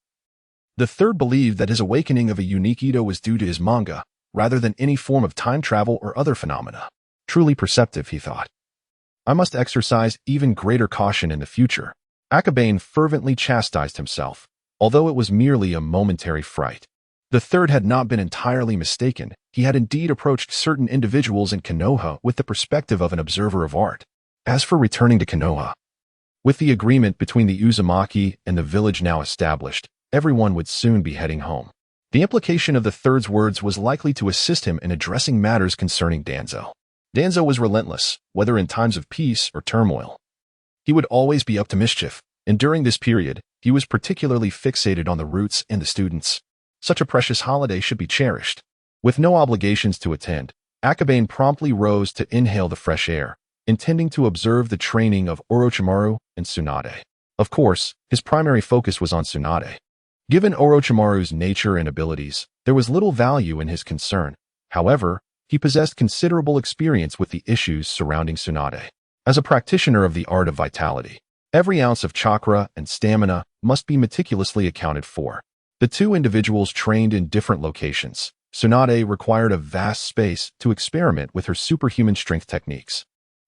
the third believed that his awakening of a unique Ito was due to his manga, rather than any form of time travel or other phenomena. Truly perceptive, he thought. I must exercise even greater caution in the future. Akabane fervently chastised himself, although it was merely a momentary fright. The third had not been entirely mistaken. He had indeed approached certain individuals in Konoha with the perspective of an observer of art. As for returning to Konoha, with the agreement between the Uzumaki and the village now established, everyone would soon be heading home. The implication of the third's words was likely to assist him in addressing matters concerning Danzo. Danzo was relentless, whether in times of peace or turmoil. He would always be up to mischief, and during this period, he was particularly fixated on the roots and the students. Such a precious holiday should be cherished. With no obligations to attend, Akabane promptly rose to inhale the fresh air, intending to observe the training of Orochimaru and Tsunade. Of course, his primary focus was on Tsunade. Given Orochimaru's nature and abilities, there was little value in his concern. However, he possessed considerable experience with the issues surrounding Tsunade. As a practitioner of the art of vitality, every ounce of chakra and stamina must be meticulously accounted for. The two individuals trained in different locations. Tsunade required a vast space to experiment with her superhuman strength techniques,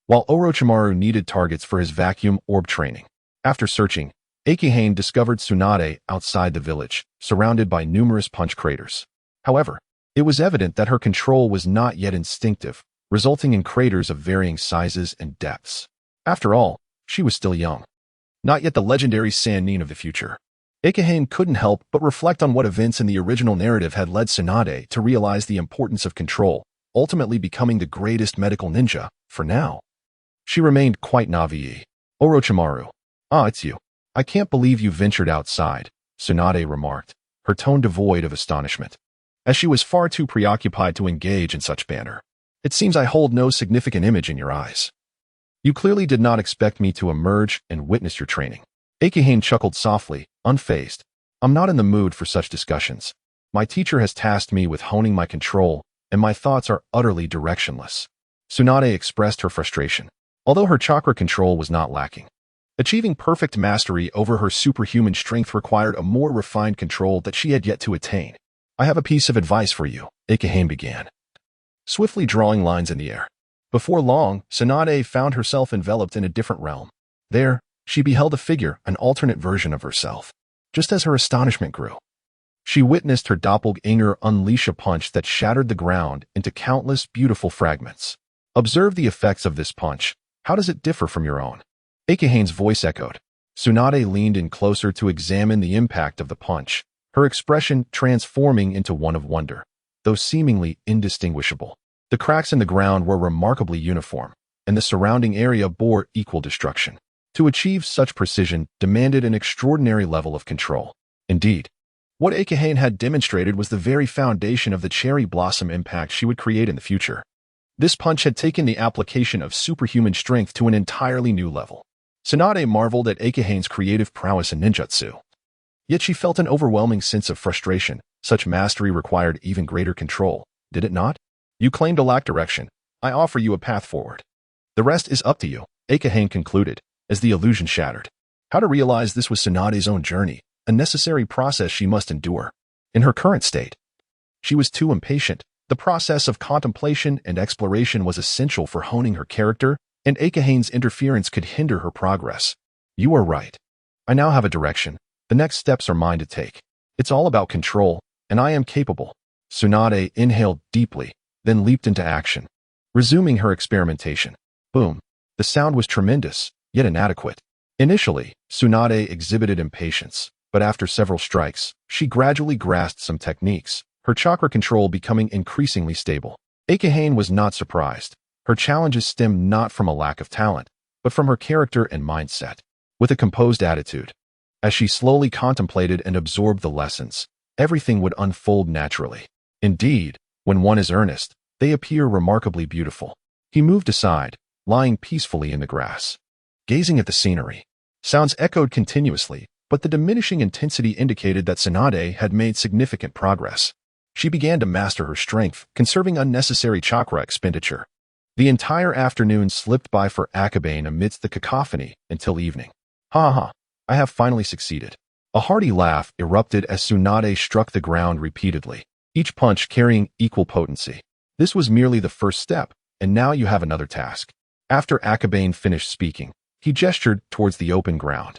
while Orochimaru needed targets for his vacuum orb training. After searching, Kekkei discovered Tsunade outside the village, surrounded by numerous punch craters. However, it was evident that her control was not yet instinctive, resulting in craters of varying sizes and depths. After all, she was still young. Not yet the legendary Sannin of the future. Kekkei couldn't help but reflect on what events in the original narrative had led Tsunade to realize the importance of control, ultimately becoming the greatest medical ninja. For now, she remained quite naive. Orochimaru. It's you. I can't believe you ventured outside, Tsunade remarked, her tone devoid of astonishment, as she was far too preoccupied to engage in such banter. It seems I hold no significant image in your eyes. You clearly did not expect me to emerge and witness your training. Kekkei chuckled softly, unfazed. I'm not in the mood for such discussions. My teacher has tasked me with honing my control, and my thoughts are utterly directionless. Tsunade expressed her frustration, although her chakra control was not lacking. Achieving perfect mastery over her superhuman strength required a more refined control that she had yet to attain. I have a piece of advice for you, Kekkei began, swiftly drawing lines in the air. Before long, Tsunade found herself enveloped in a different realm. There, she beheld a figure, an alternate version of herself. Just as her astonishment grew, she witnessed her doppelganger unleash a punch that shattered the ground into countless beautiful fragments. Observe the effects of this punch. How does it differ from your own? Kekkei's voice echoed. Tsunade leaned in closer to examine the impact of the punch, her expression transforming into one of wonder, though seemingly indistinguishable. The cracks in the ground were remarkably uniform, and the surrounding area bore equal destruction. To achieve such precision demanded an extraordinary level of control. Indeed, what Kekkei had demonstrated was the very foundation of the cherry blossom impact she would create in the future. This punch had taken the application of superhuman strength to an entirely new level. Tsunade marveled at Kekkei's creative prowess in ninjutsu. Yet she felt an overwhelming sense of frustration. Such mastery required even greater control, did it not? You claim to lack direction. I offer you a path forward. The rest is up to you, Akabane concluded, as the illusion shattered. How to realize this was Tsunade's own journey, a necessary process she must endure. In her current state, she was too impatient. The process of contemplation and exploration was essential for honing her character, and Akabane's interference could hinder her progress. You are right. I now have a direction. The next steps are mine to take. It's all about control, and I am capable. Tsunade inhaled deeply, then leaped into action, resuming her experimentation. Boom. The sound was tremendous, yet inadequate. Initially, Tsunade exhibited impatience, but after several strikes, she gradually grasped some techniques, her chakra control becoming increasingly stable. Akabane was not surprised. Her challenges stemmed not from a lack of talent, but from her character and mindset. With a composed attitude, as she slowly contemplated and absorbed the lessons, everything would unfold naturally. Indeed, when one is earnest, they appear remarkably beautiful. He moved aside, lying peacefully in the grass, gazing at the scenery. Sounds echoed continuously, but the diminishing intensity indicated that Tsunade had made significant progress. She began to master her strength, conserving unnecessary chakra expenditure. The entire afternoon slipped by for Akabane amidst the cacophony until evening. Ha ha, I have finally succeeded. A hearty laugh erupted as Tsunade struck the ground repeatedly, each punch carrying equal potency. This was merely the first step, and now you have another task. After Akabane finished speaking, he gestured towards the open ground.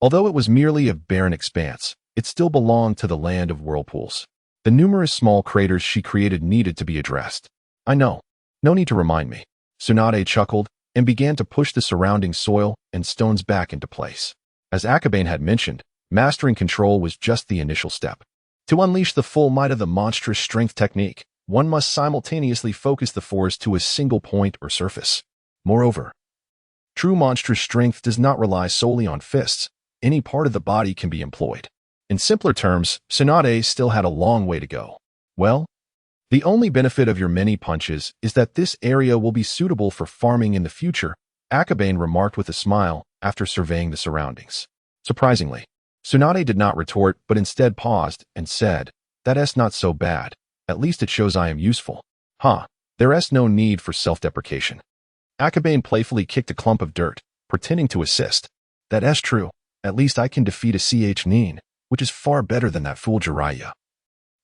Although it was merely a barren expanse, it still belonged to the land of whirlpools. The numerous small craters she created needed to be addressed. I know. No need to remind me. Tsunade chuckled and began to push the surrounding soil and stones back into place. As Akabane had mentioned, mastering control was just the initial step. To unleash the full might of the monstrous strength technique, one must simultaneously focus the force to a single point or surface. Moreover, true monstrous strength does not rely solely on fists. Any part of the body can be employed. In simpler terms, Tsunade still had a long way to go. Well, the only benefit of your many punches is that this area will be suitable for farming in the future, Akabane remarked with a smile after surveying the surroundings. Surprisingly, Tsunade did not retort but instead paused and said, "That's not so bad. At least it shows I am useful." Huh, there is no need for self-deprecation. Akabane playfully kicked a clump of dirt, pretending to assist. "That is true. At least I can defeat a Nin, which is far better than that fool Jiraiya."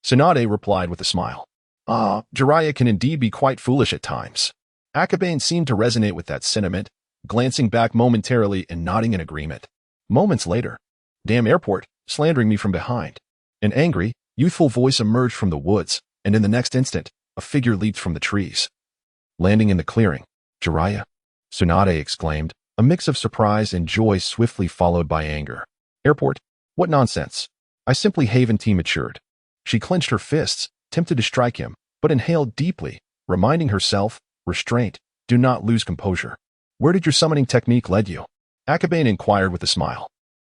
Tsunade replied with a smile. Jiraiya can indeed be quite foolish at times. Akabane seemed to resonate with that sentiment, glancing back momentarily and nodding in agreement. Moments later, "Damn airport," slandering me from behind. An angry, youthful voice emerged from the woods, and in the next instant, a figure leaped from the trees. Landing in the clearing, "Jiraiya?" Tsunade exclaimed, a mix of surprise and joy swiftly followed by anger. "Airport? What nonsense. I simply Haven-T matured." She clenched her fists, tempted to strike him, but inhaled deeply, reminding herself, "Restraint, do not lose composure." "Where did your summoning technique lead you?" Akabane inquired with a smile.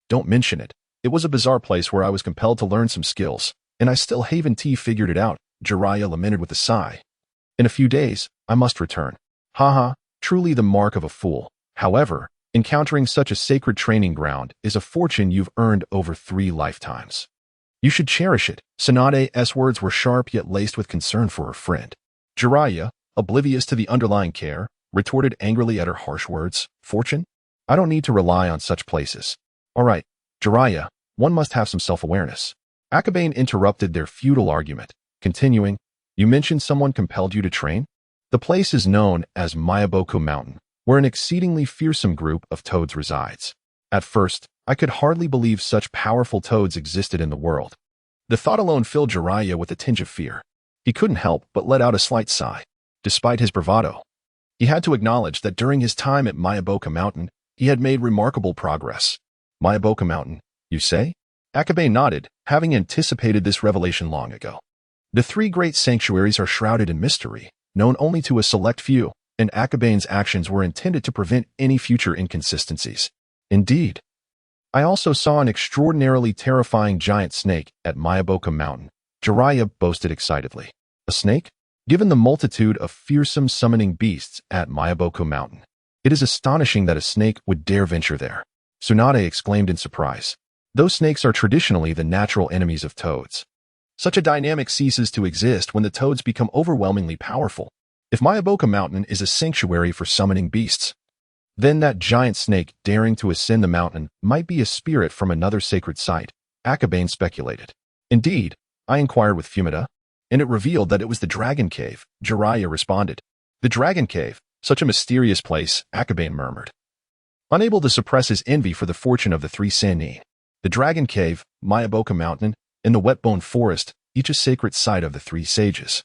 "Don't mention it. It was a bizarre place where I was compelled to learn some skills, and I still Haven-T figured it out," Jiraiya lamented with a sigh. "In a few days, I must return." Haha, truly the mark of a fool. However, encountering such a sacred training ground is a fortune you've earned over 3 lifetimes. You should cherish it. Tsunade's words were sharp yet laced with concern for her friend. Jiraiya, oblivious to the underlying care, retorted angrily at her harsh words. "Fortune? I don't need to rely on such places." "All right, Jiraiya, one must have some self-awareness." Akabane interrupted their futile argument, continuing, "You mentioned someone compelled you to train? The place is known as Miyaboku Mountain, where an exceedingly fearsome group of toads resides. At first, I could hardly believe such powerful toads existed in the world." The thought alone filled Jiraiya with a tinge of fear. He couldn't help but let out a slight sigh. Despite his bravado, he had to acknowledge that during his time at Miyaboku Mountain, he had made remarkable progress. "Miyaboku Mountain, you say?" Akabane nodded, having anticipated this revelation long ago. The 3 great sanctuaries are shrouded in mystery, known only to a select few, and Akabane's actions were intended to prevent any future inconsistencies. "Indeed. I also saw an extraordinarily terrifying giant snake at Miyaboku Mountain," Jiraiya boasted excitedly. "A snake? Given the multitude of fearsome summoning beasts at Miyaboku Mountain, it is astonishing that a snake would dare venture there." Tsunade exclaimed in surprise. "Those snakes are traditionally the natural enemies of toads. Such a dynamic ceases to exist when the toads become overwhelmingly powerful. If Mayaboka Mountain is a sanctuary for summoning beasts, then that giant snake daring to ascend the mountain might be a spirit from another sacred site, Akabane speculated. Indeed, I inquired with Fumida, and it revealed that it was the Dragon Cave, Jiraiya responded. The Dragon Cave, such a mysterious place, Akabane murmured, unable to suppress his envy for the fortune of the three Sannin. The Dragon Cave, Mayaboka Mountain, and the Wetbone Forest, each a sacred site of the three sages,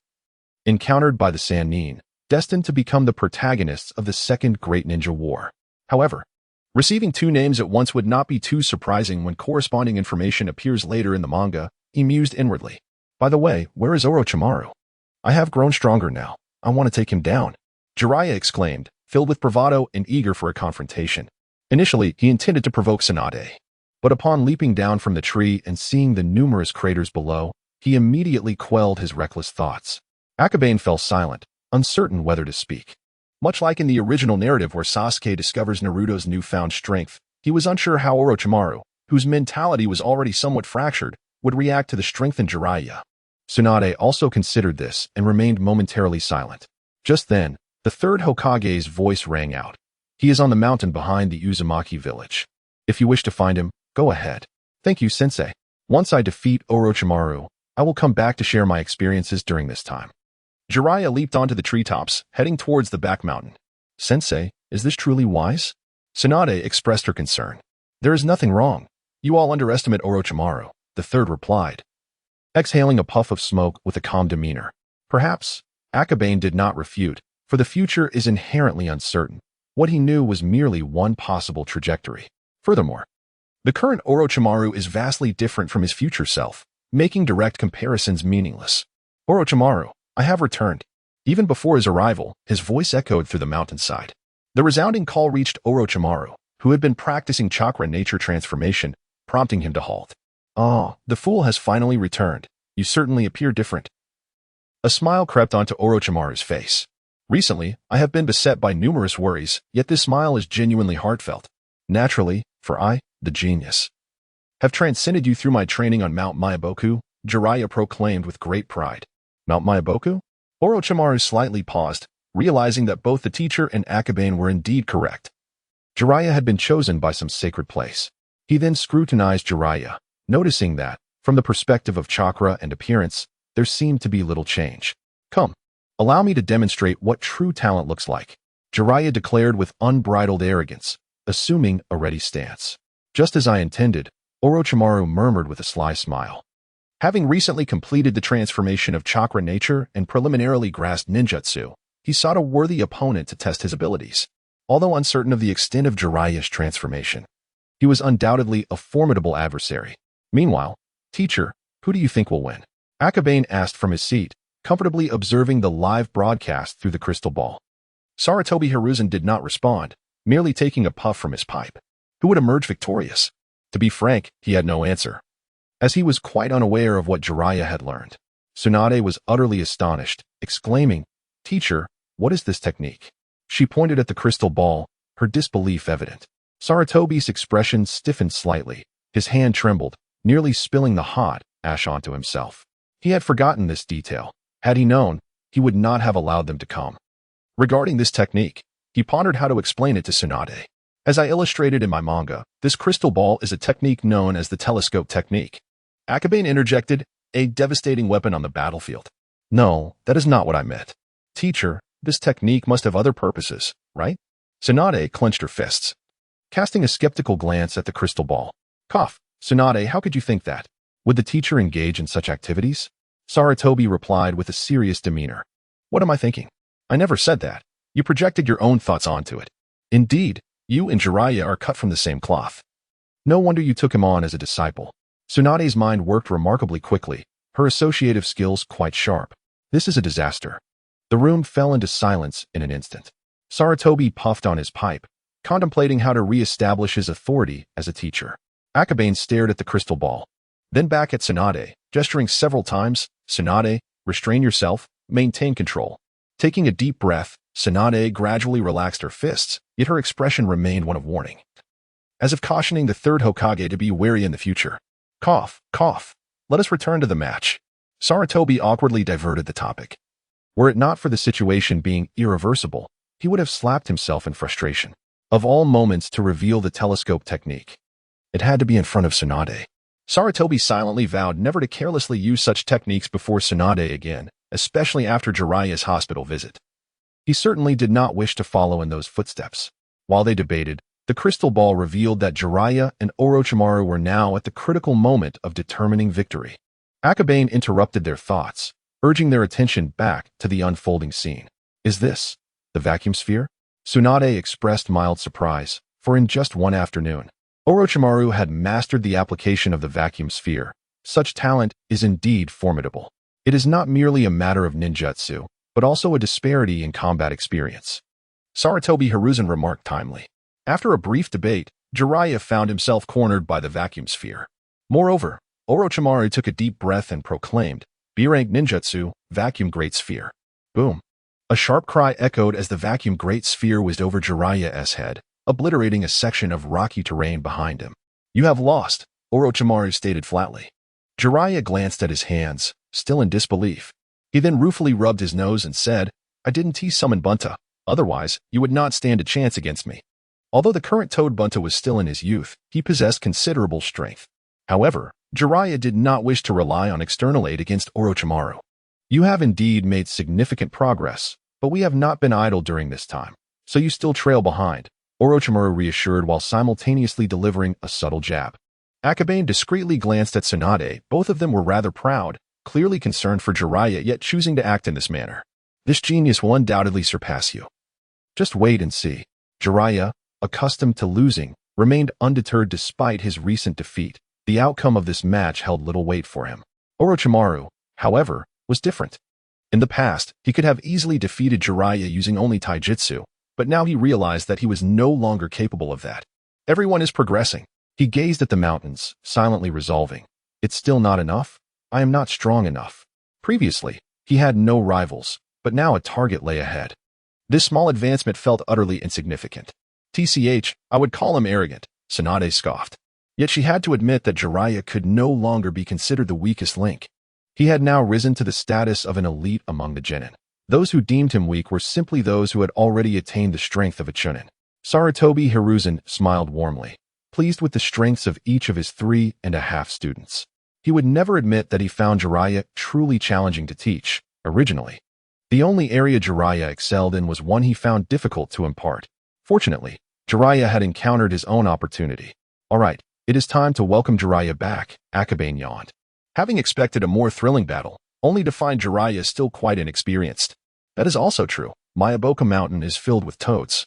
encountered by the Sannin, destined to become the protagonists of the Second Great Ninja War. However, receiving two names at once would not be too surprising when corresponding information appears later in the manga, he mused inwardly. By the way, where is Orochimaru? I have grown stronger now. I want to take him down, Jiraiya exclaimed, filled with bravado and eager for a confrontation. Initially, he intended to provoke Tsunade, but upon leaping down from the tree and seeing the numerous craters below, he immediately quelled his reckless thoughts. Akabane fell silent, uncertain whether to speak. Much like in the original narrative where Sasuke discovers Naruto's newfound strength, he was unsure how Orochimaru, whose mentality was already somewhat fractured, would react to the strengthened Jiraiya. Tsunade also considered this and remained momentarily silent. Just then, the third Hokage's voice rang out. He is on the mountain behind the Uzumaki village. If you wish to find him, go ahead. Thank you, Sensei. Once I defeat Orochimaru, I will come back to share my experiences during this time. Jiraiya leaped onto the treetops, heading towards the back mountain. Sensei, is this truly wise? Tsunade expressed her concern. There is nothing wrong. You all underestimate Orochimaru, the third replied, exhaling a puff of smoke with a calm demeanor. Perhaps, Akabane did not refute, for the future is inherently uncertain. What he knew was merely one possible trajectory. Furthermore, the current Orochimaru is vastly different from his future self, making direct comparisons meaningless. Orochimaru, I have returned. Even before his arrival, his voice echoed through the mountainside. The resounding call reached Orochimaru, who had been practicing chakra nature transformation, prompting him to halt. Ah, the fool has finally returned. You certainly appear different. A smile crept onto Orochimaru's face. Recently, I have been beset by numerous worries, yet this smile is genuinely heartfelt. Naturally, for I, the genius, have transcended you through my training on Mount Mayaboku, Jiraiya proclaimed with great pride. Mount Mayaboku? Orochimaru slightly paused, realizing that both the teacher and Akabane were indeed correct. Jiraiya had been chosen by some sacred place. He then scrutinized Jiraiya, noticing that, from the perspective of chakra and appearance, there seemed to be little change. Come, allow me to demonstrate what true talent looks like, Jiraiya declared with unbridled arrogance, assuming a ready stance. Just as I intended, Orochimaru murmured with a sly smile. Having recently completed the transformation of chakra nature and preliminarily grasped ninjutsu, he sought a worthy opponent to test his abilities. Although uncertain of the extent of Jiraiya's transformation, he was undoubtedly a formidable adversary. Meanwhile, teacher, who do you think will win? Akabane asked from his seat, comfortably observing the live broadcast through the crystal ball. Sarutobi Hiruzen did not respond, merely taking a puff from his pipe. Who would emerge victorious? To be frank, he had no answer, as he was quite unaware of what Jiraiya had learned. Tsunade was utterly astonished, exclaiming, Teacher, what is this technique? She pointed at the crystal ball, her disbelief evident. Sarutobi's expression stiffened slightly. His hand trembled, nearly spilling the hot ash onto himself. He had forgotten this detail. Had he known, he would not have allowed them to come. Regarding this technique, he pondered how to explain it to Tsunade. As I illustrated in my manga, this crystal ball is a technique known as the telescope technique. Akabane interjected, a devastating weapon on the battlefield. No, that is not what I meant. Teacher, this technique must have other purposes, right? Tsunade clenched her fists, casting a skeptical glance at the crystal ball. Cough. Tsunade, how could you think that? Would the teacher engage in such activities? Sarutobi replied with a serious demeanor. What am I thinking? I never said that. You projected your own thoughts onto it. Indeed, you and Jiraiya are cut from the same cloth. No wonder you took him on as a disciple. Tsunade's mind worked remarkably quickly, her associative skills quite sharp. This is a disaster. The room fell into silence in an instant. Sarutobi puffed on his pipe, contemplating how to re-establish his authority as a teacher. Akabane stared at the crystal ball, then back at Tsunade, gesturing several times. Tsunade, restrain yourself, maintain control. Taking a deep breath, Tsunade gradually relaxed her fists, yet her expression remained one of warning, as if cautioning the third Hokage to be wary in the future. Cough, cough. Let us return to the match. Sarutobi awkwardly diverted the topic. Were it not for the situation being irreversible, he would have slapped himself in frustration. Of all moments to reveal the telescope technique, it had to be in front of Tsunade. Sarutobi silently vowed never to carelessly use such techniques before Tsunade again, especially after Jiraiya's hospital visit. He certainly did not wish to follow in those footsteps. While they debated, the crystal ball revealed that Jiraiya and Orochimaru were now at the critical moment of determining victory. Akabane interrupted their thoughts, urging their attention back to the unfolding scene. Is this the vacuum sphere? Tsunade expressed mild surprise, for in just one afternoon, Orochimaru had mastered the application of the vacuum sphere. Such talent is indeed formidable. It is not merely a matter of ninjutsu, but also a disparity in combat experience. Sarutobi Hiruzen remarked timely. After a brief debate, Jiraiya found himself cornered by the vacuum sphere. Moreover, Orochimaru took a deep breath and proclaimed, B-rank ninjutsu, vacuum great sphere. Boom. A sharp cry echoed as the vacuum great sphere whizzed over Jiraiya's head, obliterating a section of rocky terrain behind him. You have lost, Orochimaru stated flatly. Jiraiya glanced at his hands, still in disbelief. He then ruefully rubbed his nose and said, I didn't T-summon Bunta, otherwise you would not stand a chance against me. Although the current Toad Bunta was still in his youth, he possessed considerable strength. However, Jiraiya did not wish to rely on external aid against Orochimaru. You have indeed made significant progress, but we have not been idle during this time, so you still trail behind, Orochimaru reassured while simultaneously delivering a subtle jab. Akabane discreetly glanced at Tsunade. Both of them were rather proud, clearly concerned for Jiraiya yet choosing to act in this manner. This genius will undoubtedly surpass you. Just wait and see. Jiraiya, accustomed to losing, remained undeterred despite his recent defeat. The outcome of this match held little weight for him. Orochimaru, however, was different. In the past, he could have easily defeated Jiraiya using only taijutsu, but now he realized that he was no longer capable of that. Everyone is progressing. He gazed at the mountains, silently resolving. It's still not enough? I am not strong enough. Previously, he had no rivals, but now a target lay ahead. This small advancement felt utterly insignificant. TCH, I would call him arrogant, Tsunade scoffed. Yet she had to admit that Jiraiya could no longer be considered the weakest link. He had now risen to the status of an elite among the genin. Those who deemed him weak were simply those who had already attained the strength of a chunin. Sarutobi Hiruzen smiled warmly, pleased with the strengths of each of his 3.5 students. He would never admit that he found Jiraiya truly challenging to teach, originally. The only area Jiraiya excelled in was one he found difficult to impart. Fortunately, Jiraiya had encountered his own opportunity. All right, it is time to welcome Jiraiya back, Akabane yawned. Having expected a more thrilling battle, only to find Jiraiya still quite inexperienced. That is also true. Mayaboka Mountain is filled with toads.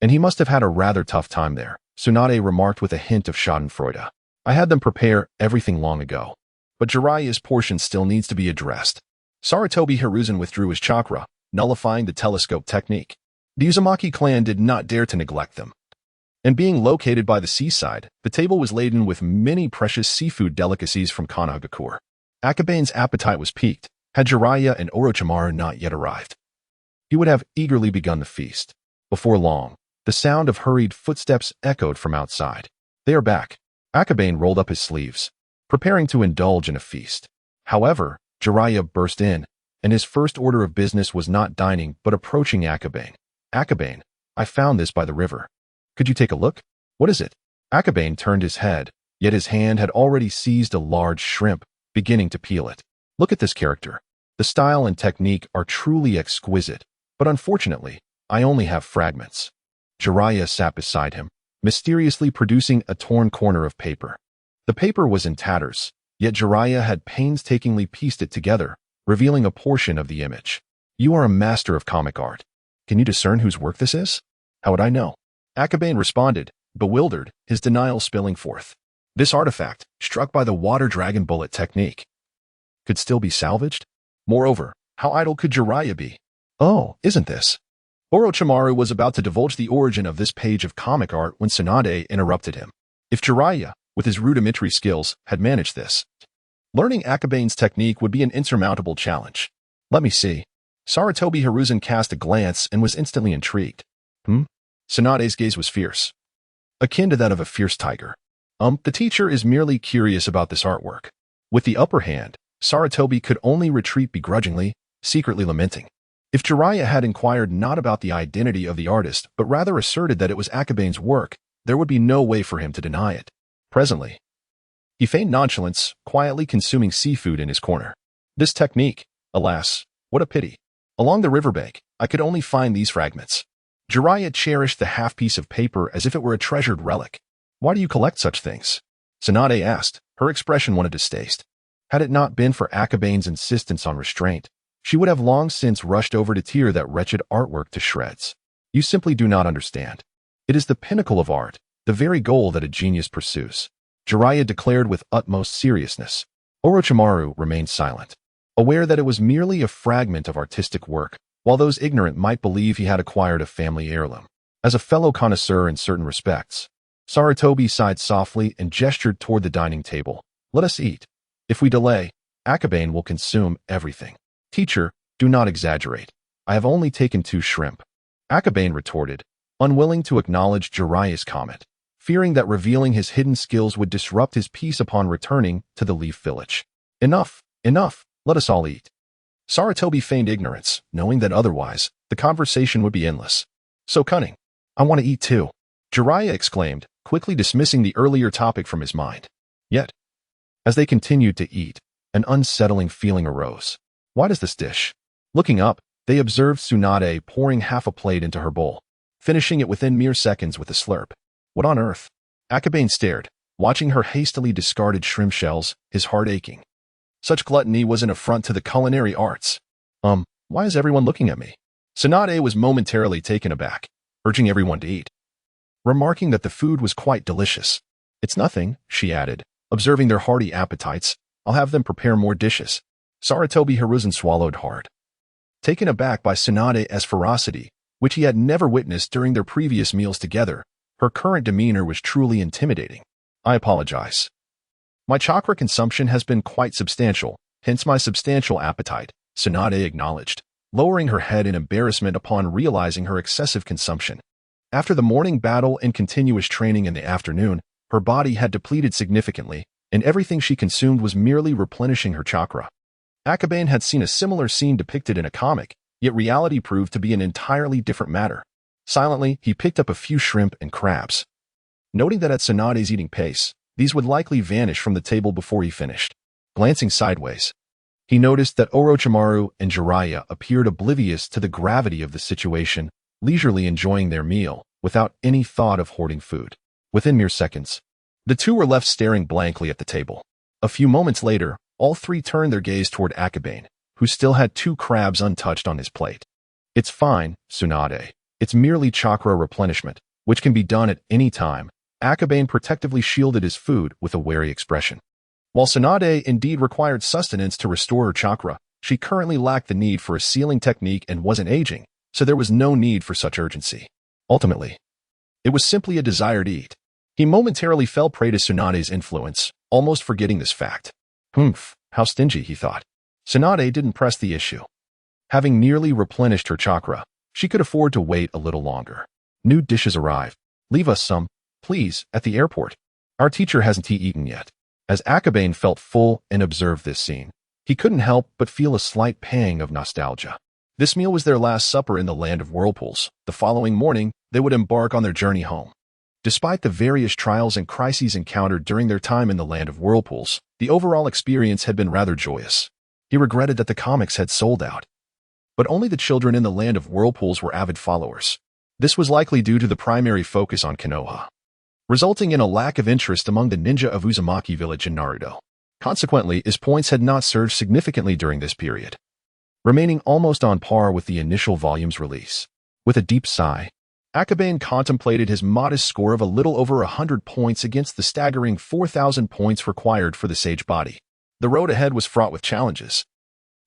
And he must have had a rather tough time there, Tsunade remarked with a hint of schadenfreude. I had them prepare everything long ago. But Jiraiya's portion still needs to be addressed. Sarutobi Hiruzen withdrew his chakra, nullifying the telescope technique. The Uzumaki clan did not dare to neglect them. And being located by the seaside, the table was laden with many precious seafood delicacies from Konoha. Akabane's appetite was piqued, had Jiraiya and Orochimaru not yet arrived. He would have eagerly begun the feast. Before long, the sound of hurried footsteps echoed from outside. They are back. Akabane rolled up his sleeves, preparing to indulge in a feast. However, Jiraiya burst in, and his first order of business was not dining but approaching Akabane. Akabane, I found this by the river. Could you take a look? What is it? Akabane turned his head, yet his hand had already seized a large shrimp, beginning to peel it. Look at this character. The style and technique are truly exquisite, but unfortunately, I only have fragments. Jiraiya sat beside him, mysteriously producing a torn corner of paper. The paper was in tatters, yet Jiraiya had painstakingly pieced it together, revealing a portion of the image. You are a master of comic art. Can you discern whose work this is? How would I know? Akabane responded, bewildered, his denial spilling forth. This artifact, struck by the water dragon bullet technique, could still be salvaged? Moreover, how idle could Jiraiya be? Oh, isn't this? Orochimaru was about to divulge the origin of this page of comic art when Tsunade interrupted him. If Jiraiya, with his rudimentary skills, had managed this, learning Akabane's technique would be an insurmountable challenge. Let me see. Sarutobi Hiruzen cast a glance and was instantly intrigued. Tsunade's gaze was fierce, akin to that of a fierce tiger. The teacher is merely curious about this artwork. With the upper hand, Sarutobi could only retreat begrudgingly, secretly lamenting. If Jiraiya had inquired not about the identity of the artist, but rather asserted that it was Akabane's work, there would be no way for him to deny it. Presently, he feigned nonchalance, quietly consuming seafood in his corner. This technique, alas, what a pity. Along the riverbank, I could only find these fragments. Jiraiya cherished the half-piece of paper as if it were a treasured relic. Why do you collect such things? Tsunade asked, her expression one of distaste. Had it not been for Akabane's insistence on restraint, she would have long since rushed over to tear that wretched artwork to shreds. You simply do not understand. It is the pinnacle of art, the very goal that a genius pursues, Jiraiya declared with utmost seriousness. Orochimaru remained silent, aware that it was merely a fragment of artistic work, while those ignorant might believe he had acquired a family heirloom. As a fellow connoisseur in certain respects, Sarutobi sighed softly and gestured toward the dining table. Let us eat. If we delay, Akabane will consume everything. Teacher, do not exaggerate. I have only taken 2 shrimp. Akabane retorted, unwilling to acknowledge Jiraiya's comment, fearing that revealing his hidden skills would disrupt his peace upon returning to the Leaf Village. Enough, enough, let us all eat. Sarutobi feigned ignorance, knowing that otherwise, the conversation would be endless. So cunning. I want to eat too, Jiraiya exclaimed, quickly dismissing the earlier topic from his mind. Yet, as they continued to eat, an unsettling feeling arose. Why does this dish? Looking up, they observed Tsunade pouring half a plate into her bowl, finishing it within mere seconds with a slurp. What on earth? Akabane stared, watching her hastily discarded shrimp shells, his heart aching. Such gluttony was an affront to the culinary arts. Why is everyone looking at me? Tsunade was momentarily taken aback, urging everyone to eat, remarking that the food was quite delicious. It's nothing, she added, observing their hearty appetites. I'll have them prepare more dishes. Sarutobi Hiruzen swallowed hard, taken aback by Tsunade's ferocity, which he had never witnessed during their previous meals together. Her current demeanor was truly intimidating. I apologize. My chakra consumption has been quite substantial, hence my substantial appetite, Tsunade acknowledged, lowering her head in embarrassment upon realizing her excessive consumption. After the morning battle and continuous training in the afternoon, her body had depleted significantly, and everything she consumed was merely replenishing her chakra. Akabane had seen a similar scene depicted in a comic, yet reality proved to be an entirely different matter. Silently, he picked up a few shrimp and crabs, noting that at Tsunade's eating pace, these would likely vanish from the table before he finished. Glancing sideways, he noticed that Orochimaru and Jiraiya appeared oblivious to the gravity of the situation, leisurely enjoying their meal, without any thought of hoarding food. Within mere seconds, the two were left staring blankly at the table. A few moments later, all 3 turned their gaze toward Akabane, who still had 2 crabs untouched on his plate. It's fine, Tsunade. It's merely chakra replenishment, which can be done at any time. Akabane protectively shielded his food with a wary expression. While Tsunade indeed required sustenance to restore her chakra, she currently lacked the need for a sealing technique and wasn't aging, so there was no need for such urgency. Ultimately, it was simply a desire to eat. He momentarily fell prey to Tsunade's influence, almost forgetting this fact. How stingy, he thought. Tsunade didn't press the issue. Having nearly replenished her chakra, she could afford to wait a little longer. New dishes arrived. Leave us some, please, at the airport. Our teacher hasn't eaten yet. As Akabane felt full and observed this scene, he couldn't help but feel a slight pang of nostalgia. This meal was their last supper in the land of whirlpools. The following morning, they would embark on their journey home. Despite the various trials and crises encountered during their time in the land of whirlpools, the overall experience had been rather joyous. He regretted that the comics had sold out. But only the children in the land of whirlpools were avid followers. This was likely due to the primary focus on Konoha, resulting in a lack of interest among the ninja of Uzumaki village in Naruto. Consequently, his points had not surged significantly during this period, remaining almost on par with the initial volume's release. With a deep sigh, Akabane contemplated his modest score of a little over 100 points against the staggering 4,000 points required for the sage body. The road ahead was fraught with challenges.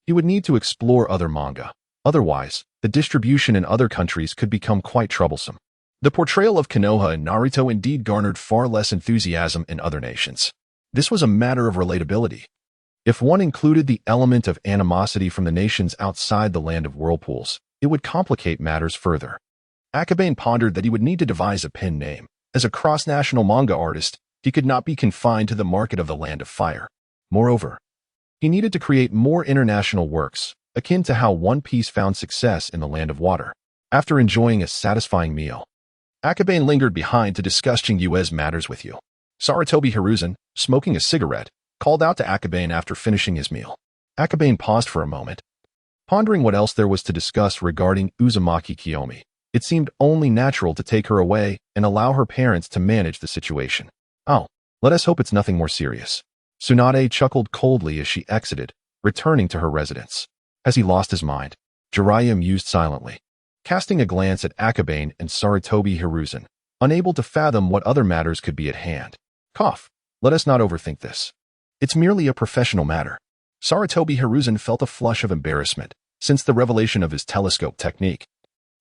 He would need to explore other manga. Otherwise, the distribution in other countries could become quite troublesome. The portrayal of Konoha in Naruto indeed garnered far less enthusiasm in other nations. This was a matter of relatability. If one included the element of animosity from the nations outside the land of whirlpools, it would complicate matters further. Akabane pondered that he would need to devise a pen name. As a cross-national manga artist, he could not be confined to the market of the Land of Fire. Moreover, he needed to create more international works, akin to how One Piece found success in the Land of Water. After enjoying a satisfying meal, Akabane lingered behind to discuss Jingyue's matters with you. Sarutobi Hiruzen, smoking a cigarette, called out to Akabane after finishing his meal. Akabane paused for a moment, pondering what else there was to discuss regarding Uzumaki Kiyomi. It seemed only natural to take her away and allow her parents to manage the situation. Oh, let us hope it's nothing more serious. Tsunade chuckled coldly as she exited, returning to her residence. Has he lost his mind? Jiraiya mused silently, casting a glance at Akabane and Sarutobi Hiruzen, unable to fathom what other matters could be at hand. Cough. Let us not overthink this. It's merely a professional matter. Sarutobi Hiruzen felt a flush of embarrassment since the revelation of his telescope technique.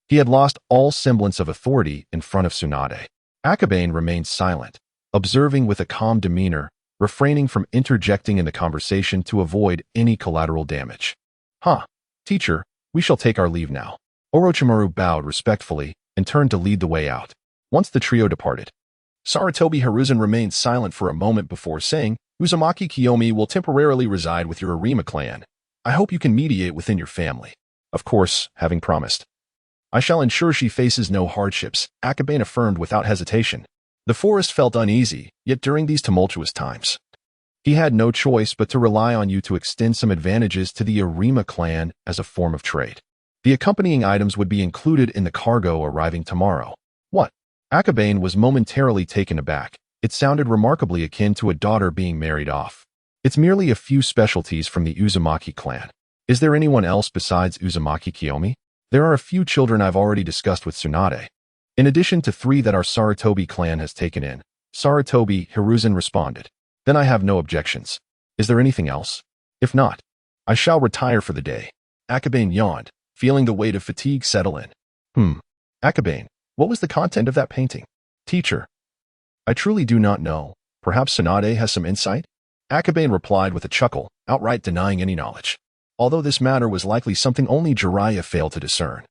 He had lost all semblance of authority in front of Tsunade. Akabane remained silent, observing with a calm demeanor, refraining from interjecting in the conversation to avoid any collateral damage. Teacher, we shall take our leave now. Orochimaru bowed respectfully and turned to lead the way out. Once the trio departed, Sarutobi Hiruzen remained silent for a moment before saying, Uzumaki Kiyomi will temporarily reside with your Arima clan. I hope you can mediate within your family. Of course, having promised. I shall ensure she faces no hardships, Akabane affirmed without hesitation. The forest felt uneasy, yet during these tumultuous times, he had no choice but to rely on you to extend some advantages to the Arima clan as a form of trade. The accompanying items would be included in the cargo arriving tomorrow. What? Akabane was momentarily taken aback. It sounded remarkably akin to a daughter being married off. It's merely a few specialties from the Uzumaki clan. Is there anyone else besides Uzumaki Kiyomi? There are a few children I've already discussed with Tsunade, in addition to 3 that our Sarutobi clan has taken in. Sarutobi Hiruzen responded. Then I have no objections. Is there anything else? If not, I shall retire for the day. Akabane yawned, feeling the weight of fatigue settle in. Akabane, what was the content of that painting? Teacher, I truly do not know. Perhaps Tsunade has some insight? Akabane replied with a chuckle, outright denying any knowledge. Although this matter was likely something only Jiraiya failed to discern.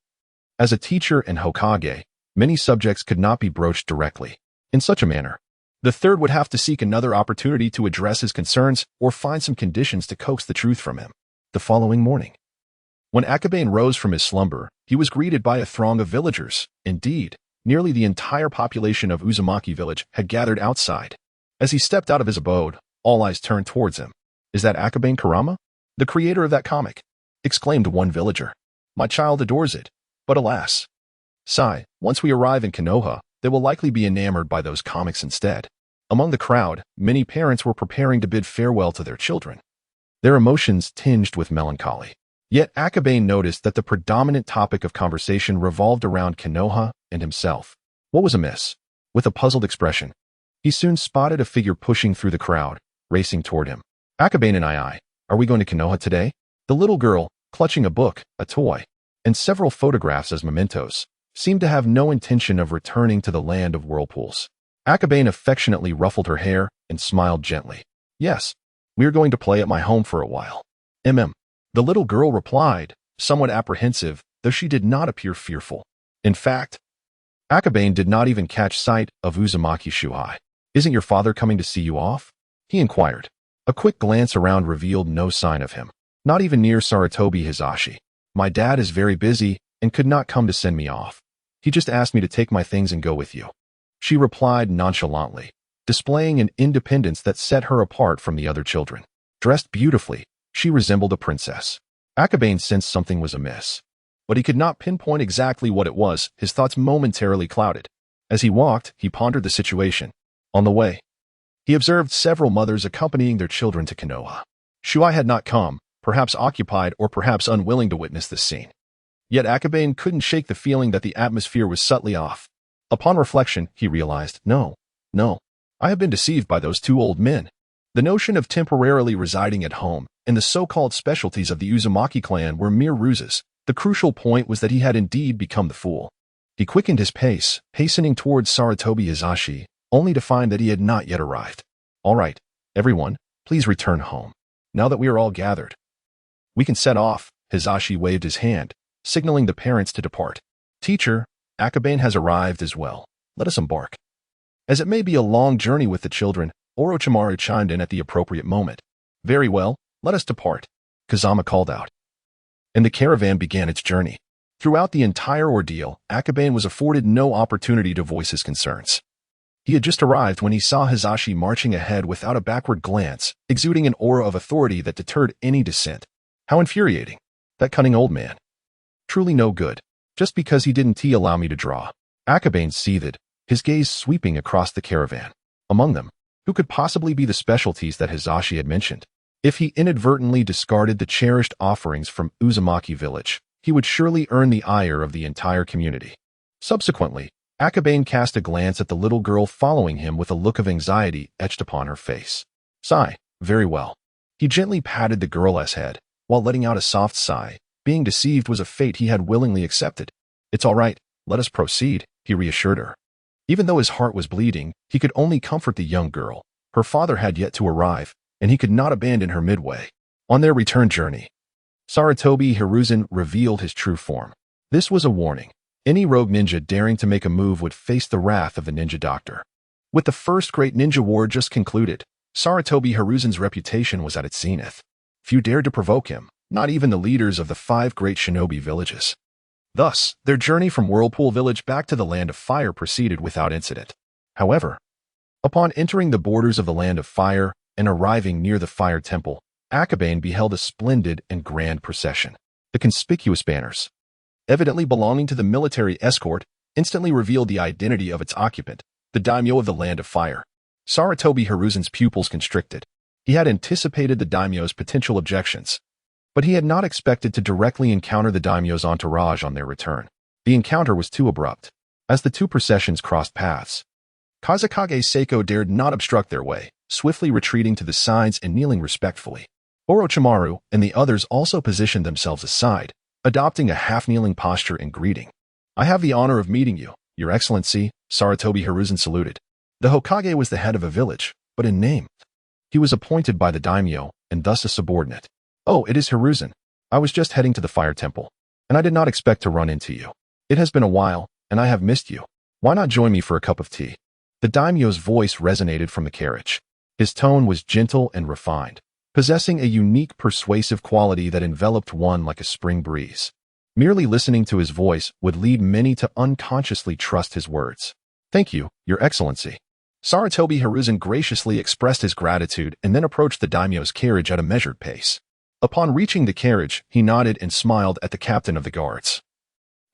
As a teacher and Hokage, many subjects could not be broached directly. In such a manner, the third would have to seek another opportunity to address his concerns or find some conditions to coax the truth from him. The following morning, when Akabane rose from his slumber, he was greeted by a throng of villagers. Indeed, nearly the entire population of Uzumaki village had gathered outside. As he stepped out of his abode, all eyes turned towards him. Is that Akabane Kurama? The creator of that comic? Exclaimed one villager. My child adores it. But alas. Sigh, once we arrive in Konoha, they will likely be enamored by those comics instead. Among the crowd, many parents were preparing to bid farewell to their children, their emotions tinged with melancholy. Yet Akabane noticed that the predominant topic of conversation revolved around Konoha and himself. What was amiss? With a puzzled expression, he soon spotted a figure pushing through the crowd, racing toward him. Akabane and I, are we going to Konoha today? The little girl, clutching a book, a toy, and several photographs as mementos, seemed to have no intention of returning to the land of whirlpools. Akabane affectionately ruffled her hair and smiled gently. Yes, we are going to play at my home for a while. The little girl replied, somewhat apprehensive, though she did not appear fearful. In fact, Akabane did not even catch sight of Uzumaki Shuhei. Isn't your father coming to see you off? He inquired. A quick glance around revealed no sign of him, not even near Sarutobi Hizashi. My dad is very busy and could not come to send me off. He just asked me to take my things and go with you. She replied nonchalantly, displaying an independence that set her apart from the other children. Dressed beautifully, she resembled a princess. Akabane sensed something was amiss, but he could not pinpoint exactly what it was. His thoughts momentarily clouded. As he walked, he pondered the situation. On the way, he observed several mothers accompanying their children to Konoha. Shuhei had not come, perhaps occupied or perhaps unwilling to witness this scene. Yet Akabane couldn't shake the feeling that the atmosphere was subtly off. Upon reflection, he realized, no, I have been deceived by those 2 old men. The notion of temporarily residing at home and the so-called specialties of the Uzumaki clan were mere ruses. The crucial point was that he had indeed become the fool. He quickened his pace, hastening towards Sarutobi Hizashi, only to find that he had not yet arrived. All right, everyone, please return home. Now that we are all gathered, we can set off. Hizashi waved his hand, signaling the parents to depart. Teacher, Akabane has arrived as well. Let us embark. As it may be a long journey with the children, Orochimaru chimed in at the appropriate moment. Very well, let us depart, Kazama called out. and the caravan began its journey. Throughout the entire ordeal, Akabane was afforded no opportunity to voice his concerns. He had just arrived when he saw Hizashi marching ahead without a backward glance, exuding an aura of authority that deterred any dissent. How infuriating. That cunning old man. Truly no good. Just because he didn't allow me to draw. Akabane seethed, his gaze sweeping across the caravan. Among them, who could possibly be the specialties that Hizashi had mentioned? If he inadvertently discarded the cherished offerings from Uzumaki village, he would surely earn the ire of the entire community. Subsequently, Akabane cast a glance at the little girl following him with a look of anxiety etched upon her face. Sigh, very well. He gently patted the girl's head, while letting out a soft sigh. Being deceived was a fate he had willingly accepted. It's all right, let us proceed, he reassured her. Even though his heart was bleeding, he could only comfort the young girl. Her father had yet to arrive, and he could not abandon her midway. On their return journey, Sarutobi Hiruzen revealed his true form. This was a warning. Any rogue ninja daring to make a move would face the wrath of the ninja doctor. With the first great ninja war just concluded, Sarutobi Hiruzen's reputation was at its zenith. Few dared to provoke him, not even the leaders of the 5 great shinobi villages. Thus, their journey from Whirlpool Village back to the Land of Fire proceeded without incident. However, upon entering the borders of the Land of Fire and arriving near the Fire Temple, Akabane beheld a splendid and grand procession. The conspicuous banners, evidently belonging to the military escort, instantly revealed the identity of its occupant, the daimyo of the Land of Fire. Sarutobi Hiruzen's pupils constricted. He had anticipated the daimyo's potential objections, but he had not expected to directly encounter the daimyo's entourage on their return. The encounter was too abrupt. As the 2 processions crossed paths, Kazekage Seiko dared not obstruct their way, swiftly retreating to the sides and kneeling respectfully. Orochimaru and the others also positioned themselves aside, adopting a half-kneeling posture in greeting. I have the honor of meeting you, Your Excellency, Sarutobi Hiruzen saluted. The Hokage was the head of a village, but in name, he was appointed by the daimyo and thus a subordinate. Oh, it is Hiruzen. I was just heading to the Fire Temple, and I did not expect to run into you. It has been a while, and I have missed you. Why not join me for a cup of tea? The daimyo's voice resonated from the carriage. His tone was gentle and refined, possessing a unique persuasive quality that enveloped one like a spring breeze. Merely listening to his voice would lead many to unconsciously trust his words. Thank you, Your Excellency. Sarutobi Hiruzen graciously expressed his gratitude and then approached the daimyo's carriage at a measured pace. Upon reaching the carriage, he nodded and smiled at the captain of the guards,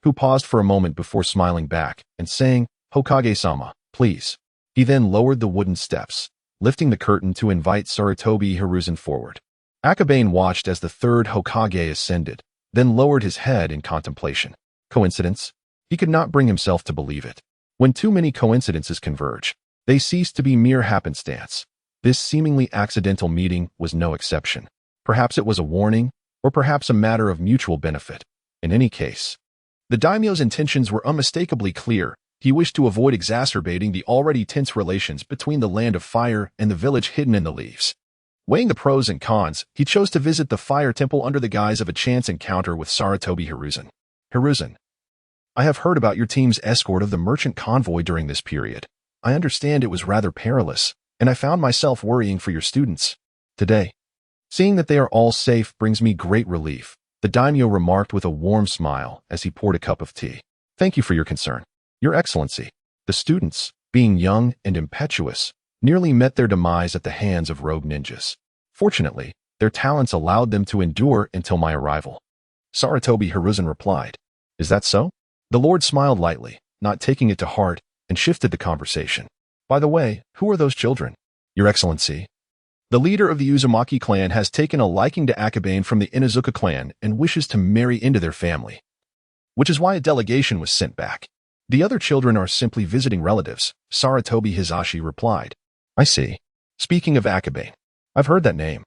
who paused for a moment before smiling back and saying, Hokage-sama, please. He then lowered the wooden steps, lifting the curtain to invite Sarutobi Hiruzen forward. Akabane watched as the 3rd Hokage ascended, then lowered his head in contemplation. Coincidence? He could not bring himself to believe it. When too many coincidences converge, they cease to be mere happenstance. This seemingly accidental meeting was no exception. Perhaps it was a warning, or perhaps a matter of mutual benefit. In any case, the daimyo's intentions were unmistakably clear. He wished to avoid exacerbating the already tense relations between the Land of Fire and the village hidden in the leaves. Weighing the pros and cons, he chose to visit the Fire Temple under the guise of a chance encounter with Sarutobi Hiruzen. Hiruzen, I have heard about your team's escort of the merchant convoy during this period. I understand it was rather perilous, and I found myself worrying for your students. Today, seeing that they are all safe brings me great relief, the daimyo remarked with a warm smile as he poured a cup of tea. Thank you for your concern, Your Excellency. The students, being young and impetuous, nearly met their demise at the hands of rogue ninjas. Fortunately, their talents allowed them to endure until my arrival. Sarutobi Hiruzen replied. Is that so? The Lord smiled lightly, not taking it to heart, and shifted the conversation. By the way, who are those children? Your Excellency. The leader of the Uzumaki clan has taken a liking to Akabane from the Inuzuka clan and wishes to marry into their family, which is why a delegation was sent back. The other children are simply visiting relatives, Sarutobi Hizashi replied. I see. Speaking of Akabane, I've heard that name.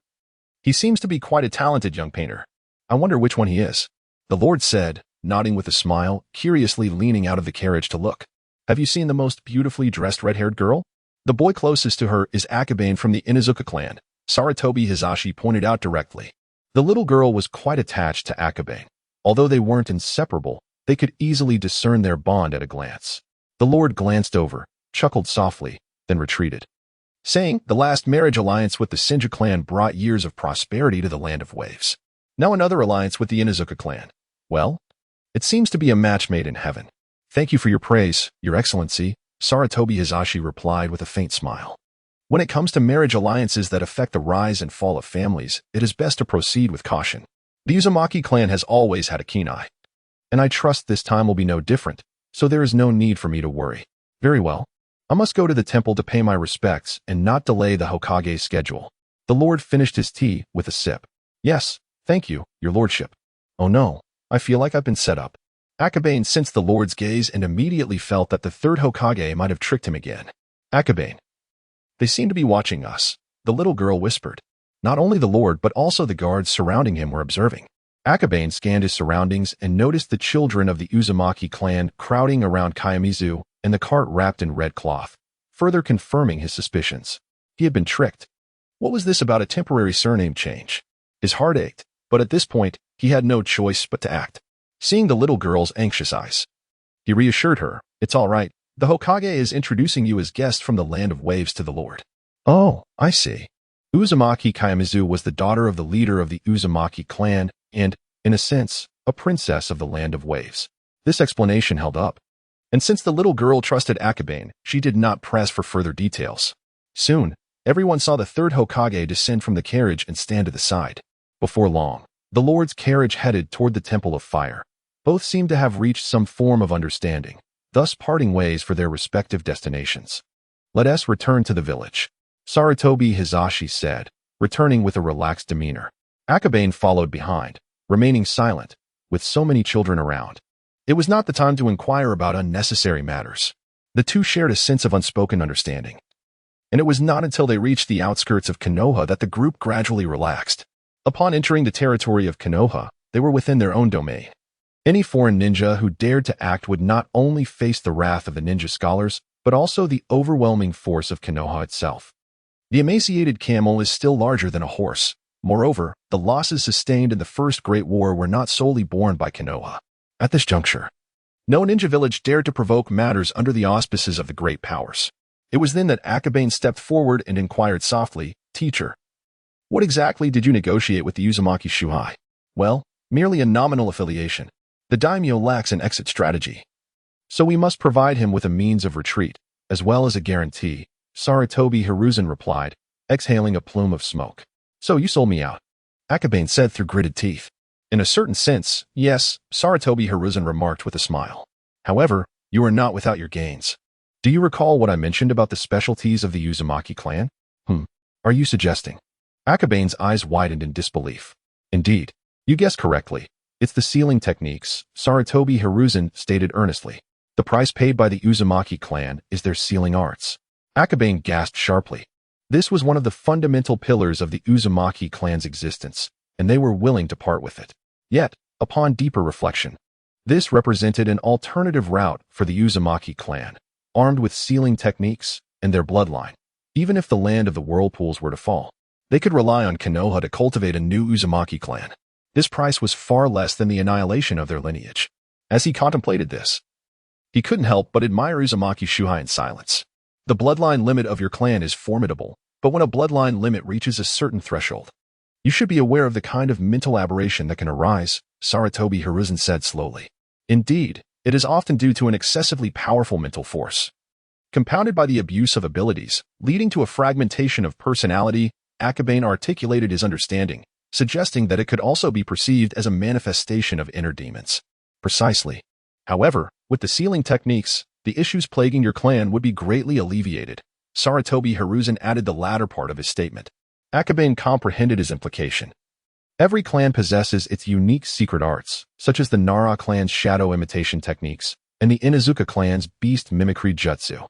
He seems to be quite a talented young painter. I wonder which one he is. The Lord said, nodding with a smile, curiously leaning out of the carriage to look. Have you seen the most beautifully dressed red-haired girl? The boy closest to her is Akabane from the Inuzuka clan, Sarutobi Hizashi pointed out directly. The little girl was quite attached to Akabane. Although they weren't inseparable, they could easily discern their bond at a glance. The Lord glanced over, chuckled softly, then retreated, saying the last marriage alliance with the Senju clan brought years of prosperity to the Land of Waves. Now another alliance with the Inuzuka clan. Well, it seems to be a match made in heaven. Thank you for your praise, Your Excellency, Saratobi Hizashi replied with a faint smile. When it comes to marriage alliances that affect the rise and fall of families, it is best to proceed with caution. The Uzumaki clan has always had a keen eye, and I trust this time will be no different, so there is no need for me to worry. Very well. I must go to the temple to pay my respects and not delay the Hokage's schedule. The Lord finished his tea with a sip. Yes, thank you, Your Lordship. Oh no, I feel like I've been set up. Akabane sensed the Lord's gaze and immediately felt that the third Hokage might have tricked him again. Akabane. They seem to be watching us, the little girl whispered. Not only the Lord but also the guards surrounding him were observing. Akabane scanned his surroundings and noticed the children of the Uzumaki clan crowding around Kiyamizu and the cart wrapped in red cloth, further confirming his suspicions. He had been tricked. What was this about a temporary surname change? His heart ached, but at this point, he had no choice but to act. Seeing the little girl's anxious eyes, he reassured her, "It's all right. The Hokage is introducing you as guests from the Land of Waves to the Lord." Oh, I see. Uzumaki Kiyamizu was the daughter of the leader of the Uzumaki clan and, in a sense, a princess of the Land of Waves. This explanation held up. And since the little girl trusted Akabane, she did not press for further details. Soon, everyone saw the third Hokage descend from the carriage and stand to the side. Before long, the Lord's carriage headed toward the Temple of Fire. Both seemed to have reached some form of understanding, thus parting ways for their respective destinations. Let us return to the village, Saratobi Hizashi said, returning with a relaxed demeanor. Akabane followed behind, remaining silent, with so many children around. It was not the time to inquire about unnecessary matters. The two shared a sense of unspoken understanding. And it was not until they reached the outskirts of Konoha that the group gradually relaxed. Upon entering the territory of Konoha, they were within their own domain. Any foreign ninja who dared to act would not only face the wrath of the ninja scholars, but also the overwhelming force of Konoha itself. The emaciated camel is still larger than a horse. Moreover, the losses sustained in the First Great War were not solely borne by Konoha. At this juncture, no ninja village dared to provoke matters under the auspices of the great powers. It was then that Akabane stepped forward and inquired softly, "Teacher, what exactly did you negotiate with the Uzumaki Shuhai?" "Well, merely a nominal affiliation. The daimyo lacks an exit strategy, so we must provide him with a means of retreat, as well as a guarantee," Saratobi Hiruzen replied, exhaling a plume of smoke. "So you sold me out," Akabane said through gritted teeth. "In a certain sense, yes," Saratobi Hiruzen remarked with a smile. "However, you are not without your gains. Do you recall what I mentioned about the specialties of the Uzumaki clan?" Are you suggesting?" Akabane's eyes widened in disbelief. "Indeed, you guessed correctly. It's the sealing techniques," Saratobi Hiruzen stated earnestly. "The price paid by the Uzumaki clan is their sealing arts." Akabane gasped sharply. This was one of the fundamental pillars of the Uzumaki clan's existence, and they were willing to part with it. Yet, upon deeper reflection, this represented an alternative route for the Uzumaki clan, armed with sealing techniques and their bloodline. Even if the land of the whirlpools were to fall, they could rely on Konoha to cultivate a new Uzumaki clan. This price was far less than the annihilation of their lineage. As he contemplated this, he couldn't help but admire Uzumaki Shuhai in silence. The bloodline limit of your clan is formidable, but when a bloodline limit reaches a certain threshold, you should be aware of the kind of mental aberration that can arise, Saratobi Hiruzen said slowly. Indeed, it is often due to an excessively powerful mental force, compounded by the abuse of abilities, leading to a fragmentation of personality. Akabane articulated his understanding, suggesting that it could also be perceived as a manifestation of inner demons. Precisely. However, with the sealing techniques, the issues plaguing your clan would be greatly alleviated. Saratobi Hiruzen added the latter part of his statement. Akabane comprehended his implication. Every clan possesses its unique secret arts, such as the Nara clan's shadow imitation techniques and the Inuzuka clan's beast mimicry jutsu.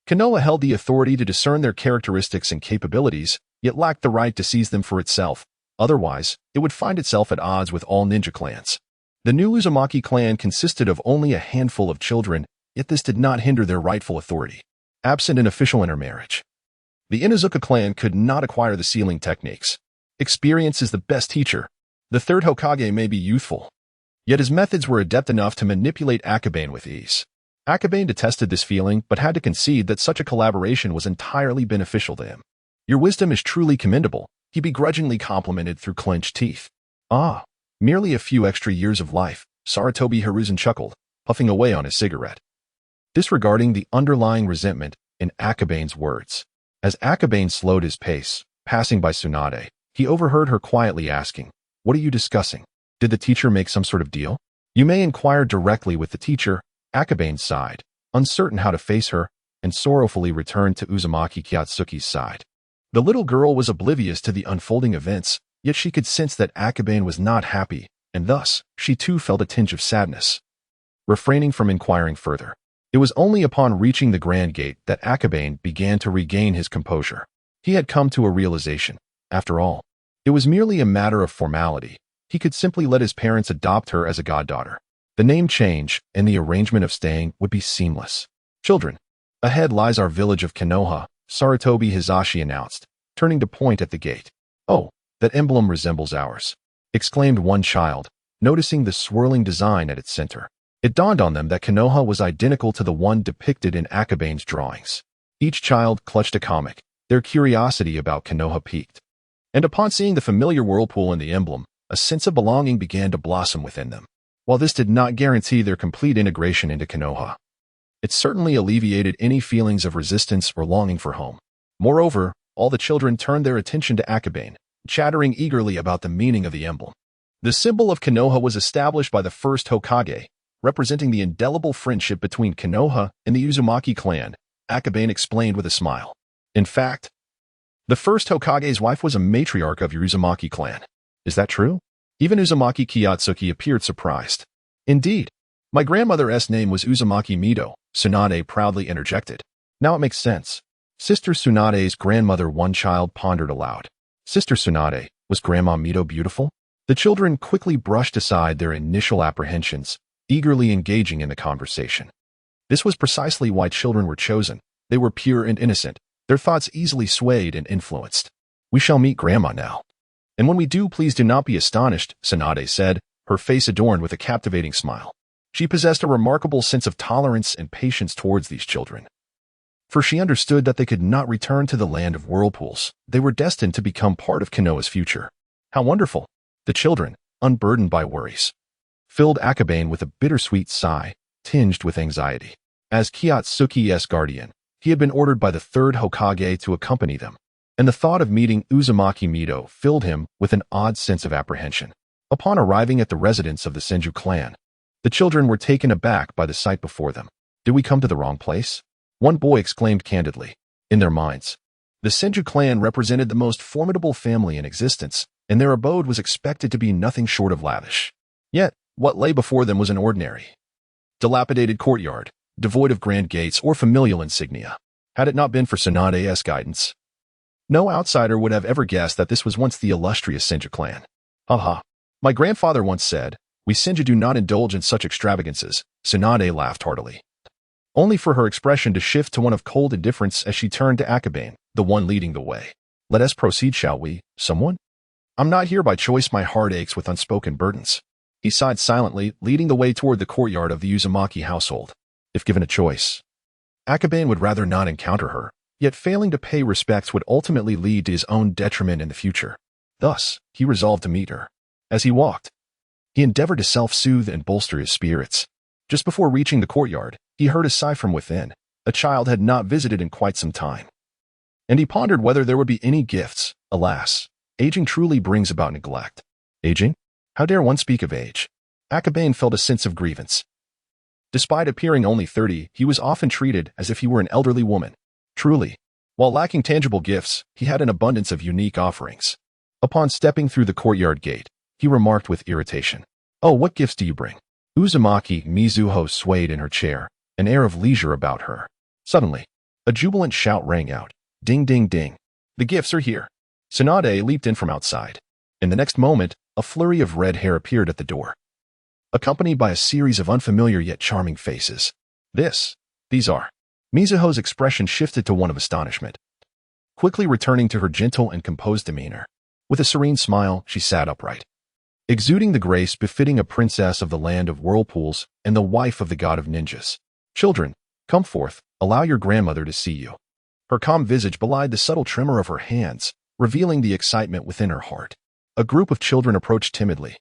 Konoha held the authority to discern their characteristics and capabilities, yet lacked the right to seize them for itself. Otherwise, it would find itself at odds with all ninja clans. The new Uzumaki clan consisted of only a handful of children, yet this did not hinder their rightful authority. Absent an official intermarriage, the Inuzuka clan could not acquire the sealing techniques. Experience is the best teacher. The third Hokage may be youthful, yet his methods were adept enough to manipulate Akabane with ease. Akabane detested this feeling, but had to concede that such a collaboration was entirely beneficial to him. "Your wisdom is truly commendable," he begrudgingly complimented through clenched teeth. "Ah, Merely a few extra years of life, Sarutobi Hiruzen chuckled, puffing away on his cigarette, disregarding the underlying resentment in Akabane's words. As Akabane slowed his pace, passing by Tsunade, he overheard her quietly asking, "What are you discussing? Did the teacher make some sort of deal?" "You may inquire directly with the teacher," Akabane sighed, uncertain how to face her, and sorrowfully returned to Uzumaki Kyatsuki's side. The little girl was oblivious to the unfolding events, yet she could sense that Akabane was not happy, and thus, she too felt a tinge of sadness. Refraining from inquiring further, it was only upon reaching the grand gate that Akabane began to regain his composure. He had come to a realization. After all, it was merely a matter of formality. He could simply let his parents adopt her as a goddaughter. The name change and the arrangement of staying would be seamless. "Children, ahead lies our village of Konoha," Sarutobi Hizashi announced, turning to point at the gate. "Oh, that emblem resembles ours," exclaimed one child, noticing the swirling design at its center. It dawned on them that Konoha was identical to the one depicted in Akabane's drawings. Each child clutched a comic, their curiosity about Konoha piqued. And upon seeing the familiar whirlpool in the emblem, a sense of belonging began to blossom within them. While this did not guarantee their complete integration into Konoha, it certainly alleviated any feelings of resistance or longing for home. Moreover, all the children turned their attention to Akabane, chattering eagerly about the meaning of the emblem. The symbol of Konoha was established by the first Hokage, representing the indelible friendship between Konoha and the Uzumaki clan, Akabane explained with a smile. In fact, the first Hokage's wife was a matriarch of your Uzumaki clan. Is that true? Even Uzumaki Kyatsuki appeared surprised. Indeed, my grandmother's name was Uzumaki Mido, Tsunade proudly interjected. Now it makes sense. Sister Tsunade's grandmother, one child pondered aloud. Sister Tsunade, was Grandma Mido beautiful? The children quickly brushed aside their initial apprehensions, eagerly engaging in the conversation. This was precisely why children were chosen. They were pure and innocent, their thoughts easily swayed and influenced. "We shall meet Grandma now. And when we do, please do not be astonished," Tsunade said, her face adorned with a captivating smile. She possessed a remarkable sense of tolerance and patience towards these children. For she understood that they could not return to the land of whirlpools. They were destined to become part of Konoha's future. How wonderful! The children, unburdened by worries, filled Akabane with a bittersweet sigh, tinged with anxiety. As Kyatsuki's guardian, he had been ordered by the third Hokage to accompany them, and the thought of meeting Uzumaki Mido filled him with an odd sense of apprehension. Upon arriving at the residence of the Senju clan, the children were taken aback by the sight before them. "Did we come to the wrong place?" one boy exclaimed candidly. In their minds, the Senju clan represented the most formidable family in existence, and their abode was expected to be nothing short of lavish. Yet, what lay before them was an ordinary, dilapidated courtyard, devoid of grand gates or familial insignia. Had it not been for Tsunade's guidance, no outsider would have ever guessed that this was once the illustrious Senju clan. "Haha. My grandfather once said, we Senju do not indulge in such extravagances," Tsunade laughed heartily, only for her expression to shift to one of cold indifference as she turned to Akabane, the one leading the way. "Let us proceed, shall we, someone? I'm not here by choice, my heart aches with unspoken burdens." He sighed silently, leading the way toward the courtyard of the Uzumaki household. If given a choice, Akabane would rather not encounter her, yet failing to pay respects would ultimately lead to his own detriment in the future. Thus, he resolved to meet her. As he walked, he endeavored to self-soothe and bolster his spirits. Just before reaching the courtyard, he heard a sigh from within. A child had not visited in quite some time, and he pondered whether there would be any gifts. Alas, aging truly brings about neglect. Aging? How dare one speak of age? Akabane felt a sense of grievance. Despite appearing only 30, he was often treated as if he were an elderly woman. Truly, while lacking tangible gifts, he had an abundance of unique offerings. Upon stepping through the courtyard gate, he remarked with irritation, "Oh, what gifts do you bring?" Uzumaki Mizuho swayed in her chair, an air of leisure about her. Suddenly, a jubilant shout rang out. "Ding, ding, ding. The gifts are here." Tsunade leaped in from outside. In the next moment, a flurry of red hair appeared at the door, accompanied by a series of unfamiliar yet charming faces. These are. Mizuho's expression shifted to one of astonishment, quickly returning to her gentle and composed demeanor. With a serene smile, she sat upright, exuding the grace befitting a princess of the land of whirlpools and the wife of the god of ninjas. "Children, come forth, allow your grandmother to see you." Her calm visage belied the subtle tremor of her hands, revealing the excitement within her heart. A group of children approached timidly,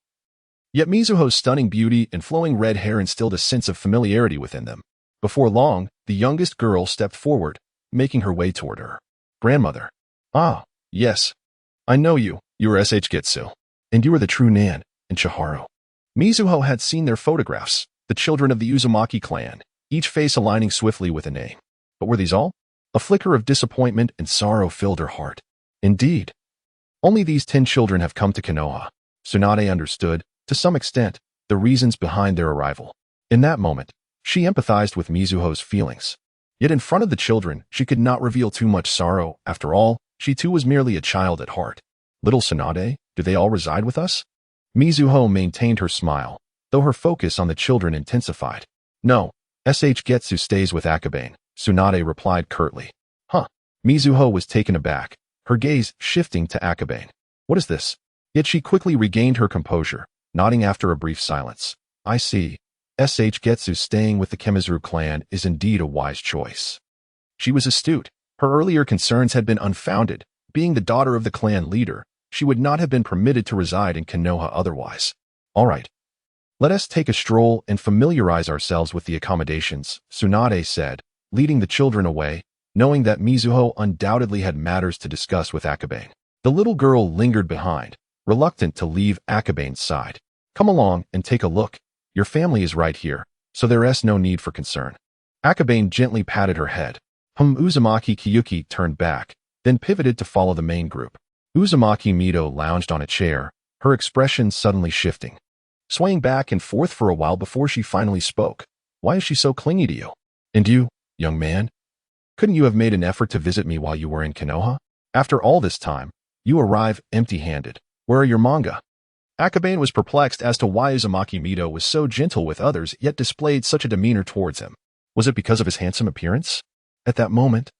Yet Mizuho's stunning beauty and flowing red hair instilled a sense of familiarity within them. Before long, the youngest girl stepped forward, making her way toward her. Grandmother. Ah, yes. I know you. You are Getsu. And you are the true Nan and Chihiro. Mizuho had seen their photographs, the children of the Uzumaki clan, each face aligning swiftly with a name. But were these all? A flicker of disappointment and sorrow filled her heart. Indeed. Only these 10 children have come to Konoha. Tsunade understood, to some extent, the reasons behind their arrival. In that moment, she empathized with Mizuho's feelings. Yet in front of the children, she could not reveal too much sorrow. After all, she too was merely a child at heart. Little Tsunade, do they all reside with us? Mizuho maintained her smile, though her focus on the children intensified. No, Getsu stays with Akabane, Tsunade replied curtly. Huh. Mizuho was taken aback, her gaze shifting to Akabane. What is this? Yet she quickly regained her composure, nodding after a brief silence. I see. Getsu staying with the Kemizuru clan is indeed a wise choice. She was astute. Her earlier concerns had been unfounded. Being the daughter of the clan leader, she would not have been permitted to reside in Konoha otherwise. All right. Let us take a stroll and familiarize ourselves with the accommodations, Tsunade said, leading the children away, knowing that Mizuho undoubtedly had matters to discuss with Akabane. The little girl lingered behind, reluctant to leave Akabane's side. Come along and take a look. Your family is right here, so there is no need for concern. Akabane gently patted her head. Uzumaki Kyuki turned back, then pivoted to follow the main group. Uzumaki Mito lounged on a chair, her expression suddenly shifting, swaying back and forth for a while before she finally spoke. Why is she so clingy to you? And you, young man? Couldn't you have made an effort to visit me while you were in Konoha? After all this time, you arrive empty-handed. Where are your manga? Akabane was perplexed as to why Uzumaki Mito was so gentle with others yet displayed such a demeanor towards him. Was it because of his handsome appearance? At that moment,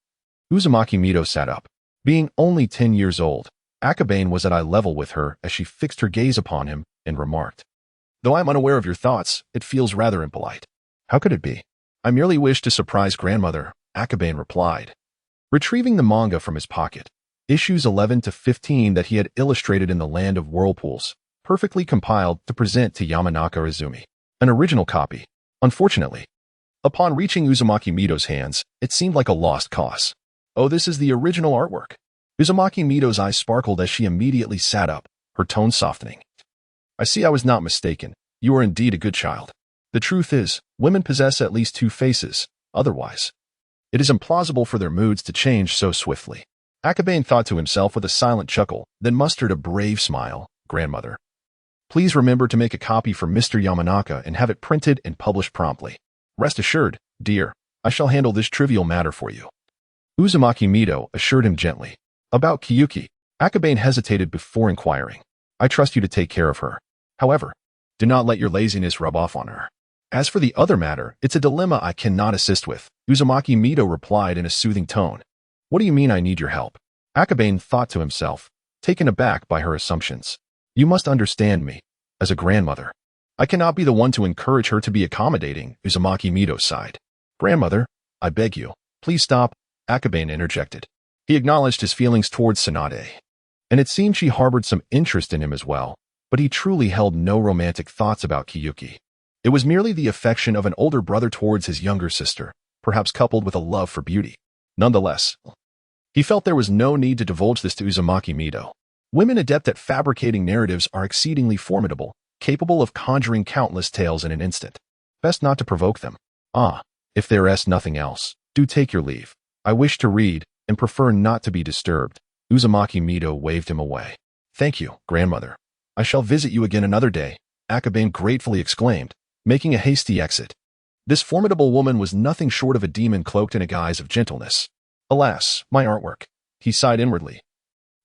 Uzumaki Mito sat up. Being only 10 years old, Akabane was at eye level with her as she fixed her gaze upon him and remarked, Though I am unaware of your thoughts, it feels rather impolite. How could it be? I merely wish to surprise grandmother, Akabane replied, retrieving the manga from his pocket. Issues 11 to 15 that he had illustrated in the Land of Whirlpools, perfectly compiled to present to Yamanaka Izumi. An original copy. Unfortunately, upon reaching Uzumaki Mito's hands, it seemed like a lost cause. Oh, this is the original artwork. Uzumaki Mito's eyes sparkled as she immediately sat up, her tone softening. I see I was not mistaken. You are indeed a good child. The truth is, women possess at least 2 faces. Otherwise, it is implausible for their moods to change so swiftly. Akabane thought to himself with a silent chuckle, then mustered a brave smile. Grandmother, please remember to make a copy for Mr. Yamanaka and have it printed and published promptly. Rest assured, dear, I shall handle this trivial matter for you. Uzumaki Mito assured him gently. About Kyuki, Akabane hesitated before inquiring. I trust you to take care of her. However, do not let your laziness rub off on her. As for the other matter, it's a dilemma I cannot assist with, Uzumaki Mito replied in a soothing tone. What do you mean I need your help? Akabane thought to himself, taken aback by her assumptions. You must understand me. As a grandmother, I cannot be the one to encourage her to be accommodating, Uzumaki Mito sighed. Grandmother, I beg you, please stop, Akabane interjected. He acknowledged his feelings towards Tsunade, and it seemed she harbored some interest in him as well, but he truly held no romantic thoughts about Kyuki. It was merely the affection of an older brother towards his younger sister, perhaps coupled with a love for beauty. Nonetheless, he felt there was no need to divulge this to Uzumaki Mito. Women adept at fabricating narratives are exceedingly formidable, capable of conjuring countless tales in an instant. Best not to provoke them. Ah, if there is nothing else, do take your leave. I wish to read, and prefer not to be disturbed. Uzumaki Mito waved him away. Thank you, grandmother. I shall visit you again another day, Akabane gratefully exclaimed, making a hasty exit. This formidable woman was nothing short of a demon cloaked in a guise of gentleness. Alas, my artwork, he sighed inwardly,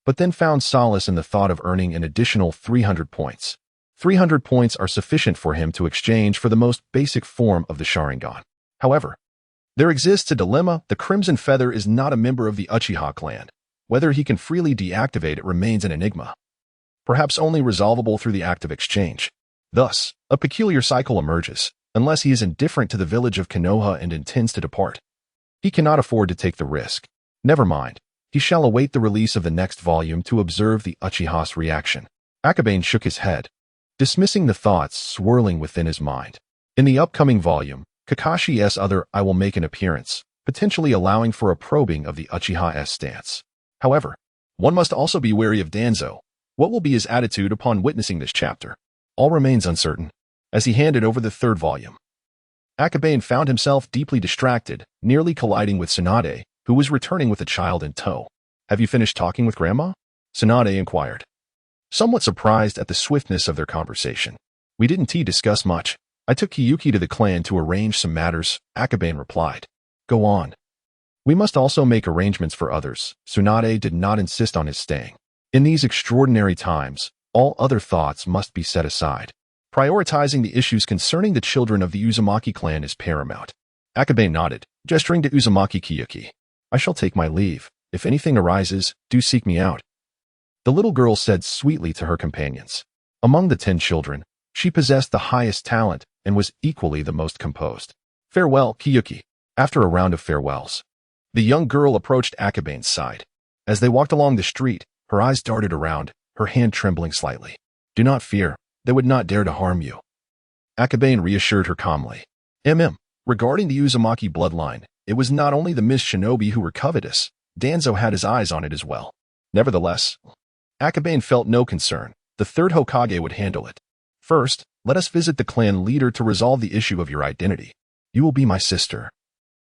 but then found solace in the thought of earning an additional 300 points. 300 points are sufficient for him to exchange for the most basic form of the Sharingan. However, there exists a dilemma. The Crimson Feather is not a member of the Uchiha clan. Whether he can freely deactivate it remains an enigma, perhaps only resolvable through the act of exchange. Thus, a peculiar cycle emerges, unless he is indifferent to the village of Konoha and intends to depart. He cannot afford to take the risk. Never mind. He shall await the release of the next volume to observe the Uchiha's reaction. Akabane shook his head. dismissing the thoughts swirling within his mind. In the upcoming volume, Kakashi's other I will make an appearance, potentially allowing for a probing of the Uchiha's stance. However, one must also be wary of Danzo. What will be his attitude upon witnessing this chapter? All remains uncertain. As he handed over the third volume, Akabane found himself deeply distracted, nearly colliding with Tsunade, who was returning with a child in tow. "Have you finished talking with Grandma?" Tsunade inquired, somewhat surprised at the swiftness of their conversation. "We didn't discuss much. I took Kiyuki to the clan to arrange some matters," Akabane replied. "Go on." "We must also make arrangements for others." Tsunade did not insist on his staying. In these extraordinary times, all other thoughts must be set aside. Prioritizing the issues concerning the children of the Uzumaki clan is paramount. Akabane nodded, gesturing to Uzumaki Kiyuki. "I shall take my leave. If anything arises, do seek me out." The little girl said sweetly to her companions. Among the 10 children, she possessed the highest talent and was equally the most composed. "Farewell, Kiyuki." After a round of farewells, the young girl approached Akabane's side. As they walked along the street, her eyes darted around, her hand trembling slightly. "Do not fear. They would not dare to harm you." Akabane reassured her calmly. Regarding the Uzumaki bloodline, it was not only the Miss Shinobi who were covetous. Danzo had his eyes on it as well. Nevertheless, Akabane felt no concern. The third Hokage would handle it. "First, let us visit the clan leader to resolve the issue of your identity. You will be my sister.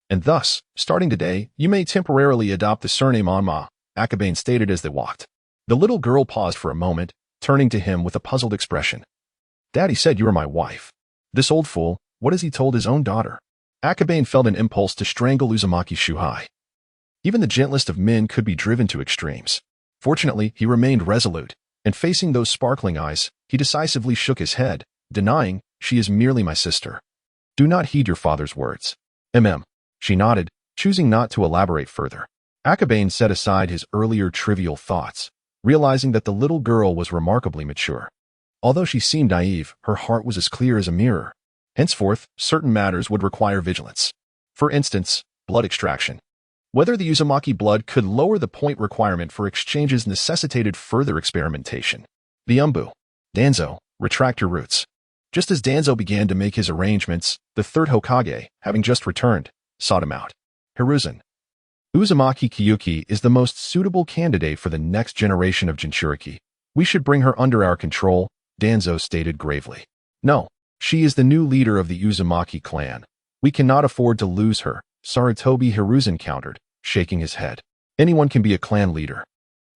And thus, starting today, you may temporarily adopt the surname Anma," Akabane stated as they walked. The little girl paused for a moment, turning to him with a puzzled expression. "Daddy said you were my wife. This old fool, what has he told his own daughter?" Akabane felt an impulse to strangle Uzumaki Shuhei. Even the gentlest of men could be driven to extremes. Fortunately, he remained resolute, and facing those sparkling eyes, he decisively shook his head, denying, "She is merely my sister. Do not heed your father's words." She nodded, choosing not to elaborate further. Akabane set aside his earlier trivial thoughts, realizing that the little girl was remarkably mature. Although she seemed naive, her heart was as clear as a mirror. Henceforth, certain matters would require vigilance. For instance, blood extraction. Whether the Uzumaki blood could lower the point requirement for exchanges necessitated further experimentation. The Danzo, retract your roots. Just as Danzo began to make his arrangements, the third Hokage, having just returned, sought him out. "Hiruzen, Uzumaki Kiyuki is the most suitable candidate for the next generation of Jinchuriki. We should bring her under our control," Danzo stated gravely. "No, she is the new leader of the Uzumaki clan. We cannot afford to lose her," Sarutobi Hiruzen countered, shaking his head. "Anyone can be a clan leader.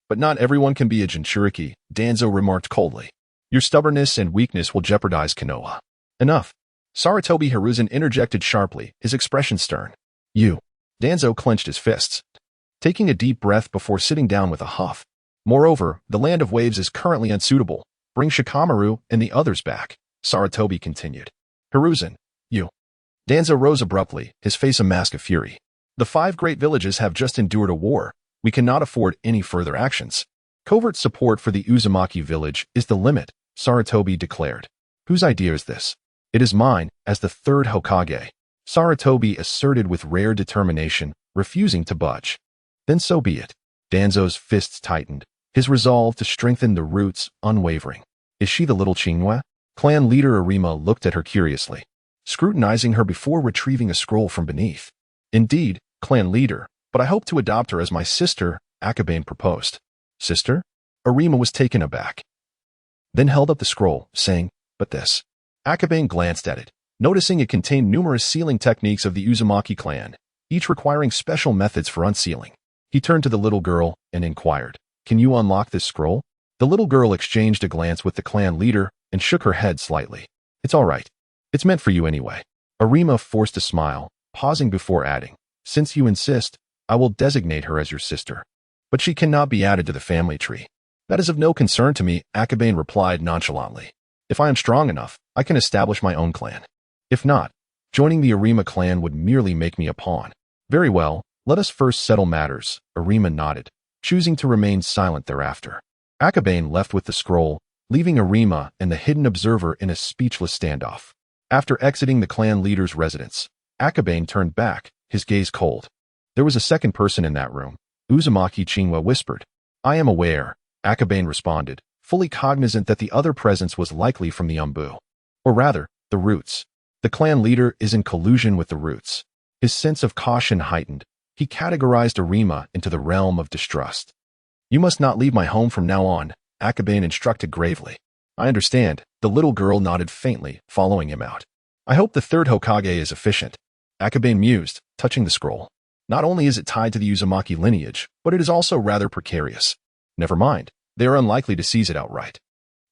But not everyone can be a Jinchuriki," Danzo remarked coldly. "Your stubbornness and weakness will jeopardize Konoha." "Enough." Sarutobi Hiruzen interjected sharply, his expression stern. "You." Danzo clenched his fists, taking a deep breath before sitting down with a huff. "Moreover, the Land of Waves is currently unsuitable. Bring Shikamaru and the others back," Sarutobi continued. "Hiruzen, you." Danzo rose abruptly, his face a mask of fury. "The 5 great villages have just endured a war. We cannot afford any further actions. Covert support for the Uzumaki village is the limit," Sarutobi declared. "Whose idea is this?" "It is mine, as the third Hokage," Sarutobi asserted with rare determination, refusing to budge. "Then so be it." Danzo's fists tightened, his resolve to strengthen the roots unwavering. "Is she the little Chinwa?" Clan leader Arima looked at her curiously, scrutinizing her before retrieving a scroll from beneath. "Indeed, clan leader, but I hope to adopt her as my sister," Akabane proposed. "Sister?" Arima was taken aback, then held up the scroll, saying, "But this." Akabane glanced at it, noticing it contained numerous sealing techniques of the Uzumaki clan, each requiring special methods for unsealing. He turned to the little girl and inquired, "Can you unlock this scroll?" The little girl exchanged a glance with the clan leader and shook her head slightly. "It's all right. It's meant for you anyway." Arima forced a smile, pausing before adding, "Since you insist, I will designate her as your sister. But she cannot be added to the family tree." "That is of no concern to me," Akabane replied nonchalantly. "If I am strong enough, I can establish my own clan. If not, joining the Arima clan would merely make me a pawn." "Very well, let us first settle matters," Arima nodded, choosing to remain silent thereafter. Akabane left with the scroll, leaving Arima and the hidden observer in a speechless standoff. After exiting the clan leader's residence, Akabane turned back, his gaze cold. There was a second person in that room. Uzumaki Chinwa whispered. "I am aware," Akabane responded, fully cognizant that the other presence was likely from the Umbu. Or rather, the roots. The clan leader is in collusion with the roots. His sense of caution heightened. He categorized Arima into the realm of distrust. You must not leave my home from now on, Akabane instructed gravely. I understand, the little girl nodded faintly, following him out. I hope the third Hokage is efficient. Akabane mused, touching the scroll. Not only is it tied to the Uzumaki lineage, but it is also rather precarious. Never mind, they are unlikely to seize it outright.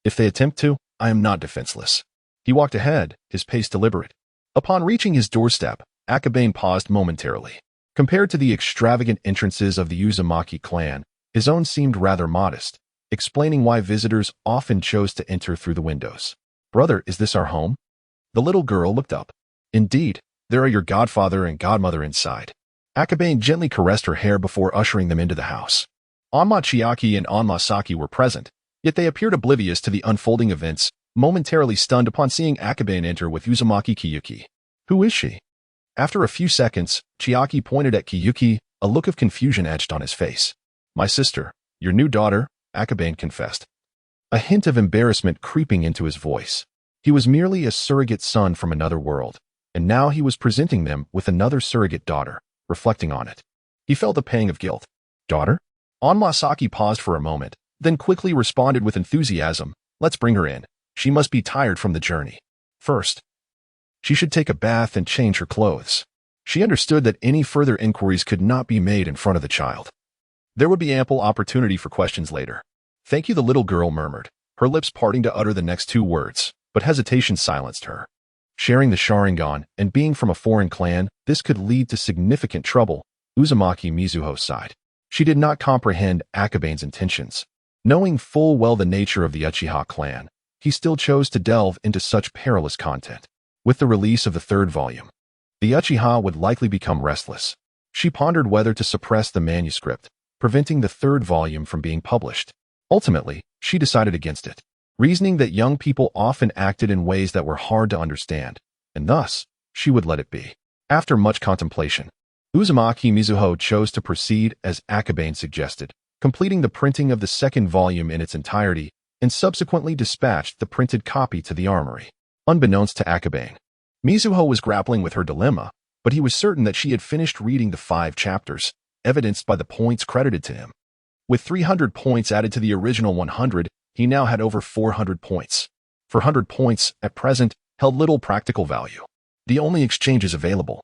If they attempt to, I am not defenseless. He walked ahead, his pace deliberate. Upon reaching his doorstep, Akabane paused momentarily. Compared to the extravagant entrances of the Uzumaki clan, his own seemed rather modest, explaining why visitors often chose to enter through the windows. Brother, is this our home? The little girl looked up. Indeed, there are your godfather and godmother inside. Akabane gently caressed her hair before ushering them into the house. Anma Chiaki and Anma Saki were present, yet they appeared oblivious to the unfolding events, momentarily stunned upon seeing Akabane enter with Uzumaki Kyuki. Who is she? After a few seconds, Chiaki pointed at Kyuki, a look of confusion etched on his face. My sister, your new daughter, Akabane confessed. A hint of embarrassment creeping into his voice. He was merely a surrogate son from another world, and now he was presenting them with another surrogate daughter, reflecting on it. He felt a pang of guilt. Daughter? Anma Saki paused for a moment, then quickly responded with enthusiasm. Let's bring her in. She must be tired from the journey. First, she should take a bath and change her clothes. She understood that any further inquiries could not be made in front of the child. There would be ample opportunity for questions later. Thank you, the little girl murmured, her lips parting to utter the next two words, but hesitation silenced her. Sharing the Sharingan and being from a foreign clan, this could lead to significant trouble, Uzumaki Mizuho sighed. She did not comprehend Akabane's intentions. Knowing full well the nature of the Uchiha clan, he still chose to delve into such perilous content. With the release of the third volume, the Uchiha would likely become restless. She pondered whether to suppress the manuscript, preventing the third volume from being published. Ultimately, she decided against it, reasoning that young people often acted in ways that were hard to understand, and thus, she would let it be. After much contemplation, Uzumaki Mizuho chose to proceed as Akabane suggested, completing the printing of the second volume in its entirety, and subsequently dispatched the printed copy to the armory. Unbeknownst to Akabane, Mizuho was grappling with her dilemma, but he was certain that she had finished reading the 5 chapters, evidenced by the points credited to him. With 300 points added to the original 100, he now had over 400 points. 400 points, at present, held little practical value. The only exchanges available,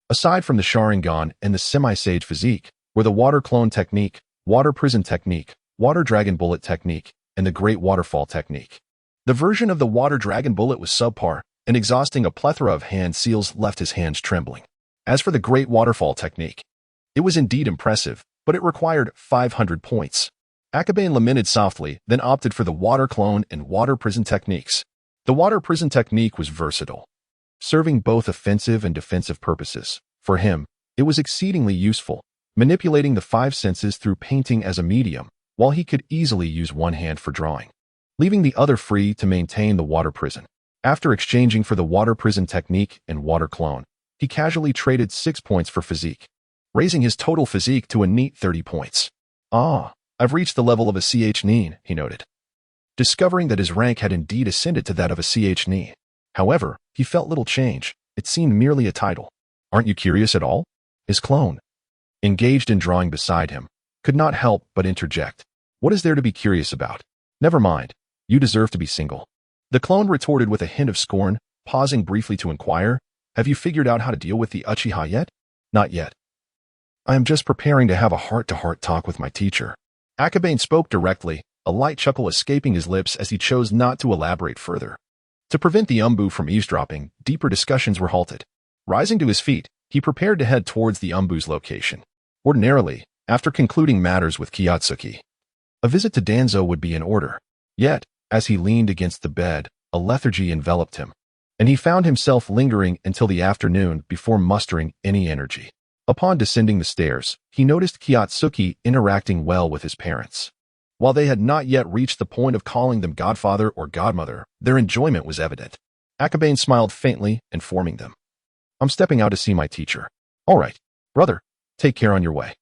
aside from the Sharingan and the semi-sage physique, were the water clone technique, water prison technique, water dragon bullet technique, and the great waterfall technique. The version of the water dragon bullet was subpar, and exhausting a plethora of hand seals left his hands trembling. As for the great waterfall technique, it was indeed impressive, but it required 500 points. Akabane lamented softly, then opted for the water clone and water prison techniques. The water prison technique was versatile, serving both offensive and defensive purposes. For him, it was exceedingly useful, manipulating the 5 senses through painting as a medium, while he could easily use one hand for drawing, leaving the other free to maintain the water prison. After exchanging for the water prison technique and water clone, he casually traded 6 points for physique, raising his total physique to a neat 30 points. Ah, I've reached the level of a CH Nin, he noted, discovering that his rank had indeed ascended to that of a CH Nin. However, he felt little change. It seemed merely a title. Aren't you curious at all? His clone, engaged in drawing beside him, could not help but interject. What is there to be curious about? Never mind. You deserve to be single. The clone retorted with a hint of scorn, pausing briefly to inquire, have you figured out how to deal with the Uchiha yet? Not yet. I am just preparing to have a heart-to-heart talk with my teacher. Akabane spoke directly, a light chuckle escaping his lips as he chose not to elaborate further. To prevent the Umbu from eavesdropping, deeper discussions were halted. Rising to his feet, he prepared to head towards the Umbu's location. Ordinarily, after concluding matters with Kiyotsuki, a visit to Danzo would be in order. Yet, as he leaned against the bed, a lethargy enveloped him, and he found himself lingering until the afternoon before mustering any energy. Upon descending the stairs, he noticed Kiyotsuki interacting well with his parents. While they had not yet reached the point of calling them godfather or godmother, their enjoyment was evident. Akabane smiled faintly, informing them, I'm stepping out to see my teacher. All right, brother, take care on your way.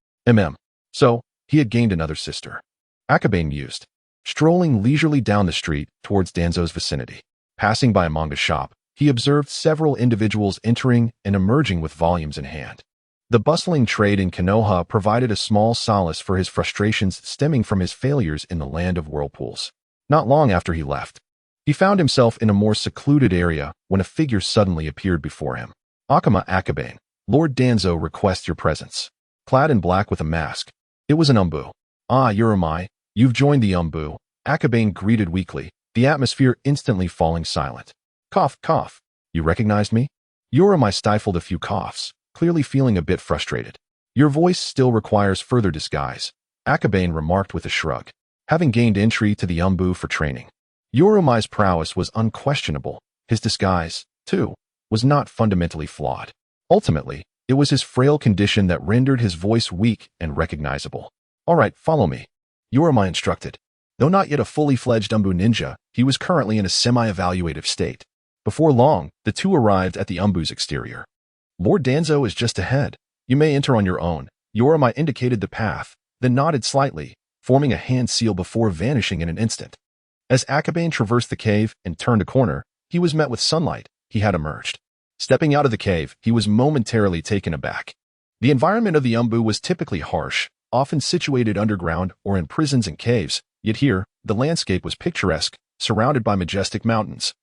So, he had gained another sister. Akabane mused. strolling leisurely down the street towards Danzo's vicinity. Passing by a manga shop, he observed several individuals entering and emerging with volumes in hand. The bustling trade in Konoha provided a small solace for his frustrations stemming from his failures in the land of whirlpools. Not long after he left, he found himself in a more secluded area when a figure suddenly appeared before him. Akabane, Lord Danzo requests your presence. Clad in black with a mask, it was an umbu. Ah, Urumai, you've joined the umbu, Akabane greeted weakly, the atmosphere instantly falling silent. Cough, cough. You recognized me? Urumai stifled a few coughs, clearly feeling a bit frustrated. Your voice still requires further disguise, Akabane remarked with a shrug. Having gained entry to the umbu for training, Urumai's prowess was unquestionable. His disguise, too, was not fundamentally flawed. Ultimately, it was his frail condition that rendered his voice weak and recognizable. All right, follow me, Urumai instructed. Though not yet a fully fledged umbu ninja, he was currently in a semi-evaluative state. Before long, the two arrived at the umbu's exterior. Lord Danzo is just ahead. You may enter on your own. Urumai indicated the path, then nodded slightly, forming a hand seal before vanishing in an instant. As Akabane traversed the cave and turned a corner, he was met with sunlight. He had emerged. Stepping out of the cave, he was momentarily taken aback. The environment of the umbu was typically harsh, often situated underground or in prisons and caves, yet here, the landscape was picturesque, surrounded by majestic mountains.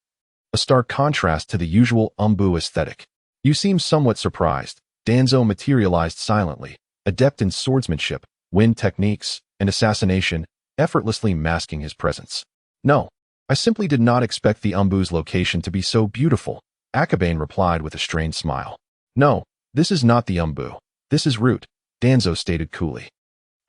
A stark contrast to the usual umbu aesthetic. You seem somewhat surprised. Danzo materialized silently, adept in swordsmanship, wind techniques, and assassination, effortlessly masking his presence. No, I simply did not expect the umbu's location to be so beautiful, Akabane replied with a strained smile. No, this is not the umbu. This is Root, Danzo stated coolly.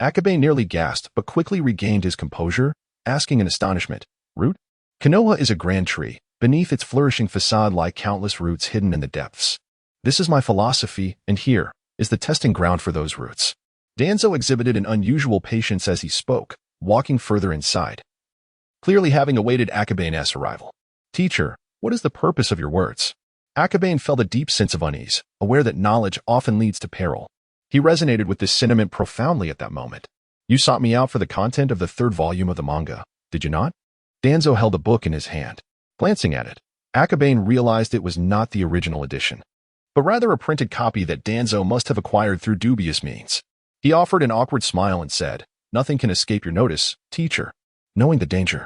Akabane nearly gasped but quickly regained his composure, asking in astonishment, Root? Konoha is a grand tree. Beneath its flourishing facade lie countless roots hidden in the depths. This is my philosophy, and here is the testing ground for those roots. Danzo exhibited an unusual patience as he spoke, walking further inside, clearly having awaited Akabane's arrival. Teacher, what is the purpose of your words? Akabane felt a deep sense of unease, aware that knowledge often leads to peril. He resonated with this sentiment profoundly at that moment. You sought me out for the content of the third volume of the manga, did you not? Danzo held a book in his hand. Glancing at it, Akabane realized it was not the original edition, but rather a printed copy that Danzo must have acquired through dubious means. He offered an awkward smile and said, Nothing can escape your notice, teacher. Knowing the danger,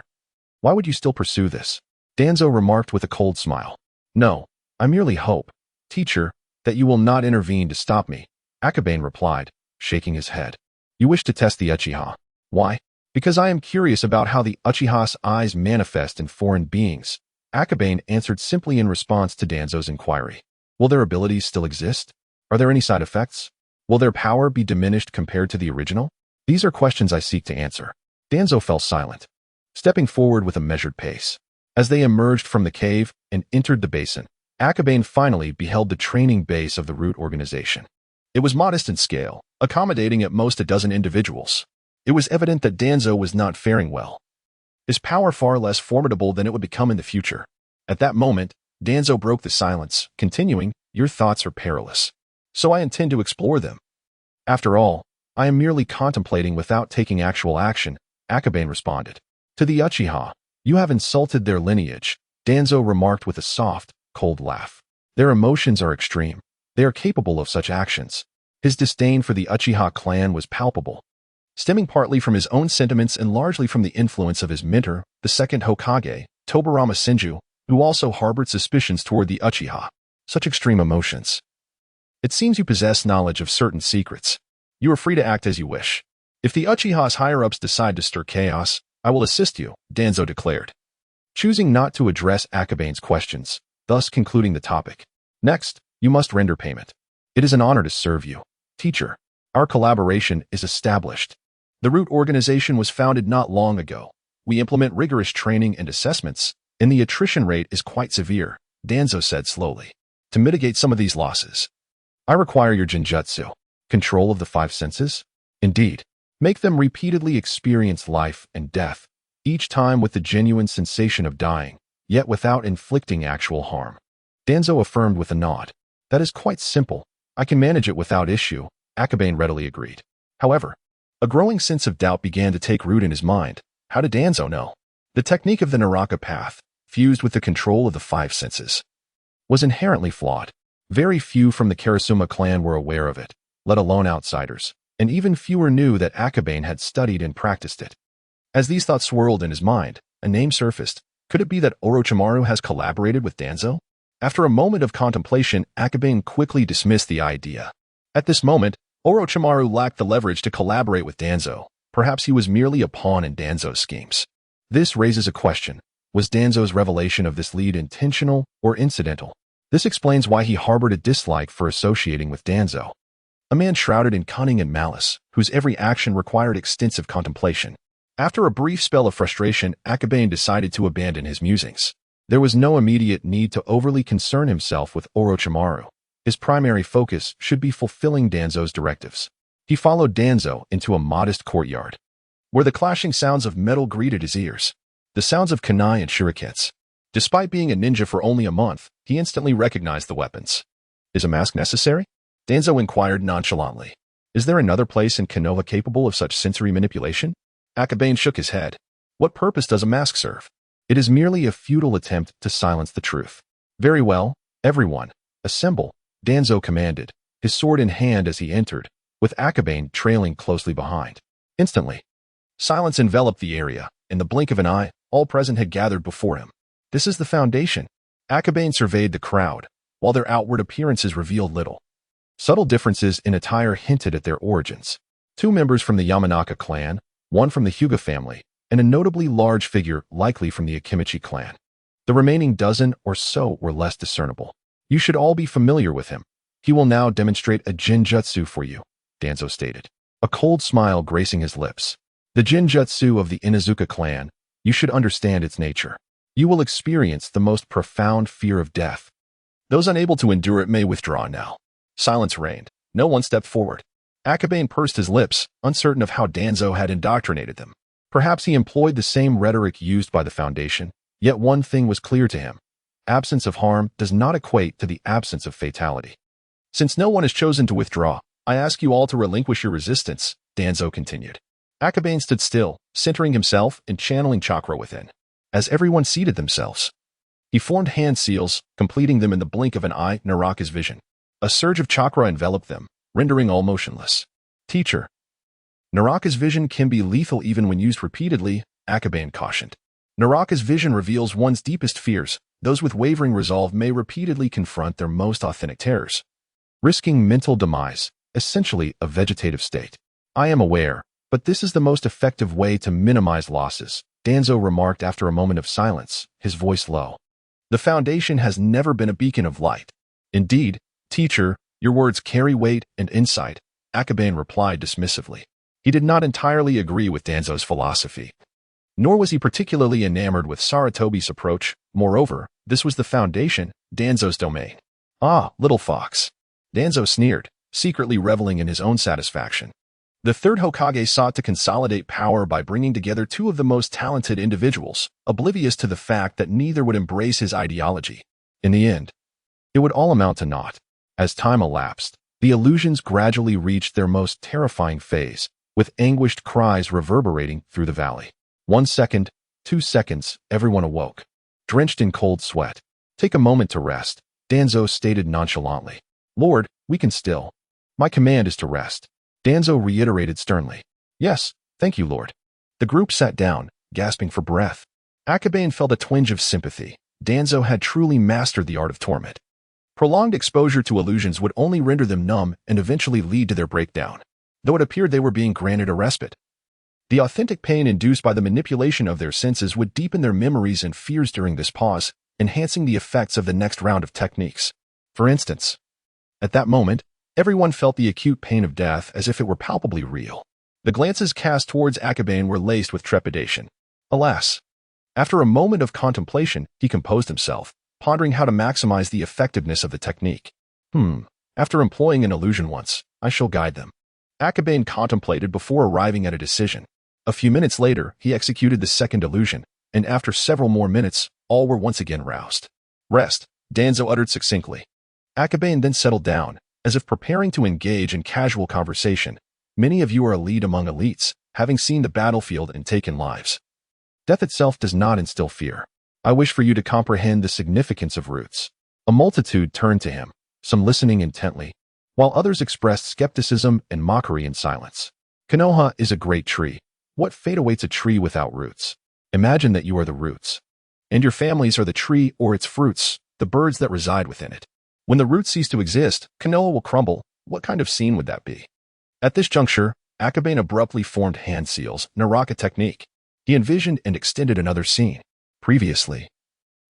why would you still pursue this? Danzo remarked with a cold smile. No, I merely hope, teacher, that you will not intervene to stop me, Akabane replied, shaking his head. You wish to test the Uchiha. Why? Because I am curious about how the Uchiha's eyes manifest in foreign beings. Akabane answered simply in response to Danzo's inquiry. Will their abilities still exist? Are there any side effects? Will their power be diminished compared to the original? These are questions I seek to answer. Danzo fell silent, stepping forward with a measured pace. As they emerged from the cave and entered the basin, Akabane finally beheld the training base of the Root organization. It was modest in scale, accommodating at most a dozen individuals. It was evident that Danzo was not faring well. His power far less formidable than it would become in the future. At that moment, Danzo broke the silence, continuing, Your thoughts are perilous. So I intend to explore them. After all, I am merely contemplating without taking actual action, Akabane responded. To the Uchiha, you have insulted their lineage, Danzo remarked with a soft, cold laugh. Their emotions are extreme. They are capable of such actions. His disdain for the Uchiha clan was palpable, stemming partly from his own sentiments and largely from the influence of his mentor, the second Hokage, Tobirama Senju, who also harbored suspicions toward the Uchiha. Such extreme emotions. It seems you possess knowledge of certain secrets. You are free to act as you wish. If the Uchiha's higher-ups decide to stir chaos, I will assist you, Danzo declared, choosing not to address Akabane's questions, thus concluding the topic. Next, you must render payment. It is an honor to serve you, teacher. Our collaboration is established. The Root organization was founded not long ago. We implement rigorous training and assessments, and the attrition rate is quite severe, Danzo said slowly. To mitigate some of these losses, I require your genjutsu, control of the five senses. Indeed, make them repeatedly experience life and death, each time with the genuine sensation of dying, yet without inflicting actual harm. Danzo affirmed with a nod. That is quite simple. I can manage it without issue, Akabane readily agreed. However, a growing sense of doubt began to take root in his mind. How did Danzo know? The technique of the Naraka path, fused with the control of the five senses, was inherently flawed. Very few from the Karasuma clan were aware of it, let alone outsiders, and even fewer knew that Akabane had studied and practiced it. As these thoughts swirled in his mind, a name surfaced. Could it be that Orochimaru has collaborated with Danzo? After a moment of contemplation, Akabane quickly dismissed the idea. At this moment, Orochimaru lacked the leverage to collaborate with Danzo. Perhaps he was merely a pawn in Danzo's schemes. This raises a question. Was Danzo's revelation of this lead intentional or incidental? This explains why he harbored a dislike for associating with Danzo, a man shrouded in cunning and malice, whose every action required extensive contemplation. After a brief spell of frustration, Akabane decided to abandon his musings. There was no immediate need to overly concern himself with Orochimaru. His primary focus should be fulfilling Danzo's directives. He followed Danzo into a modest courtyard, where the clashing sounds of metal greeted his ears. The sounds of kunai and shurikens. Despite being a ninja for only a month, he instantly recognized the weapons. Is a mask necessary? Danzo inquired nonchalantly. Is there another place in Konoha capable of such sensory manipulation? Akabane shook his head. What purpose does a mask serve? It is merely a futile attempt to silence the truth. Very well, everyone, assemble, Danzo commanded, his sword in hand as he entered, with Akabane trailing closely behind. Instantly, silence enveloped the area. In the blink of an eye, all present had gathered before him. This is the foundation. Akabane surveyed the crowd, while their outward appearances revealed little. Subtle differences in attire hinted at their origins. 2 members from the Yamanaka clan, 1 from the Hyuga family, and a notably large figure likely from the Akimichi clan. The remaining dozen or so were less discernible. You should all be familiar with him. He will now demonstrate a genjutsu for you, Danzo stated, a cold smile gracing his lips. The genjutsu of the Inuzuka clan, you should understand its nature. You will experience the most profound fear of death. Those unable to endure it may withdraw now. Silence reigned. No one stepped forward. Akabane pursed his lips, uncertain of how Danzo had indoctrinated them. Perhaps he employed the same rhetoric used by the Foundation, yet one thing was clear to him. Absence of harm does not equate to the absence of fatality. Since no one has chosen to withdraw, I ask you all to relinquish your resistance, Danzo continued. Akabane stood still, centering himself and channeling chakra within. As everyone seated themselves, he formed hand seals, completing them in the blink of an eye. Naraka's vision. A surge of chakra enveloped them, rendering all motionless. Teacher. Naraka's vision can be lethal even when used repeatedly, Akabane cautioned. Naraka's vision reveals one's deepest fears. Those with wavering resolve may repeatedly confront their most authentic terrors, risking mental demise, essentially a vegetative state. I am aware, but this is the most effective way to minimize losses, Danzo remarked after a moment of silence, his voice low. The Foundation has never been a beacon of light. Indeed, teacher, your words carry weight and insight, Akabane replied dismissively. He did not entirely agree with Danzo's philosophy, nor was he particularly enamored with Saratobi's approach. Moreover, this was the Foundation, Danzo's domain. Ah, little fox. Danzo sneered, secretly reveling in his own satisfaction. The third Hokage sought to consolidate power by bringing together 2 of the most talented individuals, oblivious to the fact that neither would embrace his ideology. In the end, it would all amount to naught. As time elapsed, the illusions gradually reached their most terrifying phase, with anguished cries reverberating through the valley. 1 second, 2 seconds, everyone awoke, drenched in cold sweat. Take a moment to rest, Danzo stated nonchalantly. Lord, we can still. My command is to rest, Danzo reiterated sternly. Yes, thank you, Lord. The group sat down, gasping for breath. Akabane felt a twinge of sympathy. Danzo had truly mastered the art of torment. Prolonged exposure to illusions would only render them numb and eventually lead to their breakdown, though it appeared they were being granted a respite. The authentic pain induced by the manipulation of their senses would deepen their memories and fears during this pause, enhancing the effects of the next round of techniques. For instance, at that moment, everyone felt the acute pain of death as if it were palpably real. The glances cast towards Akabane were laced with trepidation. Alas! After a moment of contemplation, he composed himself, pondering how to maximize the effectiveness of the technique. After employing an illusion once, I shall guide them. Akabane contemplated before arriving at a decision. A few minutes later, he executed the second illusion, and after several more minutes, all were once again roused. Rest, Danzo uttered succinctly. Akabane then settled down, as if preparing to engage in casual conversation. Many of you are elite among elites, having seen the battlefield and taken lives. Death itself does not instill fear. I wish for you to comprehend the significance of roots. A multitude turned to him, some listening intently, while others expressed skepticism and mockery in silence. Konoha is a great tree. What fate awaits a tree without roots? Imagine that you are the roots, and your families are the tree or its fruits, the birds that reside within it. When the roots cease to exist, Konoha will crumble. What kind of scene would that be? At this juncture, Akabane abruptly formed hand seals, Naraka technique. He envisioned and extended another scene. Previously,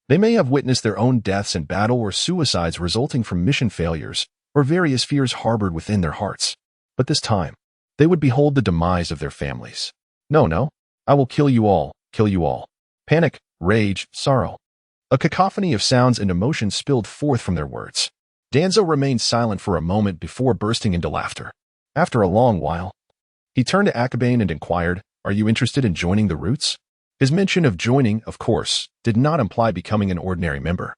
they may have witnessed their own deaths in battle or suicides resulting from mission failures or various fears harbored within their hearts. But this time, they would behold the demise of their families. No, I will kill you all, kill you all. Panic, rage, sorrow. A cacophony of sounds and emotions spilled forth from their words. Danzo remained silent for a moment before bursting into laughter. After a long while, he turned to Akabane and inquired, "Are you interested in joining the Roots?" His mention of joining, of course, did not imply becoming an ordinary member,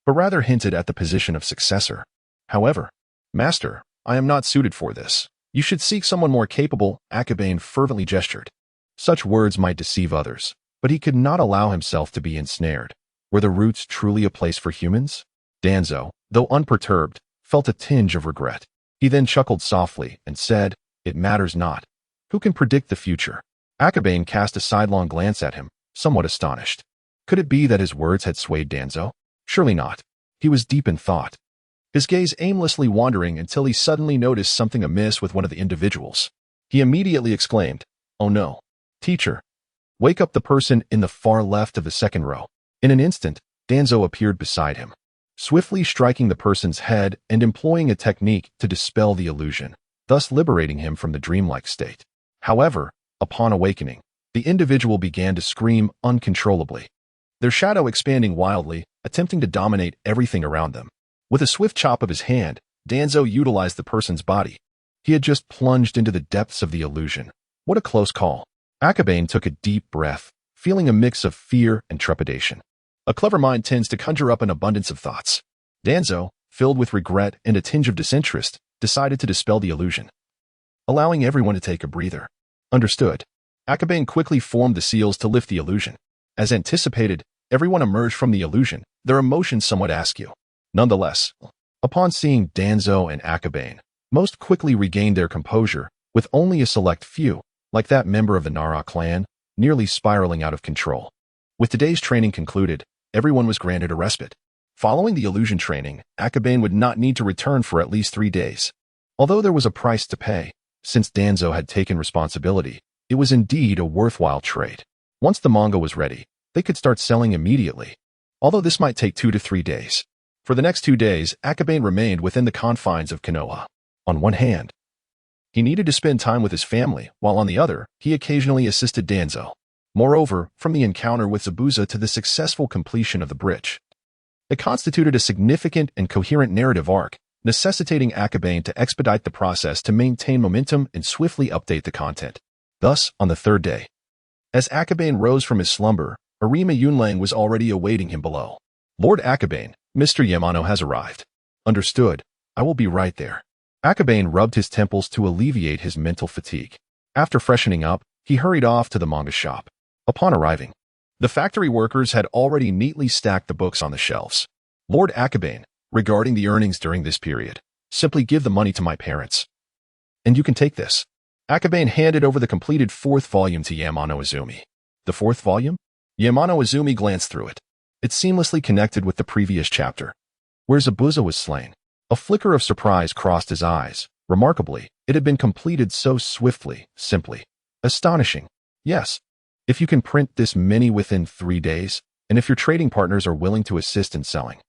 but rather hinted at the position of successor. However, "Master, I am not suited for this. You should seek someone more capable," Akabane fervently gestured. Such words might deceive others, but he could not allow himself to be ensnared. Were the Roots truly a place for humans? Danzo, though unperturbed, felt a tinge of regret. He then chuckled softly and said, "It matters not. Who can predict the future?" Akabane cast a sidelong glance at him, somewhat astonished. Could it be that his words had swayed Danzo? Surely not. He was deep in thought, his gaze aimlessly wandering until he suddenly noticed something amiss with one of the individuals. He immediately exclaimed, "Oh no. Teacher, wake up the person in the far left of the second row." In an instant, Danzo appeared beside him, swiftly striking the person's head and employing a technique to dispel the illusion, thus liberating him from the dreamlike state. However, upon awakening, the individual began to scream uncontrollably, their shadow expanding wildly, attempting to dominate everything around them. With a swift chop of his hand, Danzo utilized the person's body. He had just plunged into the depths of the illusion. What a close call. Akabane took a deep breath, feeling a mix of fear and trepidation. A clever mind tends to conjure up an abundance of thoughts. Danzo, filled with regret and a tinge of disinterest, decided to dispel the illusion, allowing everyone to take a breather. Understood. Akabane quickly formed the seals to lift the illusion. As anticipated, everyone emerged from the illusion, their emotions somewhat askew. Nonetheless, upon seeing Danzo and Akabane, most quickly regained their composure, with only a select few, like that member of the Nara clan, nearly spiraling out of control. With today's training concluded, everyone was granted a respite. Following the illusion training, Akabane would not need to return for at least 3 days. Although there was a price to pay, since Danzo had taken responsibility, it was indeed a worthwhile trade. Once the manga was ready, they could start selling immediately, although this might take 2 to 3 days. For the next 2 days, Akabane remained within the confines of Konoha. On one hand, he needed to spend time with his family, while on the other, he occasionally assisted Danzo. Moreover, from the encounter with Zabuza to the successful completion of the bridge, it constituted a significant and coherent narrative arc, necessitating Akabane to expedite the process to maintain momentum and swiftly update the content. Thus, on the 3rd day, as Akabane rose from his slumber, Arima Yunlang was already awaiting him below. "Lord Akabane, Mr. Yamano has arrived." "Understood. I will be right there." Akabane rubbed his temples to alleviate his mental fatigue. After freshening up, he hurried off to the manga shop. Upon arriving, the factory workers had already neatly stacked the books on the shelves. "Lord Akabane, regarding the earnings during this period, simply give the money to my parents, and you can take this." Akabane handed over the completed 4th volume to Yamano Izumi. The 4th volume? Yamano Izumi glanced through it. It seamlessly connected with the previous chapter, where Zabuza was slain. A flicker of surprise crossed his eyes. Remarkably, it had been completed so swiftly, simply. Astonishing. Yes. If you can print this many within 3 days, and if your trading partners are willing to assist in selling,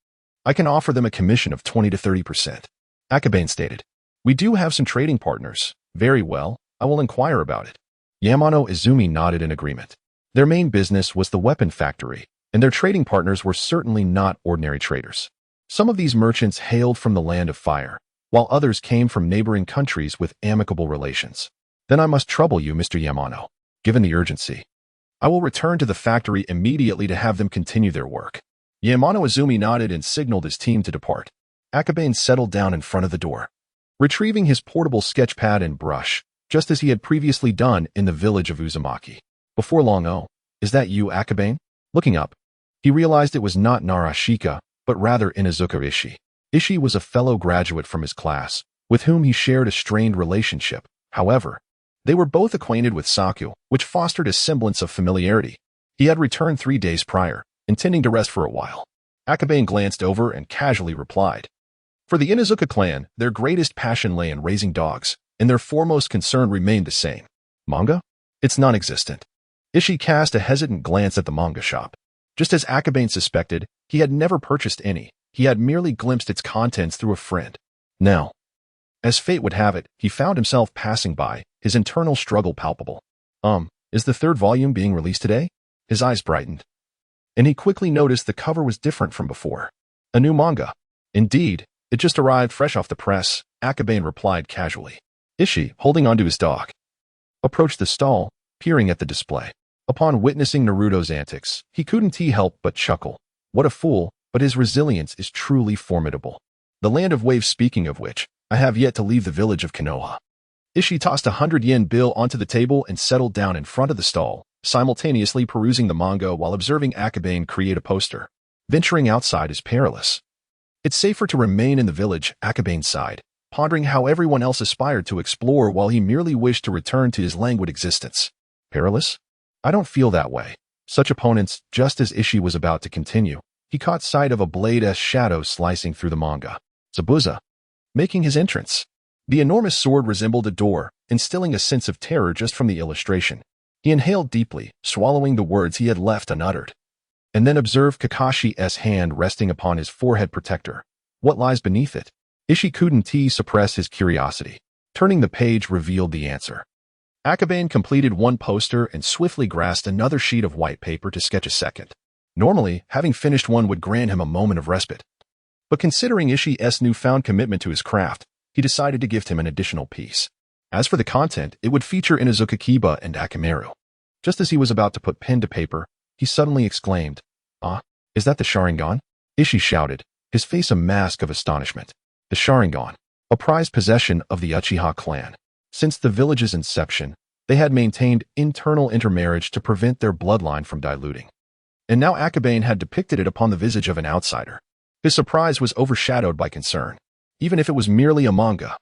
I can offer them a commission of 20 to 30%. Akabane stated. "We do have some trading partners. Very well, I will inquire about it." Yamano Izumi nodded in agreement. Their main business was the weapon factory, and their trading partners were certainly not ordinary traders. Some of these merchants hailed from the land of fire, while others came from neighboring countries with amicable relations. "Then I must trouble you, Mr. Yamano. Given the urgency, I will return to the factory immediately to have them continue their work." Yamano Izumi nodded and signaled his team to depart. Akabane settled down in front of the door, retrieving his portable sketch pad and brush, just as he had previously done in the village of Uzumaki. Before long, Is that you, Akabane? Looking up, he realized it was not Narashika, but rather Inuzuka Ishii. Ishii was a fellow graduate from his class, with whom he shared a strained relationship. However, they were both acquainted with Saku, which fostered a semblance of familiarity. He had returned 3 days prior, intending to rest for a while. Akabane glanced over and casually replied. For the Inuzuka clan, their greatest passion lay in raising dogs, and their foremost concern remained the same. Manga? It's non-existent. Ishii cast a hesitant glance at the manga shop. Just as Akabane suspected, he had never purchased any. He had merely glimpsed its contents through a friend. Now, as fate would have it, he found himself passing by, his internal struggle palpable. Is the 3rd volume being released today? His eyes brightened. And he quickly noticed the cover was different from before. A new manga. Indeed, it just arrived fresh off the press, Akabane replied casually. Ishii, holding onto his dog, approached the stall, peering at the display. Upon witnessing Naruto's antics, he couldn't help but chuckle. What a fool, but his resilience is truly formidable. The land of waves, speaking of which, I have yet to leave the village of Konoha. Ishii tossed a 100-yen bill onto the table and settled down in front of the stall, simultaneously perusing the manga while observing Akabane create a poster. Venturing outside is perilous. It's safer to remain in the village, Akabane sighed, pondering how everyone else aspired to explore while he merely wished to return to his languid existence. Perilous? I don't feel that way. Such opponents, just as Ishii was about to continue, he caught sight of a blade-esque shadow slicing through the manga. Zabuza, making his entrance. The enormous sword resembled a door, instilling a sense of terror just from the illustration. He inhaled deeply, swallowing the words he had left unuttered, and then observed Kakashi's hand resting upon his forehead protector. What lies beneath it? Ishii couldn't suppress his curiosity. Turning the page revealed the answer. Akabane completed one poster and swiftly grasped another sheet of white paper to sketch a second. Normally, having finished one would grant him a moment of respite. But considering Ishii's newfound commitment to his craft, he decided to gift him an additional piece. As for the content, it would feature Inuzuka Kiba and Akamaru. Just as he was about to put pen to paper, he suddenly exclaimed, "Ah, is that the Sharingan?" Ishii shouted, his face a mask of astonishment. The Sharingan, a prized possession of the Uchiha clan. Since the village's inception, they had maintained internal intermarriage to prevent their bloodline from diluting. And now Akabane had depicted it upon the visage of an outsider. His surprise was overshadowed by concern. Even if it was merely a manga,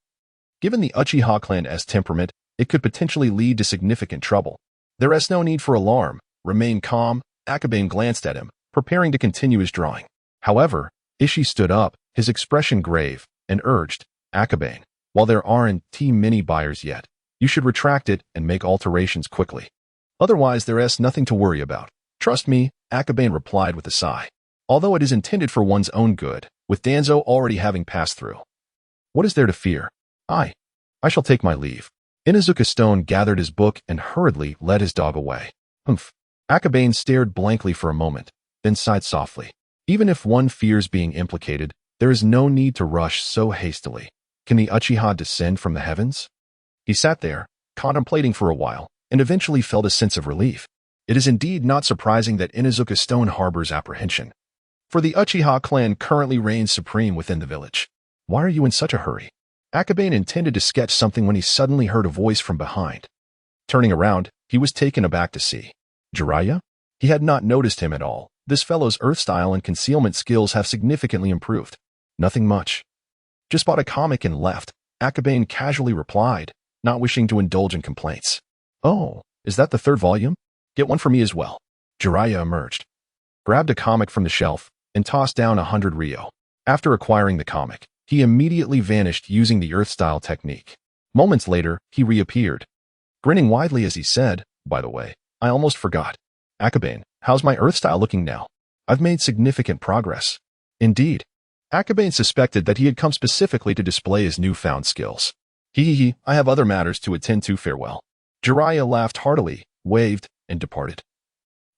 given the Uchiha clan's temperament, it could potentially lead to significant trouble. There is no need for alarm. Remain calm. Akabane glanced at him, preparing to continue his drawing. However, Ishii stood up, his expression grave, and urged, "Akabane, while there aren't many buyers yet, you should retract it and make alterations quickly. Otherwise, there is nothing to worry about." "Trust me," Akabane replied with a sigh. "Although it is intended for one's own good, with Danzo already having passed through. What is there to fear? I shall take my leave." Inuzuka Stone gathered his book and hurriedly led his dog away. Humph. Akabane stared blankly for a moment, then sighed softly. Even if one fears being implicated, there is no need to rush so hastily. Can the Uchiha descend from the heavens? He sat there, contemplating for a while, and eventually felt a sense of relief. It is indeed not surprising that Inuzuka Stone harbors apprehension, for the Uchiha clan currently reigns supreme within the village. Why are you in such a hurry? Akabane intended to sketch something when he suddenly heard a voice from behind. Turning around, he was taken aback to see Jiraiya? He had not noticed him at all. This fellow's earth style and concealment skills have significantly improved. Nothing much. Just bought a comic and left, Akabane casually replied, not wishing to indulge in complaints. Oh, is that the 3rd volume? Get one for me as well. Jiraiya emerged, grabbed a comic from the shelf, and tossed down 100 ryo. After acquiring the comic, he immediately vanished using the earth-style technique. Moments later, he reappeared, grinning widely as he said, "By the way, I almost forgot. Akabane, how's my earth style looking now? I've made significant progress." Indeed, Akabane suspected that he had come specifically to display his newfound skills. I have other matters to attend to, farewell." Jiraiya laughed heartily, waved, and departed,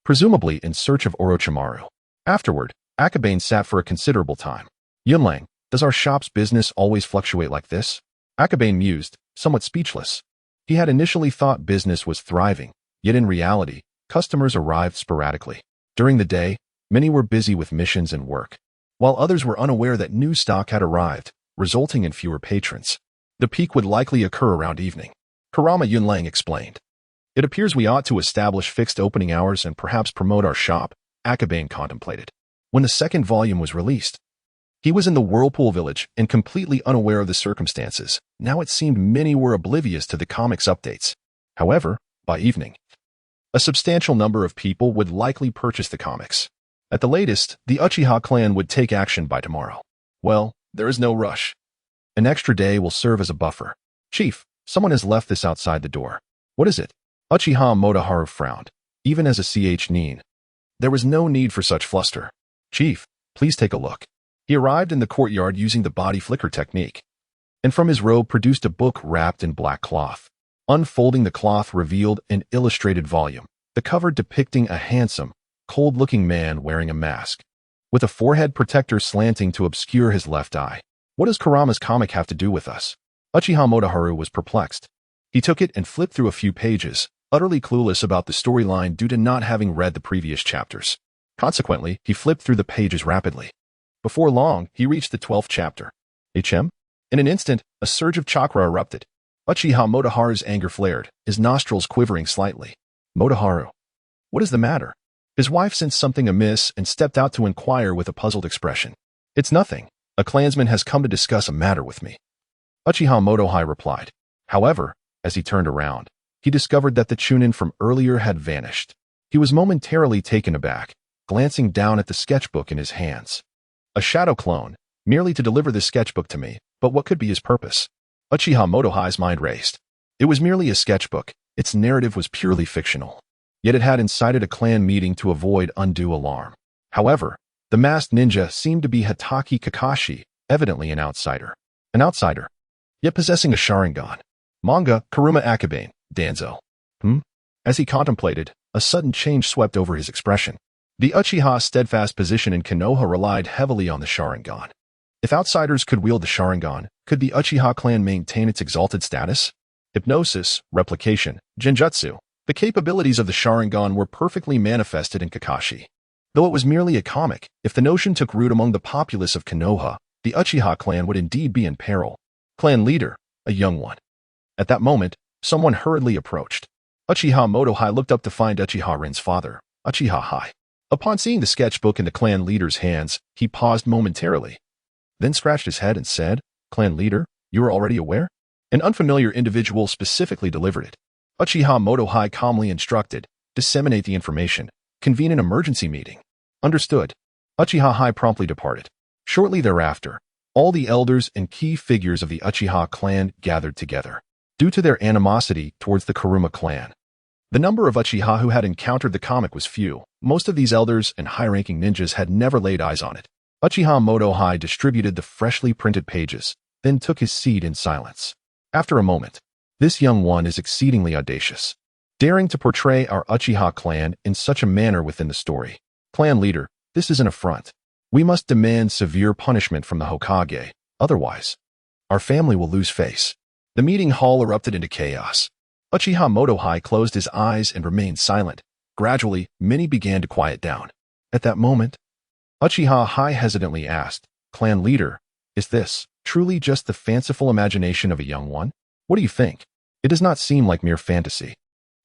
presumably in search of Orochimaru. Afterward, Akabane sat for a considerable time. "Yunlang, does our shop's business always fluctuate like this?" Akabane mused, somewhat speechless. He had initially thought business was thriving, yet in reality, customers arrived sporadically. During the day, many were busy with missions and work, while others were unaware that new stock had arrived, resulting in fewer patrons. The peak would likely occur around evening. Kurama Yunlang explained. It appears we ought to establish fixed opening hours and perhaps promote our shop, Akabane contemplated. When the second volume was released, he was in the Whirlpool Village and completely unaware of the circumstances. Now it seemed many were oblivious to the comics updates. However, by evening, a substantial number of people would likely purchase the comics. At the latest, the Uchiha clan would take action by tomorrow. Well, there is no rush. An extra day will serve as a buffer. Chief, someone has left this outside the door. What is it? Uchiha Motoharu frowned. Even as a nin, there was no need for such fluster. Chief, please take a look. He arrived in the courtyard using the body flicker technique, and from his robe produced a book wrapped in black cloth. Unfolding the cloth revealed an illustrated volume, the cover depicting a handsome, cold-looking man wearing a mask, with a forehead protector slanting to obscure his left eye. What does Kurama's comic have to do with us? Uchiha Motoharu was perplexed. He took it and flipped through a few pages, utterly clueless about the storyline due to not having read the previous chapters. Consequently, he flipped through the pages rapidly. Before long, he reached the 12th chapter. HM? In an instant, a surge of chakra erupted. Uchiha Motoharu's anger flared, his nostrils quivering slightly. Motoharu. What is the matter? His wife sensed something amiss and stepped out to inquire with a puzzled expression. It's nothing. A clansman has come to discuss a matter with me. Uchiha Motohai replied. However, as he turned around, he discovered that the Chunin from earlier had vanished. He was momentarily taken aback, glancing down at the sketchbook in his hands. A shadow clone, merely to deliver the sketchbook to me, but what could be his purpose? Uchiha Motohai's mind raced. It was merely a sketchbook. Its narrative was purely fictional. Yet it had incited a clan meeting to avoid undue alarm. However, the masked ninja seemed to be Hatake Kakashi, evidently an outsider. An outsider, yet possessing a Sharingan. Manga, Kuruma Akabane, Danzo. As he contemplated, a sudden change swept over his expression. The Uchiha's steadfast position in Konoha relied heavily on the Sharingan. If outsiders could wield the Sharingan, could the Uchiha clan maintain its exalted status? Hypnosis, replication, genjutsu. The capabilities of the Sharingan were perfectly manifested in Kakashi. Though it was merely a comic, if the notion took root among the populace of Konoha, the Uchiha clan would indeed be in peril. Clan leader, a young one. At that moment, someone hurriedly approached. Uchiha Motohai looked up to find Uchiha Rin's father, Uchiha Hai. Upon seeing the sketchbook in the clan leader's hands, he paused momentarily, then scratched his head and said, Clan leader, you are already aware? An unfamiliar individual specifically delivered it. Uchiha Motohai calmly instructed, disseminate the information, convene an emergency meeting. Understood. Uchiha Hai promptly departed. Shortly thereafter, all the elders and key figures of the Uchiha clan gathered together. Due to their animosity towards the Kuruma clan, the number of Uchiha who had encountered the comic was few. Most of these elders and high-ranking ninjas had never laid eyes on it. Uchiha Motohai distributed the freshly printed pages, then took his seat in silence. After a moment, this young one is exceedingly audacious, daring to portray our Uchiha clan in such a manner within the story. Clan leader, this is an affront. We must demand severe punishment from the Hokage, otherwise, our family will lose face. The meeting hall erupted into chaos. Uchiha Motohai closed his eyes and remained silent. Gradually, many began to quiet down. At that moment, Uchiha Hai hesitantly asked, Clan leader, is this truly just the fanciful imagination of a young one? What do you think? It does not seem like mere fantasy.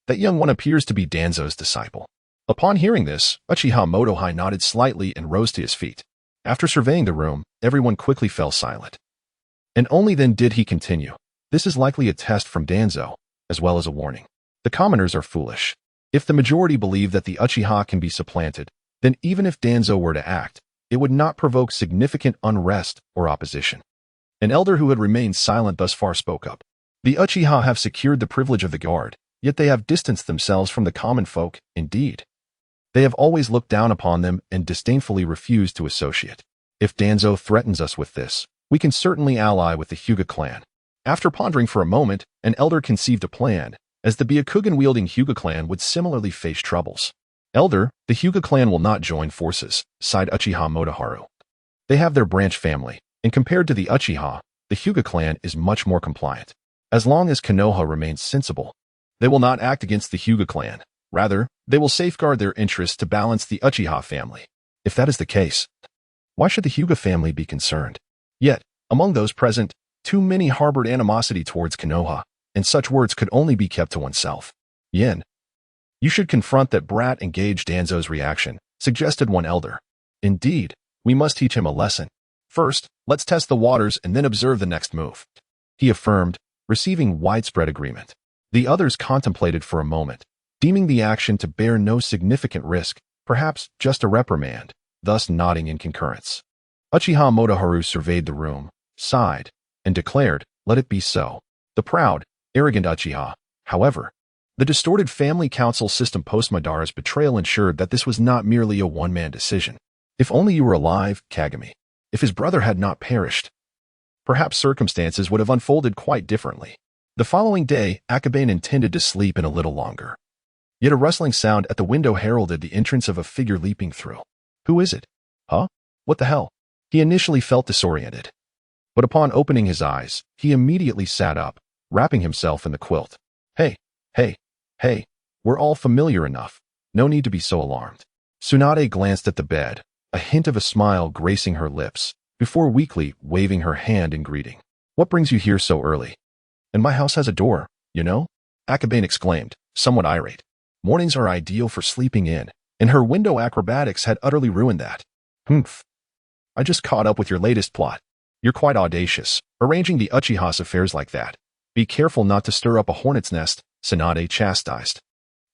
That young one appears to be Danzo's disciple. Upon hearing this, Uchiha Motohai nodded slightly and rose to his feet. After surveying the room, everyone quickly fell silent. And only then did he continue. This is likely a test from Danzo, as well as a warning. The commoners are foolish. If the majority believe that the Uchiha can be supplanted, then even if Danzo were to act, it would not provoke significant unrest or opposition. An elder who had remained silent thus far spoke up. The Uchiha have secured the privilege of the guard, yet they have distanced themselves from the common folk. Indeed, they have always looked down upon them and disdainfully refused to associate. If Danzo threatens us with this, we can certainly ally with the Hyuga clan. After pondering for a moment, an elder conceived a plan, as the Byakugan-wielding Hyuga clan would similarly face troubles. Elder, the Hyuga clan will not join forces, sighed Uchiha Motoharu. They have their branch family, and compared to the Uchiha, the Hyuga clan is much more compliant. As long as Konoha remains sensible, they will not act against the Hyuga clan. Rather, they will safeguard their interests to balance the Uchiha family. If that is the case, why should the Hyuga family be concerned? Yet, among those present, too many harbored animosity towards Konoha, and such words could only be kept to oneself. Yin. You should confront that brat and gauge Danzo's reaction, suggested one elder. Indeed, we must teach him a lesson. First, let's test the waters and then observe the next move. He affirmed, receiving widespread agreement. The others contemplated for a moment, deeming the action to bear no significant risk, perhaps just a reprimand, thus nodding in concurrence. Uchiha Motoharu surveyed the room, sighed, and declared, let it be so. The proud, arrogant Uchiha, however. The distorted family council system post-Madara's betrayal ensured that this was not merely a one-man decision. If only you were alive, Kagami. If his brother had not perished, perhaps circumstances would have unfolded quite differently. The following day, Akabane intended to sleep in a little longer. Yet a rustling sound at the window heralded the entrance of a figure leaping through. Who is it? Huh? What the hell? He initially felt disoriented. But upon opening his eyes, he immediately sat up, wrapping himself in the quilt. Hey, we're all familiar enough. No need to be so alarmed. Tsunade glanced at the bed, a hint of a smile gracing her lips, before weakly waving her hand in greeting. What brings you here so early? And my house has a door, you know? Akabane exclaimed, somewhat irate. Mornings are ideal for sleeping in, and her window acrobatics had utterly ruined that. Humph. I just caught up with your latest plot. You're quite audacious, arranging the Uchiha's affairs like that. Be careful not to stir up a hornet's nest, Tsunade chastised.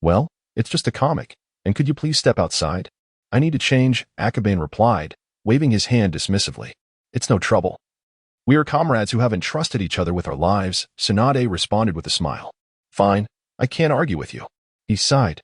Well, it's just a comic, and could you please step outside? I need to change, Akabane replied, waving his hand dismissively. It's no trouble. We are comrades who have entrusted each other with our lives, Tsunade responded with a smile. Fine, I can't argue with you. He sighed.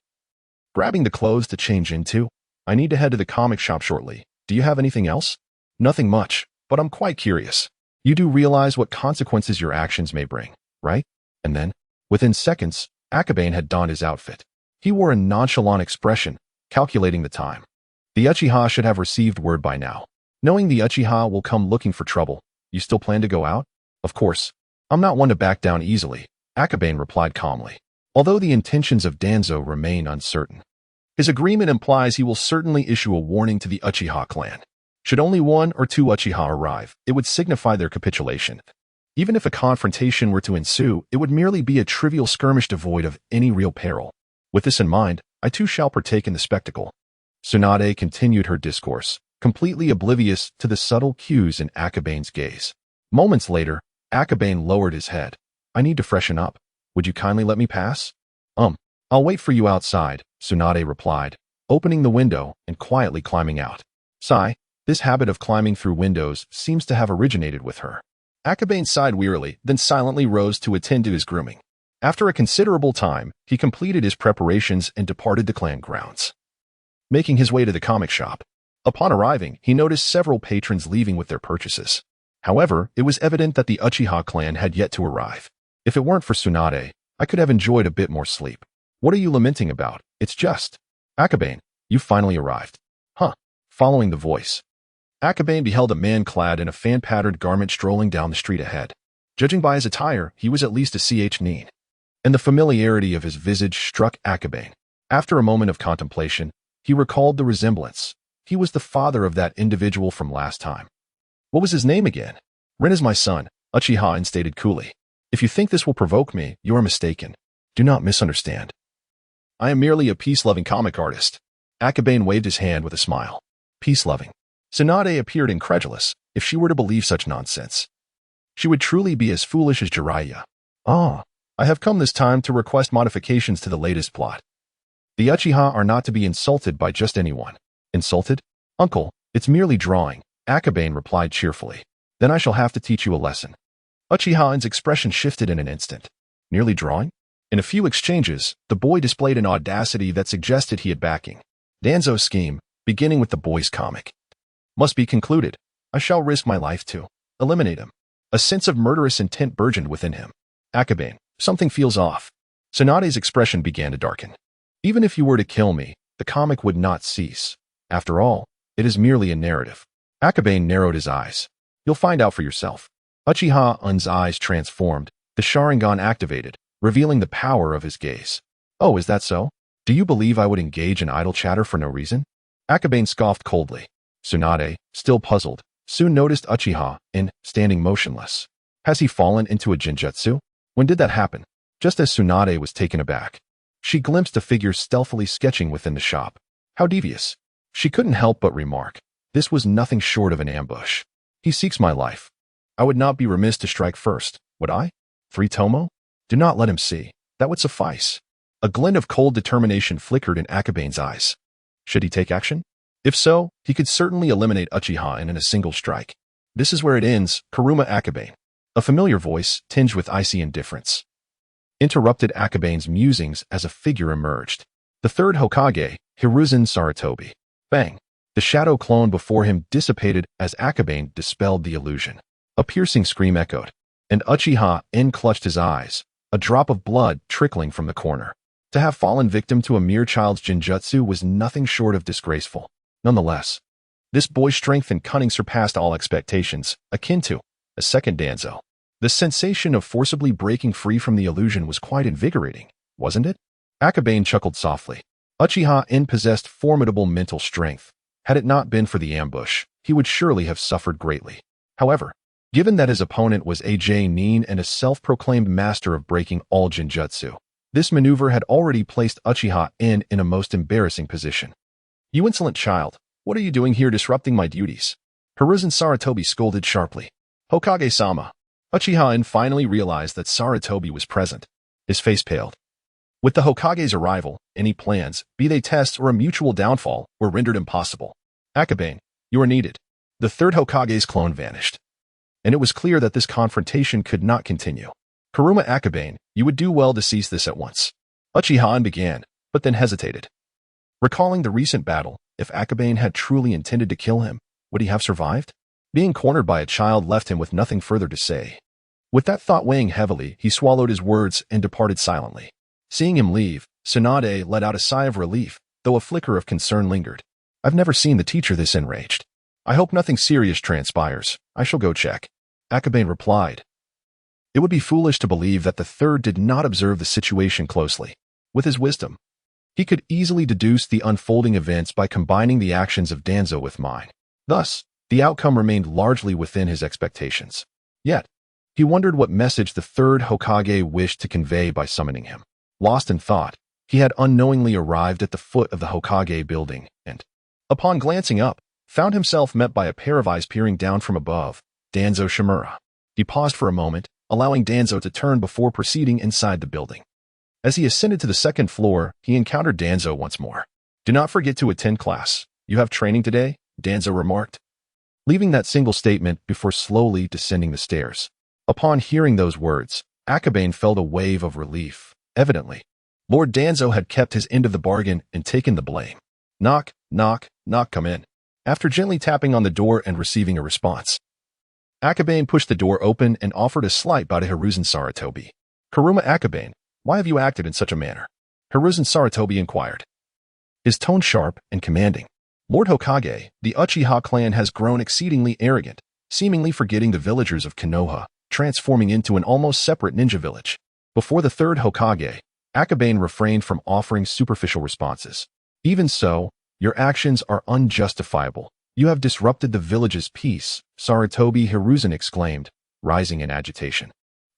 Grabbing the clothes to change into, I need to head to the comic shop shortly. Do you have anything else? Nothing much, but I'm quite curious. You do realize what consequences your actions may bring, right? And then, within seconds, Akabane had donned his outfit. He wore a nonchalant expression, calculating the time. The Uchiha should have received word by now. Knowing the Uchiha will come looking for trouble, you still plan to go out? Of course. I'm not one to back down easily, Akabane replied calmly, although the intentions of Danzo remain uncertain. His agreement implies he will certainly issue a warning to the Uchiha clan. Should only one or two Uchiha arrive, it would signify their capitulation. Even if a confrontation were to ensue, it would merely be a trivial skirmish devoid of any real peril. With this in mind, I too shall partake in the spectacle. Tsunade continued her discourse, completely oblivious to the subtle cues in Akabane's gaze. Moments later, Akabane lowered his head. I need to freshen up. Would you kindly let me pass? I'll wait for you outside, Tsunade replied, opening the window and quietly climbing out. Sigh, this habit of climbing through windows seems to have originated with her. Akabane sighed wearily, then silently rose to attend to his grooming. After a considerable time, he completed his preparations and departed the clan grounds. Making his way to the comic shop. Upon arriving, he noticed several patrons leaving with their purchases. However, it was evident that the Uchiha clan had yet to arrive. If it weren't for Tsunade, I could have enjoyed a bit more sleep. What are you lamenting about? It's just. Akabane, you finally arrived. Huh. Following the voice. Akabane beheld a man clad in a fan-patterned garment strolling down the street ahead. Judging by his attire, he was at least a ch-nin. And the familiarity of his visage struck Akabane. After a moment of contemplation, he recalled the resemblance. He was the father of that individual from last time. What was his name again? Ren is my son, Uchiha stated coolly. If you think this will provoke me, you are mistaken. Do not misunderstand. I am merely a peace-loving comic artist. Akabane waved his hand with a smile. Peace-loving. Tsunade appeared incredulous. If she were to believe such nonsense, she would truly be as foolish as Jiraiya. I have come this time to request modifications to the latest plot. The Uchiha are not to be insulted by just anyone. Insulted? Uncle, it's merely drawing, Akabane replied cheerfully. Then I shall have to teach you a lesson. Uchiha's expression shifted in an instant. Merely drawing? In a few exchanges, the boy displayed an audacity that suggested he had backing. Danzo's scheme, beginning with the boy's comic, must be concluded. I shall risk my life to eliminate him. A sense of murderous intent burgeoned within him. Akabane, something feels off. Tsunade's expression began to darken. Even if you were to kill me, the comic would not cease. After all, it is merely a narrative. Akabane narrowed his eyes. You'll find out for yourself. Uchiha's eyes transformed, the Sharingan activated, revealing the power of his gaze. Oh, is that so? Do you believe I would engage in idle chatter for no reason? Akabane scoffed coldly. Tsunade, still puzzled, soon noticed Uchiha, standing motionless. Has he fallen into a genjutsu? When did that happen? Just as Tsunade was taken aback. she glimpsed a figure stealthily sketching within the shop. How devious. She couldn't help but remark. This was nothing short of an ambush. He seeks my life. I would not be remiss to strike first, would I? 3 Tomo? Do not let him see. That would suffice. A glint of cold determination flickered in Akabane's eyes. Should he take action? If so, he could certainly eliminate Uchiha in a single strike. This is where it ends, Kuruma Akabane. A familiar voice, tinged with icy indifference, interrupted Akabane's musings as a figure emerged. The third Hokage, Hiruzen Sarutobi. Bang! The shadow clone before him dissipated as Akabane dispelled the illusion. A piercing scream echoed, and Uchiha clutched his eyes, a drop of blood trickling from the corner. To have fallen victim to a mere child's genjutsu was nothing short of disgraceful. Nonetheless, this boy's strength and cunning surpassed all expectations, akin to a second Danzo. The sensation of forcibly breaking free from the illusion was quite invigorating, wasn't it? Akabane chuckled softly. Uchiha possessed formidable mental strength. Had it not been for the ambush, he would surely have suffered greatly. However, given that his opponent was a Nin and a self-proclaimed master of breaking all genjutsu, this maneuver had already placed Uchiha in a most embarrassing position. You insolent child, what are you doing here disrupting my duties? Hiruzen Sarutobi scolded sharply. Hokage-sama. Uchiha finally realized that Sarutobi was present. His face paled. With the Hokage's arrival, any plans, be they tests or a mutual downfall, were rendered impossible. Akabane, you are needed. The third Hokage's clone vanished. And it was clear that this confrontation could not continue. Kuruma Akabane, you would do well to cease this at once. Uchiha began, but then hesitated. Recalling the recent battle, if Akabane had truly intended to kill him, would he have survived? Being cornered by a child left him with nothing further to say. With that thought weighing heavily, he swallowed his words and departed silently. Seeing him leave, Tsunade let out a sigh of relief, though a flicker of concern lingered. I've never seen the teacher this enraged. I hope nothing serious transpires. I shall go check. Akabane replied. It would be foolish to believe that the third did not observe the situation closely. With his wisdom, he could easily deduce the unfolding events by combining the actions of Danzo with mine. Thus, the outcome remained largely within his expectations. Yet, he wondered what message the third Hokage wished to convey by summoning him. Lost in thought, he had unknowingly arrived at the foot of the Hokage building and, upon glancing up, found himself met by a pair of eyes peering down from above, Danzo Shimura. He paused for a moment, allowing Danzo to turn before proceeding inside the building. As he ascended to the second floor, he encountered Danzo once more. Do not forget to attend class. You have training today, Danzo remarked, leaving that single statement before slowly descending the stairs. Upon hearing those words, Akabane felt a wave of relief. Evidently, Lord Danzo had kept his end of the bargain and taken the blame. Knock, knock, knock, come in. After gently tapping on the door and receiving a response, Akabane pushed the door open and offered a slight bow to Hiruzen Sarutobi. Kuruma Akabane, why have you acted in such a manner? Hiruzen Sarutobi inquired, his tone sharp and commanding. Lord Hokage, the Uchiha clan has grown exceedingly arrogant, seemingly forgetting the villagers of Konoha, transforming into an almost separate ninja village. Before the third Hokage, Akabane refrained from offering superficial responses. Even so, your actions are unjustifiable. You have disrupted the village's peace, Sarutobi Hiruzen exclaimed, rising in agitation.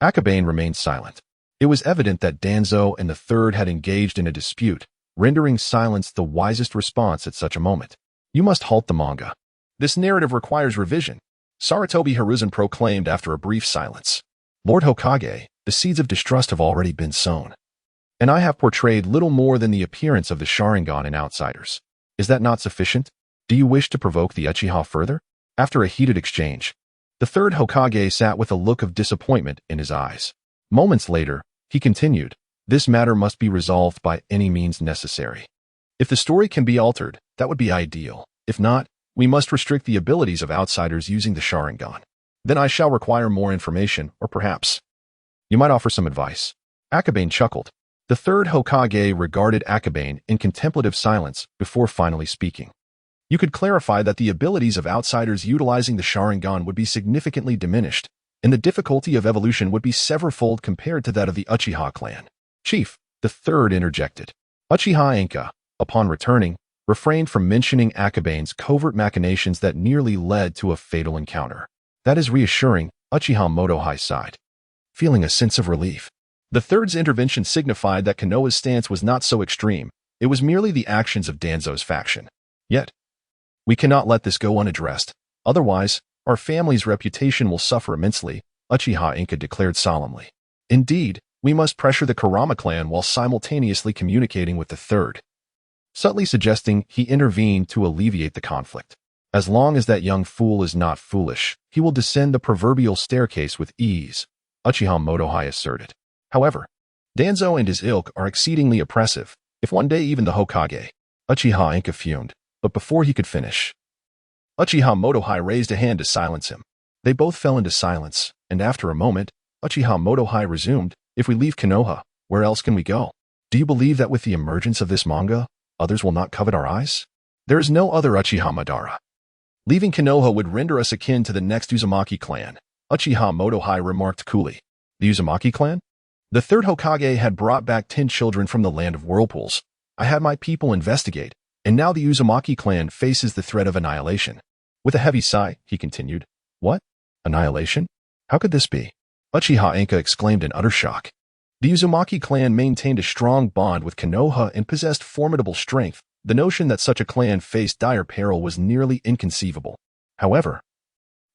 Akabane remained silent. It was evident that Danzo and the third had engaged in a dispute, rendering silence the wisest response at such a moment. You must halt the manga. This narrative requires revision, Sarutobi Hiruzen proclaimed after a brief silence. Lord Hokage, the seeds of distrust have already been sown, and I have portrayed little more than the appearance of the Sharingan in outsiders. Is that not sufficient? Do you wish to provoke the Uchiha further? After a heated exchange, the third Hokage sat with a look of disappointment in his eyes. Moments later, he continued, this matter must be resolved by any means necessary. If the story can be altered, that would be ideal. If not, we must restrict the abilities of outsiders using the Sharingan. Then I shall require more information, or perhaps you might offer some advice. Akabane chuckled. The third Hokage regarded Akabane in contemplative silence before finally speaking. You could clarify that the abilities of outsiders utilizing the Sharingan would be significantly diminished, and the difficulty of evolution would be severalfold compared to that of the Uchiha clan. Chief, the third interjected. Uchiha Inka, upon returning, refrained from mentioning Akabane's covert machinations that nearly led to a fatal encounter. That is reassuring, Uchiha Motohai sighed, feeling a sense of relief. The third's intervention signified that Konoha's stance was not so extreme. It was merely the actions of Danzo's faction. Yet, we cannot let this go unaddressed. Otherwise, our family's reputation will suffer immensely, Uchiha Inka declared solemnly. Indeed, we must pressure the Kurama clan while simultaneously communicating with the third, subtly suggesting he intervened to alleviate the conflict. As long as that young fool is not foolish, he will descend the proverbial staircase with ease, Uchiha Motohai asserted. However, Danzo and his ilk are exceedingly oppressive, if one day even the Hokage. Uchiha Inka fumed, but before he could finish, Uchiha Motohai raised a hand to silence him. They both fell into silence, and after a moment, Uchiha Motohai resumed, if we leave Konoha, where else can we go? Do you believe that with the emergence of this manga, others will not covet our eyes? There is no other Uchiha Madara. Leaving Konoha would render us akin to the next Uzumaki clan, Uchiha Motohai remarked coolly. The Uzumaki clan? The third Hokage had brought back 10 children from the land of whirlpools. I had my people investigate, and now the Uzumaki clan faces the threat of annihilation. With a heavy sigh, he continued, What? Annihilation? How could this be? Uchiha Inka exclaimed in utter shock. The Uzumaki clan maintained a strong bond with Konoha and possessed formidable strength. The notion that such a clan faced dire peril was nearly inconceivable. However,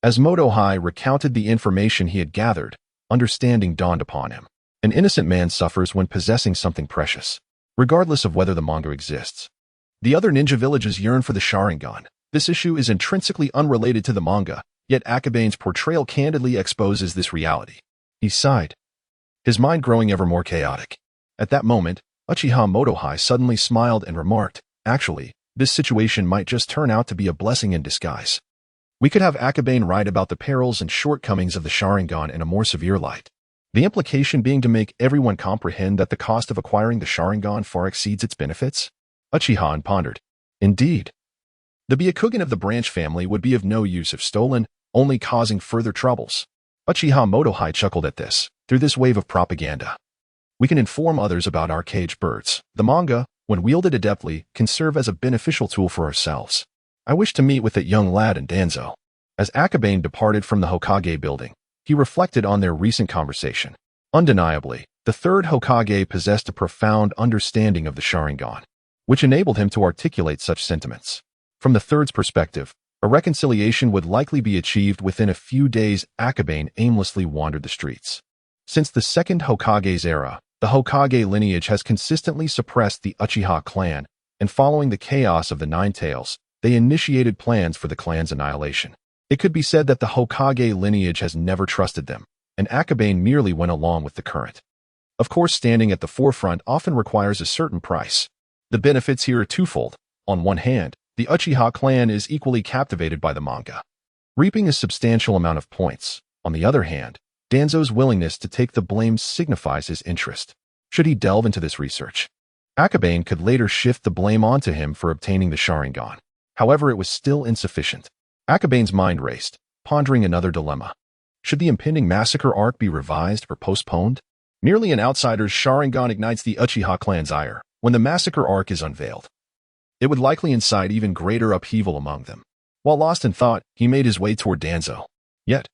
as Motohai recounted the information he had gathered, understanding dawned upon him. An innocent man suffers when possessing something precious, regardless of whether the manga exists. The other ninja villages yearn for the Sharingan. This issue is intrinsically unrelated to the manga, yet Akabane's portrayal candidly exposes this reality. He sighed, his mind growing ever more chaotic. At that moment, Uchiha Motohai suddenly smiled and remarked, Actually, this situation might just turn out to be a blessing in disguise. We could have Akabane write about the perils and shortcomings of the Sharingan in a more severe light. The implication being to make everyone comprehend that the cost of acquiring the Sharingan far exceeds its benefits? Uchiha pondered. Indeed. The Byakugan of the branch family would be of no use if stolen, only causing further troubles. Uchiha Motohai chuckled at this. Through this wave of propaganda, we can inform others about our caged birds. The manga, when wielded adeptly, can serve as a beneficial tool for ourselves. I wish to meet with that young lad and Danzo. As Akabane departed from the Hokage building, he reflected on their recent conversation. Undeniably, the third Hokage possessed a profound understanding of the Sharingan, which enabled him to articulate such sentiments. From the third's perspective, a reconciliation would likely be achieved within a few days. Akabane aimlessly wandered the streets. Since the second Hokage's era, the Hokage lineage has consistently suppressed the Uchiha clan, and following the chaos of the Nine Tails, they initiated plans for the clan's annihilation. It could be said that the Hokage lineage has never trusted them, and Akabane merely went along with the current. Of course, standing at the forefront often requires a certain price. The benefits here are twofold. On one hand, the Uchiha clan is equally captivated by the manga, reaping a substantial amount of points. On the other hand, Danzo's willingness to take the blame signifies his interest. Should he delve into this research, Akabane could later shift the blame onto him for obtaining the Sharingan. However, it was still insufficient. Akabane's mind raced, pondering another dilemma. Should the impending massacre arc be revised or postponed? Merely an outsider's Sharingan ignites the Uchiha clan's ire. When the massacre arc is unveiled, it would likely incite even greater upheaval among them. While lost in thought, he made his way toward Danzo. Yet,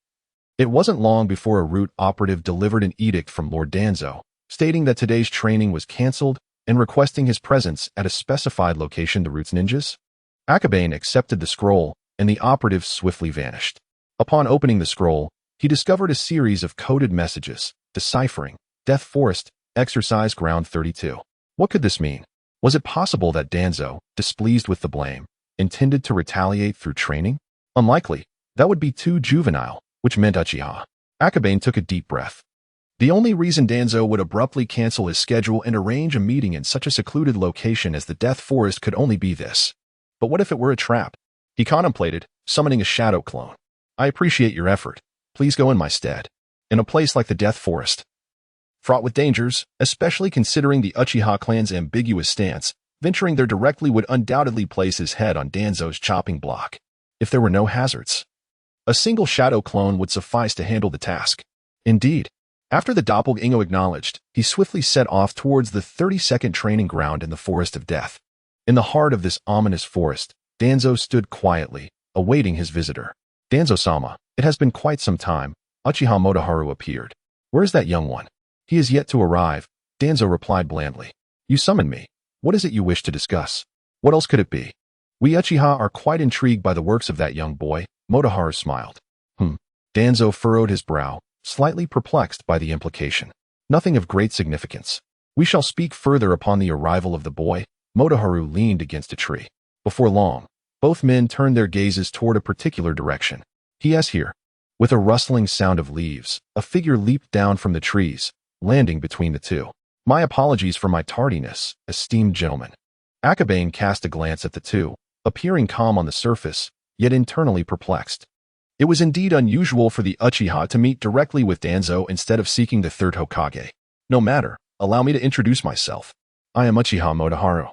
it wasn't long before a root operative delivered an edict from Lord Danzo, stating that today's training was cancelled and requesting his presence at a specified location. The root's ninjas? Akabane accepted the scroll, and the operative swiftly vanished. Upon opening the scroll, he discovered a series of coded messages, deciphering, Death Forest, Exercise Ground 32. What could this mean? Was it possible that Danzo, displeased with the blame, intended to retaliate through training? Unlikely. That would be too juvenile, which meant Uchiha. Akabane took a deep breath. The only reason Danzo would abruptly cancel his schedule and arrange a meeting in such a secluded location as the Death Forest could only be this. But what if it were a trap? He contemplated, summoning a shadow clone. I appreciate your effort. Please go in my stead. In a place like the Death Forest, fraught with dangers, especially considering the Uchiha clan's ambiguous stance, venturing there directly would undoubtedly place his head on Danzo's chopping block. If there were no hazards, a single shadow clone would suffice to handle the task. Indeed, after the doppelganger acknowledged, he swiftly set off towards the 32nd training ground in the Forest of Death. In the heart of this ominous forest, Danzo stood quietly, awaiting his visitor. Danzo-sama, it has been quite some time. Uchiha Motoharu appeared. Where is that young one? He is yet to arrive, Danzo replied blandly. You summoned me. What is it you wish to discuss? What else could it be? We Uchiha are quite intrigued by the works of that young boy, Motoharu smiled. Danzo furrowed his brow, slightly perplexed by the implication. Nothing of great significance. We shall speak further upon the arrival of the boy. Motoharu leaned against a tree. Before long, both men turned their gazes toward a particular direction. He is here. With a rustling sound of leaves, a figure leaped down from the trees, landing between the two. My apologies for my tardiness, esteemed gentlemen. Akabane cast a glance at the two, appearing calm on the surface, yet internally perplexed. It was indeed unusual for the Uchiha to meet directly with Danzo instead of seeking the third Hokage. No matter, allow me to introduce myself. I am Uchiha Motoharu,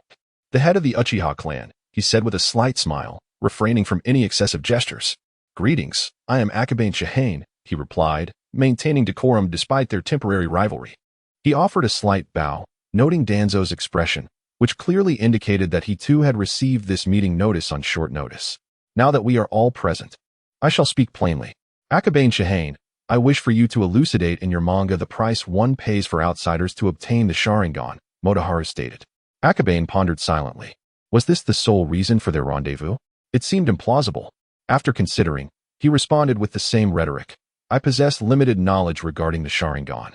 the head of the Uchiha clan, he said with a slight smile, refraining from any excessive gestures. Greetings, I am Akabane Shihane, he replied, maintaining decorum despite their temporary rivalry. He offered a slight bow, noting Danzo's expression, which clearly indicated that he too had received this meeting notice on short notice. Now that we are all present, I shall speak plainly. Akabane Shihane, I wish for you to elucidate in your manga the price one pays for outsiders to obtain the Sharingan, Motoharu stated. Akabane pondered silently. Was this the sole reason for their rendezvous? It seemed implausible. After considering, he responded with the same rhetoric. I possess limited knowledge regarding the Sharingan.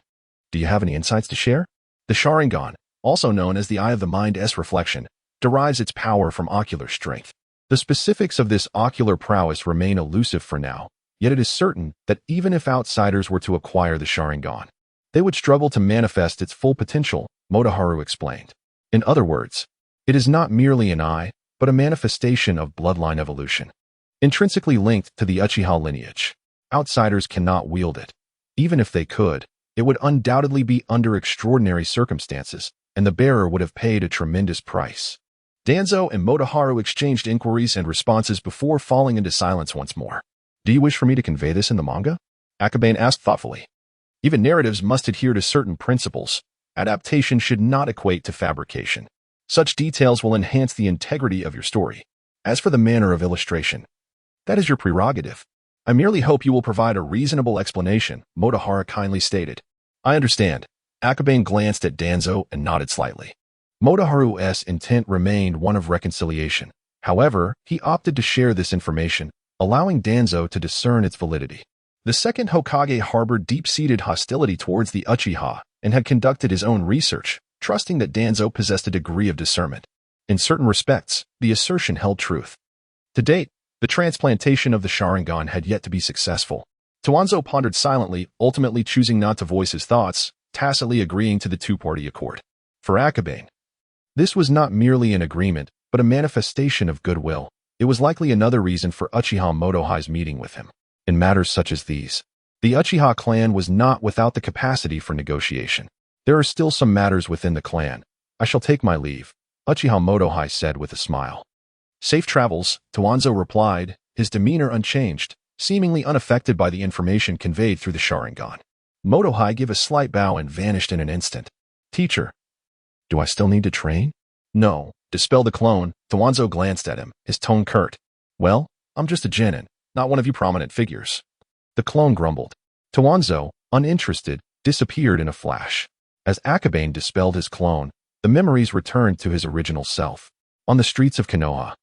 Do you have any insights to share? The Sharingan, also known as the Eye of the Mind's reflection, derives its power from ocular strength. The specifics of this ocular prowess remain elusive for now, yet it is certain that even if outsiders were to acquire the Sharingan, they would struggle to manifest its full potential, Motoharu explained. In other words, it is not merely an eye, but a manifestation of bloodline evolution. Intrinsically linked to the Uchiha lineage, outsiders cannot wield it. Even if they could, it would undoubtedly be under extraordinary circumstances, and the bearer would have paid a tremendous price. Danzo and Motoharu exchanged inquiries and responses before falling into silence once more. Do you wish for me to convey this in the manga? Akabane asked thoughtfully. Even narratives must adhere to certain principles. Adaptation should not equate to fabrication. Such details will enhance the integrity of your story. As for the manner of illustration, that is your prerogative. I merely hope you will provide a reasonable explanation, Motoharu kindly stated. I understand. Akabane glanced at Danzo and nodded slightly. Motoharu's intent remained one of reconciliation. However, he opted to share this information, allowing Danzo to discern its validity. The second Hokage harbored deep-seated hostility towards the Uchiha and had conducted his own research, trusting that Danzo possessed a degree of discernment. In certain respects, the assertion held truth. To date, the transplantation of the Sharingan had yet to be successful. Tuanzo pondered silently, ultimately choosing not to voice his thoughts, tacitly agreeing to the two-party accord. For Akabane, this was not merely an agreement, but a manifestation of goodwill. It was likely another reason for Uchiha Motoharu's meeting with him. In matters such as these, the Uchiha clan was not without the capacity for negotiation. There are still some matters within the clan. I shall take my leave, Uchiha Motoharu said with a smile. Safe travels, Tuanzo replied, his demeanor unchanged, seemingly unaffected by the information conveyed through the Sharingan. Motoharu gave a slight bow and vanished in an instant. Teacher, do I still need to train? No, dispel the clone. Tuanzo glanced at him, his tone curt. Well, I'm just a genin, not one of you prominent figures. The clone grumbled. Tuanzo, uninterested, disappeared in a flash. As Akabane dispelled his clone, the memories returned to his original self. On the streets of Konoha,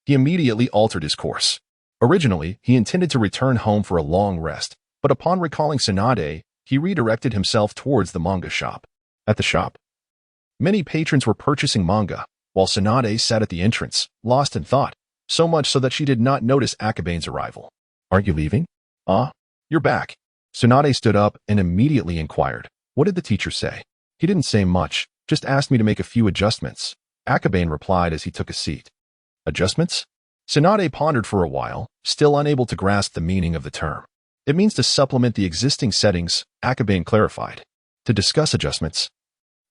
he immediately altered his course. Originally, he intended to return home for a long rest, but upon recalling Tsunade, he redirected himself towards the manga shop. At the shop, many patrons were purchasing manga, while Tsunade sat at the entrance, lost in thought, so much so that she did not notice Akabane's arrival. Aren't you leaving? You're back. Tsunade stood up and immediately inquired. What did the teacher say? He didn't say much, just asked me to make a few adjustments. Akabane replied as he took a seat. Adjustments? Tsunade pondered for a while, still unable to grasp the meaning of the term. It means to supplement the existing settings, Akabane clarified. To discuss adjustments.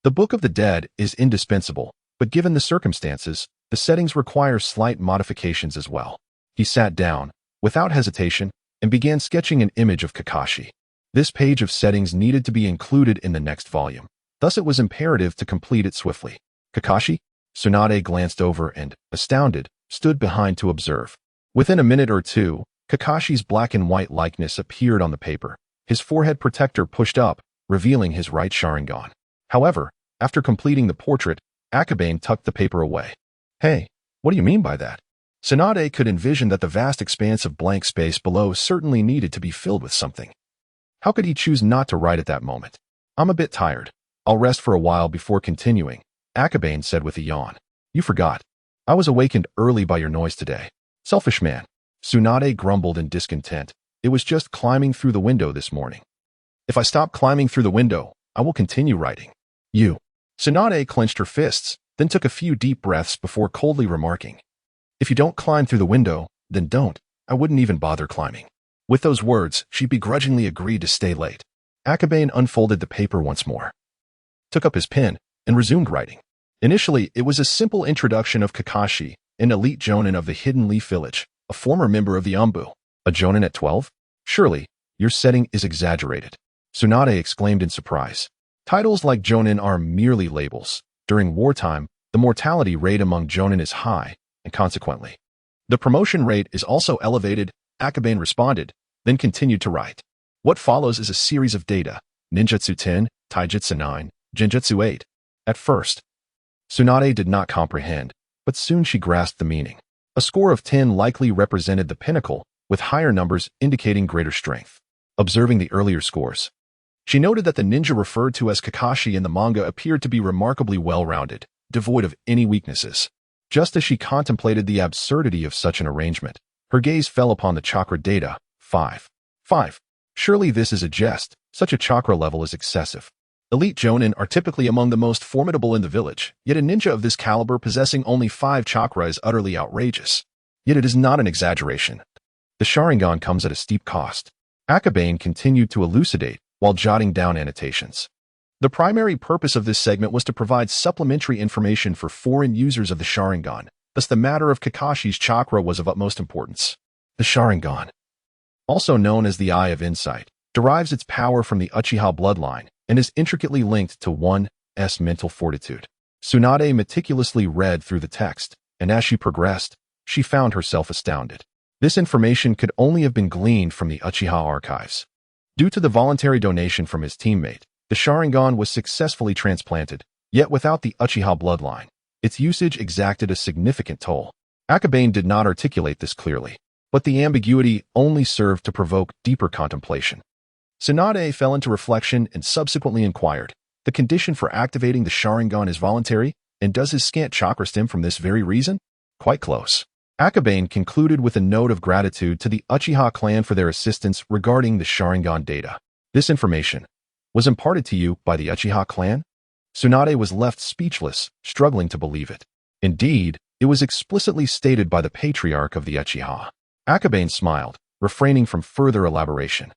The Book of the Dead is indispensable, but given the circumstances, the settings require slight modifications as well. He sat down, without hesitation, and began sketching an image of Kakashi. This page of settings needed to be included in the next volume. Thus it was imperative to complete it swiftly. Kakashi? Tsunade glanced over and, astounded, stood behind to observe. Within a minute or two, Kakashi's black and white likeness appeared on the paper, his forehead protector pushed up, revealing his right Sharingan. However, after completing the portrait, Akabane tucked the paper away. Hey, what do you mean by that? Tsunade could envision that the vast expanse of blank space below certainly needed to be filled with something. How could he choose not to write at that moment? I'm a bit tired. I'll rest for a while before continuing, Akabane said with a yawn. You forgot. I was awakened early by your noise today. Selfish man. Tsunade grumbled in discontent. It was just climbing through the window this morning. If I stop climbing through the window, I will continue writing. You. Tsunade clenched her fists, then took a few deep breaths before coldly remarking. If you don't climb through the window, then don't. I wouldn't even bother climbing. With those words, she begrudgingly agreed to stay late. Akabane unfolded the paper once more, took up his pen, and resumed writing. Initially, it was a simple introduction of Kakashi, an elite jonin of the Hidden Leaf Village, a former member of the Umbu. A jonin at 12? Surely, your setting is exaggerated. Tsunade exclaimed in surprise. Titles like jonin are merely labels. During wartime, the mortality rate among jonin is high, and consequently, the promotion rate is also elevated, Akabane responded, then continued to write. What follows is a series of data: Ninjutsu 10, Taijutsu 9, Genjutsu 8. At first, Tsunade did not comprehend, but soon she grasped the meaning. A score of 10 likely represented the pinnacle, with higher numbers indicating greater strength. Observing the earlier scores, she noted that the ninja referred to as Kakashi in the manga appeared to be remarkably well-rounded, devoid of any weaknesses. Just as she contemplated the absurdity of such an arrangement, her gaze fell upon the chakra data, 5. Surely this is a jest. Such a chakra level is excessive. Elite jonin are typically among the most formidable in the village, yet a ninja of this caliber possessing only 5 chakra is utterly outrageous. Yet it is not an exaggeration. The Sharingan comes at a steep cost. Akabane continued to elucidate while jotting down annotations. The primary purpose of this segment was to provide supplementary information for foreign users of the Sharingan, thus the matter of Kakashi's chakra was of utmost importance. The Sharingan, also known as the Eye of Insight, derives its power from the Uchiha bloodline and is intricately linked to one's mental fortitude. Tsunade meticulously read through the text, and as she progressed, she found herself astounded. This information could only have been gleaned from the Uchiha archives. Due to the voluntary donation from his teammate, the Sharingan was successfully transplanted, yet without the Uchiha bloodline, its usage exacted a significant toll. Akabane did not articulate this clearly, but the ambiguity only served to provoke deeper contemplation. Tsunade fell into reflection and subsequently inquired, the condition for activating the Sharingan is voluntary, and does his scant chakra stem from this very reason? Quite close. Akabane concluded with a note of gratitude to the Uchiha clan for their assistance regarding the Sharingan data. This information was imparted to you by the Uchiha clan? Tsunade was left speechless, struggling to believe it. Indeed, it was explicitly stated by the patriarch of the Uchiha. Akabane smiled, refraining from further elaboration.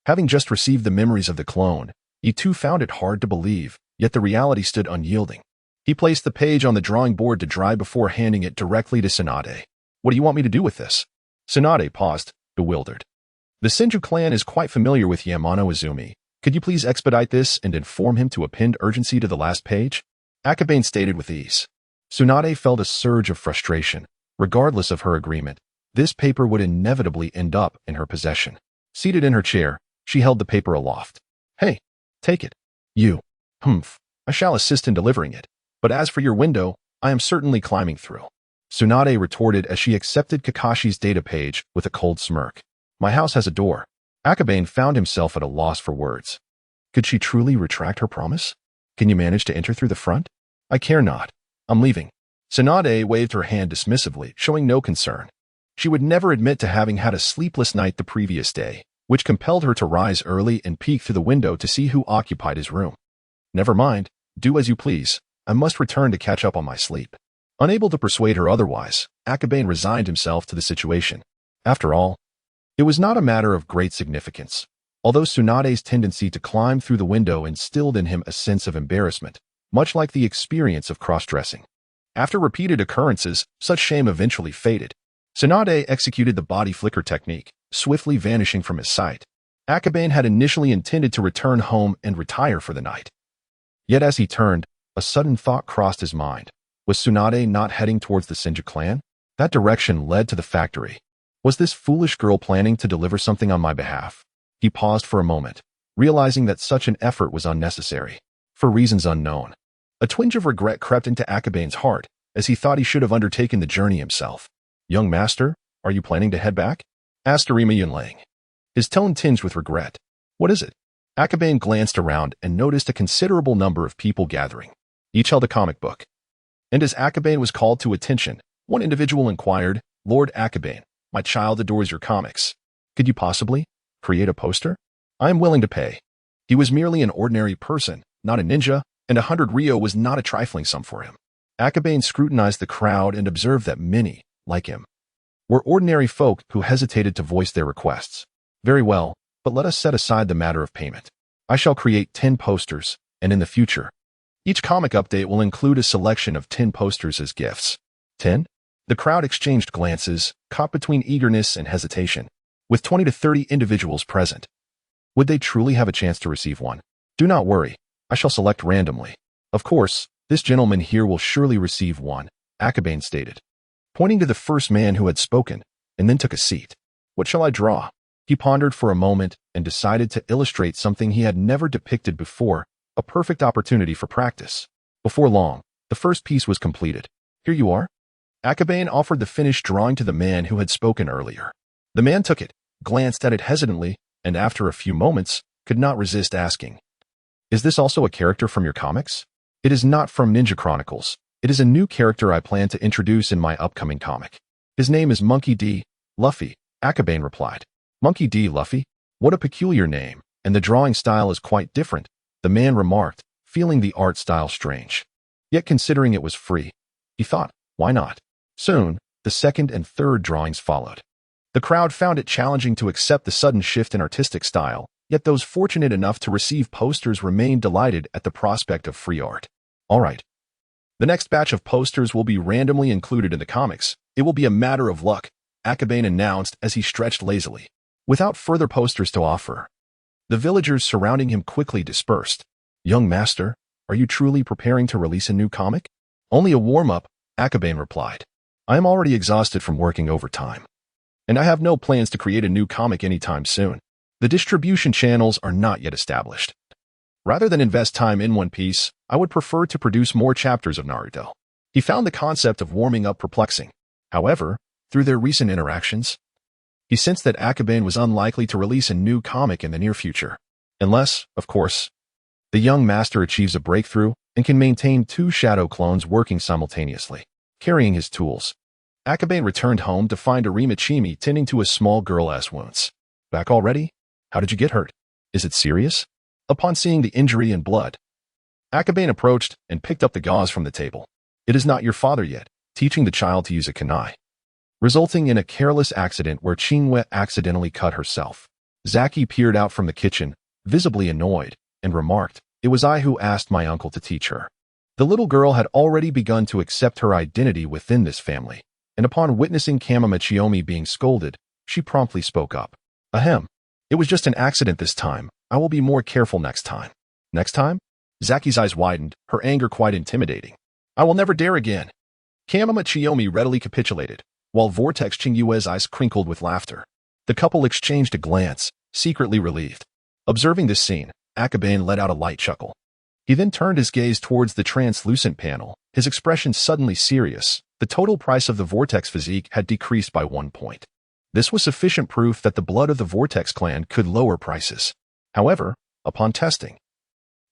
Having just received the memories of the clone, he too found it hard to believe, yet the reality stood unyielding. He placed the page on the drawing board to dry before handing it directly to Tsunade. What do you want me to do with this? Tsunade paused, bewildered. The Senju clan is quite familiar with Yamano Izumi. Could you please expedite this and inform him to append urgency to the last page? Akabane stated with ease. Tsunade felt a surge of frustration. Regardless of her agreement, this paper would inevitably end up in her possession. Seated in her chair, she held the paper aloft. Hey, take it. You. I shall assist in delivering it. But as for your window, I am certainly climbing through. Tsunade retorted as she accepted Kakashi's data page with a cold smirk. My house has a door. Akabane found himself at a loss for words. Could she truly retract her promise? Can you manage to enter through the front? I care not. I'm leaving. Tsunade waved her hand dismissively, showing no concern. She would never admit to having had a sleepless night the previous day, which compelled her to rise early and peek through the window to see who occupied his room. Never mind. Do as you please. I must return to catch up on my sleep. Unable to persuade her otherwise, Akabane resigned himself to the situation. After all, it was not a matter of great significance. Although Tsunade's tendency to climb through the window instilled in him a sense of embarrassment, much like the experience of cross-dressing. After repeated occurrences, such shame eventually faded. Tsunade executed the body flicker technique, swiftly vanishing from his sight. Akabane had initially intended to return home and retire for the night. Yet as he turned, a sudden thought crossed his mind. Was Tsunade not heading towards the Senju clan? That direction led to the factory. Was this foolish girl planning to deliver something on my behalf? He paused for a moment, realizing that such an effort was unnecessary, for reasons unknown. A twinge of regret crept into Akabane's heart, as he thought he should have undertaken the journey himself. "Young master, are you planning to head back?" asked Arima Yunlang, his tone tinged with regret. "What is it?" Akabane glanced around and noticed a considerable number of people gathering. Each held a comic book. And as Akabane was called to attention, one individual inquired, "Lord Akabane, my child adores your comics. Could you possibly create a poster? I am willing to pay." He was merely an ordinary person, not a ninja, and 100 Ryo was not a trifling sum for him. Akabane scrutinized the crowd and observed that many, like him, were ordinary folk who hesitated to voice their requests. "Very well, but let us set aside the matter of payment. I shall create 10 posters, and in the future, each comic update will include a selection of 10 posters as gifts." 10? The crowd exchanged glances, caught between eagerness and hesitation. With 20 to 30 individuals present, would they truly have a chance to receive one? "Do not worry, I shall select randomly. Of course, this gentleman here will surely receive one," Akabane stated, pointing to the first man who had spoken, and then took a seat. "What shall I draw?" He pondered for a moment and decided to illustrate something he had never depicted before, a perfect opportunity for practice. Before long, the first piece was completed. "Here you are." Akabane offered the finished drawing to the man who had spoken earlier. The man took it, glanced at it hesitantly, and after a few moments, could not resist asking, "Is this also a character from your comics?" "It is not from Ninja Chronicles. It is a new character I plan to introduce in my upcoming comic. His name is Monkey D. Luffy," Akabane replied. "Monkey D. Luffy? What a peculiar name, and the drawing style is quite different," the man remarked, feeling the art style strange. Yet considering it was free, he thought, why not? Soon, the second and third drawings followed. The crowd found it challenging to accept the sudden shift in artistic style, yet those fortunate enough to receive posters remained delighted at the prospect of free art. "All right. The next batch of posters will be randomly included in the comics. It will be a matter of luck," Akabane announced as he stretched lazily. Without further posters to offer, the villagers surrounding him quickly dispersed. "Young master, are you truly preparing to release a new comic?" "Only a warm-up," Akabane replied. "I am already exhausted from working overtime, and I have no plans to create a new comic anytime soon. The distribution channels are not yet established. Rather than invest time in one piece, I would prefer to produce more chapters of Naruto." He found the concept of warming up perplexing. However, through their recent interactions, he sensed that Akabane was unlikely to release a new comic in the near future. Unless, of course, the young master achieves a breakthrough and can maintain 2 shadow clones working simultaneously. Carrying his tools, Akabane returned home to find Arima Chimi tending to a small girl's wounds. "Back already? How did you get hurt? Is it serious?" Upon seeing the injury and blood, Akabane approached and picked up the gauze from the table. "It is not your father yet," teaching the child to use a kunai, resulting in a careless accident where Chingwe accidentally cut herself. Zaki peered out from the kitchen, visibly annoyed, and remarked, "It was I who asked my uncle to teach her." The little girl had already begun to accept her identity within this family, and upon witnessing Kamama Chiomi being scolded, she promptly spoke up. "Ahem. It was just an accident this time. I will be more careful next time." "Next time?" Zaki's eyes widened, her anger quite intimidating. "I will never dare again." Kamama Chiomi readily capitulated, while Vortex Chingyue's eyes crinkled with laughter. The couple exchanged a glance, secretly relieved. Observing this scene, Akabane let out a light chuckle. He then turned his gaze towards the translucent panel, his expression suddenly serious. The total price of the Vortex physique had decreased by 1 point. This was sufficient proof that the blood of the Vortex clan could lower prices. However, upon testing,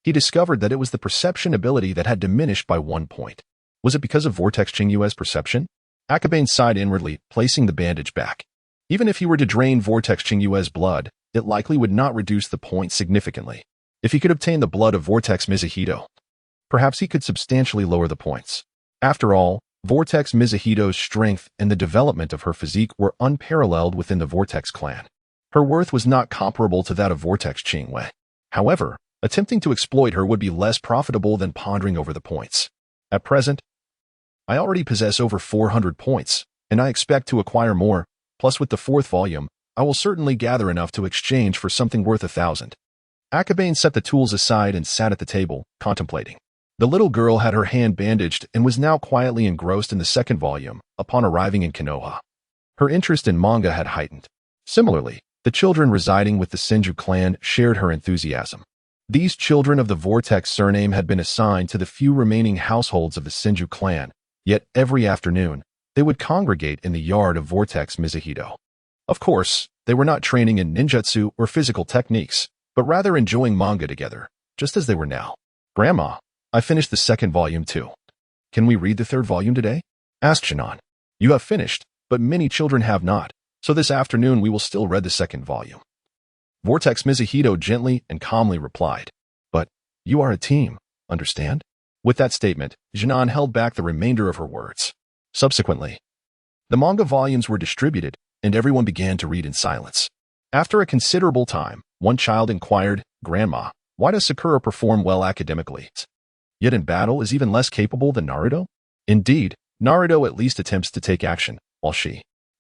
he discovered that it was the perception ability that had diminished by 1 point. Was it because of Vortex Chingyue's perception? Akabane sighed inwardly, placing the bandage back. Even if he were to drain Vortex Chingyue's blood, it likely would not reduce the point significantly. If he could obtain the blood of Vortex Mizuhito, perhaps he could substantially lower the points. After all, Vortex Mizuhito's strength and the development of her physique were unparalleled within the Vortex clan. Her worth was not comparable to that of Vortex Chingwe. However, attempting to exploit her would be less profitable than pondering over the points. At present, I already possess over 400 points, and I expect to acquire more, plus with the 4th volume, I will certainly gather enough to exchange for something worth 1,000. Akabane set the tools aside and sat at the table, contemplating. The little girl had her hand bandaged and was now quietly engrossed in the 2nd volume upon arriving in Konoha. Her interest in manga had heightened. Similarly, The children residing with the Senju clan shared her enthusiasm. These children of the Vortex surname had been assigned to the few remaining households of the Senju clan, yet every afternoon, they would congregate in the yard of Vortex Mizuhito. Of course, they were not training in ninjutsu or physical techniques, but rather enjoying manga together, just as they were now. Grandma, I finished the second volume too. Can we read the third volume today? Asked Shinon. You have finished, but many children have not, so this afternoon we will still read the second volume. Vortex Mizuhito gently and calmly replied. But you are a team, understand? With that statement, Shinon held back the remainder of her words. Subsequently, the manga volumes were distributed, and everyone began to read in silence. After a considerable time, one child inquired, Grandma, why does Sakura perform well academically, yet in battle is even less capable than Naruto? Indeed, Naruto at least attempts to take action, while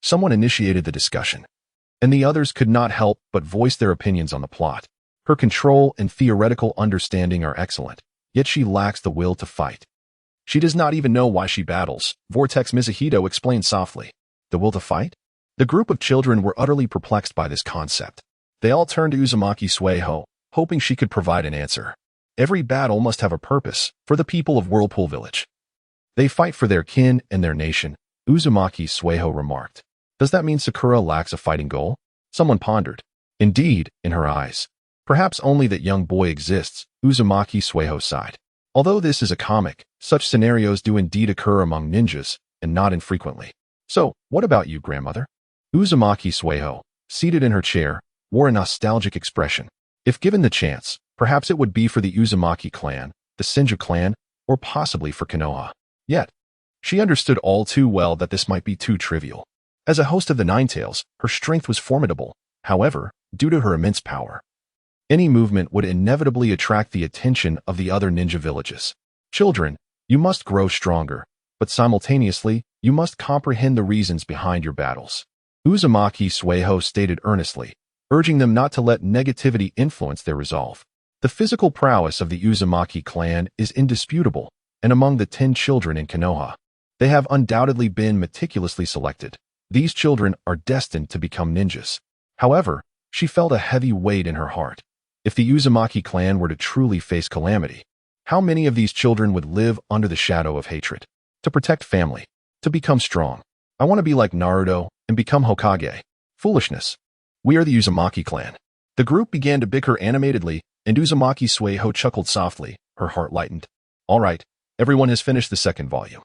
someone initiated the discussion, and the others could not help but voice their opinions on the plot. Her control and theoretical understanding are excellent, yet she lacks the will to fight. She does not even know why she battles, Vortex Mizuhito explained softly. The will to fight? The group of children were utterly perplexed by this concept. They all turned to Uzumaki Sueho, hoping she could provide an answer. Every battle must have a purpose, for the people of Whirlpool Village. They fight for their kin and their nation, Uzumaki Sueho remarked. Does that mean Sakura lacks a fighting goal? Someone pondered. Indeed, in her eyes. Perhaps only that young boy exists, Uzumaki Sueho sighed. Although this is a comic, such scenarios do indeed occur among ninjas, and not infrequently. So, what about you, grandmother? Uzumaki Sueho, seated in her chair, wore a nostalgic expression. If given the chance, perhaps it would be for the Uzumaki clan, the Senju clan, or possibly for Konoha. Yet, she understood all too well that this might be too trivial. As a host of the Nine Tails, her strength was formidable. However, due to her immense power, any movement would inevitably attract the attention of the other ninja villages. Children, you must grow stronger, but simultaneously, you must comprehend the reasons behind your battles. Uzumaki Sueho stated earnestly, urging them not to let negativity influence their resolve. The physical prowess of the Uzumaki clan is indisputable, and among the 10 children in Konoha, they have undoubtedly been meticulously selected. These children are destined to become ninjas. However, she felt a heavy weight in her heart. If the Uzumaki clan were to truly face calamity, how many of these children would live under the shadow of hatred? To protect family, to become strong. I want to be like Naruto and become Hokage. Foolishness. We are the Uzumaki clan. The group began to bicker animatedly, and Uzumaki Sueho chuckled softly, her heart lightened. All right, everyone has finished the second volume.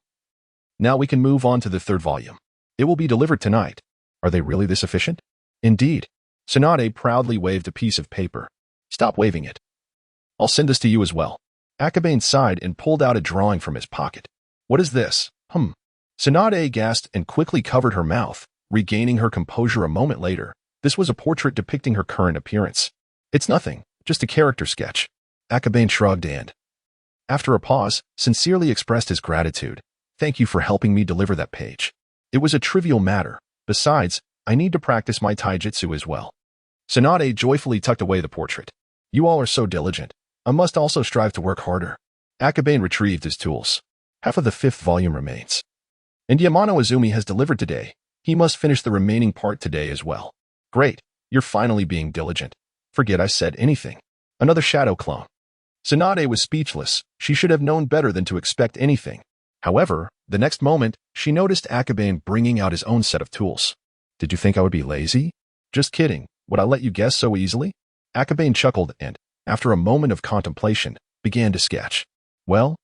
Now we can move on to the third volume. It will be delivered tonight. Are they really this efficient? Indeed. Tsunade proudly waved a piece of paper. Stop waving it. I'll send this to you as well. Akabane sighed and pulled out a drawing from his pocket. What is this? Tsunade gasped and quickly covered her mouth, regaining her composure a moment later. This was a portrait depicting her current appearance. It's nothing, just a character sketch. Akabane shrugged and, after a pause, sincerely expressed his gratitude. Thank you for helping me deliver that page. It was a trivial matter. Besides, I need to practice my taijutsu as well. Tsunade joyfully tucked away the portrait. You all are so diligent. I must also strive to work harder. Akabane retrieved his tools. Half of the 5th volume remains. And Yamano Izumi has delivered today. He must finish the remaining part today as well. Great, you're finally being diligent. Forget I said anything. Another shadow clone. Tsunade was speechless. She should have known better than to expect anything. However, the next moment, she noticed Akabane bringing out his own set of tools. Did you think I would be lazy? Just kidding. Would I let you guess so easily? Akabane chuckled and, after a moment of contemplation, began to sketch. Well,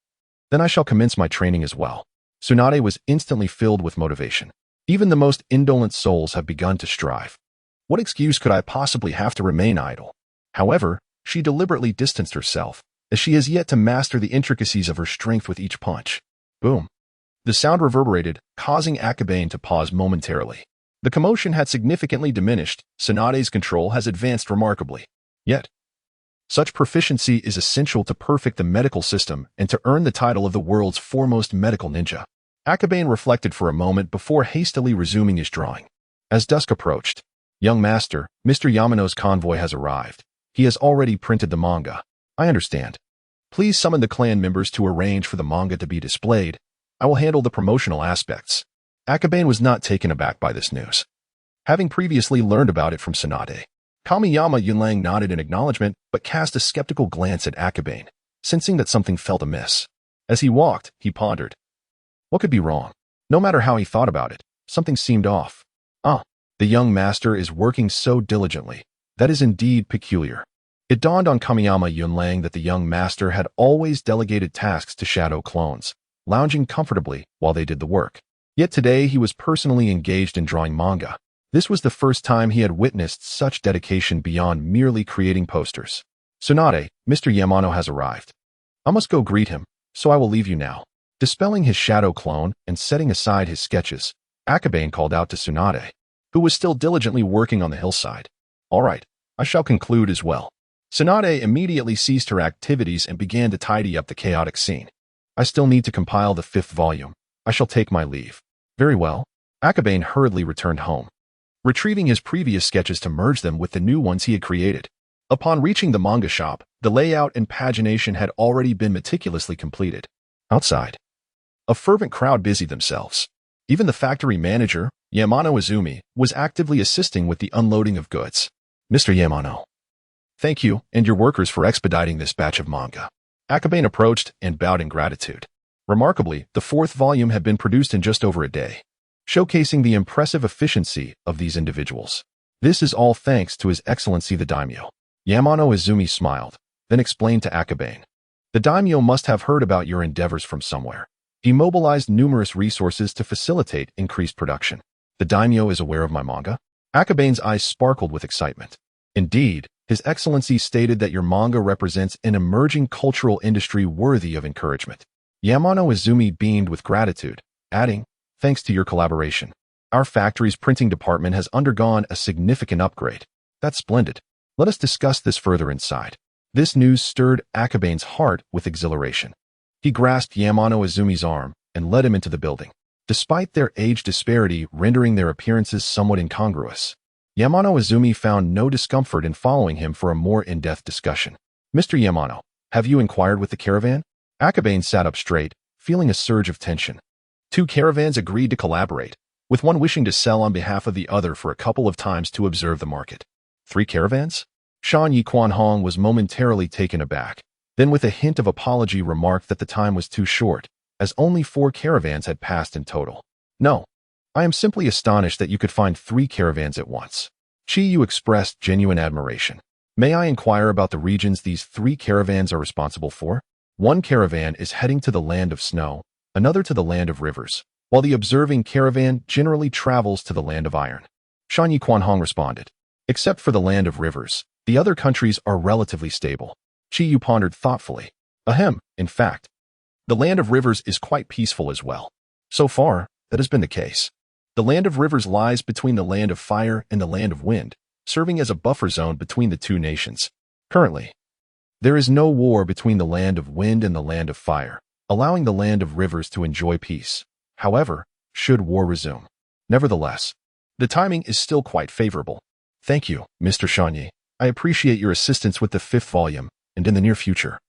then I shall commence my training as well. Tsunade was instantly filled with motivation. Even the most indolent souls have begun to strive. What excuse could I possibly have to remain idle? However, she deliberately distanced herself, as she has yet to master the intricacies of her strength with each punch. Boom. The sound reverberated, causing Akabane to pause momentarily. The commotion had significantly diminished. Tsunade's control has advanced remarkably. Yet, such proficiency is essential to perfect the medical system and to earn the title of the world's foremost medical ninja. Akabane reflected for a moment before hastily resuming his drawing. As dusk approached, young master, Mr. Yamano's convoy has arrived. He has already printed the manga. I understand. Please summon the clan members to arrange for the manga to be displayed. I will handle the promotional aspects. Akabane was not taken aback by this news. having previously learned about it from Tsunade. Kamiyama Yunlang nodded in acknowledgement, but cast a skeptical glance at Akabane, sensing that something felt amiss. As he walked, he pondered. What could be wrong? No matter how he thought about it, something seemed off. The young master is working so diligently. That is indeed peculiar. It dawned on Kamiyama Yunlang that the young master had always delegated tasks to shadow clones, lounging comfortably while they did the work. Yet today he was personally engaged in drawing manga. This was the first time he had witnessed such dedication beyond merely creating posters. Tsunade, Mr. Yamano has arrived. I must go greet him, so I will leave you now. Dispelling his shadow clone and setting aside his sketches, Akabane called out to Tsunade, who was still diligently working on the hillside. All right, I shall conclude as well. Tsunade immediately ceased her activities and began to tidy up the chaotic scene. I still need to compile the 5th volume. I shall take my leave. Very well. Akabane hurriedly returned home, retrieving his previous sketches to merge them with the new ones he had created. Upon reaching the manga shop, the layout and pagination had already been meticulously completed. Outside, a fervent crowd busied themselves. Even the factory manager, Yamano Izumi, was actively assisting with the unloading of goods. Mr. Yamano, thank you and your workers for expediting this batch of manga. Akabane approached and bowed in gratitude. Remarkably, the 4th volume had been produced in just over a day, showcasing the impressive efficiency of these individuals. This is all thanks to His Excellency the Daimyo. Yamano Izumi smiled, then explained to Akabane. The Daimyo must have heard about your endeavors from somewhere. He mobilized numerous resources to facilitate increased production. The Daimyo is aware of my manga? Akabane's eyes sparkled with excitement. Indeed, His Excellency stated that your manga represents an emerging cultural industry worthy of encouragement. Yamano Izumi beamed with gratitude, adding, thanks to your collaboration, our factory's printing department has undergone a significant upgrade. That's splendid. Let us discuss this further inside. This news stirred Akabane's heart with exhilaration. He grasped Yamano Izumi's arm and led him into the building, despite their age disparity rendering their appearances somewhat incongruous. Yamano Izumi found no discomfort in following him for a more in-depth discussion. Mr. Yamano, have you inquired with the caravan? Akabane sat up straight, feeling a surge of tension. 2 caravans agreed to collaborate, with one wishing to sell on behalf of the other for a couple of times to observe the market. 3 caravans? Shan Yi Quanhong was momentarily taken aback, then with a hint of apology remarked that the time was too short, as only 4 caravans had passed in total. No, I am simply astonished that you could find 3 caravans at once. Chi Yu expressed genuine admiration. May I inquire about the regions these 3 caravans are responsible for? 1 caravan is heading to the land of snow, another to the land of rivers, while the observing caravan generally travels to the land of iron. Shan Yi Quanhong responded. Except for the land of rivers, the other countries are relatively stable. Chi Yu pondered thoughtfully. Ahem, in fact, the land of rivers is quite peaceful as well. So far, that has been the case. The land of rivers lies between the land of fire and the land of wind, serving as a buffer zone between the 2 nations. Currently, there is no war between the land of wind and the land of fire, allowing the land of rivers to enjoy peace. However, should war resume. Nevertheless, the timing is still quite favorable. Thank you, Mr. Shanyi. I appreciate your assistance with the 5th volume, and in the near future,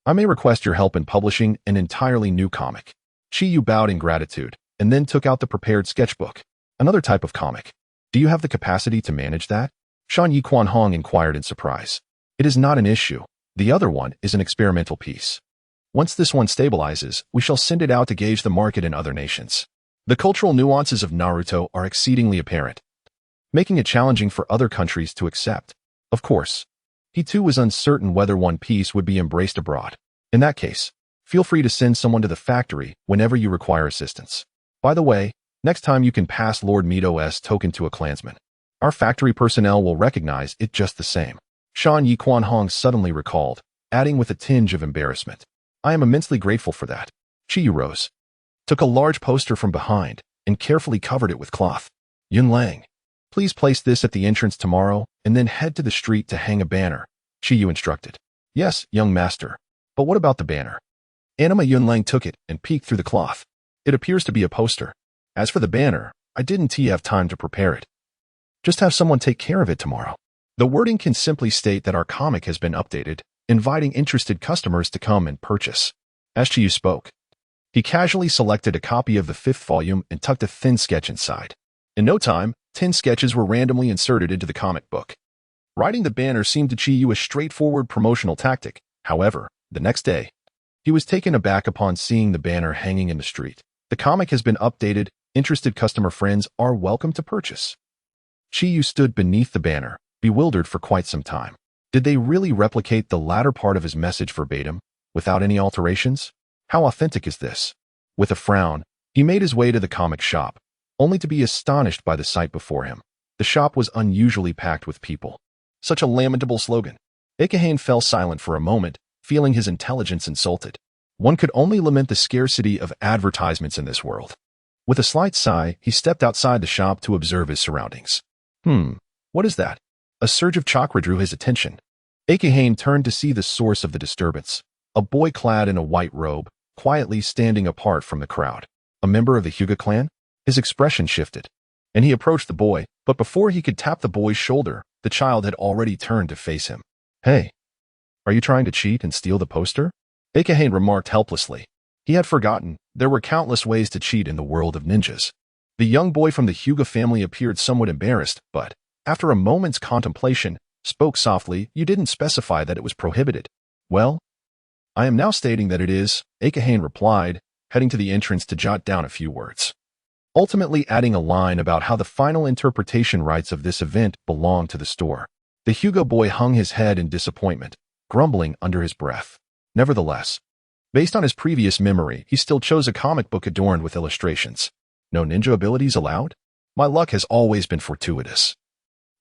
I may request your help in publishing an entirely new comic. Chi Yu bowed in gratitude, and then took out the prepared sketchbook, another type of comic. Do you have the capacity to manage that? Shan Yi Quanhong inquired in surprise. It is not an issue. The other one is an experimental piece. Once this one stabilizes, we shall send it out to gauge the market in other nations. The cultural nuances of Naruto are exceedingly apparent, making it challenging for other countries to accept. Of course, he too was uncertain whether One Piece would be embraced abroad. In that case, feel free to send someone to the factory whenever you require assistance. By the way, next time you can pass Lord Mito's token to a clansman. Our factory personnel will recognize it just the same. Shan Yi Quanhong suddenly recalled, adding with a tinge of embarrassment. I am immensely grateful for that. Chi Yu rose, took a large poster from behind, and carefully covered it with cloth. Yun Lang, please place this at the entrance tomorrow, and then head to the street to hang a banner, Chi Yu instructed. Yes, young master. But what about the banner? Anma Yun Lang took it and peeked through the cloth. It appears to be a poster. As for the banner, I didn't have time to prepare it. Just have someone take care of it tomorrow. The wording can simply state that our comic has been updated, inviting interested customers to come and purchase. As Chi Yu spoke, he casually selected a copy of the 5th volume and tucked a thin sketch inside. In no time, 10 sketches were randomly inserted into the comic book. Writing the banner seemed to Chiyu a straightforward promotional tactic. However, the next day, he was taken aback upon seeing the banner hanging in the street. The comic has been updated. Interested customer friends are welcome to purchase. Chiyu stood beneath the banner, bewildered for quite some time. Did they really replicate the latter part of his message verbatim, without any alterations? How authentic is this? With a frown, he made his way to the comic shop, only to be astonished by the sight before him. The shop was unusually packed with people. Such a lamentable slogan. Kekkei fell silent for a moment, feeling his intelligence insulted. One could only lament the scarcity of advertisements in this world. With a slight sigh, he stepped outside the shop to observe his surroundings. What is that? A surge of chakra drew his attention. Kekkei turned to see the source of the disturbance. A boy clad in a white robe, quietly standing apart from the crowd. A member of the Hyuga clan? His expression shifted, and he approached the boy, but before he could tap the boy's shoulder, the child had already turned to face him. Hey, are you trying to cheat and steal the poster? Kekkei remarked helplessly. He had forgotten there were countless ways to cheat in the world of ninjas. The young boy from the Hyuga family appeared somewhat embarrassed, but, after a moment's contemplation, spoke softly. You didn't specify that it was prohibited. Well, I am now stating that it is, Kekkei replied, heading to the entrance to jot down a few words. Ultimately adding a line about how the final interpretation rights of this event belonged to the store. The Hyuga boy hung his head in disappointment, grumbling under his breath. Nevertheless, based on his previous memory, he still chose a comic book adorned with illustrations. No ninja abilities allowed? My luck has always been fortuitous.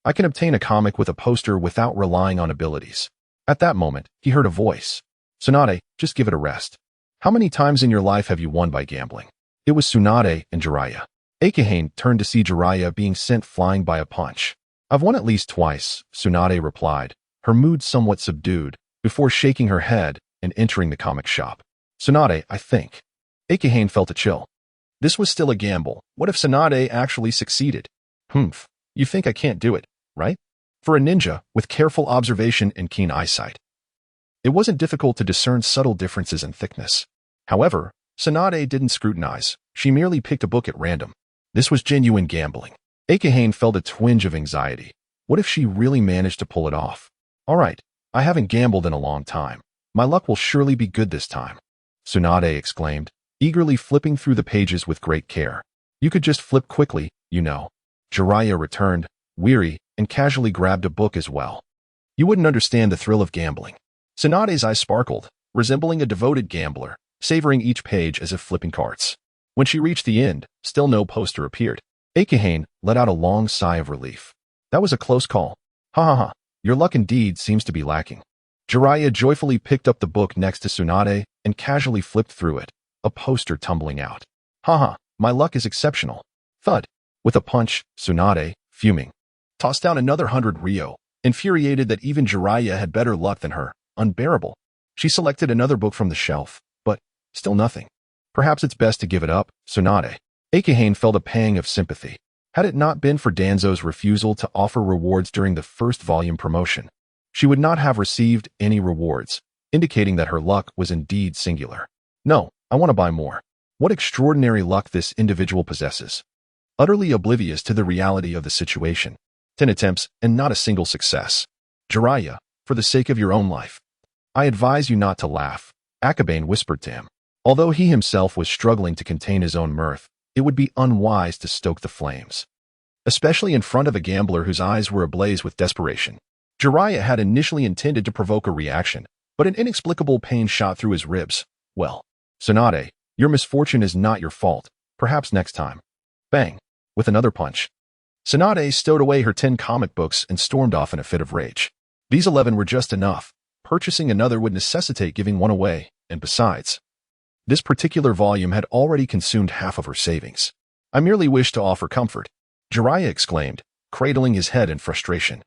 I can obtain a comic with a poster without relying on abilities. At that moment, he heard a voice. Tsunade, just give it a rest. How many times in your life have you won by gambling? It was Tsunade and Jiraiya. Kekkei turned to see Jiraiya being sent flying by a punch. I've won at least twice, Tsunade replied, her mood somewhat subdued, before shaking her head and entering the comic shop. Tsunade, I think. Kekkei felt a chill. This was still a gamble. What if Tsunade actually succeeded? You think I can't do it, right? For a ninja, with careful observation and keen eyesight, it wasn't difficult to discern subtle differences in thickness. However, Tsunade didn't scrutinize. She merely picked a book at random. This was genuine gambling. Kekkei felt a twinge of anxiety. What if she really managed to pull it off? All right, I haven't gambled in a long time. My luck will surely be good this time. Tsunade exclaimed, eagerly flipping through the pages with great care. You could just flip quickly, you know. Jiraiya returned, weary, and casually grabbed a book as well. You wouldn't understand the thrill of gambling. Tsunade's eyes sparkled, resembling a devoted gambler, savoring each page as if flipping cards. When she reached the end, still no poster appeared. Kekkei let out a long sigh of relief. That was a close call. Ha. Your luck indeed seems to be lacking. Jiraiya joyfully picked up the book next to Tsunade and casually flipped through it, a poster tumbling out. Ha, my luck is exceptional. Thud. With a punch, Tsunade, fuming, tossed down another 100 ryo, infuriated that even Jiraiya had better luck than her. Unbearable. She selected another book from the shelf, but still nothing. Perhaps it's best to give it up, Tsunade. Kekkei felt a pang of sympathy. Had it not been for Danzo's refusal to offer rewards during the first volume promotion, she would not have received any rewards, indicating that her luck was indeed singular. No, I want to buy more. What extraordinary luck this individual possesses. Utterly oblivious to the reality of the situation. 10 attempts and not a single success. Jiraiya, for the sake of your own life, I advise you not to laugh, Akabane whispered to him. Although he himself was struggling to contain his own mirth, it would be unwise to stoke the flames, especially in front of a gambler whose eyes were ablaze with desperation. Jiraiya had initially intended to provoke a reaction, but an inexplicable pain shot through his ribs. Well, Tsunade, your misfortune is not your fault. Perhaps next time. Bang. With another punch, Tsunade stowed away her 10 comic books and stormed off in a fit of rage. These 11 were just enough. Purchasing another would necessitate giving one away, and besides, this particular volume had already consumed half of her savings. I merely wish to offer comfort, Jiraiya exclaimed, cradling his head in frustration.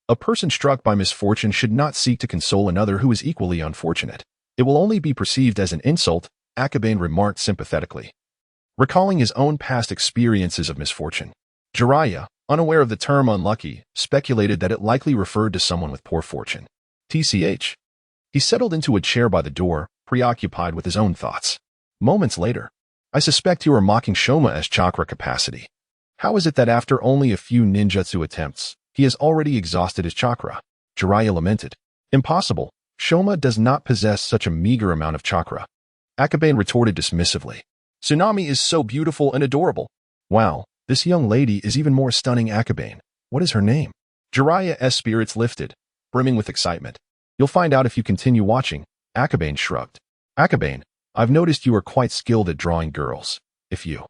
A person struck by misfortune should not seek to console another who is equally unfortunate. It will only be perceived as an insult, Akabane remarked sympathetically. Recalling his own past experiences of misfortune, Jiraiya, unaware of the term unlucky, speculated that it likely referred to someone with poor fortune. TCH. He settled into a chair by the door, preoccupied with his own thoughts. Moments later, I suspect you are mocking Shoma's chakra capacity. How is it that after only a few ninjutsu attempts, he has already exhausted his chakra? Jiraiya lamented. Impossible. Shoma does not possess such a meager amount of chakra. Akabane retorted dismissively. Tsunami is so beautiful and adorable. Wow, this young lady is even more stunning. Akabane. What is her name? Jiraiya's spirits lifted, brimming with excitement. You'll find out if you continue watching. Akabane shrugged. Akabane, I've noticed you are quite skilled at drawing girls. If you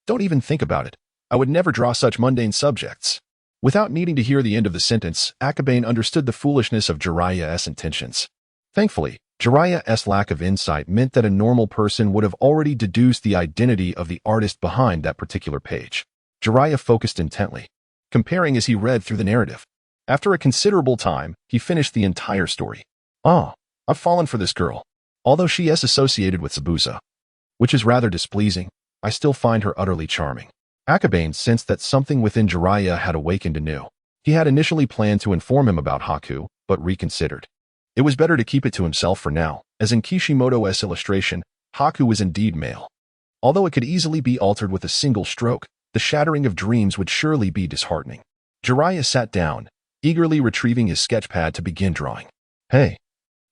don't even think about it, I would never draw such mundane subjects. Without needing to hear the end of the sentence, Akabane understood the foolishness of Jiraiya's intentions. Thankfully, Jiraiya's lack of insight meant that a normal person would have already deduced the identity of the artist behind that particular page. Jiraiya focused intently, comparing as he read through the narrative. After a considerable time, he finished the entire story. Ah, I've fallen for this girl. Although she is associated with Zabuza, which is rather displeasing, I still find her utterly charming. Akabane sensed that something within Jiraiya had awakened anew. He had initially planned to inform him about Haku, but reconsidered. It was better to keep it to himself for now, as in Kishimoto's illustration, Haku is indeed male. Although it could easily be altered with a single stroke, the shattering of dreams would surely be disheartening. Jiraiya sat down, eagerly retrieving his sketchpad to begin drawing. Hey,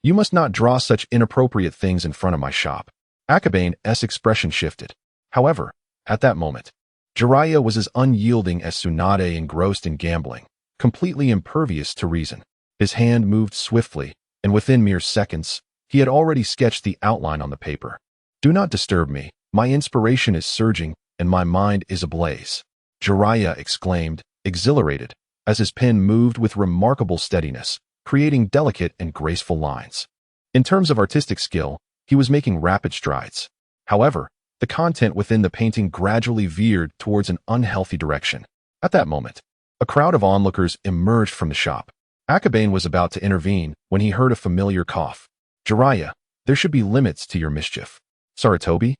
you must not draw such inappropriate things in front of my shop. Akabane's expression shifted. However, at that moment, Jiraiya was as unyielding as Tsunade engrossed in gambling, completely impervious to reason. His hand moved swiftly, and within mere seconds, he had already sketched the outline on the paper. Do not disturb me. My inspiration is surging, and my mind is ablaze. Jiraiya exclaimed, exhilarated, as his pen moved with remarkable steadiness, creating delicate and graceful lines. In terms of artistic skill, he was making rapid strides. However, the content within the painting gradually veered towards an unhealthy direction. At that moment, a crowd of onlookers emerged from the shop. Akabane was about to intervene when he heard a familiar cough. Jiraiya, there should be limits to your mischief. Sarutobi?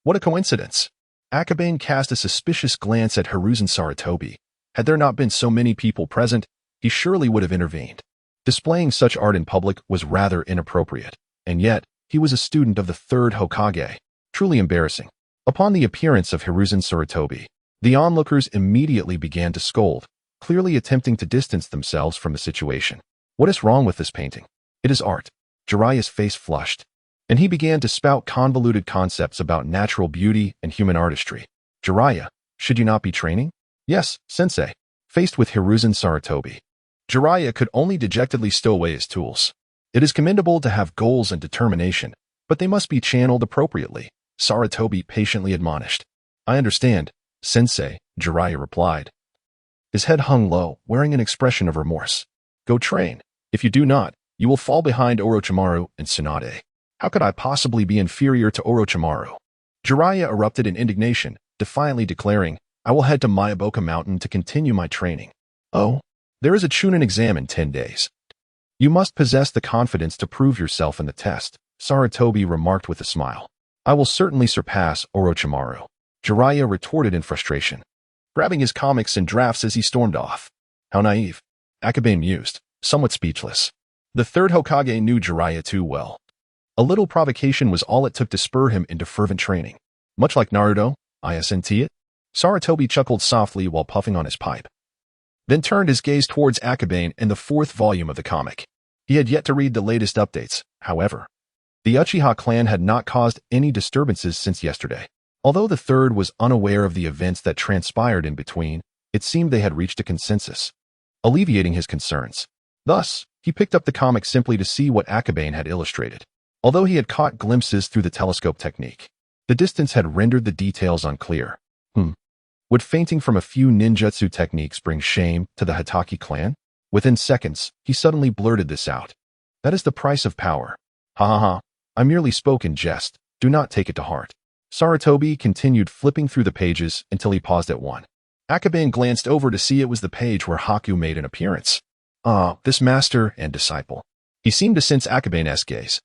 What a coincidence. Akabane cast a suspicious glance at Hiruzen Sarutobi. Had there not been so many people present, he surely would have intervened. Displaying such art in public was rather inappropriate, and yet, he was a student of the third Hokage. Truly embarrassing. Upon the appearance of Hiruzen Sarutobi, the onlookers immediately began to scold, clearly attempting to distance themselves from the situation. What is wrong with this painting? It is art. Jiraiya's face flushed, and he began to spout convoluted concepts about natural beauty and human artistry. Jiraiya, should you not be training? Yes, sensei. Faced with Hiruzen Sarutobi, Jiraiya could only dejectedly stow away his tools. It is commendable to have goals and determination, but they must be channeled appropriately, Sarutobi patiently admonished. I understand, sensei, Jiraiya replied. His head hung low, wearing an expression of remorse. Go train. If you do not, you will fall behind Orochimaru and Tsunade. How could I possibly be inferior to Orochimaru? Jiraiya erupted in indignation, defiantly declaring, I will head to Mayaboka Mountain to continue my training. Oh, there is a Chunin exam in 10 days. You must possess the confidence to prove yourself in the test, Sarutobi remarked with a smile. I will certainly surpass Orochimaru. Jiraiya retorted in frustration, grabbing his comics and drafts as he stormed off. How naive. Akabane mused, somewhat speechless. The third Hokage knew Jiraiya too well. A little provocation was all it took to spur him into fervent training. Much like Naruto, isn't it? Sarutobi chuckled softly while puffing on his pipe, then turned his gaze towards Akabane and the fourth volume of the comic. He had yet to read the latest updates, however. The Uchiha clan had not caused any disturbances since yesterday. Although the third was unaware of the events that transpired in between, it seemed they had reached a consensus, alleviating his concerns. Thus, he picked up the comic simply to see what Akabane had illustrated. Although he had caught glimpses through the telescope technique, the distance had rendered the details unclear. Would fainting from a few ninjutsu techniques bring shame to the Hitaki clan? Within seconds, he suddenly blurted this out. That is the price of power. Ha ha ha, I merely spoke in jest, do not take it to heart. Sarutobi continued flipping through the pages until he paused at one. Akabane glanced over to see it was the page where Haku made an appearance. Ah, this master and disciple. He seemed to sense Akabane's gaze,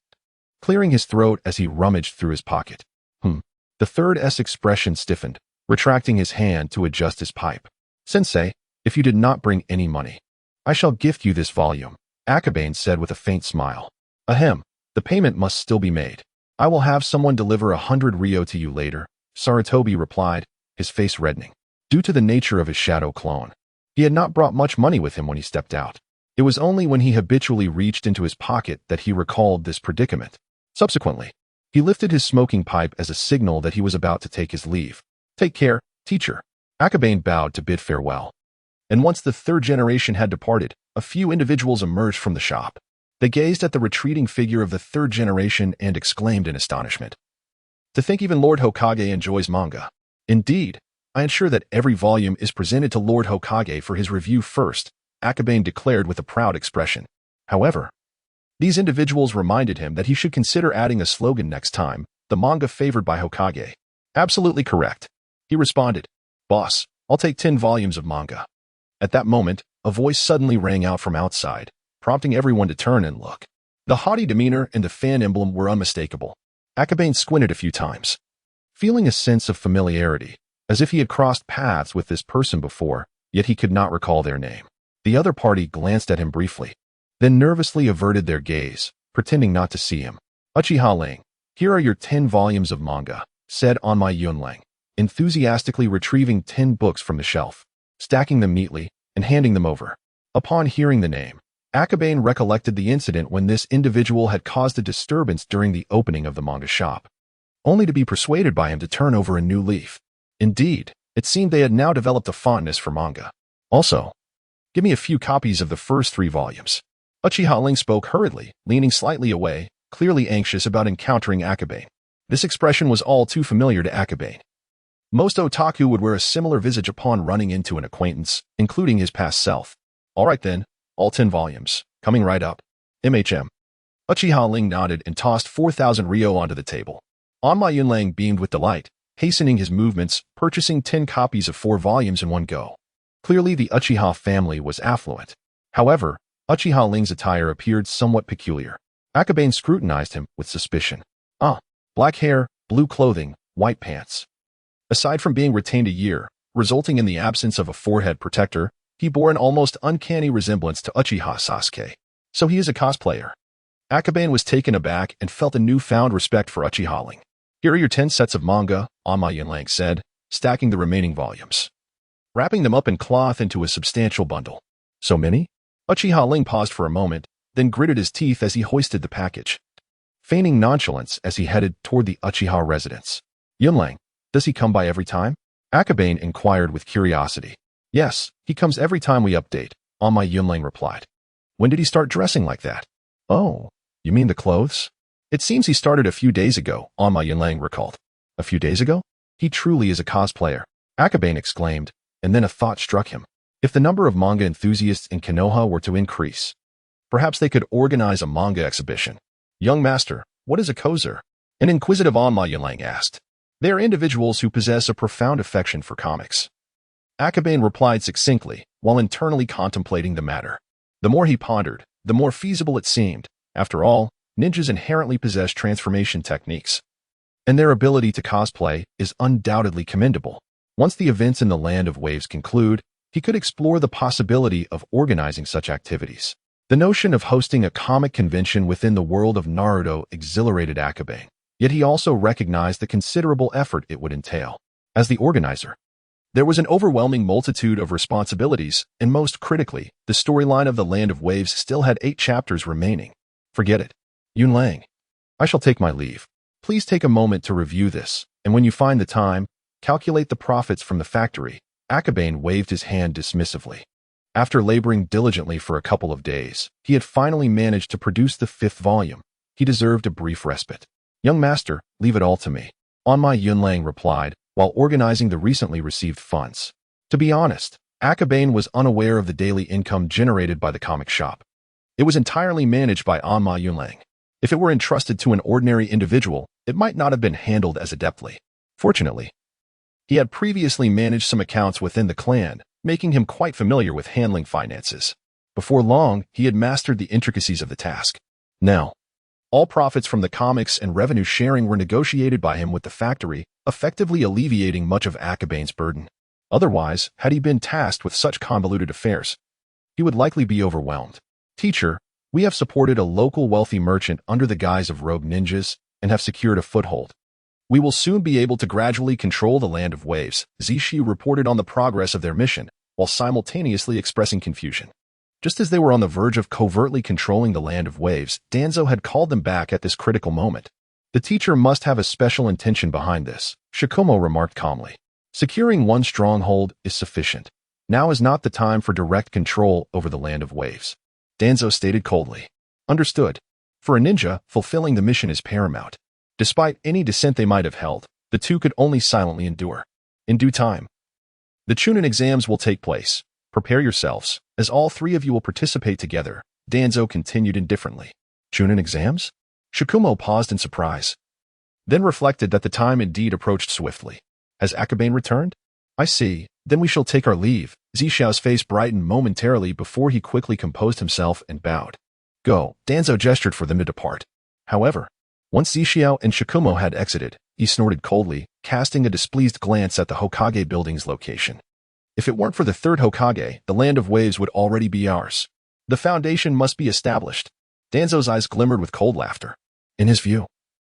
clearing his throat as he rummaged through his pocket. The third's expression stiffened, retracting his hand to adjust his pipe. Sensei, if you did not bring any money, I shall gift you this volume, Akabane said with a faint smile. Ahem, the payment must still be made. I will have someone deliver 100 ryo to you later, Sarutobi replied, his face reddening. due to the nature of his shadow clone. He had not brought much money with him when he stepped out. It was only when he habitually reached into his pocket that he recalled this predicament. Subsequently, he lifted his smoking pipe as a signal that he was about to take his leave. "Take care, teacher." Akabane bowed to bid farewell. And once the third generation had departed, a few individuals emerged from the shop. They gazed at the retreating figure of the third generation and exclaimed in astonishment. "To think even Lord Hokage enjoys manga. Indeed, I ensure that every volume is presented to Lord Hokage for his review first," Akabane declared with a proud expression. However, these individuals reminded him that he should consider adding a slogan next time, "The manga favored by Hokage." "Absolutely correct," he responded. "Boss, I'll take 10 volumes of manga." At that moment, a voice suddenly rang out from outside, prompting everyone to turn and look. The haughty demeanor and the fan emblem were unmistakable. Akabane squinted a few times, feeling a sense of familiarity, as if he had crossed paths with this person before, yet he could not recall their name. The other party glanced at him briefly, then nervously averted their gaze, pretending not to see him. "Uchiha Ling, here are your 10 volumes of manga," said Anma Yunlang, enthusiastically retrieving 10 books from the shelf, stacking them neatly, and handing them over. Upon hearing the name, Akabane recollected the incident when this individual had caused a disturbance during the opening of the manga shop, only to be persuaded by him to turn over a new leaf. Indeed, it seemed they had now developed a fondness for manga. "Also, give me a few copies of the first 3 volumes. Uchiha Ling spoke hurriedly, leaning slightly away, clearly anxious about encountering Akabane. This expression was all too familiar to Akabane. Most otaku would wear a similar visage upon running into an acquaintance, including his past self. "All right then, all 10 volumes, coming right up. MHM. Uchiha Ling nodded and tossed 4,000 ryo onto the table. Anma Yunlang beamed with delight, hastening his movements, purchasing 10 copies of 4 volumes in one go. Clearly the Uchiha family was affluent. However, Uchiha Ling's attire appeared somewhat peculiar. Akabane scrutinized him with suspicion. Black hair, blue clothing, white pants. Aside from being retained a year, resulting in the absence of a forehead protector, he bore an almost uncanny resemblance to Uchiha Sasuke. So he is a cosplayer. Akabane was taken aback and felt a newfound respect for Uchiha Ling. "Here are your 10 sets of manga," Anma Yunlang said, stacking the remaining volumes, wrapping them up in cloth into a substantial bundle. "So many?" Uchiha Ling paused for a moment, then gritted his teeth as he hoisted the package, feigning nonchalance as he headed toward the Uchiha residence. "Yunlang, does he come by every time?" Akabane inquired with curiosity. "Yes, he comes every time we update," Anma Yunlang replied. "When did he start dressing like that?" "Oh, you mean the clothes?" "It seems he started a few days ago," Anma Yunlang recalled. "A few days ago? He truly is a cosplayer," Akabane exclaimed, and then a thought struck him. If the number of manga enthusiasts in Konoha were to increase, perhaps they could organize a manga exhibition. "Young master, what is a kozer?" an inquisitive Anma Yunlang asked. "They are individuals who possess a profound affection for comics." Akabane replied succinctly, while internally contemplating the matter. The more he pondered, the more feasible it seemed. After all, ninjas inherently possess transformation techniques, and their ability to cosplay is undoubtedly commendable. Once the events in the Land of Waves conclude, he could explore the possibility of organizing such activities. The notion of hosting a comic convention within the world of Naruto exhilarated Akabane, yet he also recognized the considerable effort it would entail. As the organizer, there was an overwhelming multitude of responsibilities, and most critically, the storyline of the Land of Waves still had 8 chapters remaining. "Forget it. Yunlang, I shall take my leave. Please take a moment to review this, and when you find the time, calculate the profits from the factory." Akabane waved his hand dismissively. After laboring diligently for a couple of days, he had finally managed to produce the 5th volume. He deserved a brief respite. "Young master, leave it all to me," Anma Yunlang replied, while organizing the recently received funds. To be honest, Akabane was unaware of the daily income generated by the comic shop. It was entirely managed by Anma Yunlang. If it were entrusted to an ordinary individual, it might not have been handled as adeptly. Fortunately, he had previously managed some accounts within the clan, making him quite familiar with handling finances. Before long, he had mastered the intricacies of the task. Now, all profits from the comics and revenue sharing were negotiated by him with the factory, effectively alleviating much of Akabane's burden. Otherwise, had he been tasked with such convoluted affairs, he would likely be overwhelmed. "Teacher, we have supported a local wealthy merchant under the guise of rogue ninjas and have secured a foothold. We will soon be able to gradually control the land of waves. Zishiu reported on the progress of their mission, while simultaneously expressing confusion. Just as they were on the verge of covertly controlling the land of waves, Danzo had called them back at this critical moment. The teacher must have a special intention behind this, Shikumo remarked calmly. Securing one stronghold is sufficient. Now is not the time for direct control over the land of waves. Danzo stated coldly. Understood. For a ninja, fulfilling the mission is paramount. Despite any dissent they might have held, the two could only silently endure. In due time, the Chunin exams will take place. Prepare yourselves, as all three of you will participate together, Danzo continued indifferently. Chunin exams? Shikumo paused in surprise, then reflected that the time indeed approached swiftly. Has Akabane returned? I see, then we shall take our leave. Zishiao's face brightened momentarily before he quickly composed himself and bowed. Go, Danzo gestured for them to depart. However, once Zishiao and Shikumo had exited, he snorted coldly, casting a displeased glance at the Hokage building's location. If it weren't for the third Hokage, the land of waves would already be ours. The foundation must be established. Danzo's eyes glimmered with cold laughter. In his view,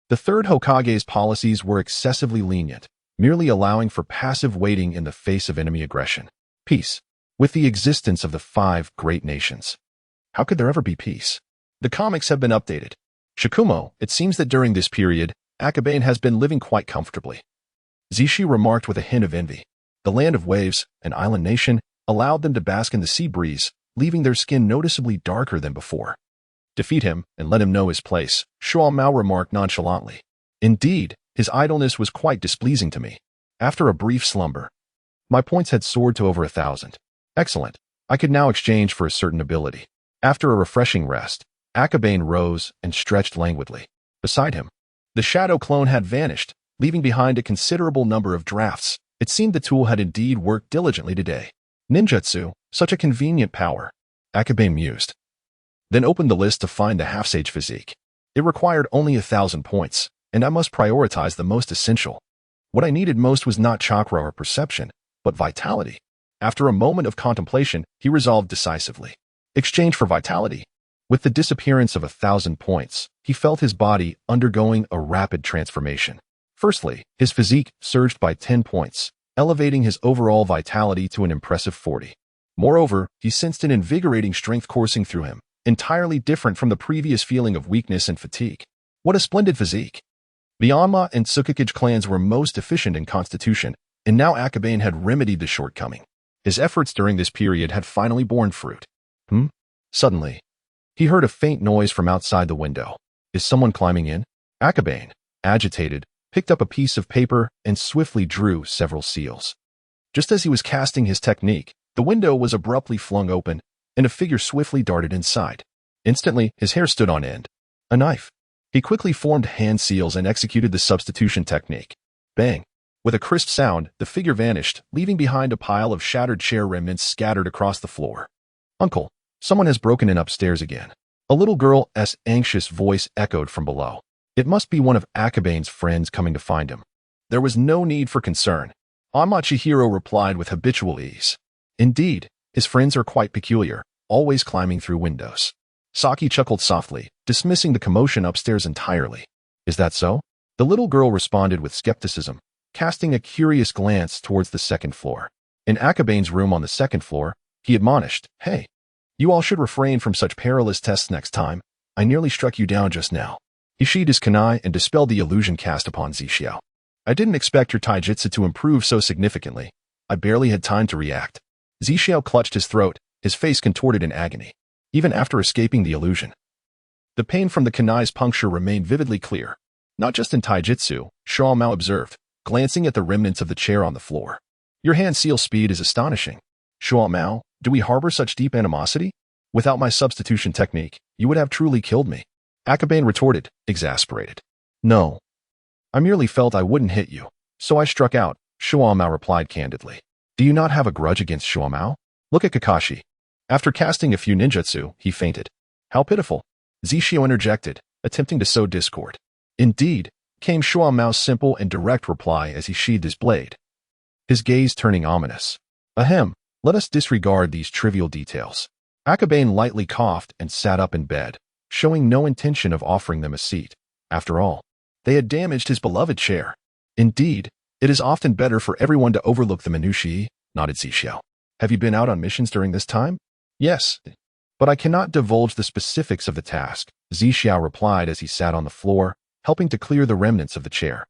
the third Hokage's policies were excessively lenient, merely allowing for passive waiting in the face of enemy aggression. Peace. With the existence of the 5 great nations, how could there ever be peace? The comics have been updated. Shikumo, it seems that during this period, Akabane has been living quite comfortably. Zishi remarked with a hint of envy. The land of waves, an island nation, allowed them to bask in the sea breeze, leaving their skin noticeably darker than before. Defeat him and let him know his place, Shuo Mao remarked nonchalantly. Indeed, his idleness was quite displeasing to me. After a brief slumber, my points had soared to over 1,000. Excellent. I could now exchange for a certain ability. After a refreshing rest, Akabane rose and stretched languidly. Beside him, the shadow clone had vanished, leaving behind a considerable number of drafts. It seemed the tool had indeed worked diligently today. Ninjutsu, such a convenient power, Akabane mused. Then opened the list to find the half-sage physique. It required only 1,000 points, and I must prioritize the most essential. What I needed most was not chakra or perception, but vitality. After a moment of contemplation, he resolved decisively. Exchange for vitality. With the disappearance of 1,000 points, he felt his body undergoing a rapid transformation. Firstly, his physique surged by 10 points, elevating his overall vitality to an impressive 40. Moreover, he sensed an invigorating strength coursing through him, entirely different from the previous feeling of weakness and fatigue. What a splendid physique! The Anma and Tsukikage clans were most efficient in constitution, and now Akabane had remedied the shortcoming. His efforts during this period had finally borne fruit. Suddenly, he heard a faint noise from outside the window. Is someone climbing in? Akabane, agitated, picked up a piece of paper and swiftly drew several seals. Just as he was casting his technique, the window was abruptly flung open, and a figure swiftly darted inside. Instantly, his hair stood on end. A knife. He quickly formed hand seals and executed the substitution technique. Bang! With a crisp sound, the figure vanished, leaving behind a pile of shattered chair remnants scattered across the floor. Uncle, someone has broken in upstairs again. A little girl's anxious voice echoed from below. It must be one of Akabane's friends coming to find him. There was no need for concern. Anma Chihiro replied with habitual ease. Indeed, his friends are quite peculiar, always climbing through windows. Saki chuckled softly, dismissing the commotion upstairs entirely. Is that so? The little girl responded with skepticism, casting a curious glance towards the second floor. In Akabane's room on the second floor, he admonished, Hey, you all should refrain from such perilous tests next time. I nearly struck you down just now. He sheathed his kunai and dispelled the illusion cast upon Zishiao. I didn't expect your taijutsu to improve so significantly. I barely had time to react. Zishiao clutched his throat, his face contorted in agony. Even after escaping the illusion, the pain from the kunai's puncture remained vividly clear. Not just in taijutsu, Shuo Mao observed, glancing at the remnants of the chair on the floor. Your hand seal speed is astonishing. Shuo Mao, do we harbor such deep animosity? Without my substitution technique, you would have truly killed me. Akabane retorted, exasperated. No. I merely felt I wouldn't hit you, so I struck out, Shuo Mao replied candidly. Do you not have a grudge against Shuo Mao? Look at Kakashi. After casting a few ninjutsu, he fainted. How pitiful. Zishiao interjected, attempting to sow discord. Indeed, came Shuo Mao's simple and direct reply as he sheathed his blade, his gaze turning ominous. Ahem, let us disregard these trivial details. Akabane lightly coughed and sat up in bed, showing no intention of offering them a seat. After all, they had damaged his beloved chair. Indeed, it is often better for everyone to overlook the minutiae, nodded Zixiao. Have you been out on missions during this time? Yes, but I cannot divulge the specifics of the task, Zixiao replied as he sat on the floor, helping to clear the remnants of the chair.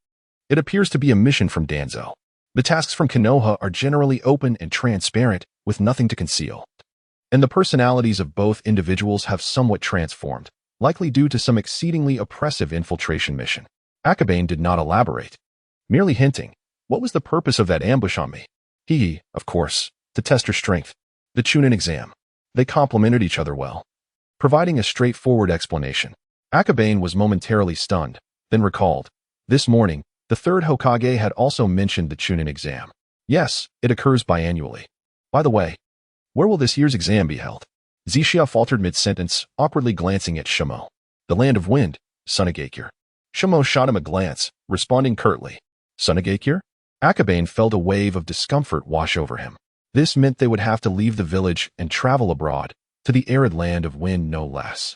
It appears to be a mission from Danzo. The tasks from Konoha are generally open and transparent, with nothing to conceal. And the personalities of both individuals have somewhat transformed, likely due to some exceedingly oppressive infiltration mission. Akabane did not elaborate, merely hinting, what was the purpose of that ambush on me? He, of course, to test her strength. The Chunin exam. They complemented each other well, providing a straightforward explanation. Akabane was momentarily stunned, then recalled. This morning, the third Hokage had also mentioned the Chunin exam. Yes, it occurs biannually. By the way, where will this year's exam be held? Zixiao faltered mid-sentence, awkwardly glancing at Shimo. The land of wind, Sunagakure. Shimo shot him a glance, responding curtly. Sunagakure? Akabane felt a wave of discomfort wash over him. This meant they would have to leave the village and travel abroad, to the arid land of wind no less.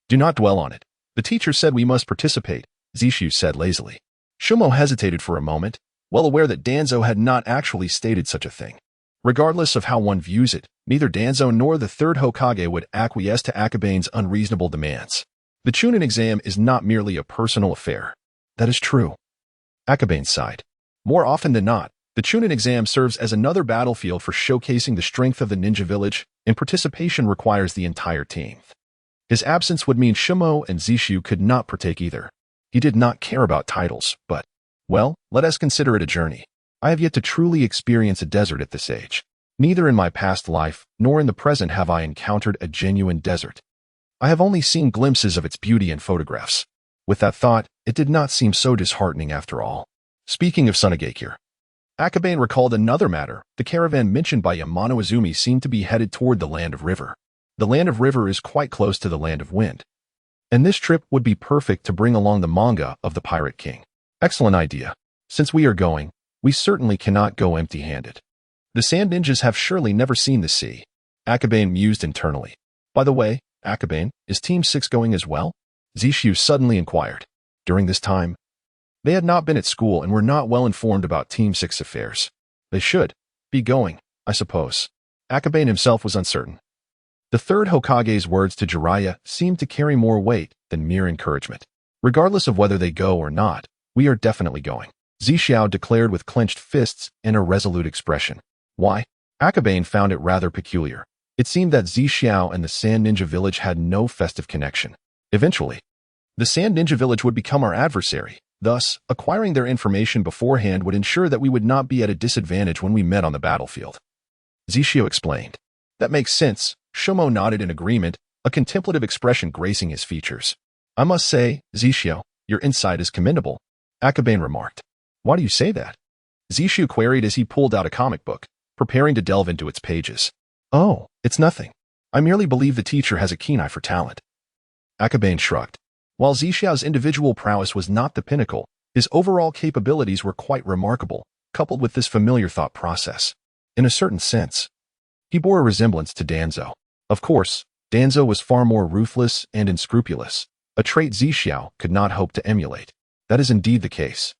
Do not dwell on it. The teacher said we must participate, Zixiao said lazily. Shimo hesitated for a moment, well aware that Danzo had not actually stated such a thing. Regardless of how one views it, neither Danzo nor the third Hokage would acquiesce to Akabane's unreasonable demands. The Chunin exam is not merely a personal affair. That is true. Akabane sighed. More often than not, the Chunin exam serves as another battlefield for showcasing the strength of the ninja village, and participation requires the entire team. His absence would mean Shimo and Zixiao could not partake either. He did not care about titles, but, well, let us consider it a journey. I have yet to truly experience a desert at this age. Neither in my past life, nor in the present have I encountered a genuine desert. I have only seen glimpses of its beauty in photographs. With that thought, it did not seem so disheartening after all. Speaking of Sunagakure, Akabane recalled another matter. The caravan mentioned by Yamano Izumi seemed to be headed toward the Land of River. The Land of River is quite close to the Land of Wind. And this trip would be perfect to bring along the manga of the Pirate King. Excellent idea. Since we are going, we certainly cannot go empty-handed. The Sand Ninjas have surely never seen the sea. Akabane mused internally. By the way, Akabane, is Team 6 going as well? Zixiao suddenly inquired. During this time, they had not been at school and were not well informed about Team 6 affairs. They should be going, I suppose. Akabane himself was uncertain. The third Hokage's words to Jiraiya seemed to carry more weight than mere encouragement. Regardless of whether they go or not, we are definitely going, Zixiao declared with clenched fists and a resolute expression. Why? Akabane found it rather peculiar. It seemed that Zixiao and the Sand Ninja Village had no festive connection. Eventually, the Sand Ninja Village would become our adversary. Thus, acquiring their information beforehand would ensure that we would not be at a disadvantage when we met on the battlefield. Zixiao explained. That makes sense. Shimo nodded in agreement, a contemplative expression gracing his features. I must say, Zixiao, your insight is commendable, Akabane remarked. Why do you say that? Zixiao queried as he pulled out a comic book, preparing to delve into its pages. Oh, it's nothing. I merely believe the teacher has a keen eye for talent. Akabane shrugged. While Zixiao's individual prowess was not the pinnacle, his overall capabilities were quite remarkable, coupled with this familiar thought process. In a certain sense, he bore a resemblance to Danzo. Of course, Danzo was far more ruthless and unscrupulous, a trait Zixiao could not hope to emulate. That is indeed the case.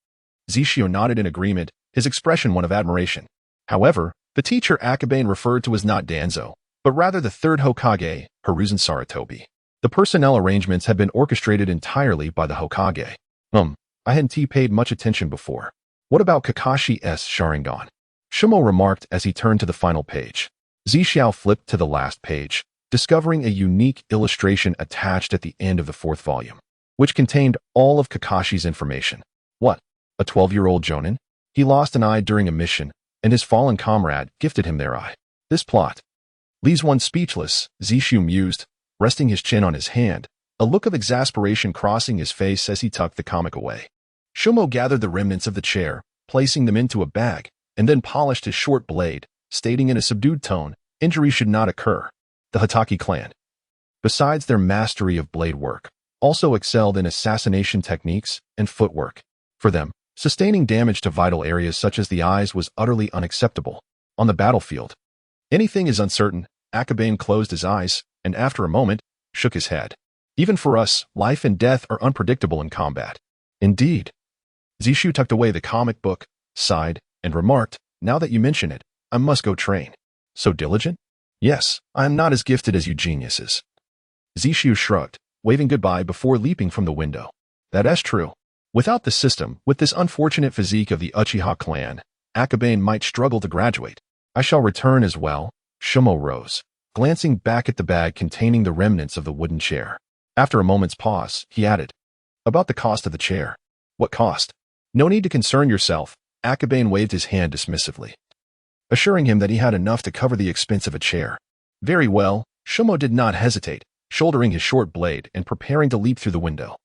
Zixiao nodded in agreement, his expression one of admiration. However, the teacher Akabane referred to was not Danzo, but rather the third Hokage, Hiruzen Sarutobi. The personnel arrangements had been orchestrated entirely by the Hokage. I hadn't paid much attention before. What about Kakashi's Sharingan? Shimo remarked as he turned to the final page. Zixiao flipped to the last page, discovering a unique illustration attached at the end of the 4th volume, which contained all of Kakashi's information. What? A 12-year-old jonin? He lost an eye during a mission, and his fallen comrade gifted him their eye. This plot leaves one speechless, Zixiao mused, resting his chin on his hand, a look of exasperation crossing his face as he tucked the comic away. Shimo gathered the remnants of the chair, placing them into a bag, and then polished his short blade, stating in a subdued tone, injury should not occur. The Hatake clan, besides their mastery of blade work, also excelled in assassination techniques and footwork. For them, sustaining damage to vital areas such as the eyes was utterly unacceptable. On the battlefield, anything is uncertain. Akabane closed his eyes, and after a moment, shook his head. Even for us, life and death are unpredictable in combat. Indeed. Zishu tucked away the comic book, sighed, and remarked, "Now that you mention it, I must go train." "So diligent?" "Yes, I am not as gifted as you geniuses." Zishu shrugged, waving goodbye before leaping from the window. "That's true. Without the system, with this unfortunate physique of the Uchiha clan, Akabane might struggle to graduate. I shall return as well." Shumo rose, glancing back at the bag containing the remnants of the wooden chair. After a moment's pause, he added, "About the cost of the chair." "What cost?" "No need to concern yourself." Akabane waved his hand dismissively, assuring him that he had enough to cover the expense of a chair. "Very well." Shumo did not hesitate, shouldering his short blade and preparing to leap through the window.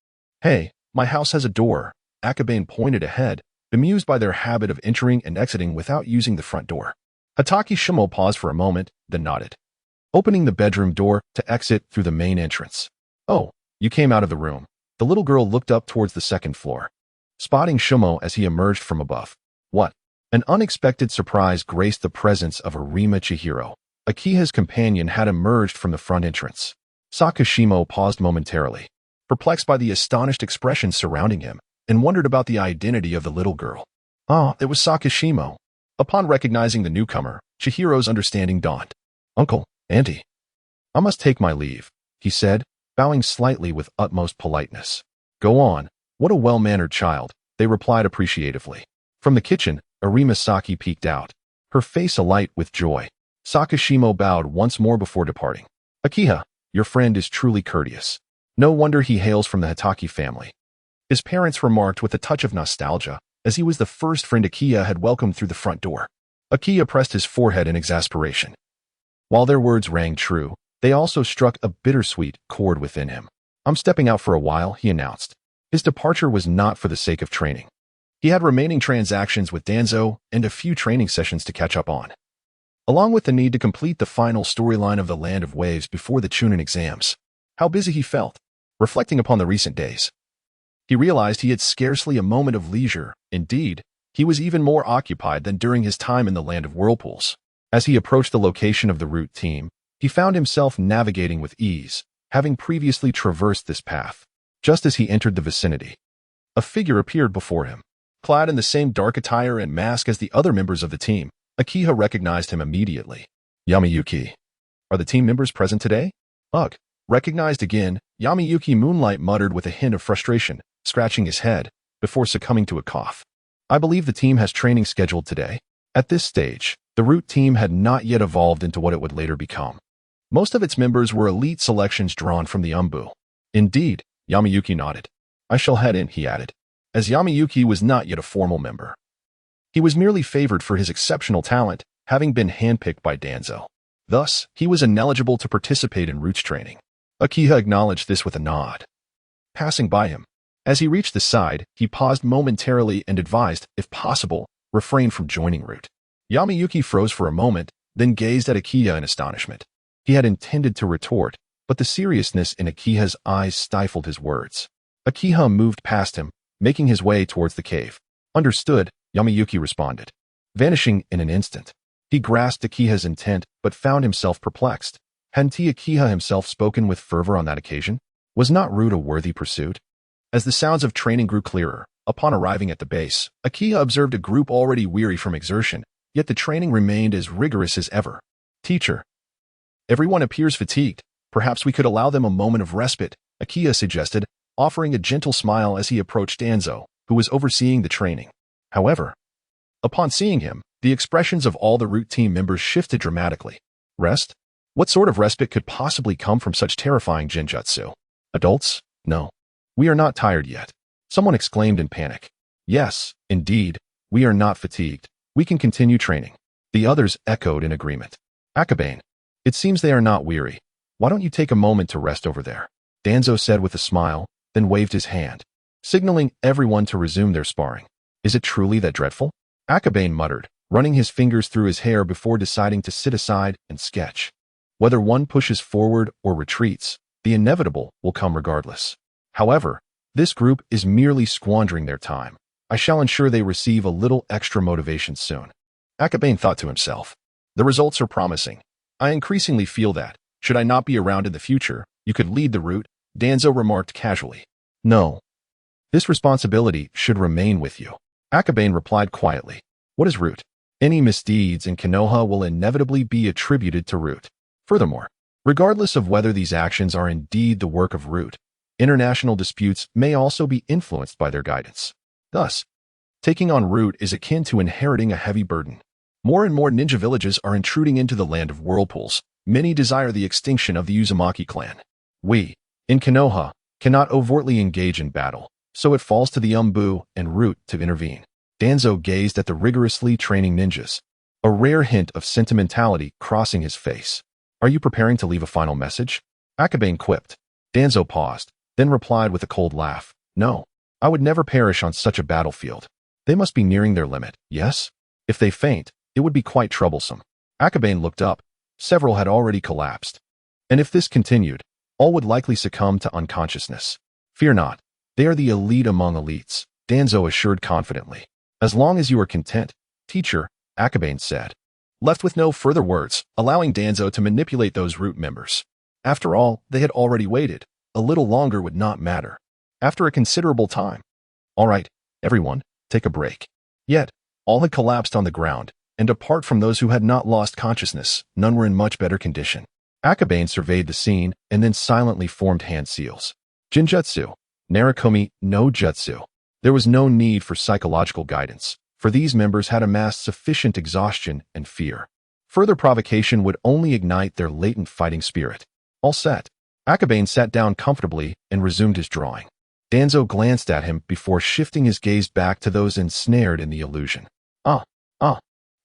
"Hey, my house has a door." Akabane pointed ahead, bemused by their habit of entering and exiting without using the front door. Hatake Shumo paused for a moment, then nodded, opening the bedroom door to exit through the main entrance. "Oh, you came out of the room." The little girl looked up towards the second floor, spotting Shumo as he emerged from above. "What?" An unexpected surprise graced the presence of Arima Chihiro. Akiha's companion had emerged from the front entrance. Sakashimo paused momentarily, perplexed by the astonished expression surrounding him, and wondered about the identity of the little girl. Ah, it was Sakashimo. Upon recognizing the newcomer, Chihiro's understanding dawned. "Uncle, Auntie, I must take my leave," he said, bowing slightly with utmost politeness. "Go on. What a well-mannered child," they replied appreciatively. From the kitchen, Arima Saki peeked out, her face alight with joy. Sakashimo bowed once more before departing. "Akiha, your friend is truly courteous. No wonder he hails from the Hatake family," his parents remarked with a touch of nostalgia, as he was the first friend Akiha had welcomed through the front door. Akiha pressed his forehead in exasperation. While their words rang true, they also struck a bittersweet chord within him. "I'm stepping out for a while," he announced. His departure was not for the sake of training. He had remaining transactions with Danzo and a few training sessions to catch up on, along with the need to complete the final storyline of the Land of Waves before the Chunin exams. How busy he felt. Reflecting upon the recent days, he realized he had scarcely a moment of leisure. Indeed, he was even more occupied than during his time in the Land of Whirlpools. As he approached the location of the route team, he found himself navigating with ease, having previously traversed this path. Just as he entered the vicinity, a figure appeared before him. Clad in the same dark attire and mask as the other members of the team, Akiha recognized him immediately. "Yamayuki. Are the team members present today?" "Ugh." Recognized again, Yamayuki Moonlight muttered with a hint of frustration, scratching his head, before succumbing to a cough. "I believe the team has training scheduled today." At this stage, the route team had not yet evolved into what it would later become. Most of its members were elite selections drawn from the Umbu. "Indeed," Yamayuki nodded. "I shall head in," he added, as Yamayuki was not yet a formal member. He was merely favored for his exceptional talent, having been handpicked by Danzo. Thus, he was ineligible to participate in roots training. Akiha acknowledged this with a nod, passing by him. As he reached the side, he paused momentarily and advised, if possible, refrain from joining route. Yamayuki froze for a moment, then gazed at Akiha in astonishment. He had intended to retort, but the seriousness in Akiha's eyes stifled his words. Akiha moved past him, making his way towards the cave. "Understood," Yamayuki responded, vanishing in an instant. He grasped Akiha's intent, but found himself perplexed. Hadn't Akiha himself spoken with fervor on that occasion? Was not route a worthy pursuit? As the sounds of training grew clearer, upon arriving at the base, Akiha observed a group already weary from exertion, yet the training remained as rigorous as ever. "Teacher, everyone appears fatigued. Perhaps we could allow them a moment of respite," Akiha suggested, offering a gentle smile as he approached Danzo, who was overseeing the training. However, upon seeing him, the expressions of all the route team members shifted dramatically. Rest? What sort of respite could possibly come from such terrifying genjutsu? Adults? No. "We are not tired yet," someone exclaimed in panic. "Yes, indeed, we are not fatigued. We can continue training." The others echoed in agreement. "Akabane, it seems they are not weary. Why don't you take a moment to rest over there?" Danzo said with a smile, then waved his hand, signaling everyone to resume their sparring. "Is it truly that dreadful?" Akabane muttered, running his fingers through his hair before deciding to sit aside and sketch. Whether one pushes forward or retreats, the inevitable will come regardless. However, this group is merely squandering their time. I shall ensure they receive a little extra motivation soon. Akabane thought to himself. The results are promising. I increasingly feel that, should I not be around in the future, you could lead the route, Danzo remarked casually. No. This responsibility should remain with you. Akabane replied quietly. What is root? Any misdeeds in Konoha will inevitably be attributed to root. Furthermore, regardless of whether these actions are indeed the work of root, international disputes may also be influenced by their guidance. Thus, taking on root is akin to inheriting a heavy burden. More and more ninja villages are intruding into the land of whirlpools. Many desire the extinction of the Uzumaki clan. We, in Konoha, cannot overtly engage in battle, so it falls to the Umbu and root to intervene. Danzo gazed at the rigorously training ninjas, a rare hint of sentimentality crossing his face. Are you preparing to leave a final message? Akabane quipped. Danzo paused, then replied with a cold laugh. No, I would never perish on such a battlefield. They must be nearing their limit, yes? If they faint, it would be quite troublesome. Akabane looked up. Several had already collapsed. And if this continued, all would likely succumb to unconsciousness. Fear not. They are the elite among elites, Danzo assured confidently. As long as you are content, teacher, Akabane said. Left with no further words, allowing Danzo to manipulate those root members. After all, they had already waited. A little longer would not matter. After a considerable time. All right, everyone, take a break. Yet, all had collapsed on the ground, and apart from those who had not lost consciousness, none were in much better condition. Akabane surveyed the scene and then silently formed hand seals. Jinjutsu, Narikomi no Jutsu. There was no need for psychological guidance, for these members had amassed sufficient exhaustion and fear. Further provocation would only ignite their latent fighting spirit. All set. Akabane sat down comfortably and resumed his drawing. Danzo glanced at him before shifting his gaze back to those ensnared in the illusion.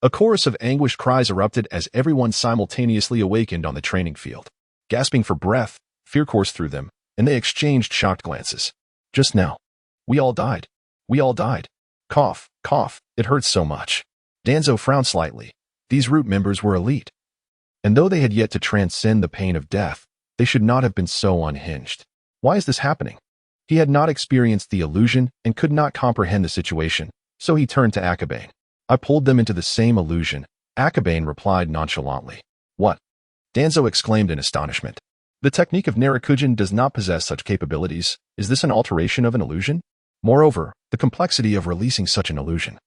A chorus of anguished cries erupted as everyone simultaneously awakened on the training field. Gasping for breath, fear coursed through them, and they exchanged shocked glances. Just now. We all died. We all died. Cough, cough, it hurts so much. Danzo frowned slightly. These root members were elite. And though they had yet to transcend the pain of death, they should not have been so unhinged. Why is this happening? He had not experienced the illusion and could not comprehend the situation, so he turned to Akabane. I pulled them into the same illusion, Akabane replied nonchalantly. What? Danzo exclaimed in astonishment. The technique of Narikujin does not possess such capabilities. Is this an alteration of an illusion? Moreover, the complexity of releasing such an illusion,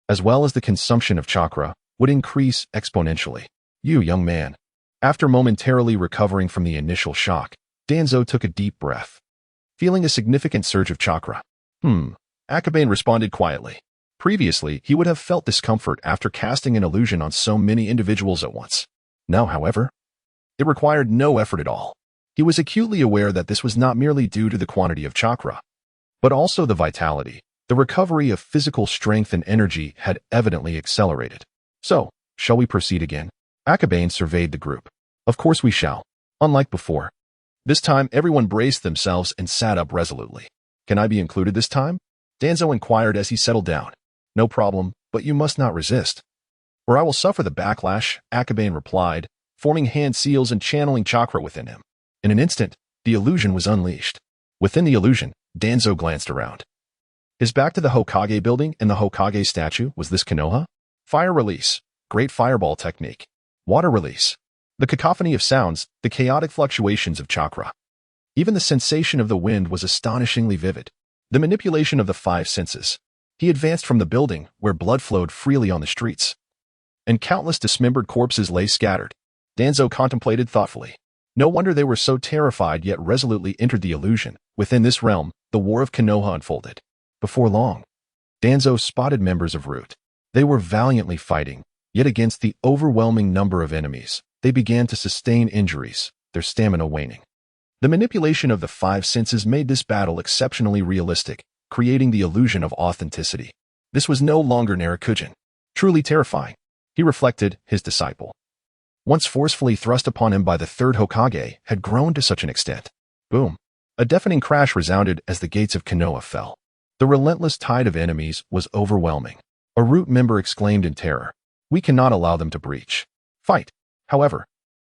as well as the consumption of chakra, would increase exponentially. You, young man. After momentarily recovering from the initial shock, Danzo took a deep breath, feeling a significant surge of chakra. Akabane responded quietly. Previously, he would have felt discomfort after casting an illusion on so many individuals at once. Now, however, it required no effort at all. He was acutely aware that this was not merely due to the quantity of chakra, but also the vitality. The recovery of physical strength and energy had evidently accelerated. So, shall we proceed again? Akabane surveyed the group. Of course we shall. Unlike before. This time, everyone braced themselves and sat up resolutely. Can I be included this time? Danzo inquired as he settled down. No problem, but you must not resist. Or I will suffer the backlash, Akabane replied, forming hand seals and channeling chakra within him. In an instant, the illusion was unleashed. Within the illusion, Danzo glanced around. His back to the Hokage building and the Hokage statue. Was this Konoha? Fire release. Great fireball technique. Water release. The cacophony of sounds, the chaotic fluctuations of chakra. Even the sensation of the wind was astonishingly vivid. The manipulation of the five senses. He advanced from the building, where blood flowed freely on the streets, and countless dismembered corpses lay scattered. Danzo contemplated thoughtfully. No wonder they were so terrified yet resolutely entered the illusion. Within this realm, the war of Konoha unfolded. Before long, Danzo spotted members of Root. They were valiantly fighting, yet against the overwhelming number of enemies, they began to sustain injuries, their stamina waning. The manipulation of the five senses made this battle exceptionally realistic, creating the illusion of authenticity. This was no longer Narikujin. Truly terrifying, he reflected, his disciple, once forcefully thrust upon him by the third Hokage, had grown to such an extent. Boom. A deafening crash resounded as the gates of Konoha fell. The relentless tide of enemies was overwhelming. A Root member exclaimed in terror. We cannot allow them to breach. Fight. However,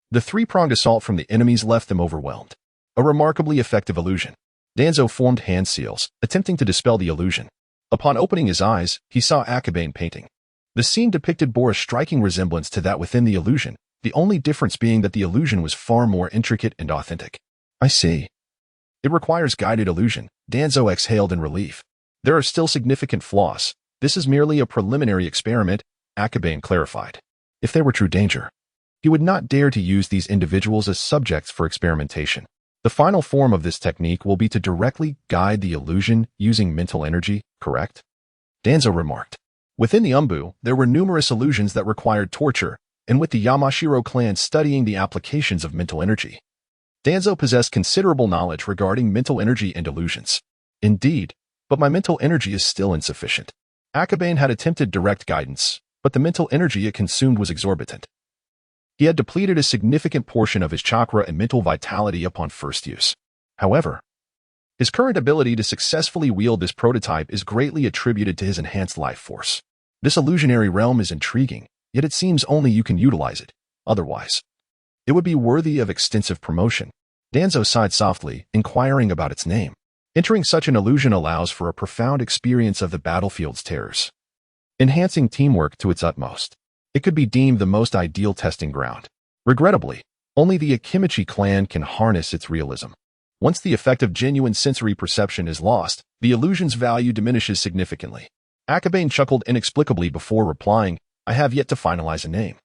the three-pronged assault from the enemies left them overwhelmed. A remarkably effective illusion. Danzo formed hand seals, attempting to dispel the illusion. Upon opening his eyes, he saw Akabane painting. The scene depicted bore a striking resemblance to that within the illusion, the only difference being that the illusion was far more intricate and authentic. I see. It requires guided illusion. Danzo exhaled in relief. There are still significant flaws. This is merely a preliminary experiment, Akabane clarified. If there were true danger, he would not dare to use these individuals as subjects for experimentation. The final form of this technique will be to directly guide the illusion using mental energy, correct? Danzo remarked. Within the Umbu, there were numerous illusions that required torture, and with the Yamashiro clan studying the applications of mental energy, Danzo possessed considerable knowledge regarding mental energy and illusions. Indeed, but my mental energy is still insufficient. Akabane had attempted direct guidance, but the mental energy it consumed was exorbitant. He had depleted a significant portion of his chakra and mental vitality upon first use. However, his current ability to successfully wield this prototype is greatly attributed to his enhanced life force. This illusionary realm is intriguing, yet it seems only you can utilize it. Otherwise, it would be worthy of extensive promotion. Danzo sighed softly, inquiring about its name. Entering such an illusion allows for a profound experience of the battlefield's terrors, enhancing teamwork to its utmost. It could be deemed the most ideal testing ground. Regrettably, only the Akimichi clan can harness its realism. Once the effect of genuine sensory perception is lost, the illusion's value diminishes significantly. Akabane chuckled inexplicably before replying, I have yet to finalize a name.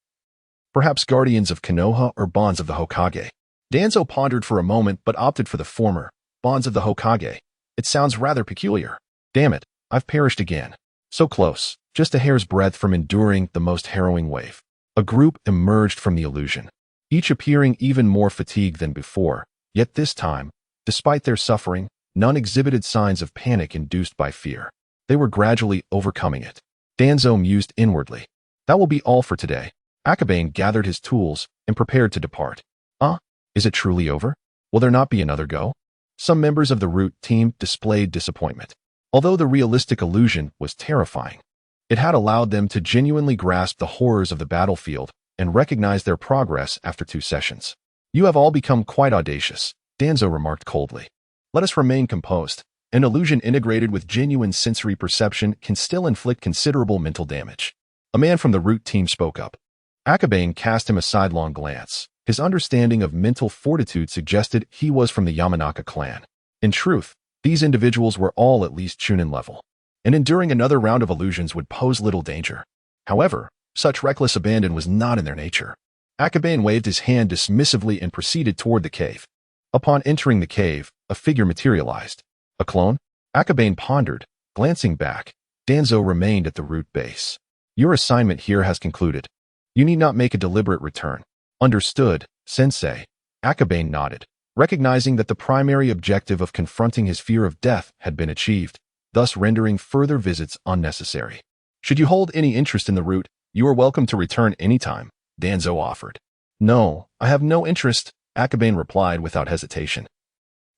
Perhaps Guardians of Konoha or Bonds of the Hokage. Danzo pondered for a moment but opted for the former, Bonds of the Hokage. It sounds rather peculiar. Damn it, I've perished again. So close, just a hair's breadth from enduring the most harrowing wave. A group emerged from the illusion, each appearing even more fatigued than before, yet this time, despite their suffering, none exhibited signs of panic induced by fear. They were gradually overcoming it. Danzo mused inwardly. That will be all for today. Akabane gathered his tools and prepared to depart. Is it truly over? Will there not be another go? Some members of the Root team displayed disappointment. Although the realistic illusion was terrifying, it had allowed them to genuinely grasp the horrors of the battlefield and recognize their progress after 2 sessions. You have all become quite audacious, Danzo remarked coldly. Let us remain composed. An illusion integrated with genuine sensory perception can still inflict considerable mental damage. A man from the Root team spoke up. Akabane cast him a sidelong glance. His understanding of mental fortitude suggested he was from the Yamanaka clan. In truth, these individuals were all at least Chunin level, and enduring another round of illusions would pose little danger. However, such reckless abandon was not in their nature. Akabane waved his hand dismissively and proceeded toward the cave. Upon entering the cave, a figure materialized. A clone? Akabane pondered, glancing back. Danzo remained at the Root base. Your assignment here has concluded. You need not make a deliberate return. Understood, Sensei. Akabane nodded, recognizing that the primary objective of confronting his fear of death had been achieved, thus rendering further visits unnecessary. Should you hold any interest in the Root, you are welcome to return anytime, Danzo offered. No, I have no interest, Akabane replied without hesitation.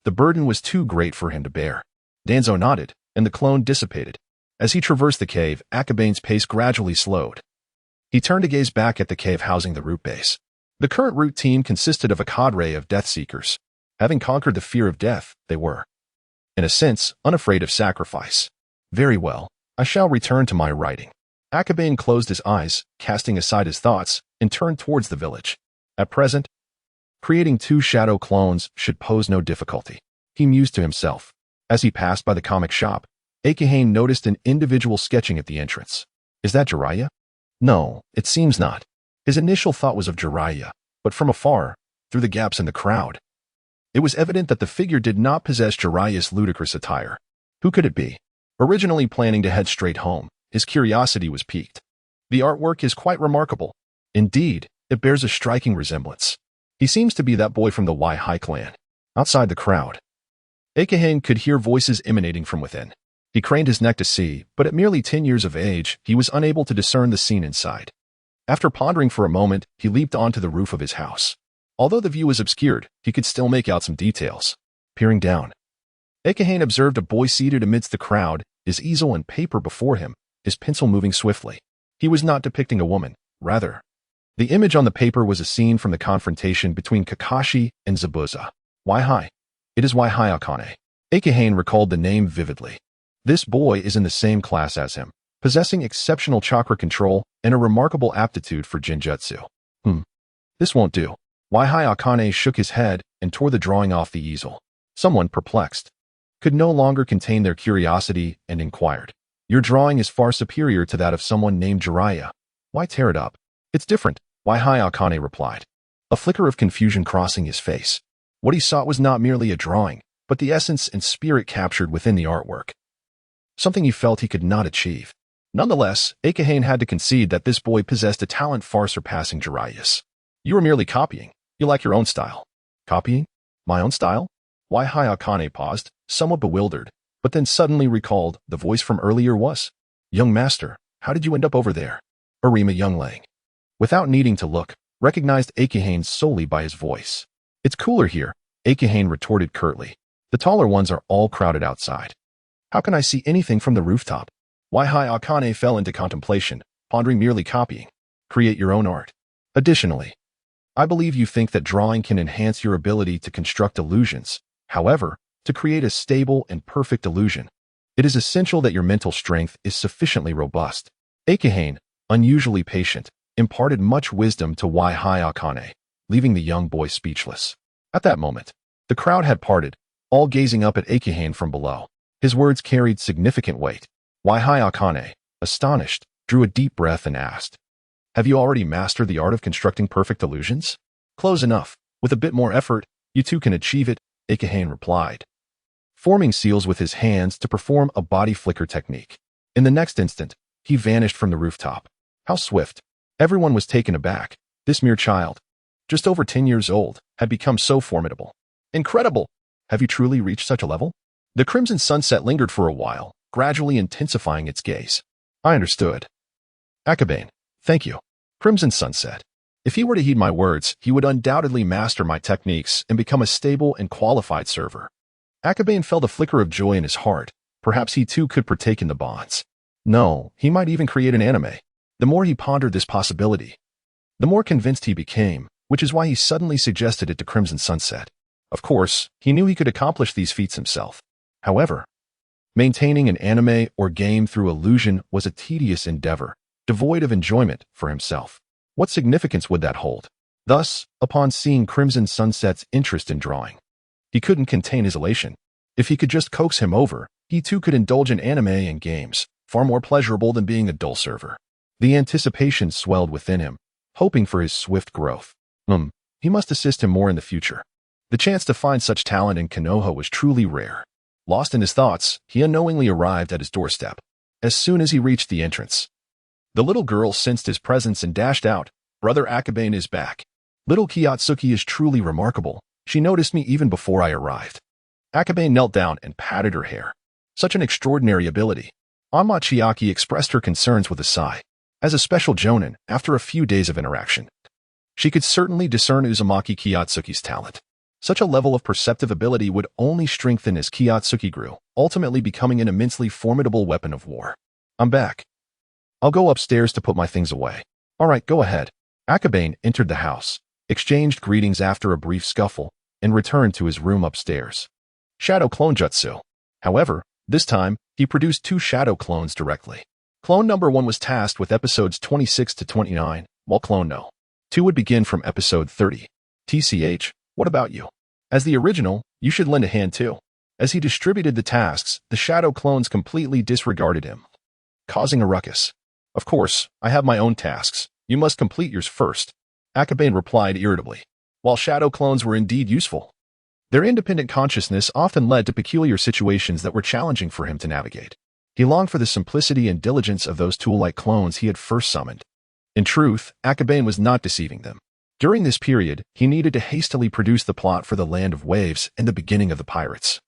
The burden was too great for him to bear. Danzo nodded, and the clone dissipated. As he traversed the cave, Akabane's pace gradually slowed. He turned to gaze back at the cave housing the Root base. The current Root team consisted of a cadre of death seekers. Having conquered the fear of death, they were, in a sense, unafraid of sacrifice. Very well, I shall return to my writing. Akabane closed his eyes, casting aside his thoughts, and turned towards the village. At present, creating 2 shadow clones should pose no difficulty, he mused to himself. As he passed by the comic shop, Akahane noticed an individual sketching at the entrance. Is that Jiraiya? No, it seems not. His initial thought was of Jiraiya, but from afar, through the gaps in the crowd, it was evident that the figure did not possess Jiraiya's ludicrous attire. Who could it be? Originally planning to head straight home, his curiosity was piqued. The artwork is quite remarkable. Indeed, it bears a striking resemblance. He seems to be that boy from the Y-High clan. Outside the crowd, Akahane could hear voices emanating from within. He craned his neck to see, but at merely 10 years of age, he was unable to discern the scene inside. After pondering for a moment, he leaped onto the roof of his house. Although the view was obscured, he could still make out some details. Peering down, Akahane observed a boy seated amidst the crowd, his easel and paper before him, his pencil moving swiftly. He was not depicting a woman, rather. The image on the paper was a scene from the confrontation between Kakashi and Zabuza. Why-Hi. It is Why-Hi Akane. Akahane recalled the name vividly. This boy is in the same class as him, possessing exceptional chakra control and a remarkable aptitude for genjutsu. This won't do. Why-Hi Akane shook his head and tore the drawing off the easel. Someone, perplexed, could no longer contain their curiosity and inquired, "Your drawing is far superior to that of someone named Jiraiya. Why tear it up?" "It's different," Akane replied, a flicker of confusion crossing his face. What he sought was not merely a drawing, but the essence and spirit captured within the artwork. Something he felt he could not achieve. Nonetheless, Akane had to concede that this boy possessed a talent far surpassing Jiraiya's. "You were merely copying. You like your own style." "Copying? My own style?" Akane paused, somewhat bewildered, but then suddenly recalled the voice from earlier was, "Young master, how did you end up over there?" Arima Younglang, without needing to look, recognized Akane solely by his voice. "It's cooler here," Akane retorted curtly. "The taller ones are all crowded outside. How can I see anything from the rooftop?" Akane fell into contemplation, pondering merely copying. "Create your own art. Additionally, I believe you think that drawing can enhance your ability to construct illusions. However, to create a stable and perfect illusion, it is essential that your mental strength is sufficiently robust." Akane, unusually patient, imparted much wisdom to Akane, leaving the young boy speechless. At that moment, the crowd had parted, all gazing up at Akane from below. His words carried significant weight. Akane, astonished, drew a deep breath and asked, "Have you already mastered the art of constructing perfect illusions?" "Close enough. With a bit more effort, you too can achieve it," Akane replied, forming seals with his hands to perform a body flicker technique. In the next instant, he vanished from the rooftop. How swift! Everyone was taken aback. This mere child, just over 10 years old, had become so formidable. "Incredible! Have you truly reached such a level?" The crimson sunset lingered for a while, gradually intensifying its gaze. "I understood. Akabane, thank you." Crimson Sunset. If he were to heed my words, he would undoubtedly master my techniques and become a stable and qualified server. Akabane felt a flicker of joy in his heart. Perhaps he too could partake in the bonds. No, he might even create an anime. The more he pondered this possibility, the more convinced he became, which is why he suddenly suggested it to Crimson Sunset. Of course, he knew he could accomplish these feats himself. However, maintaining an anime or game through illusion was a tedious endeavor, devoid of enjoyment for himself. What significance would that hold? Thus, upon seeing Crimson Sunset's interest in drawing, he couldn't contain his elation. If he could just coax him over, he too could indulge in anime and games, far more pleasurable than being a dull server. The anticipation swelled within him, hoping for his swift growth. He must assist him more in the future. The chance to find such talent in Konoha was truly rare. Lost in his thoughts, he unknowingly arrived at his doorstep. As soon as he reached the entrance, the little girl sensed his presence and dashed out, "Brother Akabane is back. Little Kiyotsuki is truly remarkable. She noticed me even before I arrived." Akabane knelt down and patted her hair. Such an extraordinary ability. Anma Chiaki expressed her concerns with a sigh. As a special jonin, after a few days of interaction, she could certainly discern Uzumaki Kiyotsuki's talent. Such a level of perceptive ability would only strengthen as Kiyotsuki grew, ultimately becoming an immensely formidable weapon of war. "I'm back. I'll go upstairs to put my things away." "All right, go ahead." Akabane entered the house, exchanged greetings after a brief scuffle, and returned to his room upstairs. Shadow Clone Jutsu. However, this time, he produced 2 shadow clones directly. Clone number 1 was tasked with episodes 26 to 29, while Clone No. 2 would begin from episode 30. TCH, what about you? As the original, you should lend a hand too. As he distributed the tasks, the shadow clones completely disregarded him, causing a ruckus. "Of course, I have my own tasks. You must complete yours first," Akabane replied irritably. While shadow clones were indeed useful, their independent consciousness often led to peculiar situations that were challenging for him to navigate. He longed for the simplicity and diligence of those tool-like clones he had first summoned. In truth, Akabane was not deceiving them. During this period, he needed to hastily produce the plot for the Land of Waves and the beginning of the Pirates.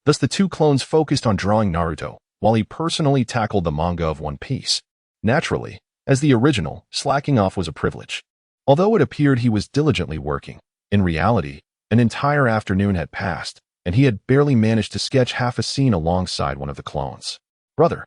Thus the 2 clones focused on drawing Naruto, while he personally tackled the manga of One Piece. Naturally, as the original, slacking off was a privilege. Although it appeared he was diligently working, in reality, an entire afternoon had passed, and he had barely managed to sketch half a scene alongside one of the clones. "Brother."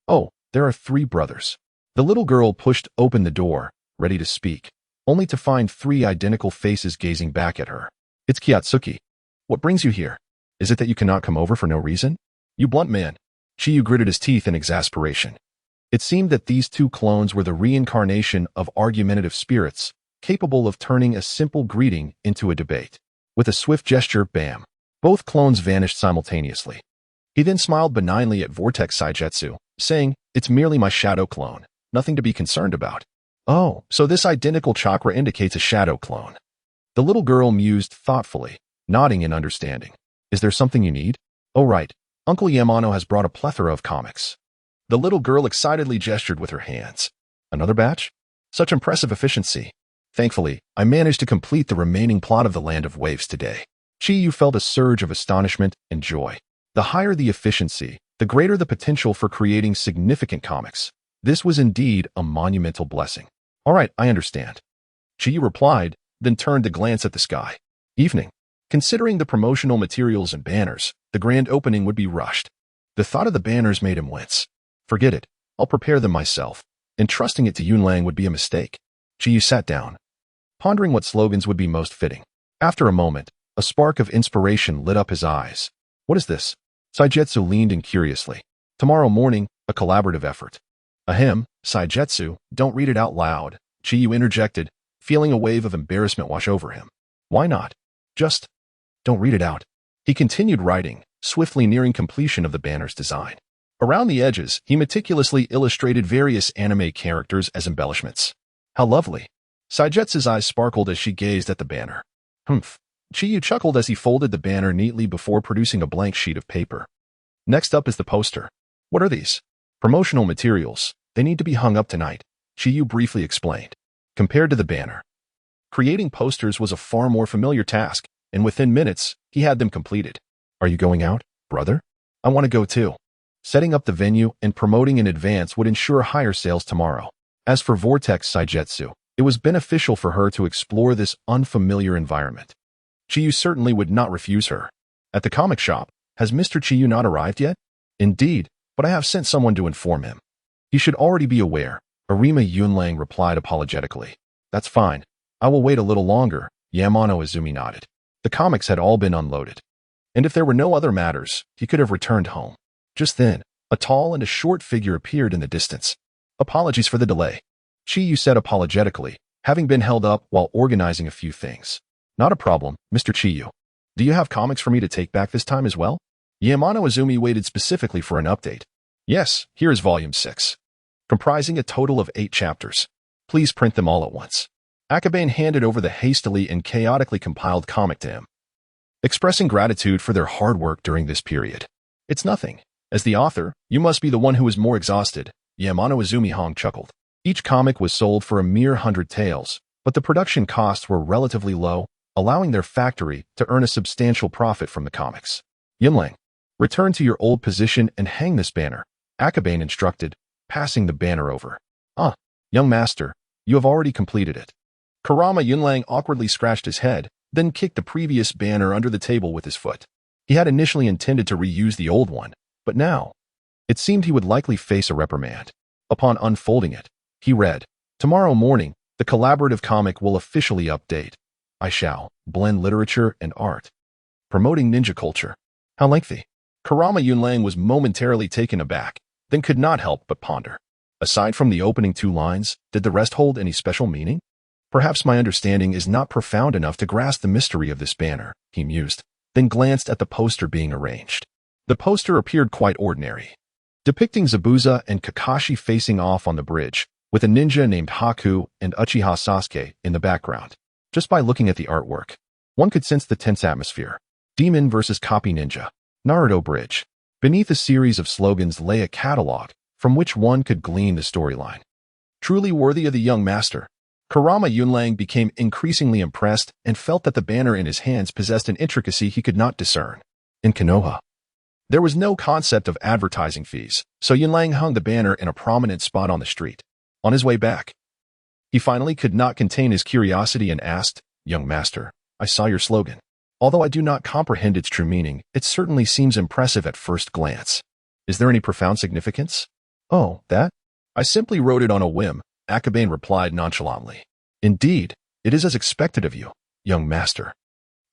"Oh, there are 3 brothers." The little girl pushed open the door, ready to speak, only to find 3 identical faces gazing back at her. "It's Kiyotsuki. What brings you here? Is it that you cannot come over for no reason? You blunt man." Chiyu gritted his teeth in exasperation. It seemed that these 2 clones were the reincarnation of argumentative spirits, capable of turning a simple greeting into a debate. With a swift gesture, bam! Both clones vanished simultaneously. He then smiled benignly at Vortex Saijetsu, saying, "It's merely my shadow clone. Nothing to be concerned about." "Oh, so this identical chakra indicates a shadow clone." The little girl mused thoughtfully, nodding in understanding. "Is there something you need?" "Oh right, Uncle Yamano has brought a plethora of comics." The little girl excitedly gestured with her hands. "Another batch? Such impressive efficiency. Thankfully, I managed to complete the remaining plot of the Land of Waves today." Chiyu felt a surge of astonishment and joy. The higher the efficiency, the greater the potential for creating significant comics. This was indeed a monumental blessing. "All right, I understand," Chiyu replied, then turned to glance at the sky. Evening. Considering the promotional materials and banners, the grand opening would be rushed. The thought of the banners made him wince. "Forget it. I'll prepare them myself." Entrusting it to Yunlang would be a mistake. Chiyu sat down, pondering what slogans would be most fitting. After a moment, a spark of inspiration lit up his eyes. "What is this?" Saijetsu leaned in curiously. "Tomorrow morning, a collaborative effort." "Ahem, Saijetsu, don't read it out loud," Chiyu interjected, feeling a wave of embarrassment wash over him. "Why not? Just don't read it out." He continued writing, swiftly nearing completion of the banner's design. Around the edges, he meticulously illustrated various anime characters as embellishments. "How lovely." Saijetsu's eyes sparkled as she gazed at the banner. "Humph." Chiyu chuckled as he folded the banner neatly before producing a blank sheet of paper. "Next up is the poster." "What are these?" "Promotional materials. They need to be hung up tonight," Chiyu briefly explained. Compared to the banner, creating posters was a far more familiar task, and within minutes, he had them completed. "Are you going out, brother?" "I want to go too." Setting up the venue and promoting in advance would ensure higher sales tomorrow. As for Vortex Saijetsu, it was beneficial for her to explore this unfamiliar environment. Chiyu certainly would not refuse her. "At the comic shop, has Mr. Chiyu not arrived yet?" "Indeed, but I have sent someone to inform him." "He should already be aware," Arima Yunlang replied apologetically. "That's fine. I will wait a little longer," Yamano Izumi nodded. The comics had all been unloaded. And if there were no other matters, he could have returned home. Just then, a tall and a short figure appeared in the distance. "Apologies for the delay," Chiyu said apologetically, having been held up while organizing a few things. "Not a problem, Mr. Chiyu. Do you have comics for me to take back this time as well?" Yamano Izumi waited specifically for an update. "Yes, here is volume 6. Comprising a total of 8 chapters. Please print them all at once." Akabane handed over the hastily and chaotically compiled comic to him, expressing gratitude for their hard work during this period. "It's nothing. As the author, you must be the one who is more exhausted," Yamano Izumi Hong chuckled. Each comic was sold for a mere 100 taels, but the production costs were relatively low, allowing their factory to earn a substantial profit from the comics. "Yunlang, return to your old position and hang this banner," Akabane instructed, passing the banner over. "Ah, young master, you have already completed it." Kurama Yunlang awkwardly scratched his head, then kicked the previous banner under the table with his foot. He had initially intended to reuse the old one, but now, it seemed he would likely face a reprimand. Upon unfolding it, he read, "Tomorrow morning, the collaborative comic will officially update. I shall blend literature and art, promoting ninja culture." How lengthy? Kurama Yunlang was momentarily taken aback, then could not help but ponder. Aside from the opening 2 lines, did the rest hold any special meaning? "Perhaps my understanding is not profound enough to grasp the mystery of this banner," he mused, then glanced at the poster being arranged. The poster appeared quite ordinary, depicting Zabuza and Kakashi facing off on the bridge, with a ninja named Haku and Uchiha Sasuke in the background. Just by looking at the artwork, one could sense the tense atmosphere. Demon versus Copy Ninja. Naruto Bridge. Beneath a series of slogans lay a catalog, from which one could glean the storyline. Truly worthy of the young master. Kurama Yunlang became increasingly impressed and felt that the banner in his hands possessed an intricacy he could not discern. In Konoha, there was no concept of advertising fees, so Yunlang hung the banner in a prominent spot on the street. On his way back, he finally could not contain his curiosity and asked, "Young master, I saw your slogan. Although I do not comprehend its true meaning, it certainly seems impressive at first glance. Is there any profound significance?" "Oh, that? I simply wrote it on a whim," Akabane replied nonchalantly. "Indeed, it is as expected of you, young master."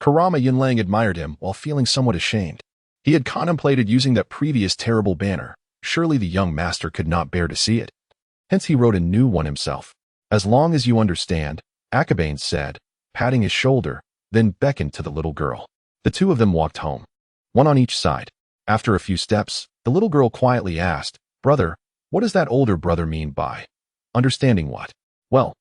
Kurama Yunlang admired him while feeling somewhat ashamed. He had contemplated using that previous terrible banner. Surely the young master could not bear to see it. Hence he wrote a new one himself. "As long as you understand," Akabane said, patting his shoulder, then beckoned to the little girl. The two of them walked home, one on each side. After a few steps, the little girl quietly asked, "Brother, what does that older brother mean by understanding what?" "Well,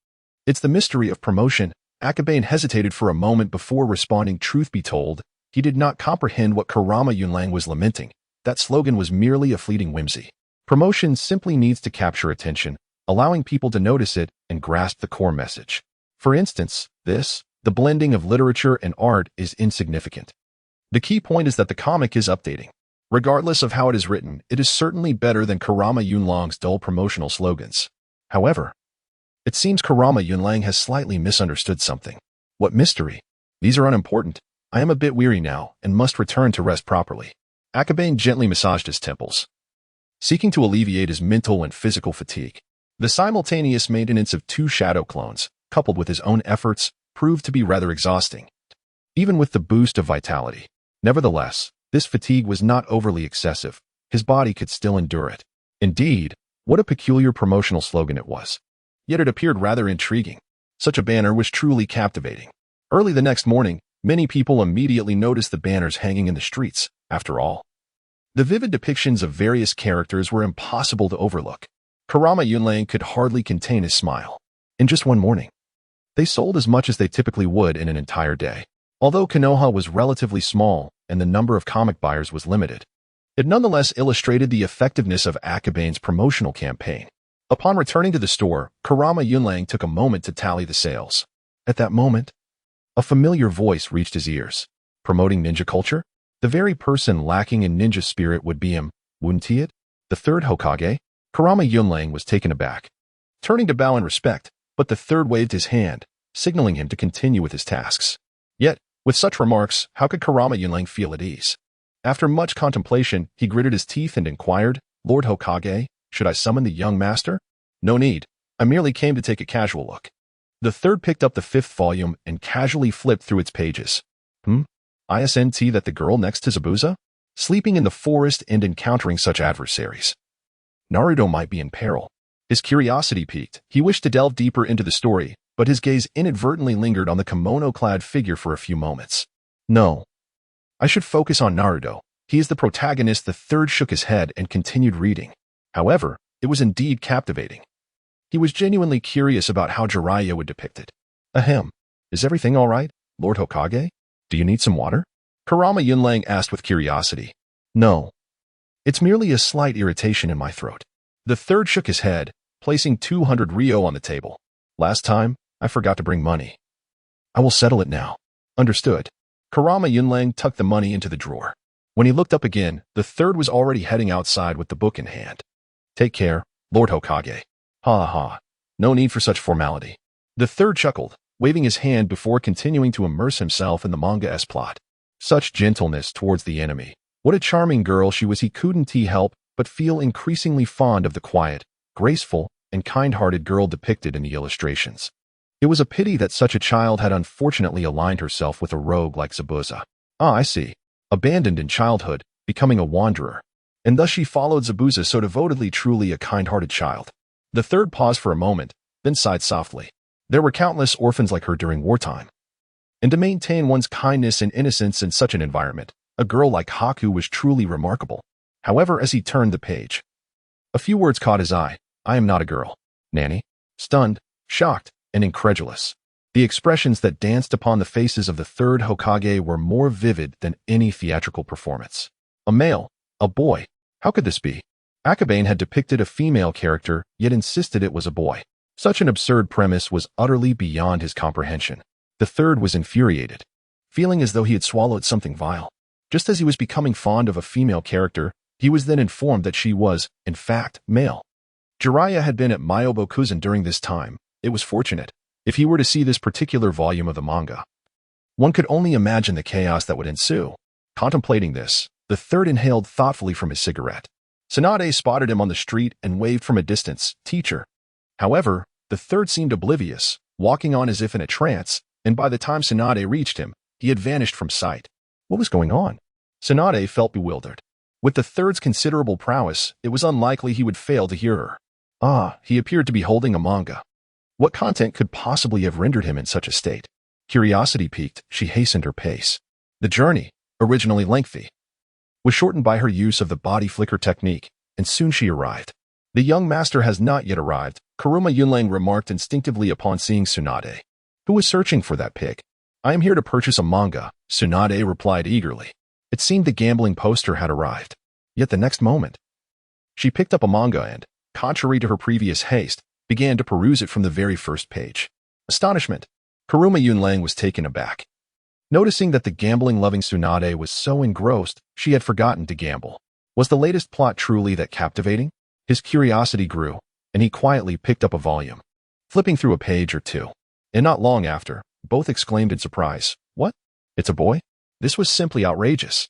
it's the mystery of promotion." Akabane hesitated for a moment before responding. Truth be told, he did not comprehend what Kurama Yunlang was lamenting. That slogan was merely a fleeting whimsy. Promotion simply needs to capture attention, allowing people to notice it and grasp the core message. For instance, the blending of literature and art is insignificant. The key point is that the comic is updating. Regardless of how it is written, it is certainly better than Kurama Yunlang's dull promotional slogans. However, it seems Kurama Yunlang has slightly misunderstood something. What mystery? These are unimportant. I am a bit weary now and must return to rest properly. Akabane gently massaged his temples, seeking to alleviate his mental and physical fatigue. The simultaneous maintenance of two shadow clones, coupled with his own efforts, proved to be rather exhausting, even with the boost of vitality. Nevertheless, this fatigue was not overly excessive. His body could still endure it. Indeed, what a peculiar promotional slogan it was. Yet it appeared rather intriguing. Such a banner was truly captivating. Early the next morning, many people immediately noticed the banners hanging in the streets. After all, the vivid depictions of various characters were impossible to overlook. Kurama Yunlang could hardly contain his smile. In just one morning, they sold as much as they typically would in an entire day. Although Konoha was relatively small and the number of comic buyers was limited, it nonetheless illustrated the effectiveness of Akabane's promotional campaign. Upon returning to the store, Kurama Yunlang took a moment to tally the sales. At that moment, a familiar voice reached his ears. Promoting ninja culture? The very person lacking in ninja spirit would be him, wouldn't he it? The third Hokage? Kurama Yunlang was taken aback, turning to bow in respect, but the third waved his hand, signaling him to continue with his tasks. Yet, with such remarks, how could Kurama Yunlang feel at ease? After much contemplation, he gritted his teeth and inquired, "Lord Hokage, should I summon the young master?" "No need. I merely came to take a casual look." The third picked up the 5th volume and casually flipped through its pages. Isn't that the girl next to Zabuza? Sleeping in the forest and encountering such adversaries. Naruto might be in peril. His curiosity piqued. He wished to delve deeper into the story, but his gaze inadvertently lingered on the kimono-clad figure for a few moments. "No. I should focus on Naruto. He is the protagonist." The third shook his head and continued reading. However, it was indeed captivating. He was genuinely curious about how Jiraiya would depict it. "Ahem. Is everything all right, Lord Hokage? Do you need some water?" Kurama Yunlang asked with curiosity. "No. It's merely a slight irritation in my throat." The third shook his head, placing 200 ryo on the table. "Last time, I forgot to bring money. I will settle it now." "Understood." Kurama Yunlang tucked the money into the drawer. When he looked up again, the third was already heading outside with the book in hand. "Take care, Lord Hokage." "Ha ha. No need for such formality." The third chuckled, waving his hand before continuing to immerse himself in the manga's plot. Such gentleness towards the enemy. What a charming girl she was. He couldn't help but feel increasingly fond of the quiet, graceful, and kind-hearted girl depicted in the illustrations. It was a pity that such a child had unfortunately aligned herself with a rogue like Zabuza. I see. Abandoned in childhood, becoming a wanderer. And thus she followed Zabuza so devotedly. Truly a kind-hearted child. The third paused for a moment, then sighed softly. There were countless orphans like her during wartime. And to maintain one's kindness and innocence in such an environment, a girl like Haku was truly remarkable. However, as he turned the page, a few words caught his eye. "I am not a girl." Nanny? Stunned, shocked, and incredulous. The expressions that danced upon the faces of the third Hokage were more vivid than any theatrical performance. A male, a boy. How could this be? Akabane had depicted a female character, yet insisted it was a boy. Such an absurd premise was utterly beyond his comprehension. The third was infuriated, feeling as though he had swallowed something vile. Just as he was becoming fond of a female character, he was then informed that she was, in fact, male. Jiraiya had been at Myobokuzen during this time. It was fortunate. If he were to see this particular volume of the manga, one could only imagine the chaos that would ensue. Contemplating this, the third inhaled thoughtfully from his cigarette. Tsunade spotted him on the street and waved from a distance, "Teacher." However, the third seemed oblivious, walking on as if in a trance, and by the time Tsunade reached him, he had vanished from sight. What was going on? Tsunade felt bewildered. With the third's considerable prowess, it was unlikely he would fail to hear her. He appeared to be holding a manga. What content could possibly have rendered him in such a state? Curiosity piqued, she hastened her pace. The journey, originally lengthy, was shortened by her use of the body flicker technique, and soon she arrived. The young master has not yet arrived, Kuruma Yunlang remarked instinctively upon seeing Tsunade. Who was searching for that pig? I am here to purchase a manga, Tsunade replied eagerly. It seemed the gambling poster had arrived. Yet the next moment, she picked up a manga and, contrary to her previous haste, began to peruse it from the very first page. Astonishment. Kuruma Yunlang was taken aback. Noticing that the gambling-loving Tsunade was so engrossed, she had forgotten to gamble. Was the latest plot truly that captivating? His curiosity grew, and he quietly picked up a volume, flipping through a page or two. And not long after, both exclaimed in surprise, "What? It's a boy?" This was simply outrageous.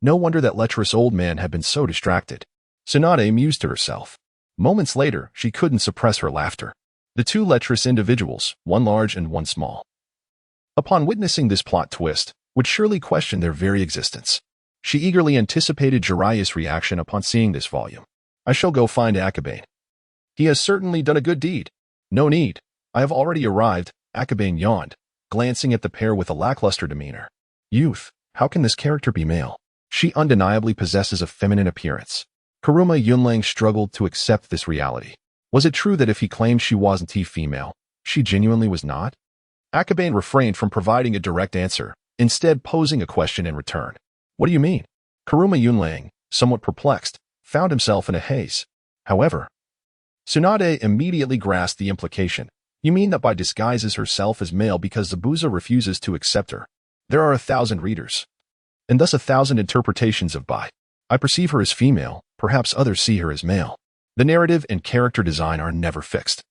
No wonder that lecherous old man had been so distracted. Tsunade mused to herself. Moments later, she couldn't suppress her laughter. The two lecherous individuals, one large and one small. Upon witnessing this plot twist, would surely question their very existence. She eagerly anticipated Jiraiya's reaction upon seeing this volume. I shall go find Akabane. He has certainly done a good deed. No need. I have already arrived, Akabane yawned, glancing at the pair with a lackluster demeanor. Youth, how can this character be male? She undeniably possesses a feminine appearance. Kuruma Yunlang struggled to accept this reality. Was it true that if he claimed she wasn't female, she genuinely was not? Akabane refrained from providing a direct answer, instead posing a question in return. What do you mean? Kuruma Yunlang, somewhat perplexed, found himself in a haze. However, Tsunade immediately grasped the implication. You mean that by disguises herself as male because Zabuza refuses to accept her? There are 1,000 readers, and thus 1,000 interpretations of Bai. I perceive her as female, perhaps others see her as male. The narrative and character design are never fixed.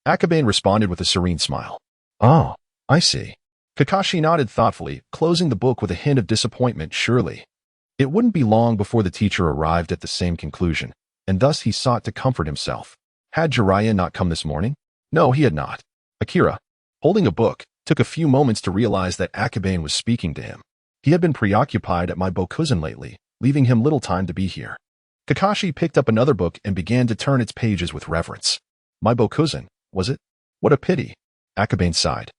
Akabane responded with a serene smile. Oh, I see. Kakashi nodded thoughtfully, closing the book with a hint of disappointment. Surely, it wouldn't be long before the teacher arrived at the same conclusion, and thus he sought to comfort himself. Had Jiraiya not come this morning? No, he had not. Akira, holding a book, took a few moments to realize that Akabane was speaking to him. He had been preoccupied at my Bokuzen lately, leaving him little time to be here. Kakashi picked up another book and began to turn its pages with reverence. My Bokuzen, was it? What a pity. Akabane sighed,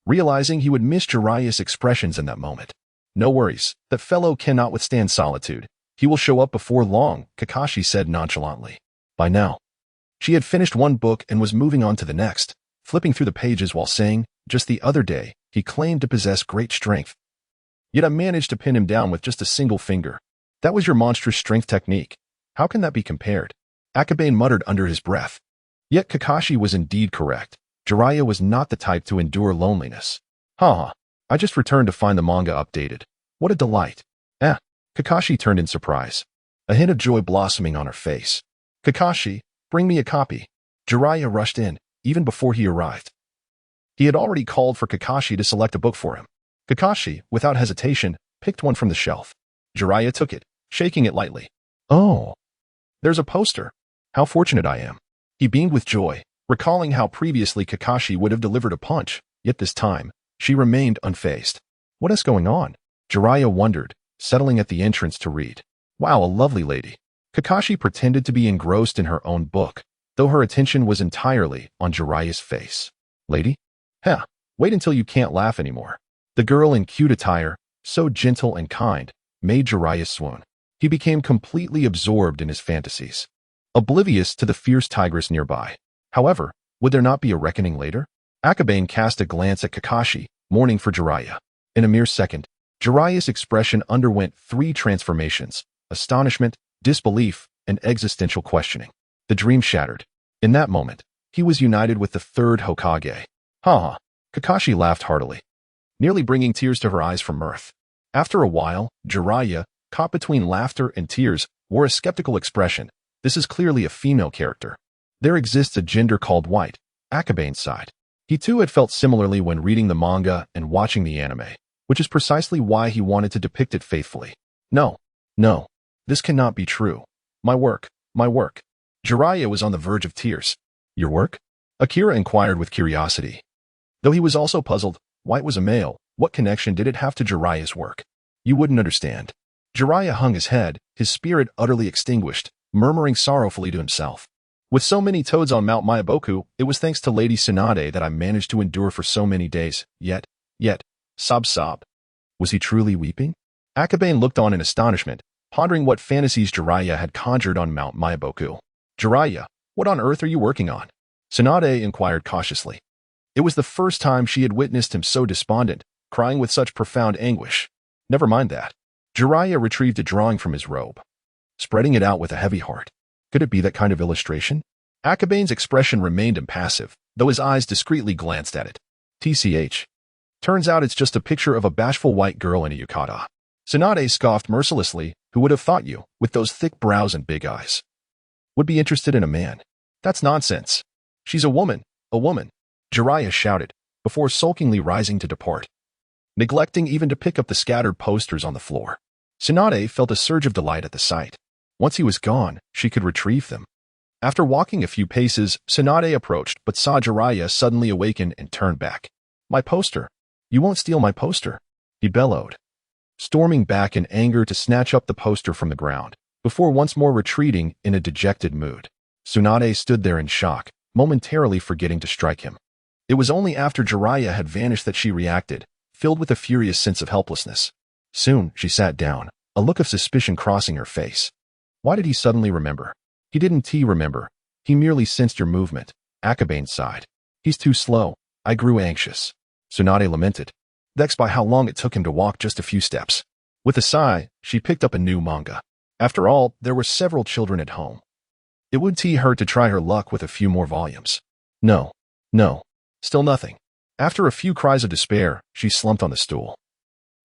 realizing he would miss Jiraiya's expressions in that moment. No worries, that fellow cannot withstand solitude. He will show up before long, Kakashi said nonchalantly. By now, she had finished one book and was moving on to the next, flipping through the pages while saying, just the other day, he claimed to possess great strength. Yet I managed to pin him down with just a single finger. That was your monstrous strength technique. How can that be compared? Akabane muttered under his breath. Yet Kakashi was indeed correct. Jiraiya was not the type to endure loneliness. I just returned to find the manga updated. What a delight. Kakashi turned in surprise, a hint of joy blossoming on her face. Kakashi, bring me a copy. Jiraiya rushed in, even before he arrived. He had already called for Kakashi to select a book for him. Kakashi, without hesitation, picked one from the shelf. Jiraiya took it, shaking it lightly. Oh, there's a poster. How fortunate I am. He beamed with joy, recalling how previously Kakashi would have delivered a punch, yet this time, she remained unfazed. What is going on? Jiraiya wondered, settling at the entrance to read. Wow, a lovely lady. Kakashi pretended to be engrossed in her own book, though her attention was entirely on Jiraiya's face. Lady? Wait until you can't laugh anymore. The girl in cute attire, so gentle and kind, made Jiraiya swoon. He became completely absorbed in his fantasies, oblivious to the fierce tigress nearby. However, would there not be a reckoning later? Akabane cast a glance at Kakashi, mourning for Jiraiya. In a mere second, Jiraiya's expression underwent 3 transformations: astonishment, disbelief, and existential questioning. The dream shattered. In that moment, he was united with the 3rd Hokage. Kakashi laughed heartily, nearly bringing tears to her eyes from mirth. After a while, Jiraiya, caught between laughter and tears, wore a skeptical expression. This is clearly a female character. There exists a gender called white. Akabane sighed. He too had felt similarly when reading the manga and watching the anime, which is precisely why he wanted to depict it faithfully. No, this cannot be true. My work. Jiraiya was on the verge of tears. Your work? Akira inquired with curiosity. Though he was also puzzled, white was a male. What connection did it have to Jiraiya's work? You wouldn't understand. Jiraiya hung his head, his spirit utterly extinguished, murmuring sorrowfully to himself. With so many toads on Mount Myaboku, it was thanks to Lady Tsunade that I managed to endure for so many days. Yet, sob. Was he truly weeping? Akabane looked on in astonishment, pondering what fantasies Jiraiya had conjured on Mount Maiboku. Jiraiya, what on earth are you working on? Tsunade inquired cautiously. It was the first time she had witnessed him so despondent, crying with such profound anguish. Never mind that. Jiraiya retrieved a drawing from his robe, spreading it out with a heavy heart. Could it be that kind of illustration? Akabane's expression remained impassive, though his eyes discreetly glanced at it. TCH. Turns out it's just a picture of a bashful white girl in a yukata. Tsunade scoffed mercilessly. Who would have thought you, with those thick brows and big eyes, would be interested in a man? That's nonsense. She's a woman, a woman, Jiraiya shouted, before sulkingly rising to depart, neglecting even to pick up the scattered posters on the floor. Tsunade felt a surge of delight at the sight. Once he was gone, she could retrieve them. After walking a few paces, Tsunade approached but saw Jiraiya suddenly awaken and turn back. My poster. You won't steal my poster, he bellowed, storming back in anger to snatch up the poster from the ground, before once more retreating in a dejected mood. Tsunade stood there in shock, momentarily forgetting to strike him. It was only after Jiraiya had vanished that she reacted, filled with a furious sense of helplessness. Soon, she sat down, a look of suspicion crossing her face. Why did he suddenly remember? He didn't remember. He merely sensed your movement. Akabane sighed. He's too slow. I grew anxious. Tsunade lamented, vexed by how long it took him to walk just a few steps. With a sigh, she picked up a new manga. After all, there were several children at home. It would hurt to try her luck with a few more volumes. No. Still nothing. After a few cries of despair, she slumped on the stool,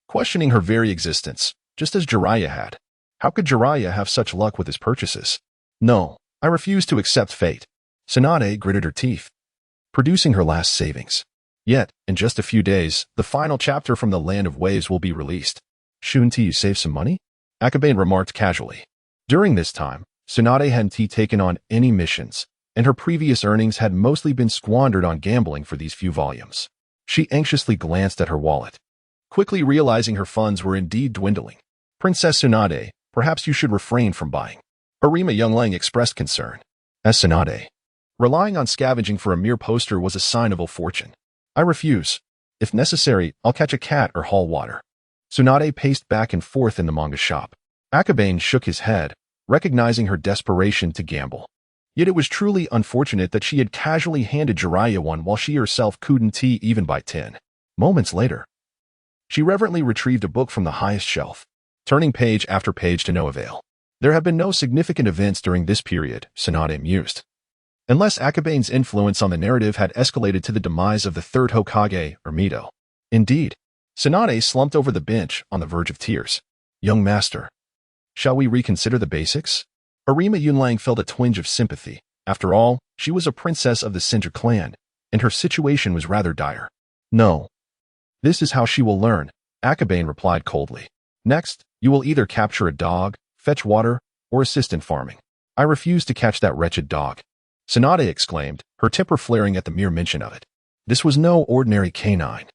questioning her very existence, just as Jiraiya had. How could Jiraiya have such luck with his purchases? No, I refuse to accept fate. Tsunade gritted her teeth, producing her last savings. Yet, in just a few days, the final chapter from the Land of Waves will be released. Shouldn't you save some money? Akabane remarked casually. During this time, Tsunade hadn't taken on any missions, and her previous earnings had mostly been squandered on gambling for these few volumes. She anxiously glanced at her wallet, quickly realizing her funds were indeed dwindling. Princess Tsunade, perhaps you should refrain from buying. Arima Youngling expressed concern. As Tsunade, relying on scavenging for a mere poster was a sign of ill fortune. I refuse. If necessary, I'll catch a cat or haul water. Tsunade paced back and forth in the manga shop. Akabane shook his head, recognizing her desperation to gamble. Yet it was truly unfortunate that she had casually handed Jiraiya one while she herself couldn't even buy 10. Moments later, she reverently retrieved a book from the highest shelf, turning page after page to no avail. There have been no significant events during this period, Tsunade mused, unless Akabane's influence on the narrative had escalated to the demise of the third Hokage, or Mito. Indeed, Tsunade slumped over the bench on the verge of tears. Young master, shall we reconsider the basics? Arima Yunlang felt a twinge of sympathy. After all, she was a princess of the Senju clan, and her situation was rather dire. No. This is how she will learn, Akabane replied coldly. Next, you will either capture a dog, fetch water, or assist in farming. I refuse to catch that wretched dog, Tsunade exclaimed, her temper flaring at the mere mention of it. This was no ordinary canine.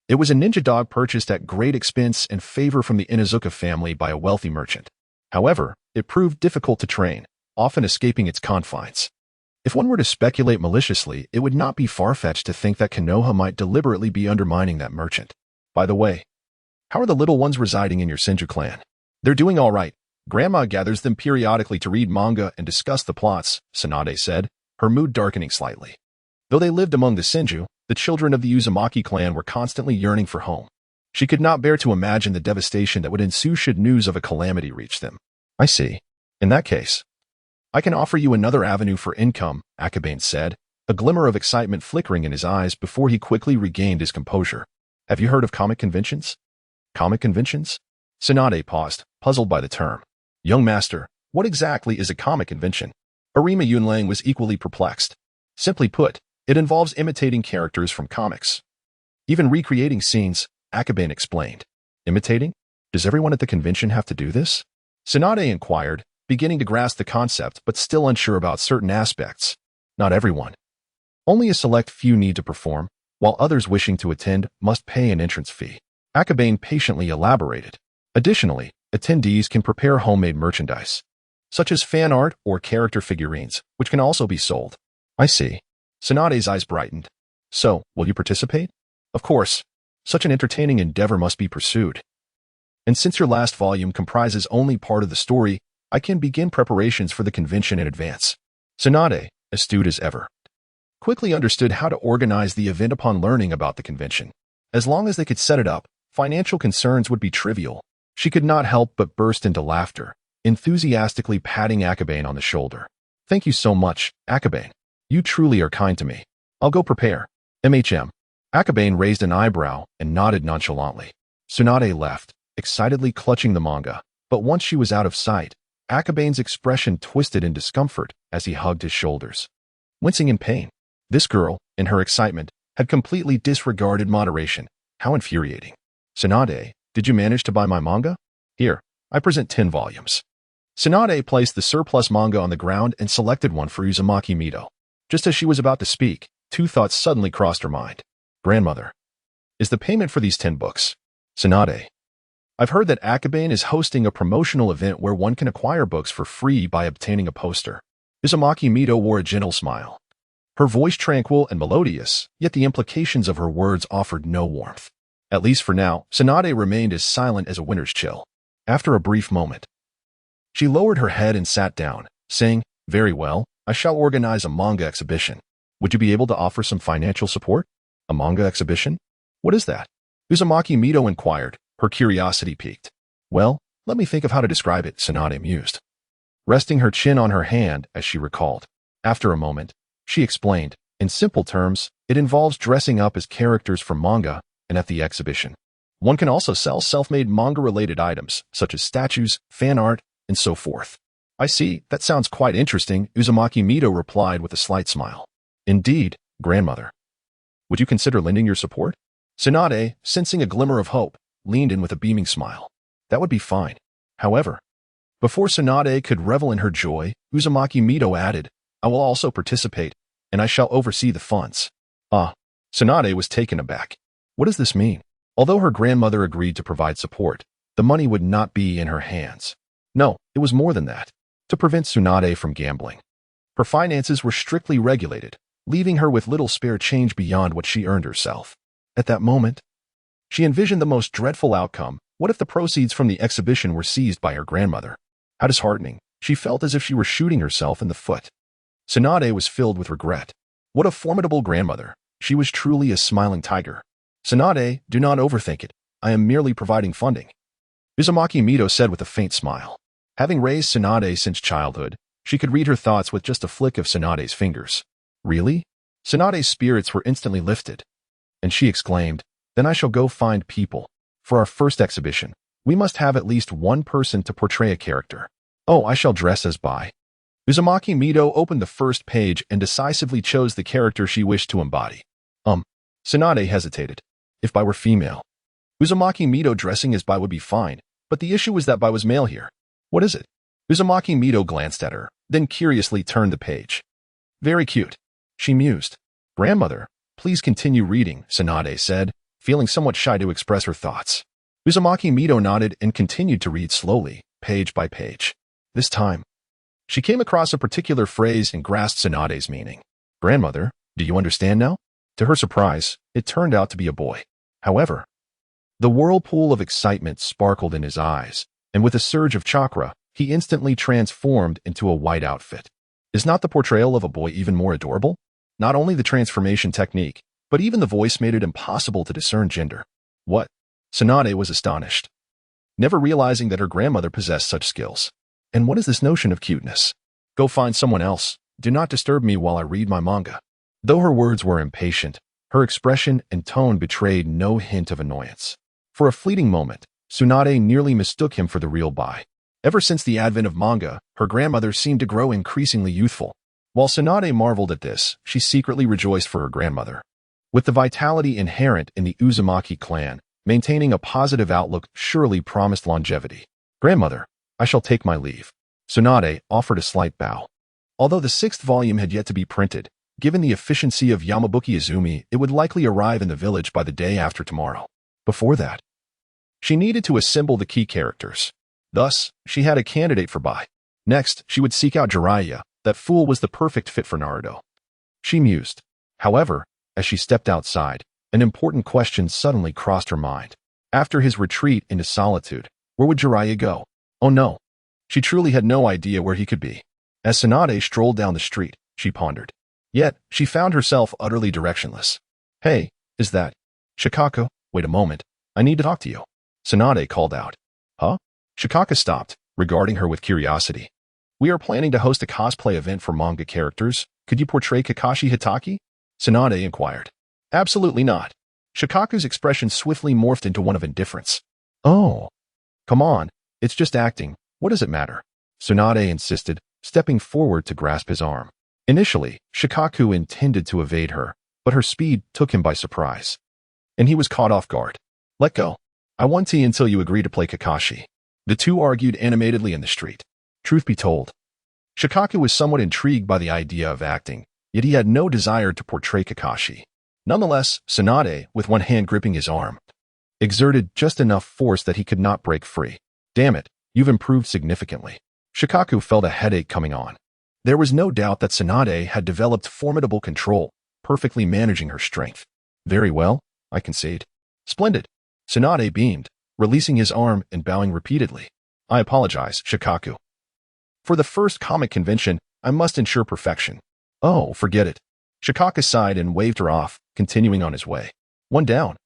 It was a ninja dog purchased at great expense and favor from the Inuzuka family by a wealthy merchant. However, it proved difficult to train, often escaping its confines. If one were to speculate maliciously, it would not be far-fetched to think that Konoha might deliberately be undermining that merchant. By the way, how are the little ones residing in your Senju clan? They're doing all right. Grandma gathers them periodically to read manga and discuss the plots, Tsunade said, her mood darkening slightly. Though they lived among the Senju, the children of the Uzumaki clan were constantly yearning for home. She could not bear to imagine the devastation that would ensue should news of a calamity reach them. I see. In that case, I can offer you another avenue for income, Akabane said, a glimmer of excitement flickering in his eyes before he quickly regained his composure. Have you heard of comic conventions? Comic conventions? Tsunade paused, puzzled by the term. Young master, what exactly is a comic convention? Arima Yunlang was equally perplexed. Simply put, it involves imitating characters from comics. Even recreating scenes, Akabane explained. Imitating? Does everyone at the convention have to do this? Tsunade inquired, beginning to grasp the concept but still unsure about certain aspects. Not everyone. Only a select few need to perform, while others wishing to attend must pay an entrance fee. Akabane patiently elaborated. Additionally, attendees can prepare homemade merchandise, such as fan art or character figurines, which can also be sold. I see. Tsunade's eyes brightened. So, will you participate? Of course. Such an entertaining endeavor must be pursued. And since your last volume comprises only part of the story, I can begin preparations for the convention in advance. Tsunade, astute as ever, quickly understood how to organize the event upon learning about the convention. As long as they could set it up, financial concerns would be trivial. She could not help but burst into laughter, enthusiastically patting Akabane on the shoulder. Thank you so much, Akabane. You truly are kind to me. I'll go prepare. MHM. Akabane raised an eyebrow and nodded nonchalantly. Tsunade left, excitedly clutching the manga, but once she was out of sight, Akabane's expression twisted in discomfort as he hugged his shoulders, wincing in pain. This girl, in her excitement, had completely disregarded moderation. How infuriating. Tsunade, did you manage to buy my manga? Here, I present 10 volumes. Tsunade placed the surplus manga on the ground and selected one for Uzumaki Mito. Just as she was about to speak, two thoughts suddenly crossed her mind. Grandmother, is the payment for these 10 books? Tsunade, I've heard that Akabane is hosting a promotional event where one can acquire books for free by obtaining a poster. Uzumaki Mito wore a gentle smile. Her voice tranquil and melodious, yet the implications of her words offered no warmth. At least for now, Tsunade remained as silent as a winter's chill. After a brief moment, she lowered her head and sat down, saying, Very well, I shall organize a manga exhibition. Would you be able to offer some financial support? A manga exhibition? What is that? Uzumaki Mito inquired, her curiosity piqued. Well, let me think of how to describe it, Tsunade mused, resting her chin on her hand as she recalled. After a moment, she explained, in simple terms, it involves dressing up as characters from manga, and at the exhibition, one can also sell self-made manga-related items, such as statues, fan art, and so forth. I see, that sounds quite interesting, Uzumaki Mito replied with a slight smile. Indeed, grandmother. Would you consider lending your support? Tsunade, sensing a glimmer of hope, leaned in with a beaming smile. That would be fine. However, before Tsunade could revel in her joy, Uzumaki Mito added, I will also participate, and I shall oversee the funds. Tsunade was taken aback. What does this mean? Although her grandmother agreed to provide support, the money would not be in her hands. No, it was more than that. To prevent Tsunade from gambling, her finances were strictly regulated, leaving her with little spare change beyond what she earned herself. At that moment, she envisioned the most dreadful outcome. What if the proceeds from the exhibition were seized by her grandmother? How disheartening. She felt as if she were shooting herself in the foot. Tsunade was filled with regret. What a formidable grandmother. She was truly a smiling tiger. Tsunade, do not overthink it. I am merely providing funding. Uzumaki Mito said with a faint smile. Having raised Tsunade since childhood, she could read her thoughts with just a flick of Tsunade's fingers. Really? Tsunade's spirits were instantly lifted, and she exclaimed, Then I shall go find people. For our first exhibition, we must have at least one person to portray a character. Oh, I shall dress as Bai. Uzumaki Mito opened the first page and decisively chose the character she wished to embody. Tsunade hesitated. If Bai were female, Uzumaki Mito dressing as Bai would be fine, but the issue was that Bai was male here. What is it? Uzumaki Mito glanced at her, then curiously turned the page. Very cute, she mused. Grandmother, please continue reading, Tsunade said, feeling somewhat shy to express her thoughts. Uzumaki Mito nodded and continued to read slowly, page by page. This time, she came across a particular phrase and grasped Tsunade's meaning. Grandmother, do you understand now? To her surprise, it turned out to be a boy. However, the whirlpool of excitement sparkled in his eyes, and with a surge of chakra, he instantly transformed into a white outfit. Is not the portrayal of a boy even more adorable? Not only the transformation technique, but even the voice made it impossible to discern gender. What? Tsunade was astonished, never realizing that her grandmother possessed such skills. And what is this notion of cuteness? Go find someone else. Do not disturb me while I read my manga. Though her words were impatient, her expression and tone betrayed no hint of annoyance. For a fleeting moment, Tsunade nearly mistook him for the real Bai. Ever since the advent of manga, her grandmother seemed to grow increasingly youthful. While Tsunade marveled at this, she secretly rejoiced for her grandmother. With the vitality inherent in the Uzumaki clan, maintaining a positive outlook surely promised longevity. Grandmother, I shall take my leave. Tsunade offered a slight bow. Although the 6th volume had yet to be printed, given the efficiency of Yamabuki Izumi, it would likely arrive in the village by the day after tomorrow. Before that, she needed to assemble the key characters. Thus, she had a candidate for Bai. Next, she would seek out Jiraiya. That fool was the perfect fit for Naruto. She mused. However, as she stepped outside, an important question suddenly crossed her mind. After his retreat into solitude, Where would Jiraiya go? Oh no. She truly had no idea where he could be. As Tsunade strolled down the street, she pondered. Yet, she found herself utterly directionless. Hey, is that Shikako? Wait a moment. I need to talk to you. Tsunade called out. Huh? Shikako stopped, regarding her with curiosity. We are planning to host a cosplay event for manga characters. Could you portray Kakashi Hitaki? Tsunade inquired. Absolutely not. Shikaku's expression swiftly morphed into one of indifference. Oh. Come on. It's just acting. What does it matter? Tsunade insisted, stepping forward to grasp his arm. Initially, Shikaku intended to evade her, but her speed took him by surprise. And he was caught off guard. Let go. I want tea until you agree to play Kakashi. The two argued animatedly in the street. Truth be told, Shikaku was somewhat intrigued by the idea of acting, yet he had no desire to portray Kakashi. Nonetheless, Tsunade, with one hand gripping his arm, exerted just enough force that he could not break free. Damn it, you've improved significantly. Shikaku felt a headache coming on. There was no doubt that Tsunade had developed formidable control, perfectly managing her strength. Very well, I concede. Splendid. Tsunade beamed, releasing his arm and bowing repeatedly. I apologize, Shikaku. For the first comic convention, I must ensure perfection. Oh, forget it. Shikaku sighed and waved her off, continuing on his way. One down.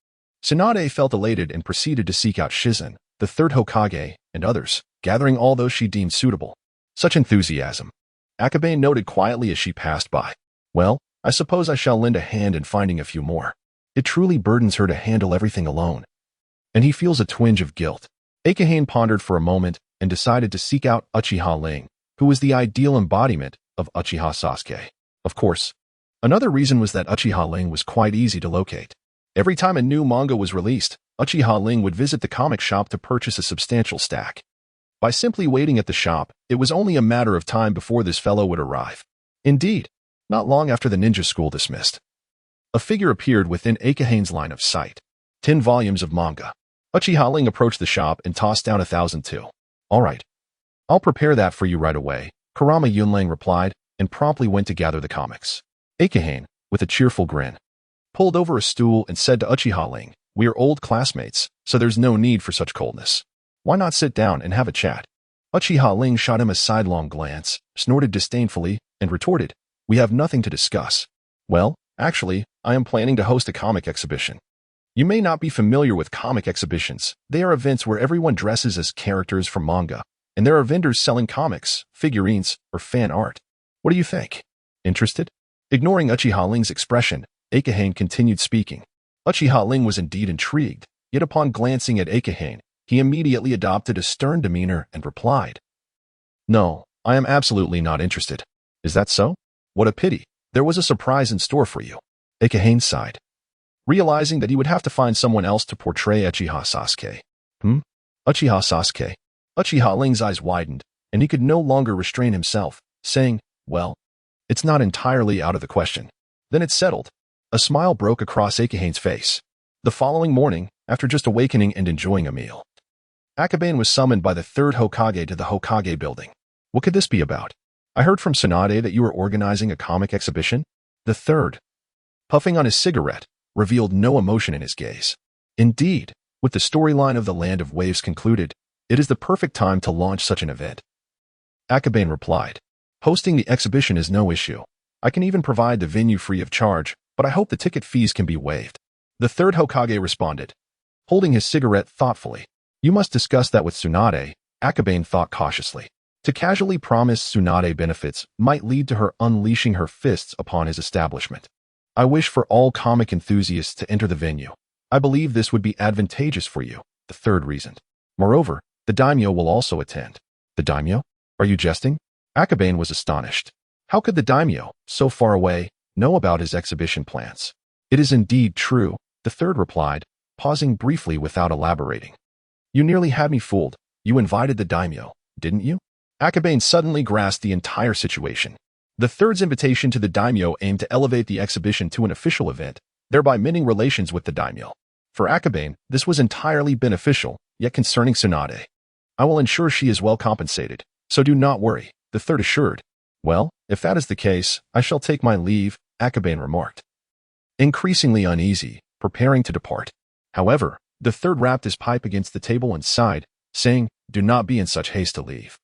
Tsunade felt elated and proceeded to seek out Shizen, the third Hokage, and others, gathering all those she deemed suitable. Such enthusiasm. Akabane noted quietly as she passed by. Well, I suppose I shall lend a hand in finding a few more. It truly burdens her to handle everything alone. And he feels a twinge of guilt. Akahane pondered for a moment and decided to seek out Uchiha Ling, who was the ideal embodiment of Uchiha Sasuke. Of course, another reason was that Uchiha Ling was quite easy to locate. Every time a new manga was released, Uchiha Ling would visit the comic shop to purchase a substantial stack. By simply waiting at the shop, it was only a matter of time before this fellow would arrive. Indeed, not long after the ninja school dismissed, a figure appeared within Akahane's line of sight. 10 volumes of manga. Uchiha Ling approached the shop and tossed down 1,000 too. All right. I'll prepare that for you right away, Kurama Yunlang replied, and promptly went to gather the comics. Akahane, with a cheerful grin, pulled over a stool and said to Uchiha Ling, we are old classmates, so there's no need for such coldness. Why not sit down and have a chat? Uchiha Ling shot him a sidelong glance, snorted disdainfully, and retorted, we have nothing to discuss. Well, actually, I am planning to host a comic exhibition. You may not be familiar with comic exhibitions. They are events where everyone dresses as characters from manga, and there are vendors selling comics, figurines, or fan art. What do you think? Interested? Ignoring Uchiha Ling's expression, Akahane continued speaking. Uchiha Ling was indeed intrigued, yet upon glancing at Akahane, he immediately adopted a stern demeanor and replied, No, I am absolutely not interested. Is that so? What a pity. There was a surprise in store for you. Akahane sighed, realizing that he would have to find someone else to portray Uchiha Sasuke. Uchiha Sasuke. Uchiha Ling's eyes widened, and he could no longer restrain himself, saying, well, it's not entirely out of the question. Then it settled. A smile broke across Akahane's face. The following morning, after just awakening and enjoying a meal, Akabane was summoned by the third Hokage to the Hokage building. What could this be about? I heard from Tsunade that you were organizing a comic exhibition. The third, puffing on his cigarette, revealed no emotion in his gaze. Indeed, with the storyline of the Land of Waves concluded, it is the perfect time to launch such an event. Akabane replied, hosting the exhibition is no issue. I can even provide the venue free of charge, but I hope the ticket fees can be waived. The third Hokage responded, holding his cigarette thoughtfully. You must discuss that with Tsunade, Akabane thought cautiously. To casually promise Tsunade benefits might lead to her unleashing her fists upon his establishment. I wish for all comic enthusiasts to enter the venue. I believe this would be advantageous for you, the third reasoned. Moreover, the daimyo will also attend. The daimyo? Are you jesting? Akabane was astonished. How could the daimyo, so far away, know about his exhibition plans? It is indeed true, the third replied, pausing briefly without elaborating. You nearly had me fooled. You invited the daimyo, didn't you? Akabane suddenly grasped the entire situation. The third's invitation to the daimyo aimed to elevate the exhibition to an official event, thereby mending relations with the daimyo. For Akabane, this was entirely beneficial, yet concerning Tsunade. I will ensure she is well compensated, so do not worry, the third assured. Well, if that is the case, I shall take my leave, Akabane remarked. Increasingly uneasy, preparing to depart. However, the third rapped his pipe against the table and sighed, saying, "Do not be in such haste to leave.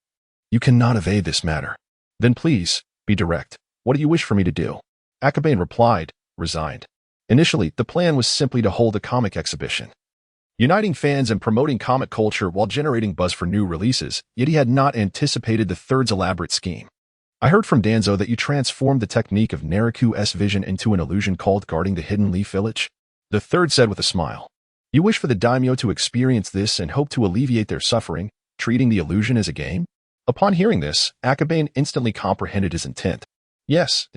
You cannot evade this matter. Then please, be direct. What do you wish for me to do?" Akabane replied, resigned. Initially, the plan was simply to hold a comic exhibition, uniting fans and promoting comic culture while generating buzz for new releases, yet he had not anticipated the third's elaborate scheme. "I heard from Danzo that you transformed the technique of Naruto's vision into an illusion called guarding the hidden leaf village," the third said with a smile. "You wish for the daimyo to experience this and hope to alleviate their suffering, treating the illusion as a game?" Upon hearing this, Akabane instantly comprehended his intent. "Yes."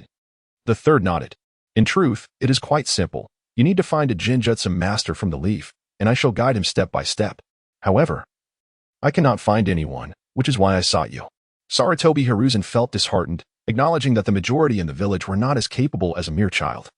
The third nodded. "In truth, it is quite simple. You need to find a genjutsu master from the leaf, and I shall guide him step by step. However, I cannot find anyone, which is why I sought you." Sarutobi Hiruzen felt disheartened, acknowledging that the majority in the village were not as capable as a mere child,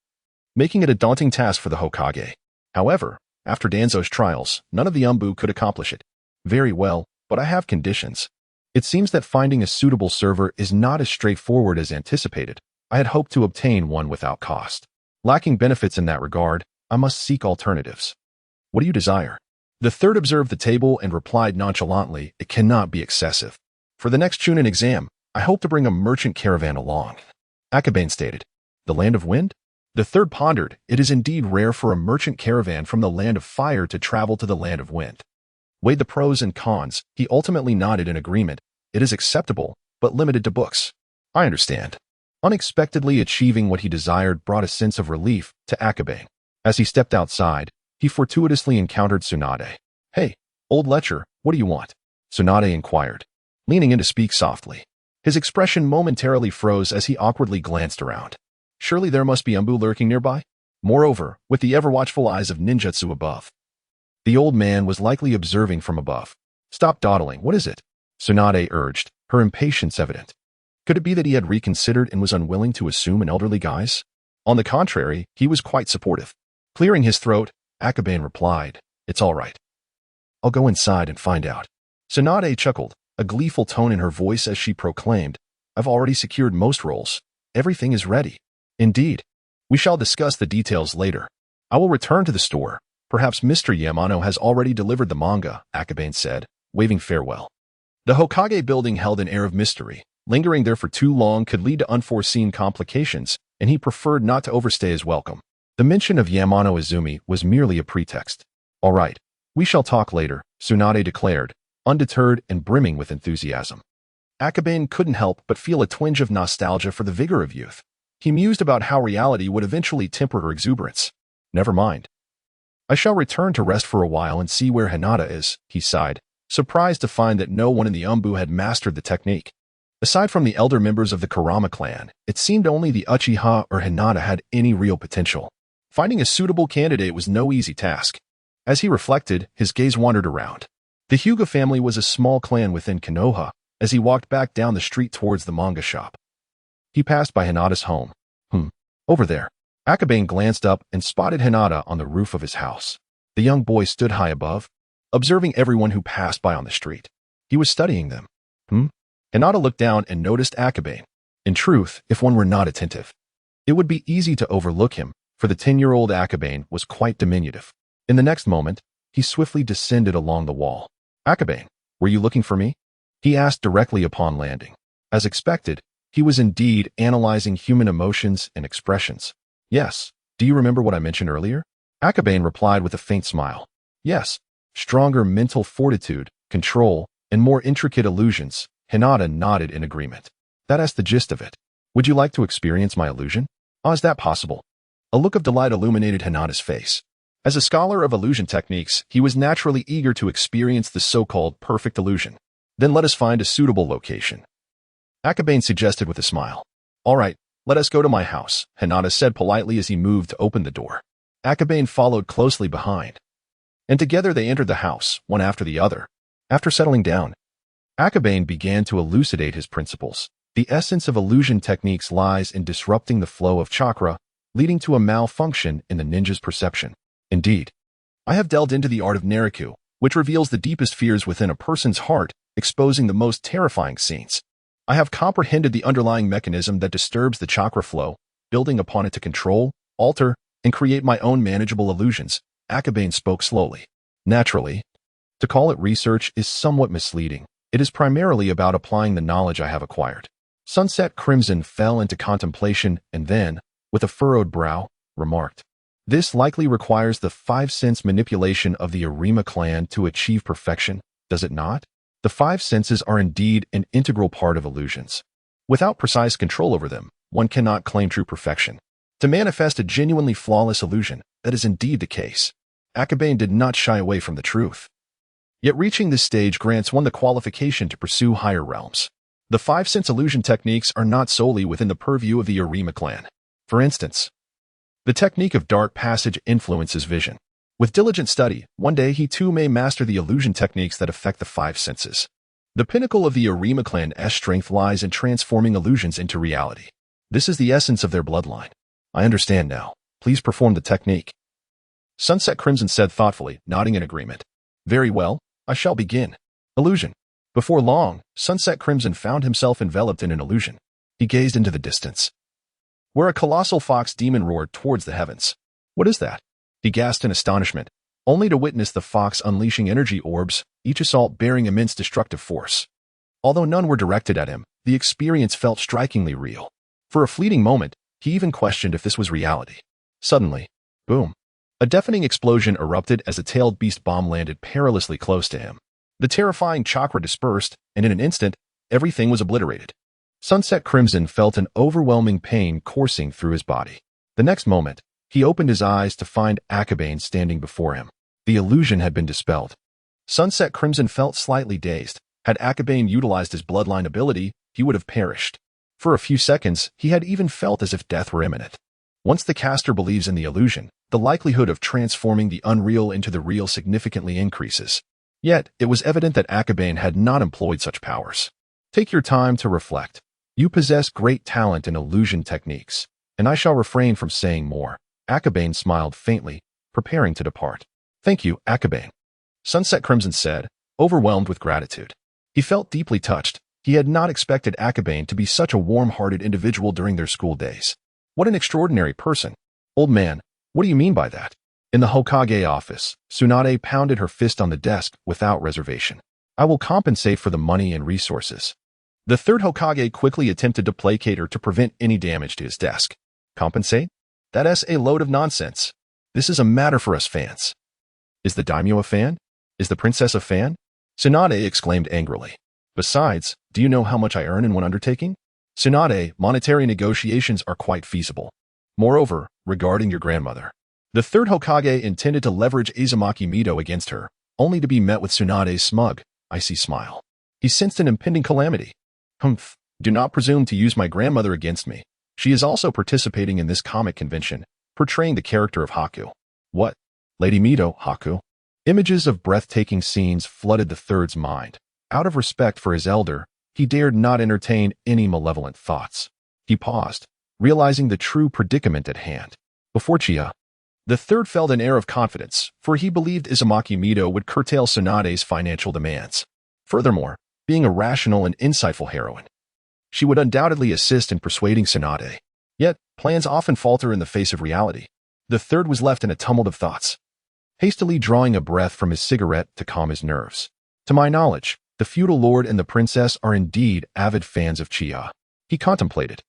making it a daunting task for the Hokage. However, after Danzo's trials, none of the Umbu could accomplish it. "Very well, but I have conditions. It seems that finding a suitable server is not as straightforward as anticipated. I had hoped to obtain one without cost. Lacking benefits in that regard, I must seek alternatives. What do you desire?" The third observed the table and replied nonchalantly, "It cannot be excessive. For the next Chunin exam, I hope to bring a merchant caravan along." Akabane stated, "The land of wind?" The third pondered, "It is indeed rare for a merchant caravan from the land of fire to travel to the land of wind." Weighed the pros and cons, he ultimately nodded in agreement. "It is acceptable, but limited to books." "I understand." Unexpectedly achieving what he desired brought a sense of relief to Akabane. As he stepped outside, he fortuitously encountered Tsunade. "Hey, old lecher, what do you want?" Tsunade inquired, leaning in to speak softly. His expression momentarily froze as he awkwardly glanced around. Surely there must be Umbu lurking nearby? Moreover, with the ever-watchful eyes of ninjutsu above. The old man was likely observing from above. "Stop dawdling, what is it?" Tsunade urged, her impatience evident. Could it be that he had reconsidered and was unwilling to assume an elderly guise? On the contrary, he was quite supportive. Clearing his throat, Akabane replied, "It's all right. I'll go inside and find out." Tsunade chuckled, a gleeful tone in her voice as she proclaimed, "I've already secured most roles. Everything is ready." "Indeed. We shall discuss the details later. I will return to the store. Perhaps Mr. Yamano has already delivered the manga," Akabane said, waving farewell. The Hokage building held an air of mystery. Lingering there for too long could lead to unforeseen complications, and he preferred not to overstay his welcome. The mention of Yamano Izumi was merely a pretext. "All right, we shall talk later," Tsunade declared, undeterred and brimming with enthusiasm. Akabane couldn't help but feel a twinge of nostalgia for the vigor of youth. He mused about how reality would eventually temper her exuberance. "Never mind. I shall return to rest for a while and see where Hinata is," he sighed, surprised to find that no one in the Umbu had mastered the technique. Aside from the elder members of the Kurama clan, it seemed only the Uchiha or Hinata had any real potential. Finding a suitable candidate was no easy task. As he reflected, his gaze wandered around. The Hyuga family was a small clan within Konoha. As he walked back down the street towards the manga shop, he passed by Hinata's home. Over there." Akabane glanced up and spotted Hinata on the roof of his house. The young boy stood high above, observing everyone who passed by on the street. He was studying them. Hinata looked down and noticed Akabane. In truth, if one were not attentive, it would be easy to overlook him, for the 10-year-old Akabane was quite diminutive. In the next moment, he swiftly descended along the wall. "Akabane, were you looking for me?" he asked directly upon landing. As expected, he was indeed analyzing human emotions and expressions. "Yes. Do you remember what I mentioned earlier?" Akabane replied with a faint smile. "Yes. Stronger mental fortitude, control, and more intricate illusions." Hinata nodded in agreement. "That's the gist of it. Would you like to experience my illusion?" "Ah, is that possible?" A look of delight illuminated Hinata's face. As a scholar of illusion techniques, he was naturally eager to experience the so-called perfect illusion. "Then let us find a suitable location," Akabane suggested with a smile. "All right, let us go to my house," Hinata said politely as he moved to open the door. Akabane followed closely behind, and together they entered the house, one after the other. After settling down, Akabane began to elucidate his principles. The essence of illusion techniques lies in disrupting the flow of chakra, leading to a malfunction in the ninja's perception. Indeed, I have delved into the art of Naruto, which reveals the deepest fears within a person's heart, exposing the most terrifying scenes. I have comprehended the underlying mechanism that disturbs the chakra flow, building upon it to control, alter, and create my own manageable illusions. Akabane spoke slowly. Naturally, To call it research is somewhat misleading. It is primarily about applying the knowledge I have acquired. Sunset Crimson fell into contemplation and then, with a furrowed brow, remarked, "This likely requires the 5-sense manipulation of the Arima clan to achieve perfection, does it not? The 5 senses are indeed an integral part of illusions. Without precise control over them, one cannot claim true perfection. To manifest a genuinely flawless illusion, that is indeed the case." Akabane did not shy away from the truth. Yet reaching this stage grants one the qualification to pursue higher realms. The 5-sense illusion techniques are not solely within the purview of the Arima clan. For instance, the technique of dark passage influences vision. With diligent study, one day he too may master the illusion techniques that affect the 5 senses. The pinnacle of the Arima clan's strength lies in transforming illusions into reality. This is the essence of their bloodline. I understand now. Please perform the technique. Sunset Crimson said thoughtfully, nodding in agreement. Very well, I shall begin. Illusion. Before long, Sunset Crimson found himself enveloped in an illusion. He gazed into the distance, where a colossal fox demon roared towards the heavens. What is that? He gasped in astonishment, only to witness the fox unleashing energy orbs, each assault bearing immense destructive force. Although none were directed at him, the experience felt strikingly real. For a fleeting moment, he even questioned if this was reality. Suddenly, boom! A deafening explosion erupted as a tailed beast bomb landed perilously close to him. The terrifying chakra dispersed, and in an instant, everything was obliterated. Sunset Crimson felt an overwhelming pain coursing through his body. The next moment, he opened his eyes to find Akabane standing before him. The illusion had been dispelled. Sunset Crimson felt slightly dazed. Had Akabane utilized his bloodline ability, he would have perished. For a few seconds, he had even felt as if death were imminent. Once the caster believes in the illusion, the likelihood of transforming the unreal into the real significantly increases. Yet, it was evident that Akabane had not employed such powers. Take your time to reflect. You possess great talent in illusion techniques, and I shall refrain from saying more. Akabane smiled faintly, preparing to depart. Thank you, Akabane. Sunset Crimson said, overwhelmed with gratitude. He felt deeply touched. He had not expected Akabane to be such a warm-hearted individual during their school days. What an extraordinary person. Old man, what do you mean by that? In the Hokage office, Tsunade pounded her fist on the desk without reservation. I will compensate for the money and resources. The third Hokage quickly attempted to placate her to prevent any damage to his desk. Compensate? That's a load of nonsense. This is a matter for us fans. Is the daimyo a fan? Is the princess a fan? Tsunade exclaimed angrily. Besides, do you know how much I earn in one undertaking? Tsunade, monetary negotiations are quite feasible. Moreover, regarding your grandmother, the third Hokage intended to leverage Uzumaki Mido against her, only to be met with Tsunade's smug, icy smile. He sensed an impending calamity. Humph, do not presume to use my grandmother against me. She is also participating in this comic convention, portraying the character of Haku. What? Lady Mido, Haku? Images of breathtaking scenes flooded the third's mind. Out of respect for his elder, he dared not entertain any malevolent thoughts. He paused, realizing the true predicament at hand. Before Chia, the third felt an air of confidence, for he believed Uzumaki Mido would curtail Tsunade's financial demands. Furthermore, being a rational and insightful heroine, she would undoubtedly assist in persuading Tsunade. Yet, plans often falter in the face of reality. The third was left in a tumult of thoughts, hastily drawing a breath from his cigarette to calm his nerves. To my knowledge, the feudal lord and the princess are indeed avid fans of Chia. He contemplated,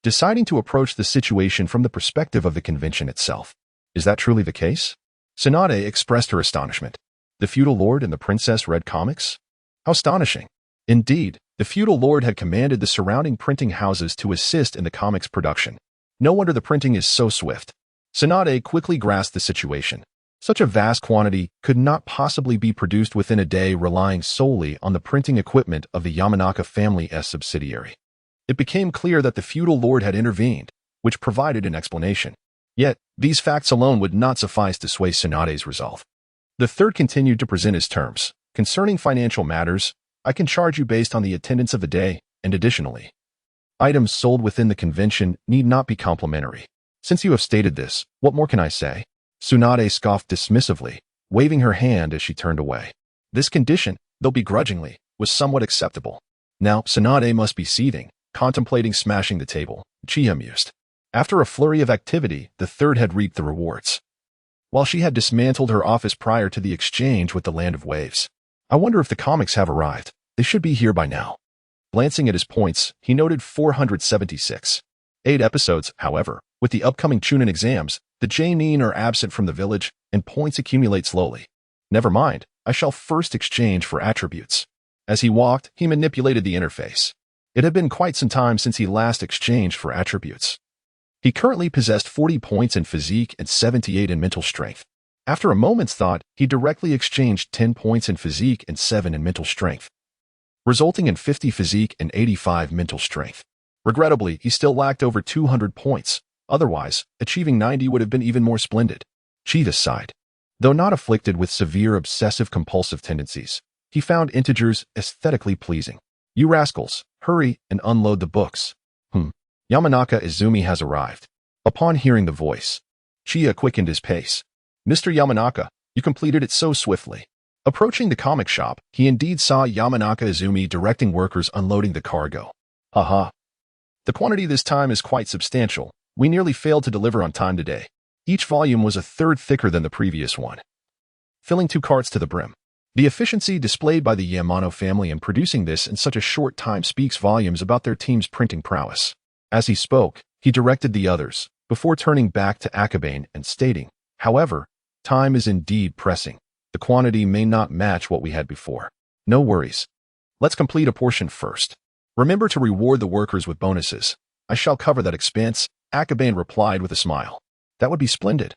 deciding to approach the situation from the perspective of the convention itself. Is that truly the case? Tsunade expressed her astonishment. The feudal lord and the princess read comics? How astonishing. Indeed, the feudal lord had commanded the surrounding printing houses to assist in the comics production. No wonder the printing is so swift. Tsunade quickly grasped the situation. Such a vast quantity could not possibly be produced within a day relying solely on the printing equipment of the Yamanaka family's subsidiary. It became clear that the feudal lord had intervened, which provided an explanation. Yet, these facts alone would not suffice to sway Tsunade's resolve. The third continued to present his terms. Concerning financial matters, I can charge you based on the attendance of the day, and additionally, items sold within the convention need not be complimentary. Since you have stated this, what more can I say? Tsunade scoffed dismissively, waving her hand as she turned away. This condition, though begrudgingly, was somewhat acceptable. Now, Tsunade must be seething, contemplating smashing the table. Chia mused. After a flurry of activity, the third had reaped the rewards. while she had dismantled her office prior to the exchange with the Land of Waves. I wonder if the comics have arrived. They should be here by now. Glancing at his points, he noted 476. 8 episodes, however. With the upcoming Chunin exams, the Jainin are absent from the village, and points accumulate slowly. Never mind, I shall first exchange for attributes. As he walked, he manipulated the interface. It had been quite some time since he last exchanged for attributes. He currently possessed 40 points in physique and 78 in mental strength. After a moment's thought, he directly exchanged 10 points in physique and 7 in mental strength, resulting in 50 physique and 85 mental strength. Regrettably, he still lacked over 200 points. Otherwise, achieving 90 would have been even more splendid. Cheetah sighed. Though not afflicted with severe obsessive-compulsive tendencies, he found integers aesthetically pleasing. You rascals, hurry and unload the books. Yamanaka Izumi has arrived. Upon hearing the voice, Chia quickened his pace. Mr. Yamanaka, you completed it so swiftly. Approaching the comic shop, he indeed saw Yamanaka Izumi directing workers unloading the cargo. Haha. The quantity this time is quite substantial. We nearly failed to deliver on time today. Each volume was a third thicker than the previous one, filling 2 carts to the brim. The efficiency displayed by the Yamano family in producing this in such a short time speaks volumes about their team's printing prowess. As he spoke, he directed the others, before turning back to Akabane and stating, however, time is indeed pressing. The quantity may not match what we had before. No worries. Let's complete a portion first. Remember to reward the workers with bonuses. I shall cover that expense, Akabane replied with a smile. That would be splendid.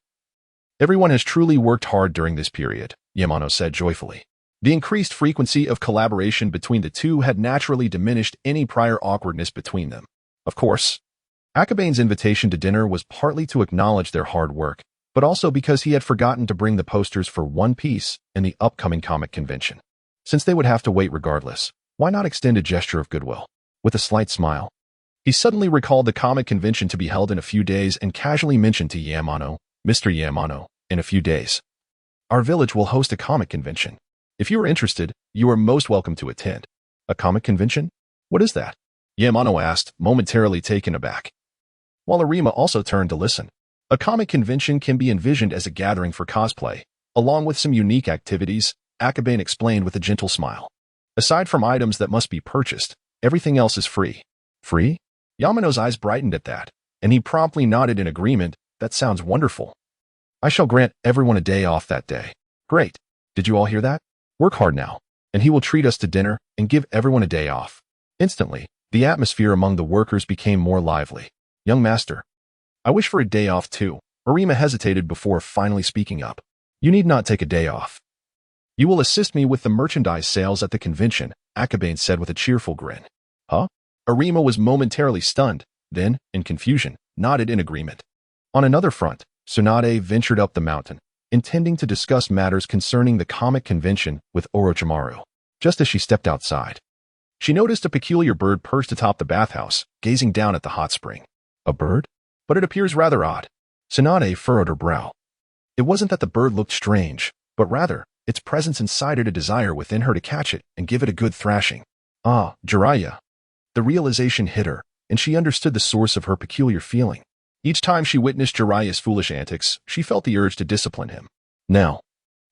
Everyone has truly worked hard during this period, Yamano said joyfully. The increased frequency of collaboration between the two had naturally diminished any prior awkwardness between them. Of course, Akabane's invitation to dinner was partly to acknowledge their hard work, but also because he had forgotten to bring the posters for One Piece in the upcoming comic convention. Since they would have to wait regardless, why not extend a gesture of goodwill? With a slight smile, he suddenly recalled the comic convention to be held in a few days and casually mentioned to Yamano, Mr. Yamano, in a few days. Our village will host a comic convention. If you are interested, you are most welcome to attend. A comic convention? What is that? Yamano asked, momentarily taken aback. While Arima also turned to listen. A comic convention can be envisioned as a gathering for cosplay, along with some unique activities, Akabane explained with a gentle smile. Aside from items that must be purchased, everything else is free. Free? Yamano's eyes brightened at that, and he promptly nodded in agreement. That sounds wonderful. I shall grant everyone a day off that day. Great. Did you all hear that? Work hard now, and he will treat us to dinner and give everyone a day off. Instantly, the atmosphere among the workers became more lively. Young master, I wish for a day off too. Arima hesitated before finally speaking up. You need not take a day off. You will assist me with the merchandise sales at the convention, Akabane said with a cheerful grin. Huh? Arima was momentarily stunned, then, in confusion, nodded in agreement. On another front, Tsunade ventured up the mountain, intending to discuss matters concerning the comic convention with Orochimaru. Just as she stepped outside, she noticed a peculiar bird perched atop the bathhouse, gazing down at the hot spring. A bird? But it appears rather odd. Tsunade furrowed her brow. It wasn't that the bird looked strange, but rather, its presence incited a desire within her to catch it and give it a good thrashing. Ah, Jiraiya. The realization hit her, and she understood the source of her peculiar feeling. Each time she witnessed Jiraiya's foolish antics, she felt the urge to discipline him. Now,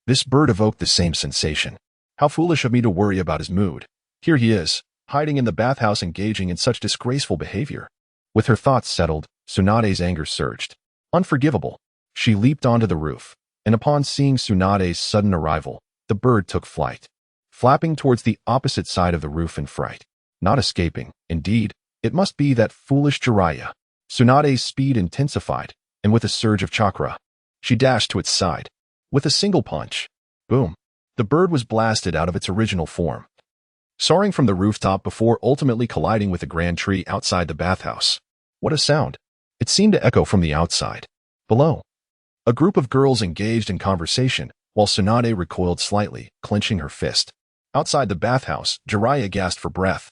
this bird evoked the same sensation. How foolish of me to worry about his mood. Here he is, hiding in the bathhouse engaging in such disgraceful behavior. With her thoughts settled, Tsunade's anger surged. Unforgivable. She leaped onto the roof, and upon seeing Tsunade's sudden arrival, the bird took flight, flapping towards the opposite side of the roof in fright. Not escaping, indeed, it must be that foolish Jiraiya. Tsunade's speed intensified, and with a surge of chakra, she dashed to its side. With a single punch, boom, the bird was blasted out of its original form, soaring from the rooftop before ultimately colliding with a grand tree outside the bathhouse. What a sound! It seemed to echo from the outside. Below, a group of girls engaged in conversation, while Tsunade recoiled slightly, clenching her fist. Outside the bathhouse, Jiraiya gasped for breath.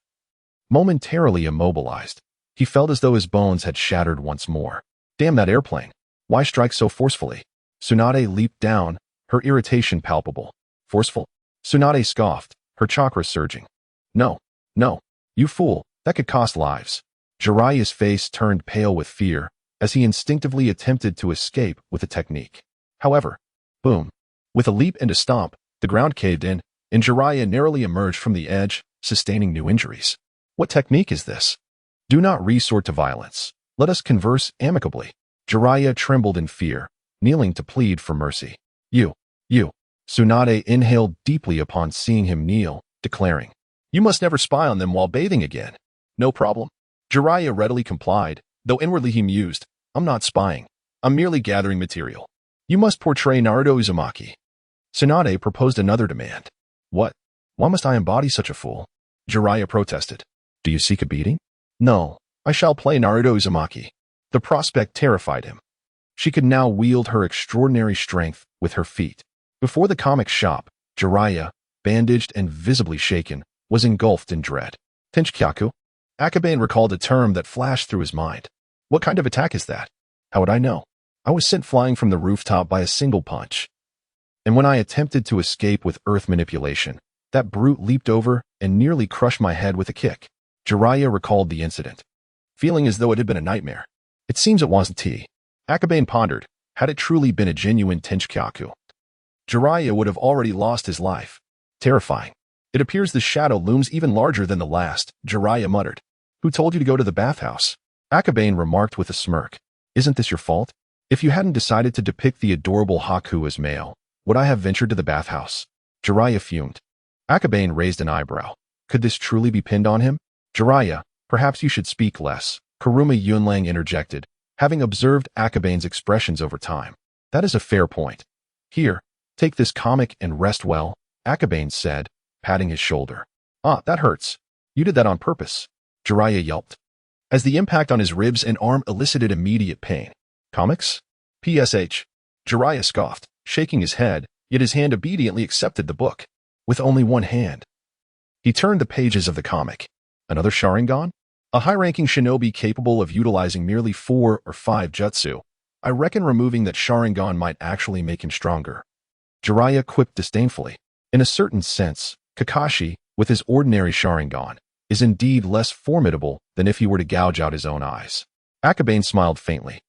Momentarily immobilized, he felt as though his bones had shattered once more. Damn that airplane. Why strike so forcefully? Tsunade leaped down, her irritation palpable. Forceful? Tsunade scoffed, her chakra surging. No, no, you fool, that could cost lives. Jiraiya's face turned pale with fear, as he instinctively attempted to escape with a technique. However, Boom. With a leap and a stomp, the ground caved in, and Jiraiya narrowly emerged from the edge, sustaining new injuries. What technique is this? Do not resort to violence. Let us converse amicably. Jiraiya trembled in fear, kneeling to plead for mercy. You. Tsunade inhaled deeply upon seeing him kneel, declaring, "You must never spy on them while bathing again." "No problem." Jiraiya readily complied, though inwardly he mused, "I'm not spying. I'm merely gathering material. You must portray Naruto Uzumaki." Tsunade proposed another demand. "What? Why must I embody such a fool?" Jiraiya protested. "Do you seek a beating?" "No, I shall play Naruto Uzumaki." The prospect terrified him. She could now wield her extraordinary strength with her feet. Before the comic shop, Jiraiya, bandaged and visibly shaken, was engulfed in dread. Tenchikyaku? Akabane recalled a term that flashed through his mind. What kind of attack is that? How would I know? I was sent flying from the rooftop by a single punch. And when I attempted to escape with earth manipulation, that brute leaped over and nearly crushed my head with a kick. Jiraiya recalled the incident, feeling as though it had been a nightmare. It seems it wasn't tea. Akabane pondered, had it truly been a genuine Tenchikyaku? Jiraiya would have already lost his life. Terrifying. It appears the shadow looms even larger than the last, Jiraiya muttered. Who told you to go to the bathhouse? Akabane remarked with a smirk. Isn't this your fault? If you hadn't decided to depict the adorable Haku as male, would I have ventured to the bathhouse? Jiraiya fumed. Akabane raised an eyebrow. Could this truly be pinned on him? Jiraiya, perhaps you should speak less, Kuruma Yunlang interjected, having observed Akabane's expressions over time. That is a fair point. Here, take this comic and rest well, Akabane said, patting his shoulder. Ah, that hurts. You did that on purpose. Jiraiya yelped, as the impact on his ribs and arm elicited immediate pain. Comics? PSH. Jiraiya scoffed, shaking his head, yet his hand obediently accepted the book. With only one hand. He turned the pages of the comic. Another Sharingan? A high-ranking shinobi capable of utilizing merely 4 or 5 jutsu. I reckon removing that Sharingan might actually make him stronger. Jiraiya quipped disdainfully. In a certain sense, Kakashi, with his ordinary Sharingan, is indeed less formidable than if he were to gouge out his own eyes. Akabane smiled faintly.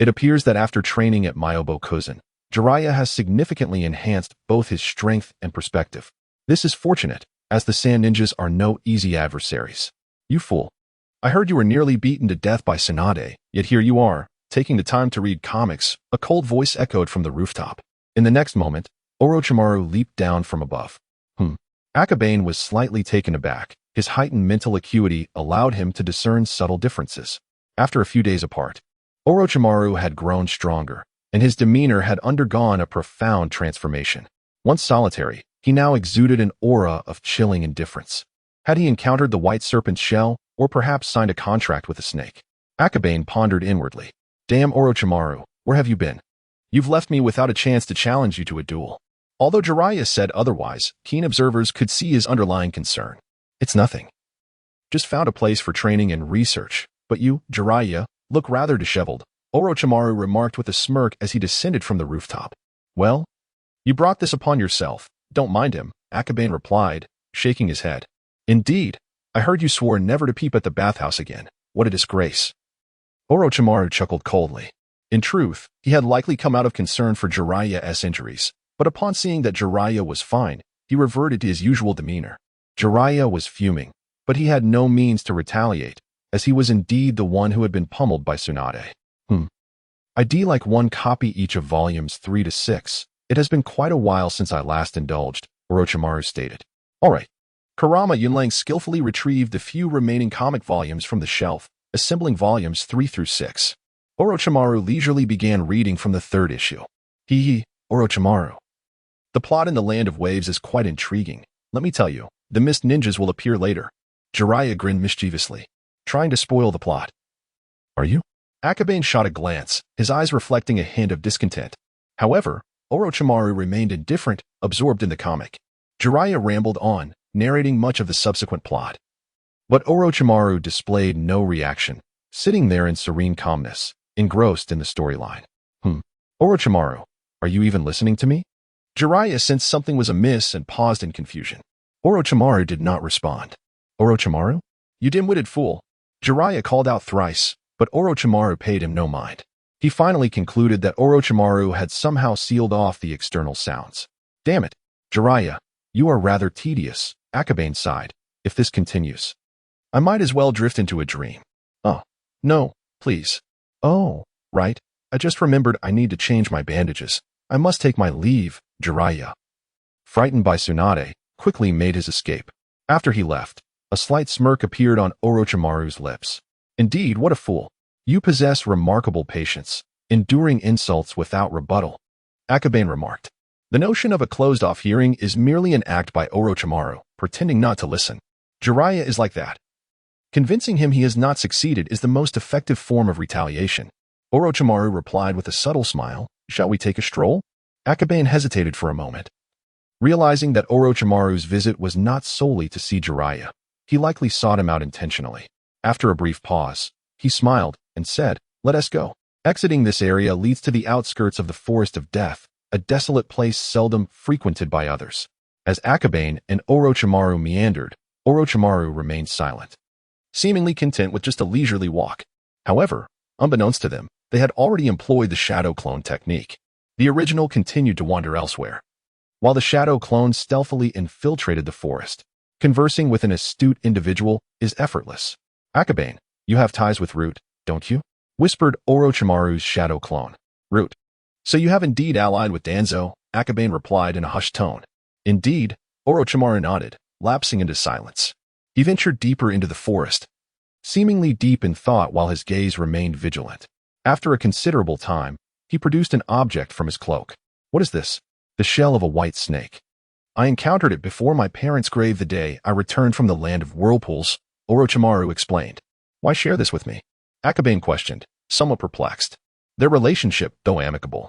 It appears that after training at Myobokuzen, Jiraiya has significantly enhanced both his strength and perspective. This is fortunate, as the Sand Ninjas are no easy adversaries. You fool. I heard you were nearly beaten to death by Tsunade, yet here you are, taking the time to read comics, a cold voice echoed from the rooftop. In the next moment, Orochimaru leaped down from above. Akabane was slightly taken aback. His heightened mental acuity allowed him to discern subtle differences. After a few days apart, Orochimaru had grown stronger, and his demeanor had undergone a profound transformation. Once solitary, he now exuded an aura of chilling indifference. Had he encountered the white serpent's shell, or perhaps signed a contract with a snake? Akabane pondered inwardly. Damn Orochimaru, where have you been? You've left me without a chance to challenge you to a duel. Although Jiraiya said otherwise, keen observers could see his underlying concern. It's nothing. Just found a place for training and research. But you, Jiraiya, look rather disheveled, Orochimaru remarked with a smirk as he descended from the rooftop. Well, you brought this upon yourself. Don't mind him, Akabane replied, shaking his head. Indeed, I heard you swore never to peep at the bathhouse again. What a disgrace. Orochimaru chuckled coldly. In truth, he had likely come out of concern for Jiraiya's injuries, but upon seeing that Jiraiya was fine, he reverted to his usual demeanor. Jiraiya was fuming, but he had no means to retaliate, as he was indeed the one who had been pummeled by Tsunade. I'd like one copy each of volumes 3 to 6. It has been quite a while since I last indulged, Orochimaru stated. All right. Kurama Yunlang skillfully retrieved the few remaining comic volumes from the shelf, assembling volumes 3 through 6. Orochimaru leisurely began reading from the 3rd issue. Orochimaru. The plot in the Land of Waves is quite intriguing. Let me tell you, the Mist Ninjas will appear later. Jiraiya grinned mischievously, trying to spoil the plot. Are you? Akabane shot a glance, his eyes reflecting a hint of discontent. However, Orochimaru remained indifferent, absorbed in the comic. Jiraiya rambled on, narrating much of the subsequent plot. But Orochimaru displayed no reaction, sitting there in serene calmness, engrossed in the storyline. Orochimaru, are you even listening to me? Jiraiya sensed something was amiss and paused in confusion. Orochimaru did not respond. Orochimaru? You dim-witted fool. Jiraiya called out thrice, but Orochimaru paid him no mind. He finally concluded that Orochimaru had somehow sealed off the external sounds. Damn it, Jiraiya, you are rather tedious, Akabane sighed. If this continues, I might as well drift into a dream. Oh, no, please. Oh, right, I just remembered I need to change my bandages. I must take my leave, Jiraiya. Frightened by Tsunade, quickly made his escape. After he left, a slight smirk appeared on Orochimaru's lips. Indeed, what a fool. You possess remarkable patience, enduring insults without rebuttal, Akabane remarked. The notion of a closed-off hearing is merely an act by Orochimaru, pretending not to listen. Jiraiya is like that. Convincing him he has not succeeded is the most effective form of retaliation. Orochimaru replied with a subtle smile, Shall we take a stroll? Akabane hesitated for a moment. Realizing that Orochimaru's visit was not solely to see Jiraiya, he likely sought him out intentionally. After a brief pause, he smiled and said, Let us go. Exiting this area leads to the outskirts of the Forest of Death, a desolate place seldom frequented by others. As Akabane and Orochimaru meandered, Orochimaru remained silent, seemingly content with just a leisurely walk. However, unbeknownst to them, they had already employed the shadow clone technique. The original continued to wander elsewhere, while the shadow clone stealthily infiltrated the forest. Conversing with an astute individual is effortless. Akabane, you have ties with Root, don't you? Whispered Orochimaru's shadow clone. Root. So you have indeed allied with Danzo, Akabane replied in a hushed tone. Indeed, Orochimaru nodded, lapsing into silence. He ventured deeper into the forest, seemingly deep in thought while his gaze remained vigilant. After a considerable time, he produced an object from his cloak. What is this? The shell of a white snake. I encountered it before my parents' grave the day I returned from the land of whirlpools, Orochimaru explained. Why share this with me? Akabane questioned, somewhat perplexed. Their relationship, though amicable,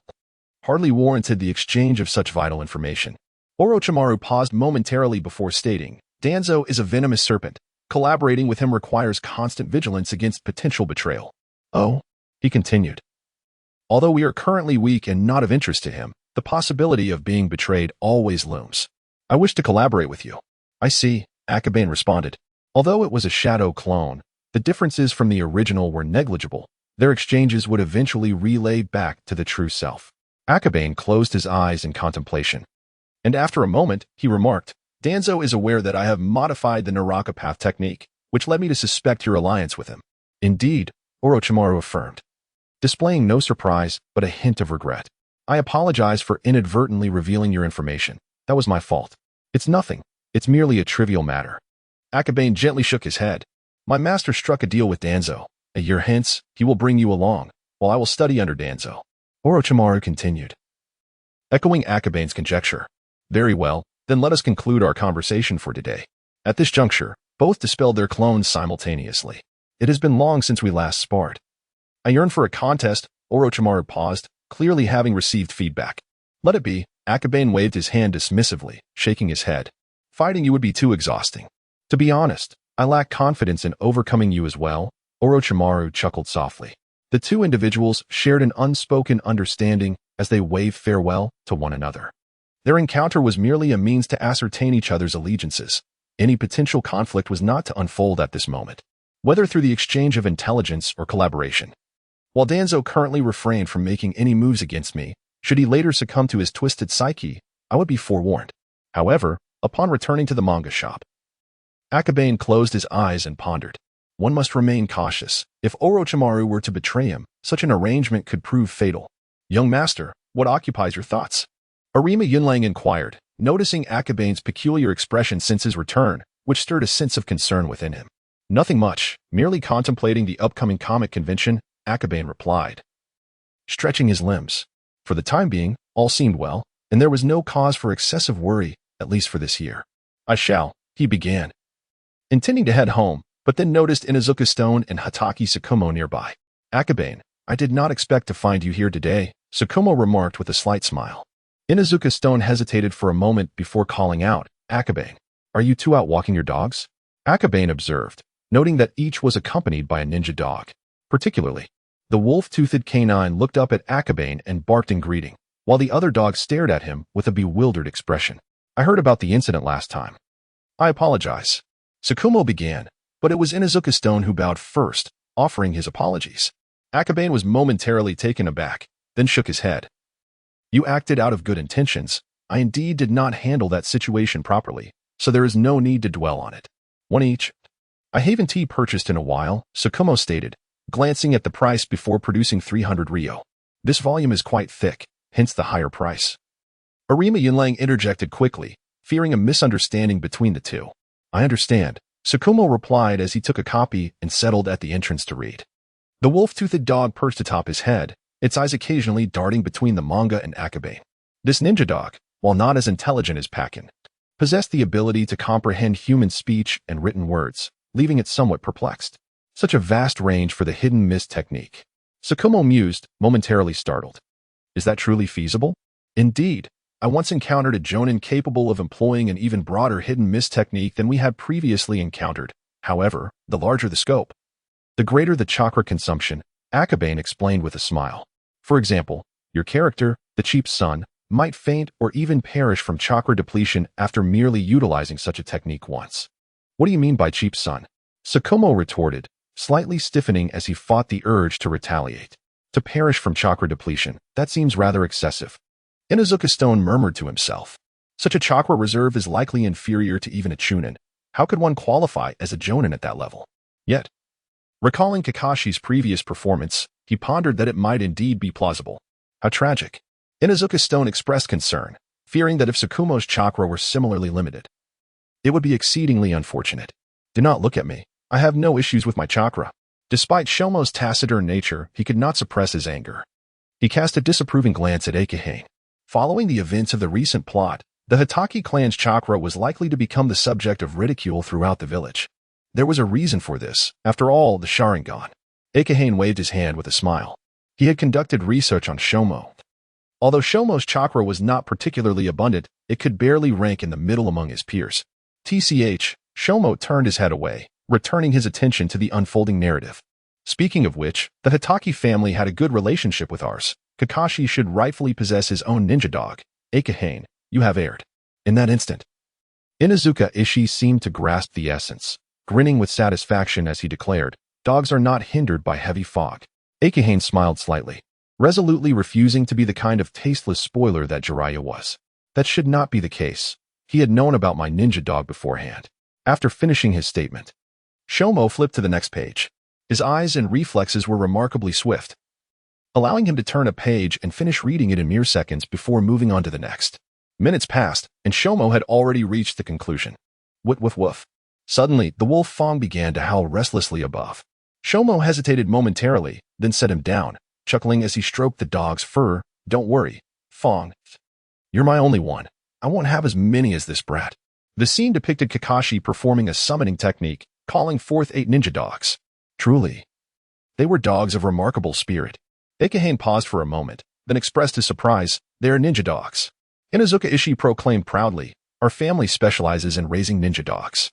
hardly warranted the exchange of such vital information. Orochimaru paused momentarily before stating, Danzo is a venomous serpent. Collaborating with him requires constant vigilance against potential betrayal. Oh, he continued. Although we are currently weak and not of interest to him, the possibility of being betrayed always looms. I wish to collaborate with you. I see, Akabane responded. Although it was a shadow clone, the differences from the original were negligible. Their exchanges would eventually relay back to the true self. Akabane closed his eyes in contemplation. And after a moment, he remarked, Danzo is aware that I have modified the Naraka path technique, which led me to suspect your alliance with him. Indeed, Orochimaru affirmed, displaying no surprise but a hint of regret. I apologize for inadvertently revealing your information. That was my fault. It's nothing. It's merely a trivial matter. Akabane gently shook his head. My master struck a deal with Danzo. A year hence, he will bring you along, while I will study under Danzo. Orochimaru continued, echoing Akabane's conjecture. Very well, then let us conclude our conversation for today. At this juncture, both dispelled their clones simultaneously. It has been long since we last sparred. I yearn for a contest, Orochimaru paused, clearly having received feedback. Let it be, Akabane waved his hand dismissively, shaking his head. Fighting you would be too exhausting. To be honest, I lack confidence in overcoming you as well, Orochimaru chuckled softly. The two individuals shared an unspoken understanding as they waved farewell to one another. Their encounter was merely a means to ascertain each other's allegiances. Any potential conflict was not to unfold at this moment, whether through the exchange of intelligence or collaboration. While Danzo currently refrained from making any moves against me, should he later succumb to his twisted psyche, I would be forewarned. However, upon returning to the manga shop, Akabane closed his eyes and pondered. One must remain cautious. If Orochimaru were to betray him, such an arrangement could prove fatal. Young master, what occupies your thoughts? Arima Yunlang inquired, noticing Akabane's peculiar expression since his return, which stirred a sense of concern within him. Nothing much, merely contemplating the upcoming comic convention, Akabane replied, stretching his limbs. For the time being, all seemed well, and there was no cause for excessive worry, at least for this year. I shall, he began, intending to head home, but then noticed Inuzuka Stone and Hatake Tsukumo nearby. Akabane, I did not expect to find you here today, Tsukumo remarked with a slight smile. Inuzuka Stone hesitated for a moment before calling out, Akabane, are you two out walking your dogs? Akabane observed, noting that each was accompanied by a ninja dog. Particularly, the wolf-toothed canine looked up at Akabane and barked in greeting, while the other dog stared at him with a bewildered expression. I heard about the incident last time. I apologize. Tsukumo began, but it was Inuzuka Stone who bowed first, offering his apologies. Akabane was momentarily taken aback, then shook his head. You acted out of good intentions. I indeed did not handle that situation properly, so there is no need to dwell on it. One each. I haven't tea purchased in a while, Tsukumo stated, glancing at the price before producing 300 ryo. This volume is quite thick, hence the higher price. Arima Yunlang interjected quickly, fearing a misunderstanding between the two. I understand, Tsukumo replied as he took a copy and settled at the entrance to read. The wolf-toothed dog perched atop his head, its eyes occasionally darting between the manga and Akabane. This ninja dog, while not as intelligent as Pakin, possessed the ability to comprehend human speech and written words, leaving it somewhat perplexed. Such a vast range for the hidden mist technique. Tsukumo mused, momentarily startled. Is that truly feasible? Indeed, I once encountered a jonin capable of employing an even broader hidden mist technique than we had previously encountered. However, the larger the scope, the greater the chakra consumption, Akabane explained with a smile. For example, your character, the chief's son, might faint or even perish from chakra depletion after merely utilizing such a technique once. What do you mean by chief's son? Tsukumo retorted, slightly stiffening as he fought the urge to retaliate. To perish from chakra depletion, that seems rather excessive. Inuzuka Stone murmured to himself. Such a chakra reserve is likely inferior to even a chunin. How could one qualify as a jonin at that level? Yet, recalling Kakashi's previous performance, he pondered that it might indeed be plausible. How tragic. Inuzuka Stone expressed concern, fearing that if Tsukumo's chakra were similarly limited, it would be exceedingly unfortunate. Do not look at me. I have no issues with my chakra. Despite Shomo's taciturn nature, he could not suppress his anger. He cast a disapproving glance at Kekkei. Following the events of the recent plot, the Hitaki clan's chakra was likely to become the subject of ridicule throughout the village. There was a reason for this. After all, the Sharingan. Kekkei waved his hand with a smile. He had conducted research on Shomo. Although Shomo's chakra was not particularly abundant, it could barely rank in the middle among his peers. TCH, Shomo turned his head away, returning his attention to the unfolding narrative. Speaking of which, the Hitaki family had a good relationship with ours. Kakashi should rightfully possess his own ninja dog. Kekkei, you have erred. In that instant, Inuzuka Ishii seemed to grasp the essence, grinning with satisfaction as he declared, dogs are not hindered by heavy fog. Kekkei smiled slightly, resolutely refusing to be the kind of tasteless spoiler that Jiraiya was. That should not be the case. He had known about my ninja dog beforehand. After finishing his statement, Shomo flipped to the next page. His eyes and reflexes were remarkably swift, allowing him to turn a page and finish reading it in mere seconds before moving on to the next. Minutes passed, and Shomo had already reached the conclusion. Woof woof woof. Suddenly, the wolf Fong began to howl restlessly above. Shomo hesitated momentarily, then set him down, chuckling as he stroked the dog's fur. Don't worry, Fong. You're my only one. I won't have as many as this brat. The scene depicted Kakashi performing a summoning technique, calling forth 8 ninja dogs. Truly, they were dogs of remarkable spirit. Kekkei paused for a moment, then expressed his surprise. They are ninja dogs. Inuzuka Ishii proclaimed proudly, our family specializes in raising ninja dogs.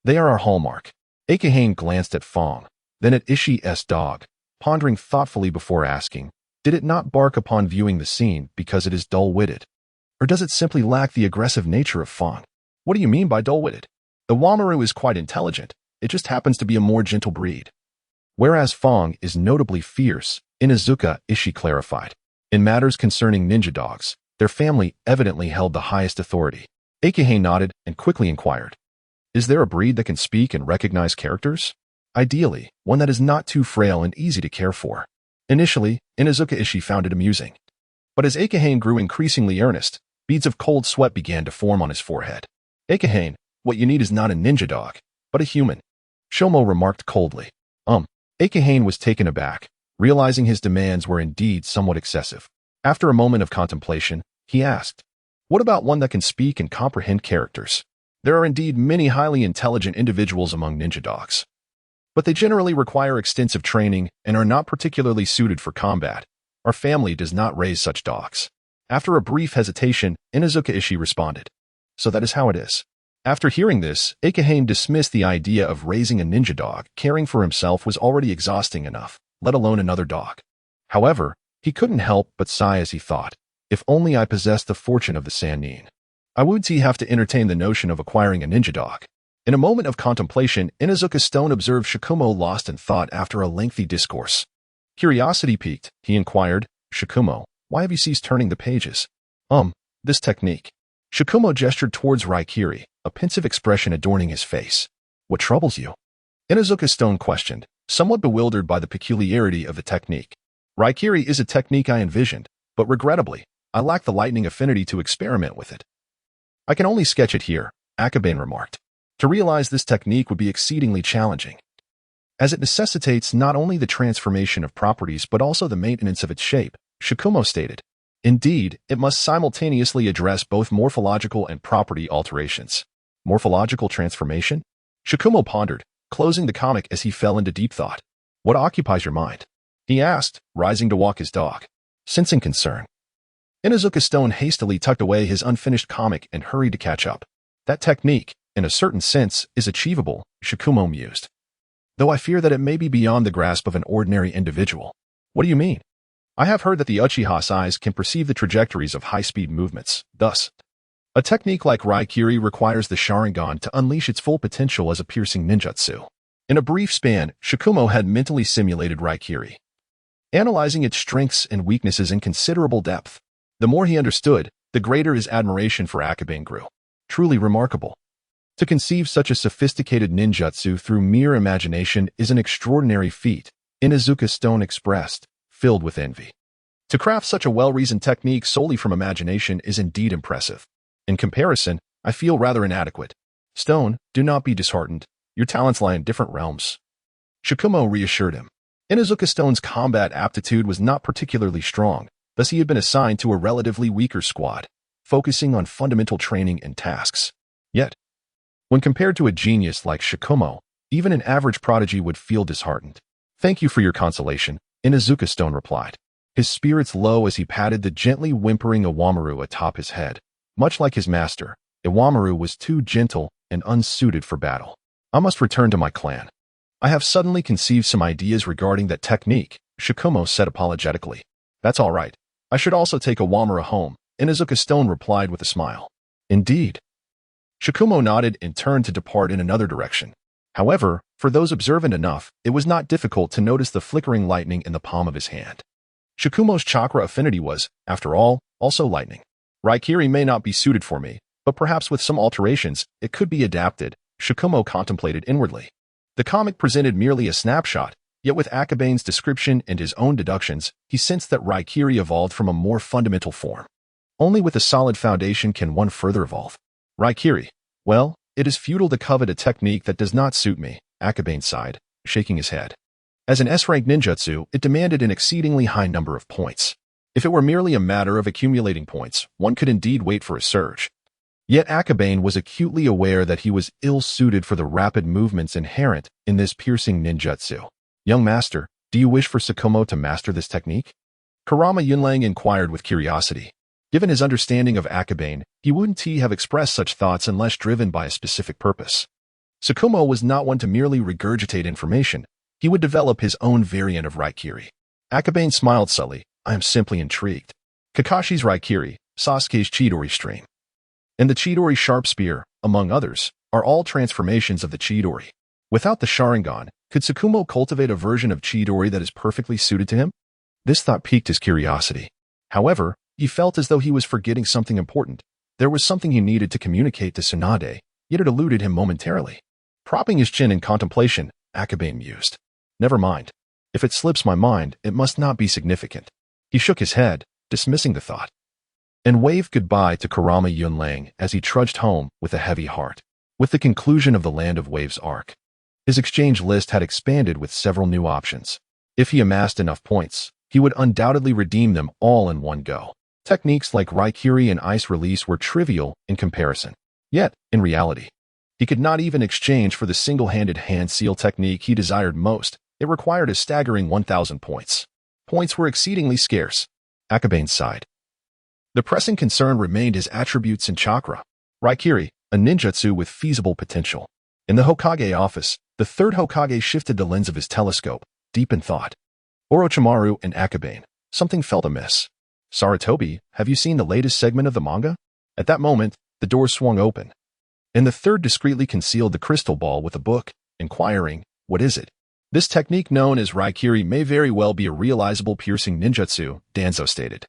They are our hallmark. Kekkei glanced at Fong, then at Ishii's dog, pondering thoughtfully before asking, did it not bark upon viewing the scene because it is dull-witted? Or does it simply lack the aggressive nature of Fong? What do you mean by dull-witted? The Wamaru is quite intelligent, it just happens to be a more gentle breed. Whereas Fong is notably fierce, Inuzuka Ishii clarified. In matters concerning ninja dogs, their family evidently held the highest authority. Kekkei nodded and quickly inquired, is there a breed that can speak and recognize characters? Ideally, one that is not too frail and easy to care for. Initially, Inuzuka Ishii found it amusing. But as Kekkei grew increasingly earnest, beads of cold sweat began to form on his forehead. Kekkei, what you need is not a ninja dog, but a human. Shomo remarked coldly. Kekkei was taken aback, realizing his demands were indeed somewhat excessive. After a moment of contemplation, he asked, what about one that can speak and comprehend characters? There are indeed many highly intelligent individuals among ninja dogs, but they generally require extensive training and are not particularly suited for combat. Our family does not raise such dogs. After a brief hesitation, Inuzuka Ishii responded, so that is how it is. After hearing this, Kekkei dismissed the idea of raising a ninja dog. Caring for himself was already exhausting enough, let alone another dog. However, he couldn't help but sigh as he thought, if only I possessed the fortune of the Sannin, I would have to entertain the notion of acquiring a ninja dog. In a moment of contemplation, Inuzuka Stone observed Shikumo lost in thought after a lengthy discourse. Curiosity piqued, he inquired, "Shikumo, why have you ceased turning the pages?" This technique." Shikumo gestured towards Raikiri, a pensive expression adorning his face. "What troubles you?" Inuzuka Stone questioned, somewhat bewildered by the peculiarity of the technique. "Raikiri is a technique I envisioned, but regrettably, I lack the lightning affinity to experiment with it." "I can only sketch it here," Akabane remarked. "To realize this technique would be exceedingly challenging, as it necessitates not only the transformation of properties but also the maintenance of its shape," Shikumo stated. "Indeed, it must simultaneously address both morphological and property alterations." "Morphological transformation?" Shikumo pondered, closing the comic as he fell into deep thought. "What occupies your mind?" he asked, rising to walk his dog. Sensing concern, Inuzuka Stone hastily tucked away his unfinished comic and hurried to catch up. "That technique, in a certain sense, is achievable," Shikumo mused, "though I fear that it may be beyond the grasp of an ordinary individual." "What do you mean?" "I have heard that the Uchiha's eyes can perceive the trajectories of high-speed movements. Thus, a technique like Raikiri requires the Sharingan to unleash its full potential as a piercing ninjutsu." In a brief span, Shikumo had mentally simulated Raikiri, analyzing its strengths and weaknesses in considerable depth. The more he understood, the greater his admiration for Akabane grew. Truly remarkable. To conceive such a sophisticated ninjutsu through mere imagination is an extraordinary feat, Inuzuka Stone expressed, filled with envy. To craft such a well-reasoned technique solely from imagination is indeed impressive. In comparison, I feel rather inadequate. Stone, do not be disheartened. Your talents lie in different realms." Shikumo reassured him. Inuzuka Stone's combat aptitude was not particularly strong, thus he had been assigned to a relatively weaker squad, focusing on fundamental training and tasks. Yet, when compared to a genius like Shikumo, even an average prodigy would feel disheartened. "Thank you for your consolation," Inuzuka Stone replied, his spirits low as he patted the gently whimpering Iwamaru atop his head. Much like his master, Iwamaru was too gentle and unsuited for battle. "I must return to my clan. I have suddenly conceived some ideas regarding that technique," Shikumo said apologetically. "That's all right. I should also take Iwamaru home," Inuzuka Stone replied with a smile. "Indeed." Shikumo nodded and turned to depart in another direction. However, for those observant enough, it was not difficult to notice the flickering lightning in the palm of his hand. Shikumo's chakra affinity was, after all, also lightning. "Raikiri may not be suited for me, but perhaps with some alterations, it could be adapted," Shikumo contemplated inwardly. The comic presented merely a snapshot, yet with Akabane's description and his own deductions, he sensed that Raikiri evolved from a more fundamental form. Only with a solid foundation can one further evolve. "Raikiri, well, it is futile to covet a technique that does not suit me," Akabane sighed, shaking his head. As an S-rank ninjutsu, it demanded an exceedingly high number of points. If it were merely a matter of accumulating points, one could indeed wait for a surge. Yet Akabane was acutely aware that he was ill-suited for the rapid movements inherent in this piercing ninjutsu. "Young master, do you wish for Shikumo to master this technique?" Kurama Yunlang inquired with curiosity. Given his understanding of Akabane, he wouldn't have expressed such thoughts unless driven by a specific purpose. Shikumo was not one to merely regurgitate information. He would develop his own variant of Raikiri. Akabane smiled subtly. "I am simply intrigued. Kakashi's Raikiri, Sasuke's Chidori stream, and the Chidori sharp spear, among others, are all transformations of the Chidori. Without the Sharingan, could Shikumo cultivate a version of Chidori that is perfectly suited to him?" This thought piqued his curiosity. However, he felt as though he was forgetting something important. There was something he needed to communicate to Tsunade, yet it eluded him momentarily. Propping his chin in contemplation, Akabane mused. "Never mind. If it slips my mind, it must not be significant." He shook his head, dismissing the thought, and waved goodbye to Kurama Yunlang as he trudged home with a heavy heart. With the conclusion of the Land of Waves arc, his exchange list had expanded with several new options. If he amassed enough points, he would undoubtedly redeem them all in one go. Techniques like Raikiri and Ice Release were trivial in comparison. Yet, in reality, he could not even exchange for the single-handed hand seal technique he desired most. It required a staggering 1,000 points. Points were exceedingly scarce. Akabane sighed. The pressing concern remained his attributes and chakra. Raikiri, a ninjutsu with feasible potential. In the Hokage office, the third Hokage shifted the lens of his telescope, deep in thought. Orochimaru and Akabane. Something felt amiss. "Sarutobi, have you seen the latest segment of the manga?" At that moment, the door swung open, and the third discreetly concealed the crystal ball with a book, inquiring, "What is it?" This technique known as Raikiri may very well be a realizable piercing ninjutsu, Danzo stated,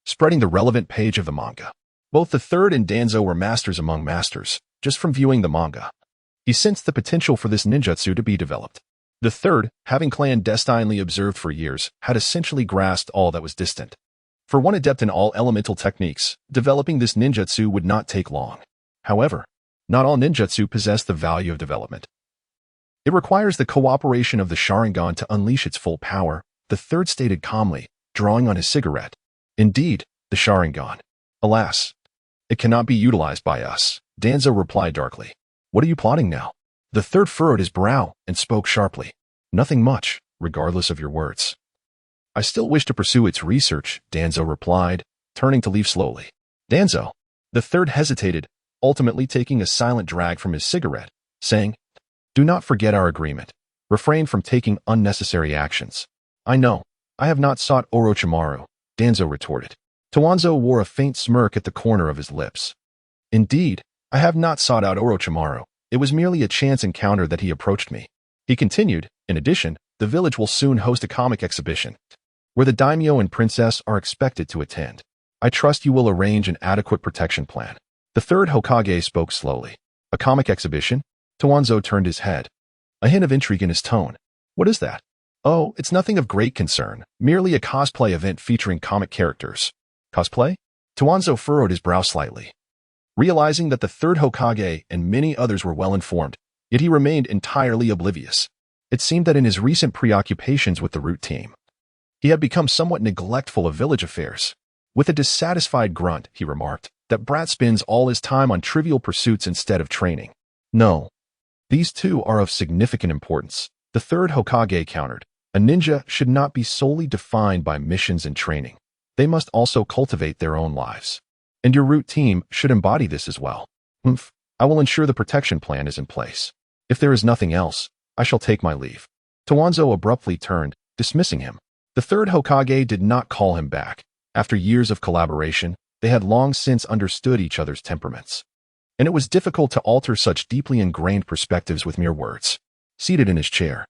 spreading the relevant page of the manga. Both the third and Danzo were masters among masters, just from viewing the manga. He sensed the potential for this ninjutsu to be developed. The third, having clandestinely observed for years, had essentially grasped all that was distant. For one adept in all elemental techniques, developing this ninjutsu would not take long. However, not all ninjutsu possess the value of development. It requires the cooperation of the Sharingan to unleash its full power, the third stated calmly, drawing on his cigarette. Indeed, the Sharingan. Alas, it cannot be utilized by us, Danzo replied darkly. What are you plotting now? The third furrowed his brow and spoke sharply. Nothing much, regardless of your words. I still wish to pursue its research, Danzo replied, turning to leave slowly. Danzo. The third hesitated, ultimately taking a silent drag from his cigarette, saying, Do not forget our agreement. Refrain from taking unnecessary actions. I know. I have not sought Orochimaru, Danzo retorted. Towanzo wore a faint smirk at the corner of his lips. Indeed, I have not sought out Orochimaru. It was merely a chance encounter that he approached me. He continued, in addition, the village will soon host a comic exhibition, where the daimyo and princess are expected to attend. I trust you will arrange an adequate protection plan. The third Hokage spoke slowly. A comic exhibition? Towanzo turned his head. A hint of intrigue in his tone. What is that? Oh, it's nothing of great concern, merely a cosplay event featuring comic characters. Cosplay? Towanzo furrowed his brow slightly. Realizing that the third Hokage and many others were well informed, yet he remained entirely oblivious. It seemed that in his recent preoccupations with the root team, he had become somewhat neglectful of village affairs. With a dissatisfied grunt, he remarked, that brat spends all his time on trivial pursuits instead of training. No. These two are of significant importance, the third Hokage countered. A ninja should not be solely defined by missions and training. They must also cultivate their own lives. And your root team should embody this as well. I will ensure the protection plan is in place. If there is nothing else, I shall take my leave. Towanzo abruptly turned, dismissing him. The third Hokage did not call him back. After years of collaboration, they had long since understood each other's temperaments. And it was difficult to alter such deeply ingrained perspectives with mere words. Seated in his chair,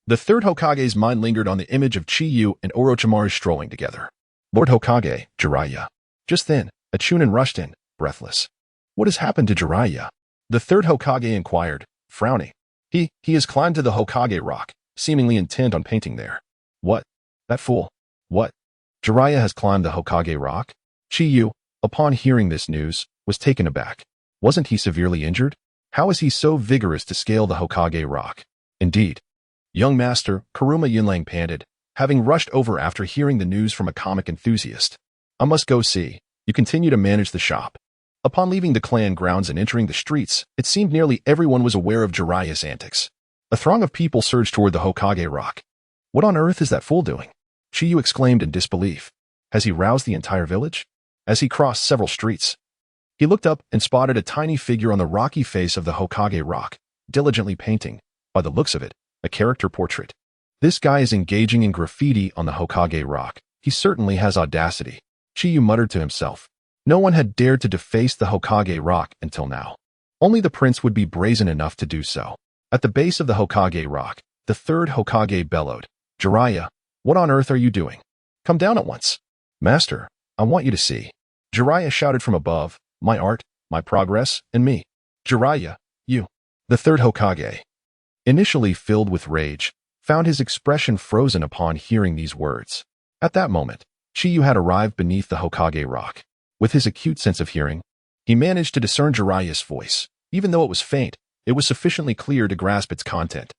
the third Hokage's mind lingered on the image of Chiyu and Orochimaru strolling together. Lord Hokage, Jiraiya. Just then, a Chunin rushed in, breathless. What has happened to Jiraiya? The third Hokage inquired, frowning. He has climbed to the Hokage rock, seemingly intent on painting there. What? That fool. What? Jiraiya has climbed the Hokage rock? Chiyu, upon hearing this news, was taken aback. Wasn't he severely injured? How is he so vigorous to scale the Hokage rock? Indeed. Young master, Kuruma Yunlang panted, having rushed over after hearing the news from a comic enthusiast. I must go see. You continue to manage the shop. Upon leaving the clan grounds and entering the streets, it seemed nearly everyone was aware of Jiraiya's antics. A throng of people surged toward the Hokage rock. What on earth is that fool doing? Chiyu exclaimed in disbelief. Has he roused the entire village? As he crossed several streets, he looked up and spotted a tiny figure on the rocky face of the Hokage rock, diligently painting, by the looks of it, a character portrait. This guy is engaging in graffiti on the Hokage rock. He certainly has audacity. Chiyu muttered to himself. No one had dared to deface the Hokage rock until now. Only the prince would be brazen enough to do so. At the base of the Hokage rock, the third Hokage bellowed. Jiraiya, what on earth are you doing? Come down at once. Master, I want you to see. Jiraiya shouted from above, my art, my progress, and me. Jiraiya, you. The third Hokage, initially filled with rage, found his expression frozen upon hearing these words. At that moment, Chiyu had arrived beneath the Hokage rock. With his acute sense of hearing, he managed to discern Jiraiya's voice. Even though it was faint, it was sufficiently clear to grasp its content.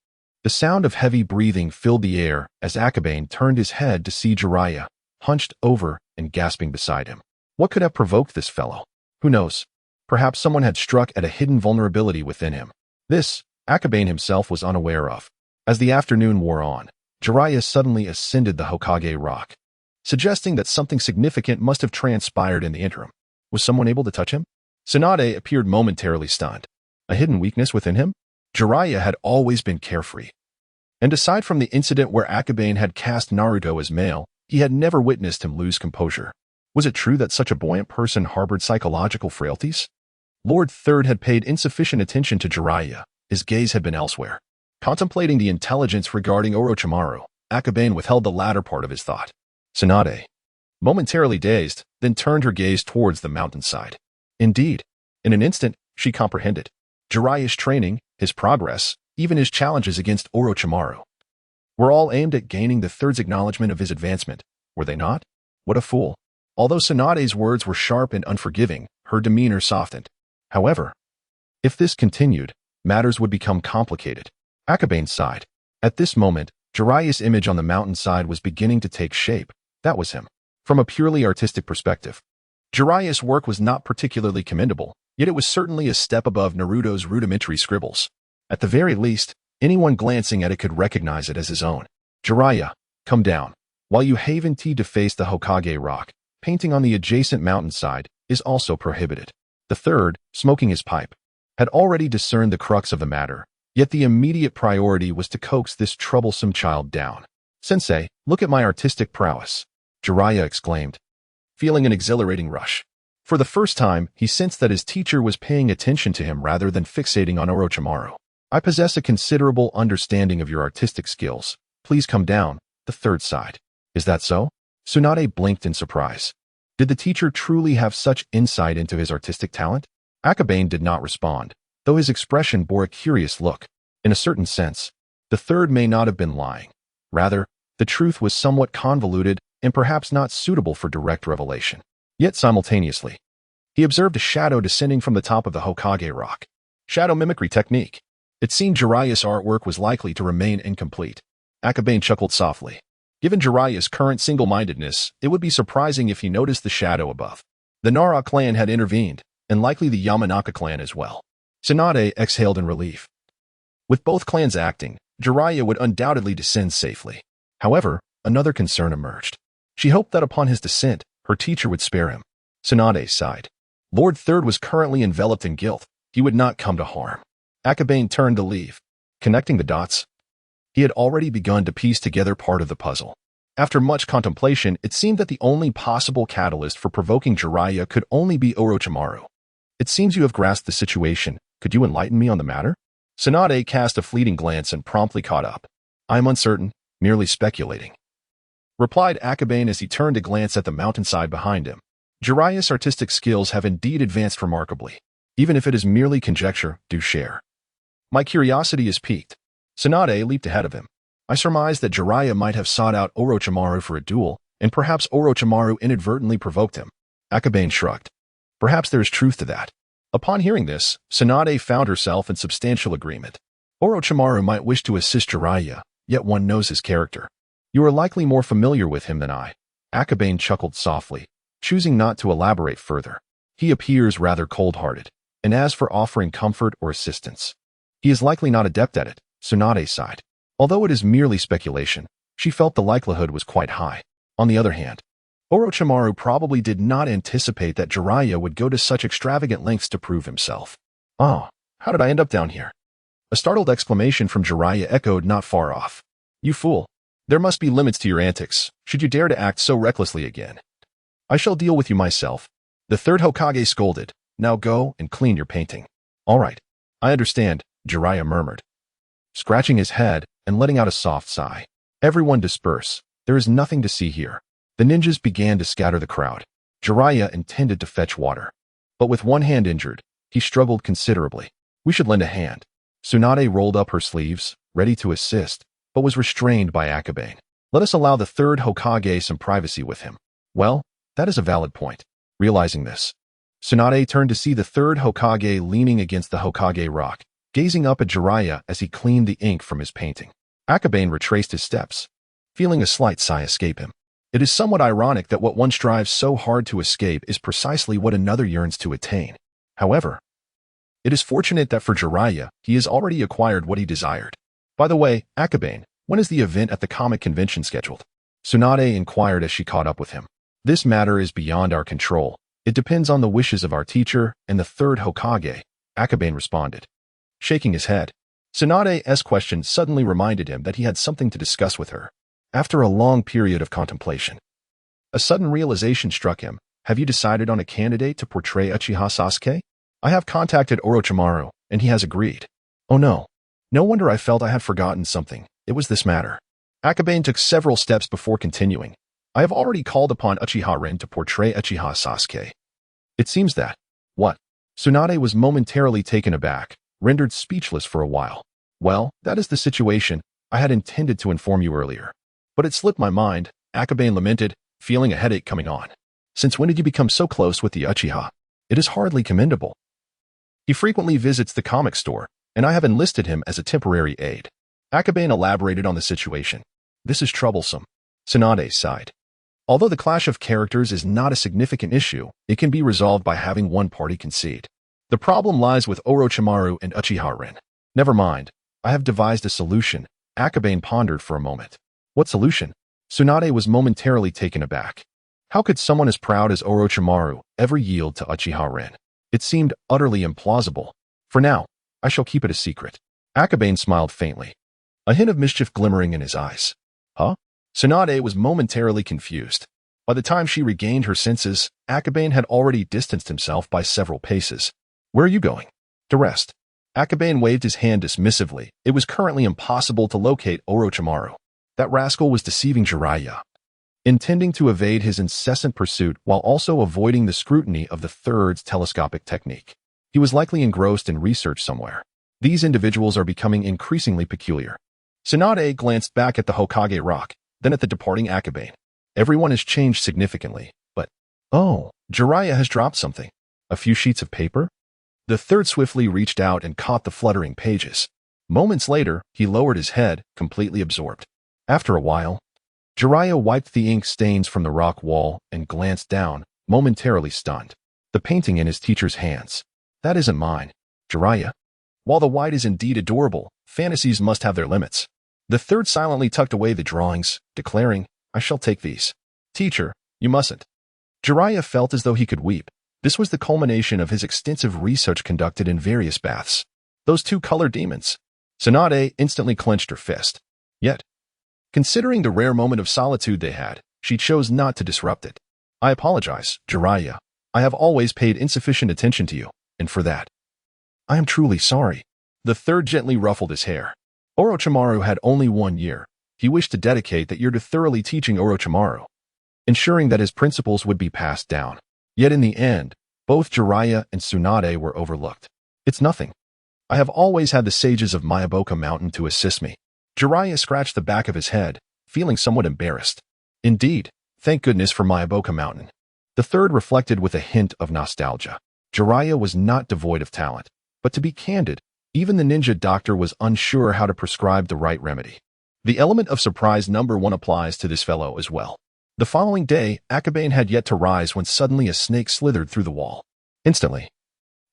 The sound of heavy breathing filled the air as Akabane turned his head to see Jiraiya, hunched over and gasping beside him. What could have provoked this fellow? Who knows? Perhaps someone had struck at a hidden vulnerability within him. This, Akabane himself was unaware of. As the afternoon wore on, Jiraiya suddenly ascended the Hokage rock, suggesting that something significant must have transpired in the interim. Was someone able to touch him? Tsunade appeared momentarily stunned. A hidden weakness within him? Jiraiya had always been carefree. And aside from the incident where Akabane had cast Naruto as male, he had never witnessed him lose composure. Was it true that such a buoyant person harbored psychological frailties? Lord Third had paid insufficient attention to Jiraiya. His gaze had been elsewhere. Contemplating the intelligence regarding Orochimaru, Akabane withheld the latter part of his thought. Tsunade, momentarily dazed, then turned her gaze towards the mountainside. Indeed, in an instant, she comprehended. Jiraiya's training, his progress, even his challenges against Orochimaru, were all aimed at gaining the third's acknowledgement of his advancement, were they not? What a fool. Although Tsunade's words were sharp and unforgiving, her demeanor softened. However, if this continued, matters would become complicated. Akabane sighed. At this moment, Jiraiya's image on the mountainside was beginning to take shape. That was him. From a purely artistic perspective, Jiraiya's work was not particularly commendable, yet it was certainly a step above Naruto's rudimentary scribbles. At the very least, anyone glancing at it could recognize it as his own. Jiraiya, come down. While you haven tea to face the Hokage rock, painting on the adjacent mountainside is also prohibited. The third, smoking his pipe, had already discerned the crux of the matter, yet the immediate priority was to coax this troublesome child down. Sensei, look at my artistic prowess, Jiraiya exclaimed, feeling an exhilarating rush. For the first time, he sensed that his teacher was paying attention to him rather than fixating on Orochimaru. I possess a considerable understanding of your artistic skills. Please come down, the third sighed. Is that so? Tsunade blinked in surprise. Did the teacher truly have such insight into his artistic talent? Akabane did not respond, though his expression bore a curious look. In a certain sense, the third may not have been lying. Rather, the truth was somewhat convoluted and perhaps not suitable for direct revelation. Yet simultaneously, he observed a shadow descending from the top of the Hokage rock. Shadow mimicry technique. It seemed Jiraiya's artwork was likely to remain incomplete. Akabane chuckled softly. Given Jiraiya's current single-mindedness, it would be surprising if he noticed the shadow above. The Nara clan had intervened, and likely the Yamanaka clan as well. Tsunade exhaled in relief. With both clans acting, Jiraiya would undoubtedly descend safely. However, another concern emerged. She hoped that upon his descent, her teacher would spare him. Tsunade sighed. Lord Third was currently enveloped in guilt. He would not come to harm. Akabane turned to leave. Connecting the dots, he had already begun to piece together part of the puzzle. After much contemplation, it seemed that the only possible catalyst for provoking Jiraiya could only be Orochimaru. It seems you have grasped the situation. Could you enlighten me on the matter? Tsunade cast a fleeting glance and promptly caught up. I am uncertain, merely speculating, replied Akabane as he turned to glance at the mountainside behind him. Jiraiya's artistic skills have indeed advanced remarkably. Even if it is merely conjecture, do share. My curiosity is piqued. Tsunade leaped ahead of him. I surmised that Jiraiya might have sought out Orochimaru for a duel, and perhaps Orochimaru inadvertently provoked him. Akabane shrugged. Perhaps there is truth to that. Upon hearing this, Tsunade found herself in substantial agreement. Orochimaru might wish to assist Jiraiya, yet one knows his character. You are likely more familiar with him than I. Akabane chuckled softly, choosing not to elaborate further. He appears rather cold-hearted, and as for offering comfort or assistance, he is likely not adept at it. Tsunade sighed. Although it is merely speculation, she felt the likelihood was quite high. On the other hand, Orochimaru probably did not anticipate that Jiraiya would go to such extravagant lengths to prove himself. Oh, how did I end up down here? A startled exclamation from Jiraiya echoed not far off. You fool. There must be limits to your antics, should you dare to act so recklessly again. I shall deal with you myself. The third Hokage scolded. Now go and clean your painting. All right. I understand, Jiraiya murmured, scratching his head and letting out a soft sigh. Everyone disperse. There is nothing to see here. The ninjas began to scatter the crowd. Jiraiya intended to fetch water, but with one hand injured, he struggled considerably. We should lend a hand. Tsunade rolled up her sleeves, ready to assist, but was restrained by Akabane. Let us allow the third Hokage some privacy with him. Well, that is a valid point. Realizing this, Tsunade turned to see the third Hokage leaning against the Hokage rock, gazing up at Jiraiya as he cleaned the ink from his painting. Akabane retraced his steps, feeling a slight sigh escape him. It is somewhat ironic that what one strives so hard to escape is precisely what another yearns to attain. However, it is fortunate that for Jiraiya, he has already acquired what he desired. By the way, Akabane, when is the event at the comic convention scheduled? Tsunade inquired as she caught up with him. This matter is beyond our control. It depends on the wishes of our teacher and the third Hokage, Akabane responded, shaking his head. Tsunade's question suddenly reminded him that he had something to discuss with her. After a long period of contemplation, a sudden realization struck him. Have you decided on a candidate to portray Uchiha Sasuke? I have contacted Orochimaru, and he has agreed. Oh no. No wonder I felt I had forgotten something. It was this matter. Akabane took several steps before continuing. I have already called upon Uchiha Rin to portray Uchiha Sasuke. It seems that. What? Tsunade was momentarily taken aback, rendered speechless for a while. Well, that is the situation. I had intended to inform you earlier. But it slipped my mind, Akabane lamented, feeling a headache coming on. Since when did you become so close with the Uchiha? It is hardly commendable. He frequently visits the comic store, and I have enlisted him as a temporary aide. Akabane elaborated on the situation. This is troublesome. Tsunade sighed. Although the clash of characters is not a significant issue, it can be resolved by having one party concede. The problem lies with Orochimaru and Uchiha Rin. Never mind. I have devised a solution. Akabane pondered for a moment. What solution? Tsunade was momentarily taken aback. How could someone as proud as Orochimaru ever yield to Uchiha Rin? It seemed utterly implausible. For now, I shall keep it a secret. Akabane smiled faintly, a hint of mischief glimmering in his eyes. Huh? Tsunade was momentarily confused. By the time she regained her senses, Akabane had already distanced himself by several paces. Where are you going? To rest. Akabane waved his hand dismissively. It was currently impossible to locate Orochimaru. That rascal was deceiving Jiraiya, intending to evade his incessant pursuit while also avoiding the scrutiny of the Third's telescopic technique. He was likely engrossed in research somewhere. These individuals are becoming increasingly peculiar. Tsunade glanced back at the Hokage rock, then at the departing Akabane. Everyone has changed significantly, but... Oh, Jiraiya has dropped something. A few sheets of paper? The Third swiftly reached out and caught the fluttering pages. Moments later, he lowered his head, completely absorbed. After a while, Jiraiya wiped the ink stains from the rock wall and glanced down, momentarily stunned. The painting in his teacher's hands. That isn't mine, Jiraiya. While the white is indeed adorable, fantasies must have their limits. The Third silently tucked away the drawings, declaring, I shall take these. Teacher, you mustn't. Jiraiya felt as though he could weep. This was the culmination of his extensive research conducted in various baths. Those two color demons. Tsunade instantly clenched her fist. Yet, considering the rare moment of solitude they had, she chose not to disrupt it. I apologize, Jiraiya. I have always paid insufficient attention to you, and for that, I am truly sorry. The Third gently ruffled his hair. Orochimaru had only 1 year. He wished to dedicate that year to thoroughly teaching Orochimaru, ensuring that his principles would be passed down. Yet in the end, both Jiraiya and Tsunade were overlooked. It's nothing. I have always had the sages of Myaboka Mountain to assist me. Jiraiya scratched the back of his head, feeling somewhat embarrassed. Indeed, thank goodness for Myaboka Mountain. The Third reflected with a hint of nostalgia. Jiraiya was not devoid of talent, but to be candid, even the ninja doctor was unsure how to prescribe the right remedy. The element of surprise number 1 applies to this fellow as well. The following day, Akabane had yet to rise when suddenly a snake slithered through the wall. Instantly,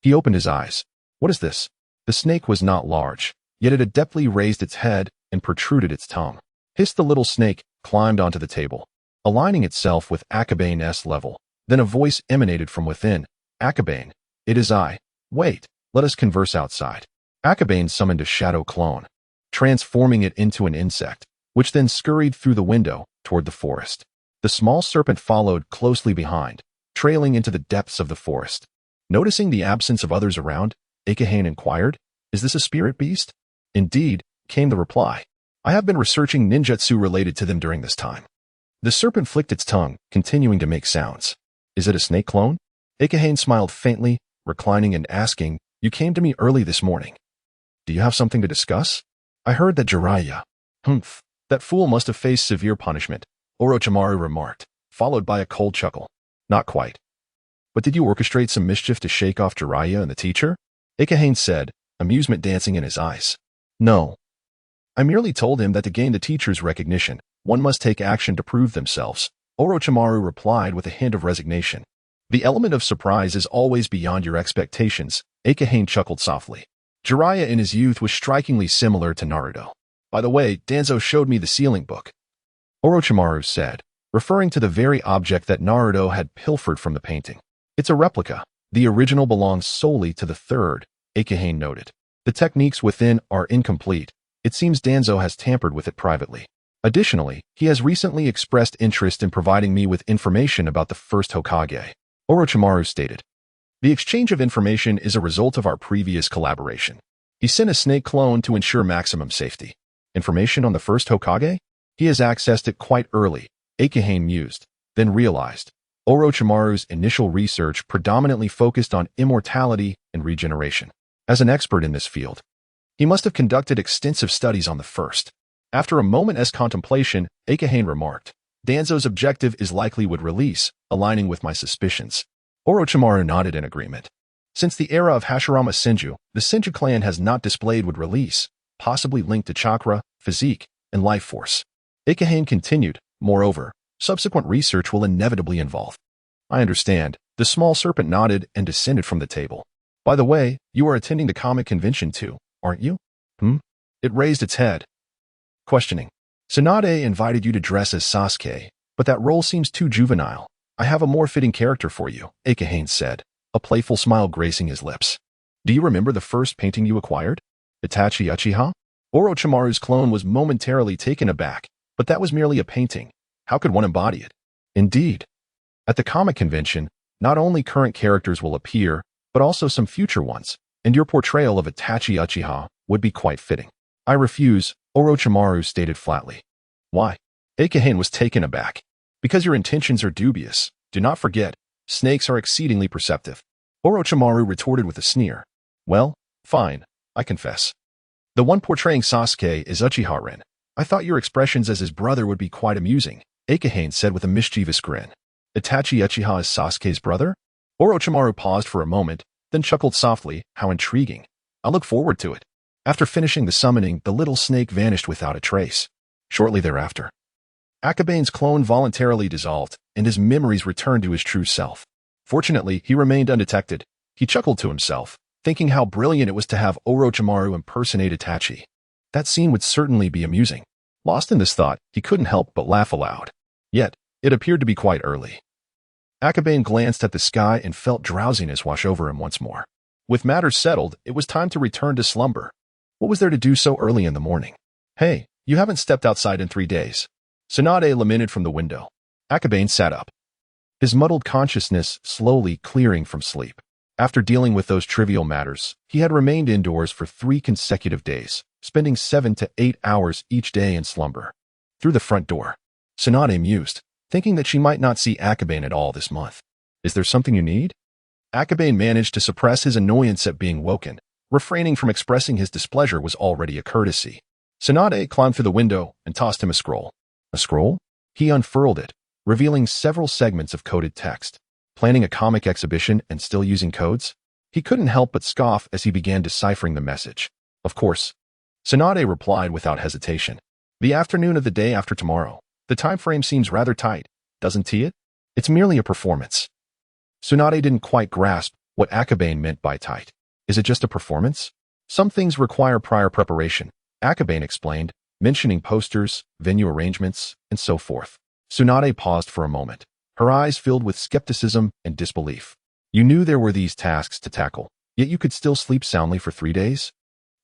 he opened his eyes. What is this? The snake was not large, yet it adeptly raised its head and protruded its tongue. Hissed the little snake, climbed onto the table, aligning itself with Akabane's level. Then a voice emanated from within. Akabane, it is I. Wait, let us converse outside. Akabane summoned a shadow clone, transforming it into an insect, which then scurried through the window toward the forest. The small serpent followed closely behind, trailing into the depths of the forest. Noticing the absence of others around, Kekkei inquired, is this a spirit beast? Indeed, came the reply. I have been researching ninjutsu related to them during this time. The serpent flicked its tongue, continuing to make sounds. Is it a snake clone? Kekkei smiled faintly, reclining and asking, you came to me early this morning. Do you have something to discuss? I heard that Jiraiya. Humph, that fool must have faced severe punishment, Orochimaru remarked, followed by a cold chuckle. Not quite. But did you orchestrate some mischief to shake off Jiraiya and the teacher? Kekkei said, amusement dancing in his eyes. No. I merely told him that to gain the teacher's recognition, one must take action to prove themselves, Orochimaru replied with a hint of resignation. The element of surprise is always beyond your expectations, Kekkei chuckled softly. Jiraiya in his youth was strikingly similar to Naruto. By the way, Danzo showed me the sealing book, Orochimaru said, referring to the very object that Naruto had pilfered from the painting. It's a replica. The original belongs solely to the Third, Kekkei noted. The techniques within are incomplete. It seems Danzo has tampered with it privately. Additionally, he has recently expressed interest in providing me with information about the first Hokage, Orochimaru stated. The exchange of information is a result of our previous collaboration. He sent a snake clone to ensure maximum safety. Information on the first Hokage? He has accessed it quite early, Akabane mused, then realized. Orochimaru's initial research predominantly focused on immortality and regeneration. As an expert in this field, he must have conducted extensive studies on the first. After a moment's contemplation, Akabane remarked, Danzo's objective is likely would release, aligning with my suspicions. Orochimaru nodded in agreement. Since the era of Hashirama Senju, the Senju clan has not displayed would release, possibly linked to chakra, physique, and life force. Akabane continued, moreover, subsequent research will inevitably involve. I understand. The small serpent nodded and descended from the table. By the way, you are attending the comic convention too, aren't you? It raised its head. Questioning. Tsunade invited you to dress as Sasuke, but that role seems too juvenile. I have a more fitting character for you, Akabane said, a playful smile gracing his lips. Do you remember the first painting you acquired? Itachi Uchiha? Orochimaru's clone was momentarily taken aback, but that was merely a painting. How could one embody it? Indeed. At the comic convention, not only current characters will appear, but also some future ones, and your portrayal of Itachi Uchiha would be quite fitting. I refuse, Orochimaru stated flatly. Why? Akabane was taken aback. Because your intentions are dubious. Do not forget, snakes are exceedingly perceptive. Orochimaru retorted with a sneer. Well, fine, I confess. The one portraying Sasuke is Uchiha Rin. I thought your expressions as his brother would be quite amusing, Akabane said with a mischievous grin. Itachi Uchiha is Sasuke's brother? Orochimaru paused for a moment, then chuckled softly. How intriguing. I look forward to it. After finishing the summoning, the little snake vanished without a trace. Shortly thereafter, Akabane's clone voluntarily dissolved, and his memories returned to his true self. Fortunately, he remained undetected. He chuckled to himself, thinking how brilliant it was to have Orochimaru impersonate Itachi. That scene would certainly be amusing. Lost in this thought, he couldn't help but laugh aloud. Yet, it appeared to be quite early. Akabane glanced at the sky and felt drowsiness wash over him once more. With matters settled, it was time to return to slumber. What was there to do so early in the morning? Hey, you haven't stepped outside in 3 days. Tsunade lamented from the window. Akabane sat up, his muddled consciousness slowly clearing from sleep. After dealing with those trivial matters, he had remained indoors for 3 consecutive days, spending 7 to 8 hours each day in slumber. Through the front door, Tsunade mused, thinking that she might not see Akabane at all this month. Is there something you need? Akabane managed to suppress his annoyance at being woken. Refraining from expressing his displeasure was already a courtesy. Tsunade climbed through the window and tossed him a scroll. A scroll? He unfurled it, revealing several segments of coded text. Planning a comic exhibition and still using codes? He couldn't help but scoff as he began deciphering the message. Of course. Tsunade replied without hesitation. The afternoon of the day after tomorrow. The time frame seems rather tight, doesn't it? It's merely a performance. Tsunade didn't quite grasp what Akabane meant by tight. Is it just a performance? Some things require prior preparation, Akabane explained, mentioning posters, venue arrangements, and so forth. Tsunade paused for a moment, her eyes filled with skepticism and disbelief. You knew there were these tasks to tackle, yet you could still sleep soundly for 3 days?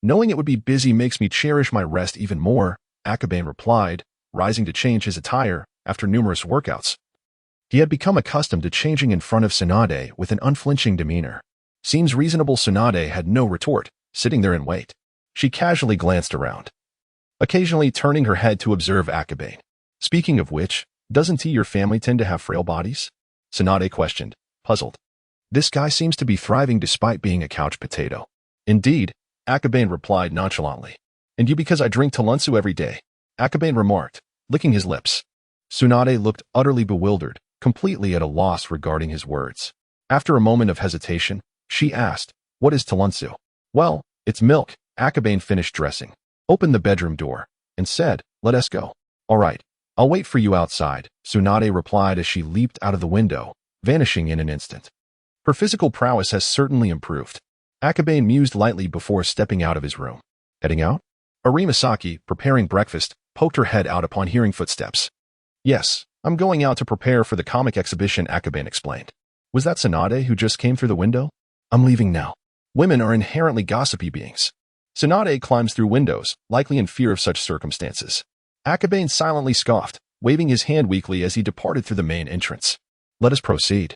Knowing it would be busy makes me cherish my rest even more, Akabane replied, rising to change his attire after numerous workouts. He had become accustomed to changing in front of Tsunade with an unflinching demeanor. Seems reasonable. Tsunade had no retort, sitting there in wait. She casually glanced around, occasionally turning her head to observe Akabane. Speaking of which, doesn't your family tend to have frail bodies? Tsunade questioned, puzzled. This guy seems to be thriving despite being a couch potato. Indeed, Akabane replied nonchalantly. And you because I drink Talunsu every day, Akabane remarked, licking his lips. Tsunade looked utterly bewildered, completely at a loss regarding his words. After a moment of hesitation, she asked, what is Talunsu? Well, it's milk. Akabane finished dressing, opened the bedroom door, and said, let us go. All right, I'll wait for you outside, Tsunade replied as she leaped out of the window, vanishing in an instant. Her physical prowess has certainly improved. Akabane mused lightly before stepping out of his room. Heading out? Arimasaki, preparing breakfast, poked her head out upon hearing footsteps. Yes, I'm going out to prepare for the comic exhibition, Akabane explained. Was that Tsunade who just came through the window? I'm leaving now. Women are inherently gossipy beings. Tsunade climbs through windows, likely in fear of such circumstances. Akabane silently scoffed, waving his hand weakly as he departed through the main entrance. Let us proceed.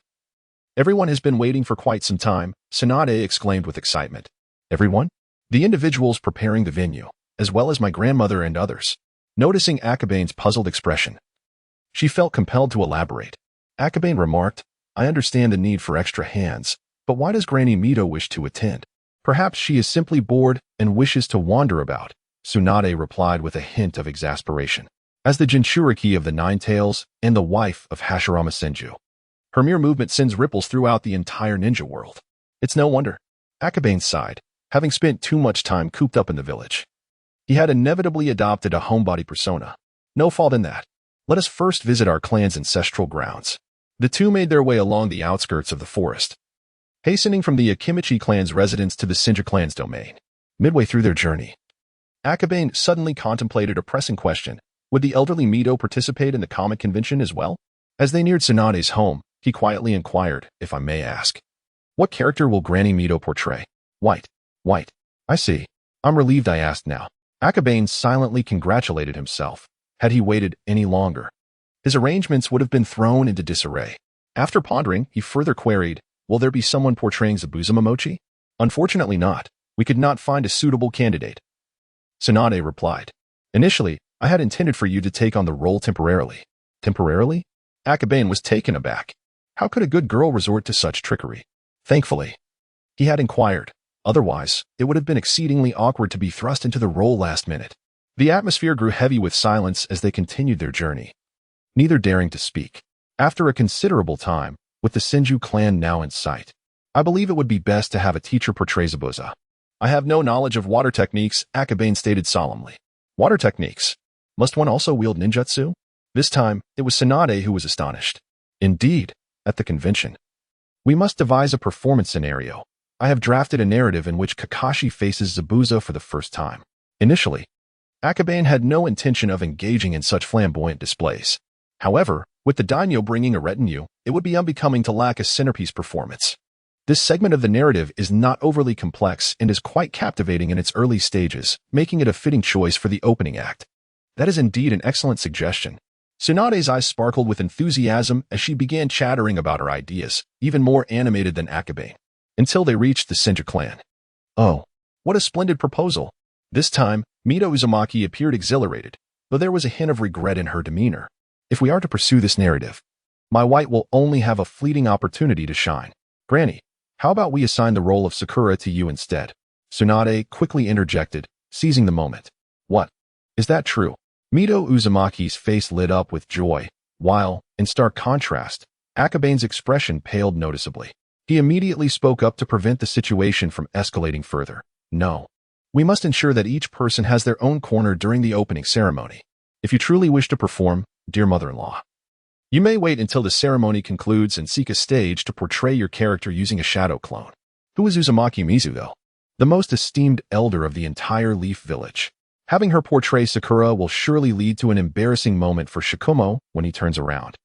Everyone has been waiting for quite some time, Tsunade exclaimed with excitement. Everyone? The individuals preparing the venue, as well as my grandmother and others. Noticing Akabane's puzzled expression, she felt compelled to elaborate. Akabane remarked, I understand the need for extra hands, but why does Granny Mito wish to attend? Perhaps she is simply bored and wishes to wander about, Tsunade replied with a hint of exasperation. As the Jinchuriki of the Nine Tails and the wife of Hashirama Senju, her mere movement sends ripples throughout the entire ninja world. It's no wonder. Akabane sighed, having spent too much time cooped up in the village. He had inevitably adopted a homebody persona. No fault in that. Let us first visit our clan's ancestral grounds. The two made their way along the outskirts of the forest, hastening from the Akimichi clan's residence to the Senju clan's domain. Midway through their journey, Akabane suddenly contemplated a pressing question. Would the elderly Mito participate in the comic convention as well? As they neared Tsunade's home, he quietly inquired, if I may ask, what character will Granny Mito portray? White. I see. I'm relieved I asked now. Akabane silently congratulated himself. Had he waited any longer, his arrangements would have been thrown into disarray. After pondering, he further queried, will there be someone portraying Zabuza Momochi? Unfortunately not. We could not find a suitable candidate. Tsunade replied. Initially, I had intended for you to take on the role temporarily. Temporarily? Akabane was taken aback. How could a good girl resort to such trickery? Thankfully, he had inquired. Otherwise, it would have been exceedingly awkward to be thrust into the role last minute. The atmosphere grew heavy with silence as they continued their journey, neither daring to speak. After a considerable time, with the Senju clan now in sight, I believe it would be best to have a teacher portray Zabuza. I have no knowledge of water techniques, Akabane stated solemnly. Water techniques? Must one also wield ninjutsu? This time, it was Tsunade who was astonished. Indeed, at the convention, we must devise a performance scenario. I have drafted a narrative in which Kakashi faces Zabuza for the first time. Initially, Akabane had no intention of engaging in such flamboyant displays. However, with the daimyo bringing a retinue, it would be unbecoming to lack a centerpiece performance. This segment of the narrative is not overly complex and is quite captivating in its early stages, making it a fitting choice for the opening act. That is indeed an excellent suggestion. Tsunade's eyes sparkled with enthusiasm as she began chattering about her ideas, even more animated than Akabane, until they reached the Senju clan. Oh, what a splendid proposal! This time, Mito Uzumaki appeared exhilarated, though there was a hint of regret in her demeanor. If we are to pursue this narrative, my white will only have a fleeting opportunity to shine. Granny, how about we assign the role of Sakura to you instead? Tsunade quickly interjected, seizing the moment. What? Is that true? Mito Uzumaki's face lit up with joy, while, in stark contrast, Akabane's expression paled noticeably. He immediately spoke up to prevent the situation from escalating further. No. We must ensure that each person has their own corner during the opening ceremony. If you truly wish to perform, dear mother-in-law, you may wait until the ceremony concludes and seek a stage to portray your character using a shadow clone. Who is Uzumaki Mizu, though? The most esteemed elder of the entire Leaf Village. Having her portray Sakura will surely lead to an embarrassing moment for Shikumo when he turns around.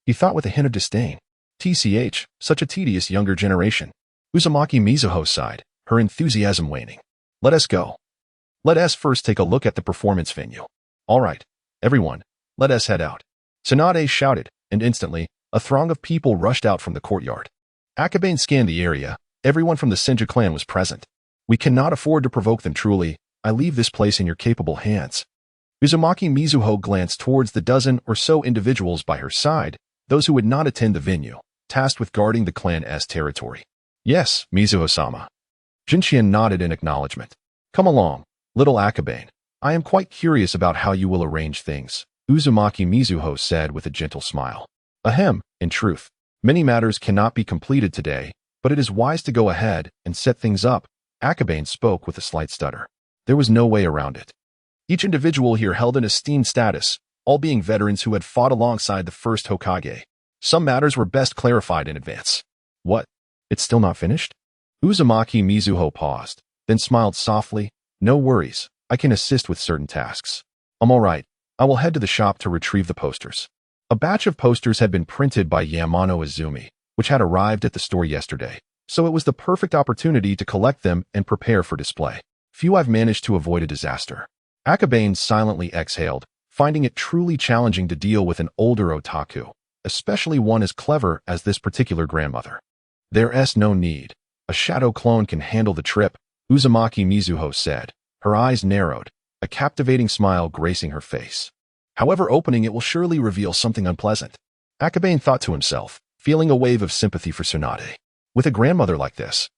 He thought with a hint of disdain. TCH, such a tedious younger generation. Uzumaki Mizuho sighed, her enthusiasm waning. Let us go. Let us first take a look at the performance venue. All right, everyone, let us head out. Tsunade shouted, and instantly, a throng of people rushed out from the courtyard. Akabane scanned the area. Everyone from the Senju clan was present. We cannot afford to provoke them truly. I leave this place in your capable hands. Uzumaki Mizuho glanced towards the dozen or so individuals by her side, those who would not attend the venue, tasked with guarding the clan's territory. Yes, Mizuho-sama. Jinshian nodded in acknowledgement. Come along, little Akabane. I am quite curious about how you will arrange things, Uzumaki Mizuho said with a gentle smile. Ahem, in truth, many matters cannot be completed today, but it is wise to go ahead and set things up. Akabane spoke with a slight stutter. There was no way around it. Each individual here held an esteemed status, all being veterans who had fought alongside the first Hokage. Some matters were best clarified in advance. What? It's still not finished? Uzumaki Mizuho paused, then smiled softly. No worries, I can assist with certain tasks. I'm all right. I will head to the shop to retrieve the posters. A batch of posters had been printed by Yamano Izumi, which had arrived at the store yesterday, so it was the perfect opportunity to collect them and prepare for display. Few I've managed to avoid a disaster. Akabane silently exhaled, finding it truly challenging to deal with an older otaku, especially one as clever as this particular grandmother. There's no need. A shadow clone can handle the trip, Uzumaki Mizuho said. Her eyes narrowed, a captivating smile gracing her face. However opening, it will surely reveal something unpleasant. Akabane thought to himself, feeling a wave of sympathy for Tsunade. With a grandmother like this,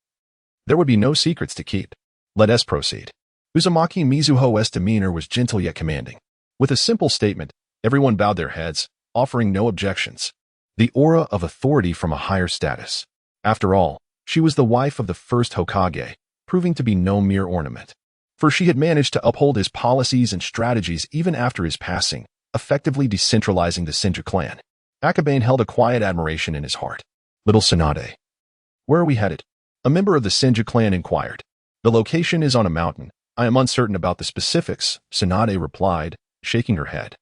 there would be no secrets to keep. Let us proceed. Uzumaki Mizuho's demeanor was gentle yet commanding. With a simple statement, everyone bowed their heads, offering no objections. The aura of authority from a higher status. After all, she was the wife of the first Hokage, proving to be no mere ornament. For she had managed to uphold his policies and strategies even after his passing, effectively decentralizing the Senju clan. Akabane held a quiet admiration in his heart. Little Tsunade. Where are we headed? A member of the Senju clan inquired. The location is on a mountain. I am uncertain about the specifics, Tsunade replied, shaking her head.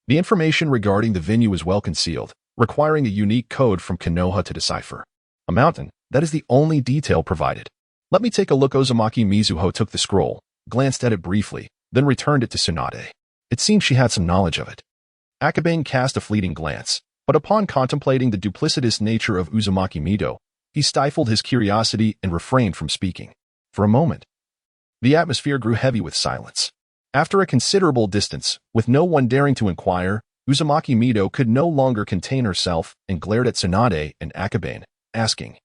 The information regarding the venue is well concealed, requiring a unique code from Konoha to decipher. A mountain, that is the only detail provided. Let me take a look. Uzumaki Mizuho took the scroll, glanced at it briefly, then returned it to Tsunade. It seemed she had some knowledge of it. Akabane cast a fleeting glance, but upon contemplating the duplicitous nature of Uzumaki Mido, he stifled his curiosity and refrained from speaking. For a moment, the atmosphere grew heavy with silence. After a considerable distance, with no one daring to inquire, Uzumaki Mido could no longer contain herself and glared at Tsunade and Akabane, asking,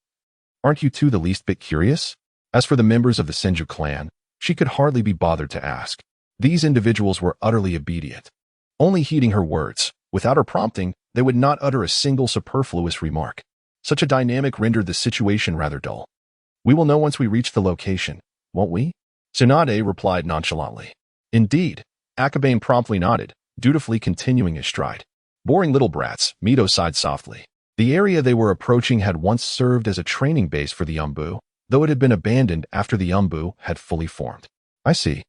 "Aren't you two the least bit curious?" As for the members of the Senju clan, she could hardly be bothered to ask. These individuals were utterly obedient, only heeding her words. Without her prompting, they would not utter a single superfluous remark. Such a dynamic rendered the situation rather dull. We will know once we reach the location, won't we? Tsunade replied nonchalantly. Indeed, Akabane promptly nodded, dutifully continuing his stride. Boring little brats, Mido sighed softly. The area they were approaching had once served as a training base for the Umbu, though it had been abandoned after the Umbu had fully formed. I see.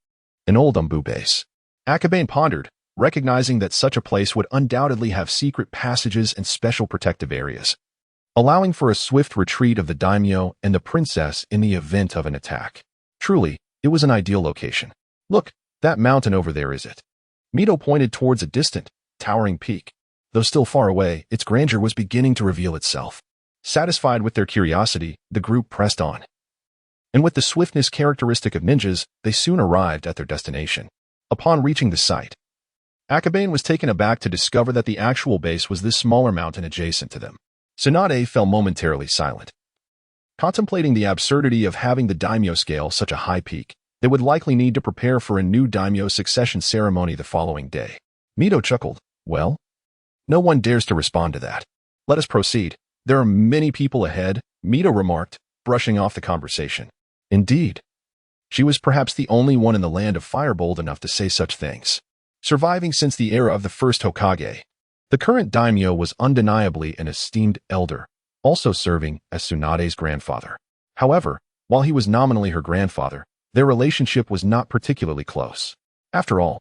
An old Umbu base. Akabane pondered, recognizing that such a place would undoubtedly have secret passages and special protective areas, allowing for a swift retreat of the daimyo and the princess in the event of an attack. Truly, it was an ideal location. Look, that mountain over there is it. Mido pointed towards a distant, towering peak. Though still far away, its grandeur was beginning to reveal itself. Satisfied with their curiosity, the group pressed on. And with the swiftness characteristic of ninjas, they soon arrived at their destination. Upon reaching the site, Akabane was taken aback to discover that the actual base was this smaller mountain adjacent to them. Tsunade fell momentarily silent. Contemplating the absurdity of having the daimyo scale such a high peak, they would likely need to prepare for a new daimyo succession ceremony the following day. Mido chuckled. Well, no one dares to respond to that. Let us proceed. There are many people ahead, Mido remarked, brushing off the conversation. Indeed. She was perhaps the only one in the land of fire bold enough to say such things. Surviving since the era of the first Hokage, the current daimyo was undeniably an esteemed elder, also serving as Tsunade's grandfather. However, while he was nominally her grandfather, their relationship was not particularly close. After all,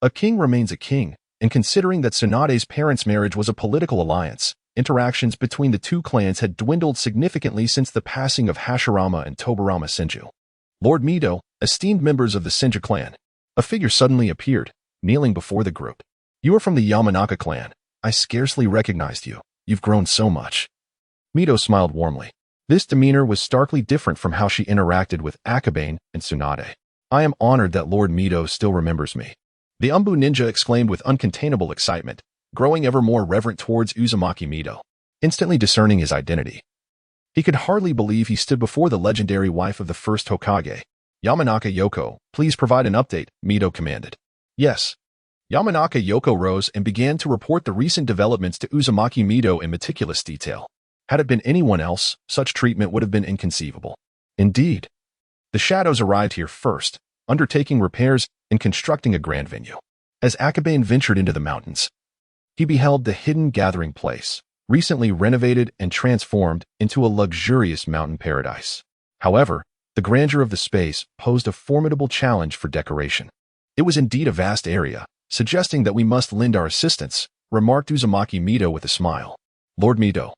a king remains a king, and considering that Tsunade's parents' marriage was a political alliance, interactions between the two clans had dwindled significantly since the passing of Hashirama and Tobarama Senju. Lord Mido, esteemed members of the Senju clan, a figure suddenly appeared, kneeling before the group. You are from the Yamanaka clan. I scarcely recognized you. You've grown so much. Mido smiled warmly. This demeanor was starkly different from how she interacted with Akabane and Tsunade. I am honored that Lord Mido still remembers me. The Umbu ninja exclaimed with uncontainable excitement, growing ever more reverent towards Uzumaki Mido, instantly discerning his identity. He could hardly believe he stood before the legendary wife of the first Hokage. Yamanaka Yoko, please provide an update, Mido commanded. Yes. Yamanaka Yoko rose and began to report the recent developments to Uzumaki Mido in meticulous detail. Had it been anyone else, such treatment would have been inconceivable. Indeed. The shadows arrived here first, undertaking repairs and constructing a grand venue. As Akabane ventured into the mountains, he beheld the hidden gathering place, recently renovated and transformed into a luxurious mountain paradise. However, the grandeur of the space posed a formidable challenge for decoration. It was indeed a vast area, suggesting that we must lend our assistance, remarked Uzumaki Mido with a smile. Lord Mido,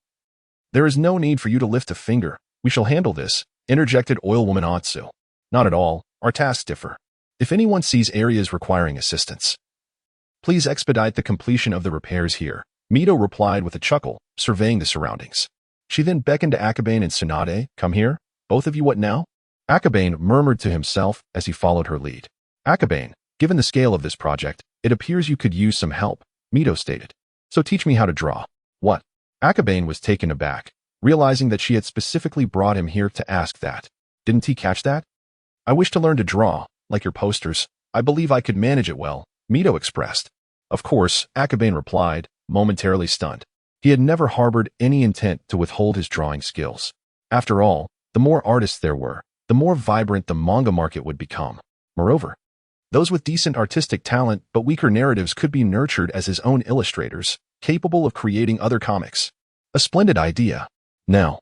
there is no need for you to lift a finger. We shall handle this, interjected Oilwoman Atsu. Not at all. Our tasks differ. If anyone sees areas requiring assistance, please expedite the completion of the repairs here, Mido replied with a chuckle, surveying the surroundings. She then beckoned to Akabane and Tsunade. Come here, both of you. What now? Akabane murmured to himself as he followed her lead. Akabane, given the scale of this project, it appears you could use some help, Mito stated. So teach me how to draw. What? Akabane was taken aback, realizing that she had specifically brought him here to ask that. Didn't he catch that? I wish to learn to draw, like your posters. I believe I could manage it well, Mito expressed. Of course, Akabane replied, momentarily stunned. He had never harbored any intent to withhold his drawing skills. After all, the more artists there were, the more vibrant the manga market would become. Moreover, those with decent artistic talent but weaker narratives could be nurtured as his own illustrators, capable of creating other comics. A splendid idea. Now,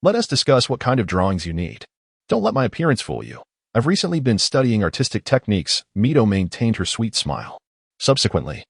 let us discuss what kind of drawings you need. Don't let my appearance fool you. I've recently been studying artistic techniques. Mito maintained her sweet smile. Subsequently,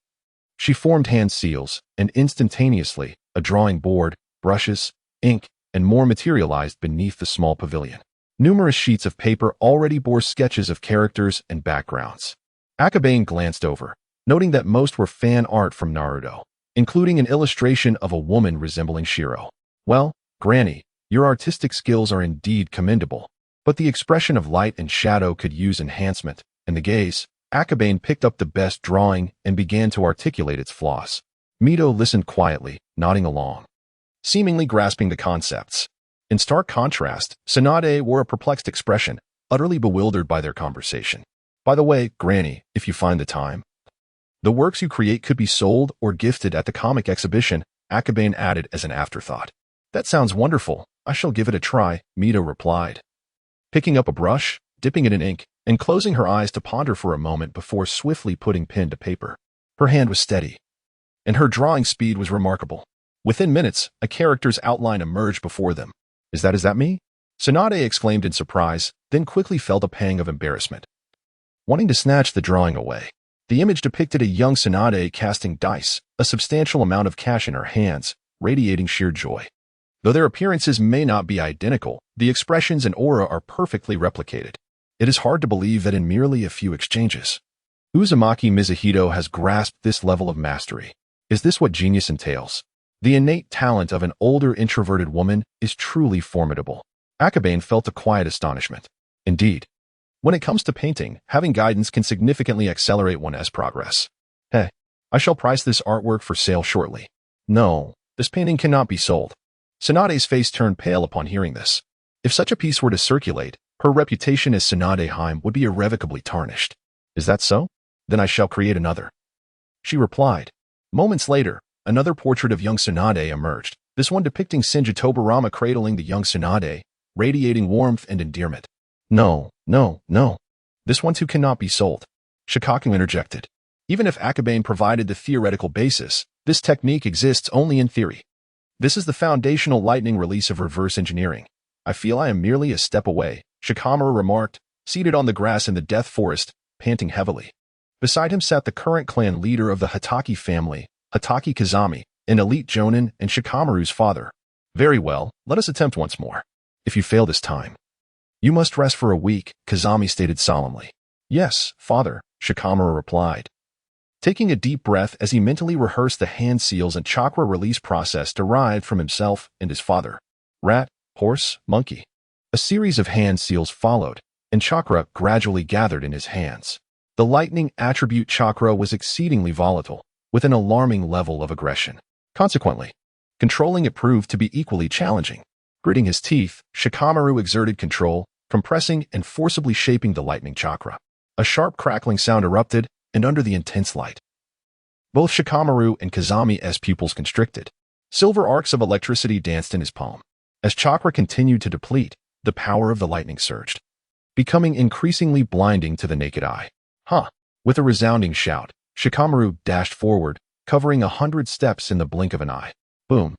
she formed hand seals, and instantaneously, a drawing board, brushes, ink, and more materialized beneath the small pavilion. Numerous sheets of paper already bore sketches of characters and backgrounds. Akabane glanced over, noting that most were fan art from Naruto, including an illustration of a woman resembling Shiro. Well, Granny, your artistic skills are indeed commendable, but the expression of light and shadow could use enhancement. In the gaze, Akabane picked up the best drawing and began to articulate its flaws. Mito listened quietly, nodding along, seemingly grasping the concepts. In stark contrast, Tsunade wore a perplexed expression, utterly bewildered by their conversation. By the way, Granny, if you find the time, the works you create could be sold or gifted at the comic exhibition, Akabane added as an afterthought. That sounds wonderful. I shall give it a try, Mito replied. Picking up a brush, dipping it in ink, and closing her eyes to ponder for a moment before swiftly putting pen to paper. Her hand was steady, and her drawing speed was remarkable. Within minutes, a character's outline emerged before them. Is that me? Tsunade exclaimed in surprise, then quickly felt a pang of embarrassment, wanting to snatch the drawing away. The image depicted a young Tsunade casting dice, a substantial amount of cash in her hands, radiating sheer joy. Though their appearances may not be identical, the expressions and aura are perfectly replicated. It is hard to believe that in merely a few exchanges, Uzumaki Mizuhito has grasped this level of mastery. Is this what genius entails? The innate talent of an older introverted woman is truly formidable. Akabane felt a quiet astonishment. Indeed, when it comes to painting, having guidance can significantly accelerate one's progress. Hey, I shall price this artwork for sale shortly. No, this painting cannot be sold. Tsunade's face turned pale upon hearing this. If such a piece were to circulate, her reputation as Tsunade Heim would be irrevocably tarnished. Is that so? Then I shall create another, she replied. Moments later, another portrait of young Tsunade emerged, this one depicting Shinji Tobarama cradling the young Tsunade, radiating warmth and endearment. No. This one too cannot be sold, Shikaku interjected. Even if Akabane provided the theoretical basis, this technique exists only in theory. This is the foundational lightning release of reverse engineering. I feel I am merely a step away, Shikamaru remarked, seated on the grass in the death forest, panting heavily. Beside him sat the current clan leader of the Hatake family, Hatake Kazami, an elite jonin and Shikamaru's father. Very well, let us attempt once more. If you fail this time, you must rest for a week, Kazami stated solemnly. Yes, father, Shikamaru replied, taking a deep breath as he mentally rehearsed the hand seals and chakra release process derived from himself and his father. Rat, horse, monkey. A series of hand seals followed, and chakra gradually gathered in his hands. The lightning attribute chakra was exceedingly volatile, with an alarming level of aggression. Consequently, controlling it proved to be equally challenging. Gritting his teeth, Shikamaru exerted control, compressing and forcibly shaping the lightning chakra. A sharp crackling sound erupted, and under the intense light, both Shikamaru and Kazami's pupils constricted. Silver arcs of electricity danced in his palm. As chakra continued to deplete, the power of the lightning surged, becoming increasingly blinding to the naked eye. With a resounding shout, Shikamaru dashed forward, covering 100 steps in the blink of an eye. Boom.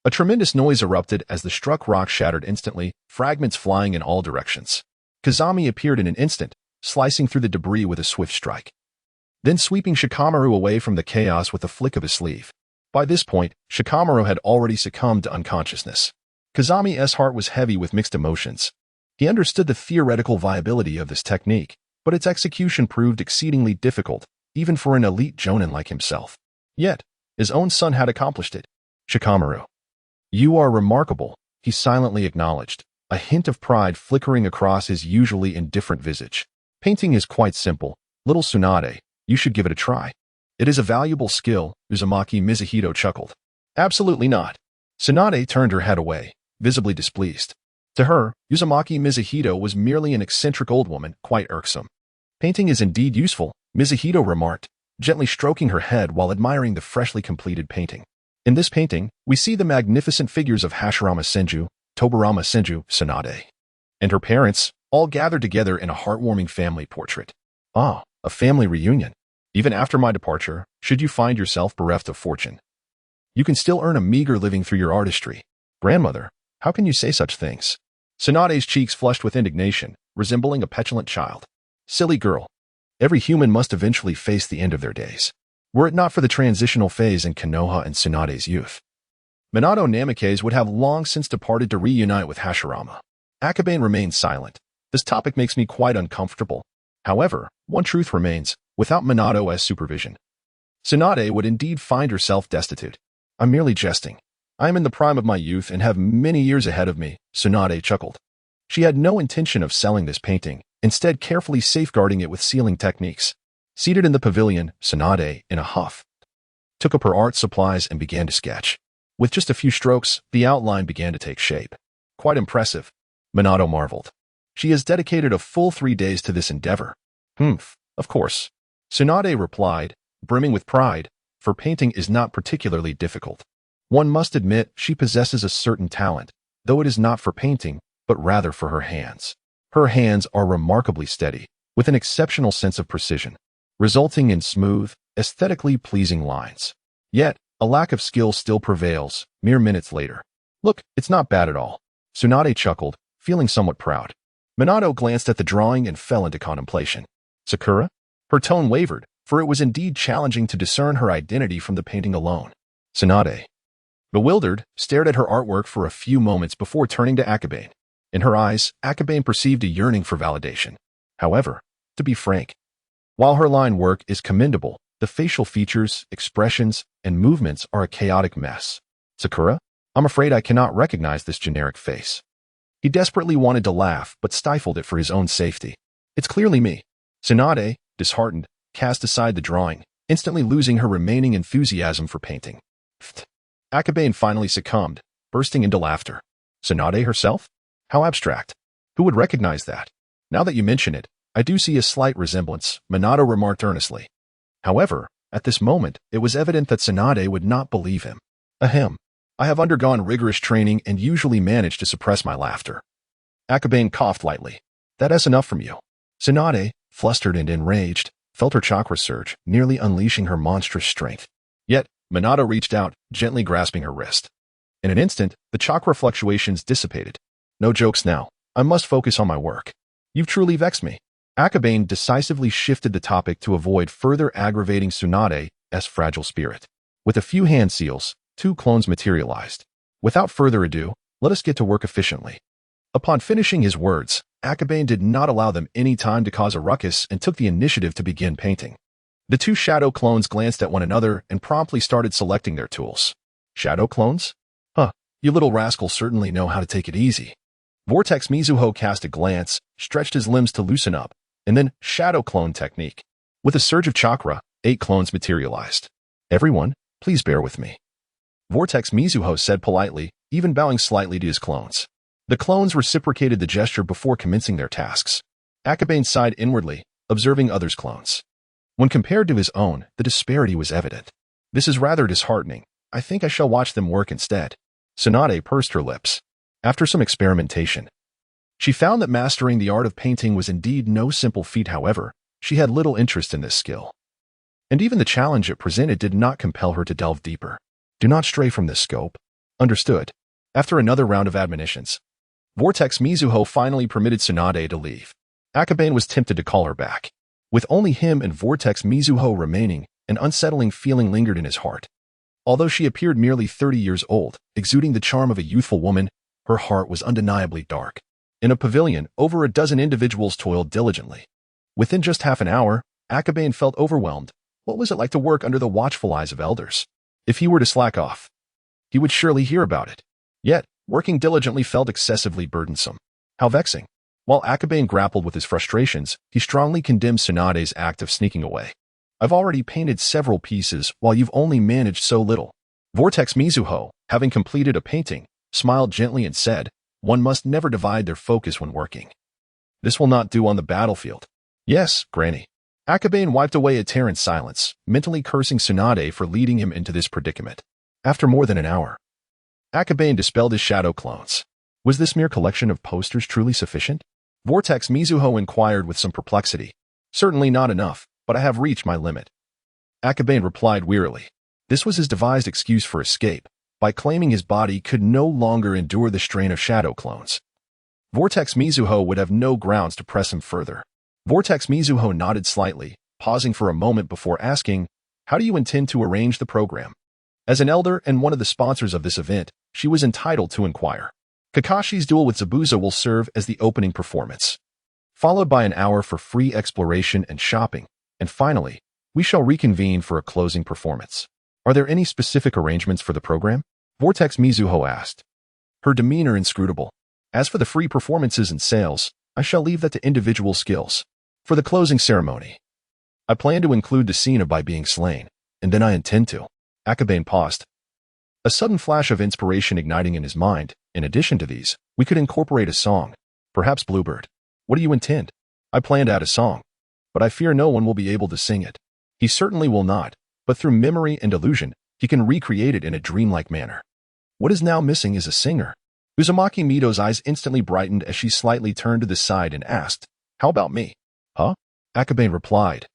A tremendous noise erupted as the struck rock shattered instantly, fragments flying in all directions. Kazami appeared in an instant, slicing through the debris with a swift strike, then sweeping Shikamaru away from the chaos with a flick of his sleeve. By this point, Shikamaru had already succumbed to unconsciousness. Kazami's heart was heavy with mixed emotions. He understood the theoretical viability of this technique, but its execution proved exceedingly difficult, even for an elite jonin like himself. Yet, his own son had accomplished it. Shikamaru, you are remarkable, he silently acknowledged. a hint of pride flickering across his usually indifferent visage. Painting is quite simple. Little Tsunade, you should give it a try. It is a valuable skill, Uzumaki Mizuhito chuckled. Absolutely not. Tsunade turned her head away, visibly displeased. To her, Uzumaki Mizuhito was merely an eccentric old woman, quite irksome. Painting is indeed useful, Mizuhito remarked, gently stroking her head while admiring the freshly completed painting. In this painting, we see the magnificent figures of Hashirama Senju, Tobarama Senju, Tsunade, and her parents, all gathered together in a heartwarming family portrait. Ah, a family reunion. Even after my departure, should you find yourself bereft of fortune, you can still earn a meager living through your artistry. Grandmother, how can you say such things? Tsunade's cheeks flushed with indignation, resembling a petulant child. Silly girl. Every human must eventually face the end of their days. Were it not for the transitional phase in Konoha and Tsunade's youth, Minato Namikaze would have long since departed to reunite with Hashirama. Akabane remained silent. This topic makes me quite uncomfortable. However, one truth remains, without Minato as supervision, Tsunade would indeed find herself destitute. I'm merely jesting. I am in the prime of my youth and have many years ahead of me, Tsunade chuckled. She had no intention of selling this painting, instead carefully safeguarding it with sealing techniques. Seated in the pavilion, Tsunade, in a huff, took up her art supplies and began to sketch. With just a few strokes, the outline began to take shape. Quite impressive, Minato marveled. She has dedicated a full 3 days to this endeavor. Of course. Tsunade replied, brimming with pride, for painting is not particularly difficult. One must admit she possesses a certain talent, though it is not for painting, but rather for her hands. Her hands are remarkably steady, with an exceptional sense of precision, resulting in smooth, aesthetically pleasing lines. Yet, a lack of skill still prevails, mere minutes later. Look, it's not bad at all. Tsunade chuckled, feeling somewhat proud. Minato glanced at the drawing and fell into contemplation. Sakura? Her tone wavered, for it was indeed challenging to discern her identity from the painting alone. Tsunade, bewildered, stared at her artwork for a few moments before turning to Akabane. In her eyes, Akabane perceived a yearning for validation. However, to be frank, while her line work is commendable, the facial features, expressions, and movements are a chaotic mess. Sakura, I'm afraid I cannot recognize this generic face. He desperately wanted to laugh, but stifled it for his own safety. It's clearly me. Tsunade, disheartened, cast aside the drawing, instantly losing her remaining enthusiasm for painting. Akabane finally succumbed, bursting into laughter. Tsunade herself? How abstract. Who would recognize that? Now that you mention it, I do see a slight resemblance, Minato remarked earnestly. However, at this moment, it was evident that Tsunade would not believe him. Ahem. I have undergone rigorous training and usually manage to suppress my laughter. Akabane coughed lightly. That is enough from you. Tsunade, flustered and enraged, felt her chakra surge, nearly unleashing her monstrous strength. Yet, Minato reached out, gently grasping her wrist. In an instant, the chakra fluctuations dissipated. No jokes now. I must focus on my work. You've truly vexed me. Akabane decisively shifted the topic to avoid further aggravating Tsunade's fragile spirit. With a few hand seals, 2 clones materialized. Without further ado, let us get to work efficiently. Upon finishing his words, Akabane did not allow them any time to cause a ruckus and took the initiative to begin painting. The 2 shadow clones glanced at one another and promptly started selecting their tools. Shadow clones? Huh, you little rascals certainly know how to take it easy. Vortex Mizuho cast a glance, stretched his limbs to loosen up, and then shadow clone technique. With a surge of chakra, 8 clones materialized. Everyone, please bear with me. Vortex Mizuho said politely, even bowing slightly to his clones. The clones reciprocated the gesture before commencing their tasks. Akabane sighed inwardly, observing others' clones. When compared to his own, the disparity was evident. This is rather disheartening. I think I shall watch them work instead. Tsunade pursed her lips. After some experimentation, she found that mastering the art of painting was indeed no simple feat. However, she had little interest in this skill. And even the challenge it presented did not compel her to delve deeper. Do not stray from this scope. Understood. After another round of admonitions, Vortex Mizuho finally permitted Tsunade to leave. Akabane was tempted to call her back. With only him and Vortex Mizuho remaining, an unsettling feeling lingered in his heart. Although she appeared merely 30 years old, exuding the charm of a youthful woman, her heart was undeniably dark. In a pavilion, over a dozen individuals toiled diligently. Within just half an hour, Akabane felt overwhelmed. What was it like to work under the watchful eyes of elders? If he were to slack off, he would surely hear about it. Yet, Working diligently felt excessively burdensome. How vexing. While Akabane grappled with his frustrations, he strongly condemned Tsunade's act of sneaking away. I've already painted several pieces while you've only managed so little. Vortex Mizuho, having completed a painting, smiled gently and said, one must never divide their focus when working. This will not do on the battlefield. Yes, Granny. Akabane wiped away a tear in silence, mentally cursing Tsunade for leading him into this predicament. After more than an hour, Akabane dispelled his shadow clones. Was this mere collection of posters truly sufficient? Vortex Mizuho inquired with some perplexity. Certainly not enough, but I have reached my limit. Akabane replied wearily. This was his devised excuse for escape, by claiming his body could no longer endure the strain of shadow clones. Vortex Mizuho would have no grounds to press him further. Vortex Mizuho nodded slightly, pausing for a moment before asking, how do you intend to arrange the program? As an elder and one of the sponsors of this event, she was entitled to inquire. Kakashi's duel with Zabuza will serve as the opening performance, followed by an hour for free exploration and shopping, and finally, we shall reconvene for a closing performance. Are there any specific arrangements for the program? Vortex Mizuho asked, her demeanor inscrutable. As for the free performances and sales, I shall leave that to individual skills. For the closing ceremony, I plan to include the scene of Bai being slain, and then I intend to. Akabane paused, a sudden flash of inspiration igniting in his mind. In addition to these, we could incorporate a song, perhaps Bluebird. What do you intend? I plan to add a song, but I fear no one will be able to sing it. He certainly will not, but through memory and illusion, he can recreate it in a dreamlike manner. What is now missing is a singer. Uzumaki Mito's eyes instantly brightened as she slightly turned to the side and asked, how about me? Huh? Akabane replied,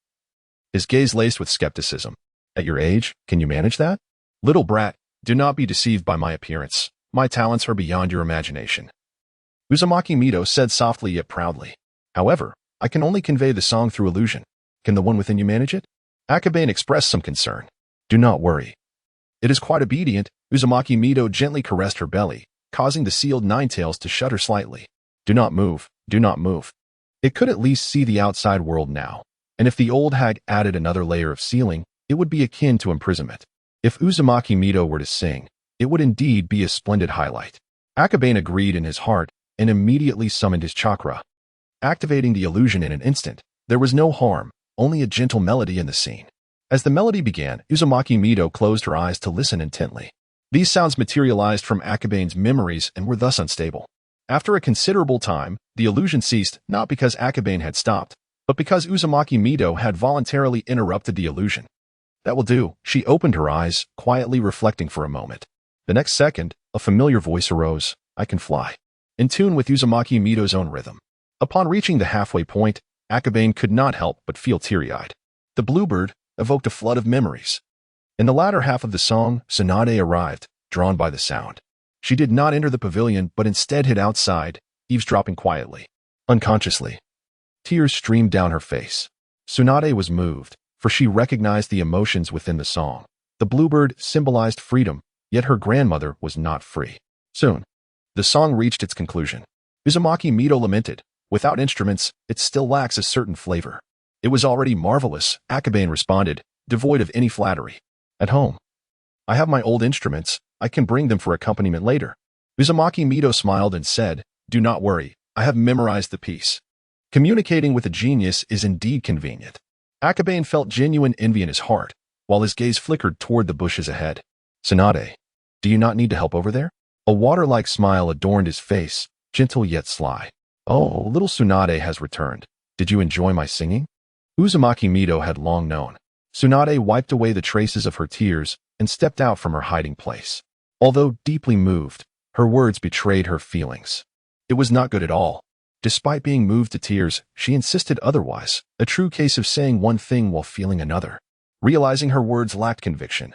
his gaze laced with skepticism. At your age, can you manage that? Little brat, do not be deceived by my appearance. My talents are beyond your imagination. Uzumaki Mito said softly yet proudly. However, I can only convey the song through illusion. Can the one within you manage it? Akabane expressed some concern. Do not worry. It is quite obedient. Uzumaki Mito gently caressed her belly, causing the sealed ninetails to shudder slightly. Do not move. Do not move. It could at least see the outside world now, and if the old hag added another layer of sealing, it would be akin to imprisonment. If Uzumaki Mito were to sing, it would indeed be a splendid highlight. Akabane agreed in his heart and immediately summoned his chakra. Activating the illusion in an instant, there was no harm, only a gentle melody in the scene. As the melody began, Uzumaki Mito closed her eyes to listen intently. These sounds materialized from Akabane's memories and were thus unstable. After a considerable time, the illusion ceased not because Akabane had stopped, but because Uzumaki Mito had voluntarily interrupted the illusion. That will do. She opened her eyes, quietly reflecting for a moment. The next second, a familiar voice arose. I can fly. In tune with Uzumaki Mito's own rhythm. Upon reaching the halfway point, Akabane could not help but feel teary-eyed. The bluebird evoked a flood of memories. In the latter half of the song, Tsunade arrived, drawn by the sound. She did not enter the pavilion, but instead hid outside, eavesdropping quietly. Unconsciously, tears streamed down her face. Tsunade was moved, for she recognized the emotions within the song. The bluebird symbolized freedom, yet her grandmother was not free. Soon, the song reached its conclusion. Uzumaki Mito lamented, without instruments, it still lacks a certain flavor. It was already marvelous, Akabane responded, devoid of any flattery. At home, I have my old instruments, I can bring them for accompaniment later. Uzumaki Mito smiled and said, do not worry, I have memorized the piece. Communicating with a genius is indeed convenient. Akabane felt genuine envy in his heart, while his gaze flickered toward the bushes ahead. Tsunade, do you not need to help over there? A water-like smile adorned his face, gentle yet sly. Oh, little Tsunade has returned. Did you enjoy my singing? Uzumaki Mito had long known. Tsunade wiped away the traces of her tears and stepped out from her hiding place. Although deeply moved, her words betrayed her feelings. It was not good at all. Despite being moved to tears, she insisted otherwise, a true case of saying one thing while feeling another. Realizing her words lacked conviction,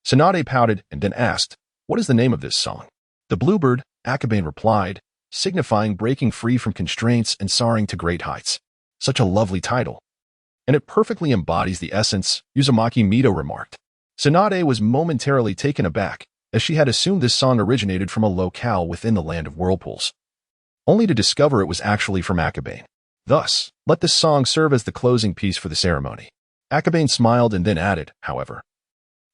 Tsunade pouted and then asked, what is the name of this song? The Bluebird, Akabane replied, signifying breaking free from constraints and soaring to great heights. Such a lovely title. And it perfectly embodies the essence, Uzumaki Mito remarked. Tsunade was momentarily taken aback, as she had assumed this song originated from a locale within the land of whirlpools, only to discover it was actually from Akabane. Thus, let this song serve as the closing piece for the ceremony. Akabane smiled and then added, however,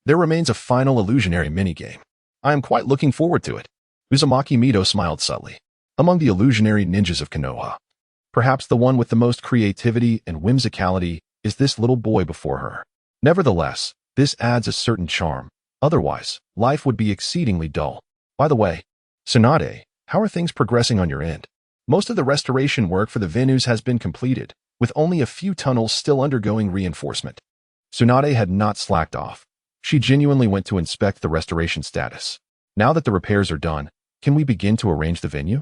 there remains a final illusionary minigame. I am quite looking forward to it. Uzumaki Mito smiled subtly. Among the illusionary ninjas of Konoha, perhaps the one with the most creativity and whimsicality is this little boy before her. Nevertheless, this adds a certain charm. Otherwise, life would be exceedingly dull. By the way, Tsunade, how are things progressing on your end? Most of the restoration work for the venues has been completed, with only a few tunnels still undergoing reinforcement. Tsunade had not slacked off. She genuinely went to inspect the restoration status. Now that the repairs are done, can we begin to arrange the venue?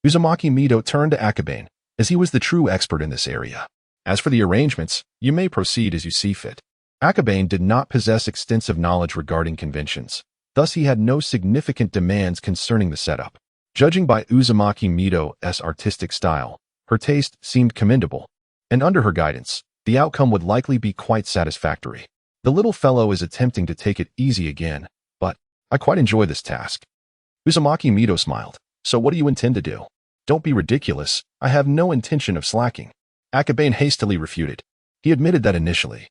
Uzumaki Mito turned to Akabane, as he was the true expert in this area. As for the arrangements, you may proceed as you see fit. Akabane did not possess extensive knowledge regarding conventions, thus he had no significant demands concerning the setup. Judging by Uzumaki Mito's artistic style, her taste seemed commendable, and under her guidance, the outcome would likely be quite satisfactory. The little fellow is attempting to take it easy again, but I quite enjoy this task. Uzumaki Mito smiled. So what do you intend to do? Don't be ridiculous, I have no intention of slacking. Akabane hastily refuted. He admitted that initially,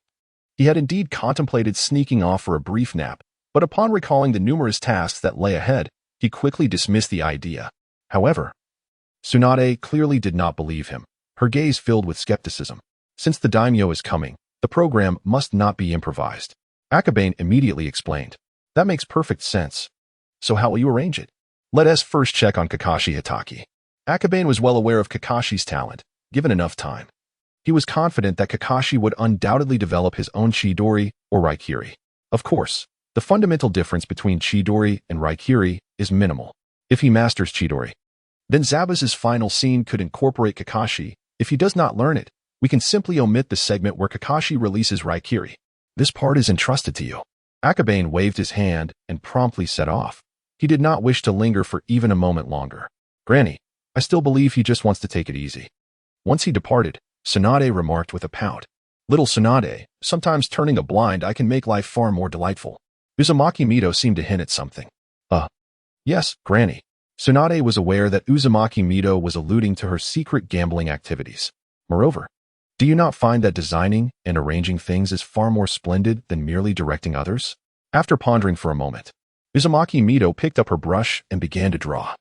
he had indeed contemplated sneaking off for a brief nap, but upon recalling the numerous tasks that lay ahead, he quickly dismissed the idea. However, Tsunade clearly did not believe him, her gaze filled with skepticism. Since the daimyo is coming, the program must not be improvised. Akabane immediately explained. That makes perfect sense. So how will you arrange it? Let us first check on Kakashi Hitaki. Akabane was well aware of Kakashi's talent, given enough time. He was confident that Kakashi would undoubtedly develop his own Chidori or Raikiri. Of course, the fundamental difference between Chidori and Raikiri is minimal. If he masters Chidori, then Zabuza's final scene could incorporate Kakashi. If he does not learn it, we can simply omit the segment where Kakashi releases Raikiri. This part is entrusted to you. Akabane waved his hand and promptly set off. He did not wish to linger for even a moment longer. Granny, I still believe he just wants to take it easy. Once he departed, Tsunade remarked with a pout. Little Tsunade, sometimes turning a blind eye can make life far more delightful. Uzumaki Mito seemed to hint at something. Yes, Granny. Tsunade was aware that Uzumaki Mito was alluding to her secret gambling activities. Moreover, do you not find that designing and arranging things is far more splendid than merely directing others? After pondering for a moment, Uzumaki Mito picked up her brush and began to draw.